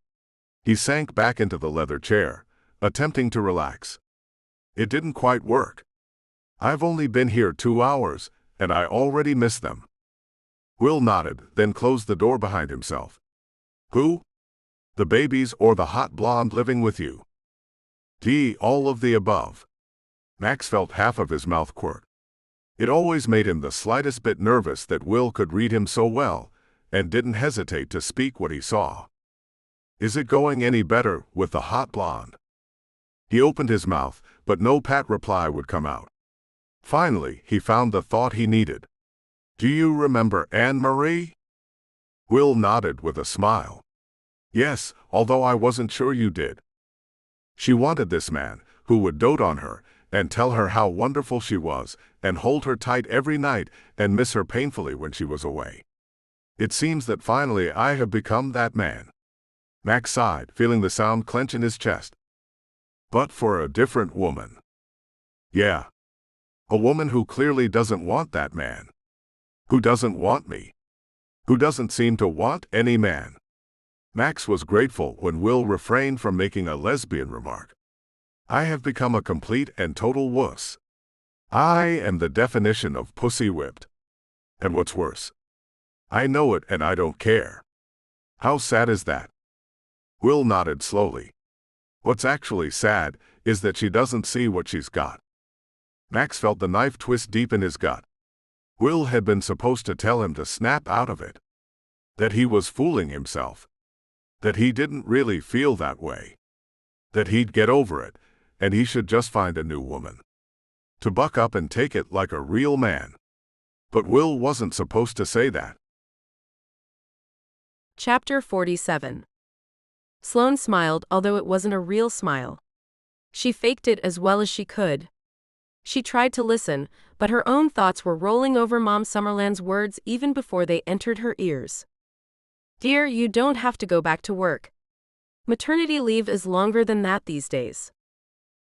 He sank back into the leather chair, attempting to relax. It didn't quite work. I've only been here 2 hours, and I already miss them. Will nodded, then closed the door behind himself. Who? The babies or the hot blonde living with you? All of the above. Max felt half of his mouth quirk. It always made him the slightest bit nervous that Will could read him so well, and didn't hesitate to speak what he saw. Is it going any better with the hot blonde? He opened his mouth, but no pat reply would come out. Finally, he found the thought he needed. Do you remember Anne-Marie? Will nodded with a smile. Yes, although I wasn't sure you did. She wanted this man, who would dote on her, and tell her how wonderful she was, and hold her tight every night, and miss her painfully when she was away. It seems that finally I have become that man. Max sighed, feeling the sound clench in his chest. But for a different woman. Yeah. A woman who clearly doesn't want that man. Who doesn't want me. Who doesn't seem to want any man. Max was grateful when Will refrained from making a lesbian remark. I have become a complete and total wuss. I am the definition of pussy whipped. And what's worse, I know it and I don't care. How sad is that? Will nodded slowly. What's actually sad is that she doesn't see what she's got. Max felt the knife twist deep in his gut. Will had been supposed to tell him to snap out of it. That he was fooling himself. That he didn't really feel that way. That he'd get over it, and he should just find a new woman. To buck up and take it like a real man. But Will wasn't supposed to say that. Chapter 47. Sloane smiled, although it wasn't a real smile. She faked it as well as she could. She tried to listen, but her own thoughts were rolling over Mom Summerland's words even before they entered her ears. Dear, you don't have to go back to work. Maternity leave is longer than that these days.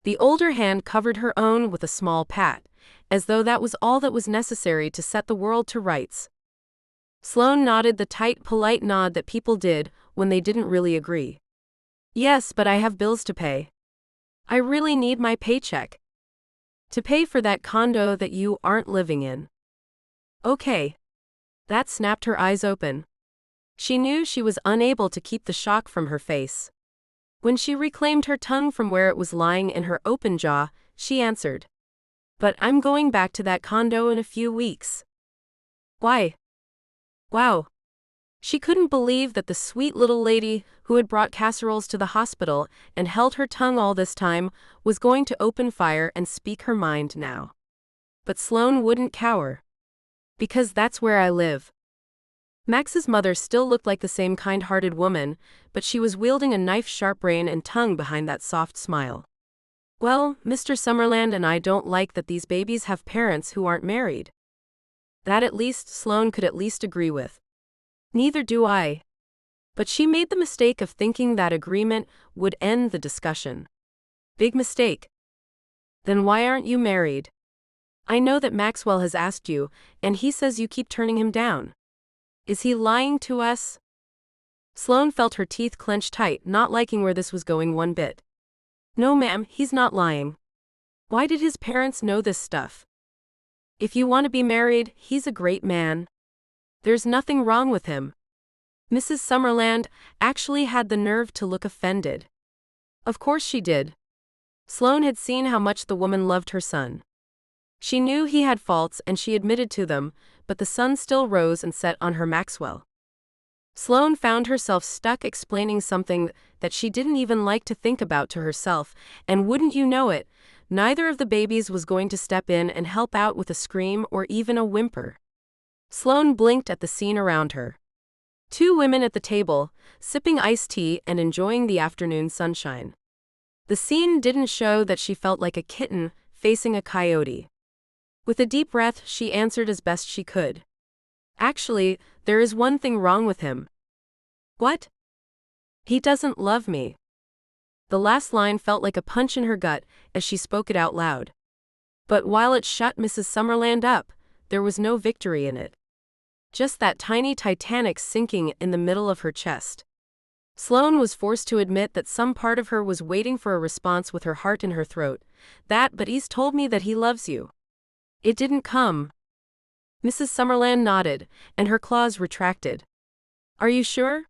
The older hand covered her own with a small pat, as though that was all that was necessary to set the world to rights. Sloane nodded the tight, polite nod that people did when they didn't really agree. Yes, but I have bills to pay. I really need my paycheck. To pay for that condo that you aren't living in. Okay. That snapped her eyes open. She knew she was unable to keep the shock from her face. When she reclaimed her tongue from where it was lying in her open jaw, she answered. But I'm going back to that condo in a few weeks. Why? Wow. She couldn't believe that the sweet little lady who had brought casseroles to the hospital and held her tongue all this time was going to open fire and speak her mind now. But Sloane wouldn't cower. Because that's where I live. Max's mother still looked like the same kind-hearted woman, but she was wielding a knife-sharp brain and tongue behind that soft smile. Well, Mr. Summerland and I don't like that these babies have parents who aren't married. That at least Sloane could at least agree with. Neither do I. But she made the mistake of thinking that agreement would end the discussion. Big mistake. Then why aren't you married? I know that Maxwell has asked you, and he says you keep turning him down. Is he lying to us? Sloane felt her teeth clench tight, not liking where this was going one bit. No, ma'am, he's not lying. Why did his parents know this stuff? If you want to be married, he's a great man. There's nothing wrong with him. Mrs. Summerland actually had the nerve to look offended. Of course she did. Sloane had seen how much the woman loved her son. She knew he had faults and she admitted to them, but the sun still rose and set on her Maxwell. Sloane found herself stuck explaining something that she didn't even like to think about to herself, and wouldn't you know it, neither of the babies was going to step in and help out with a scream or even a whimper. Sloane blinked at the scene around her. Two women at the table, sipping iced tea and enjoying the afternoon sunshine. The scene didn't show that she felt like a kitten facing a coyote. With a deep breath, she answered as best she could. Actually, there is one thing wrong with him. What? He doesn't love me. The last line felt like a punch in her gut as she spoke it out loud. But while it shut Mrs. Summerland up, there was no victory in it. Just that tiny Titanic sinking in the middle of her chest. Sloane was forced to admit that some part of her was waiting for a response with her heart in her throat. But he's told me that he loves you. It didn't come. Mrs. Summerland nodded, and her claws retracted. Are you sure?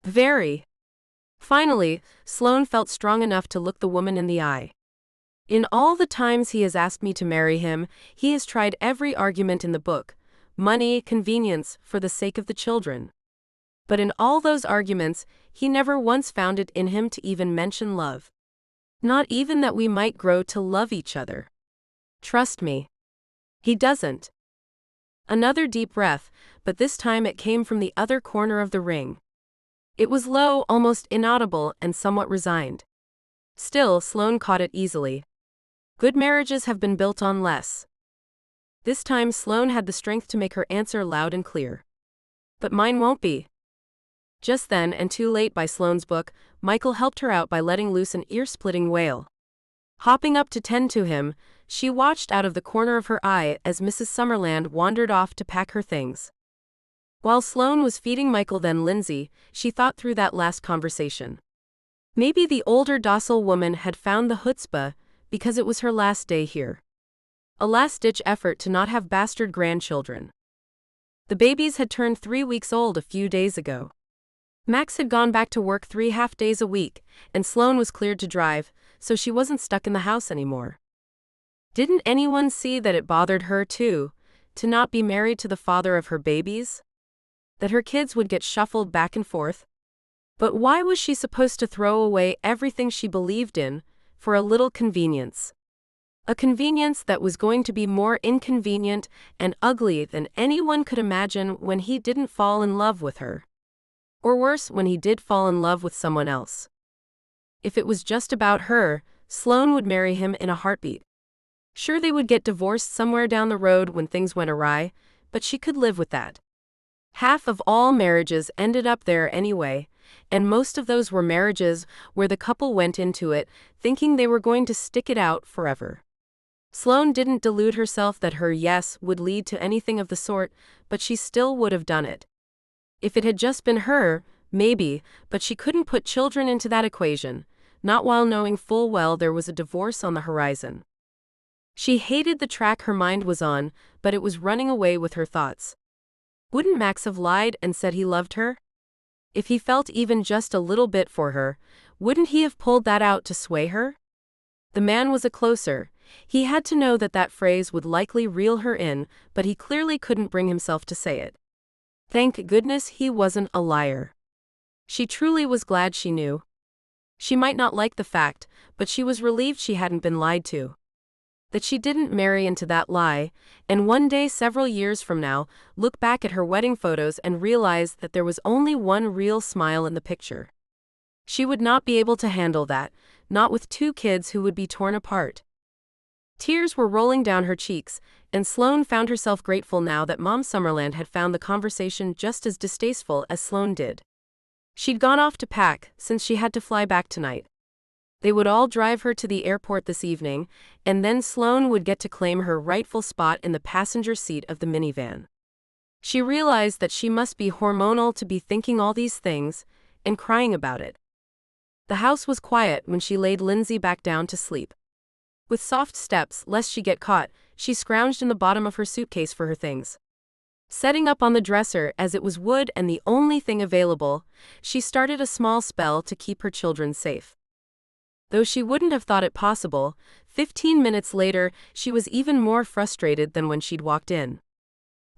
Very. Finally, Sloane felt strong enough to look the woman in the eye. In all the times he has asked me to marry him, he has tried every argument in the book. Money, convenience, for the sake of the children. But in all those arguments, he never once found it in him to even mention love. Not even that we might grow to love each other. Trust me. He doesn't. Another deep breath, but this time it came from the other corner of the ring. It was low, almost inaudible, and somewhat resigned. Still, Sloane caught it easily. Good marriages have been built on less. This time Sloane had the strength to make her answer loud and clear. But mine won't be. Just then, and too late by Sloane's book, Michael helped her out by letting loose an ear-splitting wail. Hopping up to tend to him, she watched out of the corner of her eye as Mrs. Summerland wandered off to pack her things. While Sloane was feeding Michael then Lindsay, she thought through that last conversation. Maybe the older docile woman had found the chutzpah because it was her last day here. A last-ditch effort to not have bastard grandchildren. The babies had turned 3 weeks old a few days ago. Max had gone back to work 3 half-days a week, and Sloane was cleared to drive, so she wasn't stuck in the house anymore. Didn't anyone see that it bothered her too, to not be married to the father of her babies? That her kids would get shuffled back and forth? But why was she supposed to throw away everything she believed in, for a little convenience? A convenience that was going to be more inconvenient and ugly than anyone could imagine when he didn't fall in love with her. Or worse, when he did fall in love with someone else. If it was just about her, Sloane would marry him in a heartbeat. Sure, they would get divorced somewhere down the road when things went awry, but she could live with that. Half of all marriages ended up there anyway, and most of those were marriages where the couple went into it thinking they were going to stick it out forever. Sloane didn't delude herself that her yes would lead to anything of the sort, but she still would have done it. If it had just been her, maybe, but she couldn't put children into that equation, not while knowing full well there was a divorce on the horizon. She hated the track her mind was on, but it was running away with her thoughts. Wouldn't Max have lied and said he loved her? If he felt even just a little bit for her, wouldn't he have pulled that out to sway her? The man was a closer. He had to know that that phrase would likely reel her in, but he clearly couldn't bring himself to say it. Thank goodness he wasn't a liar. She truly was glad she knew. She might not like the fact, but she was relieved she hadn't been lied to. That she didn't marry into that lie, and one day several years from now, look back at her wedding photos and realize that there was only one real smile in the picture. She would not be able to handle that, not with 2 kids who would be torn apart. Tears were rolling down her cheeks, and Sloane found herself grateful now that Mom Summerland had found the conversation just as distasteful as Sloane did. She'd gone off to pack, since she had to fly back tonight. They would all drive her to the airport this evening, and then Sloane would get to claim her rightful spot in the passenger seat of the minivan. She realized that she must be hormonal to be thinking all these things, and crying about it. The house was quiet when she laid Lindsay back down to sleep. With soft steps, lest she get caught, she scrounged in the bottom of her suitcase for her things. Setting up on the dresser as it was wood and the only thing available, she started a small spell to keep her children safe. Though she wouldn't have thought it possible, 15 minutes later, she was even more frustrated than when she'd walked in.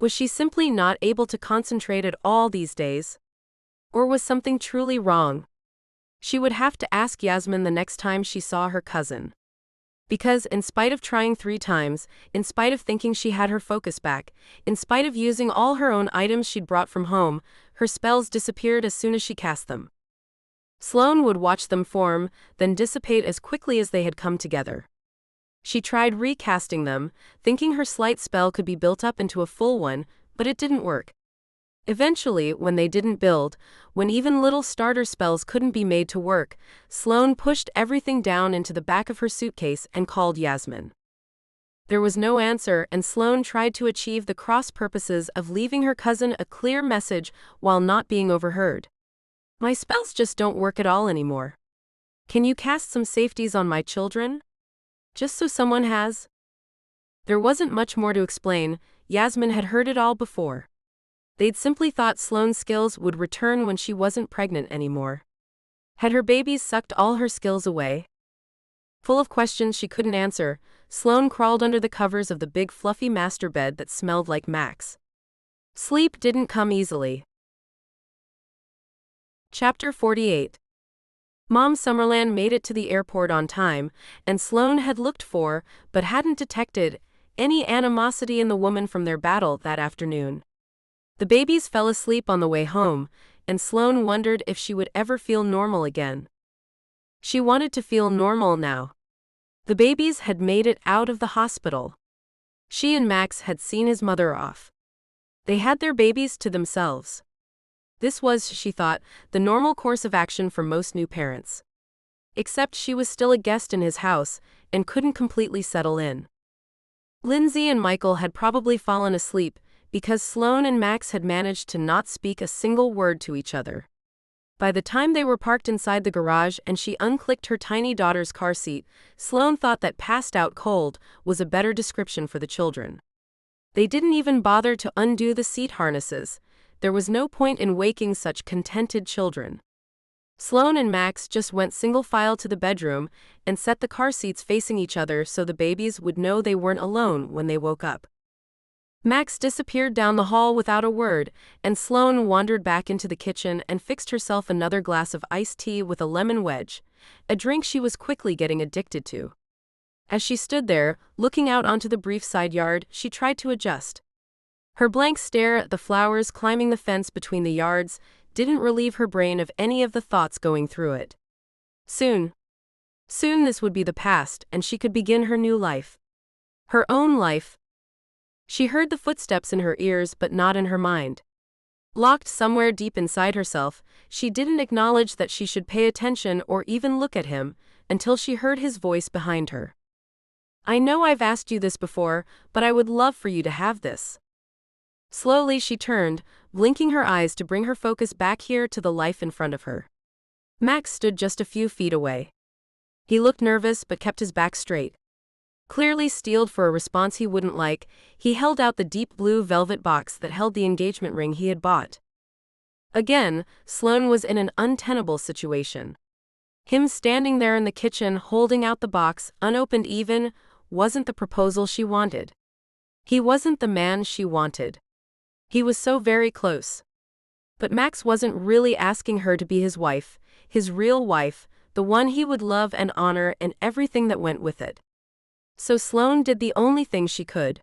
Was she simply not able to concentrate at all these days? Or was something truly wrong? She would have to ask Yasmin the next time she saw her cousin. Because, in spite of trying 3 times, in spite of thinking she had her focus back, in spite of using all her own items she'd brought from home, her spells disappeared as soon as she cast them. Sloane would watch them form, then dissipate as quickly as they had come together. She tried recasting them, thinking her slight spell could be built up into a full one, but it didn't work. Eventually, when they didn't build, when even little starter spells couldn't be made to work, Sloane pushed everything down into the back of her suitcase and called Yasmin. There was no answer, and Sloane tried to achieve the cross purposes of leaving her cousin a clear message while not being overheard. My spells just don't work at all anymore. Can you cast some safeties on my children? Just so someone has? There wasn't much more to explain. Yasmin had heard it all before. They'd simply thought Sloane's skills would return when she wasn't pregnant anymore. Had her babies sucked all her skills away? Full of questions she couldn't answer, Sloane crawled under the covers of the big fluffy master bed that smelled like Max. Sleep didn't come easily. Chapter 48. Mom Summerland made it to the airport on time, and Sloane had looked for, but hadn't detected, any animosity in the woman from their battle that afternoon. The babies fell asleep on the way home, and Sloane wondered if she would ever feel normal again. She wanted to feel normal now. The babies had made it out of the hospital. She and Max had seen his mother off. They had their babies to themselves. This was, she thought, the normal course of action for most new parents. Except she was still a guest in his house, and couldn't completely settle in. Lindsay and Michael had probably fallen asleep, because Sloane and Max had managed to not speak a single word to each other. By the time they were parked inside the garage and she unclicked her tiny daughter's car seat, Sloane thought that passed out cold was a better description for the children. They didn't even bother to undo the seat harnesses. There was no point in waking such contented children. Sloane and Max just went single file to the bedroom and set the car seats facing each other so the babies would know they weren't alone when they woke up. Max disappeared down the hall without a word, and Sloane wandered back into the kitchen and fixed herself another glass of iced tea with a lemon wedge, a drink she was quickly getting addicted to. As she stood there, looking out onto the brief side yard, she tried to adjust. Her blank stare at the flowers climbing the fence between the yards didn't relieve her brain of any of the thoughts going through it. Soon this would be the past, and she could begin her new life. Her own life. She heard the footsteps in her ears but not in her mind. Locked somewhere deep inside herself, she didn't acknowledge that she should pay attention or even look at him, until she heard his voice behind her. I know I've asked you this before, but I would love for you to have this. Slowly she turned, blinking her eyes to bring her focus back here to the life in front of her. Max stood just a few feet away. He looked nervous but kept his back straight. Clearly steeled for a response he wouldn't like, he held out the deep blue velvet box that held the engagement ring he had bought. Again, Sloane was in an untenable situation. Him standing there in the kitchen holding out the box, unopened even, wasn't the proposal she wanted. He wasn't the man she wanted. He was so very close. But Max wasn't really asking her to be his wife, his real wife, the one he would love and honor and everything that went with it. So Sloane did the only thing she could.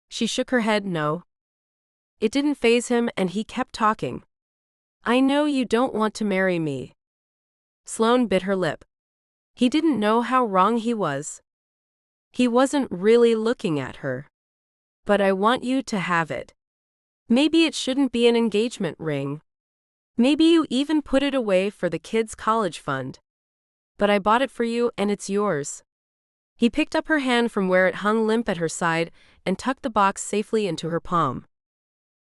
She shook her head no. It didn't faze him and he kept talking. I know you don't want to marry me. Sloane bit her lip. He didn't know how wrong he was. He wasn't really looking at her. But I want you to have it. Maybe it shouldn't be an engagement ring. Maybe you even put it away for the kids' college fund. But I bought it for you and it's yours. He picked up her hand from where it hung limp at her side and tucked the box safely into her palm.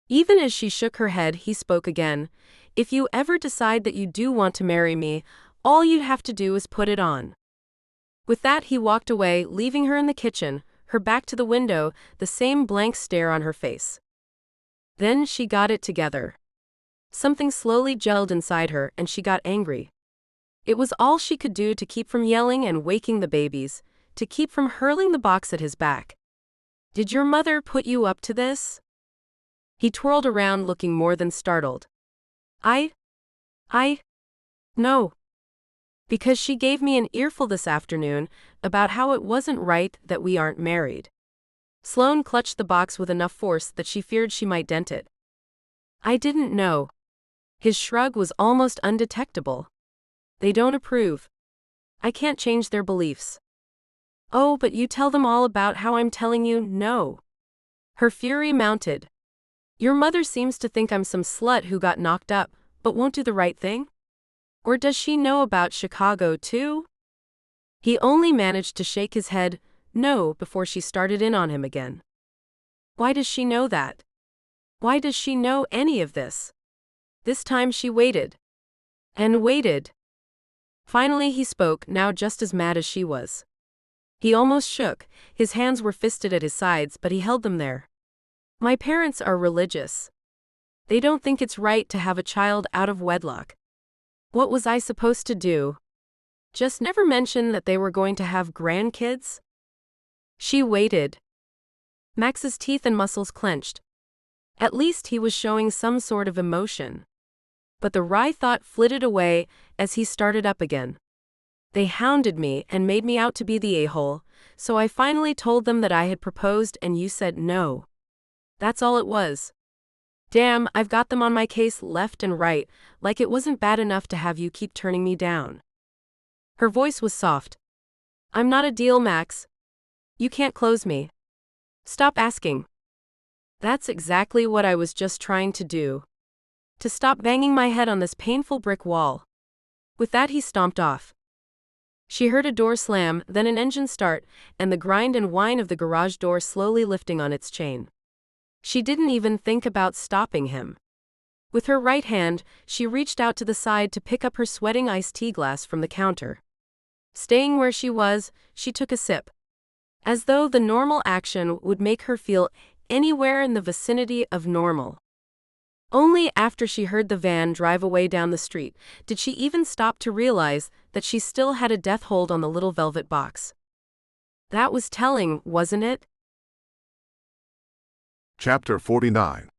Even as she shook her head, he spoke again. If you ever decide that you do want to marry me, all you'd have to do is put it on. With that, he walked away, leaving her in the kitchen, her back to the window, the same blank stare on her face. Then she got it together. Something slowly gelled inside her, and she got angry. It was all she could do to keep from yelling and waking the babies, to keep from hurling the box at his back. Did your mother put you up to this? He twirled around, looking more than startled. No. Because she gave me an earful this afternoon about how it wasn't right that we aren't married. Sloane clutched the box with enough force that she feared she might dent it. I didn't know. His shrug was almost undetectable. They don't approve. I can't change their beliefs. Oh, but you tell them all about how I'm telling you no. Her fury mounted. Your mother seems to think I'm some slut who got knocked up, but won't do the right thing? Or does she know about Chicago too? He only managed to shake his head no before she started in on him again. Why does she know that? Why does she know any of this? This time she waited. And waited. Finally he spoke, now just as mad as she was. He almost shook, his hands were fisted at his sides, but he held them there. My parents are religious. They don't think it's right to have a child out of wedlock. What was I supposed to do? Just never mention that they were going to have grandkids? She waited. Max's teeth and muscles clenched. At least he was showing some sort of emotion. But the wry thought flitted away as he started up again. They hounded me and made me out to be the a-hole, so I finally told them that I had proposed and you said no. That's all it was. Damn, I've got them on my case left and right, like it wasn't bad enough to have you keep turning me down. Her voice was soft. I'm not a deal, Max. You can't close me. Stop asking. That's exactly what I was just trying to do. To stop banging my head on this painful brick wall. With that he stomped off. She heard a door slam, then an engine start, and the grind and whine of the garage door slowly lifting on its chain. She didn't even think about stopping him. With her right hand, she reached out to the side to pick up her sweating iced tea glass from the counter. Staying where she was, she took a sip. As though the normal action would make her feel anywhere in the vicinity of normal. Only after she heard the van drive away down the street did she even stop to realize that she still had a death hold on the little velvet box. That was telling, wasn't it? Chapter 49.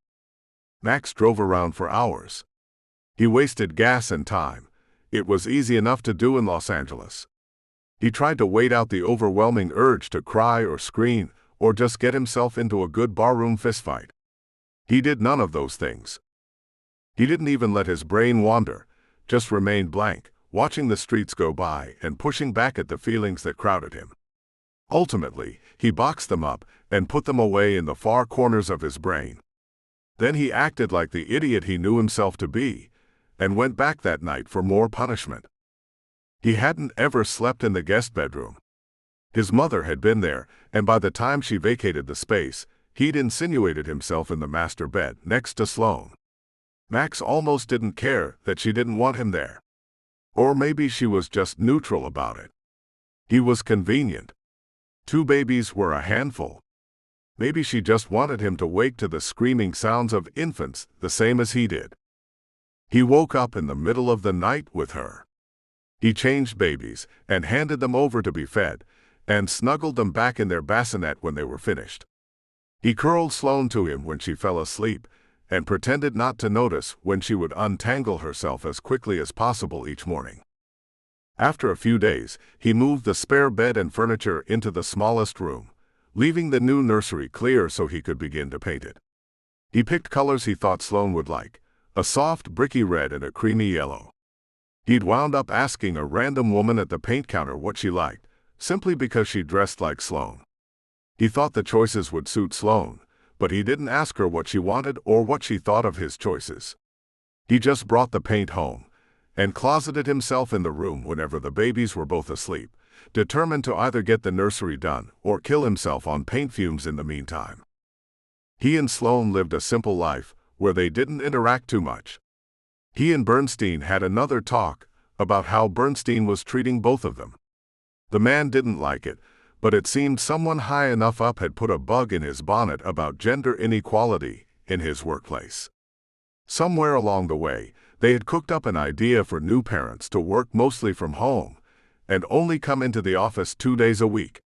Max drove around for hours. He wasted gas and time. It was easy enough to do in Los Angeles. He tried to wait out the overwhelming urge to cry or scream, or just get himself into a good barroom fistfight. He did none of those things. He didn't even let his brain wander, just remained blank, watching the streets go by and pushing back at the feelings that crowded him. Ultimately, he boxed them up and put them away in the far corners of his brain. Then he acted like the idiot he knew himself to be, and went back that night for more punishment. He hadn't ever slept in the guest bedroom. His mother had been there, and by the time she vacated the space, he'd insinuated himself in the master bed next to Sloane. Max almost didn't care that she didn't want him there. Or maybe she was just neutral about it. He was convenient. 2 babies were a handful. Maybe she just wanted him to wake to the screaming sounds of infants the same as he did. He woke up in the middle of the night with her. He changed babies and handed them over to be fed, and snuggled them back in their bassinet when they were finished. He curled Sloane to him when she fell asleep, and pretended not to notice when she would untangle herself as quickly as possible each morning. After a few days, he moved the spare bed and furniture into the smallest room, leaving the new nursery clear so he could begin to paint it. He picked colors he thought Sloane would like, a soft, bricky red and a creamy yellow. He'd wound up asking a random woman at the paint counter what she liked, simply because she dressed like Sloane. He thought the choices would suit Sloane, but he didn't ask her what she wanted or what she thought of his choices. He just brought the paint home and closeted himself in the room whenever the babies were both asleep, determined to either get the nursery done or kill himself on paint fumes in the meantime. He and Sloane lived a simple life where they didn't interact too much. He and Bernstein had another talk about how Bernstein was treating both of them. The man didn't like it, but it seemed someone high enough up had put a bug in his bonnet about gender inequality in his workplace. Somewhere along the way, they had cooked up an idea for new parents to work mostly from home and only come into the office 2 days a week.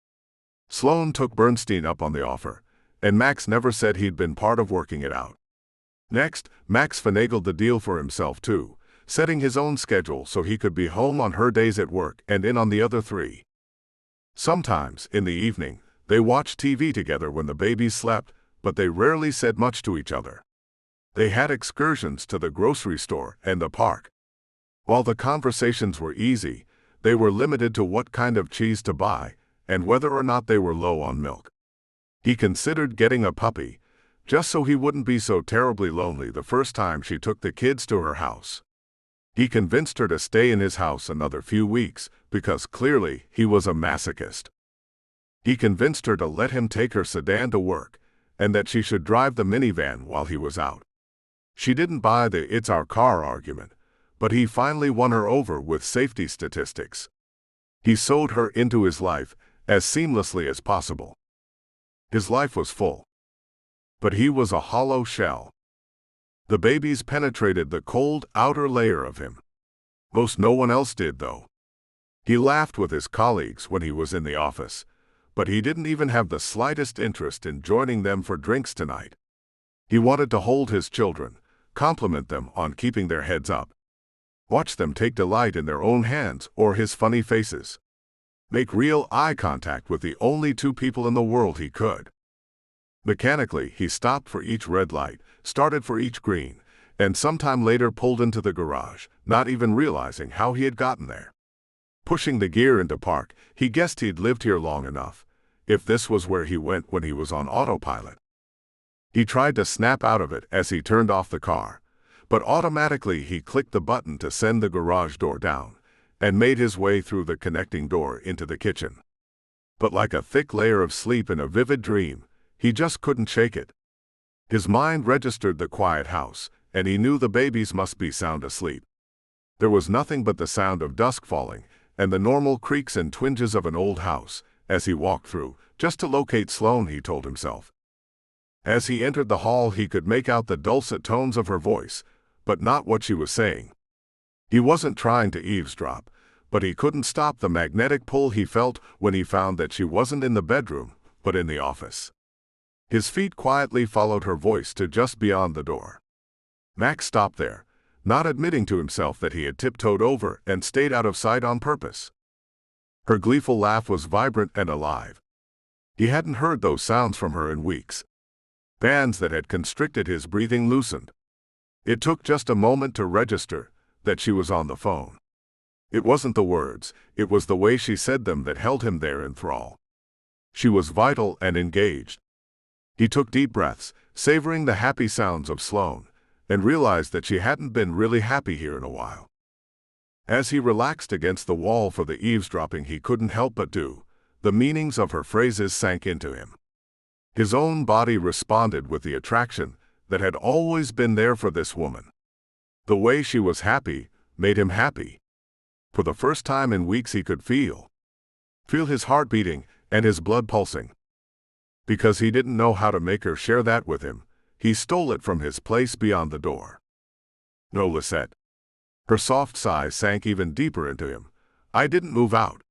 Sloane took Bernstein up on the offer, and Max never said he'd been part of working it out. Next, Max finagled the deal for himself too, setting his own schedule so he could be home on her days at work and in on the other 3. Sometimes, in the evening, they watched TV together when the babies slept, but they rarely said much to each other. They had excursions to the grocery store and the park. While the conversations were easy, they were limited to what kind of cheese to buy and whether or not they were low on milk. He considered getting a puppy, just so he wouldn't be so terribly lonely the first time she took the kids to her house. He convinced her to stay in his house another few weeks because clearly he was a masochist. He convinced her to let him take her sedan to work and that she should drive the minivan while he was out. She didn't buy the "it's our car" argument, but he finally won her over with safety statistics. He sewed her into his life as seamlessly as possible. His life was full, but he was a hollow shell. The babies penetrated the cold outer layer of him. Most no one else did, though. He laughed with his colleagues when he was in the office, but he didn't even have the slightest interest in joining them for drinks tonight. He wanted to hold his children, compliment them on keeping their heads up, watch them take delight in their own hands or his funny faces, make real eye contact with the only 2 people in the world he could. Mechanically, he stopped for each red light, started for each green, and sometime later pulled into the garage, not even realizing how he had gotten there. Pushing the gear into park, he guessed he'd lived here long enough, if this was where he went when he was on autopilot. He tried to snap out of it as he turned off the car, but automatically he clicked the button to send the garage door down and made his way through the connecting door into the kitchen. But like a thick layer of sleep in a vivid dream, he just couldn't shake it. His mind registered the quiet house, and he knew the babies must be sound asleep. There was nothing but the sound of dusk falling and the normal creaks and twinges of an old house as he walked through, just to locate Sloane, he told himself. As he entered the hall, he could make out the dulcet tones of her voice, but not what she was saying. He wasn't trying to eavesdrop, but he couldn't stop the magnetic pull he felt when he found that she wasn't in the bedroom, but in the office. His feet quietly followed her voice to just beyond the door. Max stopped there, not admitting to himself that he had tiptoed over and stayed out of sight on purpose. Her gleeful laugh was vibrant and alive. He hadn't heard those sounds from her in weeks. Bands that had constricted his breathing loosened. It took just a moment to register that she was on the phone. It wasn't the words, it was the way she said them that held him there in thrall. She was vital and engaged. He took deep breaths, savoring the happy sounds of Sloane, and realized that she hadn't been really happy here in a while. As he relaxed against the wall for the eavesdropping he couldn't help but do, the meanings of her phrases sank into him. His own body responded with the attraction that had always been there for this woman. The way she was happy made him happy. For the first time in weeks he could feel his heart beating and his blood pulsing. Because he didn't know how to make her share that with him, he stole it from his place beyond the door. No, Lisette. Her soft sigh sank even deeper into him. I didn't move out.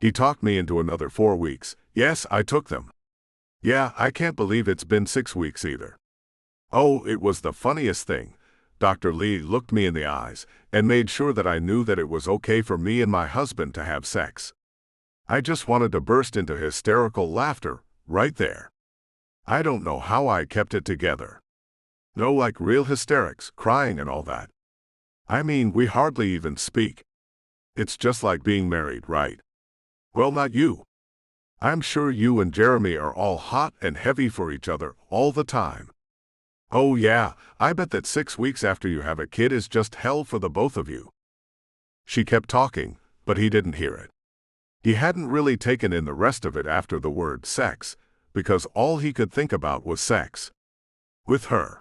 He talked me into another 4 weeks. Yes, I took them. Yeah, I can't believe it's been 6 weeks either. Oh, it was the funniest thing. Dr. Lee looked me in the eyes and made sure that I knew that it was okay for me and my husband to have sex. I just wanted to burst into hysterical laughter right there. I don't know how I kept it together. No, like real hysterics, crying and all that. I mean, we hardly even speak. It's just like being married, right? Well, not you. I'm sure you and Jeremy are all hot and heavy for each other all the time. Oh yeah, I bet that 6 weeks after you have a kid is just hell for the both of you. She kept talking, but he didn't hear it. He hadn't really taken in the rest of it after the word sex, because all he could think about was sex. With her.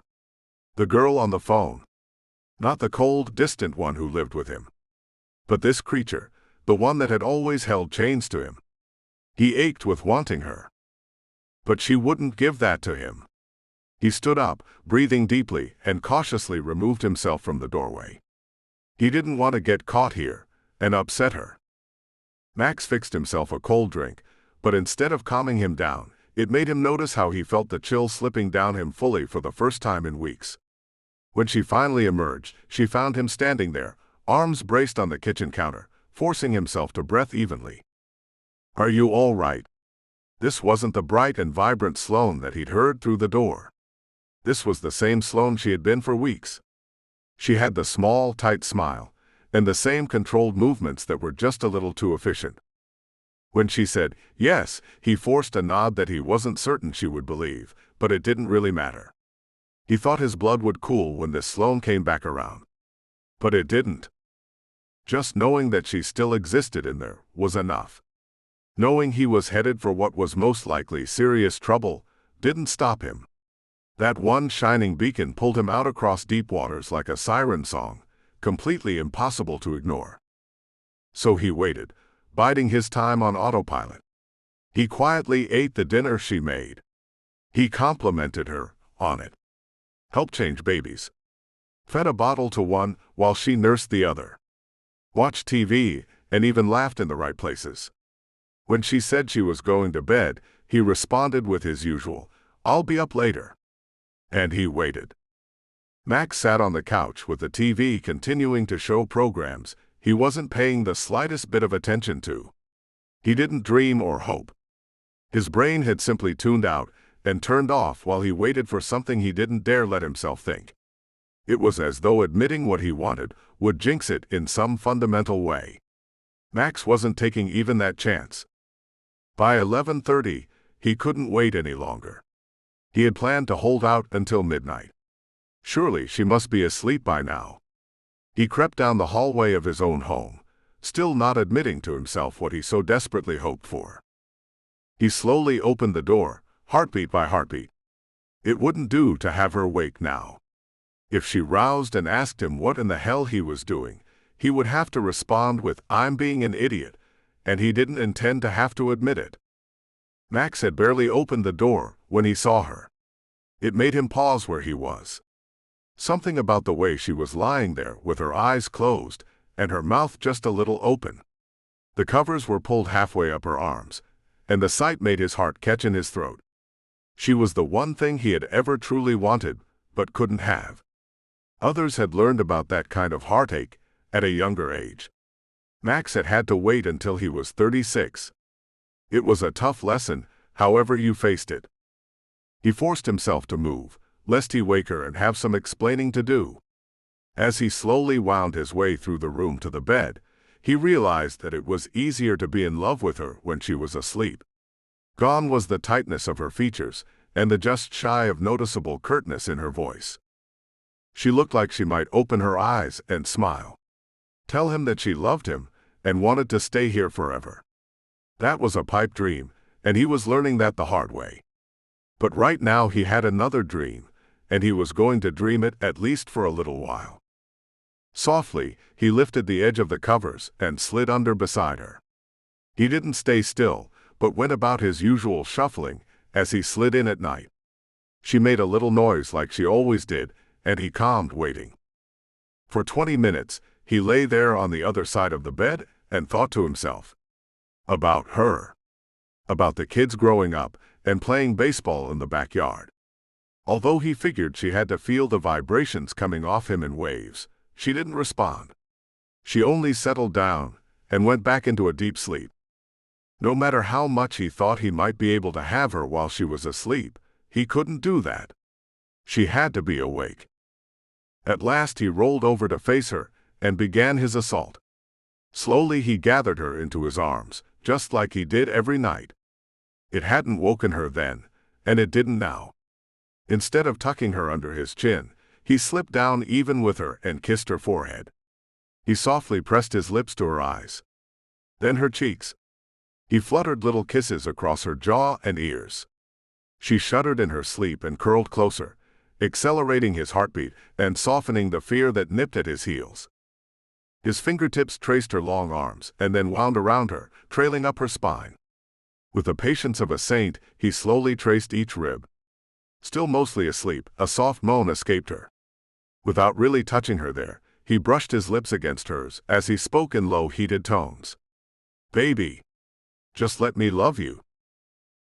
The girl on the phone. Not the cold, distant one who lived with him. But this creature, the one that had always held chains to him. He ached with wanting her. But she wouldn't give that to him. He stood up, breathing deeply, and cautiously removed himself from the doorway. He didn't want to get caught here and upset her. Max fixed himself a cold drink, but instead of calming him down, it made him notice how he felt the chill slipping down him fully for the first time in weeks. When she finally emerged, she found him standing there, arms braced on the kitchen counter, forcing himself to breathe evenly. "Are you all right?" This wasn't the bright and vibrant Sloane that he'd heard through the door. This was the same Sloane she had been for weeks. She had the small, tight smile, and the same controlled movements that were just a little too efficient. When she said yes, he forced a nod that he wasn't certain she would believe, but it didn't really matter. He thought his blood would cool when this Sloane came back around. But it didn't. Just knowing that she still existed in there was enough. Knowing he was headed for what was most likely serious trouble didn't stop him. That one shining beacon pulled him out across deep waters like a siren song, completely impossible to ignore. So he waited, biding his time on autopilot. He quietly ate the dinner she made. He complimented her on it. Helped change babies. Fed a bottle to one while she nursed the other. Watched TV and even laughed in the right places. When she said she was going to bed, he responded with his usual, "I'll be up later." And he waited. Max sat on the couch with the TV continuing to show programs he wasn't paying the slightest bit of attention to. He didn't dream or hope. His brain had simply tuned out and turned off while he waited for something he didn't dare let himself think. It was as though admitting what he wanted would jinx it in some fundamental way. Max wasn't taking even that chance. By 11:30, he couldn't wait any longer. He had planned to hold out until midnight. Surely she must be asleep by now. He crept down the hallway of his own home, still not admitting to himself what he so desperately hoped for. He slowly opened the door, heartbeat by heartbeat. It wouldn't do to have her wake now. If she roused and asked him what in the hell he was doing, he would have to respond with, "I'm being an idiot," and he didn't intend to have to admit it. Max had barely opened the door when he saw her. It made him pause where he was. Something about the way she was lying there with her eyes closed and her mouth just a little open. The covers were pulled halfway up her arms, and the sight made his heart catch in his throat. She was the one thing he had ever truly wanted, but couldn't have. Others had learned about that kind of heartache at a younger age. Max had had to wait until he was 36. It was a tough lesson, however you faced it. He forced himself to move, lest he wake her and have some explaining to do. As he slowly wound his way through the room to the bed, he realized that it was easier to be in love with her when she was asleep. Gone was the tightness of her features and the just shy of noticeable curtness in her voice. She looked like she might open her eyes and smile. Tell him that she loved him and wanted to stay here forever. That was a pipe dream, and he was learning that the hard way. But right now he had another dream, and he was going to dream it at least for a little while. Softly, he lifted the edge of the covers and slid under beside her. He didn't stay still, but went about his usual shuffling as he slid in at night. She made a little noise like she always did, and he calmed, waiting. For 20 minutes, he lay there on the other side of the bed and thought to himself. About her. About the kids growing up and playing baseball in the backyard. Although he figured she had to feel the vibrations coming off him in waves, she didn't respond. She only settled down and went back into a deep sleep. No matter how much he thought he might be able to have her while she was asleep, he couldn't do that. She had to be awake. At last he rolled over to face her and began his assault. Slowly he gathered her into his arms, just like he did every night. It hadn't woken her then, and it didn't now. Instead of tucking her under his chin, he slipped down even with her and kissed her forehead. He softly pressed his lips to her eyes, then her cheeks. He fluttered little kisses across her jaw and ears. She shuddered in her sleep and curled closer, accelerating his heartbeat and softening the fear that nipped at his heels. His fingertips traced her long arms and then wound around her, trailing up her spine. With the patience of a saint, he slowly traced each rib. Still mostly asleep, a soft moan escaped her. Without really touching her there, he brushed his lips against hers as he spoke in low, heated tones. "Baby, just let me love you.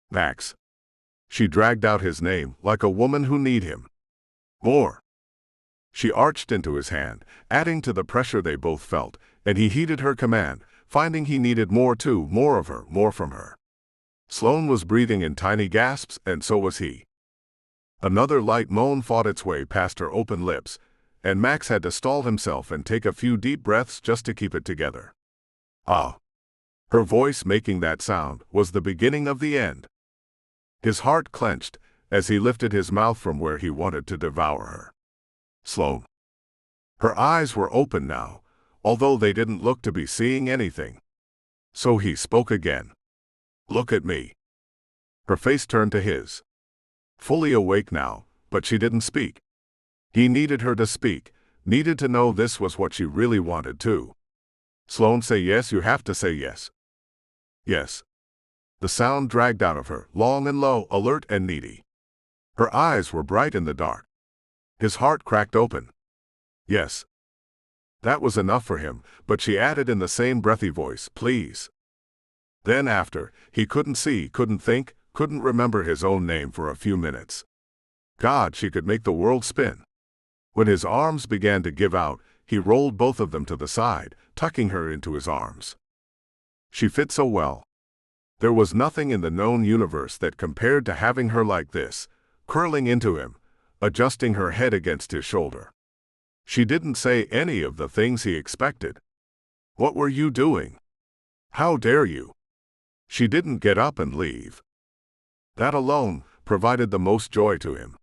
Max." She dragged out his name like a woman who needed him. "More." She arched into his hand, adding to the pressure they both felt, and he heeded her command, finding he needed more too, more of her, more from her. Sloane was breathing in tiny gasps, and so was he. Another light moan fought its way past her open lips, and Max had to stall himself and take a few deep breaths just to keep it together. Ah! Her voice making that sound was the beginning of the end. His heart clenched as he lifted his mouth from where he wanted to devour her. Sloane. Her eyes were open now, although they didn't look to be seeing anything. So he spoke again. "Look at me." Her face turned to his. Fully awake now, but she didn't speak. He needed her to speak, needed to know this was what she really wanted too. "Sloane, say yes, you have to say yes." "Yes." The sound dragged out of her, long and low, alert and needy. Her eyes were bright in the dark. His heart cracked open. "Yes." That was enough for him, but she added in the same breathy voice, "Please." Then after, he couldn't see, couldn't think, couldn't remember his own name for a few minutes. God, she could make the world spin. When his arms began to give out, he rolled both of them to the side, tucking her into his arms. She fit so well. There was nothing in the known universe that compared to having her like this, curling into him, adjusting her head against his shoulder. She didn't say any of the things he expected. "What were you doing? How dare you?" She didn't get up and leave. That alone provided the most joy to him.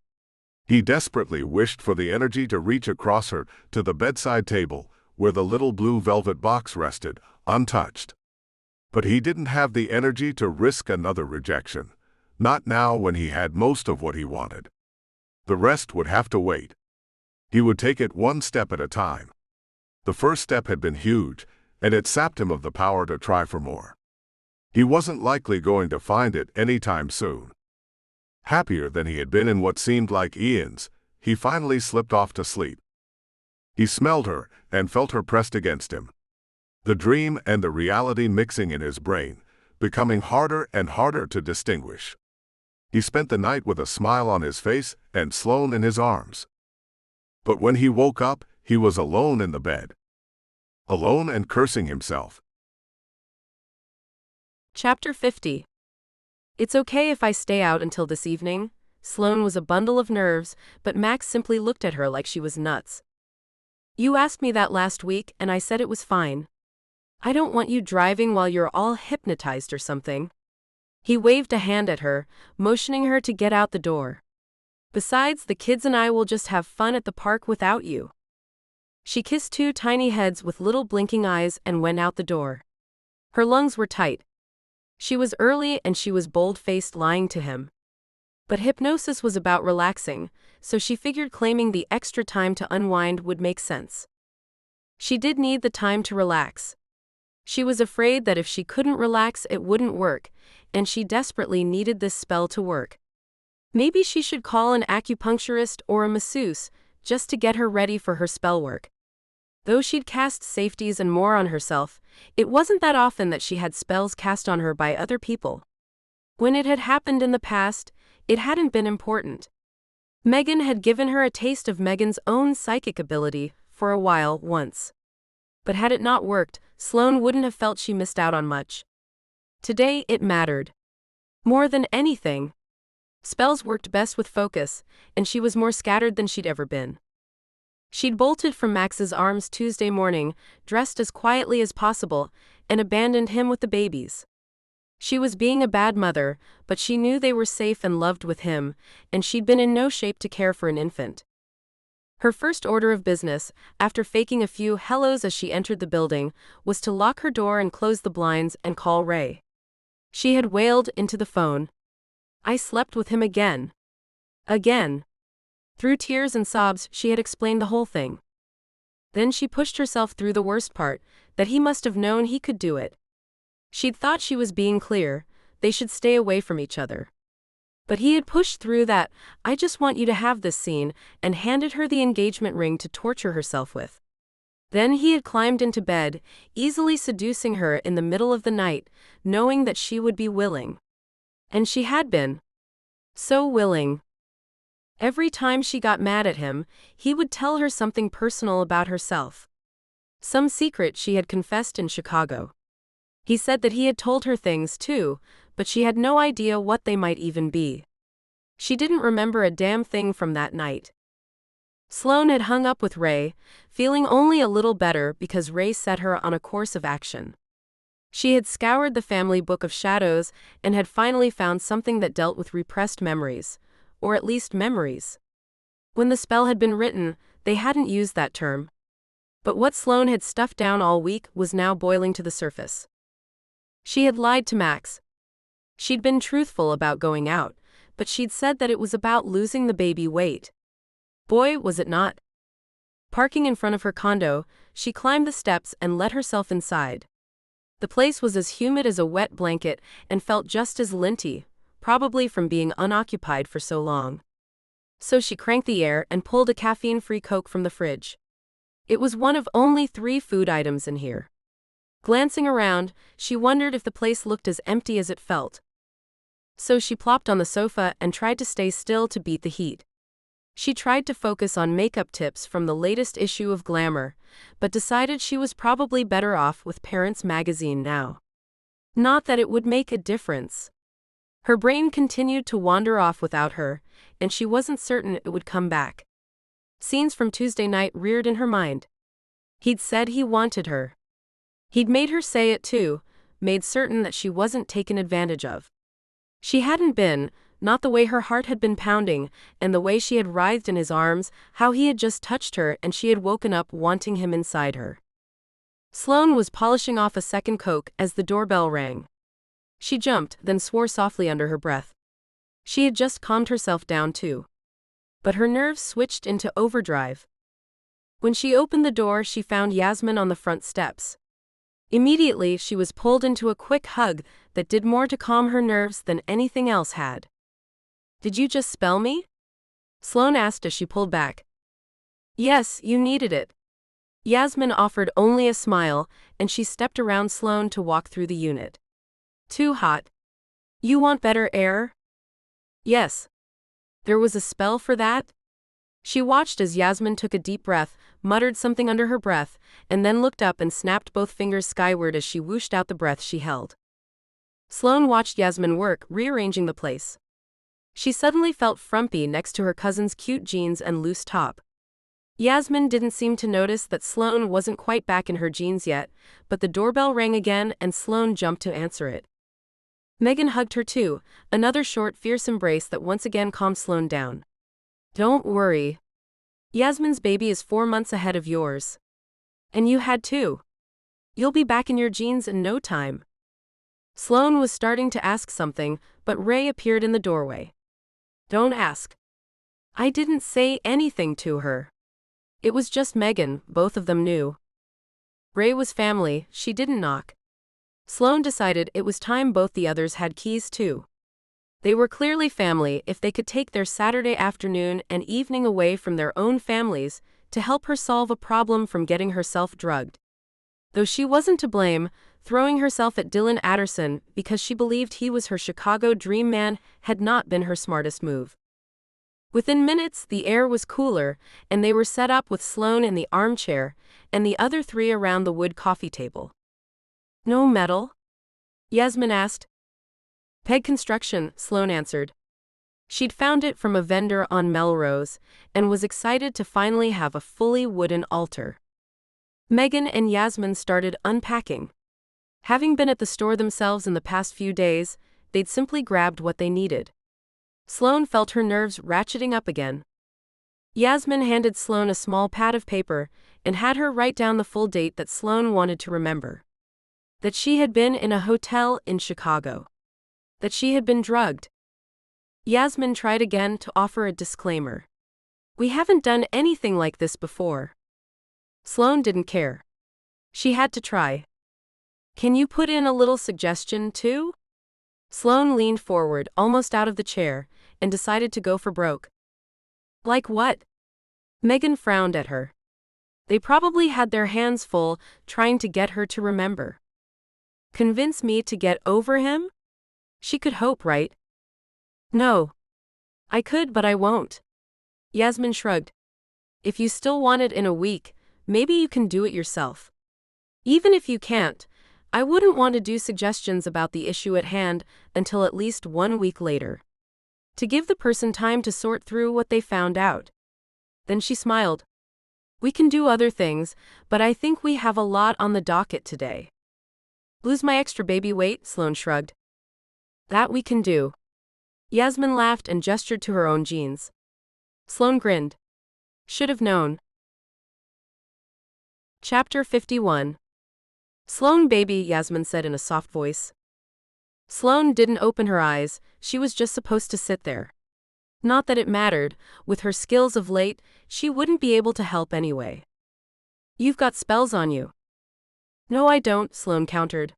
He desperately wished for the energy to reach across her to the bedside table where the little blue velvet box rested, untouched. But he didn't have the energy to risk another rejection, not now when he had most of what he wanted. The rest would have to wait. He would take it one step at a time. The first step had been huge, and it sapped him of the power to try for more. He wasn't likely going to find it anytime soon. Happier than he had been in what seemed like eons, he finally slipped off to sleep. He smelled her and felt her pressed against him. The dream and the reality mixing in his brain, becoming harder and harder to distinguish. He spent the night with a smile on his face and Sloane in his arms. But when he woke up, he was alone in the bed. Alone and cursing himself. Chapter 50. It's okay if I stay out until this evening. Sloane was a bundle of nerves, but Max simply looked at her like she was nuts. You asked me that last week, and I said it was fine. I don't want you driving while you're all hypnotized or something. He waved a hand at her, motioning her to get out the door. Besides, the kids and I will just have fun at the park without you. She kissed two tiny heads with little blinking eyes and went out the door. Her lungs were tight. She was early and she was bold-faced lying to him. But hypnosis was about relaxing, so she figured claiming the extra time to unwind would make sense. She did need the time to relax. She was afraid that if she couldn't relax it wouldn't work, and she desperately needed this spell to work. Maybe she should call an acupuncturist or a masseuse, just to get her ready for her spell work. Though she'd cast safeties and more on herself, it wasn't that often that she had spells cast on her by other people. When it had happened in the past, it hadn't been important. Megan had given her a taste of Megan's own psychic ability for a while once. But had it not worked, Sloane wouldn't have felt she missed out on much. Today, it mattered. More than anything. Spells worked best with focus, and she was more scattered than she'd ever been. She'd bolted from Max's arms Tuesday morning, dressed as quietly as possible, and abandoned him with the babies. She was being a bad mother, but she knew they were safe and loved with him, and she'd been in no shape to care for an infant. Her first order of business, after faking a few hellos as she entered the building, was to lock her door and close the blinds and call Ray. She had wailed into the phone. "I slept with him again. Again." Through tears and sobs, she had explained the whole thing. Then she pushed herself through the worst part, that he must have known he could do it. She'd thought she was being clear, they should stay away from each other. But he had pushed through that, "I just want you to have this scene," and handed her the engagement ring to torture herself with. Then he had climbed into bed, easily seducing her in the middle of the night, knowing that she would be willing. And she had been. So willing. Every time she got mad at him, he would tell her something personal about herself. Some secret she had confessed in Chicago. He said that he had told her things too, but she had no idea what they might even be. She didn't remember a damn thing from that night. Sloane had hung up with Ray, feeling only a little better because Ray set her on a course of action. She had scoured the family book of shadows and had finally found something that dealt with repressed memories, or at least memories. When the spell had been written, they hadn't used that term. But what Sloane had stuffed down all week was now boiling to the surface. She had lied to Max. She'd been truthful about going out, but she'd said that it was about losing the baby weight. Boy, was it not. Parking in front of her condo, she climbed the steps and let herself inside. The place was as humid as a wet blanket and felt just as linty, probably from being unoccupied for so long. So she cranked the air and pulled a caffeine-free Coke from the fridge. It was one of only 3 food items in here. Glancing around, she wondered if the place looked as empty as it felt. So she plopped on the sofa and tried to stay still to beat the heat. She tried to focus on makeup tips from the latest issue of Glamour, but decided she was probably better off with Parents magazine now. Not that it would make a difference. Her brain continued to wander off without her, and she wasn't certain it would come back. Scenes from Tuesday night reared in her mind. He'd said he wanted her. He'd made her say it too, made certain that she wasn't taken advantage of. She hadn't been, not the way her heart had been pounding, and the way she had writhed in his arms, how he had just touched her and she had woken up wanting him inside her. Sloane was polishing off a second Coke as the doorbell rang. She jumped, then swore softly under her breath. She had just calmed herself down too. But her nerves switched into overdrive. When she opened the door, she found Yasmin on the front steps. Immediately, she was pulled into a quick hug that did more to calm her nerves than anything else had. "Did you just spell me?" Sloane asked as she pulled back. "Yes, you needed it." Yasmin offered only a smile, and she stepped around Sloane to walk through the unit. "Too hot. You want better air?" "Yes." There was a spell for that? She watched as Yasmin took a deep breath, muttered something under her breath, and then looked up and snapped both fingers skyward as she whooshed out the breath she held. Sloane watched Yasmin work, rearranging the place. She suddenly felt frumpy next to her cousin's cute jeans and loose top. Yasmin didn't seem to notice that Sloane wasn't quite back in her jeans yet, but the doorbell rang again and Sloane jumped to answer it. Megan hugged her too, another short, fierce embrace that once again calmed Sloane down. "Don't worry. Yasmin's baby is 4 months ahead of yours. And you had 2. You'll be back in your jeans in no time." Sloane was starting to ask something, but Ray appeared in the doorway. "Don't ask." "I didn't say anything to her. It was just Megan," both of them knew. Ray was family, she didn't knock. Sloane decided it was time both the others had keys too. They were clearly family if they could take their Saturday afternoon and evening away from their own families to help her solve a problem from getting herself drugged. Though she wasn't to blame, throwing herself at Dylan Adderson because she believed he was her Chicago dream man had not been her smartest move. Within minutes, the air was cooler, and they were set up with Sloane in the armchair and the other three around the wood coffee table. No metal? Yasmin asked. Peg construction, Sloane answered. She'd found it from a vendor on Melrose and was excited to finally have a fully wooden altar. Megan and Yasmin started unpacking. Having been at the store themselves in the past few days, they'd simply grabbed what they needed. Sloane felt her nerves ratcheting up again. Yasmin handed Sloane a small pad of paper and had her write down the full date that Sloane wanted to remember. That she had been in a hotel in Chicago. That she had been drugged. Yasmin tried again to offer a disclaimer. We haven't done anything like this before. Sloane didn't care. She had to try. Can you put in a little suggestion, too? Sloane leaned forward, almost out of the chair, and decided to go for broke. Like what? Megan frowned at her. They probably had their hands full trying to get her to remember. Convince me to get over him? She could hope, right? No. I could, but I won't. Yasmin shrugged. If you still want it in a week, maybe you can do it yourself. Even if you can't, I wouldn't want to do suggestions about the issue at hand until at least 1 week later. To give the person time to sort through what they found out. Then she smiled. We can do other things, but I think we have a lot on the docket today. Lose my extra baby weight, Sloane shrugged. That we can do. Yasmin laughed and gestured to her own jeans. Sloane grinned. Should have known. Chapter 51. Sloane baby, Yasmin said in a soft voice. Sloane didn't open her eyes, she was just supposed to sit there. Not that it mattered, with her skills of late, she wouldn't be able to help anyway. You've got spells on you. No I don't, Sloane countered.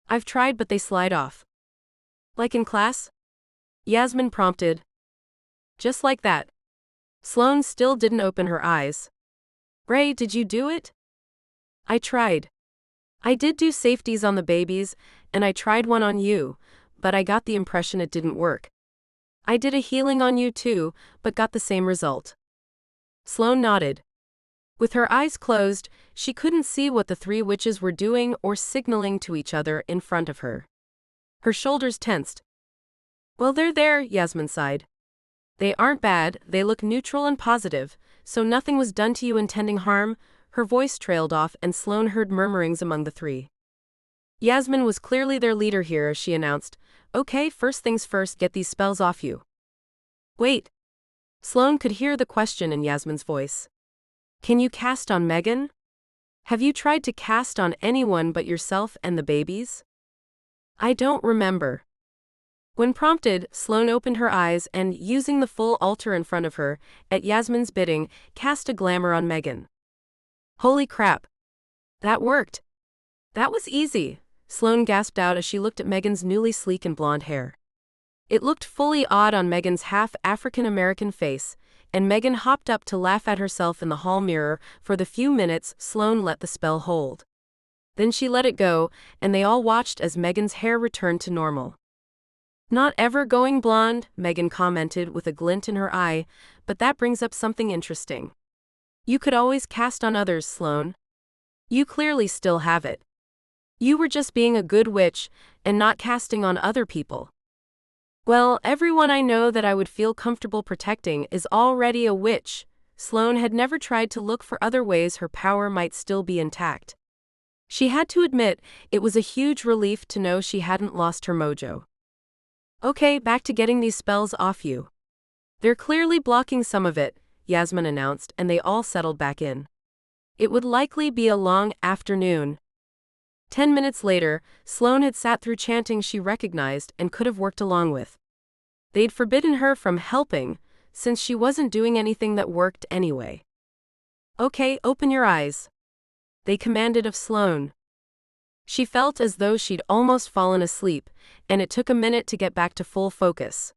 I've tried but they slide off. Like in class? Yasmin prompted. Just like that. Sloane still didn't open her eyes. Ray, did you do it? I tried. I did do safeties on the babies, and I tried one on you, but I got the impression it didn't work. I did a healing on you too, but got the same result. Sloane nodded. With her eyes closed, she couldn't see what the three witches were doing or signaling to each other in front of her. Her shoulders tensed. Well, they're there, Yasmin sighed. They aren't bad, they look neutral and positive, so nothing was done to you intending harm. Her voice trailed off and Sloane heard murmurings among the three. Yasmin was clearly their leader here as she announced, Okay, first things first, get these spells off you. Wait. Sloane could hear the question in Yasmin's voice. Can you cast on Megan? Have you tried to cast on anyone but yourself and the babies? I don't remember. When prompted, Sloane opened her eyes and, using the full altar in front of her, at Yasmin's bidding, cast a glamour on Megan. Holy crap. That worked. That was easy, Sloane gasped out as she looked at Megan's newly sleek and blonde hair. It looked fully odd on Megan's half African-American face, and Megan hopped up to laugh at herself in the hall mirror. For the few minutes Sloane let the spell hold. Then she let it go, and they all watched as Megan's hair returned to normal. Not ever going blonde, Megan commented with a glint in her eye, but that brings up something interesting. You could always cast on others, Sloane. You clearly still have it. You were just being a good witch, and not casting on other people. Well, everyone I know that I would feel comfortable protecting is already a witch. Sloane had never tried to look for other ways her power might still be intact. She had to admit, it was a huge relief to know she hadn't lost her mojo. Okay, back to getting these spells off you. They're clearly blocking some of it, Yasmin announced, and they all settled back in. It would likely be a long afternoon. 10 minutes later, Sloane had sat through chanting she recognized and could have worked along with. They'd forbidden her from helping, since she wasn't doing anything that worked anyway. Okay, open your eyes. They commanded of Sloane. She felt as though she'd almost fallen asleep, and it took a minute to get back to full focus.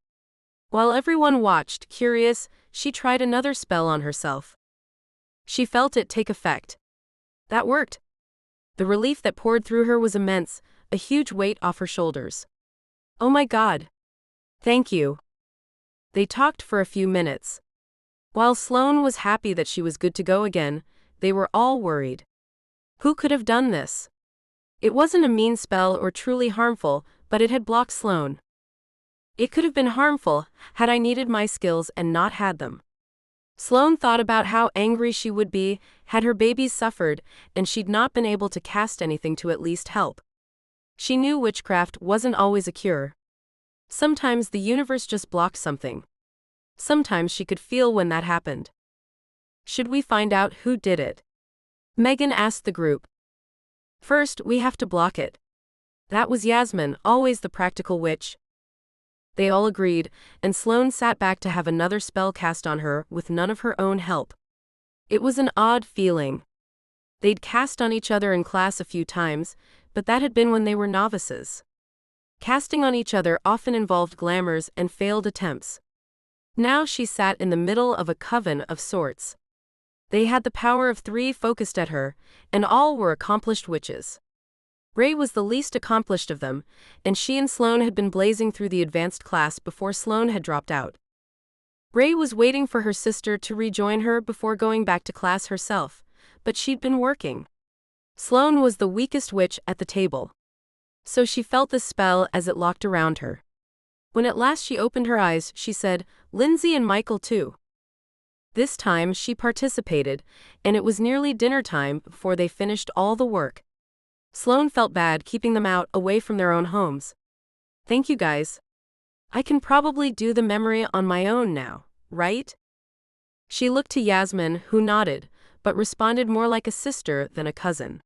While everyone watched, curious, she tried another spell on herself. She felt it take effect. That worked. The relief that poured through her was immense, a huge weight off her shoulders. Oh my God. Thank you. They talked for a few minutes. While Sloane was happy that she was good to go again, they were all worried. Who could have done this? It wasn't a mean spell or truly harmful, but it had blocked Sloane. It could have been harmful had I needed my skills and not had them. Sloane thought about how angry she would be had her babies suffered and she'd not been able to cast anything to at least help. She knew witchcraft wasn't always a cure. Sometimes the universe just blocked something. Sometimes she could feel when that happened. Should we find out who did it? Megan asked the group. First, we have to block it. That was Yasmin, always the practical witch. They all agreed, and Sloane sat back to have another spell cast on her with none of her own help. It was an odd feeling. They'd cast on each other in class a few times, but that had been when they were novices. Casting on each other often involved glamours and failed attempts. Now she sat in the middle of a coven of sorts. They had the power of 3 focused at her, and all were accomplished witches. Ray was the least accomplished of them, and she and Sloane had been blazing through the advanced class before Sloane had dropped out. Ray was waiting for her sister to rejoin her before going back to class herself, but she'd been working. Sloane was the weakest witch at the table. So she felt the spell as it locked around her. When at last she opened her eyes, she said, "Lindsay and Michael too." This time she participated, and it was nearly dinner time before they finished all the work. Sloane felt bad keeping them out away from their own homes. "Thank you guys. I can probably do the memory on my own now, right?" She looked to Yasmin, who nodded, but responded more like a sister than a cousin.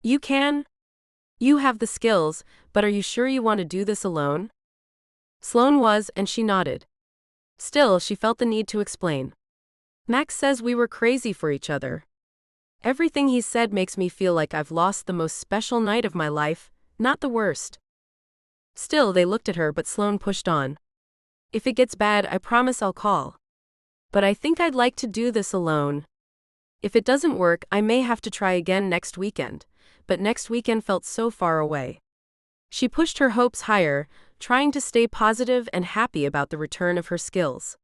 "You can? You have the skills, but are you sure you want to do this alone?" Sloane was, and she nodded. Still, she felt the need to explain. "Max says we were crazy for each other. Everything he said makes me feel like I've lost the most special night of my life, not the worst." Still, they looked at her, but Sloane pushed on. "If it gets bad, I promise I'll call. But I think I'd like to do this alone. If it doesn't work, I may have to try again next weekend," but next weekend felt so far away. She pushed her hopes higher, trying to stay positive and happy about the return of her skills.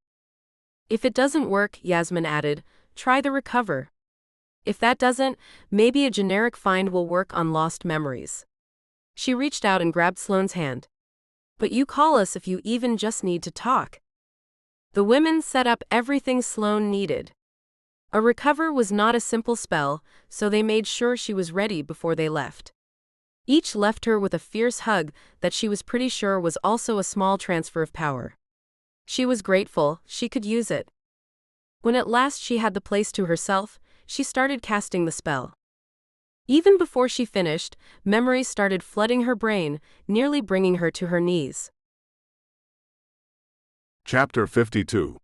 "If it doesn't work," Yasmin added, "try the recover. If that doesn't, maybe a generic find will work on lost memories." She reached out and grabbed Sloane's hand. "But you call us if you even just need to talk." The women set up everything Sloane needed. A recover was not a simple spell, so they made sure she was ready before they left. Each left her with a fierce hug that she was pretty sure was also a small transfer of power. She was grateful, she could use it. When at last she had the place to herself, she started casting the spell. Even before she finished, memories started flooding her brain, nearly bringing her to her knees. Chapter 52.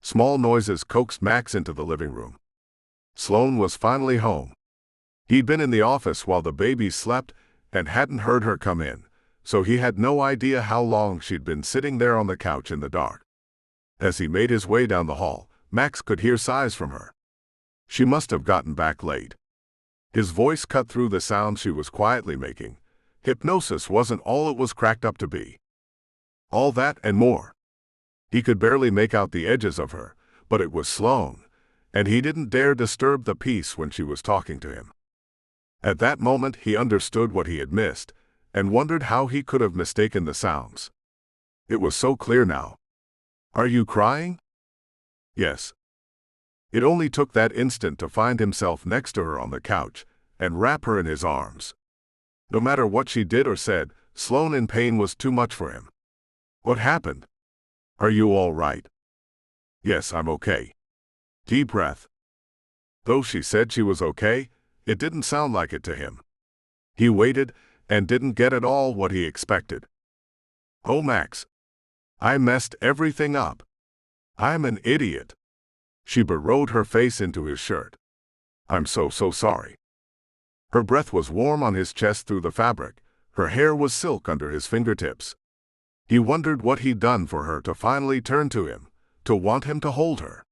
Small noises coaxed Max into the living room. Sloane was finally home. He'd been in the office while the babies slept and hadn't heard her come in, so he had no idea how long she'd been sitting there on the couch in the dark. As he made his way down the hall, Max could hear sighs from her. She must have gotten back late. His voice cut through the sound she was quietly making. Hypnosis wasn't all it was cracked up to be. All that and more. He could barely make out the edges of her, but it was Sloane, and he didn't dare disturb the peace when she was talking to him. At that moment he understood what he had missed, and wondered how he could have mistaken the sounds. It was so clear now. "Are you crying?" "Yes." It only took that instant to find himself next to her on the couch, and wrap her in his arms. No matter what she did or said, Sloane in pain was too much for him. "What happened? Are you all right?" "Yes, I'm okay." Deep breath. Though she said she was okay, it didn't sound like it to him. He waited, and didn't get at all what he expected. "Oh, Max. I messed everything up. I'm an idiot." She burrowed her face into his shirt. "I'm so sorry." Her breath was warm on his chest through the fabric. Her hair was silk under his fingertips. He wondered what he'd done for her to finally turn to him, to want him to hold her.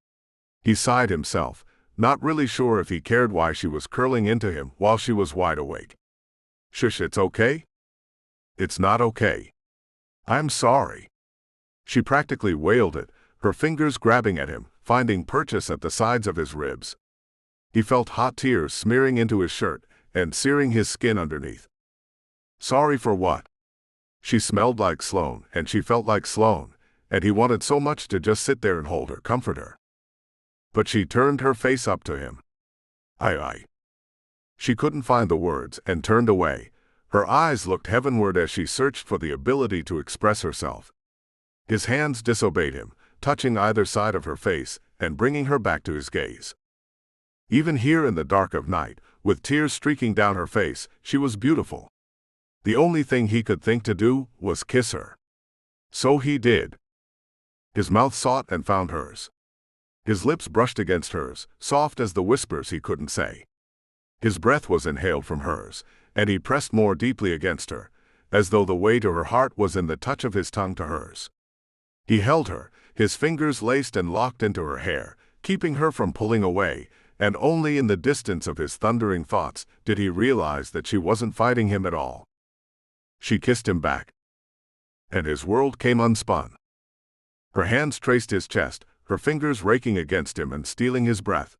He sighed himself, not really sure if he cared why she was curling into him while she was wide awake. "Shush, it's okay." "It's not okay. I'm sorry." She practically wailed it, her fingers grabbing at him, finding purchase at the sides of his ribs. He felt hot tears smearing into his shirt and searing his skin underneath. Sorry for what? She smelled like Sloane, and she felt like Sloane, and he wanted so much to just sit there and hold her, comfort her. But she turned her face up to him. I. She couldn't find the words and turned away. Her eyes looked heavenward as she searched for the ability to express herself. His hands disobeyed him, touching either side of her face and bringing her back to his gaze. Even here in the dark of night, with tears streaking down her face, she was beautiful. The only thing he could think to do was kiss her. So he did. His mouth sought and found hers. His lips brushed against hers, soft as the whispers he couldn't say. His breath was inhaled from hers, and he pressed more deeply against her, as though the way to her heart was in the touch of his tongue to hers. He held her, his fingers laced and locked into her hair, keeping her from pulling away, and only in the distance of his thundering thoughts did he realize that she wasn't fighting him at all. She kissed him back, and his world came unspun. Her hands traced his chest, her fingers raking against him and stealing his breath.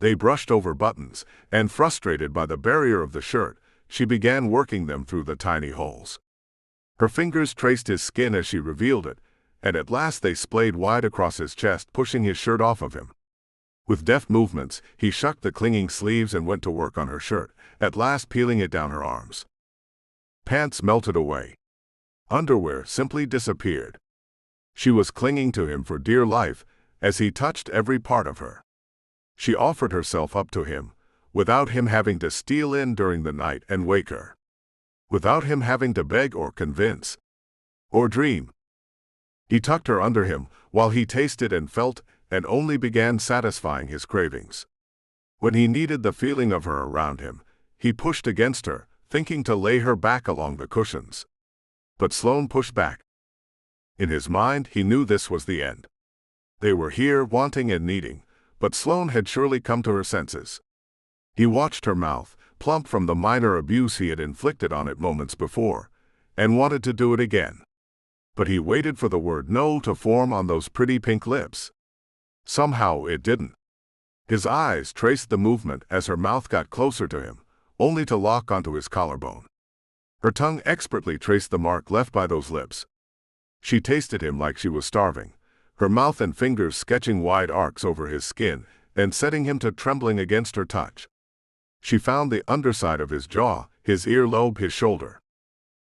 They brushed over buttons, and frustrated by the barrier of the shirt, she began working them through the tiny holes. Her fingers traced his skin as she revealed it, and at last they splayed wide across his chest, pushing his shirt off of him. With deft movements, he shucked the clinging sleeves and went to work on her shirt, at last peeling it down her arms. Pants melted away. Underwear simply disappeared. She was clinging to him for dear life, as he touched every part of her. She offered herself up to him, without him having to steal in during the night and wake her. Without him having to beg or convince. Or dream. He tucked her under him, while he tasted and felt, and only began satisfying his cravings. When he needed the feeling of her around him, he pushed against her, thinking to lay her back along the cushions. But Sloane pushed back. In his mind, he knew this was the end. They were here, wanting and needing, but Sloane had surely come to her senses. He watched her mouth, plump from the minor abuse he had inflicted on it moments before, and wanted to do it again. But he waited for the word no to form on those pretty pink lips. Somehow it didn't. His eyes traced the movement as her mouth got closer to him, only to lock onto his collarbone. Her tongue expertly traced the mark left by those lips. She tasted him like she was starving, her mouth and fingers sketching wide arcs over his skin and setting him to trembling against her touch. She found the underside of his jaw, his earlobe, his shoulder.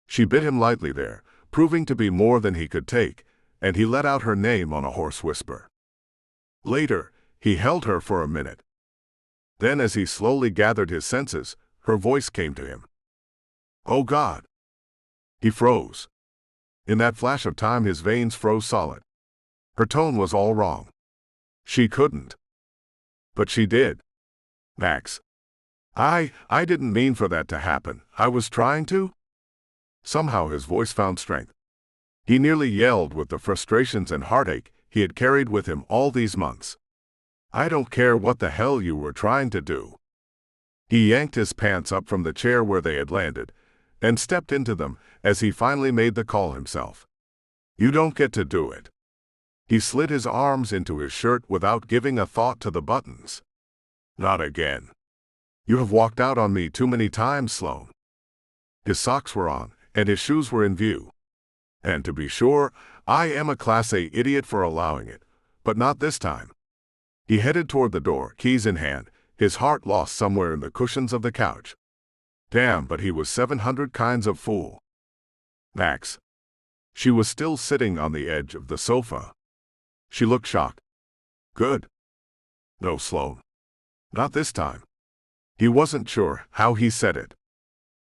She bit him lightly there, proving to be more than he could take, and he let out her name on a hoarse whisper. Later, he held her for a minute. Then as he slowly gathered his senses, her voice came to him. Oh God! He froze. In that flash of time his veins froze solid. Her tone was all wrong. She couldn't. But she did. Max. I didn't mean for that to happen. I was trying to. Somehow his voice found strength. He nearly yelled with the frustrations and heartache he had carried with him all these months. I don't care what the hell you were trying to do. He yanked his pants up from the chair where they had landed, and stepped into them as he finally made the call himself. You don't get to do it. He slid his arms into his shirt without giving a thought to the buttons. Not again. You have walked out on me too many times, Sloane. His socks were on, and his shoes were in view. And to be sure, I am a Class A idiot for allowing it, but not this time. He headed toward the door, keys in hand, his heart lost somewhere in the cushions of the couch. Damn, but he was 700 kinds of fool. Max. She was still sitting on the edge of the sofa. She looked shocked. Good. No, Sloane. Not this time. He wasn't sure how he said it.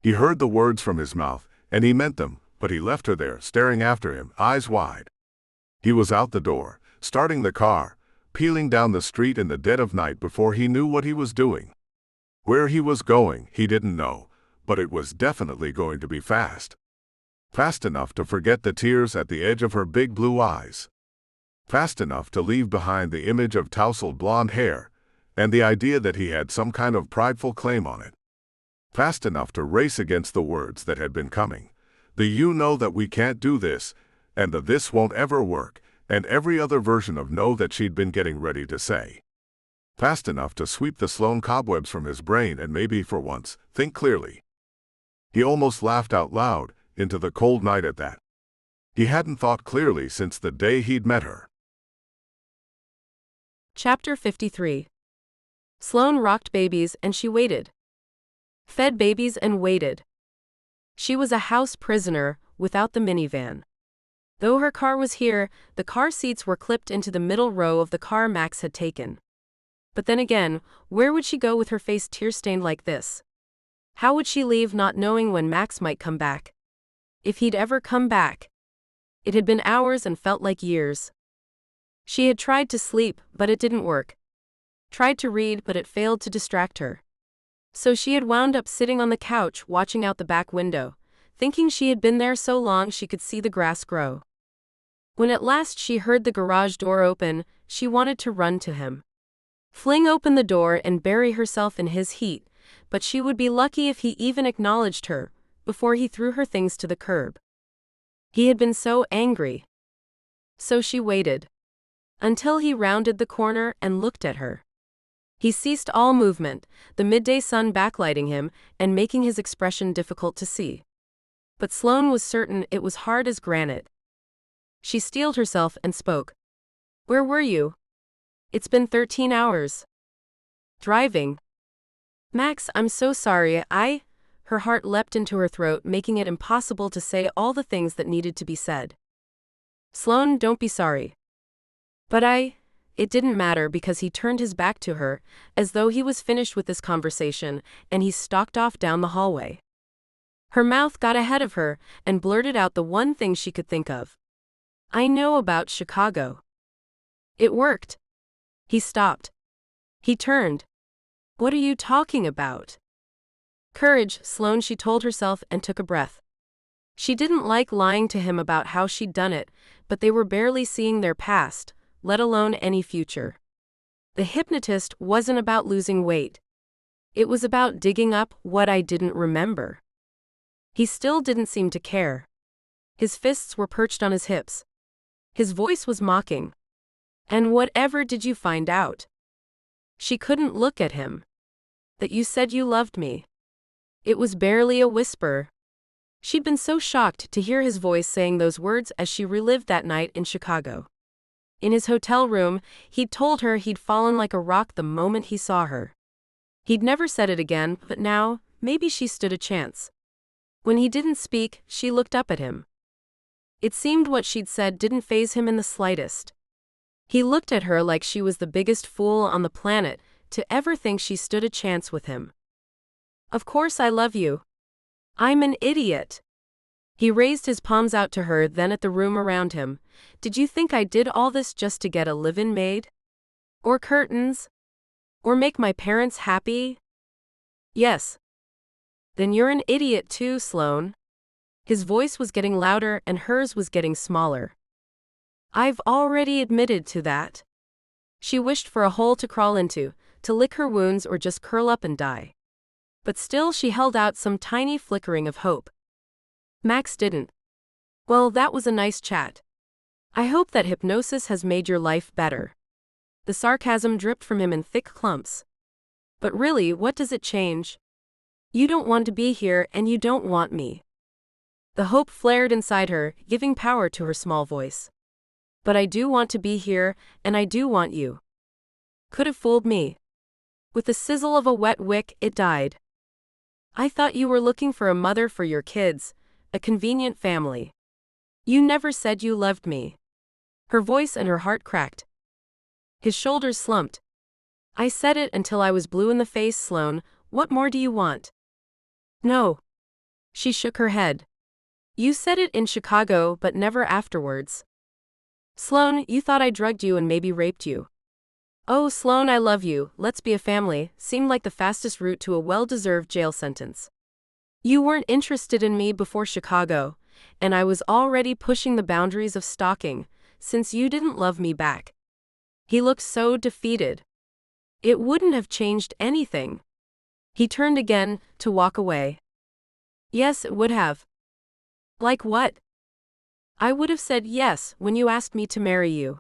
He heard the words from his mouth, and he meant them, but he left her there, staring after him, eyes wide. He was out the door, starting the car, peeling down the street in the dead of night before he knew what he was doing. Where he was going, he didn't know, but it was definitely going to be fast. Fast enough to forget the tears at the edge of her big blue eyes. Fast enough to leave behind the image of tousled blonde hair, and the idea that he had some kind of prideful claim on it. Fast enough to race against the words that had been coming. The "you know that we can't do this," and the "this won't ever work," and every other version of no that she'd been getting ready to say. Fast enough to sweep the Sloane cobwebs from his brain and maybe, for once, think clearly. He almost laughed out loud, into the cold night at that. He hadn't thought clearly since the day he'd met her. Chapter 53. Sloane rocked babies and she waited. Fed babies and waited. She was a house prisoner, without the minivan. Though her car was here, the car seats were clipped into the middle row of the car Max had taken. But then again, where would she go with her face tear-stained like this? How would she leave not knowing when Max might come back? If he'd ever come back. It had been hours and felt like years. She had tried to sleep, but it didn't work. Tried to read, but it failed to distract her. So she had wound up sitting on the couch watching out the back window, thinking she had been there so long she could see the grass grow. When at last she heard the garage door open, she wanted to run to him. Fling open the door and bury herself in his heat, but she would be lucky if he even acknowledged her, before he threw her things to the curb. He had been so angry. So she waited. Until he rounded the corner and looked at her. He ceased all movement, the midday sun backlighting him and making his expression difficult to see. But Sloane was certain it was hard as granite. She steeled herself and spoke. "Where were you? It's been 13 hours. Driving. Max, I'm so sorry, Her heart leapt into her throat, making it impossible to say all the things that needed to be said. Sloane, don't be sorry. But It didn't matter because he turned his back to her, as though he was finished with this conversation, and he stalked off down the hallway. Her mouth got ahead of her and blurted out the one thing she could think of. "I know about Chicago." It worked. He stopped. He turned. "What are you talking about?" Courage, Sloane, she told herself and took a breath. She didn't like lying to him about how she'd done it, but they were barely seeing their past, let alone any future. The hypnotist wasn't about losing weight. It was about digging up what I didn't remember. He still didn't seem to care. His fists were perched on his hips. His voice was mocking. "And whatever did you find out?" She couldn't look at him. "That you said you loved me." It was barely a whisper. She'd been so shocked to hear his voice saying those words as she relived that night in Chicago. In his hotel room, he'd told her he'd fallen like a rock the moment he saw her. He'd never said it again, but now, maybe she stood a chance. When he didn't speak, she looked up at him. It seemed what she'd said didn't faze him in the slightest. He looked at her like she was the biggest fool on the planet to ever think she stood a chance with him. "Of course I love you. I'm an idiot." He raised his palms out to her, then at the room around him. "Did you think I did all this just to get a live-in maid? Or curtains? Or make my parents happy?" "Yes." "Then you're an idiot too, Sloane." His voice was getting louder and hers was getting smaller. "I've already admitted to that." She wished for a hole to crawl into, to lick her wounds or just curl up and die. But still she held out some tiny flickering of hope. Max didn't. "Well, that was a nice chat. I hope that hypnosis has made your life better." The sarcasm dripped from him in thick clumps. "But really, what does it change? You don't want to be here and you don't want me." The hope flared inside her, giving power to her small voice. "But I do want to be here, and I do want you." Could have fooled me. With the sizzle of a wet wick, it died. "I thought you were looking for a mother for your kids, a convenient family. You never said you loved me." Her voice and her heart cracked. His shoulders slumped. "I said it until I was blue in the face, Sloane. What more do you want?" "No." She shook her head. "You said it in Chicago, but never afterwards. Sloane, you thought I drugged you and maybe raped you." "Oh, Sloane, I love you, let's be a family," seemed like the fastest route to a well-deserved jail sentence. "You weren't interested in me before Chicago, and I was already pushing the boundaries of stalking, since you didn't love me back." He looked so defeated. It wouldn't have changed anything. He turned again, to walk away. "Yes, it would have." "Like what?" I would have said yes when you asked me to marry you.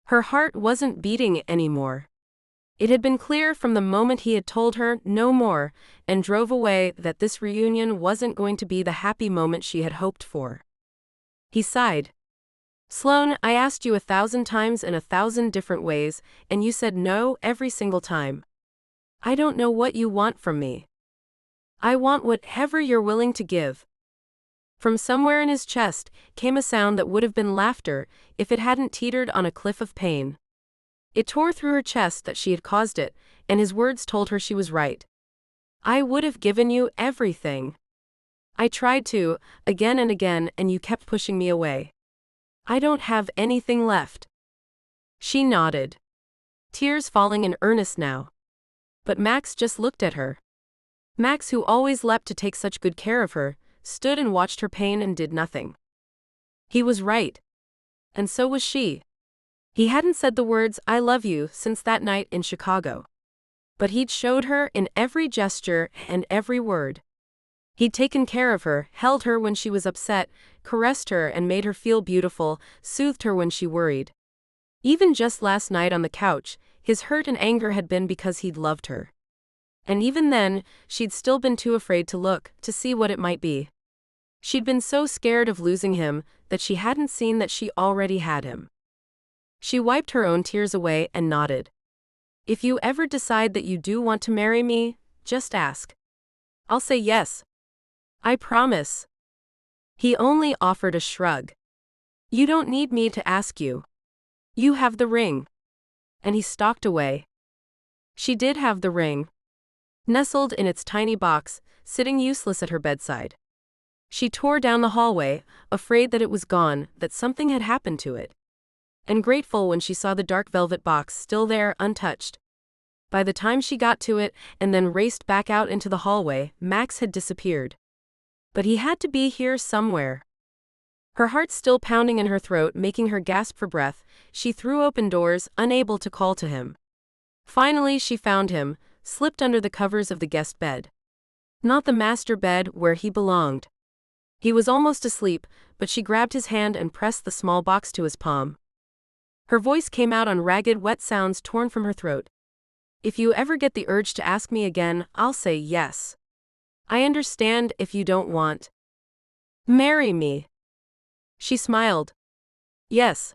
Her heart wasn't beating anymore. It had been clear from the moment he had told her no more and drove away that this reunion wasn't going to be the happy moment she had hoped for. He sighed. Sloane, I asked you 1,000 times in 1,000 different ways, and you said no every single time. I don't know what you want from me. I want whatever you're willing to give. From somewhere in his chest came a sound that would have been laughter if it hadn't teetered on a cliff of pain. It tore through her chest that she had caused it, and his words told her she was right. I would have given you everything. I tried to, again and again, and you kept pushing me away. I don't have anything left. She nodded. Tears falling in earnest now. But Max just looked at her. Max, who always leapt to take such good care of her, stood and watched her pain and did nothing. He was right. And so was she. He hadn't said the words, I love you, since that night in Chicago. But he'd showed her in every gesture and every word. He'd taken care of her, held her when she was upset, caressed her and made her feel beautiful, soothed her when she worried. Even just last night on the couch, his hurt and anger had been because he'd loved her. And even then, she'd still been too afraid to look, to see what it might be. She'd been so scared of losing him that she hadn't seen that she already had him. She wiped her own tears away and nodded. If you ever decide that you do want to marry me, just ask. I'll say yes. I promise. He only offered a shrug. You don't need me to ask you. You have the ring. And he stalked away. She did have the ring. Nestled in its tiny box, sitting useless at her bedside. She tore down the hallway, afraid that it was gone, that something had happened to it. And grateful when she saw the dark velvet box still there, untouched. By the time she got to it and then raced back out into the hallway, Max had disappeared. But he had to be here somewhere. Her heart still pounding in her throat, making her gasp for breath, she threw open doors, unable to call to him. Finally she found him, slipped under the covers of the guest bed. Not the master bed where he belonged. He was almost asleep, but she grabbed his hand and pressed the small box to his palm. Her voice came out on ragged, wet sounds torn from her throat. If you ever get the urge to ask me again, I'll say yes. I understand if you don't want. Marry me. She smiled. Yes.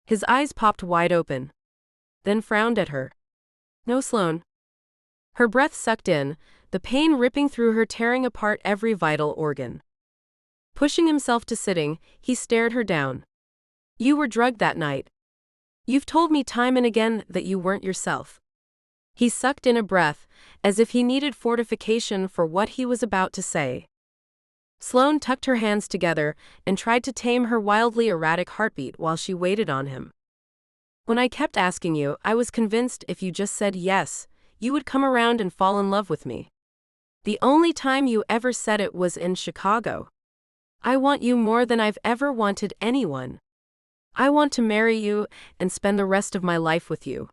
His eyes popped wide open. Then frowned at her. No, Sloane. Her breath sucked in, the pain ripping through her, tearing apart every vital organ. Pushing himself to sitting, he stared her down. You were drugged that night. You've told me time and again that you weren't yourself. He sucked in a breath, as if he needed fortification for what he was about to say. Sloane tucked her hands together and tried to tame her wildly erratic heartbeat while she waited on him. When I kept asking you, I was convinced if you just said yes, you would come around and fall in love with me. The only time you ever said it was in Chicago. I want you more than I've ever wanted anyone. I want to marry you and spend the rest of my life with you.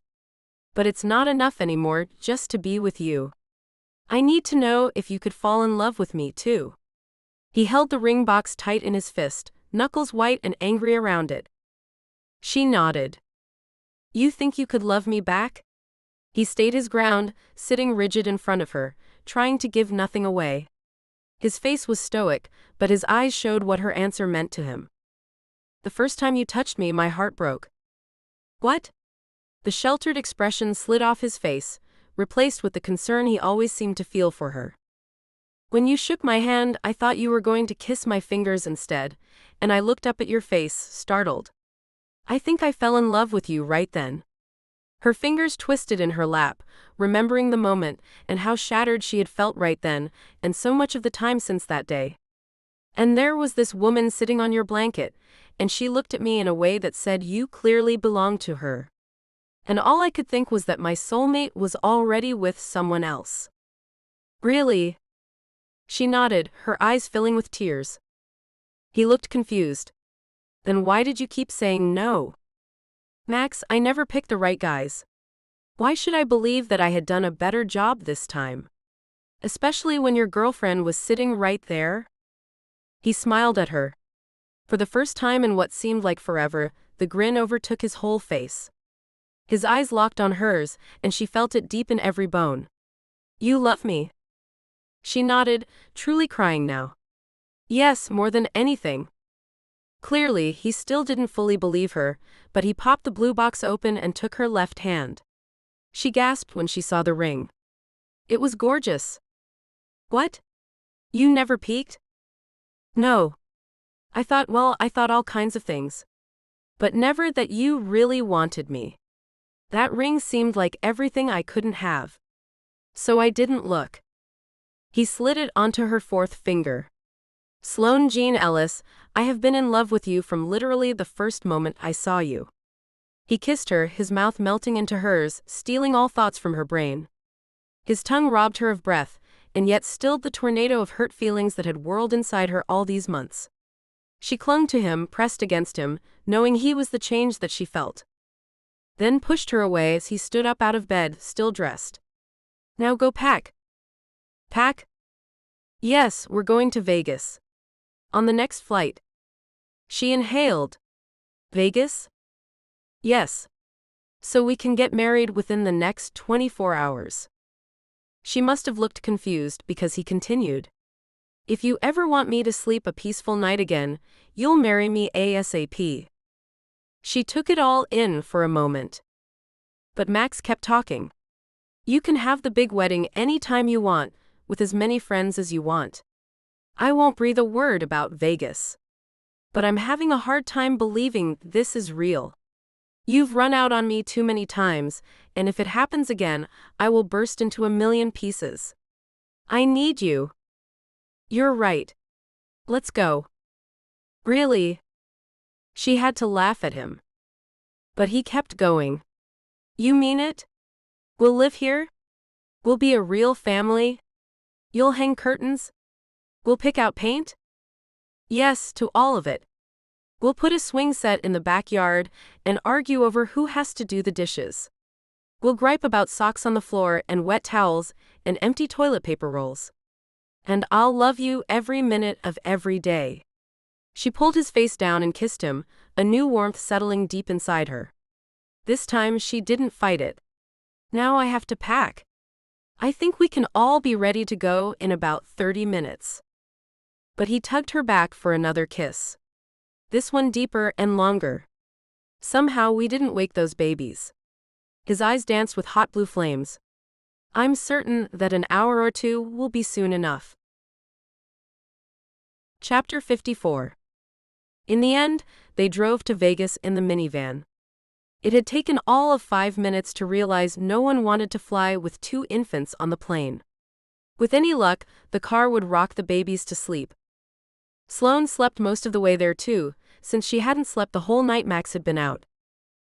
But it's not enough anymore just to be with you. I need to know if you could fall in love with me too. He held the ring box tight in his fist, knuckles white and angry around it. She nodded. You think you could love me back? He stayed his ground, sitting rigid in front of her, trying to give nothing away. His face was stoic, but his eyes showed what her answer meant to him. The first time you touched me, my heart broke. What? The sheltered expression slid off his face, replaced with the concern he always seemed to feel for her. When you shook my hand, I thought you were going to kiss my fingers instead, and I looked up at your face, startled. I think I fell in love with you right then. Her fingers twisted in her lap, remembering the moment and how shattered she had felt right then, and so much of the time since that day. And there was this woman sitting on your blanket, and she looked at me in a way that said you clearly belonged to her. And all I could think was that my soulmate was already with someone else. Really? She nodded, her eyes filling with tears. He looked confused. Then why did you keep saying no? Max, I never picked the right guys. Why should I believe that I had done a better job this time? Especially when your girlfriend was sitting right there? He smiled at her. For the first time in what seemed like forever, the grin overtook his whole face. His eyes locked on hers, and she felt it deep in every bone. "You love me?" She nodded, truly crying now. Yes, more than anything. Clearly, he still didn't fully believe her, but he popped the blue box open and took her left hand. She gasped when she saw the ring. It was gorgeous. "What? You never peeked?" "No. I thought all kinds of things. But never that you really wanted me. That ring seemed like everything I couldn't have. So I didn't look." He slid it onto her fourth finger. "Sloan Jean Ellis, I have been in love with you from literally the first moment I saw you." He kissed her, his mouth melting into hers, stealing all thoughts from her brain. His tongue robbed her of breath, and yet stilled the tornado of hurt feelings that had whirled inside her all these months. She clung to him, pressed against him, knowing he was the change that she felt. Then pushed her away as he stood up out of bed, still dressed. "Now go pack." "Pack?" "Yes, we're going to Vegas. On the next flight." She inhaled. "Vegas?" "Yes. So we can get married within the next 24 hours. She must have looked confused because he continued. "If you ever want me to sleep a peaceful night again, you'll marry me ASAP." She took it all in for a moment. But Max kept talking. "You can have the big wedding any time you want, with as many friends as you want. I won't breathe a word about Vegas. But I'm having a hard time believing this is real. You've run out on me too many times, and if it happens again, I will burst into a million pieces. I need you." "You're right. Let's go." "Really?" She had to laugh at him. But he kept going. "You mean it? We'll live here? We'll be a real family? You'll hang curtains? We'll pick out paint?" "Yes, to all of it. We'll put a swing set in the backyard and argue over who has to do the dishes. We'll gripe about socks on the floor and wet towels and empty toilet paper rolls. And I'll love you every minute of every day." She pulled his face down and kissed him, a new warmth settling deep inside her. This time she didn't fight it. "Now I have to pack. I think we can all be ready to go in about 30 minutes. But he tugged her back for another kiss. This one deeper and longer. "Somehow we didn't wake those babies." His eyes danced with hot blue flames. "I'm certain that an hour or two will be soon enough." Chapter 54. In the end, they drove to Vegas in the minivan. It had taken all of 5 minutes to realize no one wanted to fly with 2 infants on the plane. With any luck, the car would rock the babies to sleep. Sloane slept most of the way there too, since she hadn't slept the whole night Max had been out.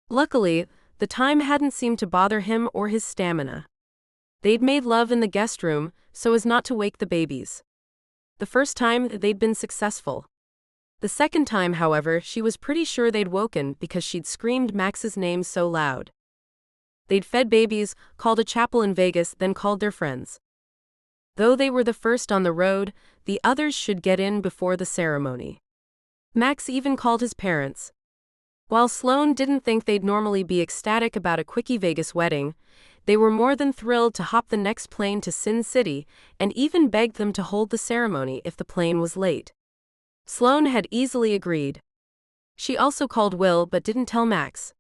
Luckily, the time hadn't seemed to bother him or his stamina. They'd made love in the guest room, so as not to wake the babies. The first time, they'd been successful. The second time, however, she was pretty sure they'd woken because she'd screamed Max's name so loud. They'd fed babies, called a chapel in Vegas, then called their friends. Though they were the first on the road, the others should get in before the ceremony. Max even called his parents. While Sloane didn't think they'd normally be ecstatic about a quickie Vegas wedding, they were more than thrilled to hop the next plane to Sin City and even begged them to hold the ceremony if the plane was late. Sloane had easily agreed. She also called Will but didn't tell Max.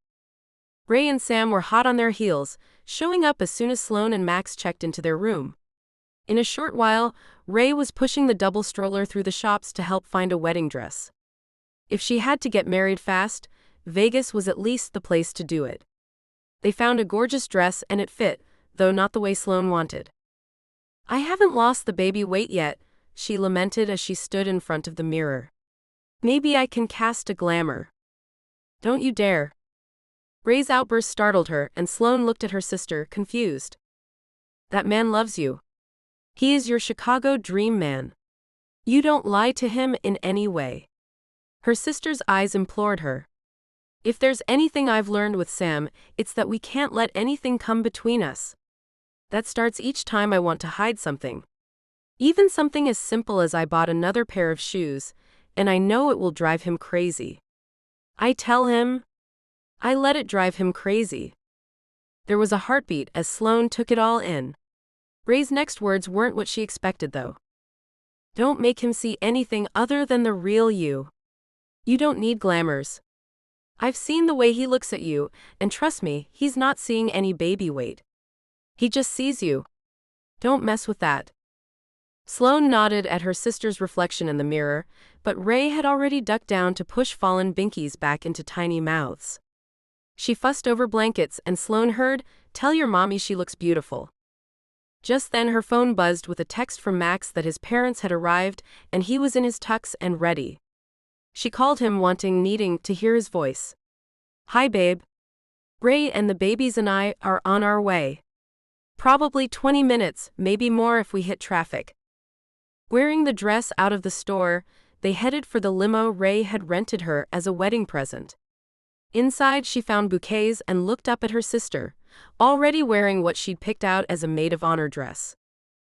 Ray and Sam were hot on their heels, showing up as soon as Sloane and Max checked into their room. In a short while, Ray was pushing the double stroller through the shops to help find a wedding dress. If she had to get married fast, Vegas was at least the place to do it. They found a gorgeous dress and it fit, though not the way Sloane wanted. "I haven't lost the baby weight yet," she lamented as she stood in front of the mirror. "Maybe I can cast a glamour." "Don't you dare." Ray's outburst startled her, and Sloane looked at her sister, confused. "That man loves you. He is your Chicago dream man. You don't lie to him in any way." Her sister's eyes implored her. "If there's anything I've learned with Sam, it's that we can't let anything come between us. That starts each time I want to hide something. Even something as simple as I bought another pair of shoes, and I know it will drive him crazy. I tell him. I let it drive him crazy. There was a heartbeat as Sloane took it all in. Ray's next words weren't what she expected, though. Don't make him see anything other than the real you. You don't need glamours. I've seen the way he looks at you, and trust me, he's not seeing any baby weight. He just sees you. Don't mess with that. Sloane nodded at her sister's reflection in the mirror, but Ray had already ducked down to push fallen binkies back into tiny mouths. She fussed over blankets, and Sloane heard, "Tell your mommy she looks beautiful." Just then her phone buzzed with a text from Max that his parents had arrived and he was in his tux and ready. She called him, needing to hear his voice. "Hi, babe. Ray and the babies and I are on our way. Probably 20 minutes, maybe more if we hit traffic." Wearing the dress out of the store, they headed for the limo Ray had rented her as a wedding present. Inside, she found bouquets and looked up at her sister, already wearing what she'd picked out as a maid of honor dress.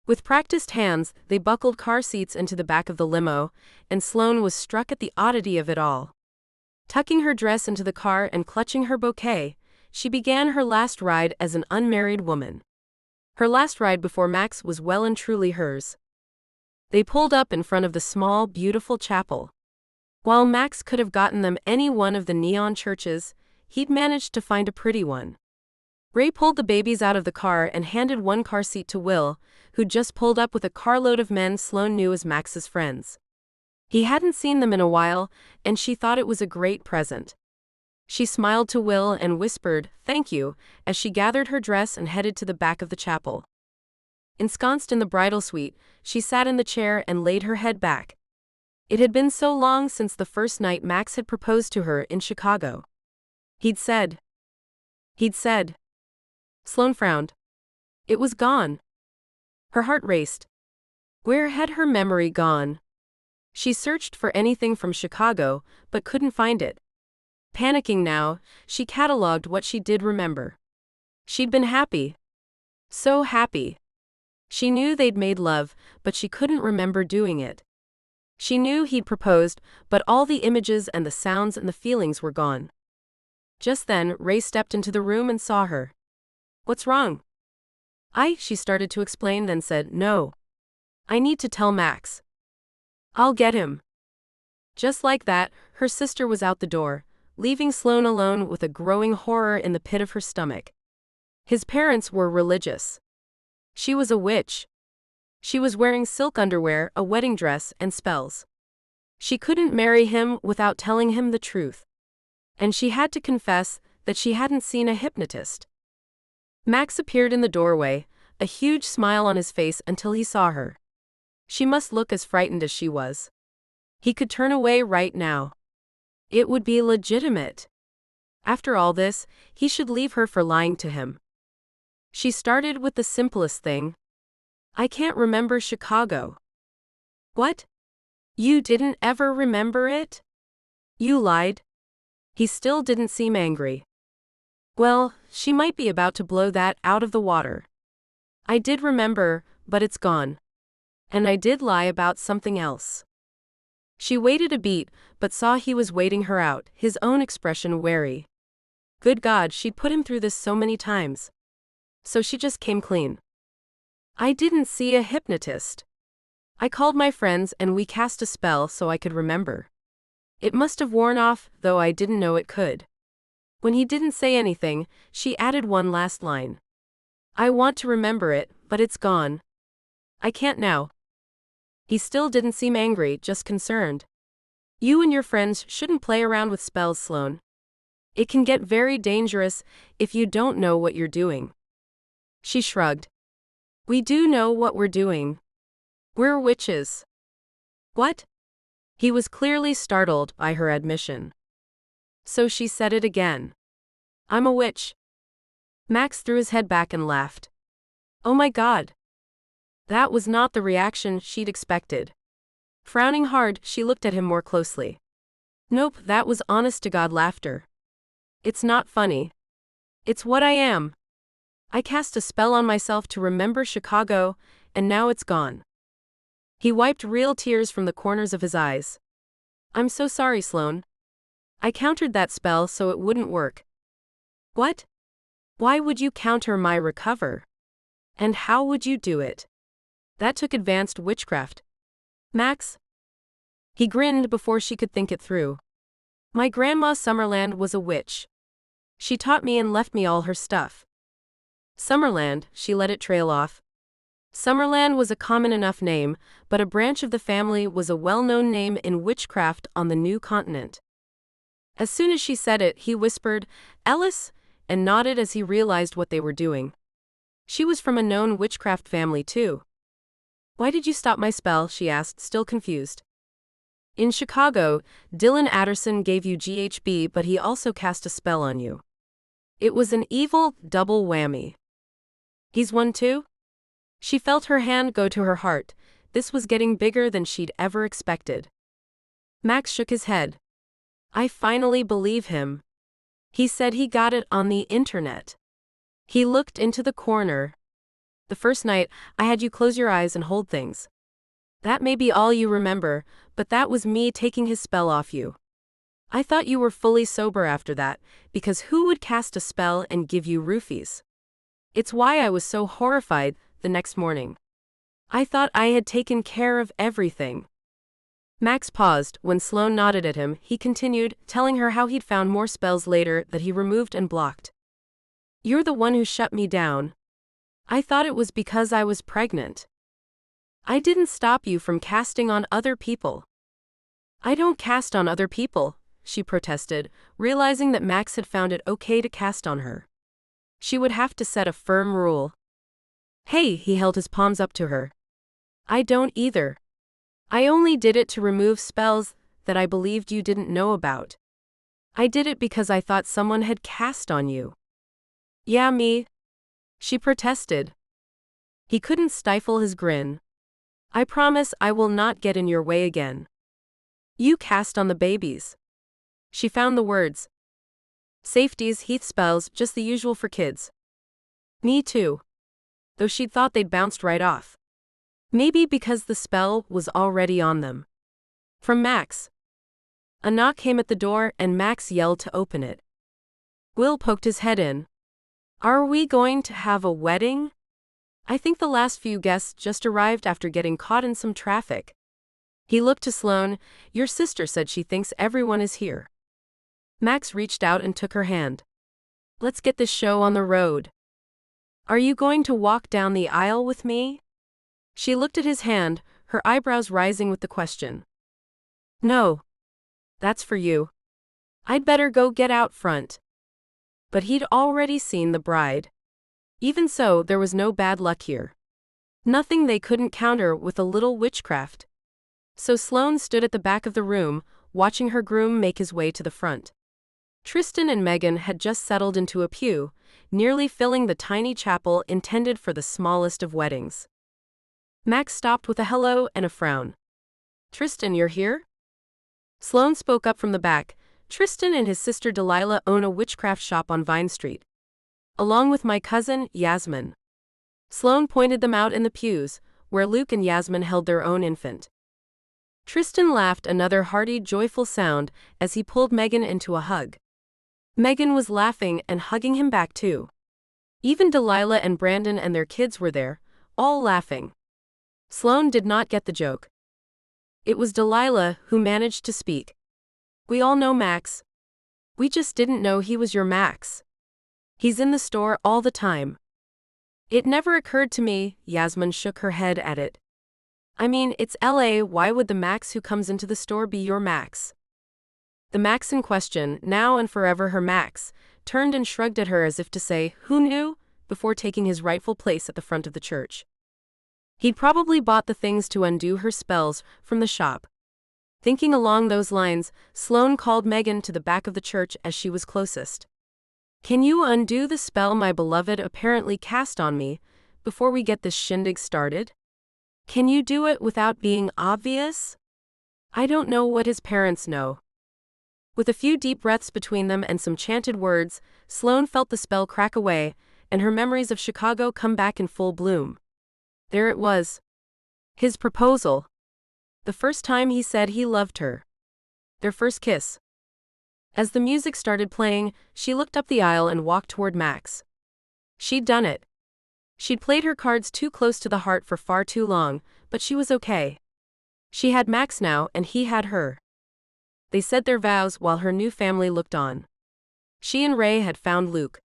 With practiced hands, they buckled car seats into the back of the limo, and Sloane was struck at the oddity of it all. Tucking her dress into the car and clutching her bouquet, she began her last ride as an unmarried woman. Her last ride before Max was well and truly hers. They pulled up in front of the small, beautiful chapel. While Max could have gotten them any one of the neon churches, he'd managed to find a pretty one. Ray pulled the babies out of the car and handed one car seat to Will, who'd just pulled up with a carload of men Sloane knew as Max's friends. He hadn't seen them in a while, and she thought it was a great present. She smiled to Will and whispered, "Thank you," as she gathered her dress and headed to the back of the chapel. Ensconced in the bridal suite, she sat in the chair and laid her head back. It had been so long since the first night Max had proposed to her in Chicago. He'd said. Sloane frowned. It was gone. Her heart raced. Where had her memory gone? She searched for anything from Chicago, but couldn't find it. Panicking now, she catalogued what she did remember. She'd been happy. So happy. She knew they'd made love, but she couldn't remember doing it. She knew he'd proposed, but all the images and the sounds and the feelings were gone. Just then, Ray stepped into the room and saw her. "What's wrong?" She started to explain, then said, "No. I need to tell Max. I'll get him." Just like that, her sister was out the door, leaving Sloane alone with a growing horror in the pit of her stomach. His parents were religious. She was a witch. She was wearing silk underwear, a wedding dress, and spells. She couldn't marry him without telling him the truth. And she had to confess that she hadn't seen a hypnotist. Max appeared in the doorway, a huge smile on his face until he saw her. She must look as frightened as she was. He could turn away right now. It would be legitimate. After all this, he should leave her for lying to him. She started with the simplest thing. "I can't remember Chicago." "What? You didn't ever remember it? You lied." He still didn't seem angry. Well, she might be about to blow that out of the water. "I did remember, but it's gone. And I did lie about something else." She waited a beat, but saw he was waiting her out, his own expression wary. Good God, she'd put him through this so many times. So she just came clean. "I didn't see a hypnotist. I called my friends and we cast a spell so I could remember. It must have worn off, though I didn't know it could." When he didn't say anything, she added one last line. "I want to remember it, but it's gone. I can't now." He still didn't seem angry, just concerned. "You and your friends shouldn't play around with spells, Sloane. It can get very dangerous if you don't know what you're doing." She shrugged. "We do know what we're doing. We're witches." "What?" He was clearly startled by her admission. So she said it again. "I'm a witch." Max threw his head back and laughed. Oh my God. That was not the reaction she'd expected. Frowning hard, she looked at him more closely. Nope, that was honest-to-God laughter. "It's not funny. It's what I am. I cast a spell on myself to remember Chicago, and now it's gone." He wiped real tears from the corners of his eyes. I'm so sorry, Sloane. I countered that spell so it wouldn't work. What? Why would you counter my recover? And how would you do it? That took advanced witchcraft. Max? He grinned before she could think it through. My grandma Summerland was a witch. She taught me and left me all her stuff. Summerland, she let it trail off. Summerland was a common enough name, but a branch of the family was a well-known name in witchcraft on the new continent. As soon as she said it, he whispered, Ellis, and nodded as he realized what they were doing. She was from a known witchcraft family too. Why did you stop my spell? She asked, still confused. In Chicago, Dylan Adderson gave you GHB, but he also cast a spell on you. It was an evil double whammy. He's one too? She felt her hand go to her heart. This was getting bigger than she'd ever expected. Max shook his head. I finally believe him. He said he got it on the internet. He looked into the corner. The first night, I had you close your eyes and hold things. That may be all you remember, but that was me taking his spell off you. I thought you were fully sober after that, because who would cast a spell and give you roofies? It's why I was so horrified the next morning. I thought I had taken care of everything. Max paused. When Sloane nodded at him, he continued, telling her how he'd found more spells later that he removed and blocked. You're the one who shut me down. I thought it was because I was pregnant. I didn't stop you from casting on other people. I don't cast on other people, she protested, realizing that Max had found it okay to cast on her. She would have to set a firm rule. Hey, he held his palms up to her. I don't either. I only did it to remove spells that I believed you didn't know about. I did it because I thought someone had cast on you. Yeah, me. She protested. He couldn't stifle his grin. I promise I will not get in your way again. You cast on the babies. She found the words. Safeties, Heath spells, just the usual for kids. Me too. Though she'd thought they'd bounced right off. Maybe because the spell was already on them. From Max. A knock came at the door and Max yelled to open it. Will poked his head in. Are we going to have a wedding? I think the last few guests just arrived after getting caught in some traffic. He looked to Sloane. Your sister said she thinks everyone is here. Max reached out and took her hand. Let's get this show on the road. Are you going to walk down the aisle with me? She looked at his hand, her eyebrows rising with the question. No. That's for you. I'd better go get out front. But he'd already seen the bride. Even so, there was no bad luck here. Nothing they couldn't counter with a little witchcraft. So Sloane stood at the back of the room, watching her groom make his way to the front. Tristan and Megan had just settled into a pew, nearly filling the tiny chapel intended for the smallest of weddings. Max stopped with a hello and a frown. Tristan, you're here? Sloane spoke up from the back. Tristan and his sister Delilah own a witchcraft shop on Vine Street. Along with my cousin, Yasmin. Sloane pointed them out in the pews, where Luke and Yasmin held their own infant. Tristan laughed, another hearty, joyful sound, as he pulled Megan into a hug. Megan was laughing and hugging him back too. Even Delilah and Brandon and their kids were there, all laughing. Sloane did not get the joke. It was Delilah who managed to speak. We all know Max. We just didn't know he was your Max. He's in the store all the time. It never occurred to me, Yasmin shook her head at it. I mean, it's LA, why would the Max who comes into the store be your Max? The Max in question, now and forever her Max, turned and shrugged at her as if to say, who knew, before taking his rightful place at the front of the church. He'd probably bought the things to undo her spells from the shop. Thinking along those lines, Sloane called Megan to the back of the church as she was closest. Can you undo the spell my beloved apparently cast on me, before we get this shindig started? Can you do it without being obvious? I don't know what his parents know. With a few deep breaths between them and some chanted words, Sloane felt the spell crack away, and her memories of Chicago come back in full bloom. There it was. His proposal. The first time he said he loved her. Their first kiss. As the music started playing, she looked up the aisle and walked toward Max. She'd done it. She'd played her cards too close to the heart for far too long, but she was okay. She had Max now, and he had her. They said their vows while her new family looked on. She and Ray had found Luke.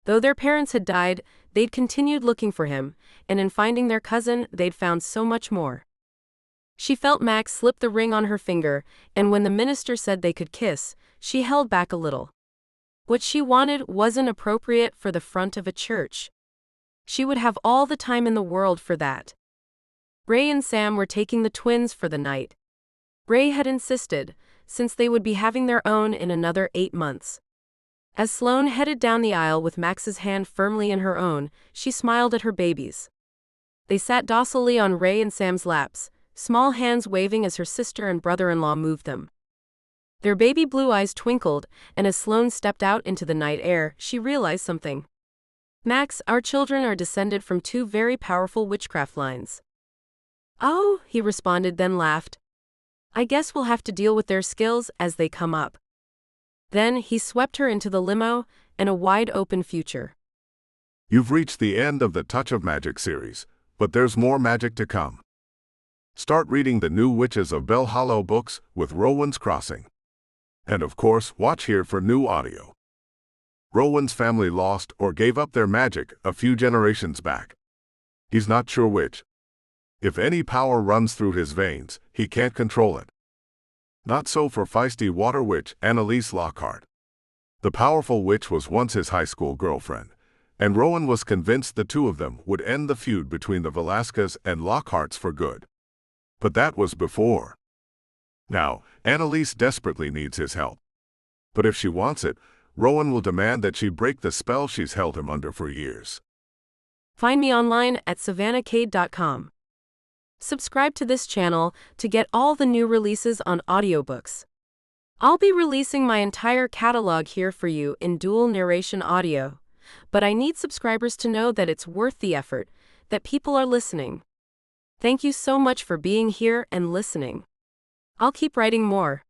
Though their parents had died, they'd continued looking for him, and in finding their cousin, they'd found so much more. She felt Max slip the ring on her finger, and when the minister said they could kiss, she held back a little. What she wanted wasn't appropriate for the front of a church. She would have all the time in the world for that. Ray and Sam were taking the twins for the night. Ray had insisted, since they would be having their own in another 8 months. As Sloane headed down the aisle with Max's hand firmly in her own, she smiled at her babies. They sat docilely on Ray and Sam's laps, small hands waving as her sister and brother-in-law moved them. Their baby blue eyes twinkled, and as Sloane stepped out into the night air, she realized something. Max, our children are descended from 2 very powerful witchcraft lines. Oh, he responded, then laughed. I guess we'll have to deal with their skills as they come up. Then he swept her into the limo and a wide-open future. You've reached the end of the Touch of Magic series, but there's more magic to come. Start reading the new Witches of Bell Hollow books with Rowan's Crossing. And of course, watch here for new audio. Rowan's family lost or gave up their magic a few generations back. He's not sure which. If any power runs through his veins, he can't control it. Not so for feisty water witch Annalise Lockhart. The powerful witch was once his high school girlfriend, and Rowan was convinced the two of them would end the feud between the Velasquez and Lockharts for good. But that was before. Now, Annalise desperately needs his help. But if she wants it, Rowan will demand that she break the spell she's held him under for years. Find me online at SHADOWKISS.com. Subscribe to this channel to get all the new releases on audiobooks. I'll be releasing my entire catalog here for you in dual narration audio, but I need subscribers to know that it's worth the effort, that people are listening. Thank you so much for being here and listening. I'll keep writing more.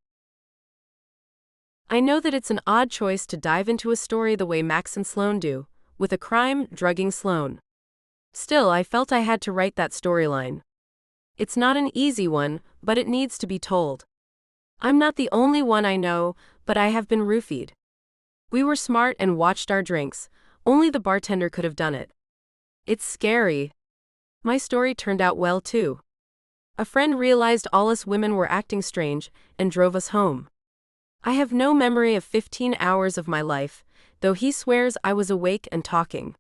I know that it's an odd choice to dive into a story the way Max and Sloane do, with a crime drugging Sloane. Still, I felt I had to write that storyline. It's not an easy one, but it needs to be told. I'm not the only one I know, but I have been roofied. We were smart and watched our drinks. Only the bartender could have done it. It's scary. My story turned out well too. A friend realized all us women were acting strange and drove us home. I have no memory of 15 hours of my life, though he swears I was awake and talking.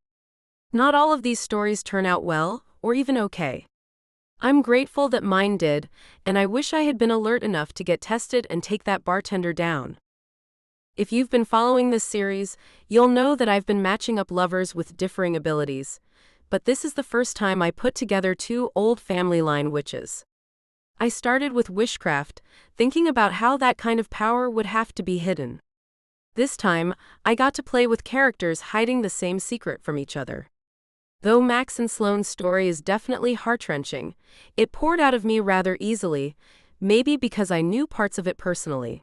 Not all of these stories turn out well, or even okay. I'm grateful that mine did, and I wish I had been alert enough to get tested and take that bartender down. If you've been following this series, you'll know that I've been matching up lovers with differing abilities, but this is the first time I put together 2 old family line witches. I started with witchcraft, thinking about how that kind of power would have to be hidden. This time, I got to play with characters hiding the same secret from each other. Though Max and Sloane's story is definitely heart-wrenching, it poured out of me rather easily, maybe because I knew parts of it personally.